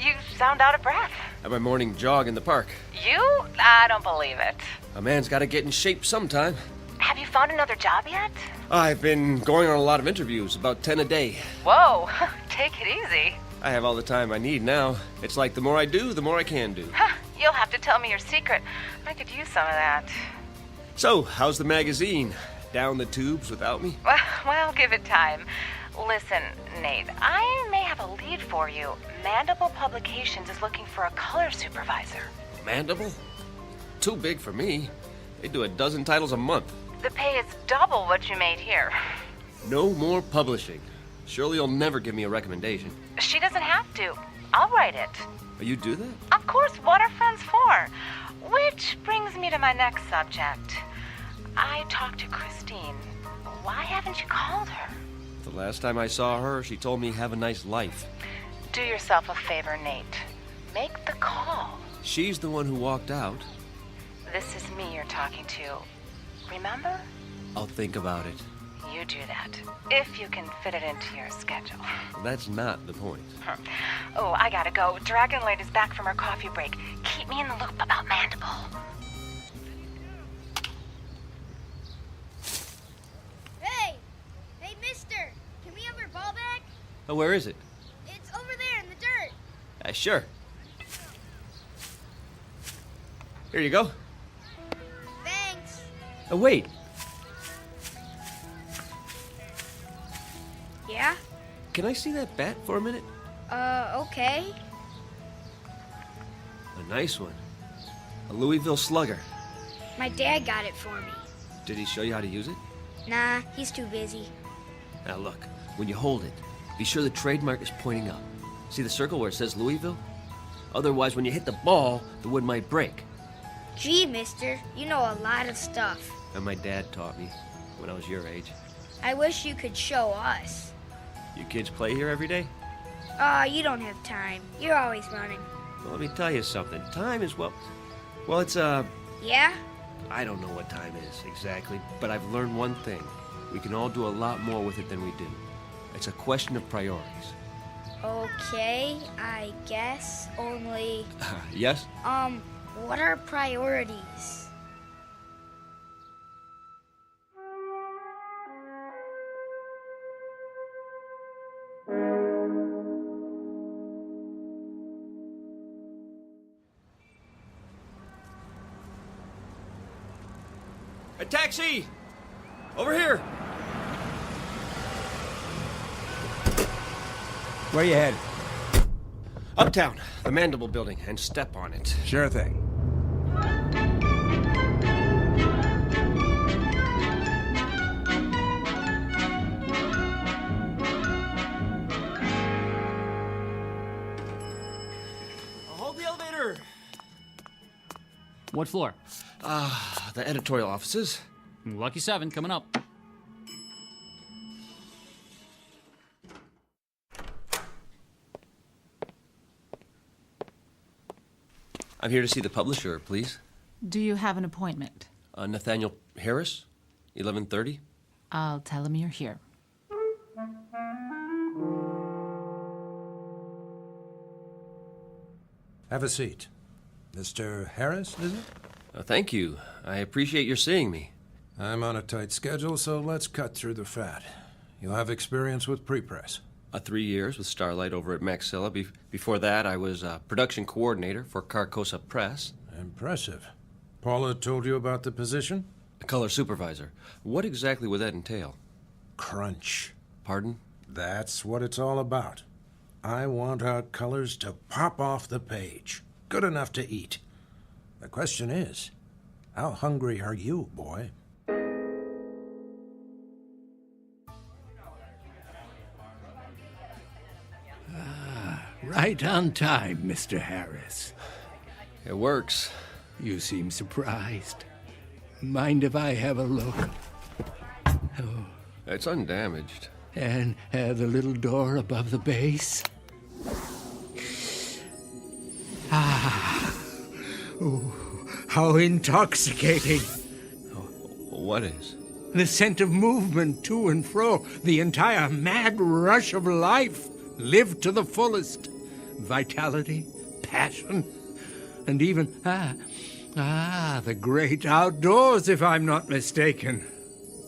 You sound out of breath. At my morning jog in the park. You? I don't believe it. A man's got to get in shape sometime. Have you found another job yet? I've been going on a lot of interviews, about 10 a day. Whoa, take it easy. I have all the time I need now. It's like the more I do, the more I can do. You'll have to tell me your secret. I could use some of that. So, how's the magazine? Down the tubes without me? Well, give it time. Listen, Nate, I may have a lead for you. Mandible Publications is looking for a color supervisor. Mandible? Too big for me. They do 12 titles a month. The pay is double what you made here. No more publishing. Surely you'll never give me a recommendation. She doesn't have to. I'll write it. Oh, you do that? Of course, what are friends for? Which brings me to my next subject. I talked to Christine. Why haven't you called her? The last time I saw her, she told me have a nice life. Do yourself a favor, Nate. Make the call. She's the one who walked out. This is me you're talking to. Remember? I'll think about it. You do that. If you can fit it into your schedule. That's not the point. Oh, I gotta go. Dragonlight is back from her coffee break. Keep me in the loop about Mandible. Hey, mister! Can we have our ball back? Oh, where is it? It's over there in the dirt. Sure. Here you go. Thanks. Oh, wait. Yeah? Can I see that bat for a minute? Okay. A nice one. A Louisville Slugger. My dad got it for me. Did he show you how to use it? Nah, he's too busy. Now look, when you hold it, be sure the trademark is pointing up. See the circle where it says Louisville? Otherwise, when you hit the ball, the wood might break. Gee, mister, you know a lot of stuff. And my dad taught me when I was your age. I wish you could show us. You kids play here every day? You don't have time. You're always running. Well, let me tell you something. Time is, well, it's, Yeah? I don't know what time is exactly, but I've learned one thing. We can all do a lot more with it than we do. It's a question of priorities. Okay, I guess, only... Yes? What are priorities? A taxi! Over here! Where you headed? Uptown, the Mandible Building, and step on it. Sure thing. Hold the elevator! What floor? The editorial offices. Lucky 7 coming up. I'm here to see the publisher, please. Do you have an appointment? Nathaniel Harris, 11:30. I'll tell him you're here. Have a seat. Mr. Harris, is it? Thank you. I appreciate your seeing me. I'm on a tight schedule, so let's cut through the fat. You'll have experience with pre-press. 3 years with Starlight over at Maxilla. Before that, I was production coordinator for Carcosa Press. Impressive. Paula told you about the position? Color supervisor. What exactly would that entail? Crunch. Pardon? That's what it's all about. I want our colors to pop off the page. Good enough to eat. The question is, how hungry are you, boy? Right on time, Mr. Harris. It works. You seem surprised. Mind if I have a look? Oh. It's undamaged. And the little door above the base? Oh, how intoxicating. What is? The scent of movement to and fro, the entire mad rush of life, lived to the fullest. Vitality, passion, and even, the great outdoors, if I'm not mistaken.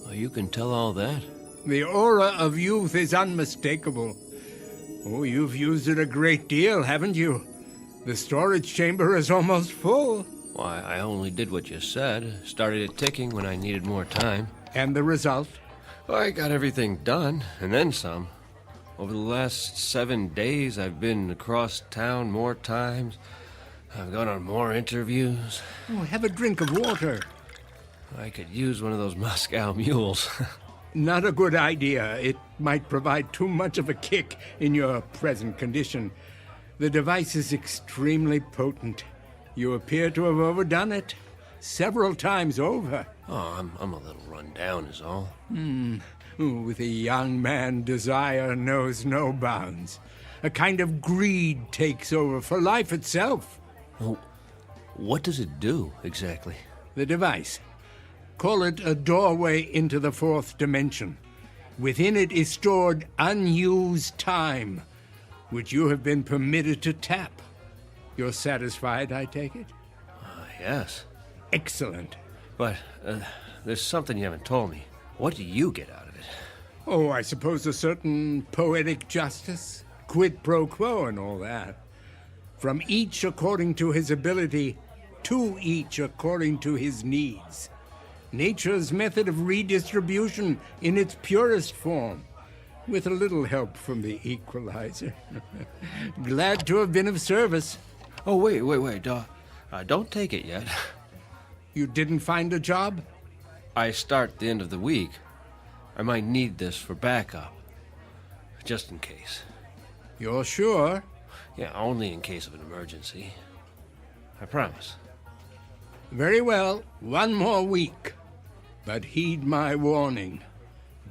Oh, you can tell all that? The aura of youth is unmistakable. Oh, you've used it a great deal, haven't you? The storage chamber is almost full. Why, I only did what you said. Started it ticking when I needed more time. And the result? I got everything done, and then some. Over the last 7 days, I've been across town more times. I've gone on more interviews. Oh, have a drink of water. I could use one of those Moscow mules. Not a good idea. It might provide too much of a kick in your present condition. The device is extremely potent. You appear to have overdone it. Several times over. Oh, I'm a little run down is all. With a young man, desire knows no bounds. A kind of greed takes over for life itself. Oh, what does it do, exactly? The device. Call it a doorway into the fourth dimension. Within it is stored unused time, which you have been permitted to tap. You're satisfied, I take it? Yes. Excellent. But there's something you haven't told me. What do you get out of it? Oh, I suppose a certain poetic justice, quid pro quo and all that. From each according to his ability, to each according to his needs. Nature's method of redistribution in its purest form, with a little help from the equalizer. Glad to have been of service. Oh, wait. Don't take it yet. You didn't find a job? I start the end of the week. I might need this for backup. Just in case. You're sure? Yeah, only in case of an emergency. I promise. Very well, 1 more week. But heed my warning.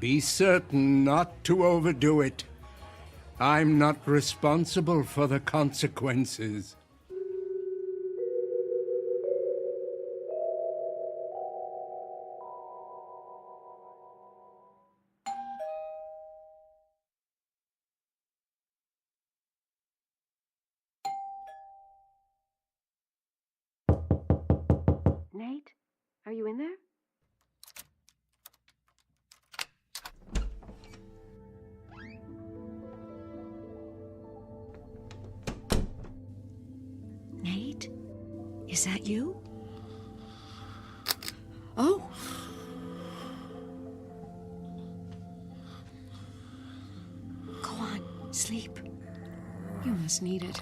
Be certain not to overdo it. I'm not responsible for the consequences. Nate, are you in there? Nate, is that you? Oh. Go on, sleep. You must need it.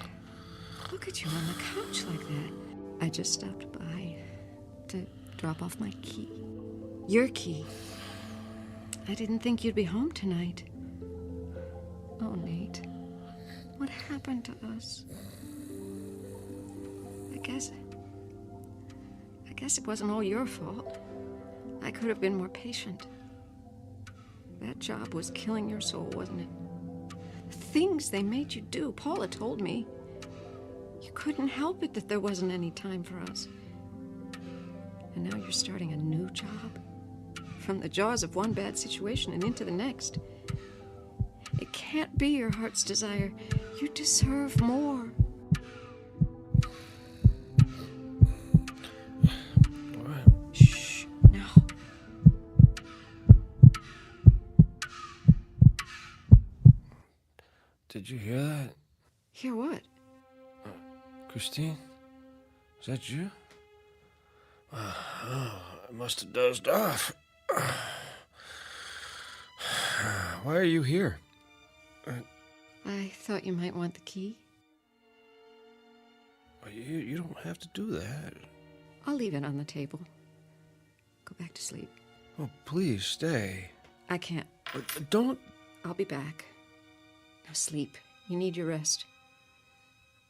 Look at you on the couch like that. I just stopped by to drop off my key. Your key. I didn't think you'd be home tonight. Oh, Nate. What happened to us? I guess it wasn't all your fault. I could have been more patient. That job was killing your soul, wasn't it? The things they made you do, Paula told me. You couldn't help it that there wasn't any time for us. And now you're starting a new job. From the jaws of one bad situation and into the next. It can't be your heart's desire. You deserve more. Shh, now. Did you hear that? Hear what? Christine? Is that you? I must have dozed off. Why are you here? I thought you might want the key. You don't have to do that. I'll leave it on the table. Go back to sleep. Oh, please stay. I can't. Don't. I'll be back. Now sleep. You need your rest.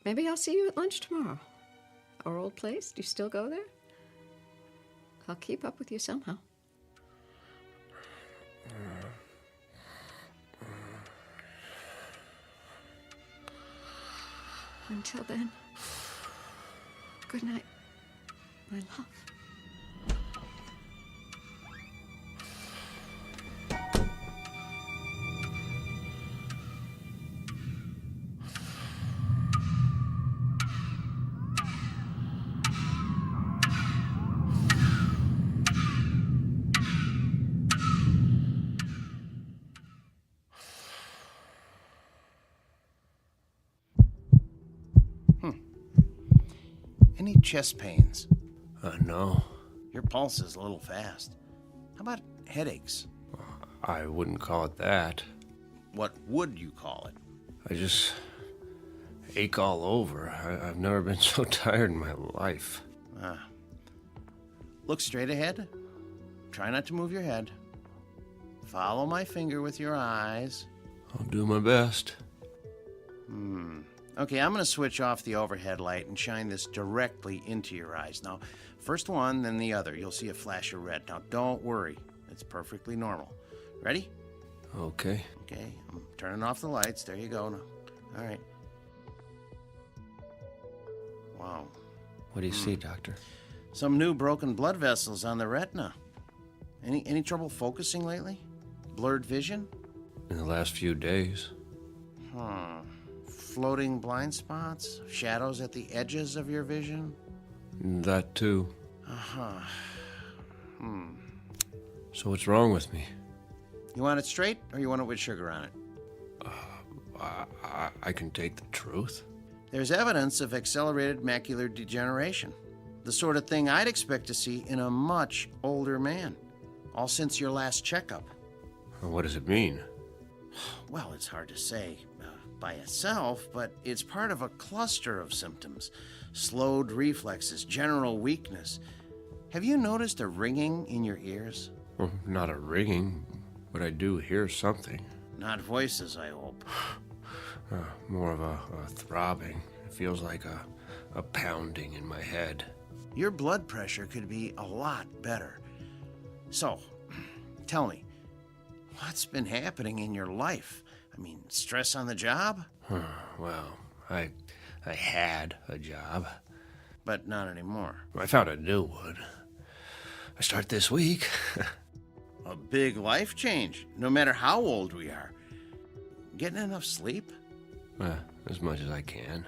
Maybe I'll see you at lunch tomorrow. Our old place? Do you still go there? I'll keep up with you somehow. Until then, good night, my love. Any chest pains? No. Your pulse is a little fast. How about headaches? I wouldn't call it that. What would you call it? I just ache all over. I've never been so tired in my life. Look straight ahead. Try not to move your head. Follow my finger with your eyes. I'll do my best. Okay, I'm going to switch off the overhead light and shine this directly into your eyes. Now, first one, then the other. You'll see a flash of red. Now, don't worry. It's perfectly normal. Ready? Okay. Okay, I'm turning off the lights. There you go. Now. All right. Wow. What do you see, Doctor? Some new broken blood vessels on the retina. Any trouble focusing lately? Blurred vision? In the last few days. Floating blind spots? Shadows at the edges of your vision? That too. So what's wrong with me? You want it straight, or you want it with sugar on it? I can take the truth. There's evidence of accelerated macular degeneration. The sort of thing I'd expect to see in a much older man. All since your last checkup. What does it mean? Well, it's hard to say. by itself, but it's part of a cluster of symptoms. Slowed reflexes, general weakness. Have you noticed a ringing in your ears? Well, not a ringing, but I do hear something. Not voices, I hope. More of a throbbing. It feels like a pounding in my head. Your blood pressure could be a lot better. So, tell me, what's been happening in your life? I mean, stress on the job? Well, I had a job. But not anymore. I found a new one. I start this week. A big life change, no matter how old we are. Getting enough sleep? As much as I can.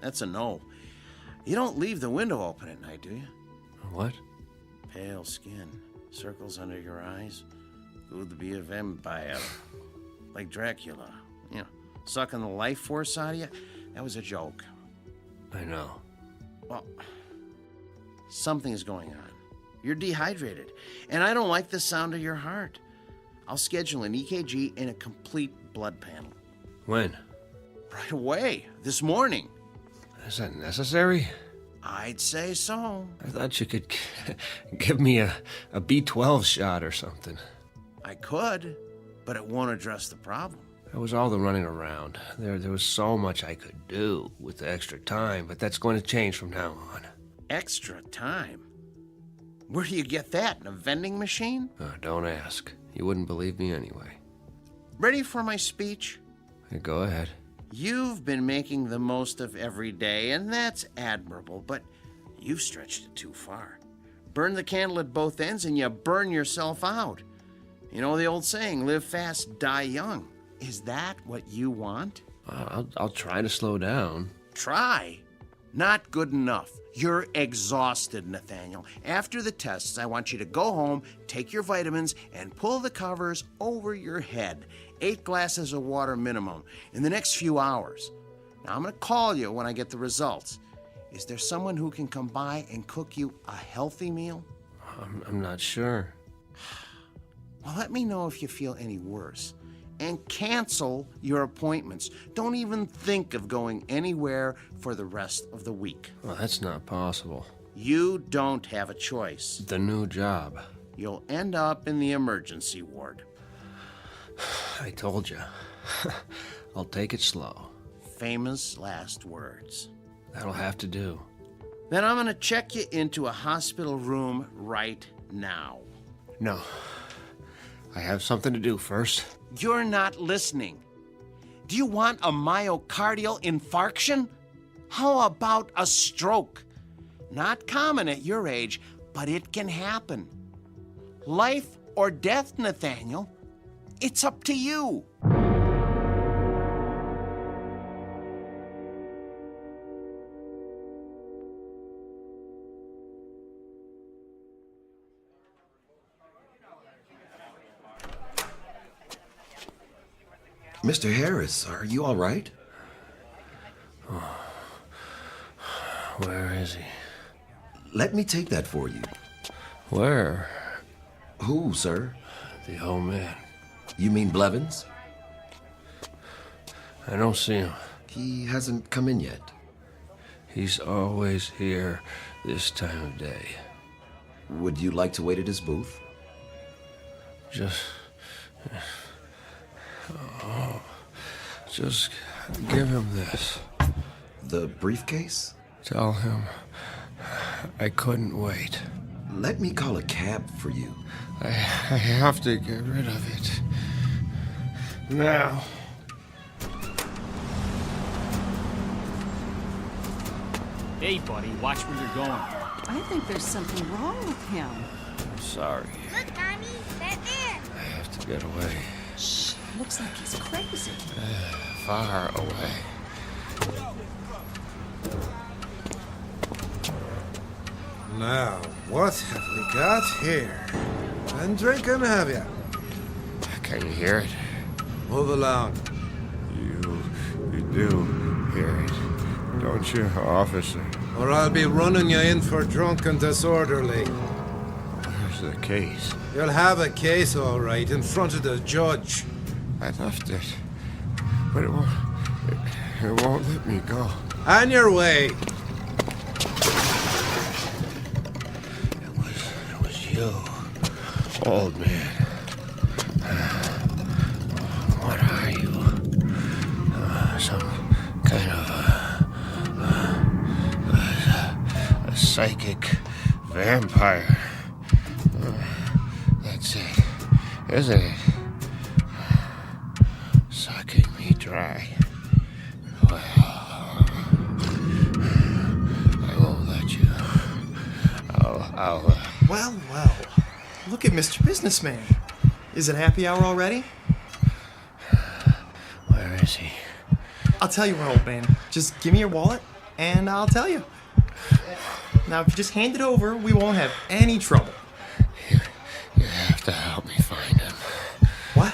That's a no. You don't leave the window open at night, do you? What? Pale skin, circles under your eyes. Could be a vampire. Like Dracula. You know, sucking the life force out of you. That was a joke. I know. Well, something's going on. You're dehydrated, and I don't like the sound of your heart. I'll schedule an EKG and a complete blood panel. When? Right away, this morning. Is that necessary? I'd say so. I thought you could give me a B12 shot or something. I could, but it won't address the problem. That was all the running around. There was so much I could do with the extra time, but that's going to change from now on. Extra time? Where do you get that? In a vending machine? Don't ask. You wouldn't believe me anyway. Ready for my speech? Go ahead. You've been making the most of every day, and that's admirable, but you've stretched it too far. Burn the candle at both ends, and you burn yourself out. You know the old saying, live fast, die young. Is that what you want? I'll try to slow down. Try? Not good enough. You're exhausted, Nathaniel. After the tests, I want you to go home, take your vitamins, and pull the covers over your head. 8 glasses of water minimum in the next few hours. Now, I'm going to call you when I get the results. Is there someone who can come by and cook you a healthy meal? I'm not sure. Well, let me know if you feel any worse. And cancel your appointments. Don't even think of going anywhere for the rest of the week. Well, that's not possible. You don't have a choice. The new job. You'll end up in the emergency ward. I told you. I'll take it slow. Famous last words. That'll have to do. Then I'm going to check you into a hospital room right now. No. I have something to do first. You're not listening. Do you want a myocardial infarction? How about a stroke? Not common at your age, but it can happen. Life or death, Nathaniel. It's up to you. Mr. Harris, are you all right? Oh. Where is he? Let me take that for you. Where? Who, sir? The old man. You mean Blevins? I don't see him. He hasn't come in yet. He's always here this time of day. Would you like to wait at his booth? Just give him this. The briefcase? Tell him I couldn't wait. Let me call a cab for you. I have to get rid of it. Now. Hey, buddy, watch where you're going. I think there's something wrong with him. I'm sorry. Look, Mommy, Batman. I have to get away. Shh, looks like he's crazy. Far away. Now, what have we got here? Been drinking, have you? Can you hear it? Move along. You do hear it, don't you, officer? Or I'll be running you in for drunk and disorderly. Where's the case? You'll have a case, all right, in front of the judge. I left it. But it won't... It won't let me go. On your way. It was you, old man. What are you? Some kind of a psychic vampire. That's it, isn't it? Sucking me dry. Well, I won't let you. I'll Well, look at Mr. Businessman. Is it happy hour already? Where is he? I'll tell you what, old man. Just give me your wallet, and I'll tell you. Now, if you just hand it over, we won't have any trouble. You have to help me find him. What?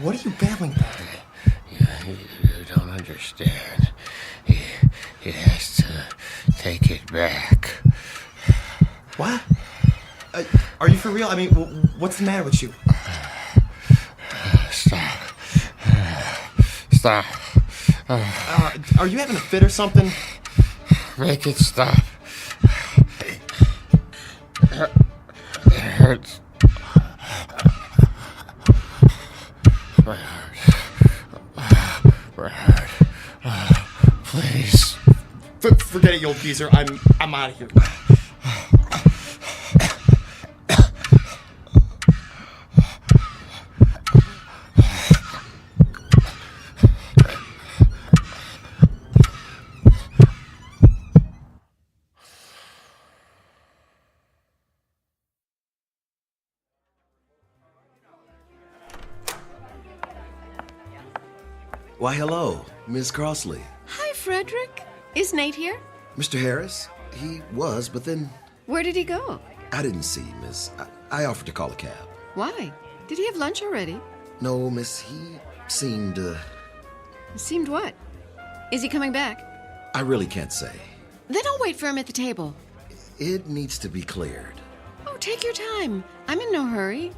What are you babbling about? You don't understand. He has to take it back. What? Are you for real? I mean, what's the matter with you? Stop. Stop. Are you having a fit or something? Make it stop. It hurts. My heart. My heart. Please. Forget it, you old geezer. I'm out of here. Why, hello, Miss Crossley. Hi, Frederick. Is Nate here? Mr. Harris? He was, but then Where did he go? I didn't see him, miss. I offered to call a cab. Why? Did he have lunch already? No, miss, he seemed, Seemed what? Is he coming back? I really can't say. Then I'll wait for him at the table. It needs to be cleared. Oh, take your time. I'm in no hurry.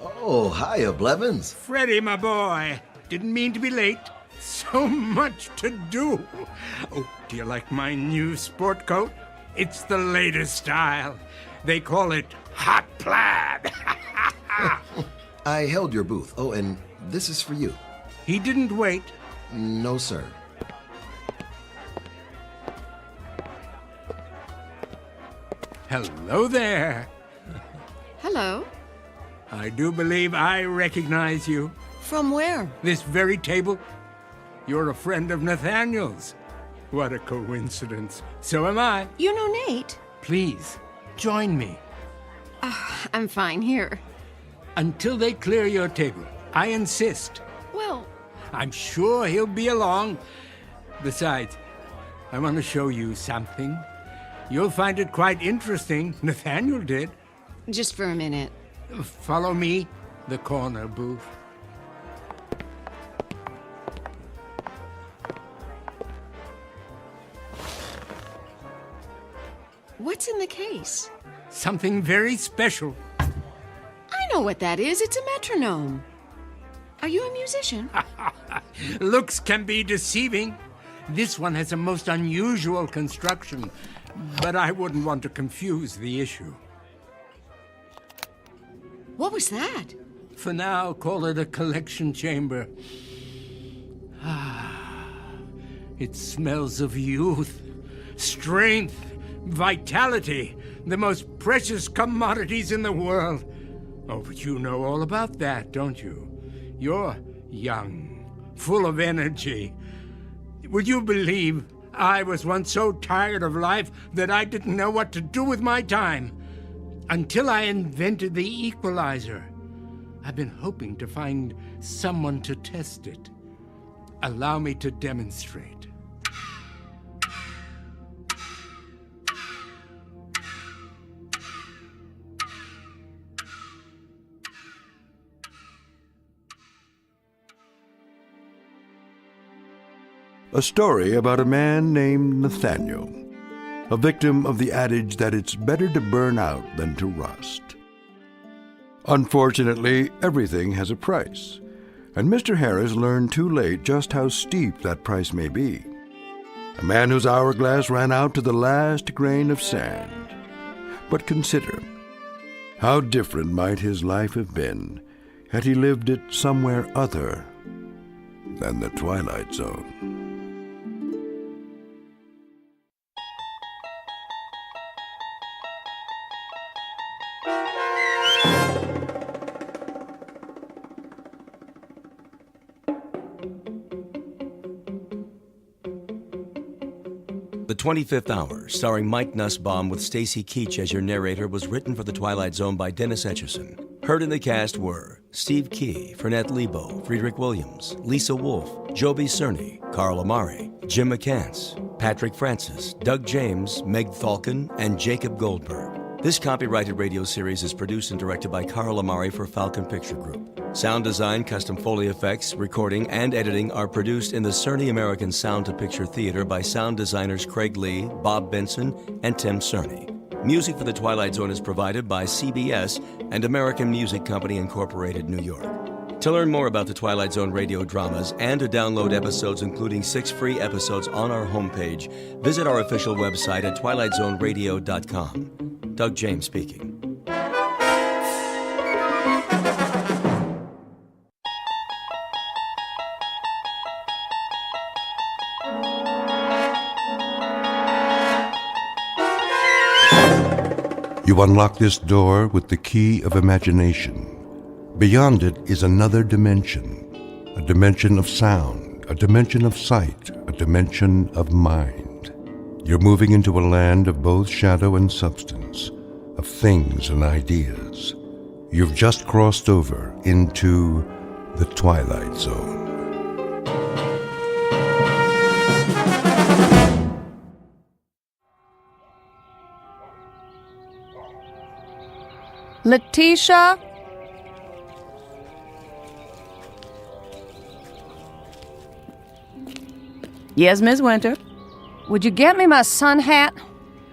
Oh, hiya, Blevins. Freddie, my boy. Didn't mean to be late. So much to do. Oh, do you like my new sport coat? It's the latest style. They call it hot plaid. I held your booth. Oh, and this is for you. He didn't wait. No, sir. Hello there. Hello. I do believe I recognize you. From where? This very table. You're a friend of Nathaniel's. What a coincidence. So am I. You know Nate? Please, join me. I'm fine here. Until they clear your table. I insist. Well, I'm sure he'll be along. Besides, I want to show you something. You'll find it quite interesting. Nathaniel did. just for a minute. Follow me, the corner booth. What's in the case? Something very special. I know what that is. It's a metronome. Are you a musician? Looks can be deceiving. This one has a most unusual construction, but I wouldn't want to confuse the issue. What was that? For now, call it a collection chamber. It smells of youth, strength, vitality, the most precious commodities in the world. Oh, but you know all about that, don't you? You're young, full of energy. Would you believe I was once so tired of life that I didn't know what to do with my time? Until I invented the equalizer. I've been hoping to find someone to test it. Allow me to demonstrate. A story about a man named Nathaniel, a victim of the adage that it's better to burn out than to rust. Unfortunately, everything has a price, and Mr. Harris learned too late just how steep that price may be. A man whose hourglass ran out to the last grain of sand. But consider, how different might his life have been had he lived it somewhere other than the Twilight Zone. The 25th Hour, starring Mike Nussbaum with Stacy Keach as your narrator, was written for The Twilight Zone by Dennis Etchison. Heard in the cast were Steve Key, Fernette Lebo, Friedrich Williams, Lisa Wolfe, Joby Cerny, Carl Amari, Jim McCants, Patrick Francis, Doug James, Meg Falcon, and Jacob Goldberg. This copyrighted radio series is produced and directed by Carl Amari for Falcon Picture Group. Sound design, custom Foley effects, recording, and editing are produced in the Cerny American Sound to Picture Theater by sound designers Craig Lee, Bob Benson, and Tim Cerny. Music for The Twilight Zone is provided by CBS and American Music Company Incorporated, New York. To learn more about the Twilight Zone radio dramas and to download episodes, including 6 free episodes on our homepage, visit our official website at twilightzoneradio.com. Doug James speaking. You unlock this door with the key of imagination. Beyond it is another dimension, a dimension of sound, a dimension of sight, a dimension of mind. You're moving into a land of both shadow and substance, of things and ideas. You've just crossed over into the Twilight Zone. Letitia? Yes, Miss Winter? Would you get me my sun hat?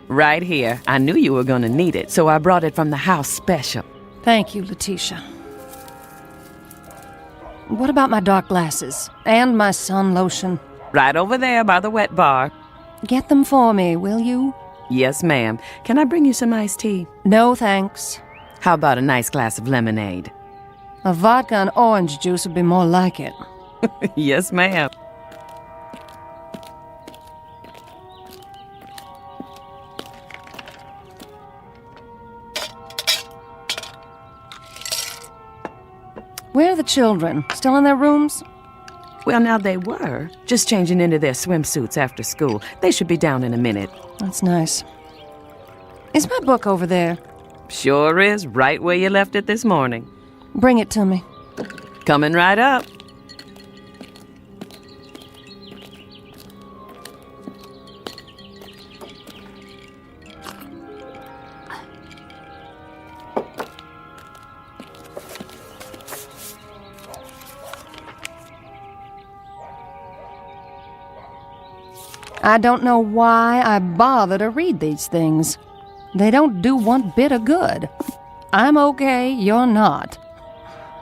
Right here. I knew you were going to need it, so I brought it from the house special. Thank you, Letitia. What about my dark glasses and my sun lotion? Right over there by the wet bar. Get them for me, will you? Yes, ma'am. Can I bring you some iced tea? No, thanks. How about a nice glass of lemonade? A vodka and orange juice would be more like it. Yes, ma'am. Where are the children? Still in their rooms? Well, now they were. Just changing into their swimsuits after school. They should be down in a minute. That's nice. Is my book over there? Sure is, right where you left it this morning. Bring it to me. Coming right up. I don't know why I bother to read these things. They don't do one bit of good. I'm okay, you're not.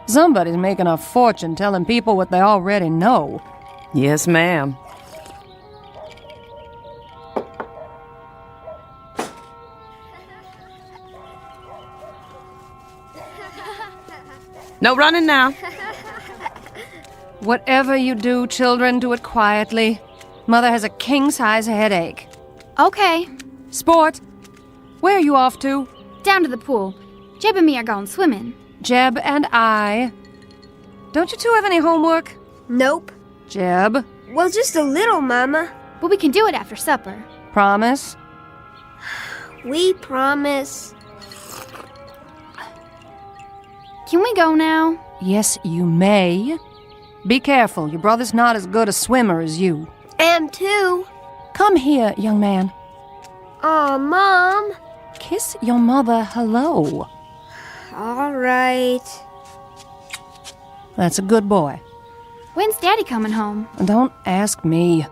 Somebody's making a fortune telling people what they already know. Yes, ma'am. No running now. Whatever you do, children, do it quietly. Mother has a king-size headache. Okay. Sport, where are you off to? Down to the pool. Jeb and me are going swimming. Jeb and I. Don't you two have any homework? Nope. Jeb? Well, just a little, Mama. But we can do it after supper. Promise? We promise. Can we go now? Yes, you may. Be careful. Your brother's not as good a swimmer as you. Am too. Come here, young man. Aw, Mom. Kiss your mother hello. All right. That's a good boy. When's Daddy coming home? Don't ask me.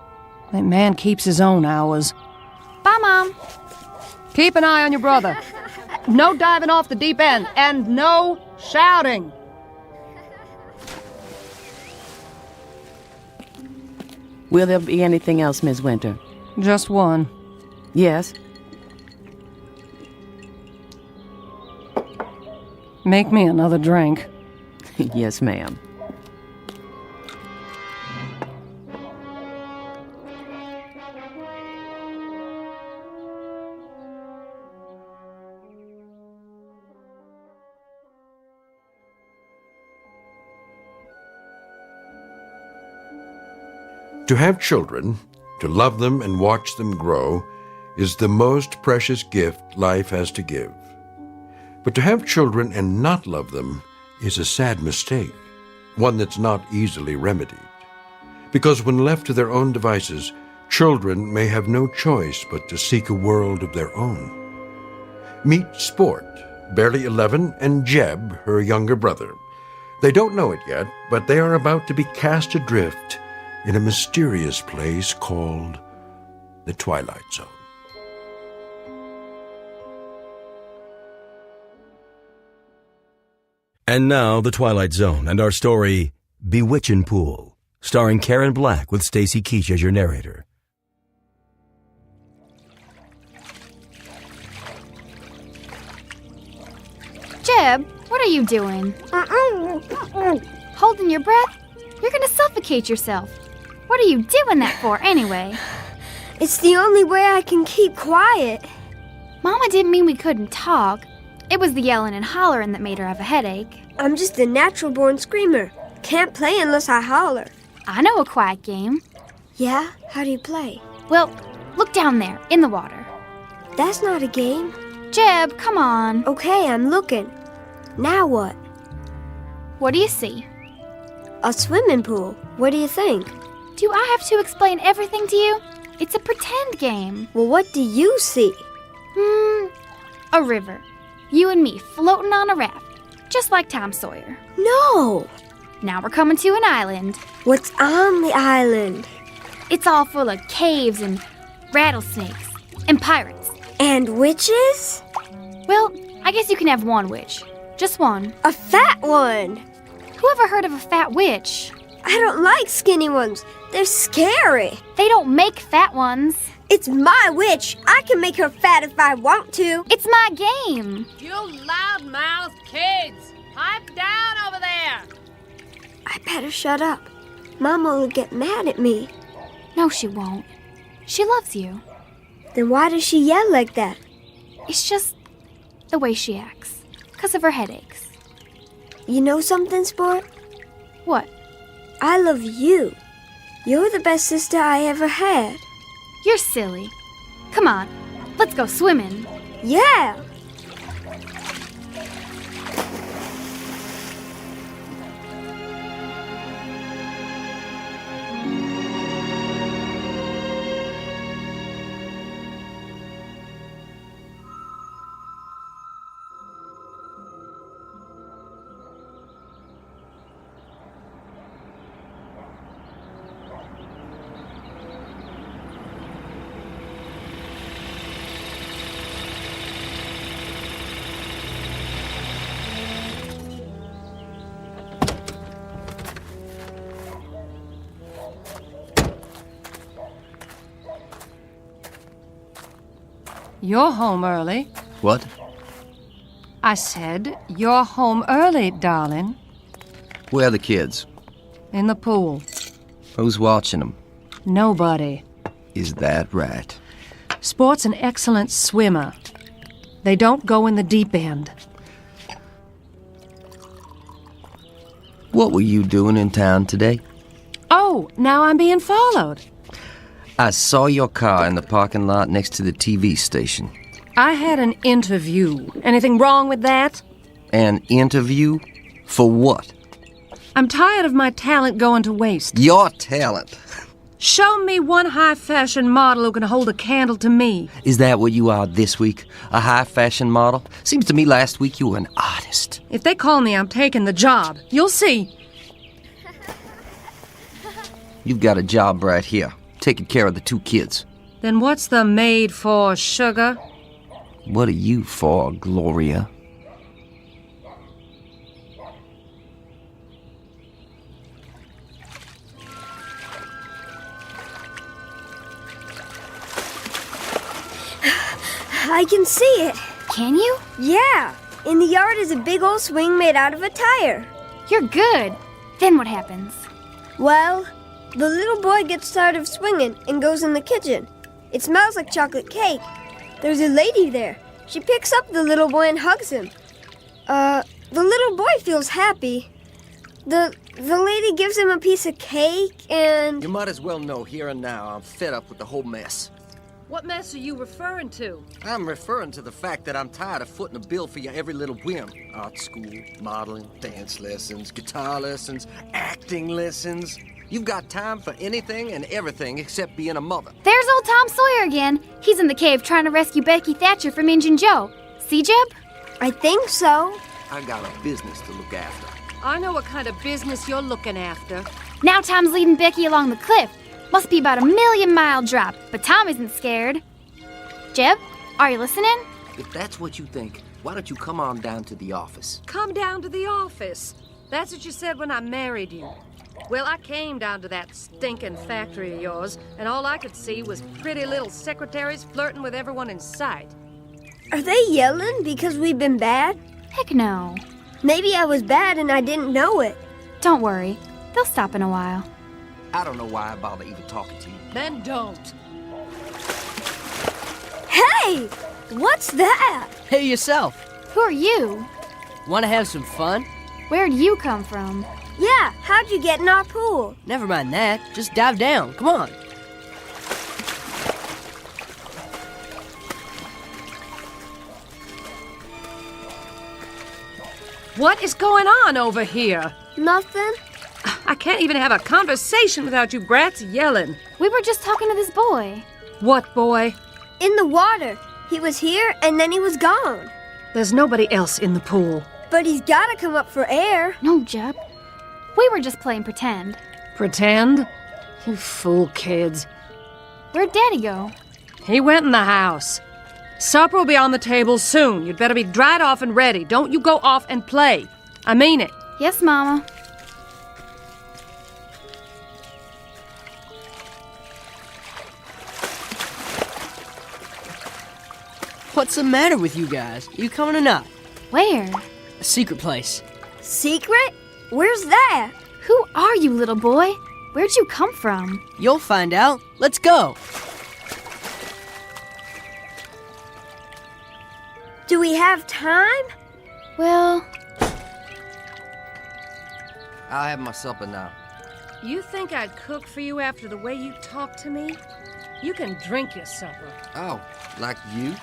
That man keeps his own hours. Bye, Mom. Keep an eye on your brother. No diving off the deep end, and no Shouting! Will there be anything else, Miss Winter? Just one. Yes? Make me another drink. Yes, ma'am. To have children, to love them and watch them grow, is the most precious gift life has to give. But to have children and not love them is a sad mistake, one that's not easily remedied. Because when left to their own devices, children may have no choice but to seek a world of their own. Meet Sport, barely 11, and Jeb, her younger brother. They don't know it yet, but they are about to be cast adrift in a mysterious place called the Twilight Zone. And now, The Twilight Zone and our story, Bewitchin' Pool, starring Karen Black with Stacy Keach as your narrator. Jeb, what are you doing? Holding your breath? You're gonna suffocate yourself. What are you doing that for, anyway? It's the only way I can keep quiet. Mama didn't mean we couldn't talk. It was the yelling and hollering that made her have a headache. I'm just a natural-born screamer. Can't play unless I holler. I know a quiet game. Yeah? How do you play? Well, look down there, in the water. That's not a game. Jeb, come on. Okay, I'm looking. Now what? What do you see? A swimming pool. What do you think? Do I have to explain everything to you? It's a pretend game. Well, what do you see? A river. You and me floating on a raft, just like Tom Sawyer. No! Now we're coming to an island. What's on the island? It's all full of caves and rattlesnakes and pirates. And witches? Well, I guess you can have one witch. Just one. A fat one! Who ever heard of a fat witch? I don't like skinny ones. They're scary. They don't make fat ones. It's my witch. I can make her fat if I want to. It's my game. You loud-mouthed kids! Pipe down over there! I better shut up. Mama will get mad at me. No, she won't. She loves you. Then why does she yell like that? It's just the way she acts. 'Cause of her headaches. You know something, Sport? What? I love you. You're the best sister I ever had. You're silly. Come on, let's go swimming. Yeah! You're home early. What? I said, you're home early, darling. Where are the kids? In the pool. Who's watching them? Nobody. Is that right? Sport's an excellent swimmer. They don't go in the deep end. What were you doing in town today? Oh, now I'm being followed. I saw your car in the parking lot next to the TV station. I had an interview. Anything wrong with that? An interview? For what? I'm tired of my talent going to waste. Your talent? Show me one high-fashion model who can hold a candle to me. Is that what you are this week? A high-fashion model? Seems to me last week you were an artist. If they call me, I'm taking the job. You'll see. You've got a job right here, taking care of the two kids. Then what's the maid for, sugar? What are you for, Gloria? I can see it. Can you? Yeah. In the yard is a big old swing made out of a tire. You're good. Then what happens? Well, the little boy gets tired of swinging and goes in the kitchen. It smells like chocolate cake. There's a lady there. She picks up the little boy and hugs him. The little boy feels happy. The lady gives him a piece of cake and... You might as well know here and now I'm fed up with the whole mess. What mess are you referring to? I'm referring to the fact that I'm tired of footing a bill for your every little whim. Art school, modeling, dance lessons, guitar lessons, acting lessons. You've got time for anything and everything except being a mother. There's old Tom Sawyer again. He's in the cave trying to rescue Becky Thatcher from Injun Joe. See, Jeb? I think so. I got a business to look after. I know what kind of business you're looking after. Now Tom's leading Becky along the cliff. Must be about a 1,000,000-mile drop, but Tom isn't scared. Jeb, are you listening? If that's what you think, why don't you come on down to the office? Come down to the office. That's what you said when I married you. Well, I came down to that stinking factory of yours, and all I could see was pretty little secretaries flirting with everyone in sight. Are they yelling because we've been bad? Heck no. Maybe I was bad and I didn't know it. Don't worry. They'll stop in a while. I don't know why I bother even talking to you. Then don't. Hey! What's that? Hey, yourself. Who are you? Want to have some fun? Where'd you come from? Yeah, how'd you get in our pool? Never mind that. Just dive down. Come on. What is going on over here? Nothing. I can't even have a conversation without you brats yelling. We were just talking to this boy. What boy? In the water. He was here and then he was gone. There's nobody else in the pool. But he's gotta come up for air. No, Jeb. We were just playing pretend. Pretend? You fool kids. Where'd Daddy go? He went in the house. Supper will be on the table soon. You'd better be dried off and ready. Don't you go off and play. I mean it. Yes, Mama. What's the matter with you guys? You coming or not? Where? A secret place. Secret? Where's that? Who are you, little boy? Where'd you come from? You'll find out. Let's go. Do we have time? Well... I'll have my supper now. You think I'd cook for you after the way you talk to me? You can drink your supper. Oh, like you?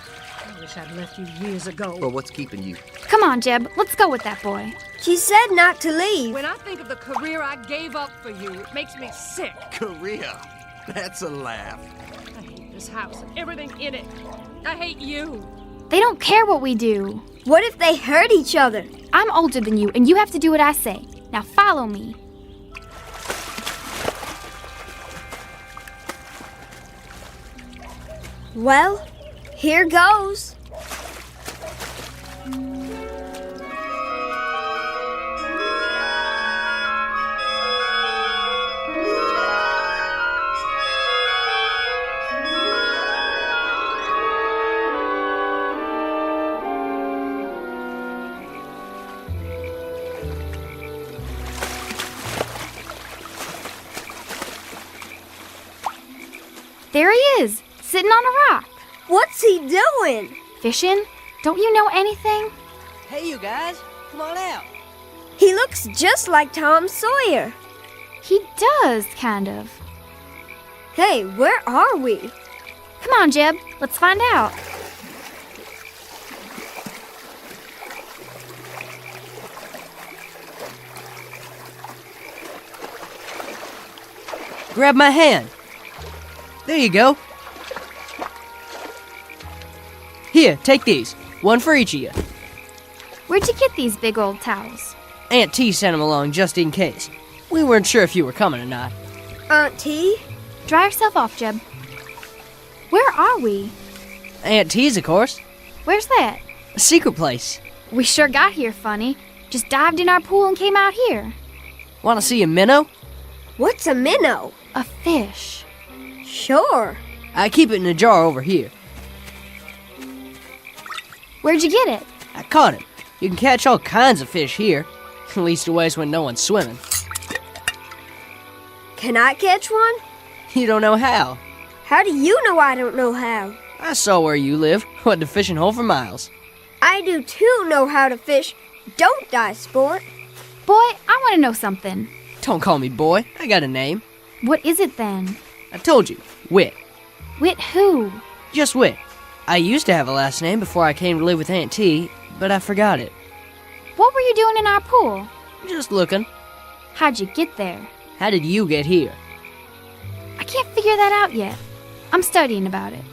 I wish I'd left you years ago. Well, what's keeping you? Come on, Jeb. Let's go with that boy. She said not to leave. When I think of the career I gave up for you, it makes me sick. Career? That's a laugh. I hate this house and everything in it. I hate you. They don't care what we do. What if they hurt each other? I'm older than you, and you have to do what I say. Now follow me. Well, here goes. There he is, sitting on a rock. What's he doing? Fishing? Don't you know anything? Hey, you guys. Come on out. He looks just like Tom Sawyer. He does, kind of. Hey, where are we? Come on, Jeb. Let's find out. Grab my hand. There you go. Here, take these. One for each of you. Where'd you get these big old towels? Aunt T sent them along just in case. We weren't sure if you were coming or not. Aunt T? Dry yourself off, Jeb. Where are we? Aunt T's, of course. Where's that? A secret place. We sure got here funny. Just dived in our pool and came out here. Want to see a minnow? What's a minnow? A fish. Sure. I keep it in a jar over here. Where'd you get it? I caught it. You can catch all kinds of fish here. At least always when no one's swimming. Can I catch one? You don't know how. How do you know I don't know how? I saw where you live. Went to fishing hole for miles. I do too know how to fish. Don't I, Sport? Boy, I want to know something. Don't call me boy. I got a name. What is it then? I told you. Wit. Wit who? Just Wit. I used to have a last name before I came to live with Aunt T, but I forgot it. What were you doing in our pool? Just looking. How'd you get there? How did you get here? I can't figure that out yet. I'm studying about it.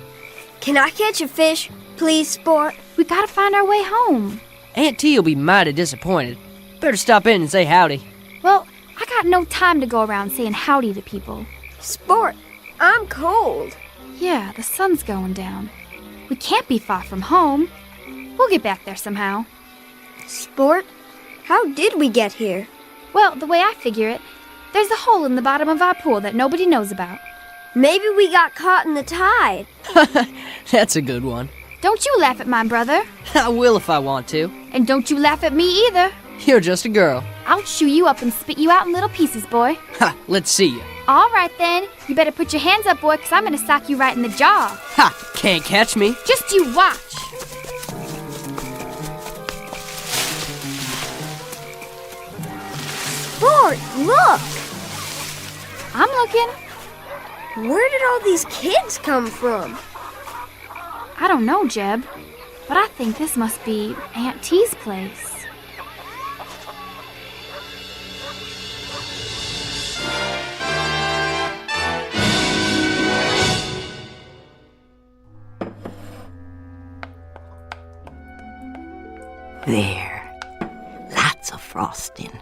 Can I catch a fish, please, Sport? We gotta find our way home. Aunt T will be mighty disappointed. Better stop in and say howdy. Well, I got no time to go around saying howdy to people. Sport, I'm cold. Yeah, the sun's going down. We can't be far from home. We'll get back there somehow. Sport, how did we get here? Well, the way I figure it, there's a hole in the bottom of our pool that nobody knows about. Maybe we got caught in the tide. That's a good one. Don't you laugh at my brother. I will if I want to. And don't you laugh at me either. You're just a girl. I'll chew you up and spit you out in little pieces, boy. Ha, let's see you. All right, then. You better put your hands up, boy, because I'm going to sock you right in the jaw. Ha, can't catch me. Just you watch. Sport, look! I'm looking. Where did all these kids come from? I don't know, Jeb, but I think this must be Aunt T's place. There. Lots of frosting.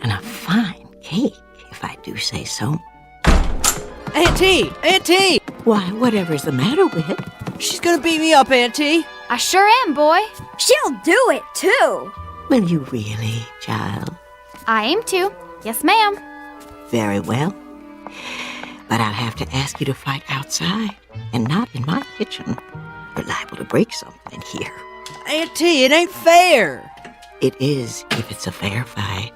And a fine cake, if I do say so. Aunt T! Aunt T! Why, whatever's the matter with it? She's gonna beat me up, Aunt T. I sure am, boy. She'll do it, too. Will you really, child? I aim to. Yes, ma'am. Very well. But I'll have to ask you to fight outside and not in my kitchen. You're liable to break something in here. Aunt T, it ain't fair. It is if it's a fair fight.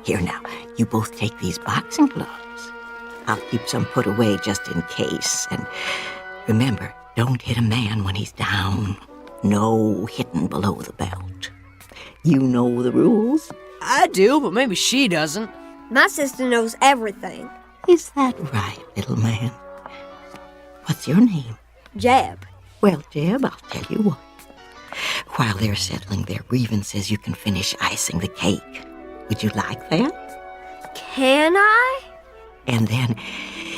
Here now, you both take these boxing gloves. I'll keep some put away just in case. And remember, don't hit a man when he's down. No hitting below the belt. You know the rules. I do, but maybe she doesn't. My sister knows everything. Is that right, little man? What's your name? Jeb. Well, Jeb, I'll tell you what. While they're settling their grievances, you can finish icing the cake. Would you like that? Can I? And then,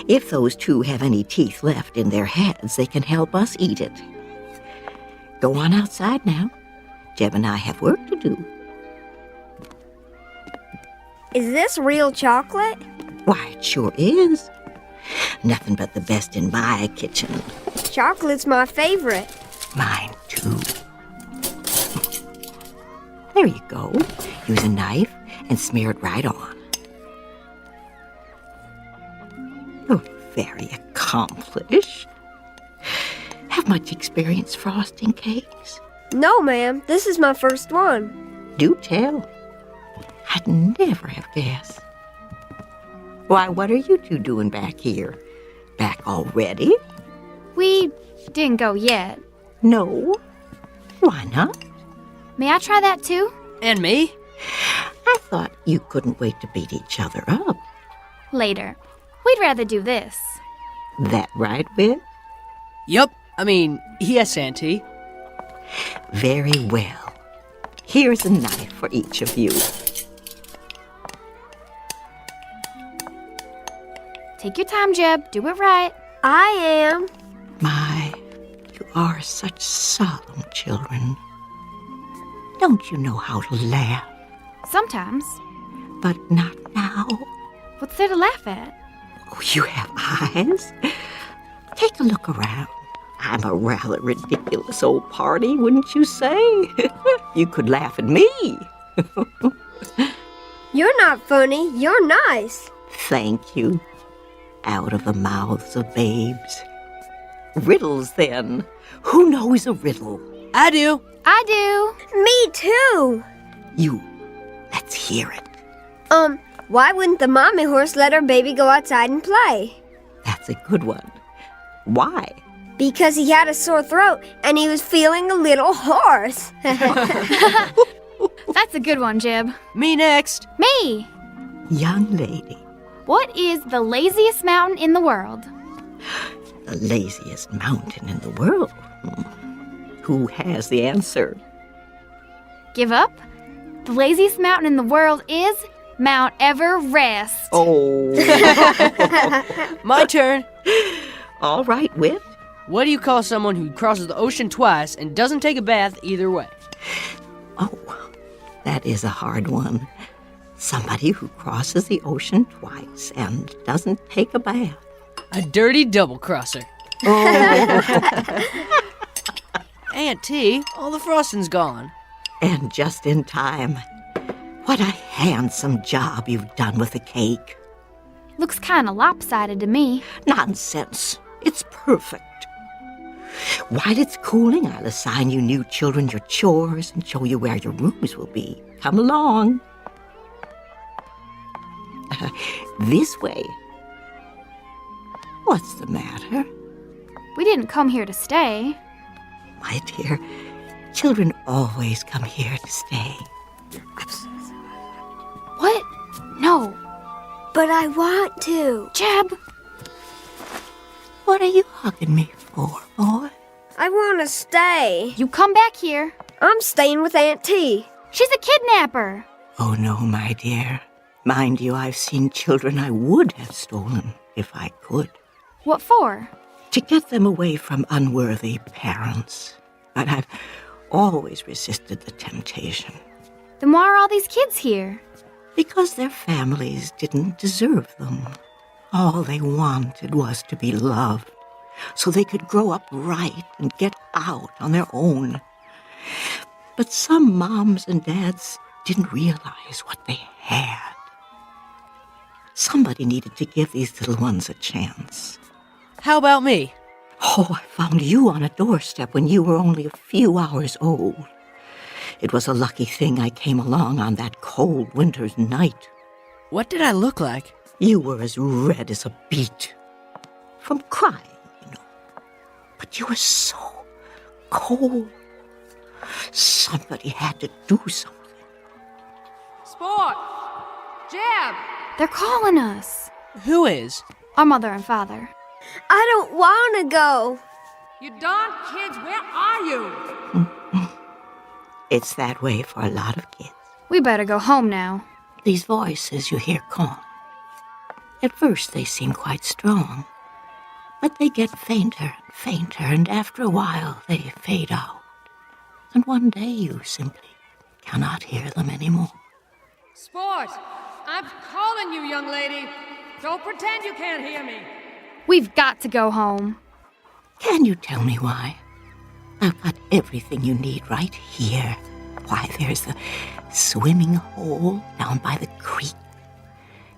if those two have any teeth left in their heads, they can help us eat it. Go on outside now. Jeb and I have work to do. Is this real chocolate? Why, it sure is. Nothing but the best in my kitchen. Chocolate's my favorite. Mine, too. There you go. Use a knife and smear it right on. You're very accomplished. Have much experience frosting cakes? No, ma'am. This is my first one. Do tell. I'd never have guessed. Why, what are you two doing back here? Back already? We didn't go yet. No. Why not? May I try that too? And me? I thought you couldn't wait to beat each other up. Later. We'd rather do this. That right, Whit? Yup. I mean, yes, Auntie. Very well. Here's a knife for each of you. Take your time, Jeb. Do it right. I am. My, you are such solemn children. Don't you know how to laugh? Sometimes. But not now. What's there to laugh at? Oh, you have eyes? Take a look around. I'm a rather ridiculous old party, wouldn't you say? You could laugh at me. You're not funny. You're nice. Thank you. Out of the mouths of babes. Riddles, then. Who knows a riddle? I do. I do. Me too. Let's hear it. Why wouldn't the mommy horse let her baby go outside and play? That's a good one. Why? Because he had a sore throat and he was feeling a little hoarse. That's a good one, Jib. Me next. Me. Young lady. What is the laziest mountain in the world? The laziest mountain in the world? Who has the answer? Give up? The laziest mountain in the world is Mount Everest. Oh. My turn. All right, Whit. What do you call someone who crosses the ocean twice and doesn't take a bath either way? Oh, that is a hard one. Somebody who crosses the ocean twice and doesn't take a bath. A dirty double-crosser. Oh. Aunt T, all the frosting's gone. And just in time. What a handsome job you've done with the cake. Looks kind of lopsided to me. Nonsense. It's perfect. While it's cooling, I'll assign you new children your chores and show you where your rooms will be. Come along. This way. What's the matter? We didn't come here to stay. My dear, children always come here to stay. What? No. But I want to. Jeb. What are you hugging me for, boy? I want to stay. You come back here. I'm staying with Aunt T. She's a kidnapper. Oh, no, my dear. Mind you, I've seen children I would have stolen if I could. What for? To get them away from unworthy parents. But I've always resisted the temptation. Then why are all these kids here? Because their families didn't deserve them. All they wanted was to be loved, so they could grow up right and get out on their own. But some moms and dads didn't realize what they had. Somebody needed to give these little ones a chance. How about me? Oh, I found you on a doorstep when you were only a few hours old. It was a lucky thing I came along on that cold winter's night. What did I look like? You were as red as a beet. From crying, you know. But you were so cold. Somebody had to do something. Sport! Jeb! They're calling us. Who is? Our mother and father. I don't want to go. You darn kids, where are you? It's that way for a lot of kids. We better go home now. These voices you hear calling. At first they seem quite strong, but they get fainter and fainter, and after a while they fade out. And one day you simply cannot hear them anymore. Sport! I'm calling you, young lady. Don't pretend you can't hear me. We've got to go home. Can you tell me why? I've got everything you need right here. Why, there's the swimming hole down by the creek.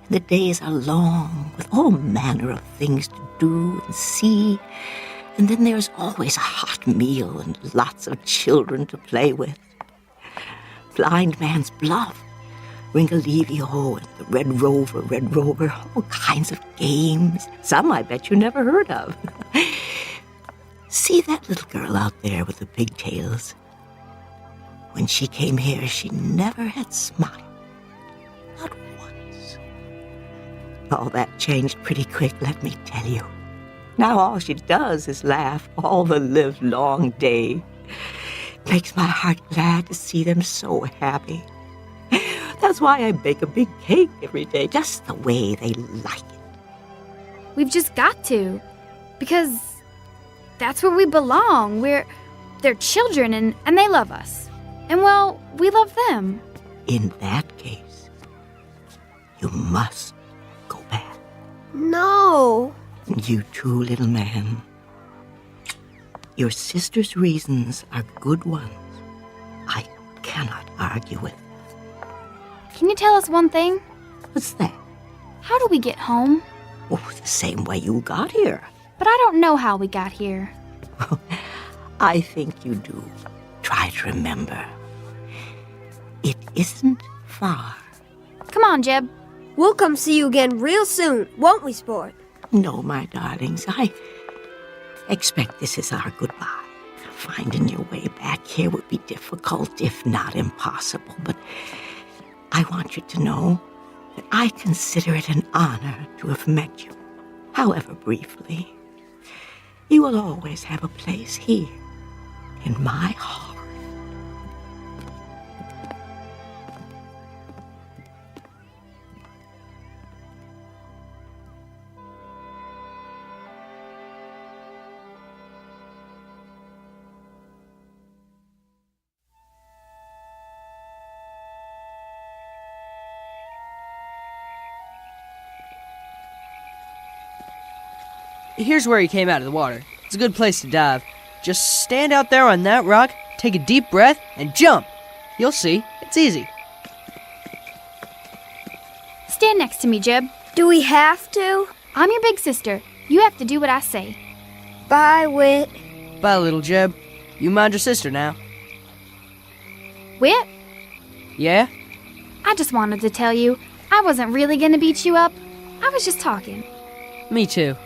And the days are long, with all manner of things to do and see. And then there's always a hot meal and lots of children to play with. Blind Man's Bluff, Ringalivio and the Red Rover, all kinds of games. Some I bet you never heard of. See that little girl out there with the pigtails? When she came here, she never had smiled. Not once. All that changed pretty quick, let me tell you. Now all she does is laugh all the livelong day. Makes my heart glad to see them so happy. That's why I bake a big cake every day, just the way they like it. We've just got to. Because that's where we belong. They're children and they love us. And well, we love them. In that case, you must go back. No. You too, little man. Your sister's reasons are good ones. I cannot argue with them. Can you tell us one thing? What's that? How do we get home? Oh, the same way you got here. But I don't know how we got here. I think you do. try to remember. It isn't far. Come on, Jeb. We'll come see you again real soon, won't we, Sport? No, my darlings, I expect this is our goodbye. Finding your way back here would be difficult, if not impossible, but I want you to know that I consider it an honor to have met you, however briefly. You will always have a place here, in my heart. Here's where he came out of the water. It's a good place to dive. Just stand out there on that rock, take a deep breath, and jump. You'll see. It's easy. Stand next to me, Jeb. Do we have to? I'm your big sister. You have to do what I say. Bye, Whit. Bye, little Jeb. You mind your sister now. Whit? Yeah? I just wanted to tell you, I wasn't really gonna beat you up. I was just talking. Me too.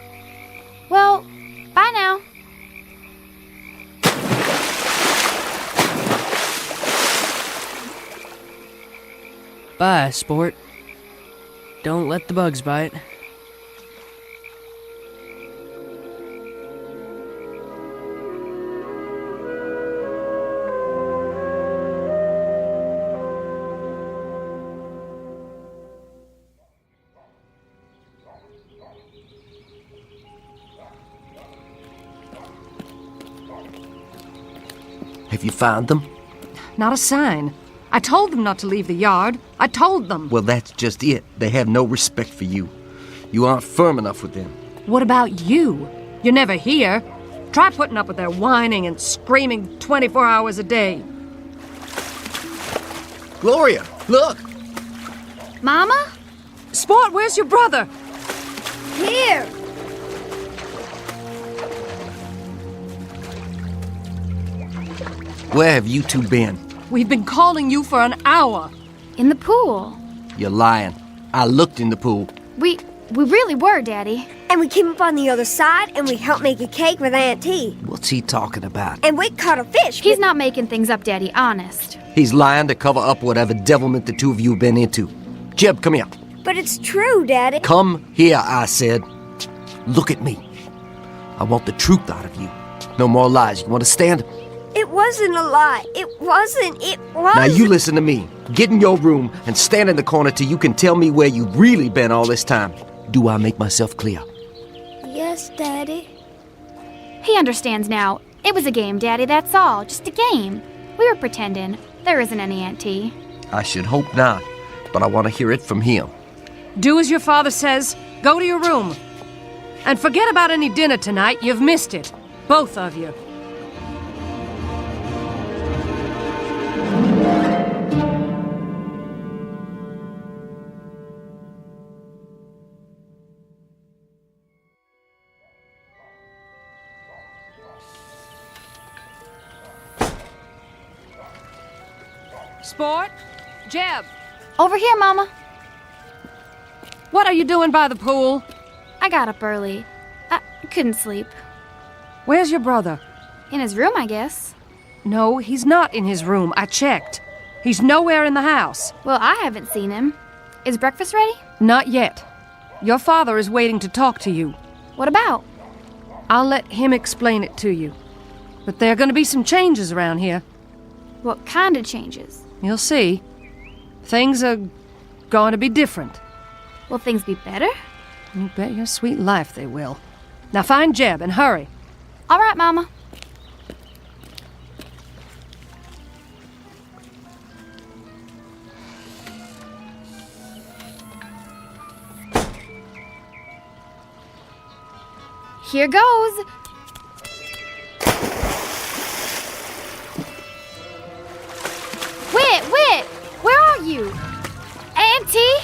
Well, bye now. Bye, Sport. Don't let the bugs bite. Have you found them? Not a sign. I told them not to leave the yard. I told them. Well, that's just it. They have no respect for you. You aren't firm enough with them. What about you? You're never here. Try putting up with their whining and screaming 24 hours a day. Gloria, look! Mama? Sport, where's your brother? Here! Where have you two been? We've been calling you for an hour. In the pool. You're lying. I looked in the pool. We really were, Daddy. And we came up on the other side, and we helped make a cake with Aunt T. What's he talking about? And we caught a fish. He's not making things up, Daddy, honest. He's lying to cover up whatever devilment the two of you have been into. Jeb, come here. But it's true, Daddy. Come here, I said. Look at me. I want the truth out of you. No more lies. You understand? It wasn't a lie. It wasn't. It was. Now you listen to me. Get in your room and stand in the corner till you can tell me where you've really been all this time. Do I make myself clear? Yes, Daddy. He understands now. It was a game, Daddy, that's all. Just a game. We were pretending. There isn't any Aunt T. I should hope not, but I want to hear it from him. Do as your father says. Go to your room. And forget about any dinner tonight. You've missed it. Both of you. Sport? Jeb? Over here, Mama. What are you doing by the pool? I got up early. I couldn't sleep. Where's your brother? In his room, I guess. No, he's not in his room. I checked. He's nowhere in the house. Well, I haven't seen him. Is breakfast ready? Not yet. Your father is waiting to talk to you. What about? I'll let him explain it to you. But there are going to be some changes around here. What kind of changes? You'll see. Things are going to be different. Will things be better? You bet your sweet life they will. Now find Jeb and hurry. All right, Mama. Here goes. Whit, where are you? Auntie?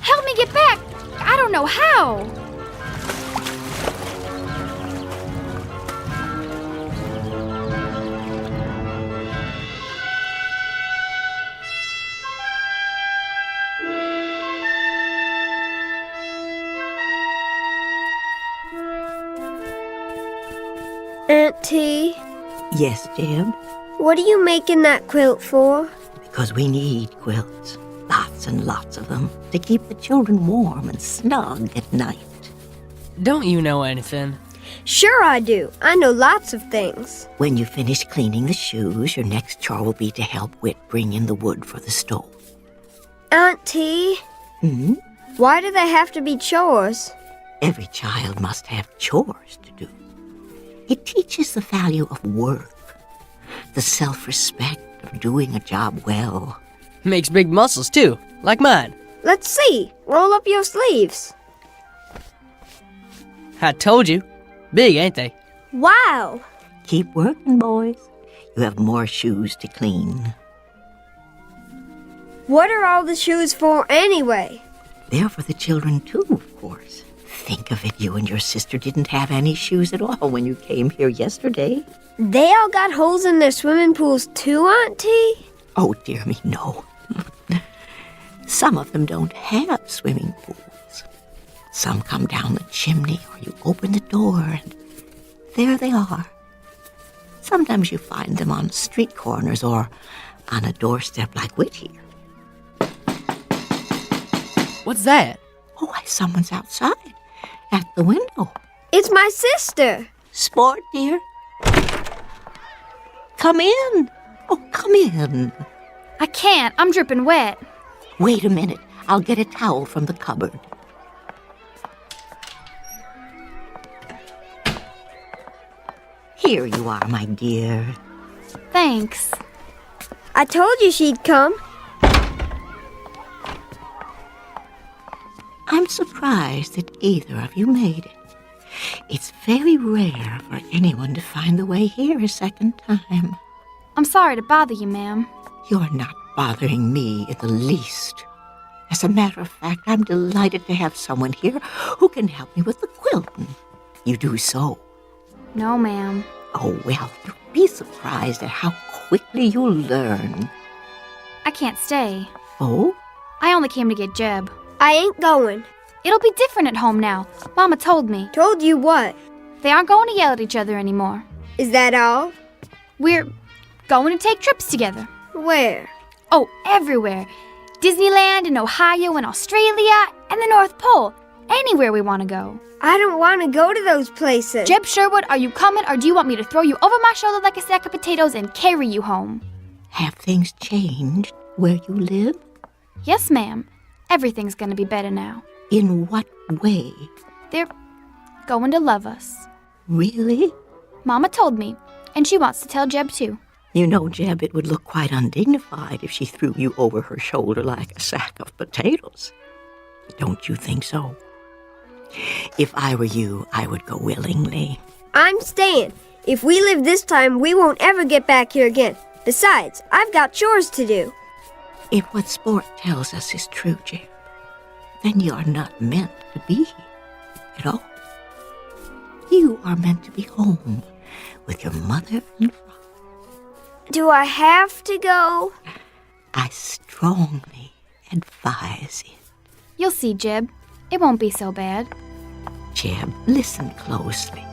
Help me get back. I don't know how. Auntie, Yes, Jeb? what are you making that quilt for? Because we need quilts. Lots and lots of them. To keep the children warm and snug at night. Don't you know anything? Sure I do. I know lots of things. When you finish cleaning the shoes, your next chore will be to help Whit bring in the wood for the stove. Auntie, Hmm? why do they have to be chores? Every child must have chores to do. It teaches the value of work, the self-respect of doing a job well. Makes big muscles, too, like mine. Let's see. Roll up your sleeves. I told you. Big, ain't they? Wow. Keep working, boys. You have more shoes to clean. What are all the shoes for anyway? They're for the children, too, of course. Think of it, you and your sister didn't have any shoes at all when you came here yesterday. They all got holes in their swimming pools too, Auntie? Oh, dear me, no. Some of them don't have swimming pools. Some come down the chimney, or you open the door, and there they are. Sometimes you find them on street corners or on a doorstep like Whit here. What's that? Oh, why, someone's outside at the window. It's my sister. Sport, dear. Come in. Oh, come in. I can't. I'm dripping wet. Wait a minute. I'll get a towel from the cupboard. Here you are, my dear. Thanks. I told you she'd come. I'm surprised that either of you made it. It's very rare for anyone to find the way here a second time. I'm sorry to bother you, ma'am. You're not bothering me in the least. As a matter of fact, I'm delighted to have someone here who can help me with the quilting. You do so. No, ma'am. Oh, well, you'll be surprised at how quickly you'll learn. I can't stay. Oh? I only came to get Jeb. I ain't going. It'll be different at home now. Mama told me. Told you what? They aren't going to yell at each other anymore. Is that all? We're going to take trips together. Where? Oh, everywhere. Disneyland and Ohio and Australia and the North Pole. Anywhere we want to go. I don't want to go to those places. Jeb Sherwood, are you coming or do you want me to throw you over my shoulder like a sack of potatoes and carry you home? Have things changed where you live? Yes, ma'am. Everything's going to be better now. In what way? They're going to love us. Really? Mama told me, and she wants to tell Jeb too. You know, Jeb, it would look quite undignified if she threw you over her shoulder like a sack of potatoes. Don't you think so? If I were you, I would go willingly. I'm staying. If we live this time, we won't ever get back here again. Besides, I've got chores to do. If what Sport tells us is true, Jeb, then you are not meant to be here at all. You are meant to be home with your mother and father. Do I have to go? I strongly advise it. You'll see, Jeb. It won't be so bad. Jeb, listen closely.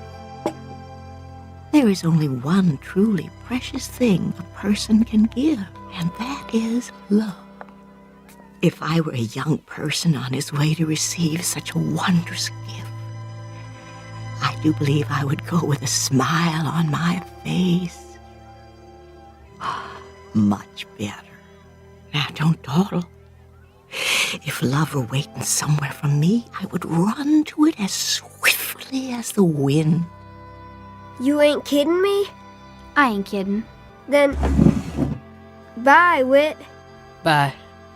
There is only one truly precious thing a person can give, and that is love. If I were a young person on his way to receive such a wondrous gift, I do believe I would go with a smile on my face. Much better. Now, don't dawdle. If love were waiting somewhere for me, I would run to it as swiftly as the wind. You ain't kidding me? I ain't kidding. Then, bye, Whit. Bye.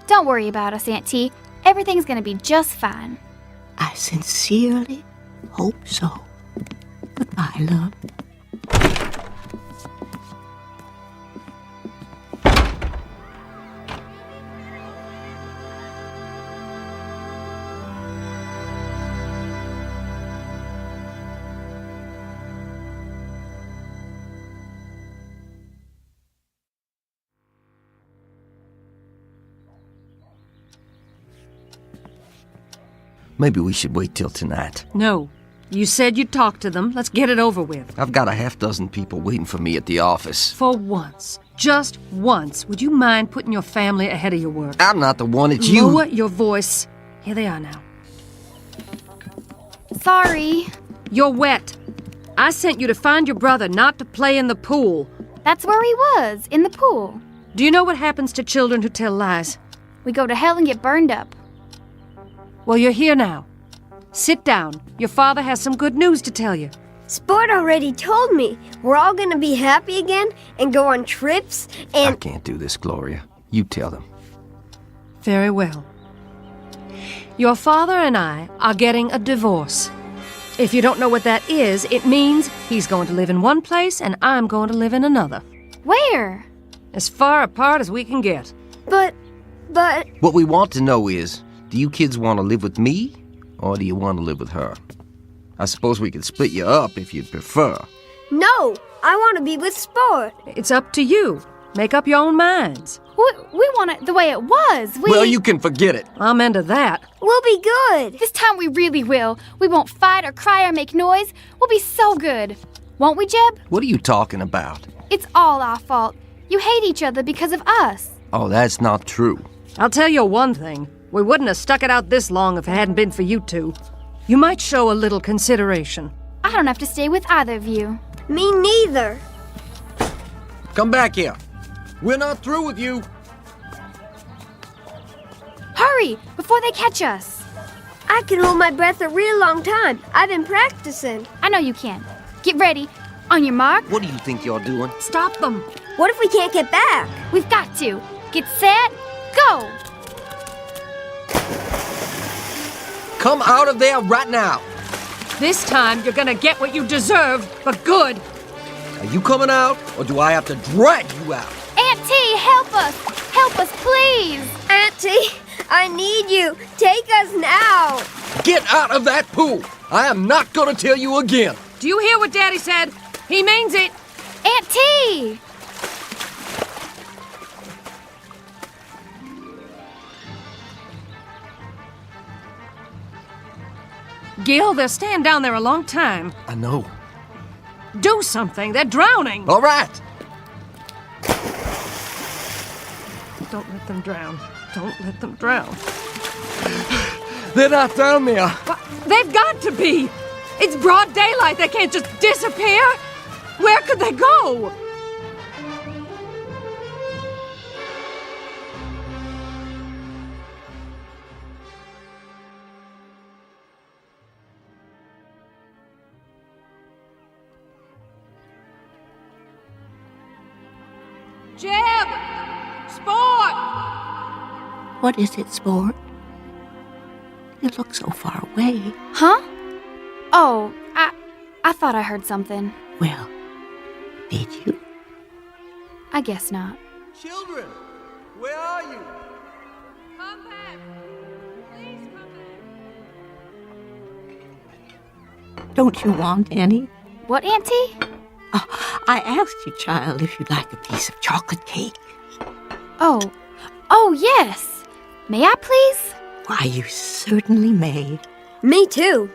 Don't worry about us, Aunt T. Everything's gonna be just fine. I sincerely hope so. Goodbye, love. Maybe we should wait till tonight. No. You said you'd talk to them. Let's get it over with. I've got a half dozen people waiting for me at the office. For once, just once, would you mind putting your family ahead of your work? I'm not the one, it's you. Lower your voice. Here they are now. Sorry. You're wet. I sent you to find your brother, not to play in the pool. That's where he was, in the pool. Do you know what happens to children who tell lies? We go to hell and get burned up. Well, you're here now. Sit down. Your father has some good news to tell you. Sport already told me we're all gonna be happy again and go on trips and... I can't do this, Gloria. You tell them. Very well. Your father and I are getting a divorce. If you don't know what that is, it means he's going to live in one place and I'm going to live in another. Where? As far apart as we can get. But... What we want to know is, do you kids want to live with me, or do you want to live with her? I suppose we could split you up if you'd prefer. No, I want to be with Sport. It's up to you. Make up your own minds. We want it the way it was. Well, you can forget it. I'm into that. We'll be good. This time we really will. We won't fight or cry or make noise. We'll be so good. Won't we, Jeb? What are you talking about? It's all our fault. You hate each other because of us. Oh, that's not true. I'll tell you one thing. We wouldn't have stuck it out this long if it hadn't been for you two. You might show a little consideration. I don't have to stay with either of you. Me neither. Come back here. We're not through with you. Hurry, before they catch us. I can hold my breath a real long time. I've been practicing. I know you can. Get ready. On your mark. What do you think you're doing? Stop them. What if we can't get back? We've got to. Get set, go. Come out of there right now. This time you're gonna get what you deserve, but good. Are you coming out, or do I have to drag you out? Aunt T, help us. Help us, please. Auntie, I need you. Take us now. Get out of that pool. I am not going to tell you again. Do you hear what Daddy said? He means it. Aunt T. Gil, they're staying down there a long time. I know. Do something. They're drowning. All right. Don't let them drown. Don't let them drown. They're not down there. But they've got to be. It's broad daylight. They can't just disappear. Where could they go? Jeb! Sport! What is it, Sport? You look so far away. Huh? Oh, I thought I heard something. Well, did you? I guess not. Children, where are you? Come back. Please come back. Don't you want any? What, Auntie? Oh, I asked you, child, if you'd like a piece of chocolate cake. Oh, yes. May I, please? Why, you certainly may. Me too.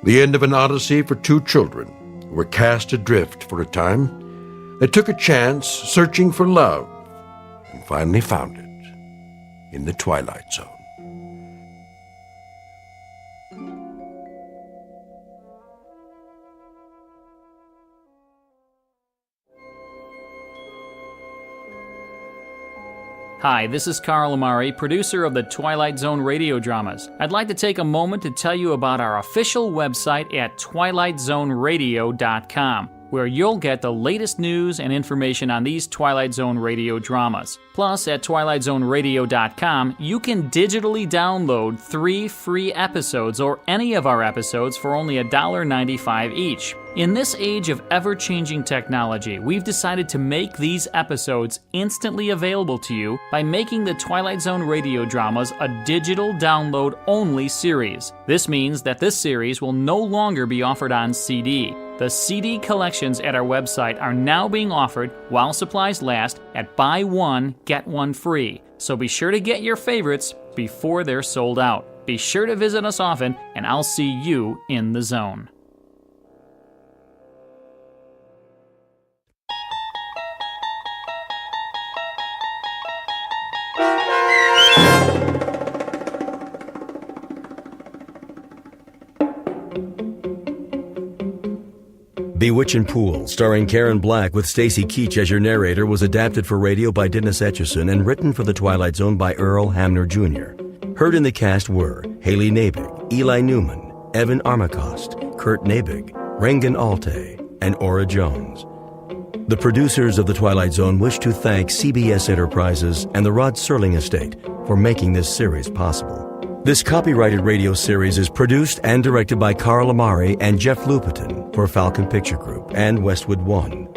The end of an odyssey for two children who were cast adrift for a time. They took a chance searching for love and finally found it in the Twilight Zone. Hi, this is Carl Amari, producer of the Twilight Zone radio dramas. I'd like to take a moment to tell you about our official website at twilightzoneradio.com. where you'll get the latest news and information on these Twilight Zone radio dramas. Plus, at twilightzoneradio.com, you can digitally download 3 free episodes or any of our episodes for only $1.95 each. In this age of ever-changing technology, we've decided to make these episodes instantly available to you by making the Twilight Zone radio dramas a digital download-only series. This means that this series will no longer be offered on CD. The CD collections at our website are now being offered while supplies last at buy one, get one free. So be sure to get your favorites before they're sold out. Be sure to visit us often, and I'll see you in the zone. Bewitchin' Pool, starring Karen Black with Stacy Keach as your narrator, was adapted for radio by Dennis Etchison and written for The Twilight Zone by Earl Hamner Jr. Heard in the cast were Haley Nabig, Eli Newman, Evan Armacost, Kurt Nabig, Regan Alte, and Ora Jones. The producers of The Twilight Zone wish to thank CBS Enterprises and the Rod Serling Estate for making this series possible. This copyrighted radio series is produced and directed by Carl Amari and Jeff Lupetin for Falcon Picture Group and Westwood One.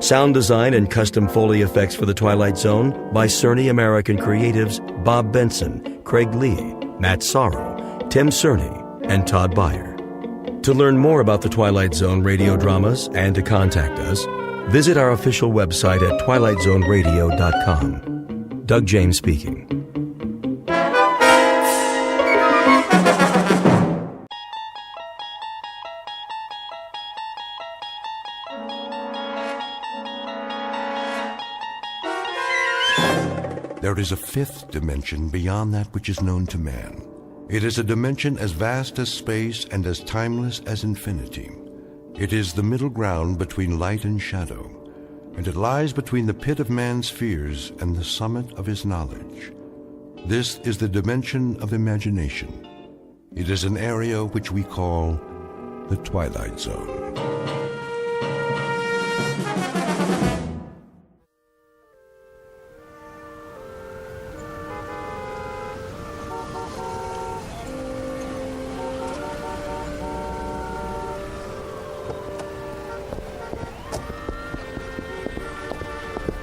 Sound design and custom Foley effects for The Twilight Zone by Cerny American Creatives Bob Benson, Craig Lee, Matt Sorrow, Tim Cerny, and Todd Beyer. To learn more about The Twilight Zone radio dramas and to contact us, visit our official website at twilightzoneradio.com. Doug James speaking. There is a fifth dimension beyond that which is known to man. It is a dimension as vast as space and as timeless as infinity. It is the middle ground between light and shadow, and it lies between the pit of man's fears and the summit of his knowledge. This is the dimension of imagination. It is an area which we call the Twilight Zone.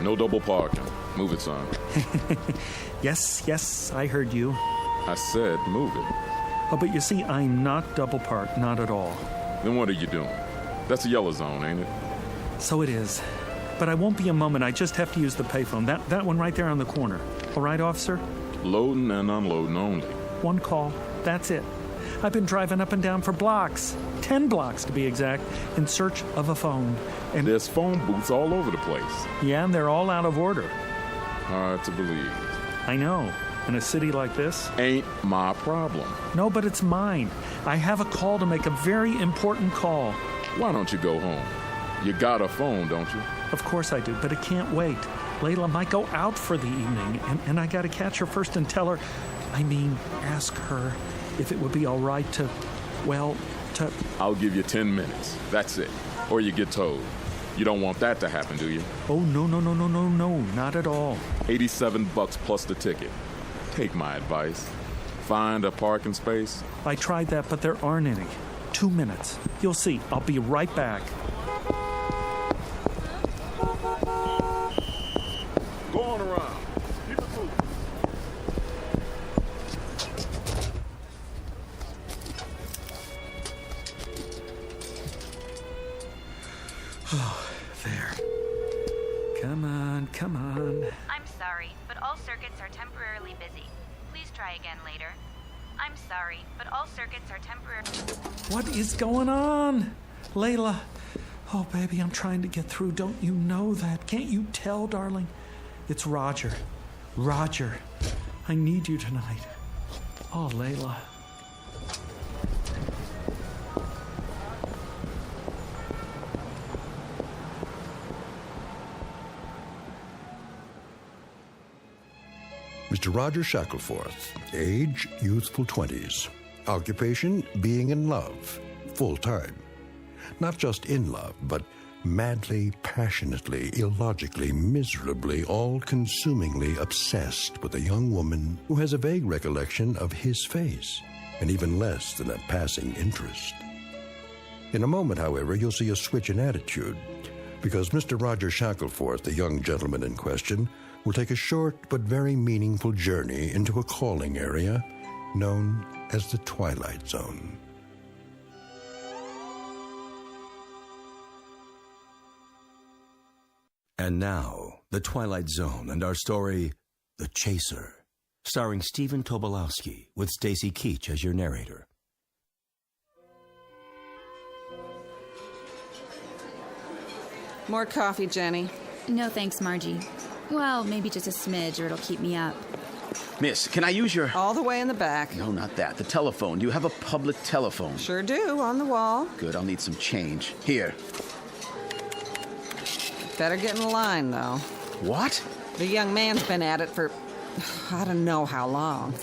No double parking. Move it, son. Yes, I heard you. I said move it. Oh, but you see, I'm not double parked, not at all. Then what are you doing? That's a yellow zone, ain't it? So it is. But I won't be a moment. I just have to use the payphone. That one right there on the corner. All right, officer? Loading and unloading only. One call. That's it. I've been driving up and down for blocks, 10 blocks to be exact, in search of a phone. And there's phone booths all over the place. Yeah, and they're all out of order. Hard to believe. I know. In a city like this. Ain't my problem. No, but it's mine. I have a call to make, a very important call. Why don't you go home? You got a phone, don't you? Of course I do, but it can't wait. Layla might go out for the evening, and I gotta catch her first and tell her, ask her if it would be all right to. I'll give you 10 minutes. That's it. Or you get towed. You don't want that to happen, do you? Oh, no, not at all. $87 plus the ticket. Take my advice. Find a parking space. I tried that, but there aren't any. 2 minutes. You'll see. I'll be right back. Go on around. Keep it moving. Oh, there. Come on. I'm sorry, but all circuits are temporarily busy. Please try again later. I'm sorry, but all circuits are temporarily... What is going on? Layla. Oh, baby, I'm trying to get through. Don't you know that? Can't you tell, darling? It's Roger. Roger, I need you tonight. Oh, Layla. Mr. Roger Shackelforth, age, youthful 20s. Occupation, being in love, full-time. Not just in love, but madly, passionately, illogically, miserably, all-consumingly obsessed with a young woman who has a vague recollection of his face, and even less than a passing interest. In a moment, however, you'll see a switch in attitude, because Mr. Roger Shackelforth, the young gentleman in question, will take a short but very meaningful journey into a calling area known as the Twilight Zone. And now, The Twilight Zone and our story, The Chaser, starring Stephen Tobolowsky with Stacy Keach as your narrator. More coffee, Jenny. No thanks, Margie. Well, maybe just a smidge or it'll keep me up. Miss, can I use your... All the way in the back. No, not that. The telephone. Do you have a public telephone? Sure do, on the wall. Good, I'll need some change. Here. Better get in line, though. What? The young man's been at it for... I don't know how long.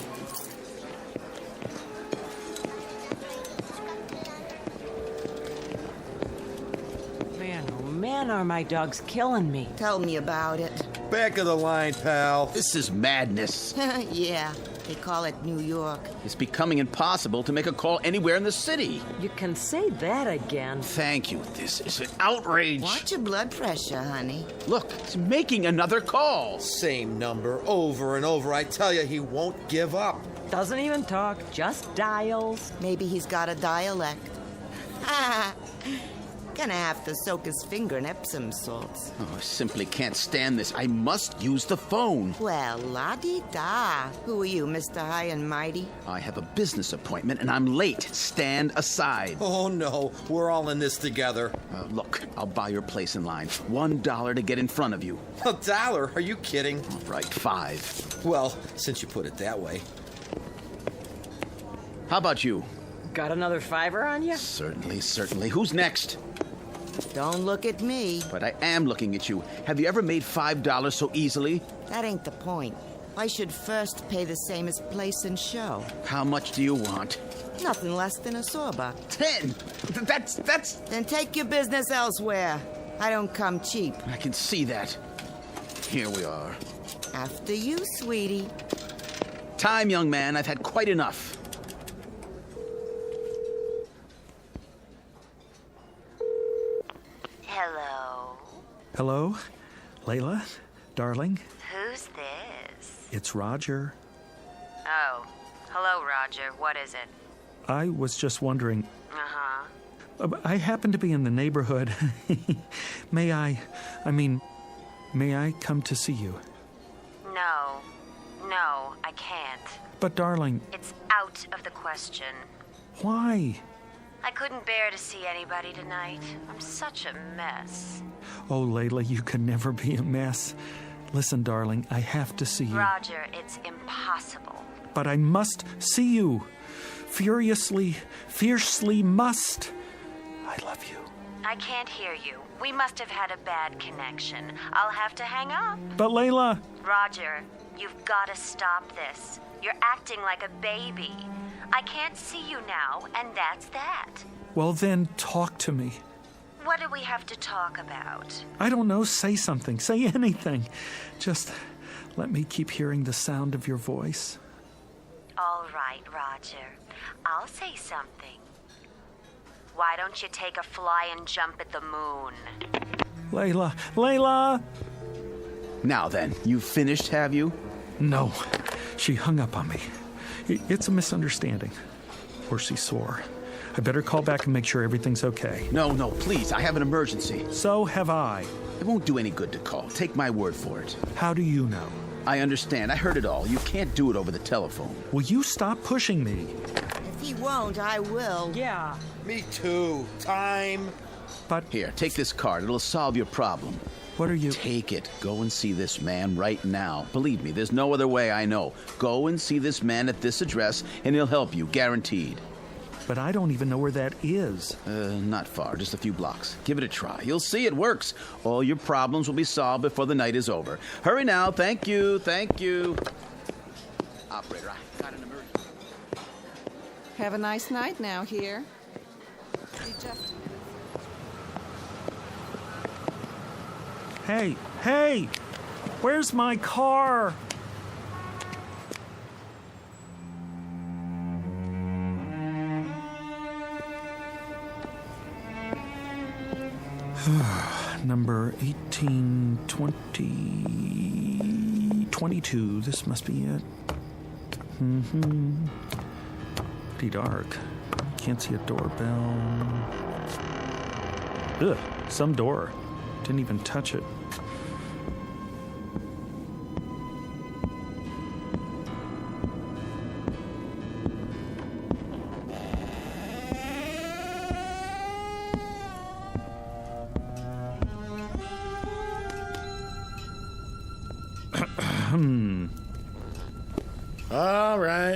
Man, are my dogs killing me. Tell me about it. Back of the line, pal. This is madness. Yeah, they call it New York. It's becoming impossible to make a call anywhere in the city. You can say that again. Thank you. This is an outrage. Watch your blood pressure, honey. Look, he's making another call. Same number over and over. I tell you, he won't give up. Doesn't even talk, just dials. Maybe he's got a dialect. Gonna have to soak his finger in Epsom salts. Oh, I simply can't stand this. I must use the phone. Well, la-di-da. Who are you, Mr. High and Mighty? I have a business appointment and I'm late. Stand aside. Oh, no. We're all in this together. Look, I'll buy your place in line. $1 to get in front of you. $1? Are you kidding? All right, $5. Well, since you put it that way. How about you? Got another $5 on you? Certainly. Who's next? Don't look at me. But I am looking at you. Have you ever made $5 so easily? That ain't the point. I should first pay the same as place and show. How much do you want? Nothing less than a sawbuck. 10! That's... Then take your business elsewhere. I don't come cheap. I can see that. Here we are. After you, sweetie. Time, young man. I've had quite enough. Hello? Layla? Darling? Who's this? It's Roger. Oh. Hello, Roger. What is it? I was just wondering... Uh-huh. I happen to be in the neighborhood. May I come to see you? No, I can't. But, darling... It's out of the question. Why? I couldn't bear to see anybody tonight. I'm such a mess. Oh, Layla, you can never be a mess. Listen, darling, I have to see you. Roger, it's impossible. But I must see you. Fiercely must. I love you. I can't hear you. We must have had a bad connection. I'll have to hang up. But, Layla... Roger, you've got to stop this. You're acting like a baby. I can't see you now, and that's that. Well, then, talk to me. What do we have to talk about? I don't know. Say something. Say anything. Just let me keep hearing the sound of your voice. All right, Roger. I'll say something. Why don't you take a flying jump at the moon? Layla! Now then, you finished, have you? No. She hung up on me. It's a misunderstanding. Or she swore. I better call back and make sure everything's okay. No, please. I have an emergency. So have I. It won't do any good to call. Take my word for it. How do you know? I understand. I heard it all. You can't do it over the telephone. Will you stop pushing me? If he won't, I will. Yeah. Me too. Time. But... Here, take this card. It'll solve your problem. What are you... Take it. Go and see this man right now. Believe me, there's no other way I know. Go and see this man at this address, and he'll help you, guaranteed. But I don't even know where that is. Not far, just a few blocks. Give it a try. You'll see it works. All your problems will be solved before the night is over. Hurry now. Thank you. Operator, I got an emergency. Have a nice night now here. Hey! Where's my car? Number 1822. This must be it. Pretty dark. Can't see a doorbell. Ugh, some door. Didn't even touch it.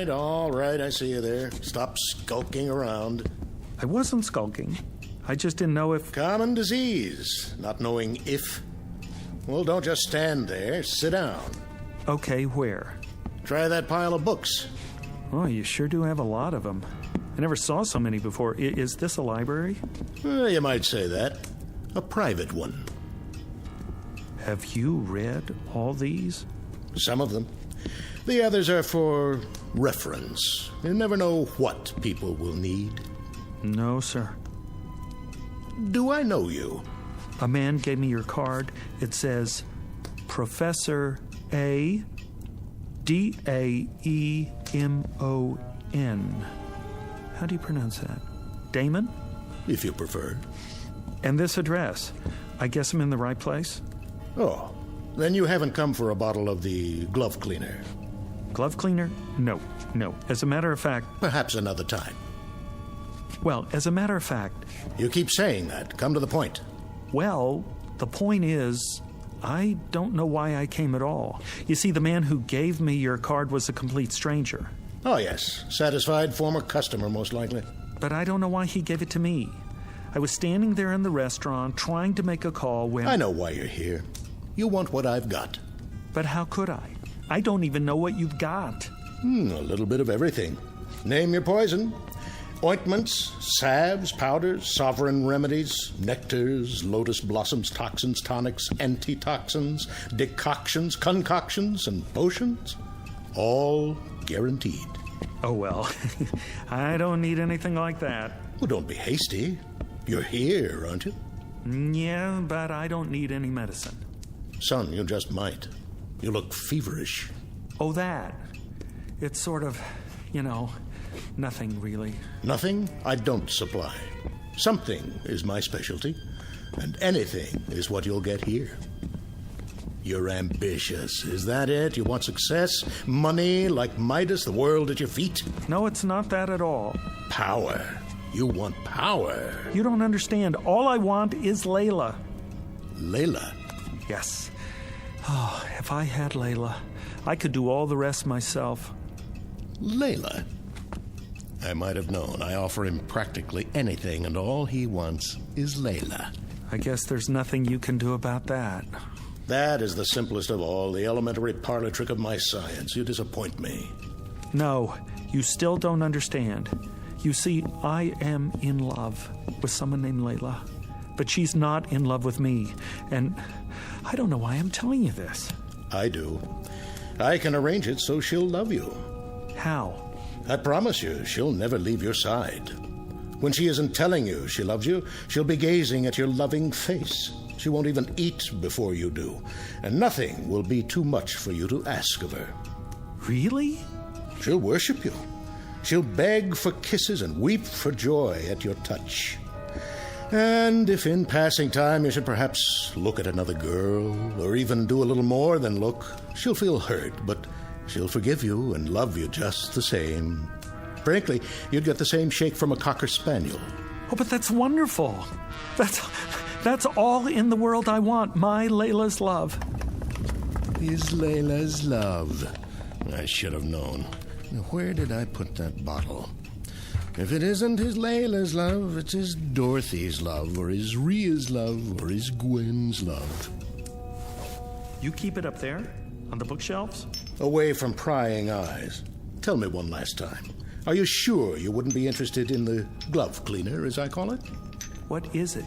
All right, I see you there. Stop skulking around. I wasn't skulking. I just didn't know if... Common disease, not knowing if. Well, don't just stand there. Sit down. Okay, where? Try that pile of books. Oh, you sure do have a lot of them. I never saw so many before. Is this a library? You might say that. A private one. Have you read all these? Some of them. The others are for reference. You never know what people will need. No, sir. Do I know you? A man gave me your card. It says Professor A. D-A-E-M-O-N. How do you pronounce that? Damon? If you prefer. And this address. I guess I'm in the right place? Oh, then you haven't come for a bottle of the glove cleaner. Glove cleaner? No. As a matter of fact... Perhaps another time. Well, as a matter of fact... You keep saying that. Come to the point. Well, the point is, I don't know why I came at all. You see, the man who gave me your card was a complete stranger. Oh, yes. Satisfied former customer, most likely. But I don't know why he gave it to me. I was standing there in the restaurant trying to make a call when... I know why you're here. You want what I've got. But how could I? I don't even know what you've got. A little bit of everything. Name your poison. Ointments, salves, powders, sovereign remedies, nectars, lotus blossoms, toxins, tonics, antitoxins, decoctions, concoctions, and potions. All guaranteed. Oh, well, I don't need anything like that. Well, don't be hasty. You're here, aren't you? Yeah, but I don't need any medicine. Son, you just might. You look feverish. Oh, that. It's sort of, nothing really. Nothing I don't supply. Something is my specialty, and anything is what you'll get here. You're ambitious, is that it? You want success, money like Midas, the world at your feet? No, it's not that at all. Power. You want power. You don't understand. All I want is Layla. Layla? Yes. Oh, if I had Layla, I could do all the rest myself. Layla? I might have known. I offer him practically anything, and all he wants is Layla. I guess there's nothing you can do about that. That is the simplest of all, the elementary parlor trick of my science. You disappoint me. No, you still don't understand. You see, I am in love with someone named Layla, but she's not in love with me, and I don't know why I'm telling you this. I do. I can arrange it so she'll love you. How? I promise you, she'll never leave your side. When she isn't telling you she loves you, she'll be gazing at your loving face. She won't even eat before you do, and nothing will be too much for you to ask of her. Really? She'll worship you. She'll beg for kisses and weep for joy at your touch. And if in passing time you should perhaps look at another girl, or even do a little more than look, she'll feel hurt, but she'll forgive you and love you just the same. Frankly, you'd get the same shake from a Cocker Spaniel. Oh, but that's wonderful. That's all in the world I want, my Layla's love. Is Layla's love. I should have known. Where did I put that bottle? If it isn't his Layla's love, it's his Dorothy's love, or his Rhea's love, or his Gwen's love. You keep it up there, on the bookshelves? Away from prying eyes. Tell me one last time. Are you sure you wouldn't be interested in the glove cleaner, as I call it? What is it?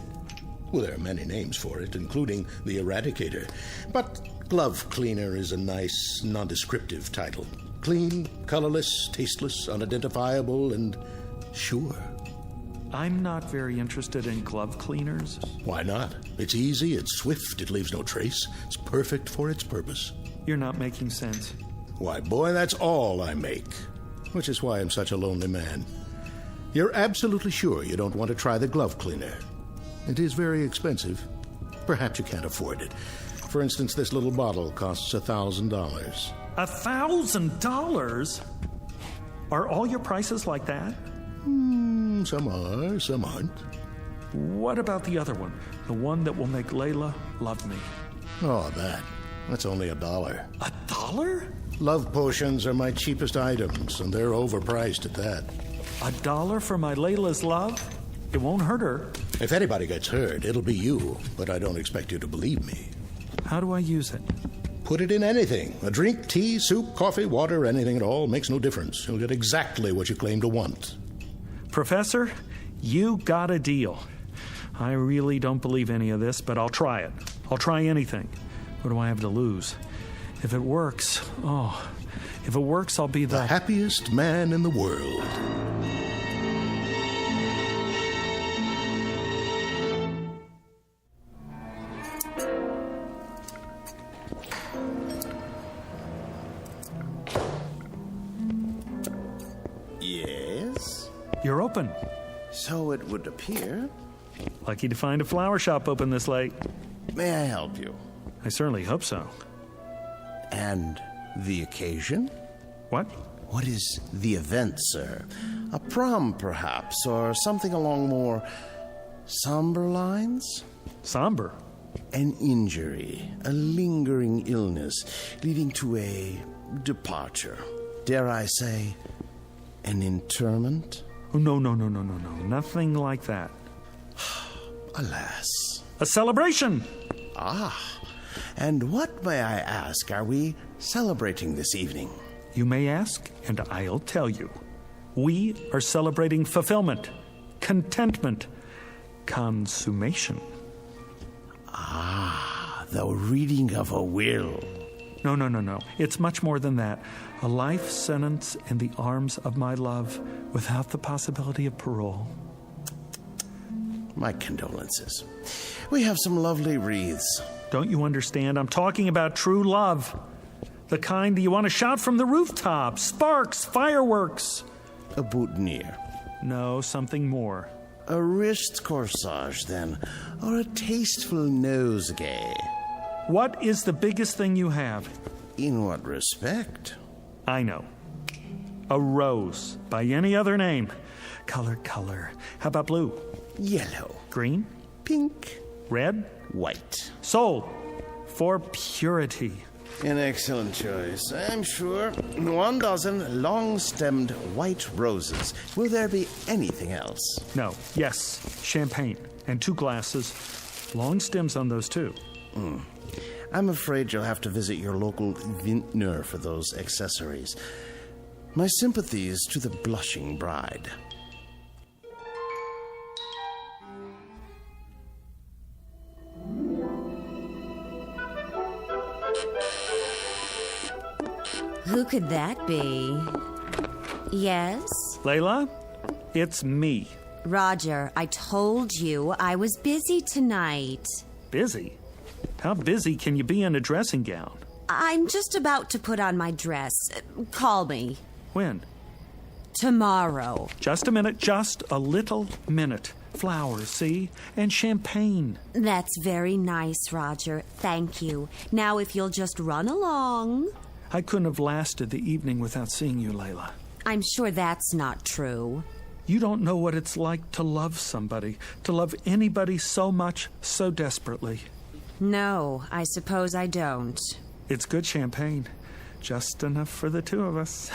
Well, there are many names for it, including the Eradicator. But glove cleaner is a nice, nondescriptive title. Clean, colorless, tasteless, unidentifiable, and sure. I'm not very interested in glove cleaners. Why not? It's easy, it's swift, it leaves no trace. It's perfect for its purpose. You're not making sense. Why, boy, that's all I make. Which is why I'm such a lonely man. You're absolutely sure you don't want to try the glove cleaner. It is very expensive. Perhaps you can't afford it. For instance, this little bottle costs $1,000. $1,000? Are all your prices like that? Some are, some aren't. What about the other one? The one that will make Layla love me? Oh, that's only $1. $1? Love potions are my cheapest items, and they're overpriced at that. $1 for my Layla's love? It won't hurt her. If anybody gets hurt, it'll be you, but I don't expect you to believe me. How do I use it? Put it in anything. A drink, tea, soup, coffee, water, anything at all. Makes no difference. You'll get exactly what you claim to want. Professor, you got a deal. I really don't believe any of this, but I'll try it. I'll try anything. What do I have to lose? If it works, I'll be the happiest man in the world. Yes? You're open. So it would appear. Lucky to find a flower shop open this late. May I help you? I certainly hope so. And the occasion? What? What is the event, sir? A prom, perhaps, or something along more somber lines? Somber? An injury, a lingering illness, leading to a departure. Dare I say, an interment? Oh, no. Nothing like that. Alas. A celebration! Ah. And what, may I ask, are we celebrating this evening? You may ask, and I'll tell you. We are celebrating fulfillment, contentment, consummation. Ah, the reading of a will. No. It's much more than that. A life sentence in the arms of my love without the possibility of parole. My condolences. We have some lovely wreaths. Don't you understand? I'm talking about true love. The kind that you want to shout from the rooftops. Sparks, fireworks. A boutonniere. No, something more. A wrist corsage, then. Or a tasteful nosegay. What is the biggest thing you have? In what respect? I know. A rose. By any other name. Color. How about blue? Yellow. Green? Pink. Red? White. Sold. For purity. An excellent choice, I'm sure. 1 dozen long-stemmed white roses. Will there be anything else? No. Yes. Champagne. And 2 glasses. Long stems on those, too. I'm afraid you'll have to visit your local vintner for those accessories. My sympathies to the blushing bride. Who could that be? Yes? Layla, it's me. Roger, I told you I was busy tonight. Busy? How busy can you be in a dressing gown? I'm just about to put on my dress. Call me. When? Tomorrow. Just a minute, just a little minute. Flowers, see? And champagne. That's very nice, Roger. Thank you. Now, if you'll just run along. I couldn't have lasted the evening without seeing you, Layla. I'm sure that's not true. You don't know what it's like to love somebody, to love anybody so much, so desperately. No, I suppose I don't. It's good champagne. Just enough for the 2 of us.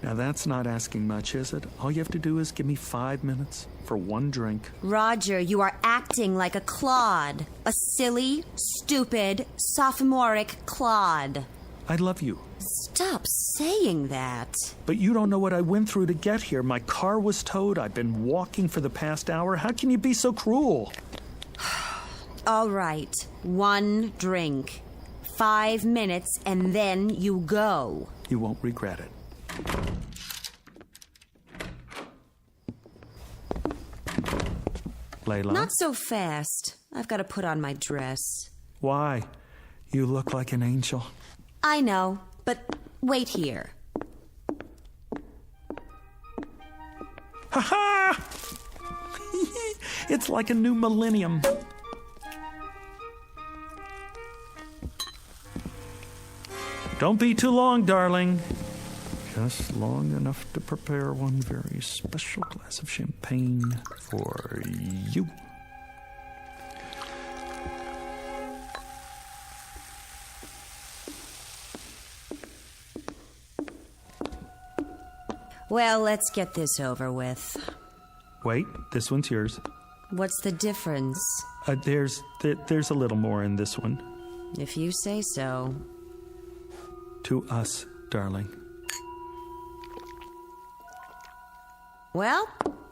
Now, that's not asking much, is it? All you have to do is give me 5 minutes for 1 drink. Roger, you are acting like a clod. A silly, stupid, sophomoric clod. I love you. Stop saying that. But you don't know what I went through to get here. My car was towed. I've been walking for the past hour. How can you be so cruel? All right, 1 drink. 5 minutes, and then you go. You won't regret it. Layla? Not so fast. I've got to put on my dress. Why? You look like an angel. I know, but wait here. Ha-ha! It's like a new millennium. Don't be too long, darling. Just long enough to prepare one very special glass of champagne for you. Well, let's get this over with. Wait, this one's yours. What's the difference? There's a little more in this one. If you say so. To us, darling. Well,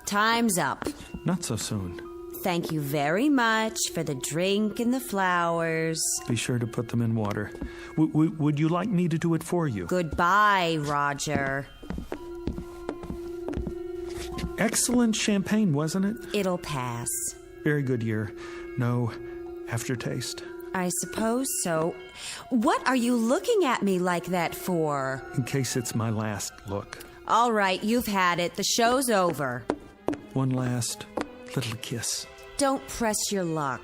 time's up. Not so soon. Thank you very much for the drink and the flowers. Be sure to put them in water. Would you like me to do it for you? Goodbye, Roger. Excellent champagne, wasn't it? It'll pass. Very good year. No aftertaste. I suppose so. What are you looking at me like that for? In case it's my last look. All right, you've had it. The show's over. One last little kiss. Don't press your luck.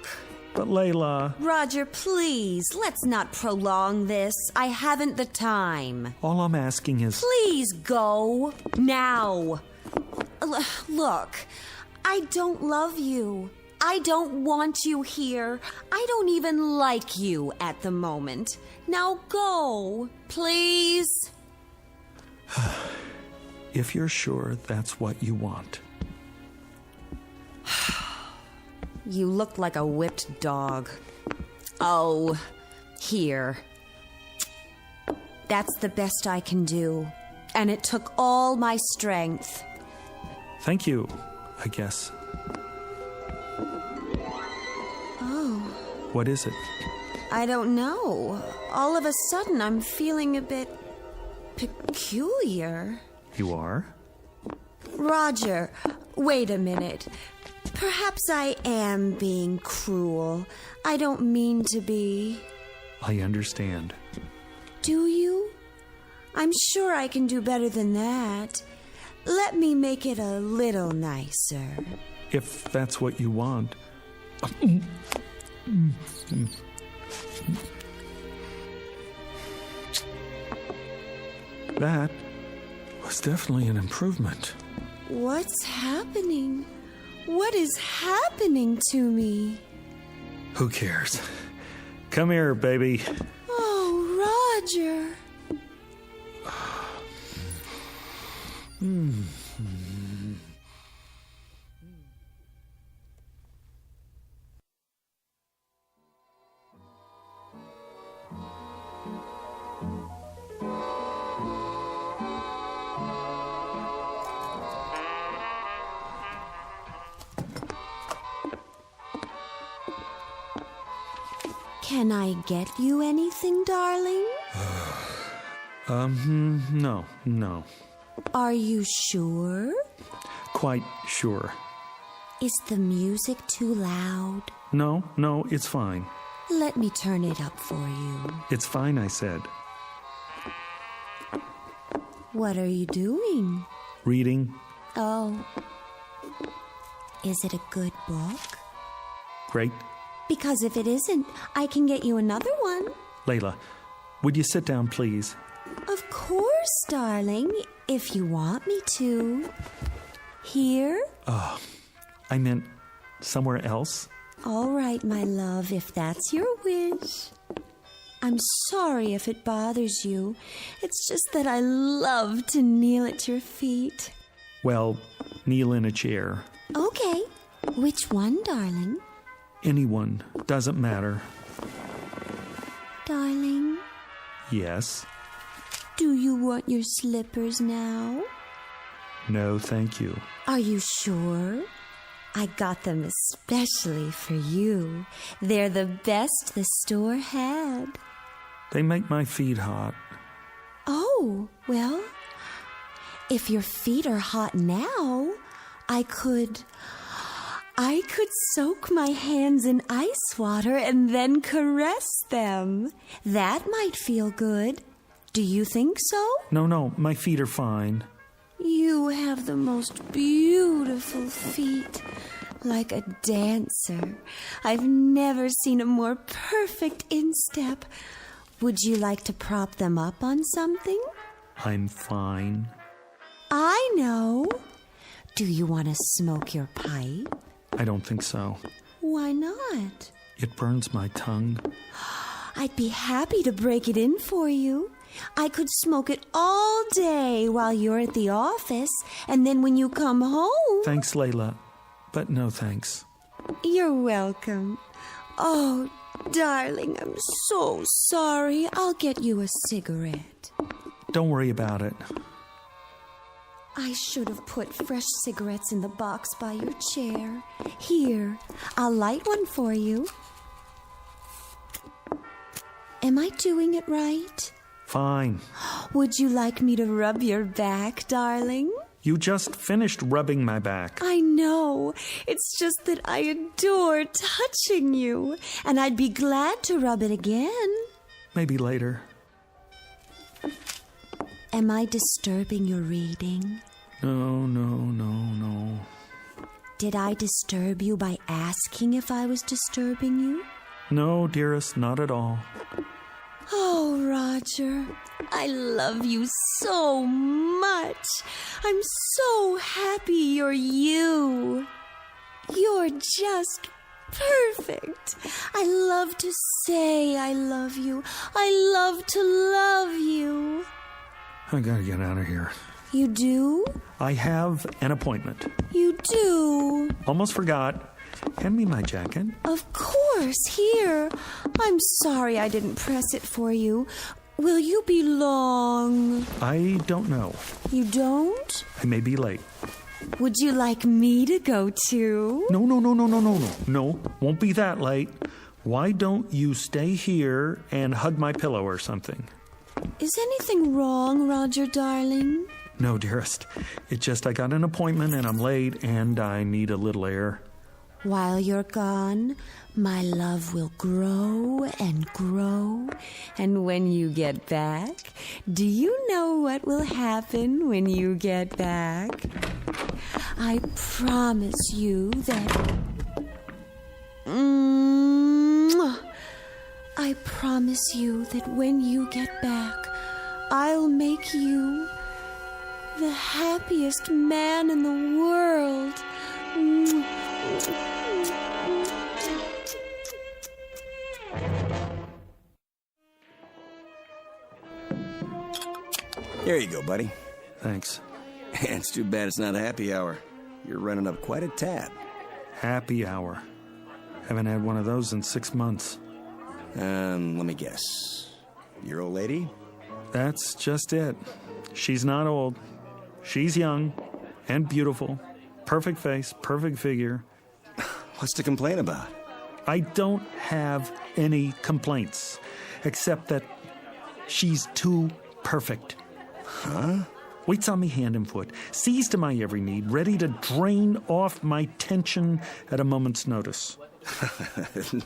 But Layla... Roger, please, let's not prolong this. I haven't the time. All I'm asking is... Please go. Now. Look, I don't love you. I don't want you here. I don't even like you at the moment. Now go, please. If you're sure that's what you want. You look like a whipped dog. Oh, here. That's the best I can do. And it took all my strength. Thank you, I guess. Oh. What is it? I don't know. All of a sudden, I'm feeling a bit peculiar. You are? Roger, wait a minute. Perhaps I am being cruel. I don't mean to be. I understand. Do you? I'm sure I can do better than that. Let me make it a little nicer. If that's what you want. That was definitely an improvement. What's happening? What is happening to me? Who cares? Come here, baby. Oh, Roger. Can I get you anything, darling? No. Are you sure? Quite sure. Is the music too loud? No, it's fine. Let me turn it up for you. It's fine, I said. What are you doing? Reading. Oh. Is it a good book? Great. Because if it isn't, I can get you another one. Layla, would you sit down, please? Of course, darling, if you want me to. Here? Oh, I meant somewhere else. All right, my love, if that's your wish. I'm sorry if it bothers you. It's just that I love to kneel at your feet. Well, kneel in a chair. Okay. Which one, darling? Anyone. Doesn't matter. Darling? Yes. Do you want your slippers now? No, thank you. Are you sure? I got them especially for you. They're the best the store had. They make my feet hot. Oh, well, if your feet are hot now, I could soak my hands in ice water and then caress them. That might feel good. Do you think so? No, my feet are fine. You have the most beautiful feet, like a dancer. I've never seen a more perfect instep. Would you like to prop them up on something? I'm fine. I know. Do you want to smoke your pipe? I don't think so. Why not? It burns my tongue. I'd be happy to break it in for you. I could smoke it all day while you're at the office, and then when you come home... Thanks, Layla, but no thanks. You're welcome. Oh, darling, I'm so sorry. I'll get you a cigarette. Don't worry about it. I should have put fresh cigarettes in the box by your chair. Here, I'll light one for you. Am I doing it right? Fine. Would you like me to rub your back, darling? You just finished rubbing my back. I know. It's just that I adore touching you, and I'd be glad to rub it again. Maybe later. Am I disturbing your reading? No. Did I disturb you by asking if I was disturbing you? No, dearest, not at all. Oh, Roger, I love you so much. I'm so happy you're you. You're just perfect. I love to say I love you. I love to love you. I gotta get out of here. You do? I have an appointment. You do? Almost forgot. Hand me my jacket. Of course, here. I'm sorry I didn't press it for you. Will you be long? I don't know. You don't? I may be late. Would you like me to go too? No. No, won't be that late. Why don't you stay here and hug my pillow or something? Is anything wrong, Roger, darling? No, dearest. It's just I got an appointment and I'm late and I need a little air. While you're gone, my love will grow and grow. And when you get back, do you know what will happen when you get back? I promise you that... I promise you that when you get back, I'll make you the happiest man in the world. Here you go, buddy. Thanks. It's too bad it's not a happy hour. You're running up quite a tab. Happy hour. Haven't had one of those in 6 months. Let me guess. Your old lady? That's just it. She's not old. She's young and beautiful. Perfect face, perfect figure. What's to complain about? I don't have any complaints, except that she's too perfect. Huh? Waits on me hand and foot, sees to my every need, ready to drain off my tension at a moment's notice.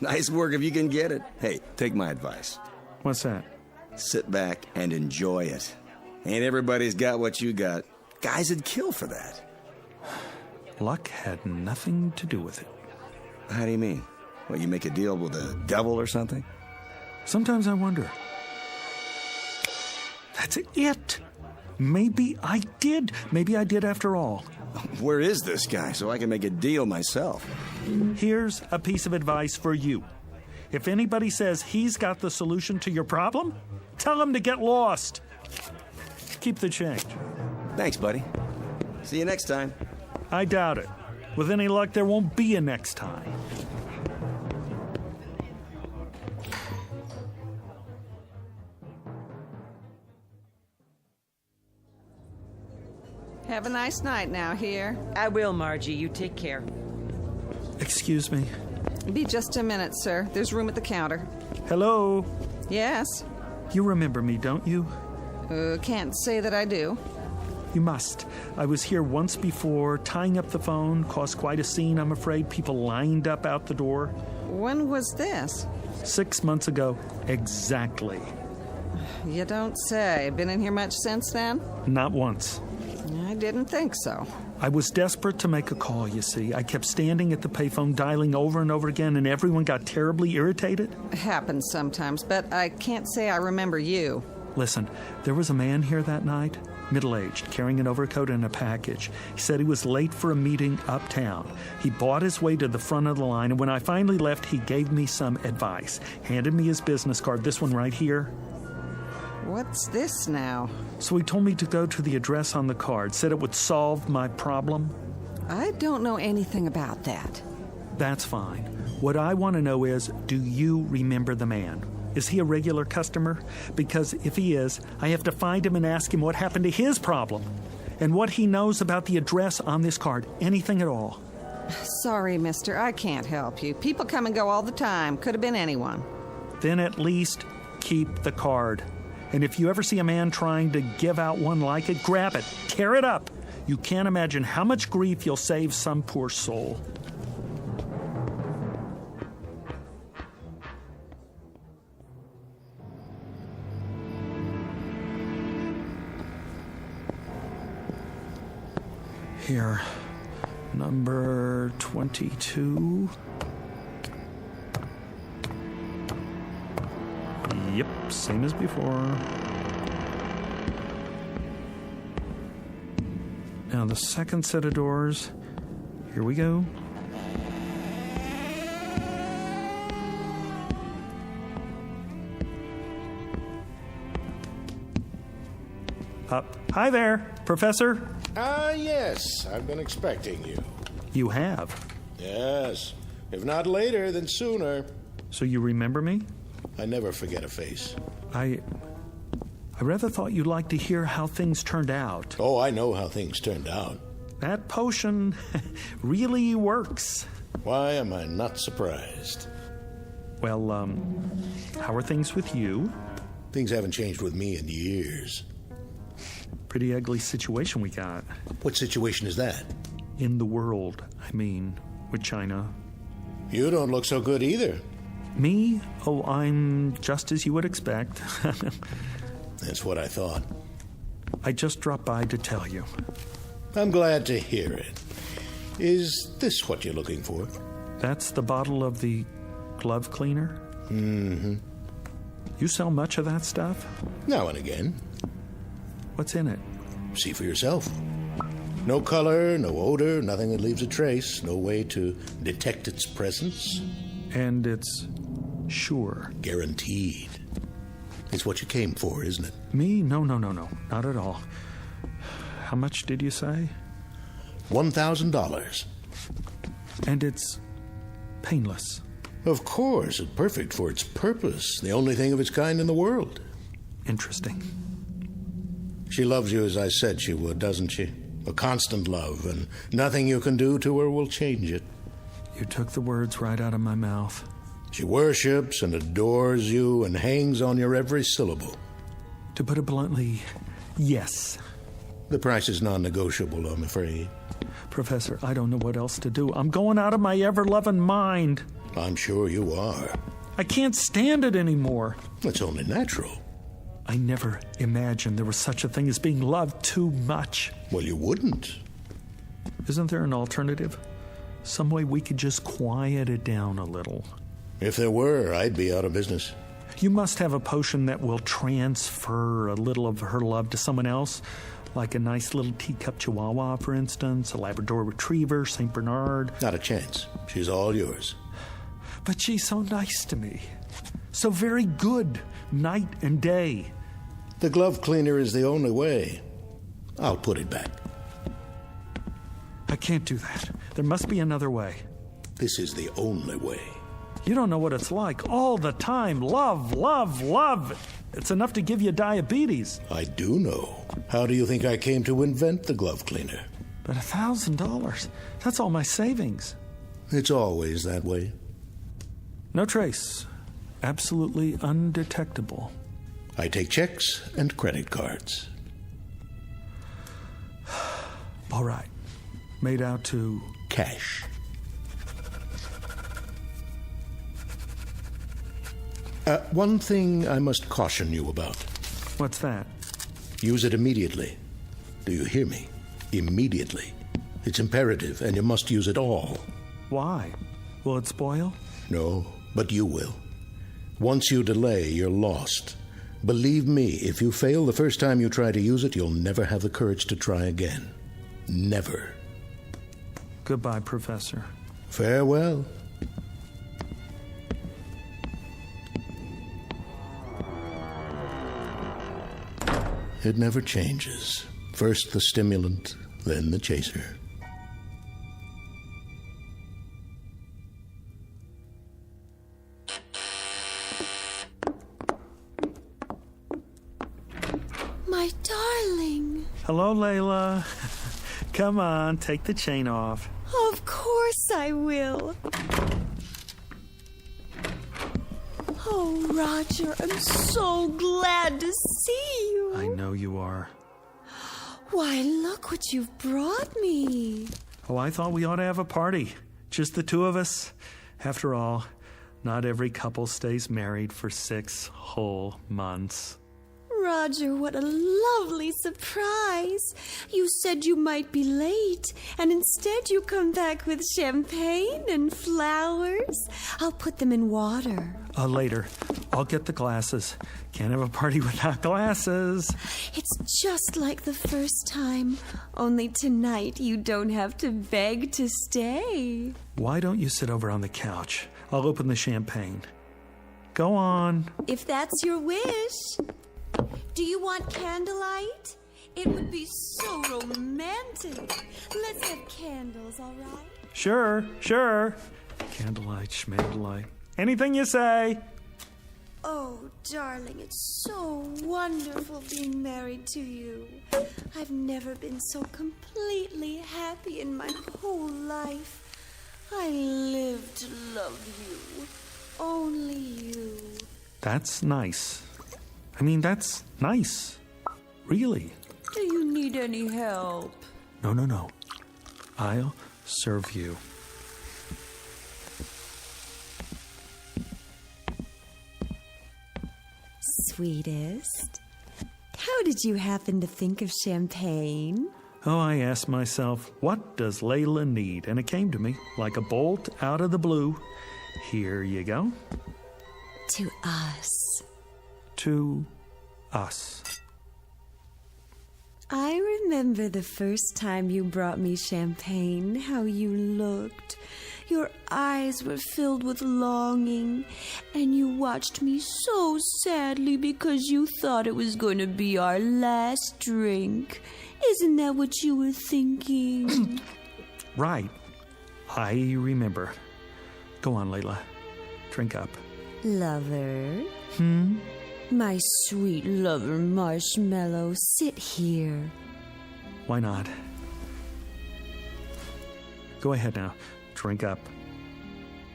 Nice work if you can get it. Hey, take my advice. What's that? Sit back and enjoy it. Ain't everybody's got what you got. Guys would kill for that. Luck had nothing to do with it. How do you mean? Well, you make a deal with the devil or something? Sometimes I wonder. That's it. Maybe I did. Maybe I did after all. Where is this guy so I can make a deal myself? Here's a piece of advice for you. If anybody says he's got the solution to your problem, tell him to get lost. Keep the change. Thanks, buddy. See you next time. I doubt it. With any luck, there won't be a next time. Have a nice night now here. I will, Margie. You take care. Excuse me. Be just a minute, sir. There's room at the counter. Hello? Yes? You remember me, don't you? Can't say that I do. You must. I was here once before, tying up the phone, caused quite a scene, I'm afraid. People lined up out the door. When was this? 6 months ago. Exactly. You don't say. Been in here much since then? Not once. I didn't think so. I was desperate to make a call, you see. I kept standing at the payphone, dialing over and over again, and everyone got terribly irritated. It happens sometimes, but I can't say I remember you. Listen, there was a man here that night, middle-aged, carrying an overcoat and a package. He said he was late for a meeting uptown. He bought his way to the front of the line, and when I finally left, he gave me some advice. Handed me his business card, this one right here. What's this now? So he told me to go to the address on the card, said it would solve my problem. I don't know anything about that. That's fine. What I want to know is, do you remember the man? Is he a regular customer? Because if he is, I have to find him and ask him what happened to his problem and what he knows about the address on this card. Anything at all. Sorry, mister. I can't help you. People come and go all the time. Could have been anyone. Then at least keep the card. And if you ever see a man trying to give out one like it, grab it, tear it up. You can't imagine how much grief you'll save some poor soul. Here, number 22. Yep, same as before. Now the second set of doors. Here we go. Up. Hi there, Professor. Yes, I've been expecting you. You have? Yes. If not later, then sooner. So you remember me? I never forget a face. I rather thought you'd like to hear how things turned out. Oh, I know how things turned out. That potion really works. Why am I not surprised? Well, how are things with you? Things haven't changed with me in years. Pretty ugly situation we got. What situation is that? In the world, I mean, with China. You don't look so good either. Me? Oh, I'm just as you would expect. That's what I thought. I just dropped by to tell you. I'm glad to hear it. Is this what you're looking for? That's the bottle of the glove cleaner? Mm-hmm. You sell much of that stuff? Now and again. What's in it? See for yourself. No color, no odor, nothing that leaves a trace, no way to detect its presence. And it's sure. Guaranteed. It's what you came for, isn't it? Me? No. Not at all. How much did you say? $1,000. And it's painless. Of course, it's perfect for its purpose. The only thing of its kind in the world. Interesting. She loves you as I said she would, doesn't she? A constant love, and nothing you can do to her will change it. You took the words right out of my mouth. She worships and adores you and hangs on your every syllable. To put it bluntly, yes. The price is non-negotiable, I'm afraid. Professor, I don't know what else to do. I'm going out of my ever-loving mind. I'm sure you are. I can't stand it anymore. It's only natural. I never imagined there was such a thing as being loved too much. Well, you wouldn't. Isn't there an alternative? Some way we could just quiet it down a little. If there were, I'd be out of business. You must have a potion that will transfer a little of her love to someone else, like a nice little teacup chihuahua, for instance, a Labrador retriever, St. Bernard. Not a chance. She's all yours. But she's so nice to me. So very good, night and day. The glove cleaner is the only way. I'll put it back. I can't do that. There must be another way. This is the only way. You don't know what it's like. All the time. Love, love, love. It's enough to give you diabetes. I do know. How do you think I came to invent the glove cleaner? But $1,000, that's all my savings. It's always that way. No trace. Absolutely undetectable. I take checks and credit cards. All right. Made out to... cash. One thing I must caution you about. What's that? Use it immediately. Do you hear me? Immediately. It's imperative, and you must use it all. Why? Will it spoil? No, but you will. Once you delay, you're lost. Believe me, if you fail the first time you try to use it, you'll never have the courage to try again. Never. Goodbye, Professor. Farewell. It never changes. First the stimulant, then the chaser. My darling. Hello, Layla. Come on, take the chain off. Of course I will. Oh, Roger, I'm so glad to see you. I know you are. Why, look what you've brought me. Oh, I thought we ought to have a party. Just the two of us. After all, not every couple stays married for 6 whole months. Roger, what a lovely surprise. You said you might be late, and instead you come back with champagne and flowers. I'll put them in water. Later. I'll get the glasses. Can't have a party without glasses. It's just like the first time. Only tonight you don't have to beg to stay. Why don't you sit over on the couch? I'll open the champagne. Go on. If that's your wish. Do you want candlelight? It would be so romantic. Let's have candles, all right? Sure. Candlelight, schmandlelight. Anything you say. Oh, darling, it's so wonderful being married to you. I've never been so completely happy in my whole life. I live to love you. Only you. That's nice. That's nice. Really. Do you need any help? No. I'll serve you. Sweetest, how did you happen to think of champagne? Oh, I asked myself, what does Layla need? And it came to me like a bolt out of the blue. Here you go. To us. To us. I remember the first time you brought me champagne, how you looked. Your eyes were filled with longing, and you watched me so sadly because you thought it was going to be our last drink. Isn't that what you were thinking? Right. I remember. Go on, Layla. Drink up. Lover? My sweet lover Marshmallow, sit here. Why not? Go ahead now. Drink up.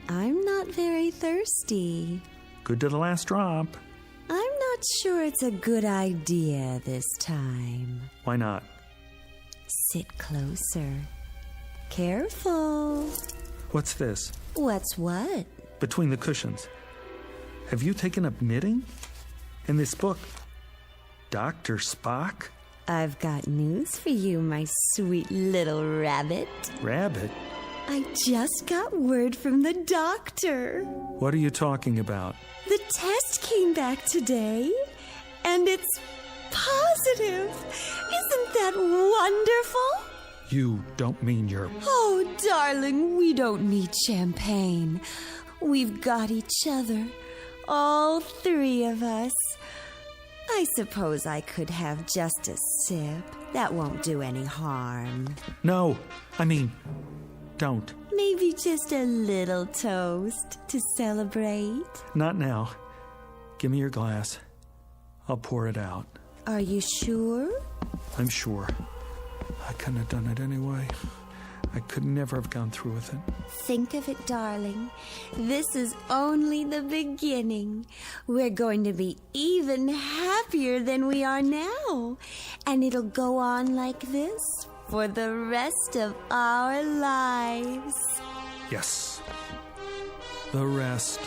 I'm not very thirsty. Good to the last drop. I'm not sure it's a good idea this time. Why not? Sit closer. Careful. What's this? What's what? Between the cushions. Have you taken up knitting? In this book, Dr. Spock? I've got news for you, my sweet little rabbit. Rabbit? I just got word from the doctor. What are you talking about? The test came back today, and it's positive. Isn't that wonderful? You don't mean you're... Oh, darling, we don't need champagne. We've got each other. All 3 of us. I suppose I could have just a sip. That won't do any harm. No, don't. Maybe just a little toast to celebrate. Not now. Give me your glass. I'll pour it out. Are you sure? I'm sure. I couldn't have done it anyway. I could never have gone through with it. Think of it, darling. This is only the beginning. We're going to be even happier than we are now. And it'll go on like this for the rest of our lives. Yes. The rest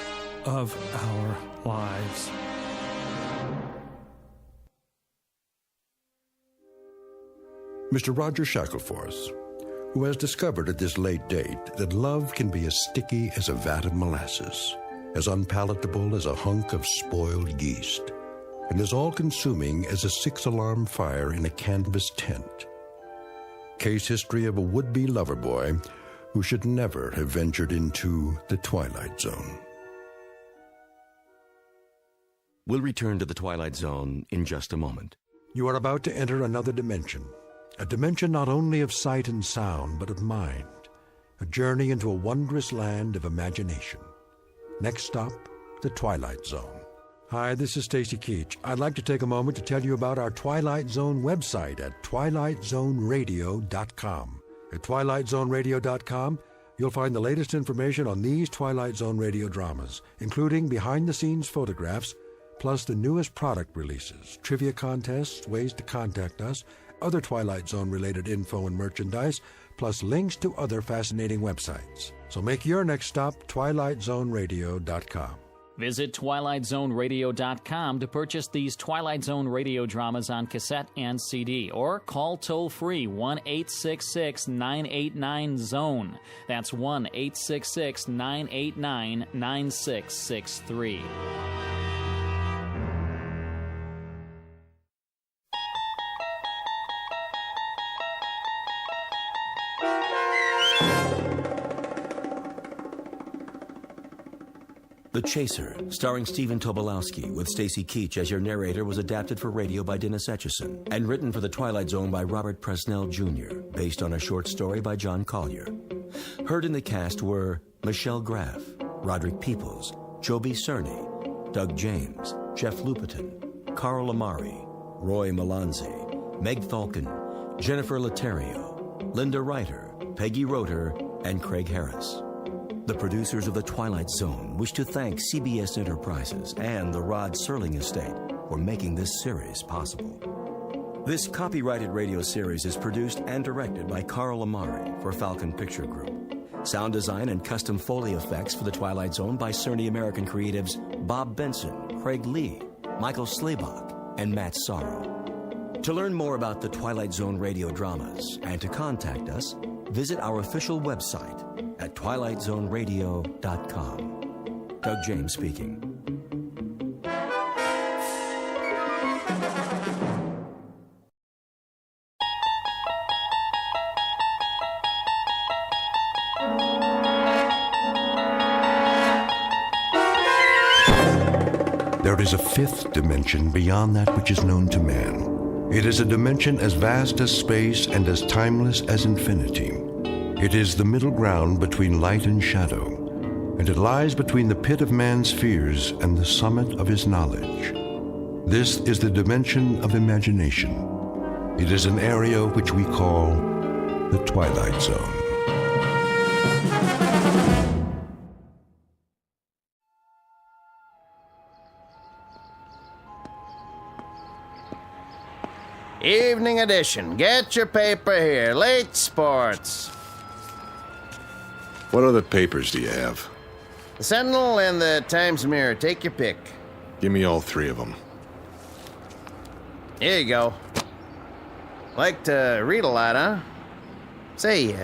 of our lives. Mr. Roger Shackelforth, who has discovered at this late date that love can be as sticky as a vat of molasses, as unpalatable as a hunk of spoiled yeast, and as all-consuming as a 6-alarm fire in a canvas tent. Case history of a would-be lover boy who should never have ventured into the Twilight Zone. We'll return to the Twilight Zone in just a moment. You are about to enter another dimension. A dimension not only of sight and sound, but of mind. A journey into a wondrous land of imagination. Next stop, the Twilight Zone. Hi, this is Stacy Keach. I'd like to take a moment to tell you about our Twilight Zone website at twilightzoneradio.com. At twilightzoneradio.com, you'll find the latest information on these Twilight Zone radio dramas, including behind-the-scenes photographs, plus the newest product releases, trivia contests, ways to contact us, other Twilight Zone-related info and merchandise, plus links to other fascinating websites. So make your next stop twilightzoneradio.com. Visit twilightzoneradio.com to purchase these Twilight Zone radio dramas on cassette and CD, or call toll-free 1-866-989-ZONE. That's 1-866-989-9663. The Chaser, starring Stephen Tobolowsky, with Stacy Keach as your narrator, was adapted for radio by Dennis Etchison and written for The Twilight Zone by Robert Presnell Jr., based on a short story by John Collier. Heard in the cast were Michelle Graff, Roderick Peoples, Joby Cerny, Doug James, Jeff Lupetin, Carl Amari, Roy Melanzi, Meg Falcon, Jennifer Laterio, Linda Reiter, Peggy Roeder, and Craig Harris. The producers of The Twilight Zone wish to thank CBS Enterprises and the Rod Serling Estate for making this series possible. This copyrighted radio series is produced and directed by Carl Amari for Falcon Picture Group. Sound design and custom Foley effects for The Twilight Zone by Cerny American creatives Bob Benson, Craig Lee, Michael Slaybach, and Matt Sorrow. To learn more about the Twilight Zone radio dramas and to contact us, visit our official website at twilightzoneradio.com. Doug James speaking. There is a fifth dimension beyond that which is known to man. It is a dimension as vast as space and as timeless as infinity. It is the middle ground between light and shadow, and it lies between the pit of man's fears and the summit of his knowledge. This is the dimension of imagination. It is an area which we call the Twilight Zone. Evening edition. Get your paper here. Late sports. What other papers do you have? The Sentinel and the Times Mirror. Take your pick. Give me all three of them. Here you go. Like to read a lot, huh? Say,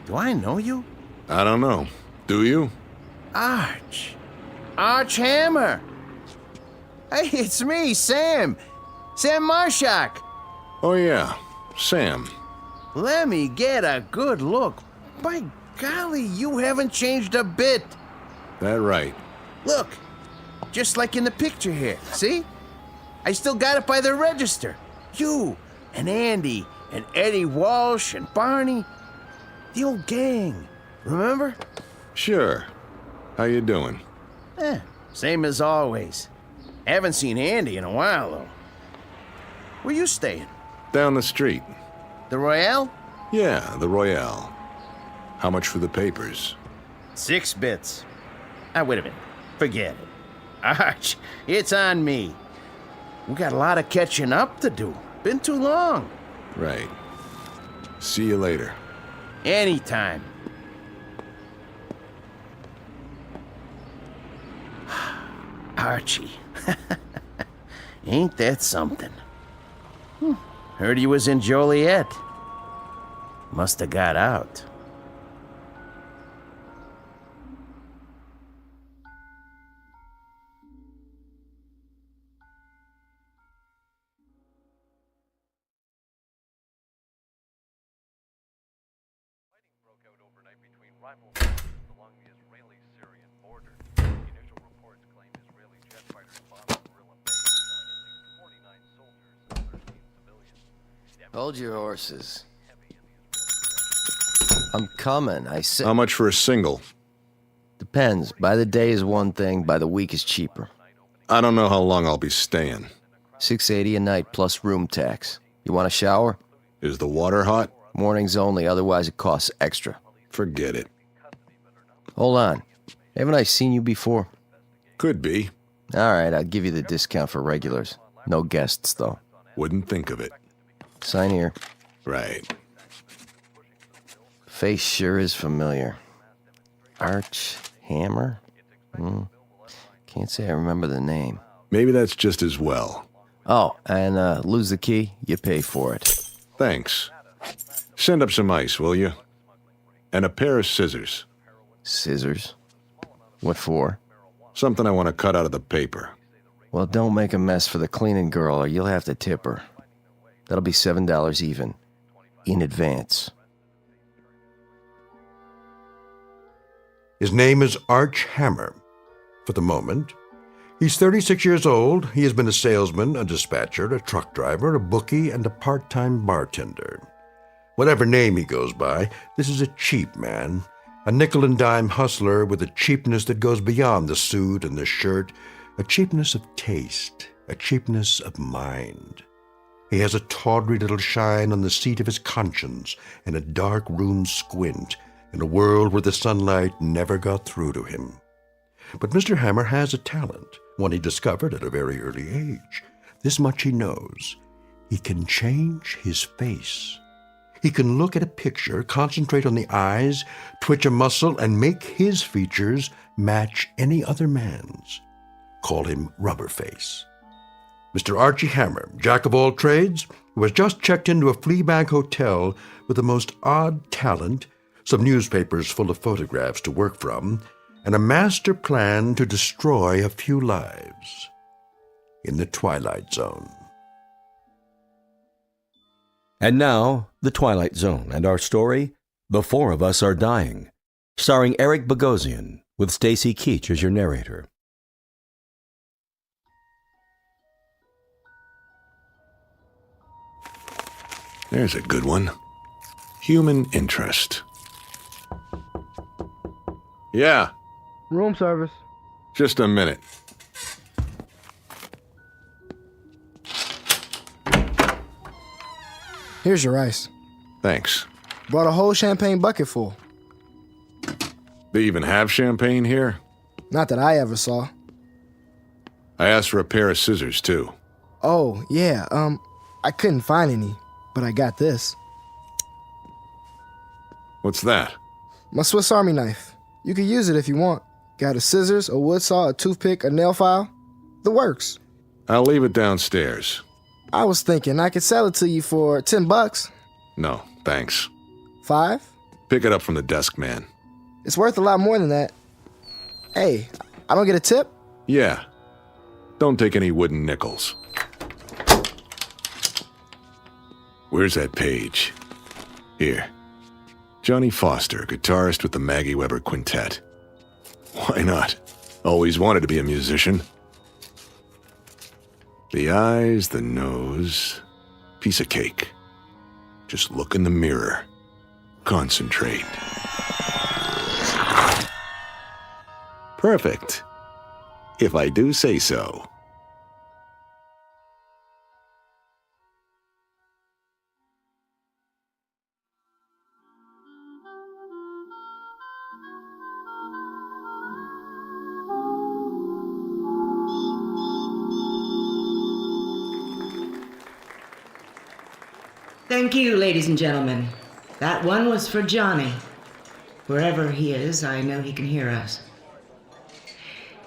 do I know you? I don't know. Do you? Arch Hammer. Hey, it's me, Sam. Sam Marshak. Oh, yeah. Sam. Let me get a good look. By golly, you haven't changed a bit. That right. Look, just like in the picture here. See? I still got it by the register. You and Andy and Eddie Walsh and Barney. The old gang. Remember? Sure. How you doing? Same as always. Haven't seen Andy in a while, though. Where you staying? Down the street. The Royale? Yeah, the Royale. How much for the papers? 6 bits. Wait a minute. Forget it. Arch, it's on me. We got a lot of catching up to do. Been too long. Right. See you later. Anytime. Archie. Ain't that something? Heard he was in Joliet. Must have got out. Hold your horses. I'm coming, I said. How much for a single? Depends. By the day is one thing, by the week is cheaper. I don't know how long I'll be staying. $6.80 a night plus room tax. You want a shower? Is the water hot? Mornings only, otherwise it costs extra. Forget it. Hold on. Haven't I seen you before? Could be. All right, I'll give you the discount for regulars. No guests, though. Wouldn't think of it. Sign here. Right. Face sure is familiar. Arch Hammer? Can't say I remember the name. Maybe that's just as well. Oh, and lose the key, you pay for it. Thanks. Send up some ice, will you? And a pair of scissors. Scissors? What for? Something I want to cut out of the paper. Well, don't make a mess for the cleaning girl or you'll have to tip her. That'll be $7 even. In advance. His name is Arch Hammer. For the moment, he's 36 years old. He has been a salesman, a dispatcher, a truck driver, a bookie, and a part-time bartender. Whatever name he goes by, this is a cheap man, a nickel-and-dime hustler with a cheapness that goes beyond the suit and the shirt, a cheapness of taste, a cheapness of mind. He has a tawdry little shine on the seat of his conscience and a dark room squint in a world where the sunlight never got through to him. But Mr. Hammer has a talent, one he discovered at a very early age. This much he knows. He can change his face. He can look at a picture, concentrate on the eyes, twitch a muscle, and make his features match any other man's. Call him Rubberface. Mr. Archie Hammer, jack of all trades, who has just checked into a Fleabag hotel with the most odd talent, some newspapers full of photographs to work from, and a master plan to destroy a few lives in the Twilight Zone. And now, The Twilight Zone and our story, The Four of Us Are Dying, starring Eric Bogosian, with Stacy Keach as your narrator. There's a good one. Human interest. Yeah. Room service. Just a minute. Here's your ice. Thanks. Brought a whole champagne bucket full. They even have champagne here? Not that I ever saw. I asked for a pair of scissors, too. Oh, yeah, I couldn't find any, but I got this. What's that? My Swiss Army knife. You can use it if you want. Got a scissors, a wood saw, a toothpick, a nail file. The works. I'll leave it downstairs. I was thinking I could sell it to you for $10. No, thanks. 5? Pick it up from the desk man. It's worth a lot more than that. Hey, I don't get a tip? Yeah. Don't take any wooden nickels. Where's that page? Here. Johnny Foster, guitarist with the Maggie Weber Quintet. Why not? Always wanted to be a musician. The eyes, the nose, piece of cake. Just look in the mirror. Concentrate. Perfect. If I do say so. Thank you, ladies and gentlemen. That one was for Johnny. Wherever he is, I know he can hear us.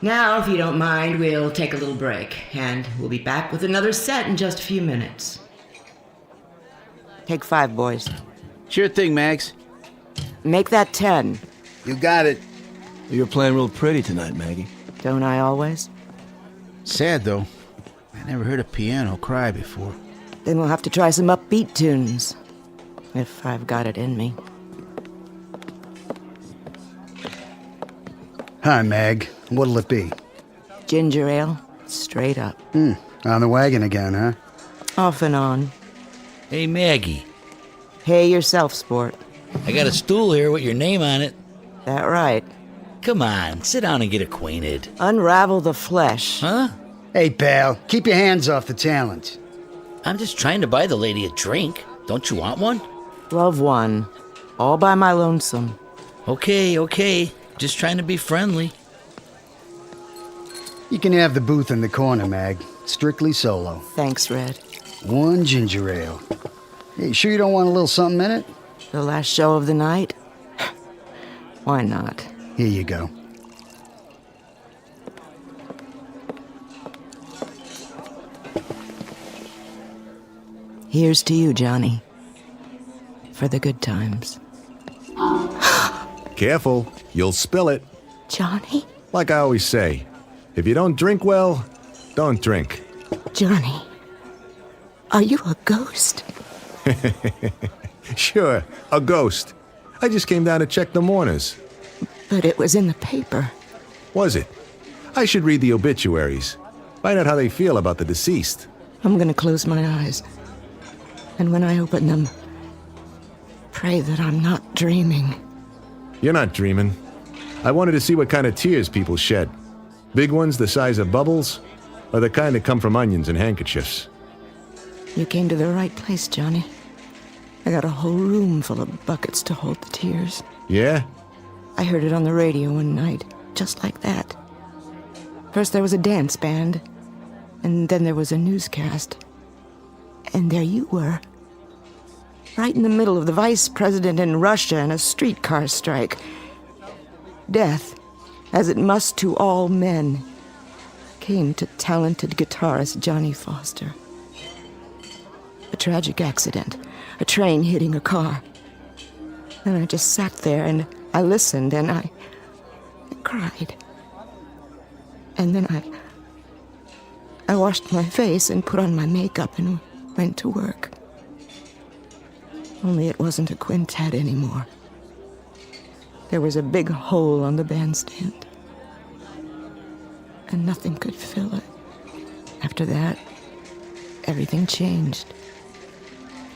Now, if you don't mind, we'll take a little break, and we'll be back with another set in just a few minutes. Take 5, boys. Sure thing, Max. Make that 10. You got it. You're playing real pretty tonight, Maggie. Don't I always? Sad, though. I never heard a piano cry before. Then we'll have to try some upbeat tunes. If I've got it in me. Hi, Mag. What'll it be? Ginger ale, straight up. On the wagon again, huh? Off and on. Hey, Maggie. Hey yourself, sport. I got a stool here with your name on it. That right. Come on, sit down and get acquainted. Unravel the flesh. Huh? Hey, pal, keep your hands off the talent. I'm just trying to buy the lady a drink. Don't you want one? Love one. All by my lonesome. Okay. Just trying to be friendly. You can have the booth in the corner, Mag. Strictly solo. Thanks, Red. 1 ginger ale. Hey, sure you don't want a little something in it? The last show of the night? Why not? Here you go. Here's to you, Johnny. For the good times. Careful, you'll spill it. Johnny? Like I always say, if you don't drink well, don't drink. Johnny, are you a ghost? Sure, a ghost. I just came down to check the mourners. But it was in the paper. Was it? I should read the obituaries. Find out how they feel about the deceased. I'm gonna close my eyes. And when I open them, pray that I'm not dreaming. You're not dreaming. I wanted to see what kind of tears people shed. Big ones the size of bubbles, or the kind that come from onions and handkerchiefs. You came to the right place, Johnny. I got a whole room full of buckets to hold the tears. Yeah? I heard it on the radio one night, just like that. First there was a dance band, and then there was a newscast. And there you were. Right in the middle of the vice president in Russia and a streetcar strike. Death, as it must to all men, came to talented guitarist Johnny Foster. A tragic accident, a train hitting a car. And I just sat there and I listened and I cried. And then I washed my face and put on my makeup and went to work. Only it wasn't a quintet anymore. There was a big hole on the bandstand. And nothing could fill it. After that, everything changed.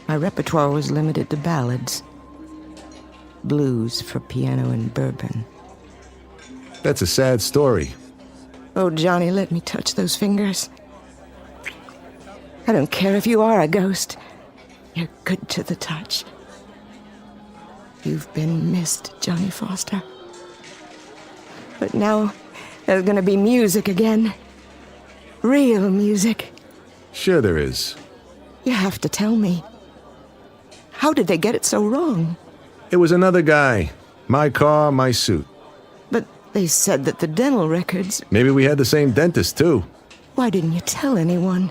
My repertoire was limited to ballads. Blues for piano and bourbon. That's a sad story. Oh, Johnny, let me touch those fingers. I don't care if you are a ghost. You're good to the touch. You've been missed, Johnny Foster. But now there's gonna be music again. Real music. Sure there is. You have to tell me. How did they get it so wrong? It was another guy. My car, my suit. But they said that the dental records... Maybe we had the same dentist, too. Why didn't you tell anyone?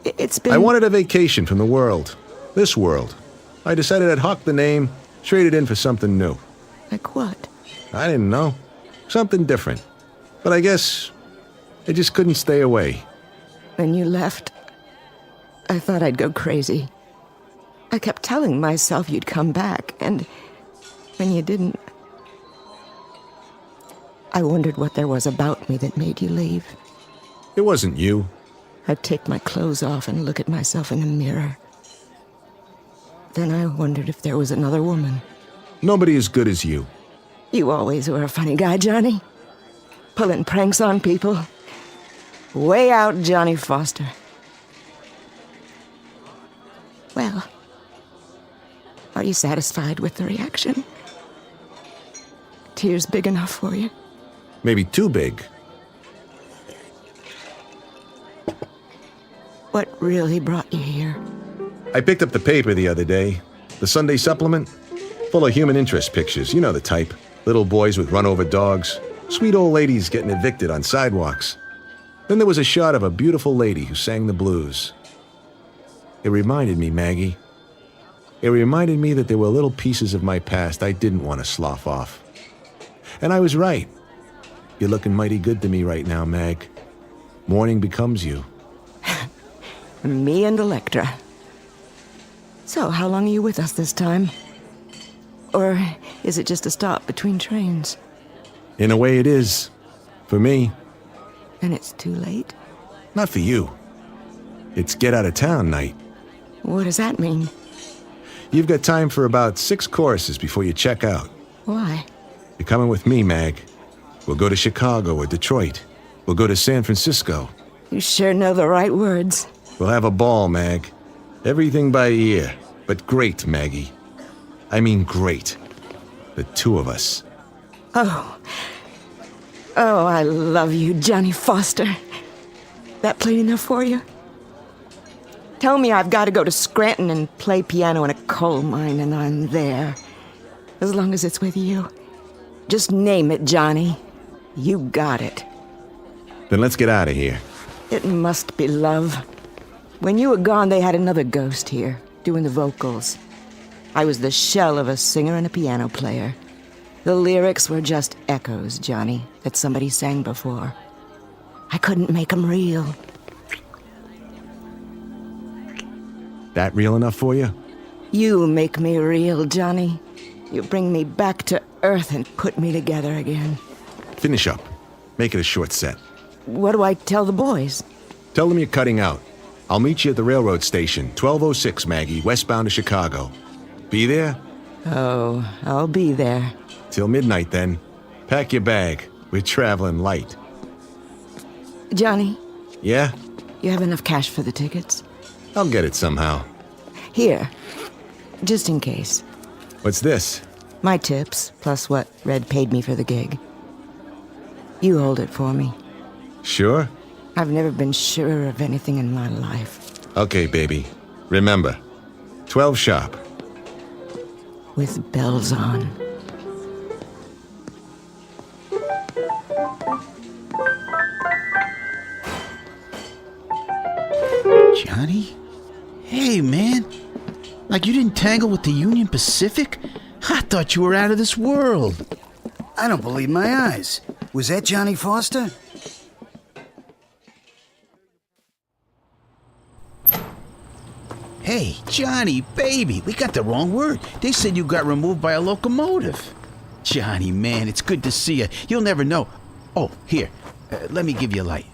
It's been... I wanted a vacation from the world. This world. I decided I'd hawk the name, trade it in for something new. Like what? I didn't know. Something different. But I guess I just couldn't stay away. When you left, I thought I'd go crazy. I kept telling myself you'd come back, and when you didn't, I wondered what there was about me that made you leave. It wasn't you. I'd take my clothes off and look at myself in the mirror. Then I wondered if there was another woman. Nobody as good as you. You always were a funny guy, Johnny. Pulling pranks on people. Way out, Johnny Foster. Well, are you satisfied with the reaction? Tears big enough for you? Maybe too big. What really brought you here? I picked up the paper the other day, the Sunday supplement, full of human interest pictures. You know the type. Little boys with run-over dogs, sweet old ladies getting evicted on sidewalks. Then there was a shot of a beautiful lady who sang the blues. It reminded me, Maggie. It reminded me that there were little pieces of my past I didn't want to slough off. And I was right. You're looking mighty good to me right now, Mag. Morning becomes you. Me and Electra. So, how long are you with us this time? Or is it just a stop between trains? In a way it is. For me. And it's too late? Not for you. It's get out of town night. What does that mean? You've got time for about 6 courses before you check out. Why? You're coming with me, Mag. We'll go to Chicago or Detroit. We'll go to San Francisco. You sure know the right words. We'll have a ball, Mag. Everything by ear. But great, Maggie. I mean great. The 2 of us. Oh, I love you, Johnny Foster. That plain enough for you? Tell me I've got to go to Scranton and play piano in a coal mine, and I'm there. As long as it's with you. Just name it, Johnny. You got it. Then let's get out of here. It must be love. When you were gone, they had another ghost here, doing the vocals. I was the shell of a singer and a piano player. The lyrics were just echoes, Johnny, that somebody sang before. I couldn't make them real. That real enough for you? You make me real, Johnny. You bring me back to earth and put me together again. Finish up. Make it a short set. What do I tell the boys? Tell them you're cutting out. I'll meet you at the railroad station, 1206, Maggie, westbound to Chicago. Be there? Oh, I'll be there. Till midnight, then. Pack your bag. We're traveling light. Johnny? Yeah? You have enough cash for the tickets? I'll get it somehow. Here. Just in case. What's this? My tips, plus what Red paid me for the gig. You hold it for me. Sure? I've never been surer of anything in my life. Okay, baby. Remember, 12 sharp. With bells on. Johnny? Hey, man. Like you didn't tangle with the Union Pacific? I thought you were out of this world. I don't believe my eyes. Was that Johnny Foster? Hey, Johnny, baby, we got the wrong word. They said you got removed by a locomotive. Johnny, man, it's good to see you. You'll never know. Oh, here, let me give you a light.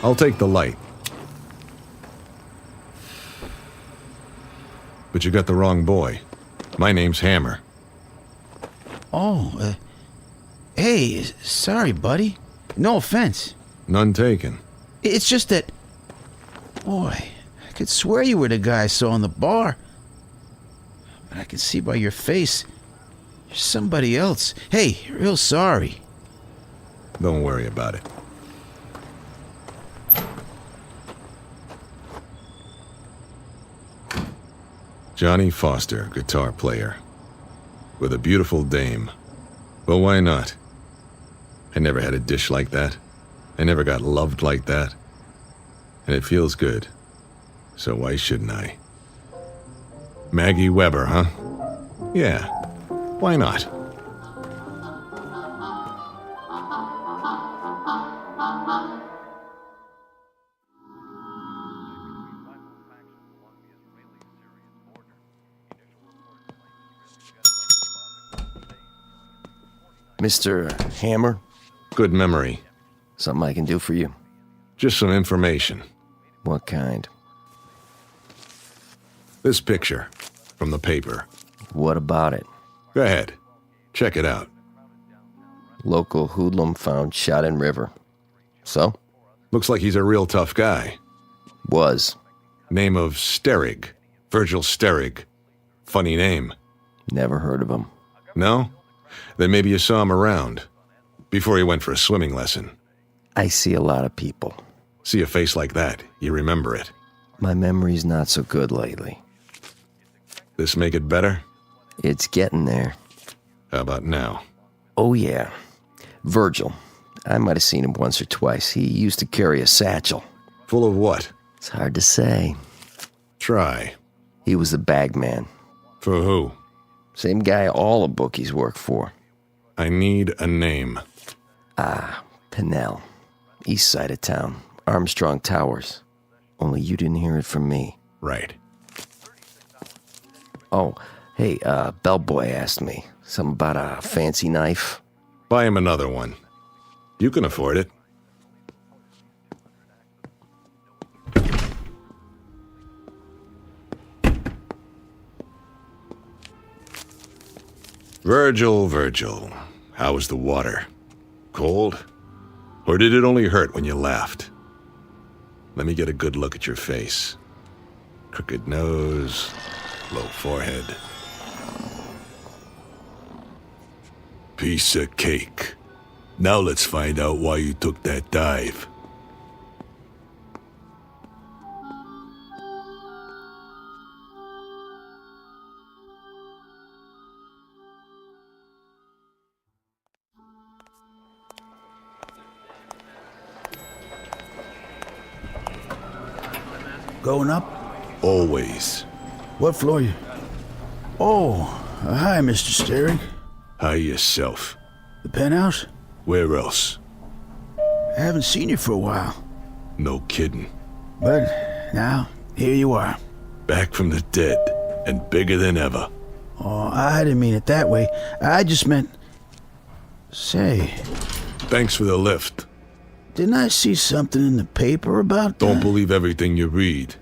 I'll take the light. But you got the wrong boy. My name's Hammer. Oh, hey, sorry, buddy. No offense. None taken. It's just that... Boy, I could swear you were the guy I saw in the bar. But I can see by your face, you're somebody else. Hey, real sorry. Don't worry about it. Johnny Foster, guitar player. With a beautiful dame. Well, why not? I never had a dish like that. I never got loved like that. And it feels good. So why shouldn't I? Maggie Weber, huh? Yeah. Why not? Mr. Hammer? Good memory. Something I can do for you? Just some information. What kind? This picture from the paper. What about it? Go ahead. Check it out. Local hoodlum found shot in river. So? Looks like he's a real tough guy. Was. Name of Sterig. Virgil Sterig. Funny name. Never heard of him. No? Then maybe you saw him around. Before he went for a swimming lesson. I see a lot of people. See a face like that, you remember it. My memory's not so good lately. This make it better? It's getting there. How about now? Oh, yeah. Virgil. I might have seen him once or twice. He used to carry a satchel. Full of what? It's hard to say. Try. He was the bag man. For who? Same guy all the bookies work for. I need a name. Pinnell. East side of town. Armstrong Towers. Only you didn't hear it from me. Right. Oh, hey, bellboy asked me. Something about a fancy knife. Buy him another one. You can afford it. Virgil, how was the water? Cold? Or did it only hurt when you laughed? Let me get a good look at your face. Crooked nose, low forehead. Piece of cake. Now let's find out why you took that dive. Going up? Always. What floor you? Oh, hi, Mr. Sterling. Hi yourself. The penthouse? Where else? I haven't seen you for a while. No kidding. But now, here you are. Back from the dead, and bigger than ever. Oh, I didn't mean it that way. I just meant... Say... Thanks for the lift. Didn't I see something in the paper about Don't believe everything you read.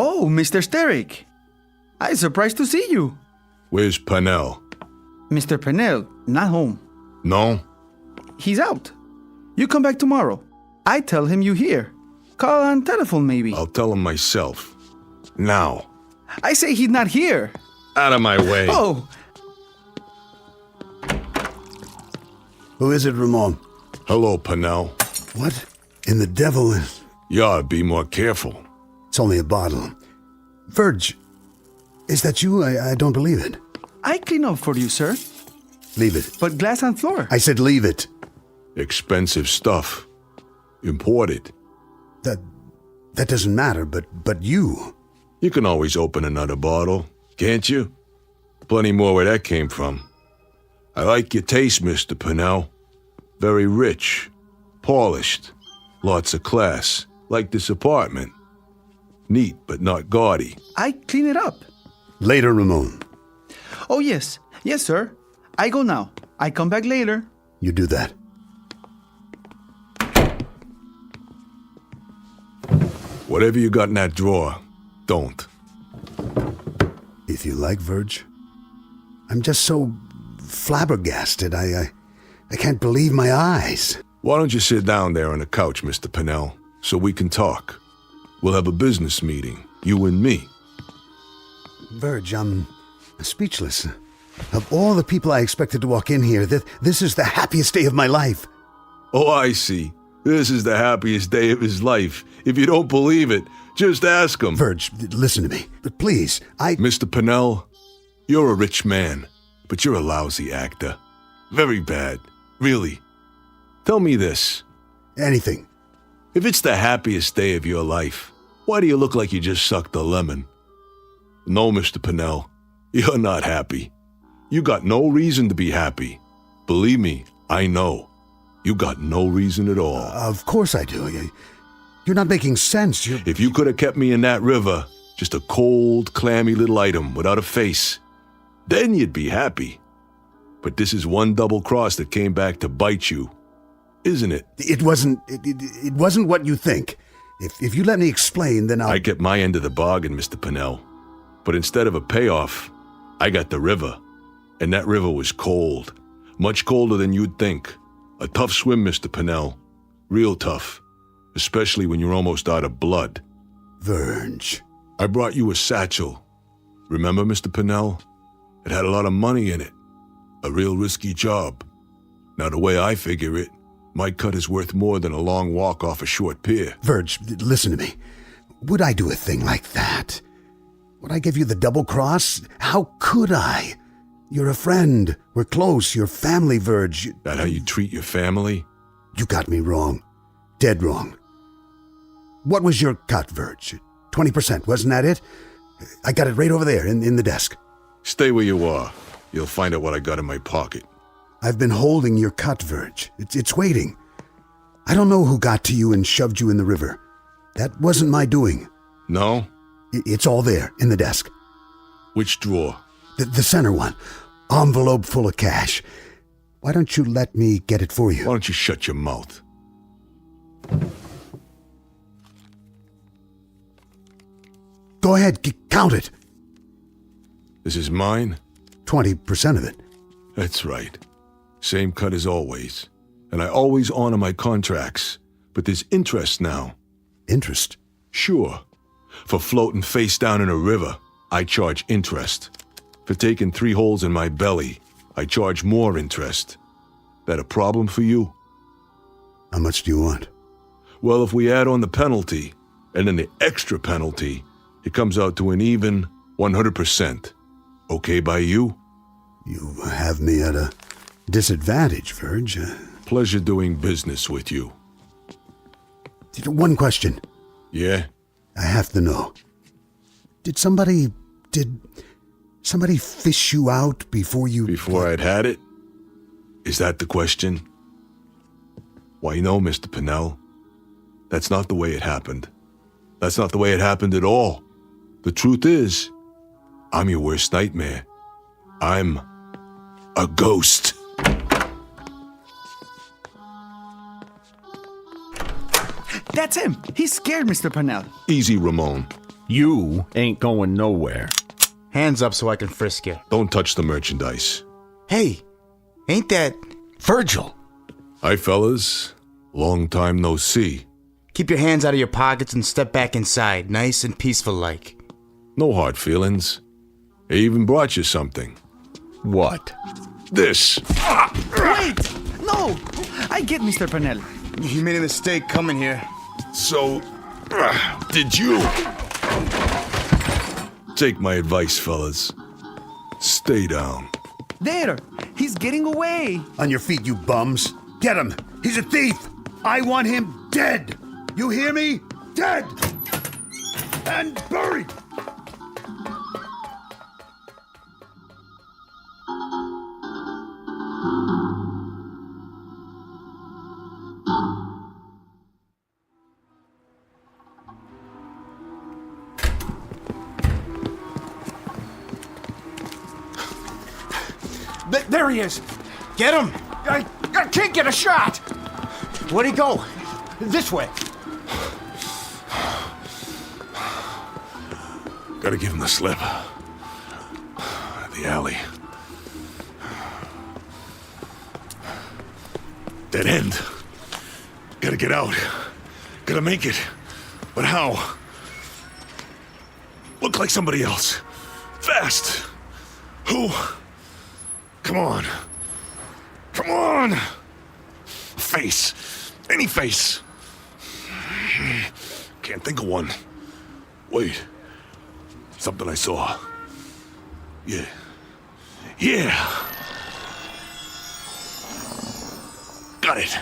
Oh, Mr. Sterick. I'm surprised to see you. Where's Pinnell? Mr. Pinnell, not home. No? He's out. You come back tomorrow. I tell him you here. Call on telephone, maybe. I'll tell him myself. Now. I say he's not here. Out of my way. Oh! Who is it, Ramon? Hello, Pinnell. What in the devil is... You ought to be more careful. It's only a bottle. Verge, is that you? I don't believe it. I clean up for you, sir. Leave it. But glass on floor. I said leave it. Expensive stuff. Imported. That doesn't matter, but you... You can always open another bottle, can't you? Plenty more where that came from. I like your taste, Mr. Pinnell. Very rich, polished, lots of class, like this apartment. Neat, but not gaudy. I clean it up. Later, Ramon. Oh, yes. Yes, sir. I go now. I come back later. You do that. Whatever you got in that drawer, don't. If you like, Verge. I'm just so flabbergasted. I can't believe my eyes. Why don't you sit down there on the couch, Mr. Pinnell, so we can talk? We'll have a business meeting, you and me. Verge, I'm speechless. Of all the people I expected to walk in here, this is the happiest day of my life. Oh, I see. This is the happiest day of his life. If you don't believe it, just ask him. Verge, listen to me. But please, Mr. Pinnell, you're a rich man, but you're a lousy actor. Very bad. Really. Tell me this. Anything. If it's the happiest day of your life, why do you look like you just sucked a lemon? No, Mr. Pinnell, you're not happy. You got no reason to be happy. Believe me, I know. You got no reason at all. Of course I do. You're not making sense. If you could have kept me in that river, just a cold, clammy little item without a face, then you'd be happy. But this is one double cross that came back to bite you, isn't it? It wasn't what you think. If you let me explain, then I'll... I get my end of the bargain, Mr. Pinnell. But instead of a payoff, I got the river. And that river was cold. Much colder than you'd think. A tough swim, Mr. Pinnell. Real tough. Especially when you're almost out of blood. Verge. I brought you a satchel. Remember, Mr. Pinnell? It had a lot of money in it. A real risky job. Now, the way I figure it, my cut is worth more than a long walk off a short pier. Verge, listen to me. Would I do a thing like that? Would I give you the double cross? How could I? You're a friend. We're close. You're family, Verge. That how you treat your family? You got me wrong. Dead wrong. What was your cut, Verge? 20%, wasn't that it? I got it right over there in the desk. Stay where you are. You'll find out what I got in my pocket. I've been holding your cut, Verge. It's waiting. I don't know who got to you and shoved you in the river. That wasn't my doing. No? It's all there in the desk. Which drawer? The center one. Envelope full of cash. Why don't you let me get it for you? Why don't you shut your mouth? Go ahead, count it. This is mine? 20% of it. That's right. Same cut as always. And I always honor my contracts. But there's interest now. Interest? Sure. For floating face down in a river, I charge interest. For taking 3 holes in my belly, I charge more interest. That a problem for you? How much do you want? Well, if we add on the penalty, and then the extra penalty, it comes out to an even 100%. Okay by you? You have me at a disadvantage, Verge. Pleasure doing business with you. One question. Yeah? I have to know. Did somebody fish you out before you... Before I'd had it? Is that the question? Why, no, Mr. Pinnell. That's not the way it happened. That's not the way it happened at all. The truth is, I'm your worst nightmare. I'm a ghost. That's him. He's scared, Mr. Pinnell. Easy, Ramon. You ain't going nowhere. Hands up so I can frisk you. Don't touch the merchandise. Hey, ain't that Virgil? Hi, fellas. Long time no see. Keep your hands out of your pockets and step back inside, nice and peaceful like. No hard feelings. I even brought you something. What? This. Wait! No! I get Mr. Pinnell. You made a mistake coming here. So, did you? Take my advice, fellas. Stay down. There! He's getting away! On your feet, you bums. Get him! He's a thief! I want him dead! You hear me? Dead! And buried! There he is! Get him! I can't get a shot! Where'd he go? This way. Gotta give him the slip. The alley. Dead end. Gotta get out. Gotta make it. But how? Look like somebody else. Fast. Who? Come on. Come on! Face. Any face. Can't think of one. Wait. Something I saw. Yeah. Yeah! Got it.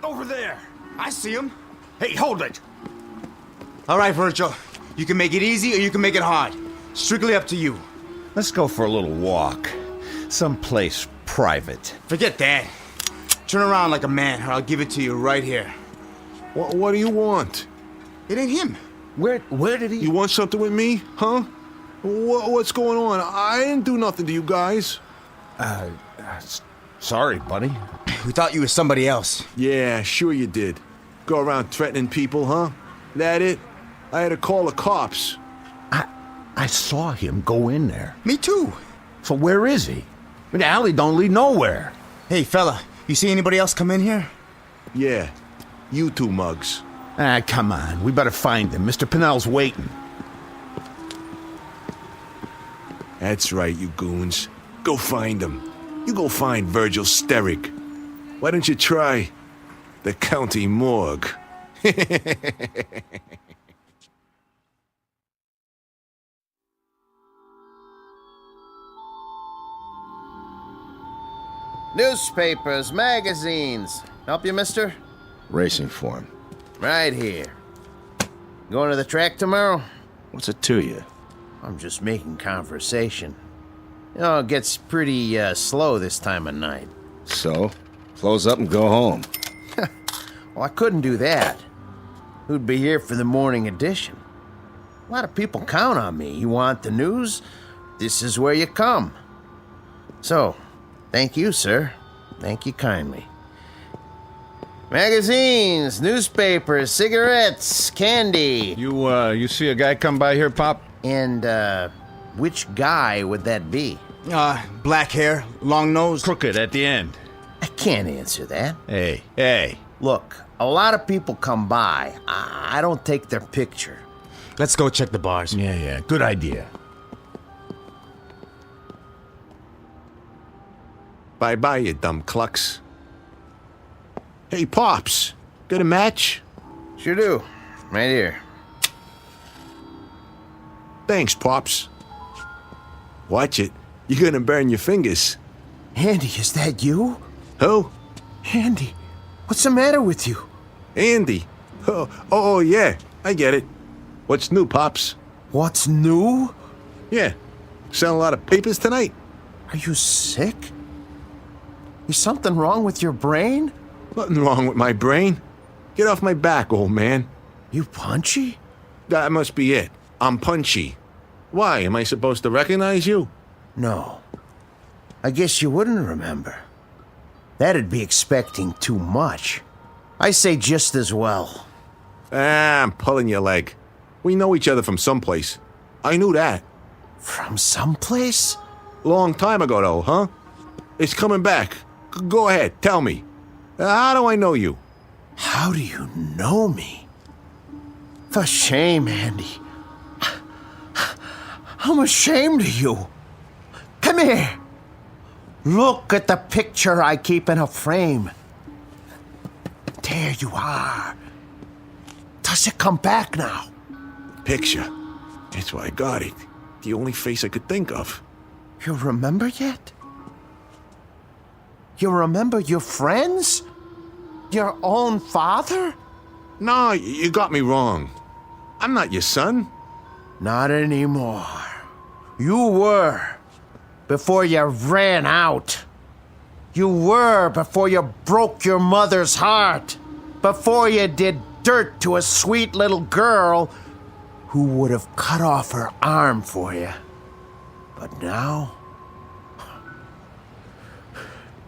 Over there. I see him. Hey, hold it. All right, Virgil. You can make it easy or you can make it hard. Strictly up to you. Let's go for a little walk. Someplace private. Forget that. Turn around like a man or I'll give it to you right here. What do you want? It ain't him. Where did he... You want something with me, huh? What's going on? I didn't do nothing to you guys. Sorry, buddy. We thought you were somebody else. Yeah, sure you did. Go around threatening people, huh? That it? I had to call the cops. I saw him go in there. Me too. So where is he? The alley don't lead nowhere. Hey, fella, you see anybody else come in here? Yeah, You two mugs. Ah, come on. We better find him. Mr. Pinnell's waiting. That's right, you goons. Go find him. You go find Virgil Steric. Why don't you try the county morgue? Newspapers, magazines. Help you, mister? Racing form. Right here. Going to the track tomorrow? What's it to you? I'm just making conversation. You know, it gets pretty slow this time of night. So? Close up and go home. Well, I couldn't do that. Who'd be here for the morning edition? A lot of people count on me. You want the news? This is where you come. So, thank you, sir. Thank you kindly. Magazines, newspapers, cigarettes, candy. You see a guy come by here, Pop? And, which guy would that be? Black hair, long nose. Crooked at the end. I can't answer that. Hey. Look, a lot of people come by. I don't take their picture. Let's go check the bars. Yeah, good idea. Bye-bye, you dumb clucks. Hey, Pops. Got a match? Sure do. Right here. Thanks, Pops. Watch it. You're gonna burn your fingers. Andy, is that you? Who? Andy, what's the matter with you? Andy. Oh, yeah. I get it. What's new, Pops? What's new? Yeah. Selling a lot of papers tonight? Are you sick? Is something wrong with your brain? Nothing wrong with my brain. Get off my back, old man. You punchy? That must be it. I'm punchy. Why, am I supposed to recognize you? No. I guess you wouldn't remember. That'd be expecting too much. I say just as well. I'm pulling your leg. We know each other from someplace. I knew that. From someplace? Long time ago, though, huh? It's coming back. Go ahead, tell me. How do I know you? How do you know me? For shame, Andy. I'm ashamed of you. Come here. Look at the picture I keep in a frame. There you are. Does it come back now? Picture. That's why I got it. The only face I could think of. You remember yet? You remember your friends? Your own father? No, you got me wrong. I'm not your son. Not anymore. You were. Before you ran out. You were before you broke your mother's heart. Before you did dirt to a sweet little girl who would have cut off her arm for you. But now...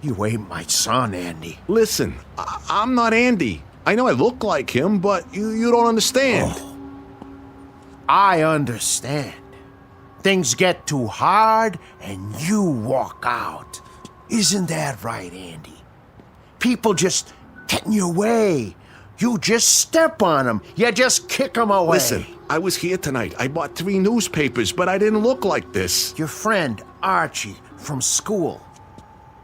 you ain't my son, Andy. Listen, I'm not Andy. I know I look like him, but you don't understand. Oh, I understand. Things get too hard and you walk out. Isn't that right, Andy? People just get in your way. You just step on them. You just kick them away. Listen, I was here tonight. I bought 3 newspapers, but I didn't look like this. Your friend, Archie, from school.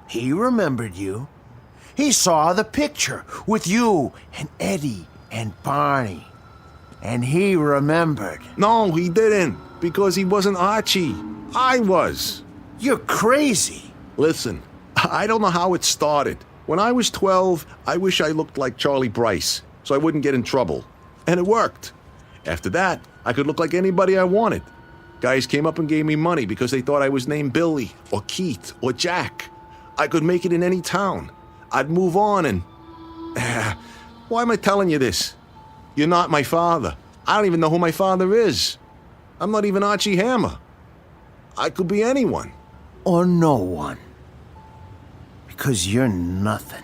He remembered you. He saw the picture with you and Eddie and Barney. And he remembered. No, he didn't. Because he wasn't Archie. I was. You're crazy. Listen, I don't know how it started. When I was 12, I wish I looked like Charlie Bryce, so I wouldn't get in trouble. And it worked. After that, I could look like anybody I wanted. Guys came up and gave me money because they thought I was named Billy, or Keith, or Jack. I could make it in any town. I'd move on and... why am I telling you this? You're not my father. I don't even know who my father is. I'm not even Archie Hammer. I could be anyone. Or no one. Because you're nothing.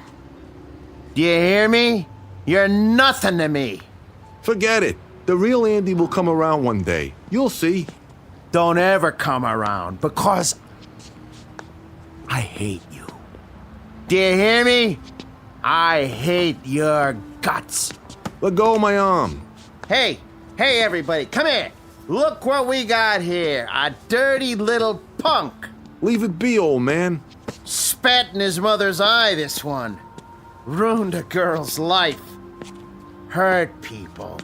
Do you hear me? You're nothing to me. Forget it. The real Andy will come around one day. You'll see. Don't ever come around, because I hate you. Do you hear me? I hate your guts. Let go of my arm. Hey, everybody, come here. Look what we got here. A dirty little punk. Leave it be, old man. Spat in his mother's eye, this one. Ruined a girl's life. Hurt people.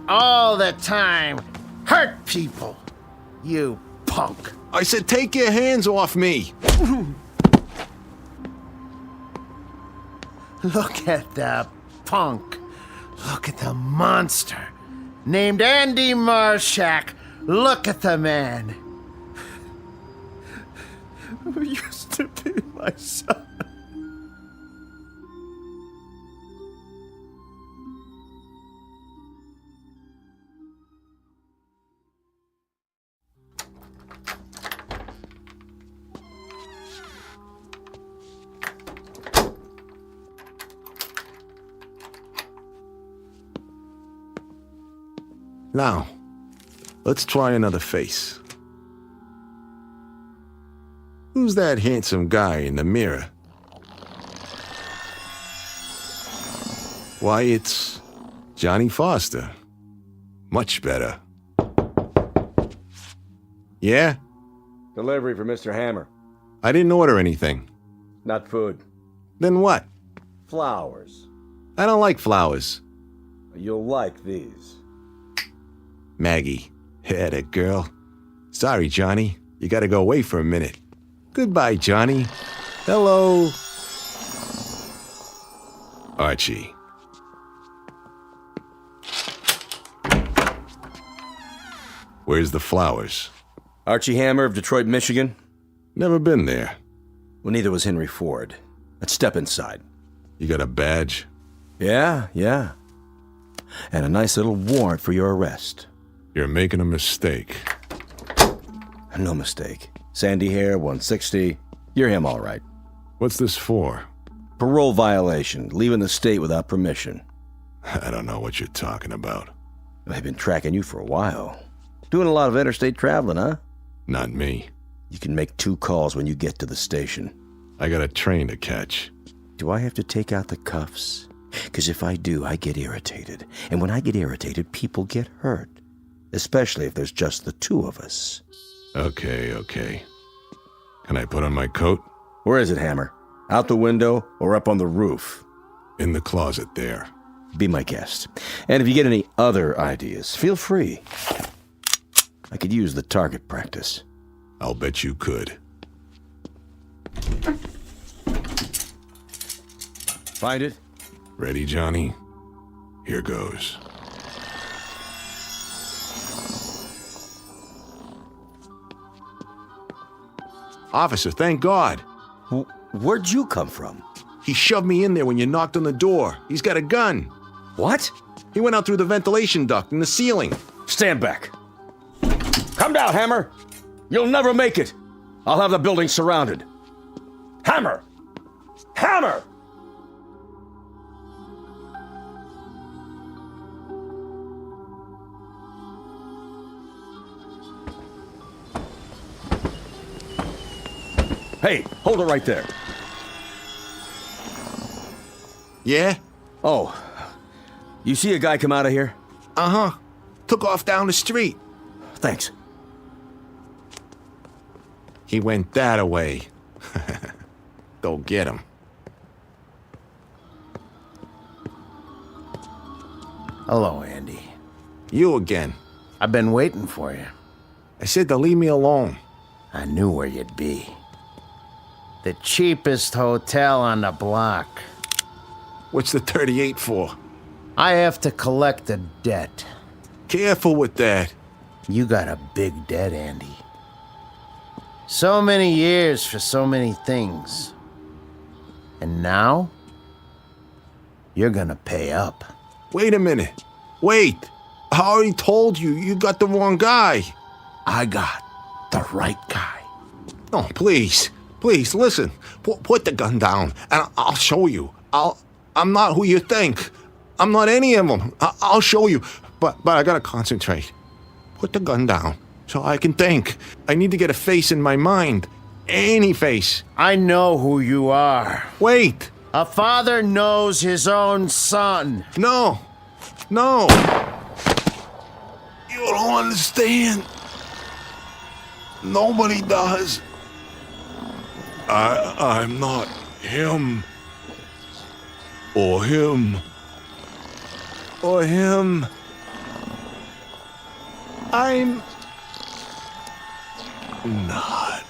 All the time. Hurt people. You punk. I said take your hands off me. Look at the punk. Look at the monster. Named Andy Marshak. Look at the man. Who used to be my son. Now, let's try another face. Who's that handsome guy in the mirror? Why, it's Johnny Foster. Much better. Yeah? Delivery for Mr. Hammer. I didn't order anything. Not food. Then what? Flowers. I don't like flowers. You'll like these. Maggie. Yeah, that girl. Sorry, Johnny. You gotta go away for a minute. Goodbye, Johnny. Hello. Archie. Where's the flowers? Archie Hammer of Detroit, Michigan? Never been there. Well, neither was Henry Ford. Let's step inside. You got a badge? Yeah. And a nice little warrant for your arrest. You're making a mistake. No mistake. Sandy hair, 160. You're him, all right. What's this for? Parole violation. Leaving the state without permission. I don't know what you're talking about. I've been tracking you for a while. Doing a lot of interstate traveling, huh? Not me. You can make 2 calls when you get to the station. I got a train to catch. Do I have to take out the cuffs? Because if I do, I get irritated. And when I get irritated, people get hurt. Especially if there's just the 2 of us. Okay. Can I put on my coat? Where is it, Hammer? Out the window or up on the roof? In the closet there. Be my guest. And if you get any other ideas, feel free. I could use the target practice. I'll bet you could. Find it? Ready, Johnny? Here goes. Officer, thank God. Where'd you come from? He shoved me in there when you knocked on the door. He's got a gun. What? He went out through the ventilation duct in the ceiling. Stand back. Come down, Hammer. You'll never make it. I'll have the building surrounded. Hammer! Hammer! Hey, hold it right there. Yeah? Oh, you see a guy come out of here? Uh-huh. Took off down the street. Thanks. He went that way. Go get him. Hello, Andy. You again. I've been waiting for you. I said to leave me alone. I knew where you'd be. The cheapest hotel on the block. What's the 38 for? I have to collect a debt. Careful with that. You got a big debt, Andy. So many years for so many things. And now, you're gonna pay up. Wait a minute. Wait. I already told you, you got the wrong guy. I got the right guy. Oh, please. Please, listen. Put the gun down, and I'll show you. I'm not who you think. I'm not any of them. I'll show you. But I gotta concentrate. Put the gun down so I can think. I need to get a face in my mind. Any face. I know who you are. Wait. A father knows his own son. No. No. You don't understand. Nobody does. I'm not him. Or him. Or him. I'm not.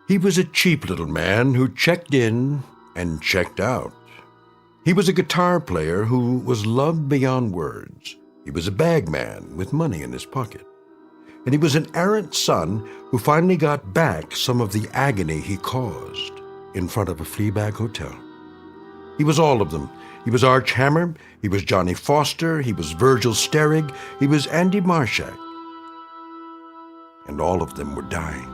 He was a cheap little man who checked in and checked out. He was a guitar player who was loved beyond words. He was a bagman with money in his pocket. And he was an errant son who finally got back some of the agony he caused in front of a Fleabag hotel. He was all of them. He was Arch Hammer, he was Johnny Foster, he was Virgil Sterrig, he was Andy Marshak. And all of them were dying.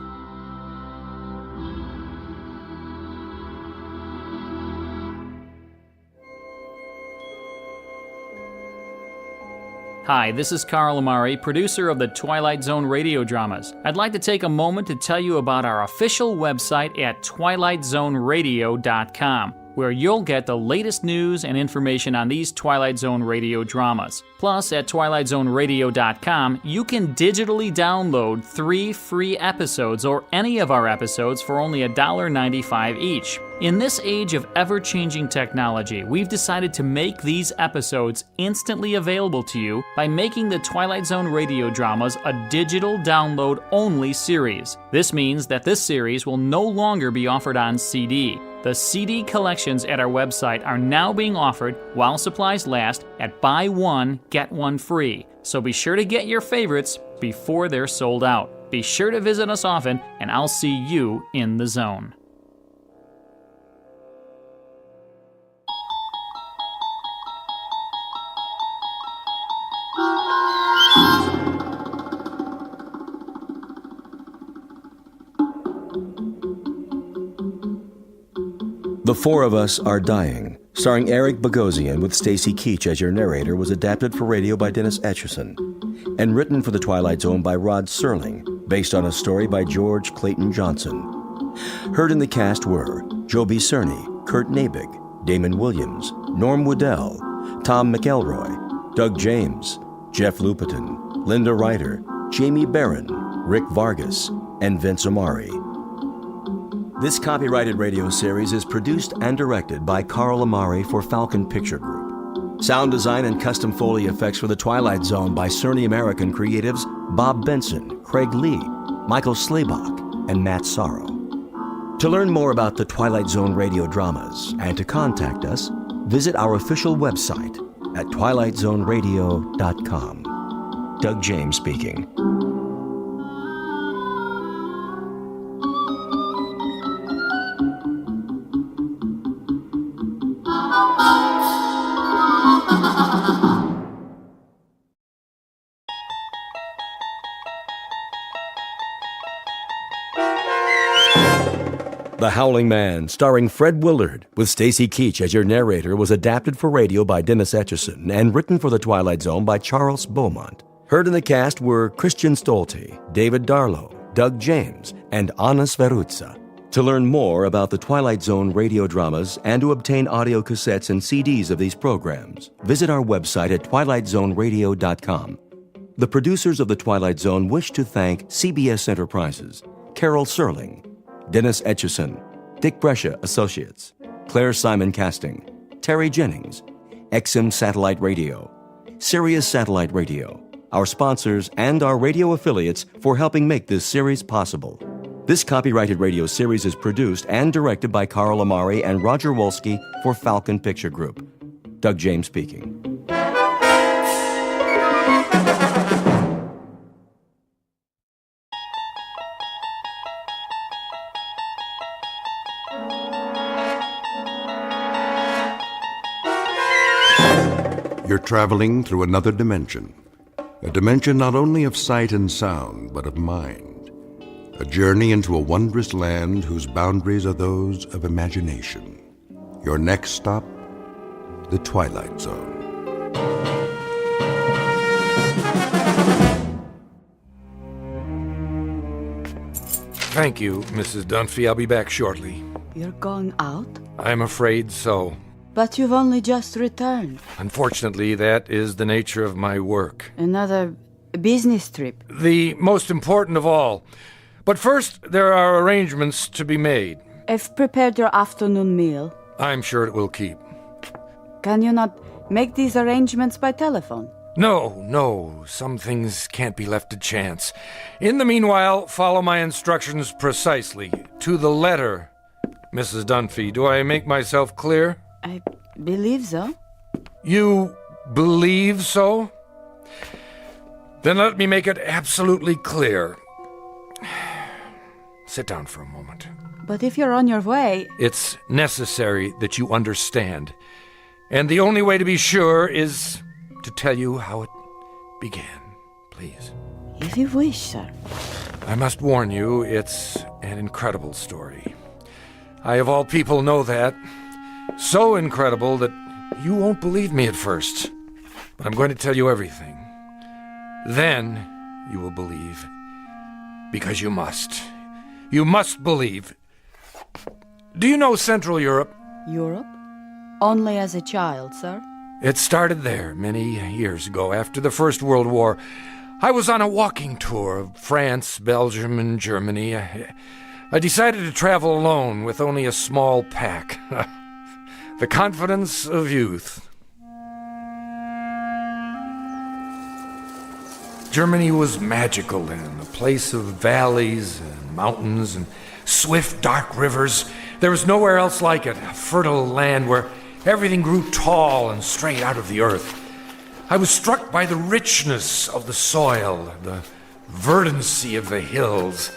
Hi, this is Carl Amari, producer of the Twilight Zone radio dramas. I'd like to take a moment to tell you about our official website at twilightzoneradio.com, where you'll get the latest news and information on these Twilight Zone radio dramas. Plus, at twilightzoneradio.com, you can digitally download 3 free episodes or any of our episodes for only $1.95 each. In this age of ever-changing technology, we've decided to make these episodes instantly available to you by making the Twilight Zone radio dramas a digital download-only series. This means that this series will no longer be offered on CD. The CD collections at our website are now being offered while supplies last at buy one, get one free. So be sure to get your favorites before they're sold out. Be sure to visit us often, and I'll see you in the zone. The Four of Us Are Dying, starring Eric Bogosian with Stacy Keach as your narrator, was adapted for radio by Dennis Etchison and written for The Twilight Zone by Rod Serling, based on a story by George Clayton Johnson. Heard in the cast were Joby Cerny, Kurt Nabig, Damon Williams, Norm Woodell, Tom McElroy, Doug James, Jeff Lupetin, Linda Ryder, Jamie Barron, Rick Vargas, and Vince Amari. This copyrighted radio series is produced and directed by Carl Amari for Falcon Picture Group. Sound design and custom Foley effects for The Twilight Zone by Cerny American creatives Bob Benson, Craig Lee, Michael Slaybach, and Matt Sorrow. To learn more about the Twilight Zone radio dramas and to contact us, visit our official website at twilightzoneradio.com. Doug James speaking. The Howling Man, starring Fred Willard, with Stacy Keach as your narrator, was adapted for radio by Dennis Etchison and written for The Twilight Zone by Charles Beaumont. Heard in the cast were Christian Stolte, David Darlow, Doug James, and Anna Sverutza. To learn more about the Twilight Zone radio dramas and to obtain audio cassettes and CDs of these programs, visit our website at twilightzoneradio.com. The producers of The Twilight Zone wish to thank CBS Enterprises, Carol Serling, Dennis Etchison, Dick Brescia Associates, Claire Simon Casting, Terry Jennings, XM Satellite Radio, Sirius Satellite Radio, our sponsors, and our radio affiliates for helping make this series possible. This copyrighted radio series is produced and directed by Carl Amari and Roger Wolski for Falcon Picture Group. Doug James speaking. You're traveling through another dimension. A dimension not only of sight and sound, but of mind. A journey into a wondrous land whose boundaries are those of imagination. Your next stop, the Twilight Zone. Thank you, Mrs. Dunphy. I'll be back shortly. You're going out? I'm afraid so. But you've only just returned. Unfortunately, that is the nature of my work. Another business trip. The most important of all. But first, there are arrangements to be made. I've prepared your afternoon meal. I'm sure it will keep. Can you not make these arrangements by telephone? No. Some things can't be left to chance. In the meanwhile, follow my instructions precisely, to the letter, Mrs. Dunphy. Do I make myself clear? I believe so. You believe so? Then let me make it absolutely clear. Sit down for a moment. But if you're on your way... It's necessary that you understand. And the only way to be sure is to tell you how it began. Please. If you wish, sir. I must warn you, it's an incredible story. I, of all people, know that. So incredible that you won't believe me at first. But I'm going to tell you everything. Then you will believe. Because you must. You must believe. Do you know Central Europe? Europe? Only as a child, sir. It started there many years ago, after the First World War. I was on a walking tour of France, Belgium, and Germany. I decided to travel alone with only a small pack. The confidence of youth. Germany was magical then, a place of valleys and mountains and swift, dark rivers. There was nowhere else like it, a fertile land where everything grew tall and straight out of the earth. I was struck by the richness of the soil, the verdancy of the hills.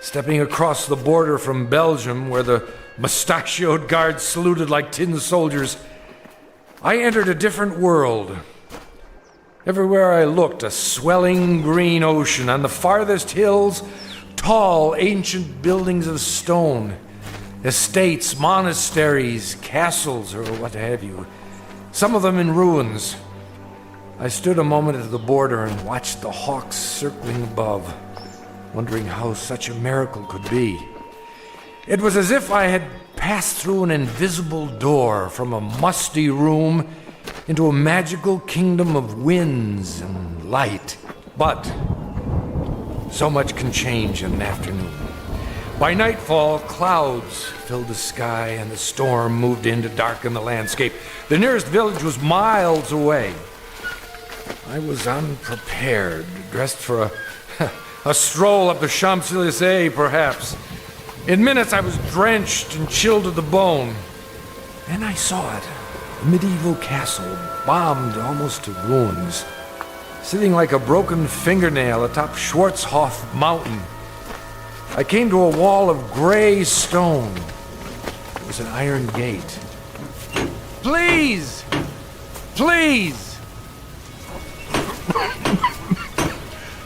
Stepping across the border from Belgium, where the mustachioed guards saluted like tin soldiers, I entered a different world. Everywhere I looked, a swelling green ocean. On the farthest hills, tall, ancient buildings of stone. Estates, monasteries, castles, or what have you. Some of them in ruins. I stood a moment at the border and watched the hawks circling above, wondering how such a miracle could be. It was as if I had passed through an invisible door from a musty room into a magical kingdom of winds and light. But so much can change in an afternoon. By nightfall, clouds filled the sky and the storm moved in to darken the landscape. The nearest village was miles away. I was unprepared, dressed for a stroll up the Champs-Élysées, perhaps. In minutes, I was drenched and chilled to the bone. Then I saw it. A medieval castle, bombed almost to ruins, sitting like a broken fingernail atop Schwarzhof Mountain. I came to a wall of gray stone. There was an iron gate. Please! Please!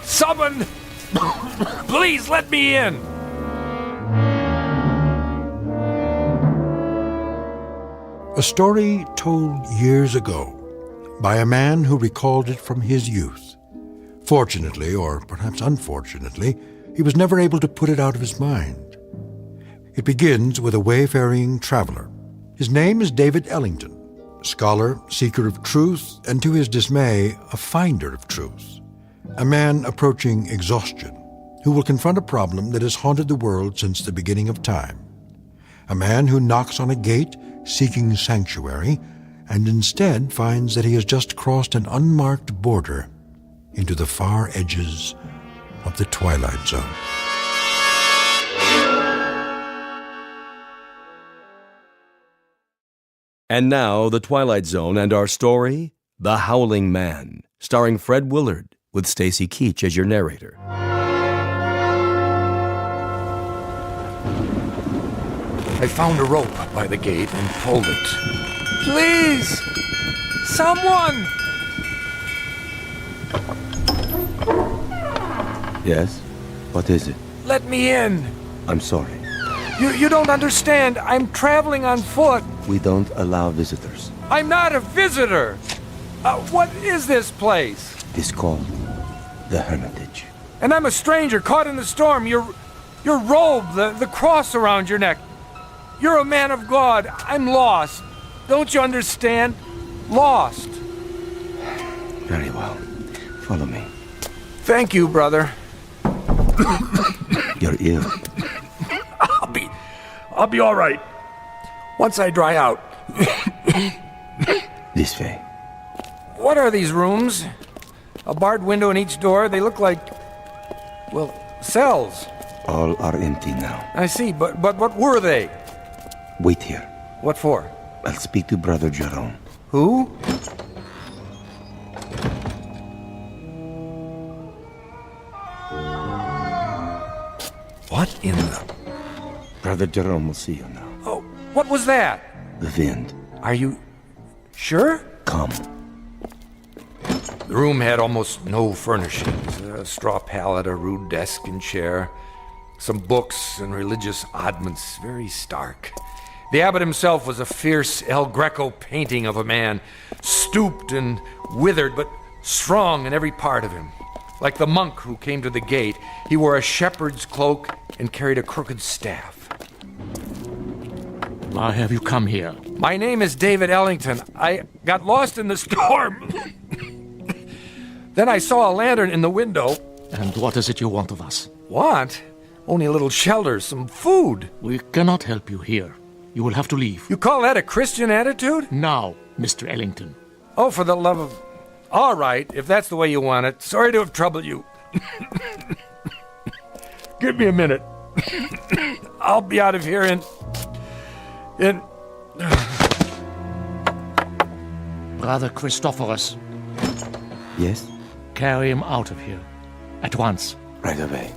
Someone! Please let me in! A story told years ago by a man who recalled it from his youth. Fortunately, or perhaps unfortunately, he was never able to put it out of his mind. It begins with a wayfaring traveler. His name is David Ellington, scholar, seeker of truth, and to his dismay, a finder of truth. A man approaching exhaustion, who will confront a problem that has haunted the world since the beginning of time. A man who knocks on a gate seeking sanctuary, and instead finds that he has just crossed an unmarked border into the far edges of the Twilight Zone. And now, The Twilight Zone and our story, The Howling Man, starring Fred Willard, with Stacy Keach as your narrator. I found a rope by the gate and pulled it. Please! Someone! Yes? What is it? let me in. I'm sorry. You don't understand. I'm traveling on foot. We don't allow visitors. I'm not a visitor. What is this place? It is called the Hermitage. And I'm a stranger caught in the storm. Your robe, the cross around your neck. You're a man of God. I'm lost. Don't you understand? Lost. Very well. Follow me. Thank you, brother. You're ill. I'll be all right. Once I dry out. This way. What are these rooms? A barred window in each door. They look like, well, cells. All are empty now. I see, but what were they? Wait here. What for? I'll speak to Brother Jerome. Who? What in the... Brother Jerome will see you now. Oh, what was that? The wind. Are you sure? Come. The room had almost no furnishings. A straw pallet, a rude desk and chair, some books and religious oddments, very stark. The abbot himself was a fierce El Greco painting of a man, stooped and withered, but strong in every part of him. Like the monk who came to the gate, he wore a shepherd's cloak and carried a crooked staff. Why have you come here? My name is David Ellington. I got lost in the storm. Then I saw a lantern in the window. And what is it you want of us? Want? Only a little shelter, some food. We cannot help you here. You will have to leave. You call that a Christian attitude? Now, Mr. Ellington. Oh, for the love of... All right, if that's the way you want it. Sorry to have troubled you. Give me a minute. I'll be out of here in... Brother Christophorus. Yes? Carry him out of here. At once. Right away.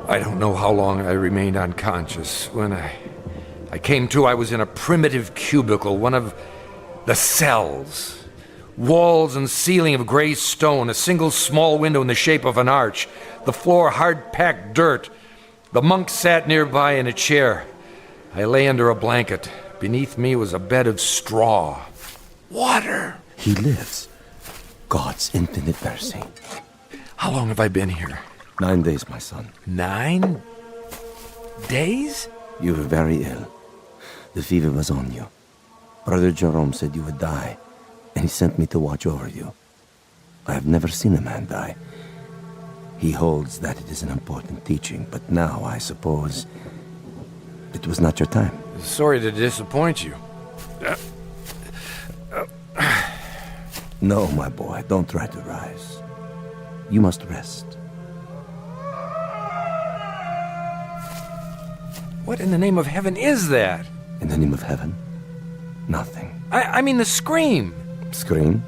I don't know how long I remained unconscious. When I came to, I was in a primitive cubicle, one of the cells. Walls and ceiling of gray stone, a single small window in the shape of an arch, the floor hard-packed dirt. The monk sat nearby in a chair. I lay under a blanket. Beneath me was a bed of straw. Water! He lives. God's infinite mercy. How long have I been here? 9 days, my son. 9 days? You were very ill. The fever was on you. Brother Jerome said you would die, and he sent me to watch over you. I have never seen a man die. He holds that it is an important teaching, but now I suppose it was not your time. Sorry to disappoint you. No, my boy, don't try to rise. You must rest. What in the name of heaven is that? In the name of heaven? Nothing. I mean the scream. Scream?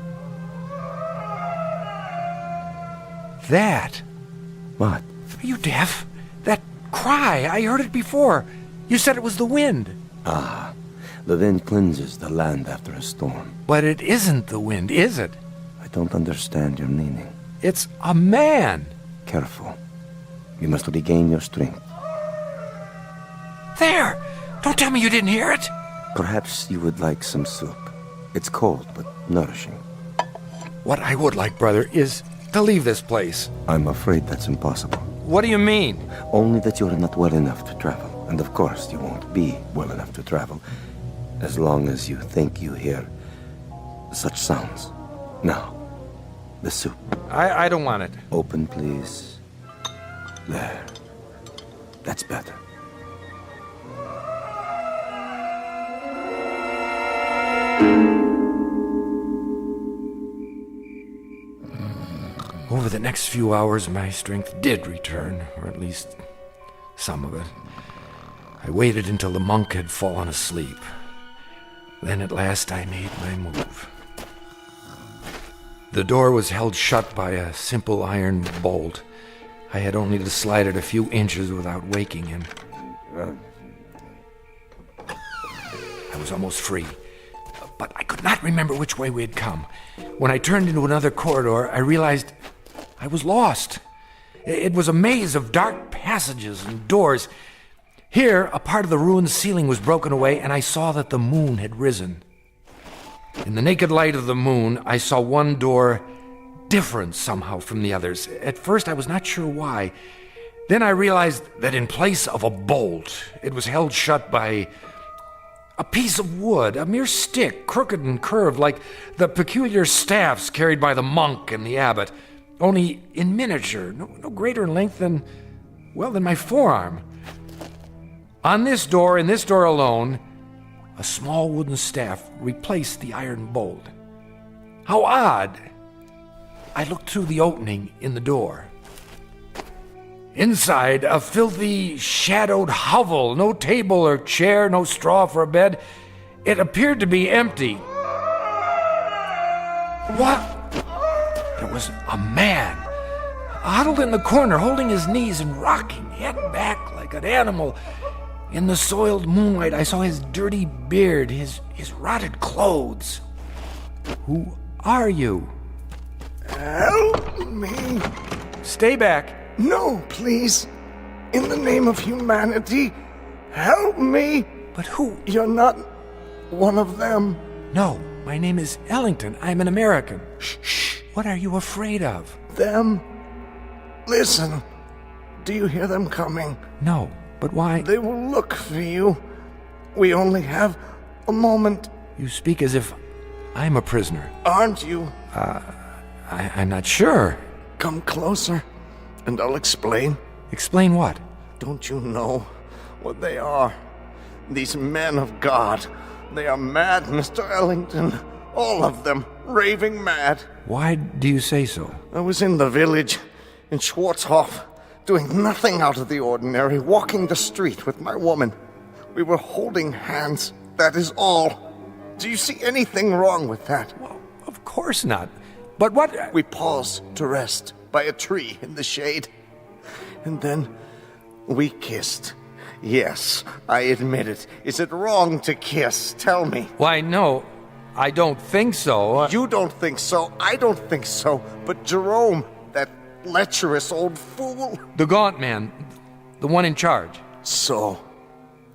That. What? Are you deaf? That cry, I heard it before. You said it was the wind. Ah, the wind cleanses the land after a storm. But it isn't the wind, is it? I don't understand your meaning. It's a man. Careful. You must regain your strength. There! Don't tell me you didn't hear it! Perhaps you would like some soup. It's cold, but nourishing. What I would like, brother, is to leave this place. I'm afraid that's impossible. What do you mean? Only that you're not well enough to travel. And of course, you won't be well enough to travel as long as you think you hear such sounds. Now, the soup. I don't want it. Open, please. There. That's better. Over the next few hours, my strength did return, or at least some of it. I waited until the monk had fallen asleep. Then at last I made my move. The door was held shut by a simple iron bolt. I had only to slide it a few inches without waking him. was almost free. But I could not remember which way we had come. When I turned into another corridor, I realized I was lost. It was a maze of dark passages and doors. Here, a part of the ruined ceiling was broken away, and I saw that the moon had risen. In the naked light of the moon, I saw one door different somehow from the others. At first, I was not sure why. Then I realized that in place of a bolt, it was held shut by a piece of wood, a mere stick, crooked and curved, like the peculiar staffs carried by the monk and the abbot, only in miniature, no greater in length than my forearm. On this door, in this door alone, a small wooden staff replaced the iron bolt. How odd! I looked through the opening in the door. Inside, a filthy, shadowed hovel. No table or chair, no straw for a bed. It appeared to be empty. What? There was a man, huddled in the corner, holding his knees and rocking, head back like an animal. In the soiled moonlight, I saw his dirty beard, his rotted clothes. Who are you? Help me. Stay back. No, please. In the name of humanity, help me. But who? You're not one of them. No, my name is Ellington. I'm an American. Shh. What are you afraid of? Them. Listen. Do you hear them coming? No, but why? They will look for you. We only have a moment. You speak as if I'm a prisoner. Aren't you? I'm not sure. Come closer, and I'll explain. Explain what? Don't you know what they are? These men of God. They are mad, Mr. Ellington. All of them, raving mad. Why do you say so? I was in the village, in Schwarzhof, doing nothing out of the ordinary, walking the street with my woman. We were holding hands, that is all. Do you see anything wrong with that? Well, of course not. But what? We paused to rest by a tree in the shade. And then we kissed. Yes, I admit it. Is it wrong to kiss? Tell me. Why, no, I don't think so. You don't think so. I don't think so. But Jerome, that lecherous old fool. The gaunt man, the one in charge. So,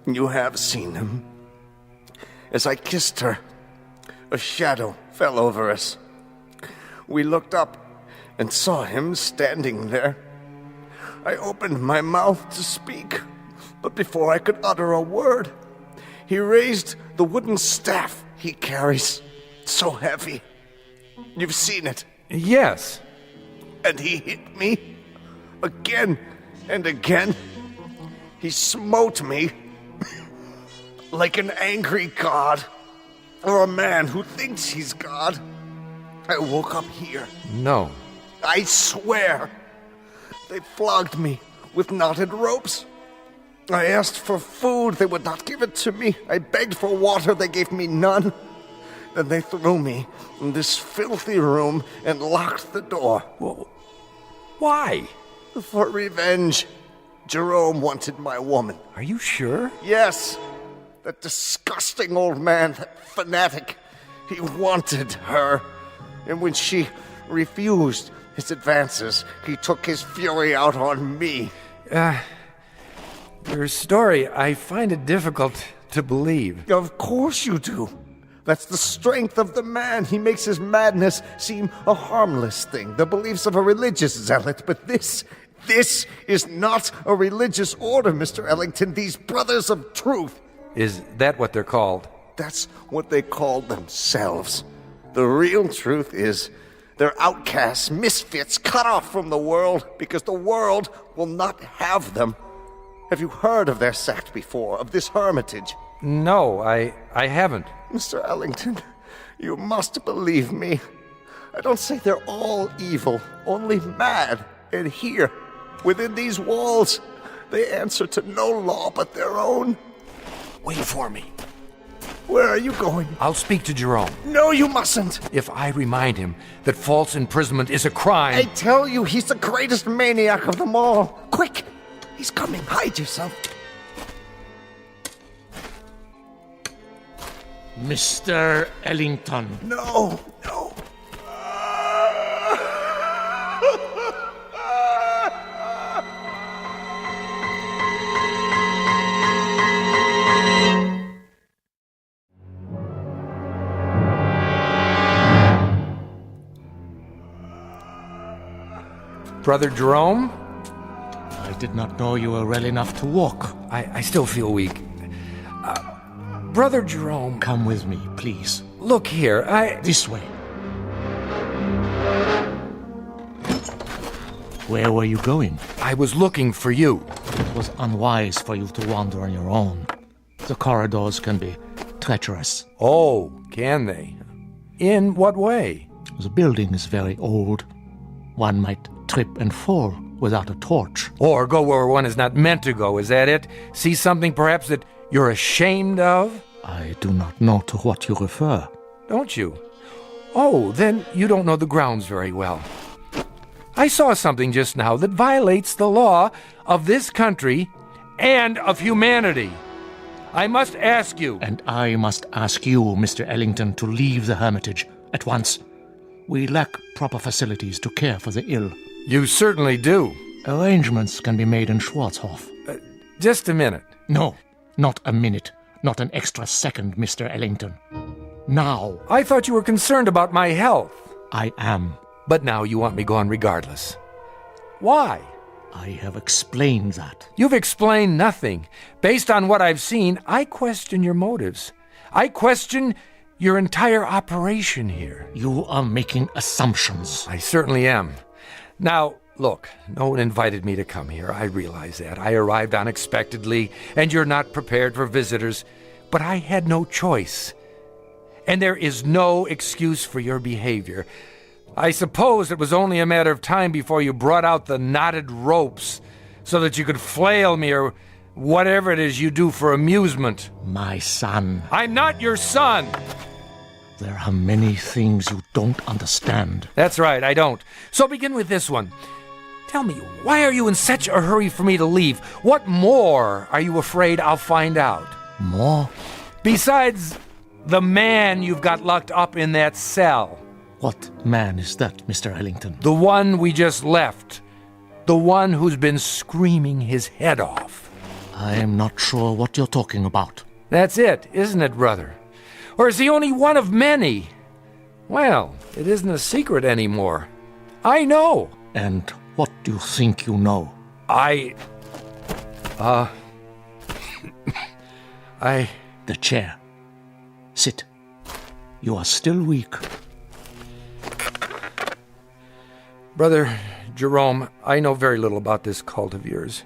you have seen him. As I kissed her, a shadow fell over us. We looked up and saw him standing there. I opened my mouth to speak, but before I could utter a word, he raised the wooden staff he carries, so heavy. You've seen it. Yes. And he hit me again and again. He smote me like an angry god, or a man who thinks he's God. I woke up here. No. I swear. They flogged me with knotted ropes. I asked for food. They would not give it to me. I begged for water. They gave me none. Then they threw me in this filthy room and locked the door. Well, why? For revenge. Jerome wanted my woman. Are you sure? Yes. That disgusting old man, that fanatic. He wanted her. And when she refused his advances, he took his fury out on me. Your story, I find it difficult to believe. Of course you do. That's the strength of the man. He makes his madness seem a harmless thing, the beliefs of a religious zealot. But this is not a religious order, Mr. Ellington. These brothers of truth. Is that what they're called? That's what they call themselves. The real truth is they're outcasts, misfits, cut off from the world because the world will not have them. Have you heard of their sect before, of this hermitage? No, I haven't. Mr. Ellington, you must believe me. I don't say they're all evil, only mad. And here, within these walls, they answer to no law but their own. Wait for me. Where are you going? I'll speak to Jerome. No, you mustn't. If I remind him that false imprisonment is a crime... I tell you, he's the greatest maniac of them all. Quick! He's coming. Hide yourself. Mr. Ellington. No, no. Brother Jerome? I did not know you were well enough to walk. I still feel weak. Brother Jerome. Come with me, please. Look here, This way. Where were you going? I was looking for you. It was unwise for you to wander on your own. The corridors can be treacherous. Oh, can they? In what way? The building is very old. One might trip and fall without a torch. Or go where one is not meant to go, is that it? See something perhaps that you're ashamed of? I do not know to what you refer. Don't you? Oh, then you don't know the grounds very well. I saw something just now that violates the law of this country and of humanity. I must ask you. And I must ask you, Mr. Ellington, to leave the Hermitage at once. We lack proper facilities to care for the ill. You certainly do. Arrangements can be made in Schwarzhof. Just a minute. No, not a minute. Not an extra second, Mr. Ellington. Now. I thought you were concerned about my health. I am. But now you want me gone regardless. Why? I have explained that. You've explained nothing. Based on what I've seen, I question your motives. I question your entire operation here. You are making assumptions. I certainly am. Now, look, no one invited me to come here. I realize that. I arrived unexpectedly, and you're not prepared for visitors. But I had no choice. And there is no excuse for your behavior. I suppose it was only a matter of time before you brought out the knotted ropes so that you could flail me or whatever it is you do for amusement. My son. I'm not your son! There are many things you don't understand. That's right, I don't. So begin with this one. Tell me, why are you in such a hurry for me to leave? What more are you afraid I'll find out? More? Besides the man you've got locked up in that cell. What man is that, Mr. Ellington? The one we just left. The one who's been screaming his head off. I am not sure what you're talking about. That's it, isn't it, brother? Or is he only one of many? Well, it isn't a secret anymore. I know. And what do you think you know? The chair. Sit. You are still weak. Brother Jerome, I know very little about this cult of yours,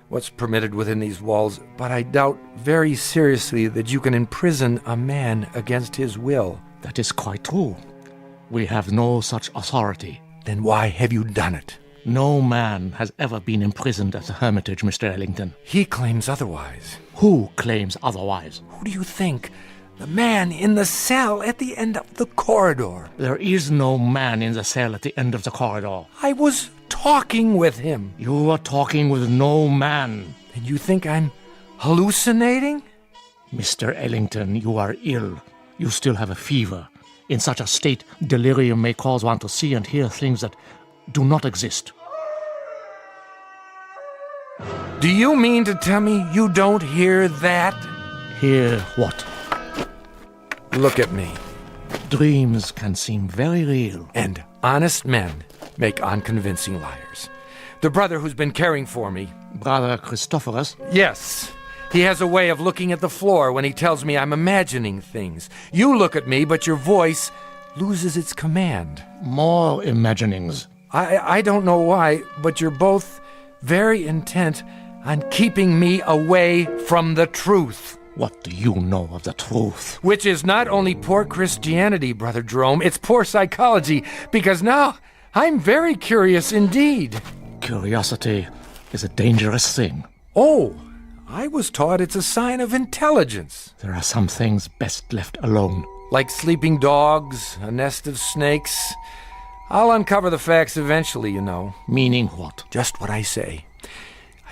what's permitted within these walls, but I doubt very seriously that you can imprison a man against his will. That is quite true. We have no such authority. Then why have you done it? No man has ever been imprisoned at the Hermitage, Mr. Ellington. He claims otherwise. Who claims otherwise? Who do you think? The man in the cell at the end of the corridor. There is no man in the cell at the end of the corridor. I was talking with him. You are talking with no man. And you think I'm hallucinating? Mr. Ellington, you are ill. You still have a fever. In such a state, delirium may cause one to see and hear things that do not exist. Do you mean to tell me you don't hear that? Hear what? Look at me. Dreams can seem very real. And honest men make unconvincing liars. The brother who's been caring for me. Brother Christophorus? Yes. He has a way of looking at the floor when he tells me I'm imagining things. You look at me, but your voice loses its command. More imaginings. I don't know why, but you're both very intent on keeping me away from the truth. What do you know of the truth? Which is not only poor Christianity, Brother Jerome, it's poor psychology, because now I'm very curious indeed. Curiosity is a dangerous thing. Oh, I was taught it's a sign of intelligence. There are some things best left alone. Like sleeping dogs, a nest of snakes. I'll uncover the facts eventually, you know. Meaning what? Just what I say.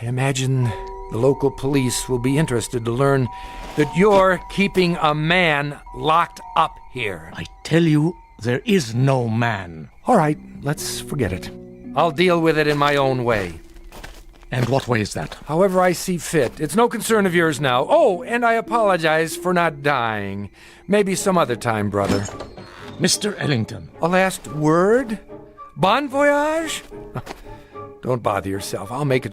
I imagine The local police will be interested to learn that you're keeping a man locked up here. I tell you, there is no man. All right, let's forget it. I'll deal with it in my own way. And what way is that? However I see fit. It's no concern of yours now. Oh, and I apologize for not dying. Maybe some other time, brother. Mr. Ellington. A last word? Bon voyage? Don't bother yourself. I'll make it